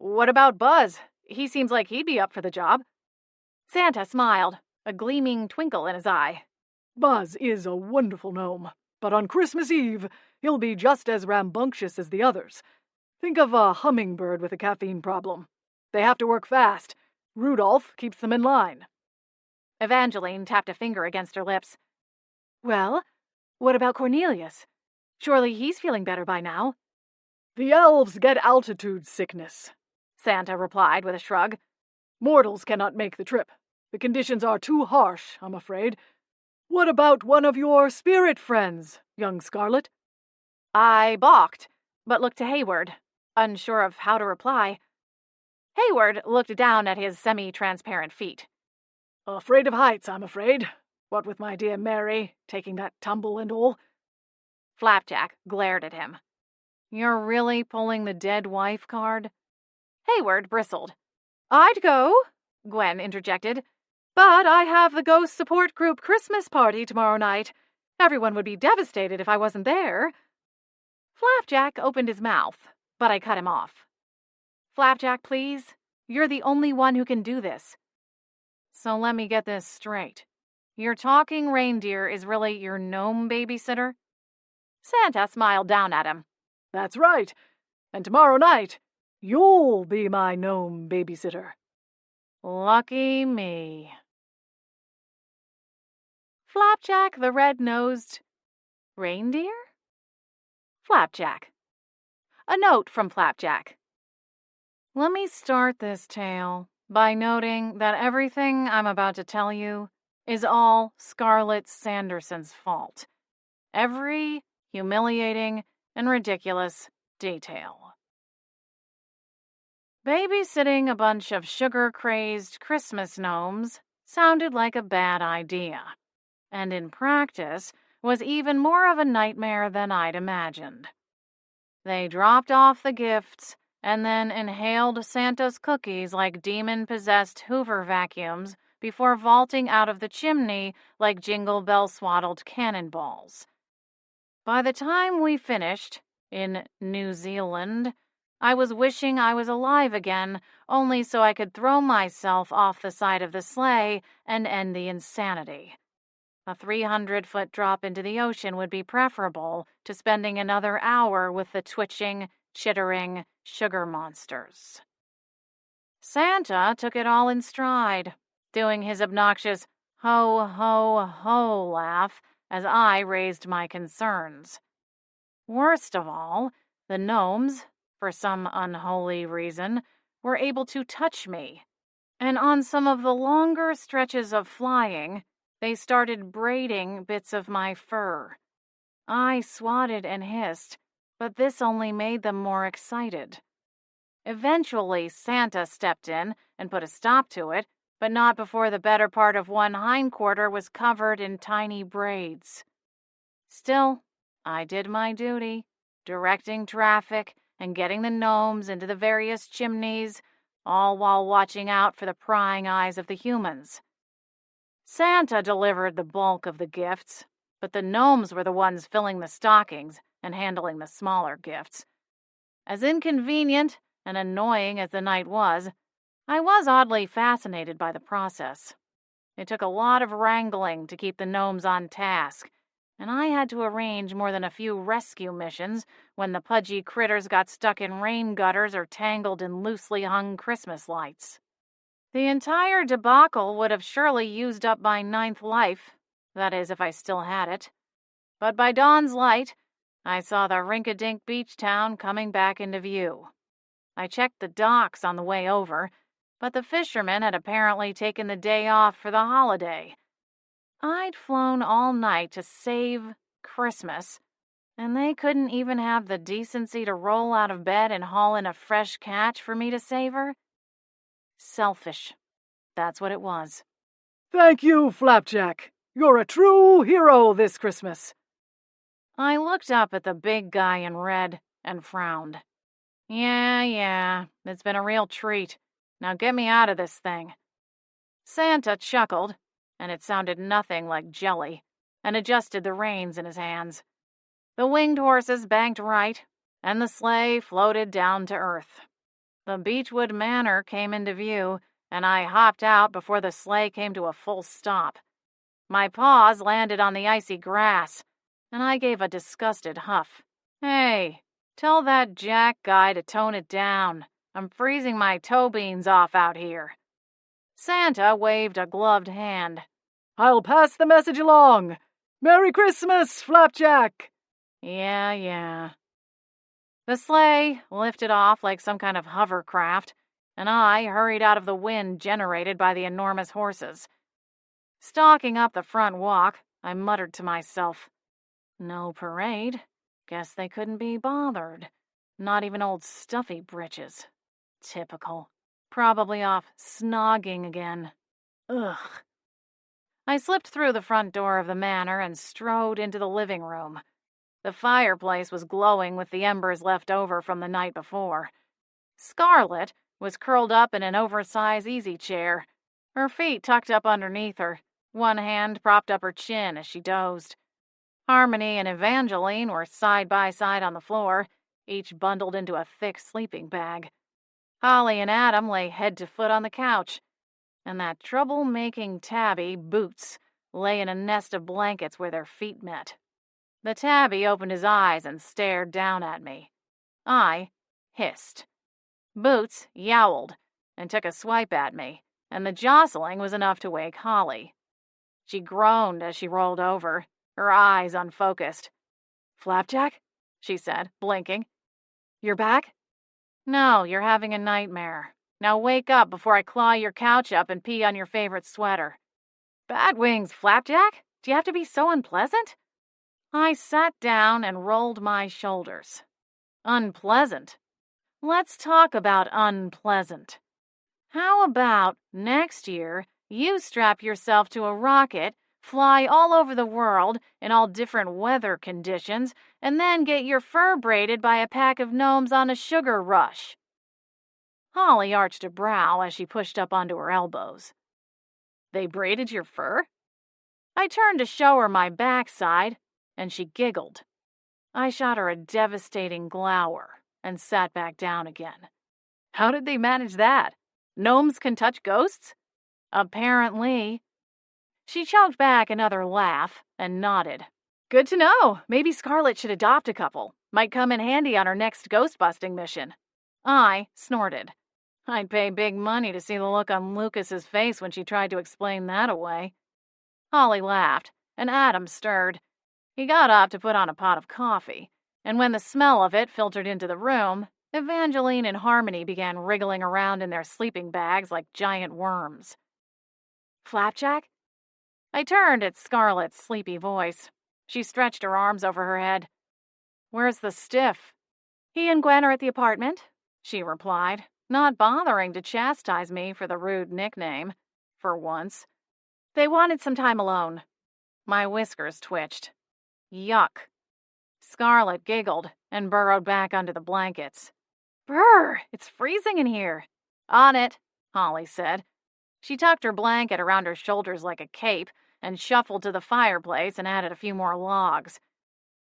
What about Buzz? He seems like he'd be up for the job. Santa smiled, a gleaming twinkle in his eye. Buzz is a wonderful gnome, but on Christmas Eve, he'll be just as rambunctious as the others. Think of a hummingbird with a caffeine problem. They have to work fast. Rudolph keeps them in line. Evangeline tapped a finger against her lips. Well, what about Cornelius? Surely he's feeling better by now. The elves get altitude sickness, Santa replied with a shrug. Mortals cannot make the trip. The conditions are too harsh, I'm afraid. What about one of your spirit friends, young Scarlet? I balked, but looked to Hayward, unsure of how to reply. Hayward looked down at his semi-transparent feet. Afraid of heights, I'm afraid. What with my dear Mary taking that tumble and all. Flapjack glared at him. You're really pulling the dead wife card? Hayward bristled. I'd go, Gwen interjected. But I have the Ghost Support Group Christmas party tomorrow night. Everyone would be devastated if I wasn't there. Flapjack opened his mouth, but I cut him off. Flapjack, please. You're the only one who can do this. So let me get this straight. Your talking reindeer is really your gnome babysitter? Santa smiled down at him. That's right. And tomorrow night, you'll be my gnome babysitter. Lucky me. Flapjack the red-nosed reindeer? Flapjack. A note from Flapjack. Let me start this tale by noting that everything I'm about to tell you is all Scarlett Sanderson's fault. Every humiliating and ridiculous detail. Babysitting a bunch of sugar-crazed Christmas gnomes sounded like a bad idea, and in practice was even more of a nightmare than I'd imagined. They dropped off the gifts and then inhaled Santa's cookies like demon-possessed Hoover vacuums before vaulting out of the chimney like Jingle Bell-swaddled cannonballs. By the time we finished, in New Zealand, I was wishing I was alive again, only so I could throw myself off the side of the sleigh and end the insanity. A 300-foot drop into the ocean would be preferable to spending another hour with the twitching, chittering sugar monsters. Santa took it all in stride, doing his obnoxious ho, ho, ho laugh as I raised my concerns. Worst of all, the gnomes, for some unholy reason, were able to touch me, and on some of the longer stretches of flying, they started braiding bits of my fur. I swatted and hissed, but this only made them more excited. Eventually, Santa stepped in and put a stop to it, but not before the better part of one hindquarter was covered in tiny braids. Still, I did my duty, directing traffic and getting the gnomes into the various chimneys, all while watching out for the prying eyes of the humans. Santa delivered the bulk of the gifts, but the gnomes were the ones filling the stockings and handling the smaller gifts. As inconvenient and annoying as the night was, I was oddly fascinated by the process. It took a lot of wrangling to keep the gnomes on task, and I had to arrange more than a few rescue missions when the pudgy critters got stuck in rain gutters or tangled in loosely hung Christmas lights. The entire debacle would have surely used up my 9th life, that is, if I still had it. But by dawn's light, I saw the rink-a-dink beach town coming back into view. I checked the docks on the way over, but the fishermen had apparently taken the day off for the holiday. I'd flown all night to save Christmas, And they couldn't even have the decency to roll out of bed and haul in a fresh catch for me to savor? Selfish. That's what it was. Thank you, Flapjack. You're a true hero this Christmas. I looked up at the big guy in red and frowned. Yeah, it's been a real treat. Now get me out of this thing. Santa chuckled, and it sounded nothing like jelly, and adjusted the reins in his hands. The winged horses banked right, and the sleigh floated down to earth. The Beechwood Manor came into view, and I hopped out before the sleigh came to a full stop. My paws landed on the icy grass, and I gave a disgusted huff. Hey, tell that Jack guy to tone it down. I'm freezing my toe beans off out here. Santa waved a gloved hand. I'll pass the message along. Merry Christmas, Flapjack! Yeah. The sleigh lifted off like some kind of hovercraft, and I hurried out of the wind generated by the enormous horses. Stalking up the front walk, I muttered to myself, no parade. Guess they couldn't be bothered. Not even old stuffy britches. Typical. Probably off snogging again. Ugh. I slipped through the front door of the manor and strode into the living room. The fireplace was glowing with the embers left over from the night before. Scarlet was curled up in an oversized easy chair, her feet tucked up underneath her, one hand propped up her chin as she dozed. Harmony and Evangeline were side by side on the floor, each bundled into a thick sleeping bag. Holly and Adam lay head to foot on the couch, and that trouble-making tabby, Boots, lay in a nest of blankets where their feet met. The tabby opened his eyes and stared down at me. I hissed. Boots yowled and took a swipe at me, and the jostling was enough to wake Holly. She groaned as she rolled over, her eyes unfocused. Flapjack? She said, blinking. You're back? No, you're having a nightmare. Now wake up before I claw your couch up and pee on your favorite sweater. Bad wings, Flapjack? Do you have to be so unpleasant? I sat down and rolled my shoulders. Unpleasant? Let's talk about unpleasant. How about next year you strap yourself to a rocket, fly all over the world in all different weather conditions, and then get your fur braided by a pack of gnomes on a sugar rush? Holly arched a brow as she pushed up onto her elbows. They braided your fur? I turned to show her my backside, and she giggled. I shot her a devastating glower and sat back down again. How did they manage that? Gnomes can touch ghosts? Apparently. She choked back another laugh and nodded. Good to know. Maybe Scarlet should adopt a couple. Might come in handy on her next ghost-busting mission. I snorted. I'd pay big money to see the look on Lucas's face when she tried to explain that away. Holly laughed, and Adam stirred. He got up to put on a pot of coffee, and when the smell of it filtered into the room, Evangeline and Harmony began wriggling around in their sleeping bags like giant worms. Flapjack? I turned at Scarlet's sleepy voice. She stretched her arms over her head. Where's the stiff? He and Gwen are at the apartment, she replied, not bothering to chastise me for the rude nickname, for once. They wanted some time alone. My whiskers twitched. Yuck. Scarlet giggled and burrowed back under the blankets. Brr, it's freezing in here. On it, Holly said. She tucked her blanket around her shoulders like a cape and shuffled to the fireplace and added a few more logs.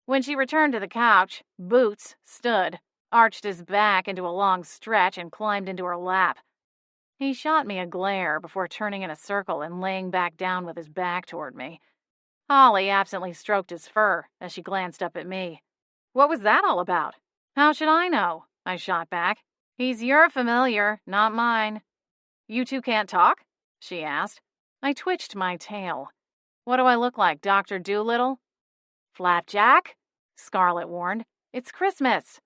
When she returned to the couch, Boots stood, arched his back into a long stretch, and climbed into her lap. He shot me a glare before turning in a circle and laying back down with his back toward me. Holly absently stroked his fur as she glanced up at me. What was that all about? How should I know? I shot back. He's your familiar, not mine. You two can't talk? She asked. I twitched my tail. What do I look like, Dr. Doolittle? Flapjack? Scarlet warned. It's Christmas.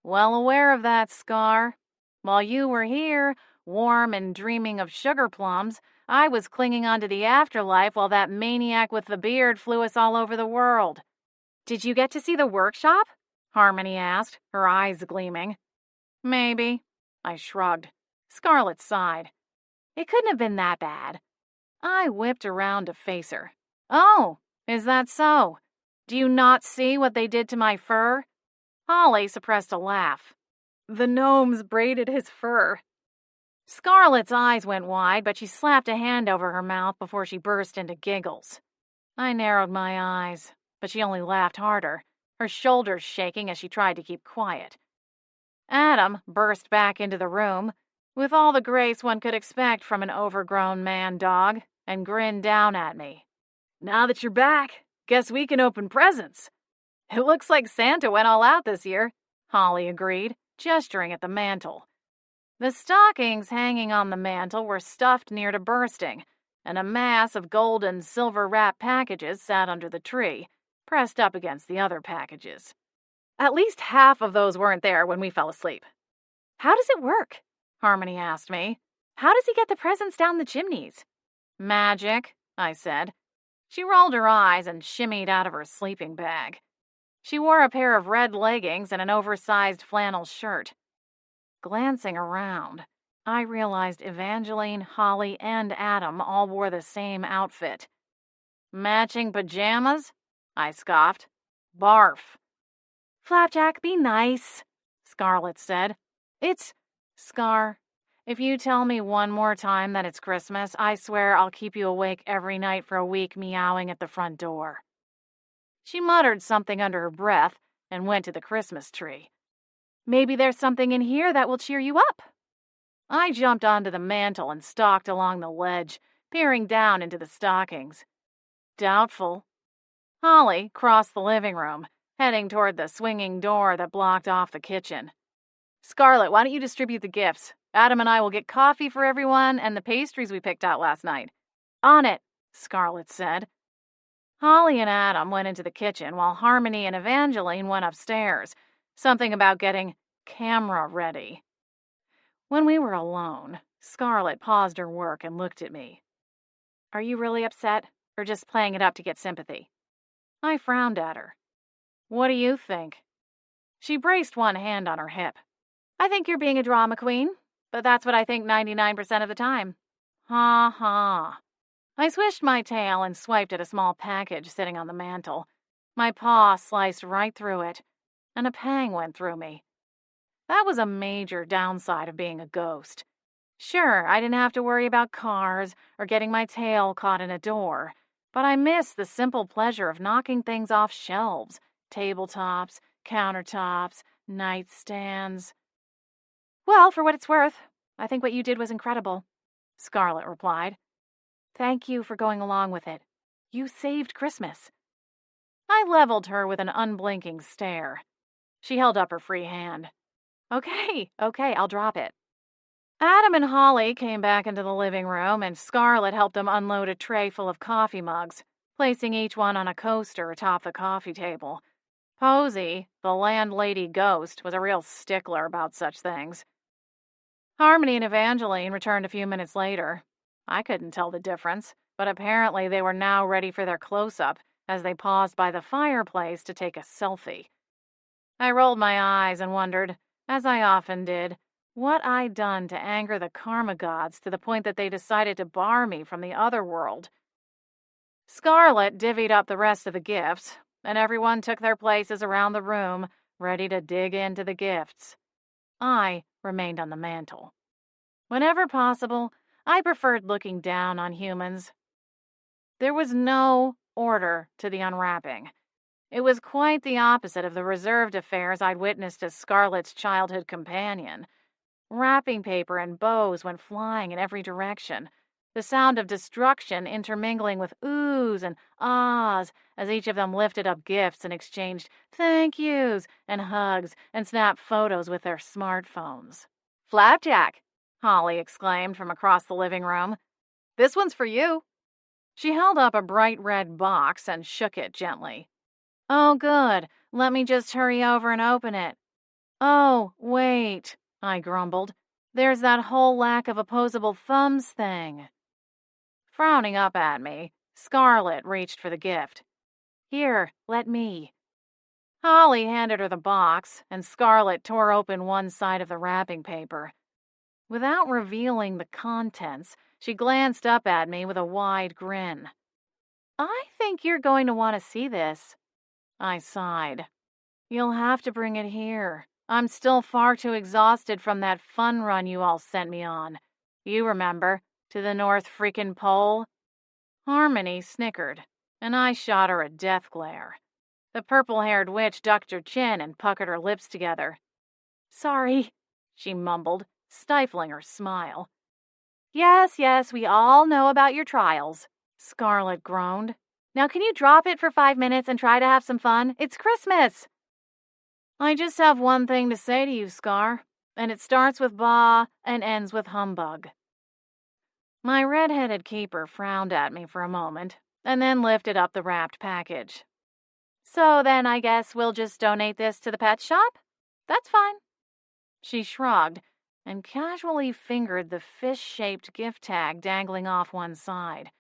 Well aware of that, Scar. While you were here, warm and dreaming of sugar plums, I was clinging onto the afterlife while that maniac with the beard flew us all over the world. Did you get to see the workshop? Harmony asked, her eyes gleaming. Maybe. I shrugged. Scarlet sighed. It couldn't have been that bad. I whipped around to face her. Oh, is that so? Do you not see what they did to my fur? Holly suppressed a laugh. The gnomes braided his fur. Scarlet's eyes went wide, but she slapped a hand over her mouth before she burst into giggles. I narrowed my eyes, but she only laughed harder, her shoulders shaking as she tried to keep quiet. Adam burst back into the room, with all the grace one could expect from an overgrown man-dog, and grinned down at me. Now that you're back, guess we can open presents. It looks like Santa went all out this year, Holly agreed, gesturing at the mantel. The stockings hanging on the mantel were stuffed near to bursting, and a mass of gold and silver wrapped packages sat under the tree, pressed up against the other packages. At least half of those weren't there when we fell asleep. How does it work? Harmony asked me. How does he get the presents down the chimneys? Magic, I said. She rolled her eyes and shimmied out of her sleeping bag. She wore a pair of red leggings and an oversized flannel shirt. Glancing around, I realized Evangeline, Holly, and Adam all wore the same outfit. Matching pajamas? I scoffed. Barf. Flapjack, be nice, Scarlet said. It's Scar. If you tell me one more time that it's Christmas, I swear I'll keep you awake every night for a week meowing at the front door. She muttered something under her breath and went to the Christmas tree. Maybe there's something in here that will cheer you up. I jumped onto the mantel and stalked along the ledge, peering down into the stockings. Doubtful. Holly crossed the living room, heading toward the swinging door that blocked off the kitchen. Scarlet, why don't you distribute the gifts? Adam and I will get coffee for everyone and the pastries we picked out last night. On it, Scarlet said. Holly and Adam went into the kitchen while Harmony and Evangeline went upstairs, something about getting camera ready. When we were alone, Scarlet paused her work and looked at me. Are you really upset, or just playing it up to get sympathy? I frowned at her. What do you think? She braced one hand on her hip. I think you're being a drama queen, but that's what I think 99% of the time. Ha ha. I swished my tail and swiped at a small package sitting on the mantel. My paw sliced right through it, and a pang went through me. That was a major downside of being a ghost. Sure, I didn't have to worry about cars or getting my tail caught in a door, but I missed the simple pleasure of knocking things off shelves, tabletops, countertops, nightstands. Well, for what it's worth, I think what you did was incredible, Scarlet replied. Thank you for going along with it. You saved Christmas. I leveled her with an unblinking stare. She held up her free hand. Okay, I'll drop it. Adam and Holly came back into the living room, and Scarlet helped them unload a tray full of coffee mugs, placing each one on a coaster atop the coffee table. Posey, the landlady ghost, was a real stickler about such things. Harmony and Evangeline returned a few minutes later. I couldn't tell the difference, but apparently they were now ready for their close-up as they paused by the fireplace to take a selfie. I rolled my eyes and wondered, as I often did, what I'd done to anger the karma gods to the point that they decided to bar me from the other world. Scarlet divvied up the rest of the gifts, and everyone took their places around the room, ready to dig into the gifts. I remained on the mantel. Whenever possible, I preferred looking down on humans. There was no order to the unwrapping. It was quite the opposite of the reserved affairs I'd witnessed as Scarlet's childhood companion. Wrapping paper and bows went flying in every direction, the sound of destruction intermingling with oohs and ahs as each of them lifted up gifts and exchanged thank yous and hugs and snapped photos with their smartphones. Flapjack! Holly exclaimed from across the living room. This one's for you. She held up a bright red box and shook it gently. Oh, good. Let me just hurry over and open it. Oh, wait, I grumbled. There's that whole lack of opposable thumbs thing. Frowning up at me, Scarlet reached for the gift. Here, let me. Holly handed her the box, and Scarlet tore open one side of the wrapping paper. Without revealing the contents, she glanced up at me with a wide grin. "I think you're going to want to see this." I sighed. "You'll have to bring it here. I'm still far too exhausted from that fun run you all sent me on. You remember, to the North freaking Pole?" Harmony snickered, and I shot her a death glare. The purple-haired witch ducked her chin and puckered her lips together. "Sorry," she mumbled, stifling her smile. Yes, we all know about your trials," Scarlet groaned. "Now can you drop it for 5 minutes and try to have some fun? It's Christmas." "I just have one thing to say to you, Scar, and it starts with ba and ends with humbug." My red-headed keeper frowned at me for a moment, and then lifted up the wrapped package. "So then I guess we'll just donate this to the pet shop? That's fine." She shrugged and casually fingered the fish-shaped gift tag dangling off one side.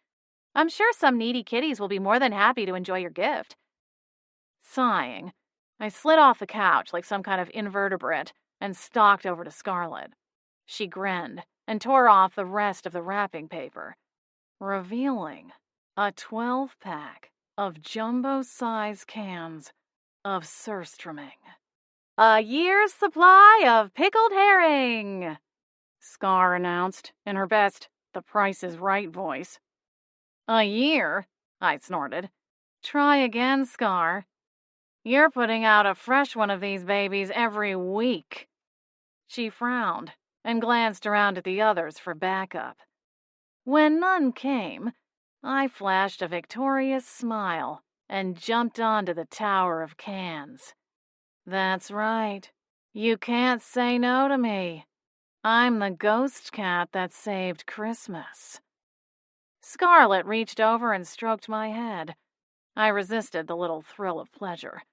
"I'm sure some needy kitties will be more than happy to enjoy your gift." Sighing, I slid off the couch like some kind of invertebrate and stalked over to Scarlet. She grinned and tore off the rest of the wrapping paper, revealing a 12-pack of jumbo-size cans of surströmming. "A year's supply of pickled herring," Scar announced in her best "The Price is Right" voice. "A year?" I snorted. "Try again, Scar. You're putting out a fresh one of these babies every week." She frowned and glanced around at the others for backup. When none came, I flashed a victorious smile and jumped onto the tower of cans. "That's right. You can't say no to me. I'm the ghost cat that saved Christmas." Scarlet reached over and stroked my head. I resisted the little thrill of pleasure.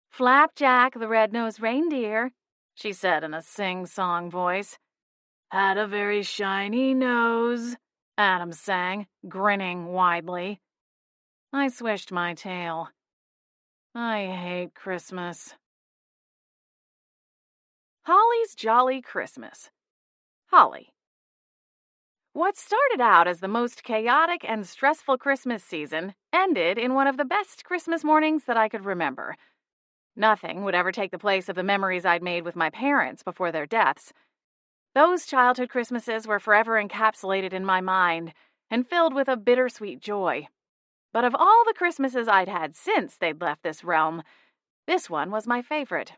"Flapjack, the red-nosed reindeer," she said in a sing-song voice. "Had a very shiny nose," Adam sang, grinning widely. I swished my tail. I hate Christmas. Holly's Jolly Christmas. Holly. What started out as the most chaotic and stressful Christmas season ended in one of the best Christmas mornings that I could remember. Nothing would ever take the place of the memories I'd made with my parents before their deaths. Those childhood Christmases were forever encapsulated in my mind and filled with a bittersweet joy. But of all the Christmases I'd had since they'd left this realm, this one was my favorite.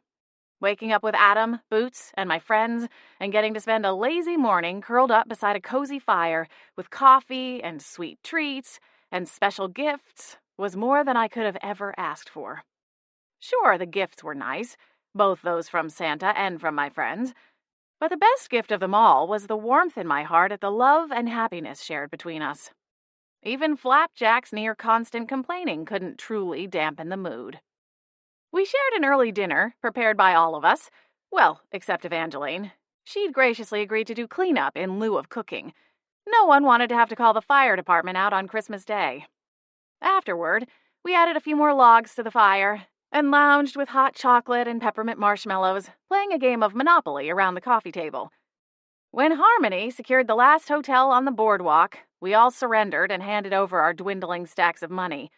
Waking up with Adam, Boots, and my friends, and getting to spend a lazy morning curled up beside a cozy fire with coffee and sweet treats and special gifts was more than I could have ever asked for. Sure, the gifts were nice, both those from Santa and from my friends, but the best gift of them all was the warmth in my heart at the love and happiness shared between us. Even Flapjack's near constant complaining couldn't truly dampen the mood. We shared an early dinner, prepared by all of us. Well, except Evangeline. She'd graciously agreed to do cleanup in lieu of cooking. No one wanted to have to call the fire department out on Christmas Day. Afterward, we added a few more logs to the fire and lounged with hot chocolate and peppermint marshmallows, playing a game of Monopoly around the coffee table. When Harmony secured the last hotel on the boardwalk, we all surrendered and handed over our dwindling stacks of money.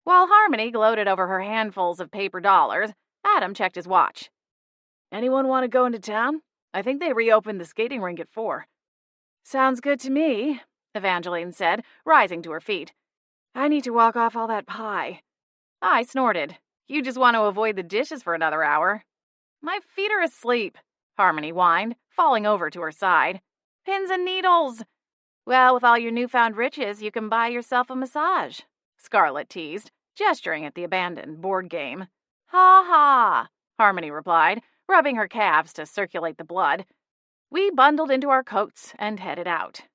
While Harmony gloated over her handfuls of paper dollars, Adam checked his watch. "Anyone want to go into town? I think they reopened the skating rink at 4. "Sounds good to me," Evangeline said, rising to her feet. "I need to walk off all that pie." I snorted. "You just want to avoid the dishes for another hour." "My feet are asleep," Harmony whined, falling over to her side. "Pins and needles." "Well, with all your newfound riches, you can buy yourself a massage," Scarlet teased, gesturing at the abandoned board game. "Ha ha," Harmony replied, rubbing her calves to circulate the blood. We bundled into our coats and headed out.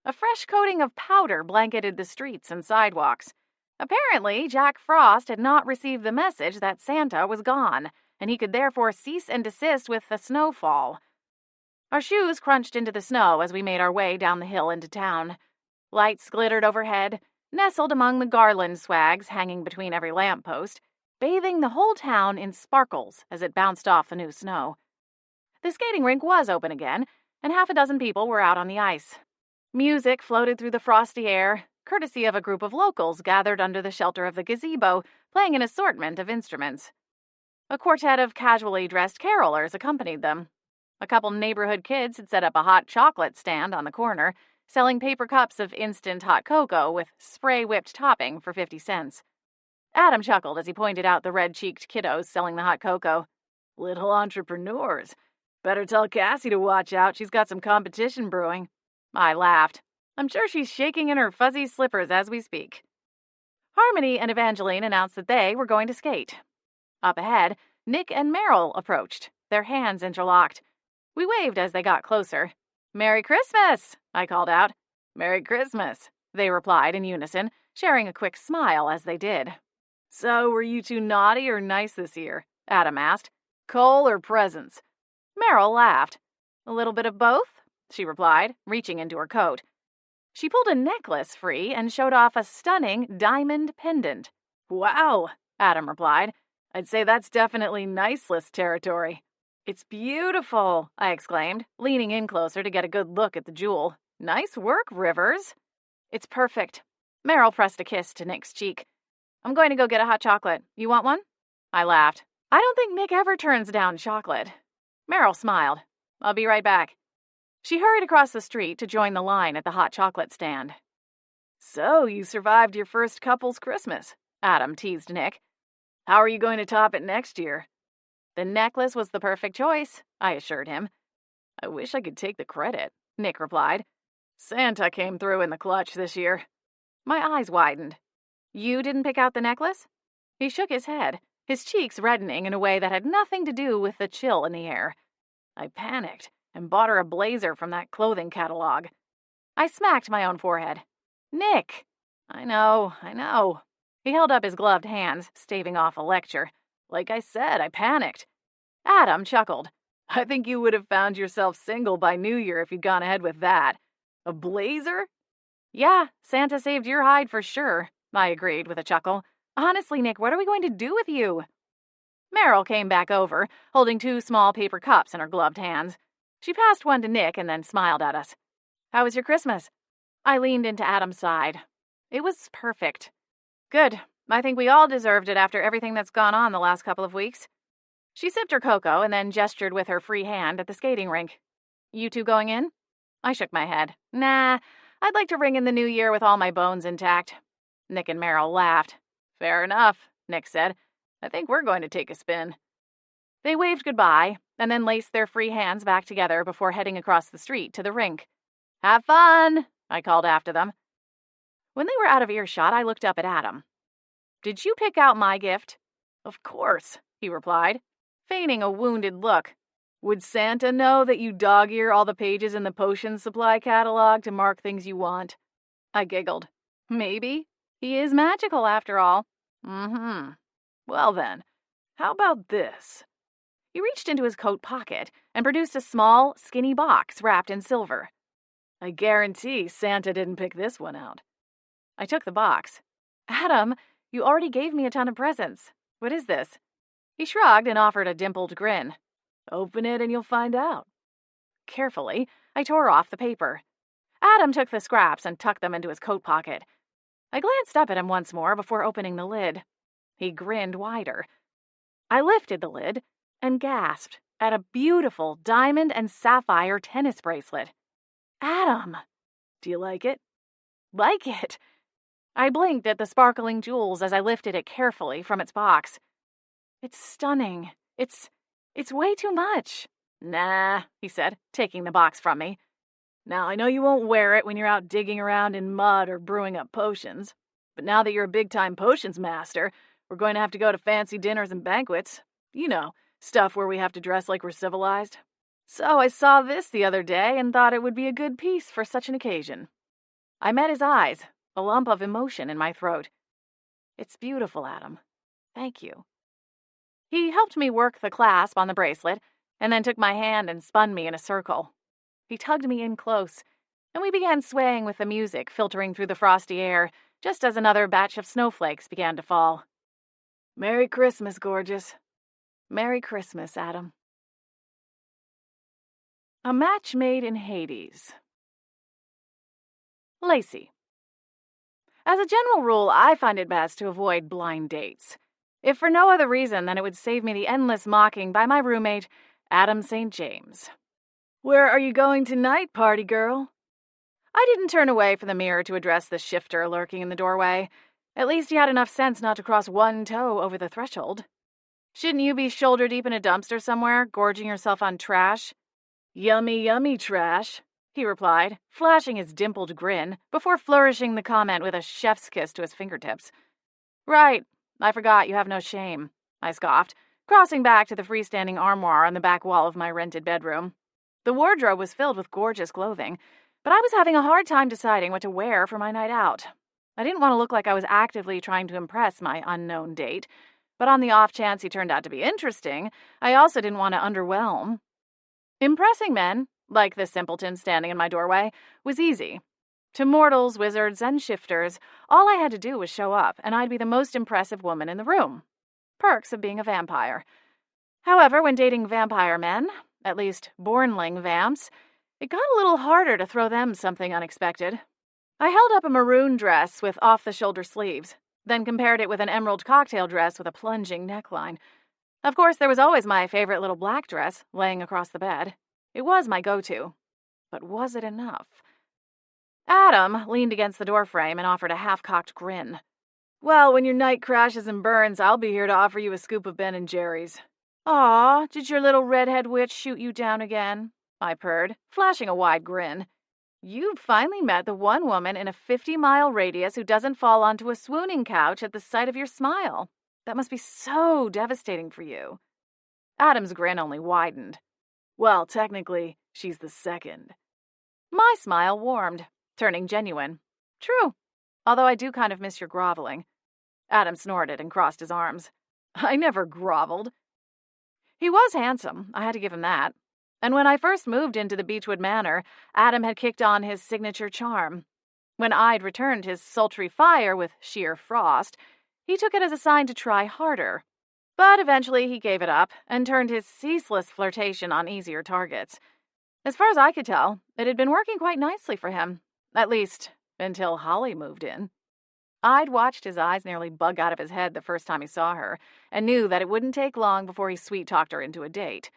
A fresh coating of powder blanketed the streets and sidewalks. Apparently, Jack Frost had not received the message that Santa was gone, and he could therefore cease and desist with the snowfall. Our shoes crunched into the snow as we made our way down the hill into town. Lights glittered overhead, nestled among the garland swags hanging between every lamppost. bathing the whole town in sparkles as it bounced off the new snow. The skating rink was open again, and half a dozen people were out on the ice. Music floated through the frosty air, courtesy of a group of locals gathered under the shelter of the gazebo, playing an assortment of instruments. A quartet of casually dressed carolers accompanied them. A couple neighborhood kids had set up a hot chocolate stand on the corner, selling paper cups of instant hot cocoa with spray-whipped topping for 50 cents. Adam chuckled as he pointed out the red-cheeked kiddos selling the hot cocoa. Little entrepreneurs. Better tell Cassie to watch out. She's got some competition brewing. I laughed. I'm sure she's shaking in her fuzzy slippers as we speak. Harmony and Evangeline announced that they were going to skate. Up ahead, Nick and Meryl approached, their hands interlocked. We waved as they got closer. Merry Christmas, I called out. Merry Christmas, they replied in unison, sharing a quick smile as they did. So, were you two naughty or nice this year? Adam asked. Coal or presents? Meryl laughed. A little bit of both, she replied, reaching into her coat. She pulled a necklace free and showed off a stunning diamond pendant. Wow, Adam replied. I'd say that's definitely nice list territory. It's beautiful, I exclaimed, leaning in closer to get a good look at the jewel. Nice work, Rivers. It's perfect. Meryl pressed a kiss to Nick's cheek. I'm going to go get a hot chocolate. You want one? I laughed. I don't think Nick ever turns down chocolate. Meryl smiled. I'll be right back. She hurried across the street to join the line at the hot chocolate stand. So, you survived your first couple's Christmas, Adam teased Nick. How are you going to top it next year? The necklace was the perfect choice, I assured him. I wish I could take the credit, Nick replied. Santa came through in the clutch this year. My eyes widened. You didn't pick out the necklace? He shook his head, his cheeks reddening in a way that had nothing to do with the chill in the air. I panicked and bought her a blazer from that clothing catalog. I smacked my own forehead. Nick! I know. He held up his gloved hands, staving off a lecture. Like I said, I panicked. Adam chuckled. I think you would have found yourself single by New Year if you'd gone ahead with that. A blazer? Yeah, Santa saved your hide for sure, I agreed with a chuckle. Honestly, Nick, what are we going to do with you? Meryl came back over, holding 2 small paper cups in her gloved hands. She passed one to Nick and then smiled at us. How was your Christmas? I leaned into Adam's side. It was perfect. Good. I think we all deserved it after everything that's gone on the last couple of weeks. She sipped her cocoa and then gestured with her free hand at the skating rink. You two going in? I shook my head. Nah, I'd like to ring in the new year with all my bones intact. Nick and Meryl laughed. Fair enough, Nick said. I think we're going to take a spin. They waved goodbye and then laced their free hands back together before heading across the street to the rink. Have fun, I called after them. When they were out of earshot, I looked up at Adam. Did you pick out my gift? Of course, he replied, feigning a wounded look. Would Santa know that you dog-ear all the pages in the potion supply catalog to mark things you want? I giggled. Maybe. He is magical after all. Mm-hmm. Well then, how about this? He reached into his coat pocket and produced a small, skinny box wrapped in silver. I guarantee Santa didn't pick this one out. I took the box. Adam, you already gave me a ton of presents. What is this? He shrugged and offered a dimpled grin. Open it and you'll find out. Carefully, I tore off the paper. Adam took the scraps and tucked them into his coat pocket. I glanced up at him once more before opening the lid. He grinned wider. I lifted the lid and gasped at a beautiful diamond and sapphire tennis bracelet. Adam, do you like it? Like it? I blinked at the sparkling jewels as I lifted it carefully from its box. It's stunning. It's way too much. Nah, he said, taking the box from me. Now, I know you won't wear it when you're out digging around in mud or brewing up potions, but now that you're a big-time potions master, we're going to have to go to fancy dinners and banquets. You know, stuff where we have to dress like we're civilized. So I saw this the other day and thought it would be a good piece for such an occasion. I met his eyes, a lump of emotion in my throat. It's beautiful, Adam. Thank you. He helped me work the clasp on the bracelet and then took my hand and spun me in a circle. He tugged me in close, and we began swaying with the music filtering through the frosty air just as another batch of snowflakes began to fall. Merry Christmas, gorgeous. Merry Christmas, Adam. A match made in Hades. Lacey. As a general rule, I find it best to avoid blind dates, if for no other reason than it would save me the endless mocking by my roommate, Adam St. James. Where are you going tonight, party girl? I didn't turn away from the mirror to address the shifter lurking in the doorway. At least he had enough sense not to cross one toe over the threshold. Shouldn't you be shoulder deep in a dumpster somewhere, gorging yourself on trash? Yummy, yummy trash, he replied, flashing his dimpled grin before flourishing the comment with a chef's kiss to his fingertips. Right, I forgot you have no shame, I scoffed, crossing back to the freestanding armoire on the back wall of my rented bedroom. The wardrobe was filled with gorgeous clothing, but I was having a hard time deciding what to wear for my night out. I didn't want to look like I was actively trying to impress my unknown date, but on the off chance he turned out to be interesting, I also didn't want to underwhelm. Impressing men, like the simpleton standing in my doorway, was easy. To mortals, wizards, and shifters, all I had to do was show up, and I'd be the most impressive woman in the room. Perks of being a vampire. However, when dating vampire men, at least bornling vamps, it got a little harder to throw them something unexpected. I held up a maroon dress with off-the-shoulder sleeves, then compared it with an emerald cocktail dress with a plunging neckline. Of course, there was always my favorite little black dress laying across the bed. It was my go-to. But was it enough? Adam leaned against the doorframe and offered a half-cocked grin. Well, when your night crashes and burns, I'll be here to offer you a scoop of Ben & Jerry's. Aw, did your little redhead witch shoot you down again? I purred, flashing a wide grin. You've finally met the one woman in a 50-mile radius who doesn't fall onto a swooning couch at the sight of your smile. That must be so devastating for you. Adam's grin only widened. Well, technically, she's the second. My smile warmed, turning genuine. True, although I do kind of miss your groveling. Adam snorted and crossed his arms. I never groveled. He was handsome, I had to give him that. And when I first moved into the Beechwood Manor, Adam had kicked on his signature charm. When I'd returned his sultry fire with sheer frost, he took it as a sign to try harder. But eventually he gave it up and turned his ceaseless flirtation on easier targets. As far as I could tell, it had been working quite nicely for him. At least, until Holly moved in. I'd watched his eyes nearly bug out of his head the first time he saw her, and knew that it wouldn't take long before he sweet-talked her into a date.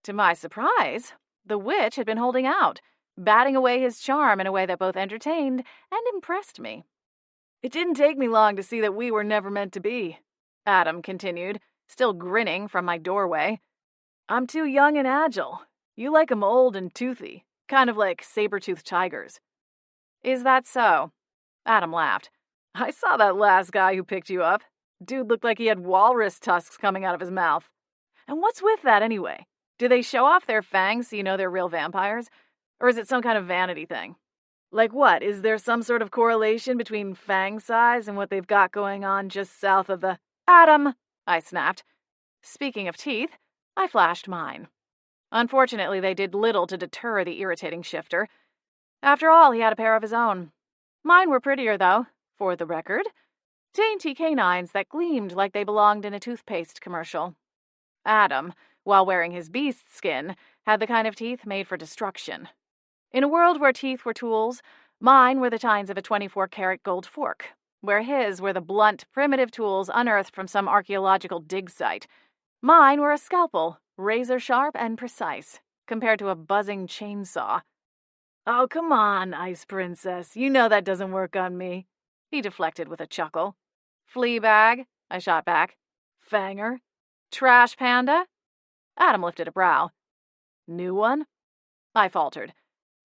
To my surprise, the witch had been holding out, batting away his charm in a way that both entertained and impressed me. It didn't take me long to see that we were never meant to be, Adam continued, still grinning from my doorway. I'm too young and agile. You like 'em old and toothy, kind of like saber-toothed tigers. Is that so? Adam laughed. I saw that last guy who picked you up. Dude looked like he had walrus tusks coming out of his mouth. And what's with that anyway? Do they show off their fangs so you know they're real vampires? Or is it some kind of vanity thing? Like what? Is there some sort of correlation between fang size and what they've got going on just south of the... Adam, I snapped. Speaking of teeth, I flashed mine. Unfortunately, they did little to deter the irritating shifter. After all, he had a pair of his own. Mine were prettier, though, for the record. Dainty canines that gleamed like they belonged in a toothpaste commercial. Adam, while wearing his beast skin, had the kind of teeth made for destruction. In a world where teeth were tools, mine were the tines of a 24-karat gold fork, where his were the blunt, primitive tools unearthed from some archaeological dig site. Mine were a scalpel, razor-sharp and precise, compared to a buzzing chainsaw. Oh, come on, Ice Princess. You know that doesn't work on me. He deflected with a chuckle. Fleabag, I shot back. Fanger? Trash panda? Adam lifted a brow. New one? I faltered.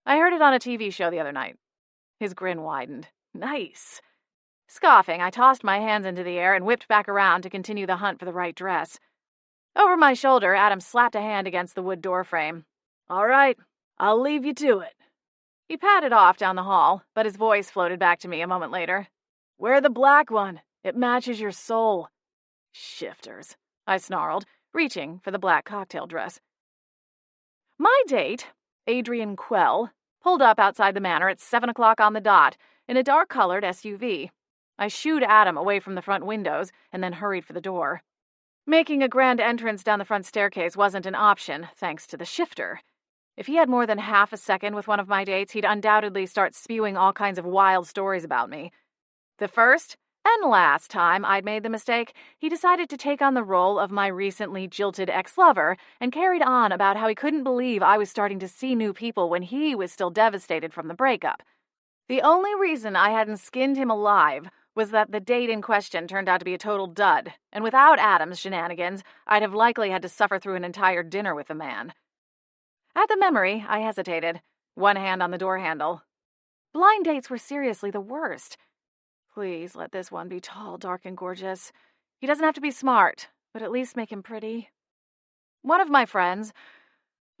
I heard it on a TV show the other night. His grin widened. Nice. Scoffing, I tossed my hands into the air and whipped back around to continue the hunt for the right dress. Over my shoulder, Adam slapped a hand against the wood doorframe. All right, I'll leave you to it. He padded off down the hall, but his voice floated back to me a moment later. Wear the black one. It matches your soul. Shifters, I snarled, reaching for the black cocktail dress. My date, Adrian Quell, pulled up outside the manor at 7 o'clock on the dot in a dark-colored SUV. I shooed Adam away from the front windows and then hurried for the door. Making a grand entrance down the front staircase wasn't an option, thanks to the shifter. If he had more than half a second with one of my dates, he'd undoubtedly start spewing all kinds of wild stories about me. The first and last time I'd made the mistake, he decided to take on the role of my recently jilted ex-lover and carried on about how he couldn't believe I was starting to see new people when he was still devastated from the breakup. The only reason I hadn't skinned him alive was that the date in question turned out to be a total dud, and without Adam's shenanigans, I'd have likely had to suffer through an entire dinner with the man. At the memory, I hesitated, one hand on the door handle. Blind dates were seriously the worst. Please let this one be tall, dark, and gorgeous. He doesn't have to be smart, but at least make him pretty. One of my friends,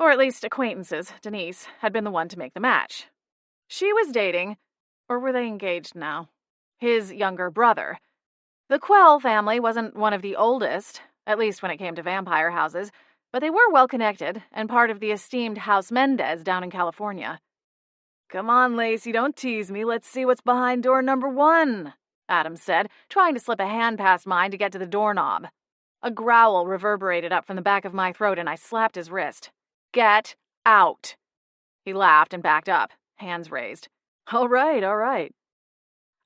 or at least acquaintances, Denise, had been the one to make the match. She was dating, or were they engaged now? His younger brother. The Quell family wasn't one of the oldest, at least when it came to vampire houses, but they were well-connected and part of the esteemed House Mendez down in California. "Come on, Lacey, don't tease me. Let's see what's behind door number 1, Adam said, trying to slip a hand past mine to get to the doorknob. A growl reverberated up from the back of my throat and I slapped his wrist. "Get out." He laughed and backed up, hands raised. All right.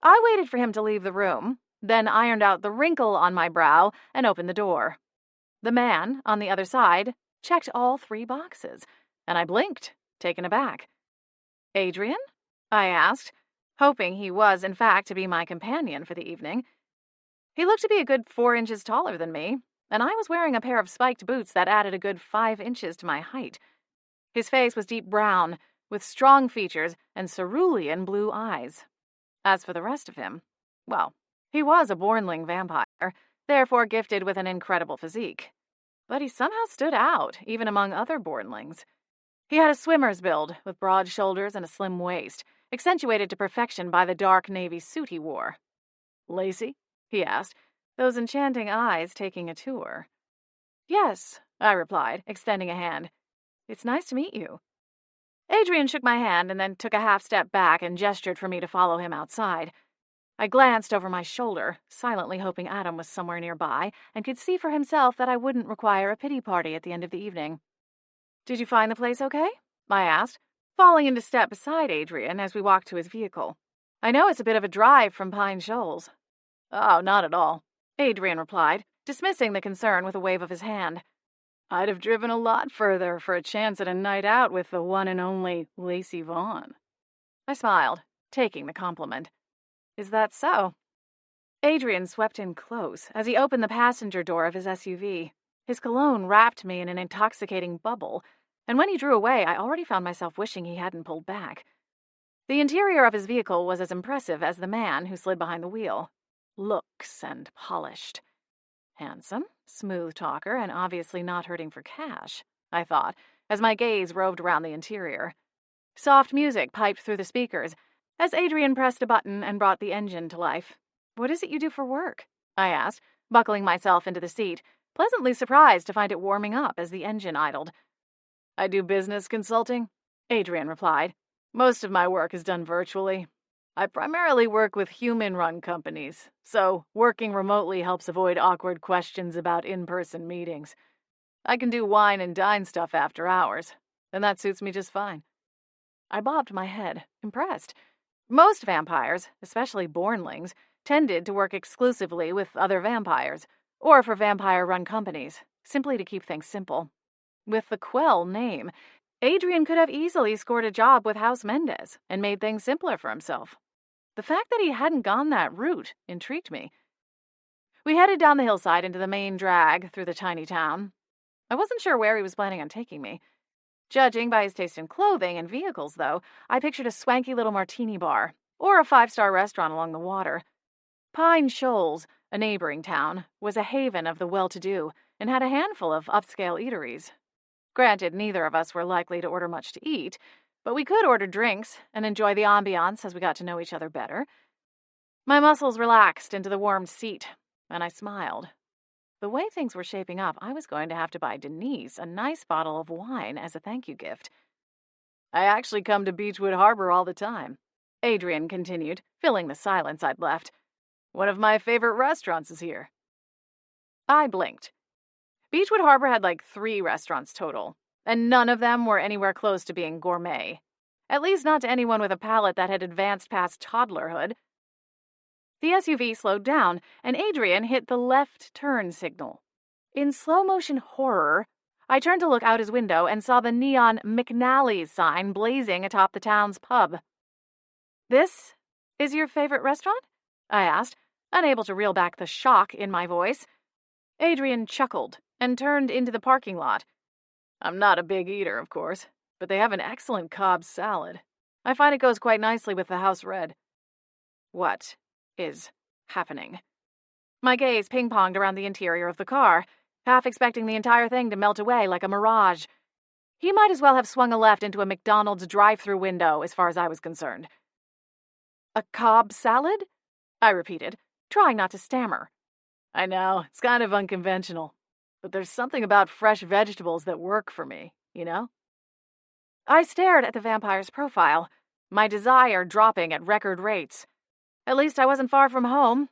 I waited for him to leave the room, then ironed out the wrinkle on my brow and opened the door. The man, on the other side, checked all 3 boxes, and I blinked, taken aback. "Adrian?" I asked, hoping he was, in fact, to be my companion for the evening. He looked to be a good 4 inches taller than me, and I was wearing a pair of spiked boots that added a good 5 inches to my height. His face was deep brown, with strong features and cerulean blue eyes. As for the rest of him, well, he was a bornling vampire, therefore gifted with an incredible physique. But he somehow stood out, even among other bornlings. He had a swimmer's build, with broad shoulders and a slim waist, accentuated to perfection by the dark navy suit he wore. "Lacey?" he asked, those enchanting eyes taking a tour. "Yes," I replied, extending a hand. "It's nice to meet you." Adrian shook my hand and then took a half step back and gestured for me to follow him outside. I glanced over my shoulder, silently hoping Adam was somewhere nearby and could see for himself that I wouldn't require a pity party at the end of the evening. "Did you find the place okay?" I asked, falling into step beside Adrian as we walked to his vehicle. "I know it's a bit of a drive from Pine Shoals." "Oh, not at all," Adrian replied, dismissing the concern with a wave of his hand. "I'd have driven a lot further for a chance at a night out with the one and only Lacey Vaughn." I smiled, taking the compliment. "Is that so?" Adrian swept in close as he opened the passenger door of his SUV. His cologne wrapped me in an intoxicating bubble, and when he drew away, I already found myself wishing he hadn't pulled back. The interior of his vehicle was as impressive as the man who slid behind the wheel. Looks and polished. Handsome, smooth talker, and obviously not hurting for cash, I thought, as my gaze roved around the interior. Soft music piped through the speakers as Adrian pressed a button and brought the engine to life. "What is it you do for work?" I asked, buckling myself into the seat, pleasantly surprised to find it warming up as the engine idled. "I do business consulting," Adrian replied. "Most of my work is done virtually. I primarily work with human-run companies, so working remotely helps avoid awkward questions about in-person meetings. I can do wine and dine stuff after hours, and that suits me just fine." I bobbed my head, impressed. Most vampires, especially bornlings, tended to work exclusively with other vampires, or for vampire-run companies, simply to keep things simple. With the Quell name, Adrian could have easily scored a job with House Mendez and made things simpler for himself. The fact that he hadn't gone that route intrigued me. We headed down the hillside into the main drag through the tiny town. I wasn't sure where he was planning on taking me. Judging by his taste in clothing and vehicles, though, I pictured a swanky little martini bar or a 5-star restaurant along the water. Pine Shoals, a neighboring town, was a haven of the well-to-do and had a handful of upscale eateries. Granted, neither of us were likely to order much to eat, but we could order drinks and enjoy the ambiance as we got to know each other better. My muscles relaxed into the warm seat, and I smiled. The way things were shaping up, I was going to have to buy Denise a nice bottle of wine as a thank you gift. "I actually come to Beechwood Harbor all the time," Adrian continued, filling the silence I'd left. One of my favorite restaurants is here. I blinked. Beechwood Harbor had like 3 restaurants total, and none of them were anywhere close to being gourmet. At least not to anyone with a palate that had advanced past toddlerhood. The SUV slowed down, and Adrian hit the left turn signal. In slow-motion horror, I turned to look out his window and saw the neon McNally's sign blazing atop the town's pub. "This is your favorite restaurant?" I asked, unable to reel back the shock in my voice. Adrian chuckled and turned into the parking lot. "I'm not a big eater, of course, but they have an excellent Cobb salad. I find it goes quite nicely with the house red." What is happening? My gaze ping-ponged around the interior of the car, half expecting the entire thing to melt away like a mirage. He might as well have swung a left into a McDonald's drive-thru window, as far as I was concerned. "A Cobb salad?" I repeated, trying not to stammer. "I know, it's kind of unconventional, but there's something about fresh vegetables that work for me, you know?" I stared at the vampire's profile, my desire dropping at record rates. At least I wasn't far from home.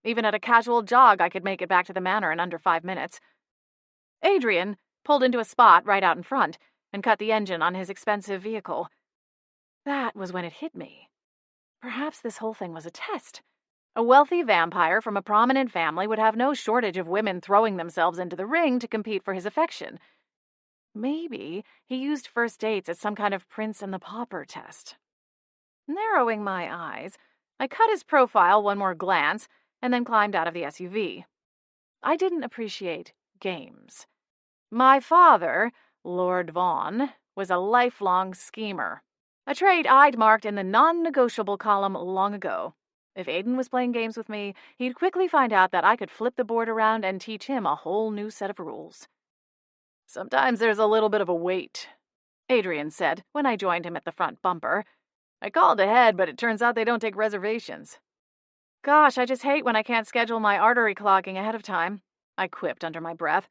Even at a casual jog, I could make it back to the manor in under 5 minutes. Adrian pulled into a spot right out in front and cut the engine on his expensive vehicle. That was when it hit me. Perhaps this whole thing was a test. A wealthy vampire from a prominent family would have no shortage of women throwing themselves into the ring to compete for his affection. Maybe he used first dates as some kind of Prince and the Pauper test. Narrowing my eyes, I cut his profile one more glance and then climbed out of the SUV. I didn't appreciate games. My father, Lord Vaughan, was a lifelong schemer, a trait I'd marked in the non-negotiable column long ago. If Aiden was playing games with me, he'd quickly find out that I could flip the board around and teach him a whole new set of rules. "Sometimes there's a little bit of a wait," Adrian said when I joined him at the front bumper. "I called ahead, but it turns out they don't take reservations." "Gosh, I just hate when I can't schedule my artery clogging ahead of time," I quipped under my breath.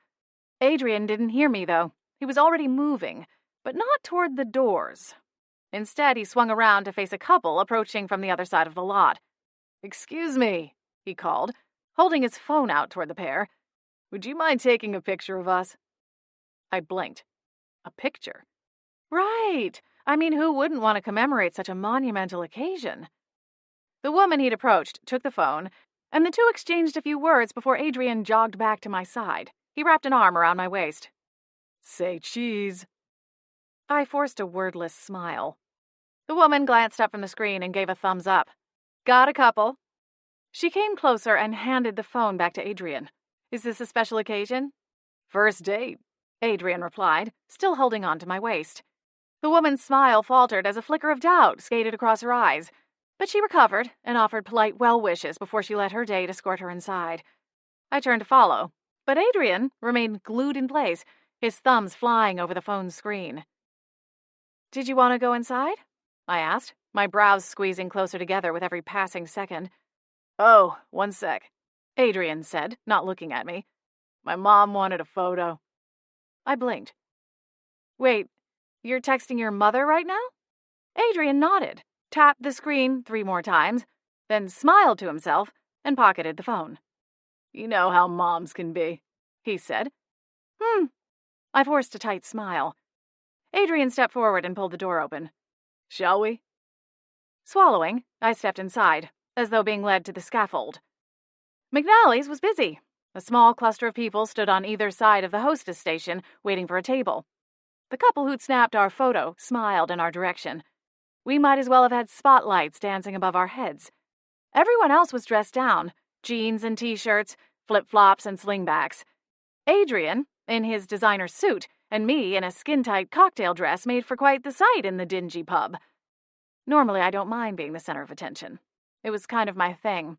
Adrian didn't hear me, though. He was already moving, but not toward the doors. Instead, he swung around to face a couple approaching from the other side of the lot. "Excuse me," he called, holding his phone out toward the pair. "Would you mind taking a picture of us?" I blinked. A picture? Right! I mean, who wouldn't want to commemorate such a monumental occasion? The woman he'd approached took the phone, and the two exchanged a few words before Adrian jogged back to my side. He wrapped an arm around my waist. "Say cheese." I forced a wordless smile. The woman glanced up from the screen and gave a thumbs up. "Got a couple." She came closer and handed the phone back to Adrian. "Is this a special occasion?" "First date," Adrian replied, still holding on to my waist. The woman's smile faltered as a flicker of doubt skated across her eyes, but she recovered and offered polite well wishes before she let her date escort her inside. I turned to follow, but Adrian remained glued in place, his thumbs flying over the phone's screen. "Did you want to go inside?" I asked, my brows squeezing closer together with every passing second. "Oh, one sec," Adrian said, not looking at me. "My mom wanted a photo." I blinked. "Wait, you're texting your mother right now?" Adrian nodded, tapped the screen 3 more times, then smiled to himself and pocketed the phone. "You know how moms can be," he said. I forced a tight smile. Adrian stepped forward and pulled the door open. "Shall we?" Swallowing, I stepped inside, as though being led to the scaffold. McNally's was busy. A small cluster of people stood on either side of the hostess station, waiting for a table. The couple who'd snapped our photo smiled in our direction. We might as well have had spotlights dancing above our heads. Everyone else was dressed down, jeans and t-shirts, flip-flops and slingbacks. Adrian, in his designer suit, and me in a skin-tight cocktail dress made for quite the sight in the dingy pub. Normally, I don't mind being the center of attention. It was kind of my thing.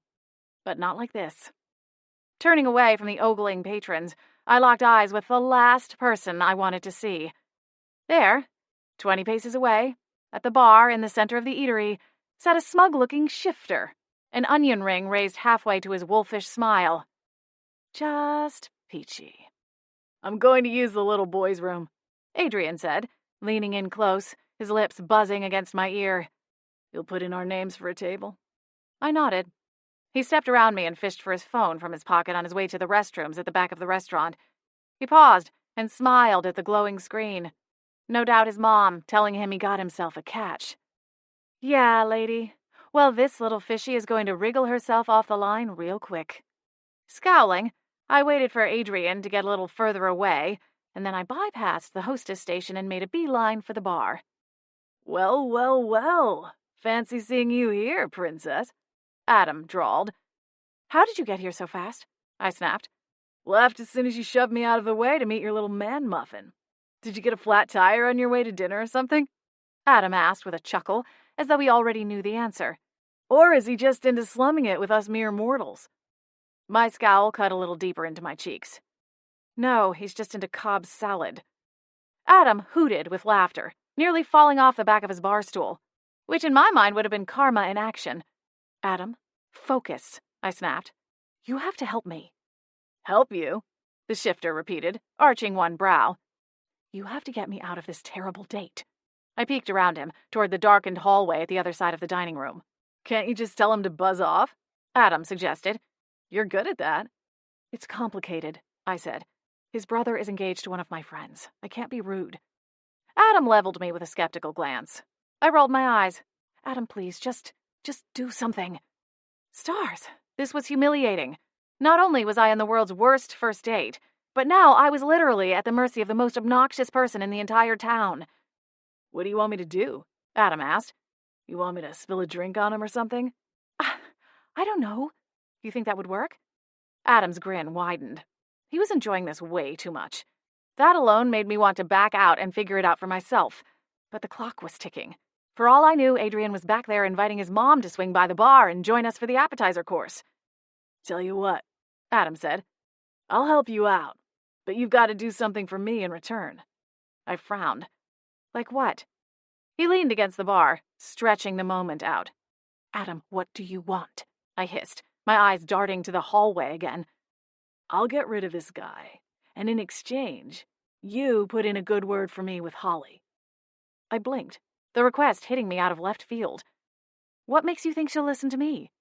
But not like this. Turning away from the ogling patrons, I locked eyes with the last person I wanted to see. There, 20 paces away, at the bar in the center of the eatery, sat a smug-looking shifter, an onion ring raised halfway to his wolfish smile. Just peachy. "I'm going to use the little boy's room," Adrian said, leaning in close, his lips buzzing against my ear. "You'll put in our names for a table?" I nodded. He stepped around me and fished for his phone from his pocket on his way to the restrooms at the back of the restaurant. He paused and smiled at the glowing screen. No doubt his mom telling him he got himself a catch. Yeah, lady. Well, this little fishy is going to wriggle herself off the line real quick. Scowling, I waited for Adrian to get a little further away, and then I bypassed the hostess station and made a beeline for the bar. Well, well, well. Fancy seeing you here, princess, Adam drawled. How did you get here so fast? I snapped. Left as soon as you shoved me out of the way to meet your little man muffin. Did you get a flat tire on your way to dinner or something? Adam asked with a chuckle, as though he already knew the answer. Or is he just into slumming it with us mere mortals? My scowl cut a little deeper into my cheeks. No, he's just into Cobb salad. Adam hooted with laughter, nearly falling off the back of his bar stool, which in my mind would have been karma in action. Adam, focus, I snapped. You have to help me. Help you? The shifter repeated, arching one brow. You have to get me out of this terrible date. I peeked around him, toward the darkened hallway at the other side of the dining room. Can't you just tell him to buzz off? Adam suggested. You're good at that. It's complicated, I said. His brother is engaged to one of my friends. I can't be rude. Adam leveled me with a skeptical glance. I rolled my eyes. Adam, please, just do something. Stars, this was humiliating. Not only was I on the world's worst first date, but now I was literally at the mercy of the most obnoxious person in the entire town. What do you want me to do? Adam asked. You want me to spill a drink on him or something? I don't know. You think that would work? Adam's grin widened. He was enjoying this way too much. That alone made me want to back out and figure it out for myself. But the clock was ticking. For all I knew, Adrian was back there inviting his mom to swing by the bar and join us for the appetizer course. Tell you what, Adam said. I'll help you out, but you've got to do something for me in return. I frowned. Like what? He leaned against the bar, stretching the moment out. Adam, what do you want? I hissed, my eyes darting to the hallway again. I'll get rid of this guy, and in exchange, you put in a good word for me with Holly. I blinked, the request hitting me out of left field. What makes you think she'll listen to me?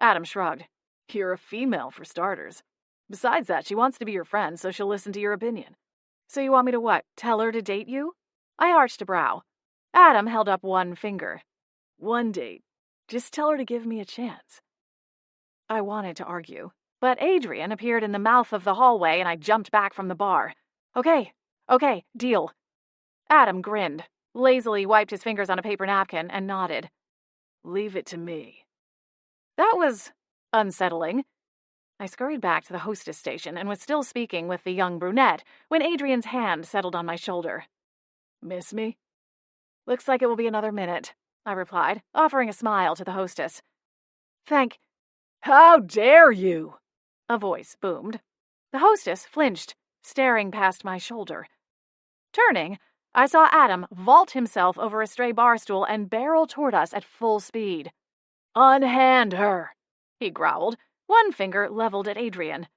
Adam shrugged. You're a female, for starters. Besides that, she wants to be your friend, so she'll listen to your opinion. So you want me to what, tell her to date you? I arched a brow. Adam held up one finger. One date. Just tell her to give me a chance. I wanted to argue, but Adrian appeared in the mouth of the hallway and I jumped back from the bar. Okay, deal. Adam grinned, lazily wiped his fingers on a paper napkin, and nodded. Leave it to me. That was unsettling. I scurried back to the hostess station and was still speaking with the young brunette when Adrian's hand settled on my shoulder. Miss me? Looks like it will be another minute, I replied, offering a smile to the hostess. How dare you? A voice boomed. The hostess flinched, staring past my shoulder. Turning, I saw Adam vault himself over a stray bar stool and barrel toward us at full speed. Unhand her, he growled, one finger leveled at Adrian.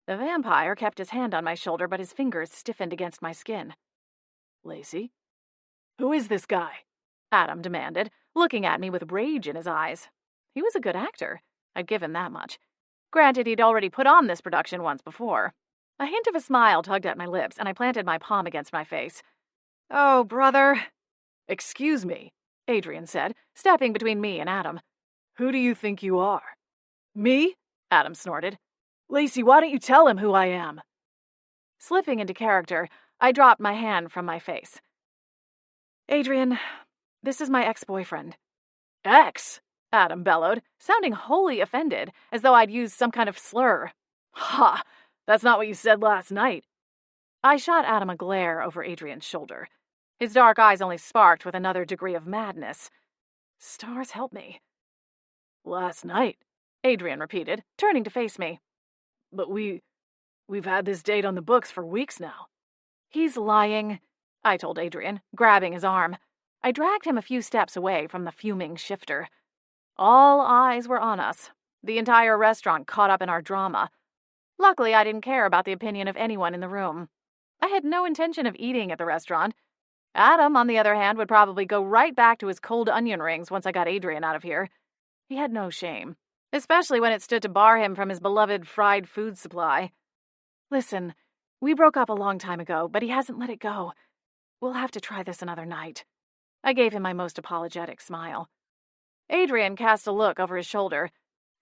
The vampire kept his hand on my shoulder, but his fingers stiffened against my skin. Lacey? Who is this guy? Adam demanded, looking at me with rage in his eyes. He was a good actor. I'd give him that much. Granted, he'd already put on this production once before. A hint of a smile tugged at my lips, and I planted my palm against my face. Oh, brother. Excuse me, Adrian said, stepping between me and Adam. Who do you think you are? Me? Adam snorted. Lacey, why don't you tell him who I am? Slipping into character, I dropped my hand from my face. Adrian, this is my ex-boyfriend. Ex? Adam bellowed, sounding wholly offended, as though I'd used some kind of slur. Ha! That's not what you said last night. I shot Adam a glare over Adrian's shoulder. His dark eyes only sparked with another degree of madness. Stars help me. Last night, Adrian repeated, turning to face me. But we've had this date on the books for weeks now. He's lying, I told Adrian, grabbing his arm. I dragged him a few steps away from the fuming shifter. All eyes were on us, the entire restaurant caught up in our drama. Luckily, I didn't care about the opinion of anyone in the room. I had no intention of eating at the restaurant. Adam, on the other hand, would probably go right back to his cold onion rings once I got Adrian out of here. He had no shame. especially when it stood to bar him from his beloved fried food supply. Listen, we broke up a long time ago, but he hasn't let it go. We'll have to try this another night. I gave him my most apologetic smile. Adrian cast a look over his shoulder,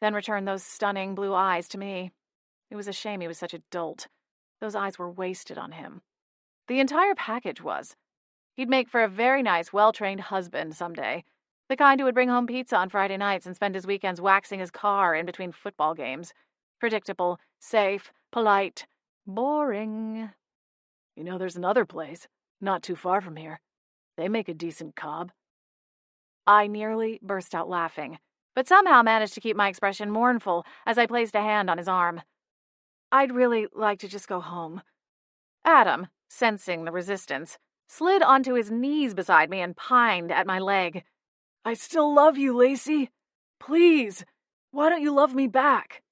then returned those stunning blue eyes to me. It was a shame he was such a dolt. Those eyes were wasted on him. The entire package was. He'd make for a very nice, well-trained husband someday. The kind who would bring home pizza on Friday nights and spend his weekends waxing his car in between football games. Predictable, safe, polite, boring. You know, there's another place, not too far from here. They make a decent cob. I nearly burst out laughing, but somehow managed to keep my expression mournful as I placed a hand on his arm. I'd really like to just go home. Adam, sensing the resistance, slid onto his knees beside me and pined at my leg. I still love you, Lacey. Please, why don't you love me back?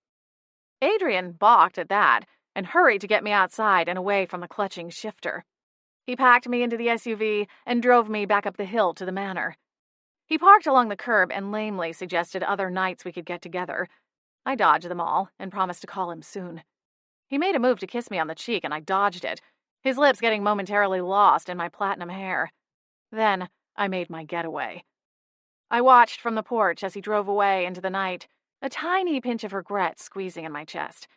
Adrian balked at that and hurried to get me outside and away from the clutching shifter. He packed me into the SUV and drove me back up the hill to the manor. He parked along the curb and lamely suggested other nights we could get together. I dodged them all and promised to call him soon. He made a move to kiss me on the cheek and I dodged it, his lips getting momentarily lost in my platinum hair. Then I made my getaway. I watched from the porch as he drove away into the night, a tiny pinch of regret squeezing in my chest.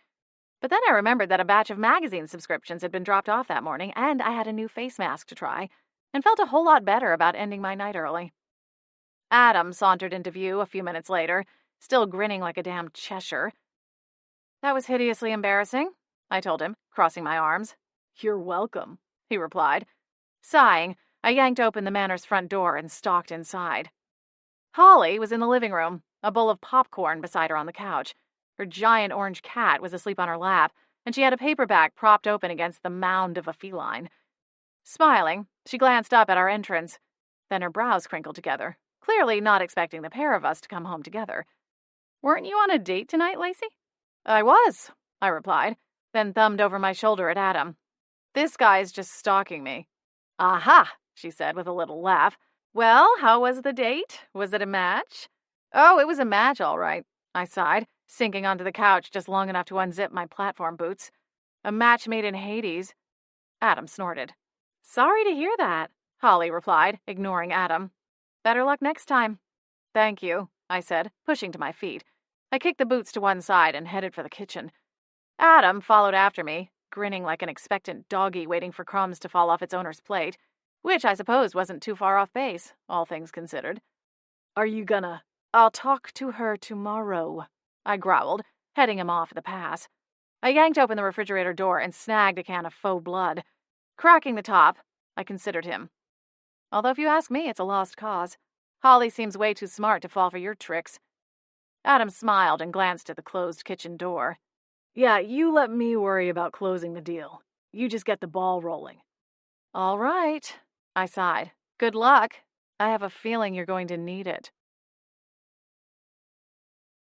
But then I remembered that a batch of magazine subscriptions had been dropped off that morning, and I had a new face mask to try, and felt a whole lot better about ending my night early. Adam sauntered into view a few minutes later, still grinning like a damn Cheshire. That was hideously embarrassing, I told him, crossing my arms. You're welcome, he replied. Sighing, I yanked open the manor's front door and stalked inside. Holly was in the living room, a bowl of popcorn beside her on the couch. Her giant orange cat was asleep on her lap, and she had a paperback propped open against the mound of a feline. Smiling, she glanced up at our entrance. Then her brows crinkled together, clearly not expecting the pair of us to come home together. Weren't you on a date tonight, Lacey? I was, I replied, then thumbed over my shoulder at Adam. This guy's just stalking me. Aha, she said with a little laugh. Well, how was the date? Was it a match? Oh, it was a match, all right, I sighed, sinking onto the couch just long enough to unzip my platform boots. A match made in Hades. Adam snorted. Sorry to hear that, Holly replied, ignoring Adam. Better luck next time. Thank you, I said, pushing to my feet. I kicked the boots to one side and headed for the kitchen. Adam followed after me, grinning like an expectant doggy waiting for crumbs to fall off its owner's plate, which I suppose wasn't too far off base, all things considered. Are you gonna? I'll talk to her tomorrow, I growled, heading him off at the pass. I yanked open the refrigerator door and snagged a can of faux blood. Cracking the top, I considered him. Although if you ask me, it's a lost cause. Holly seems way too smart to fall for your tricks. Adam smiled and glanced at the closed kitchen door. Yeah, you let me worry about closing the deal. You just get the ball rolling. All right, I sighed. Good luck. I have a feeling you're going to need it.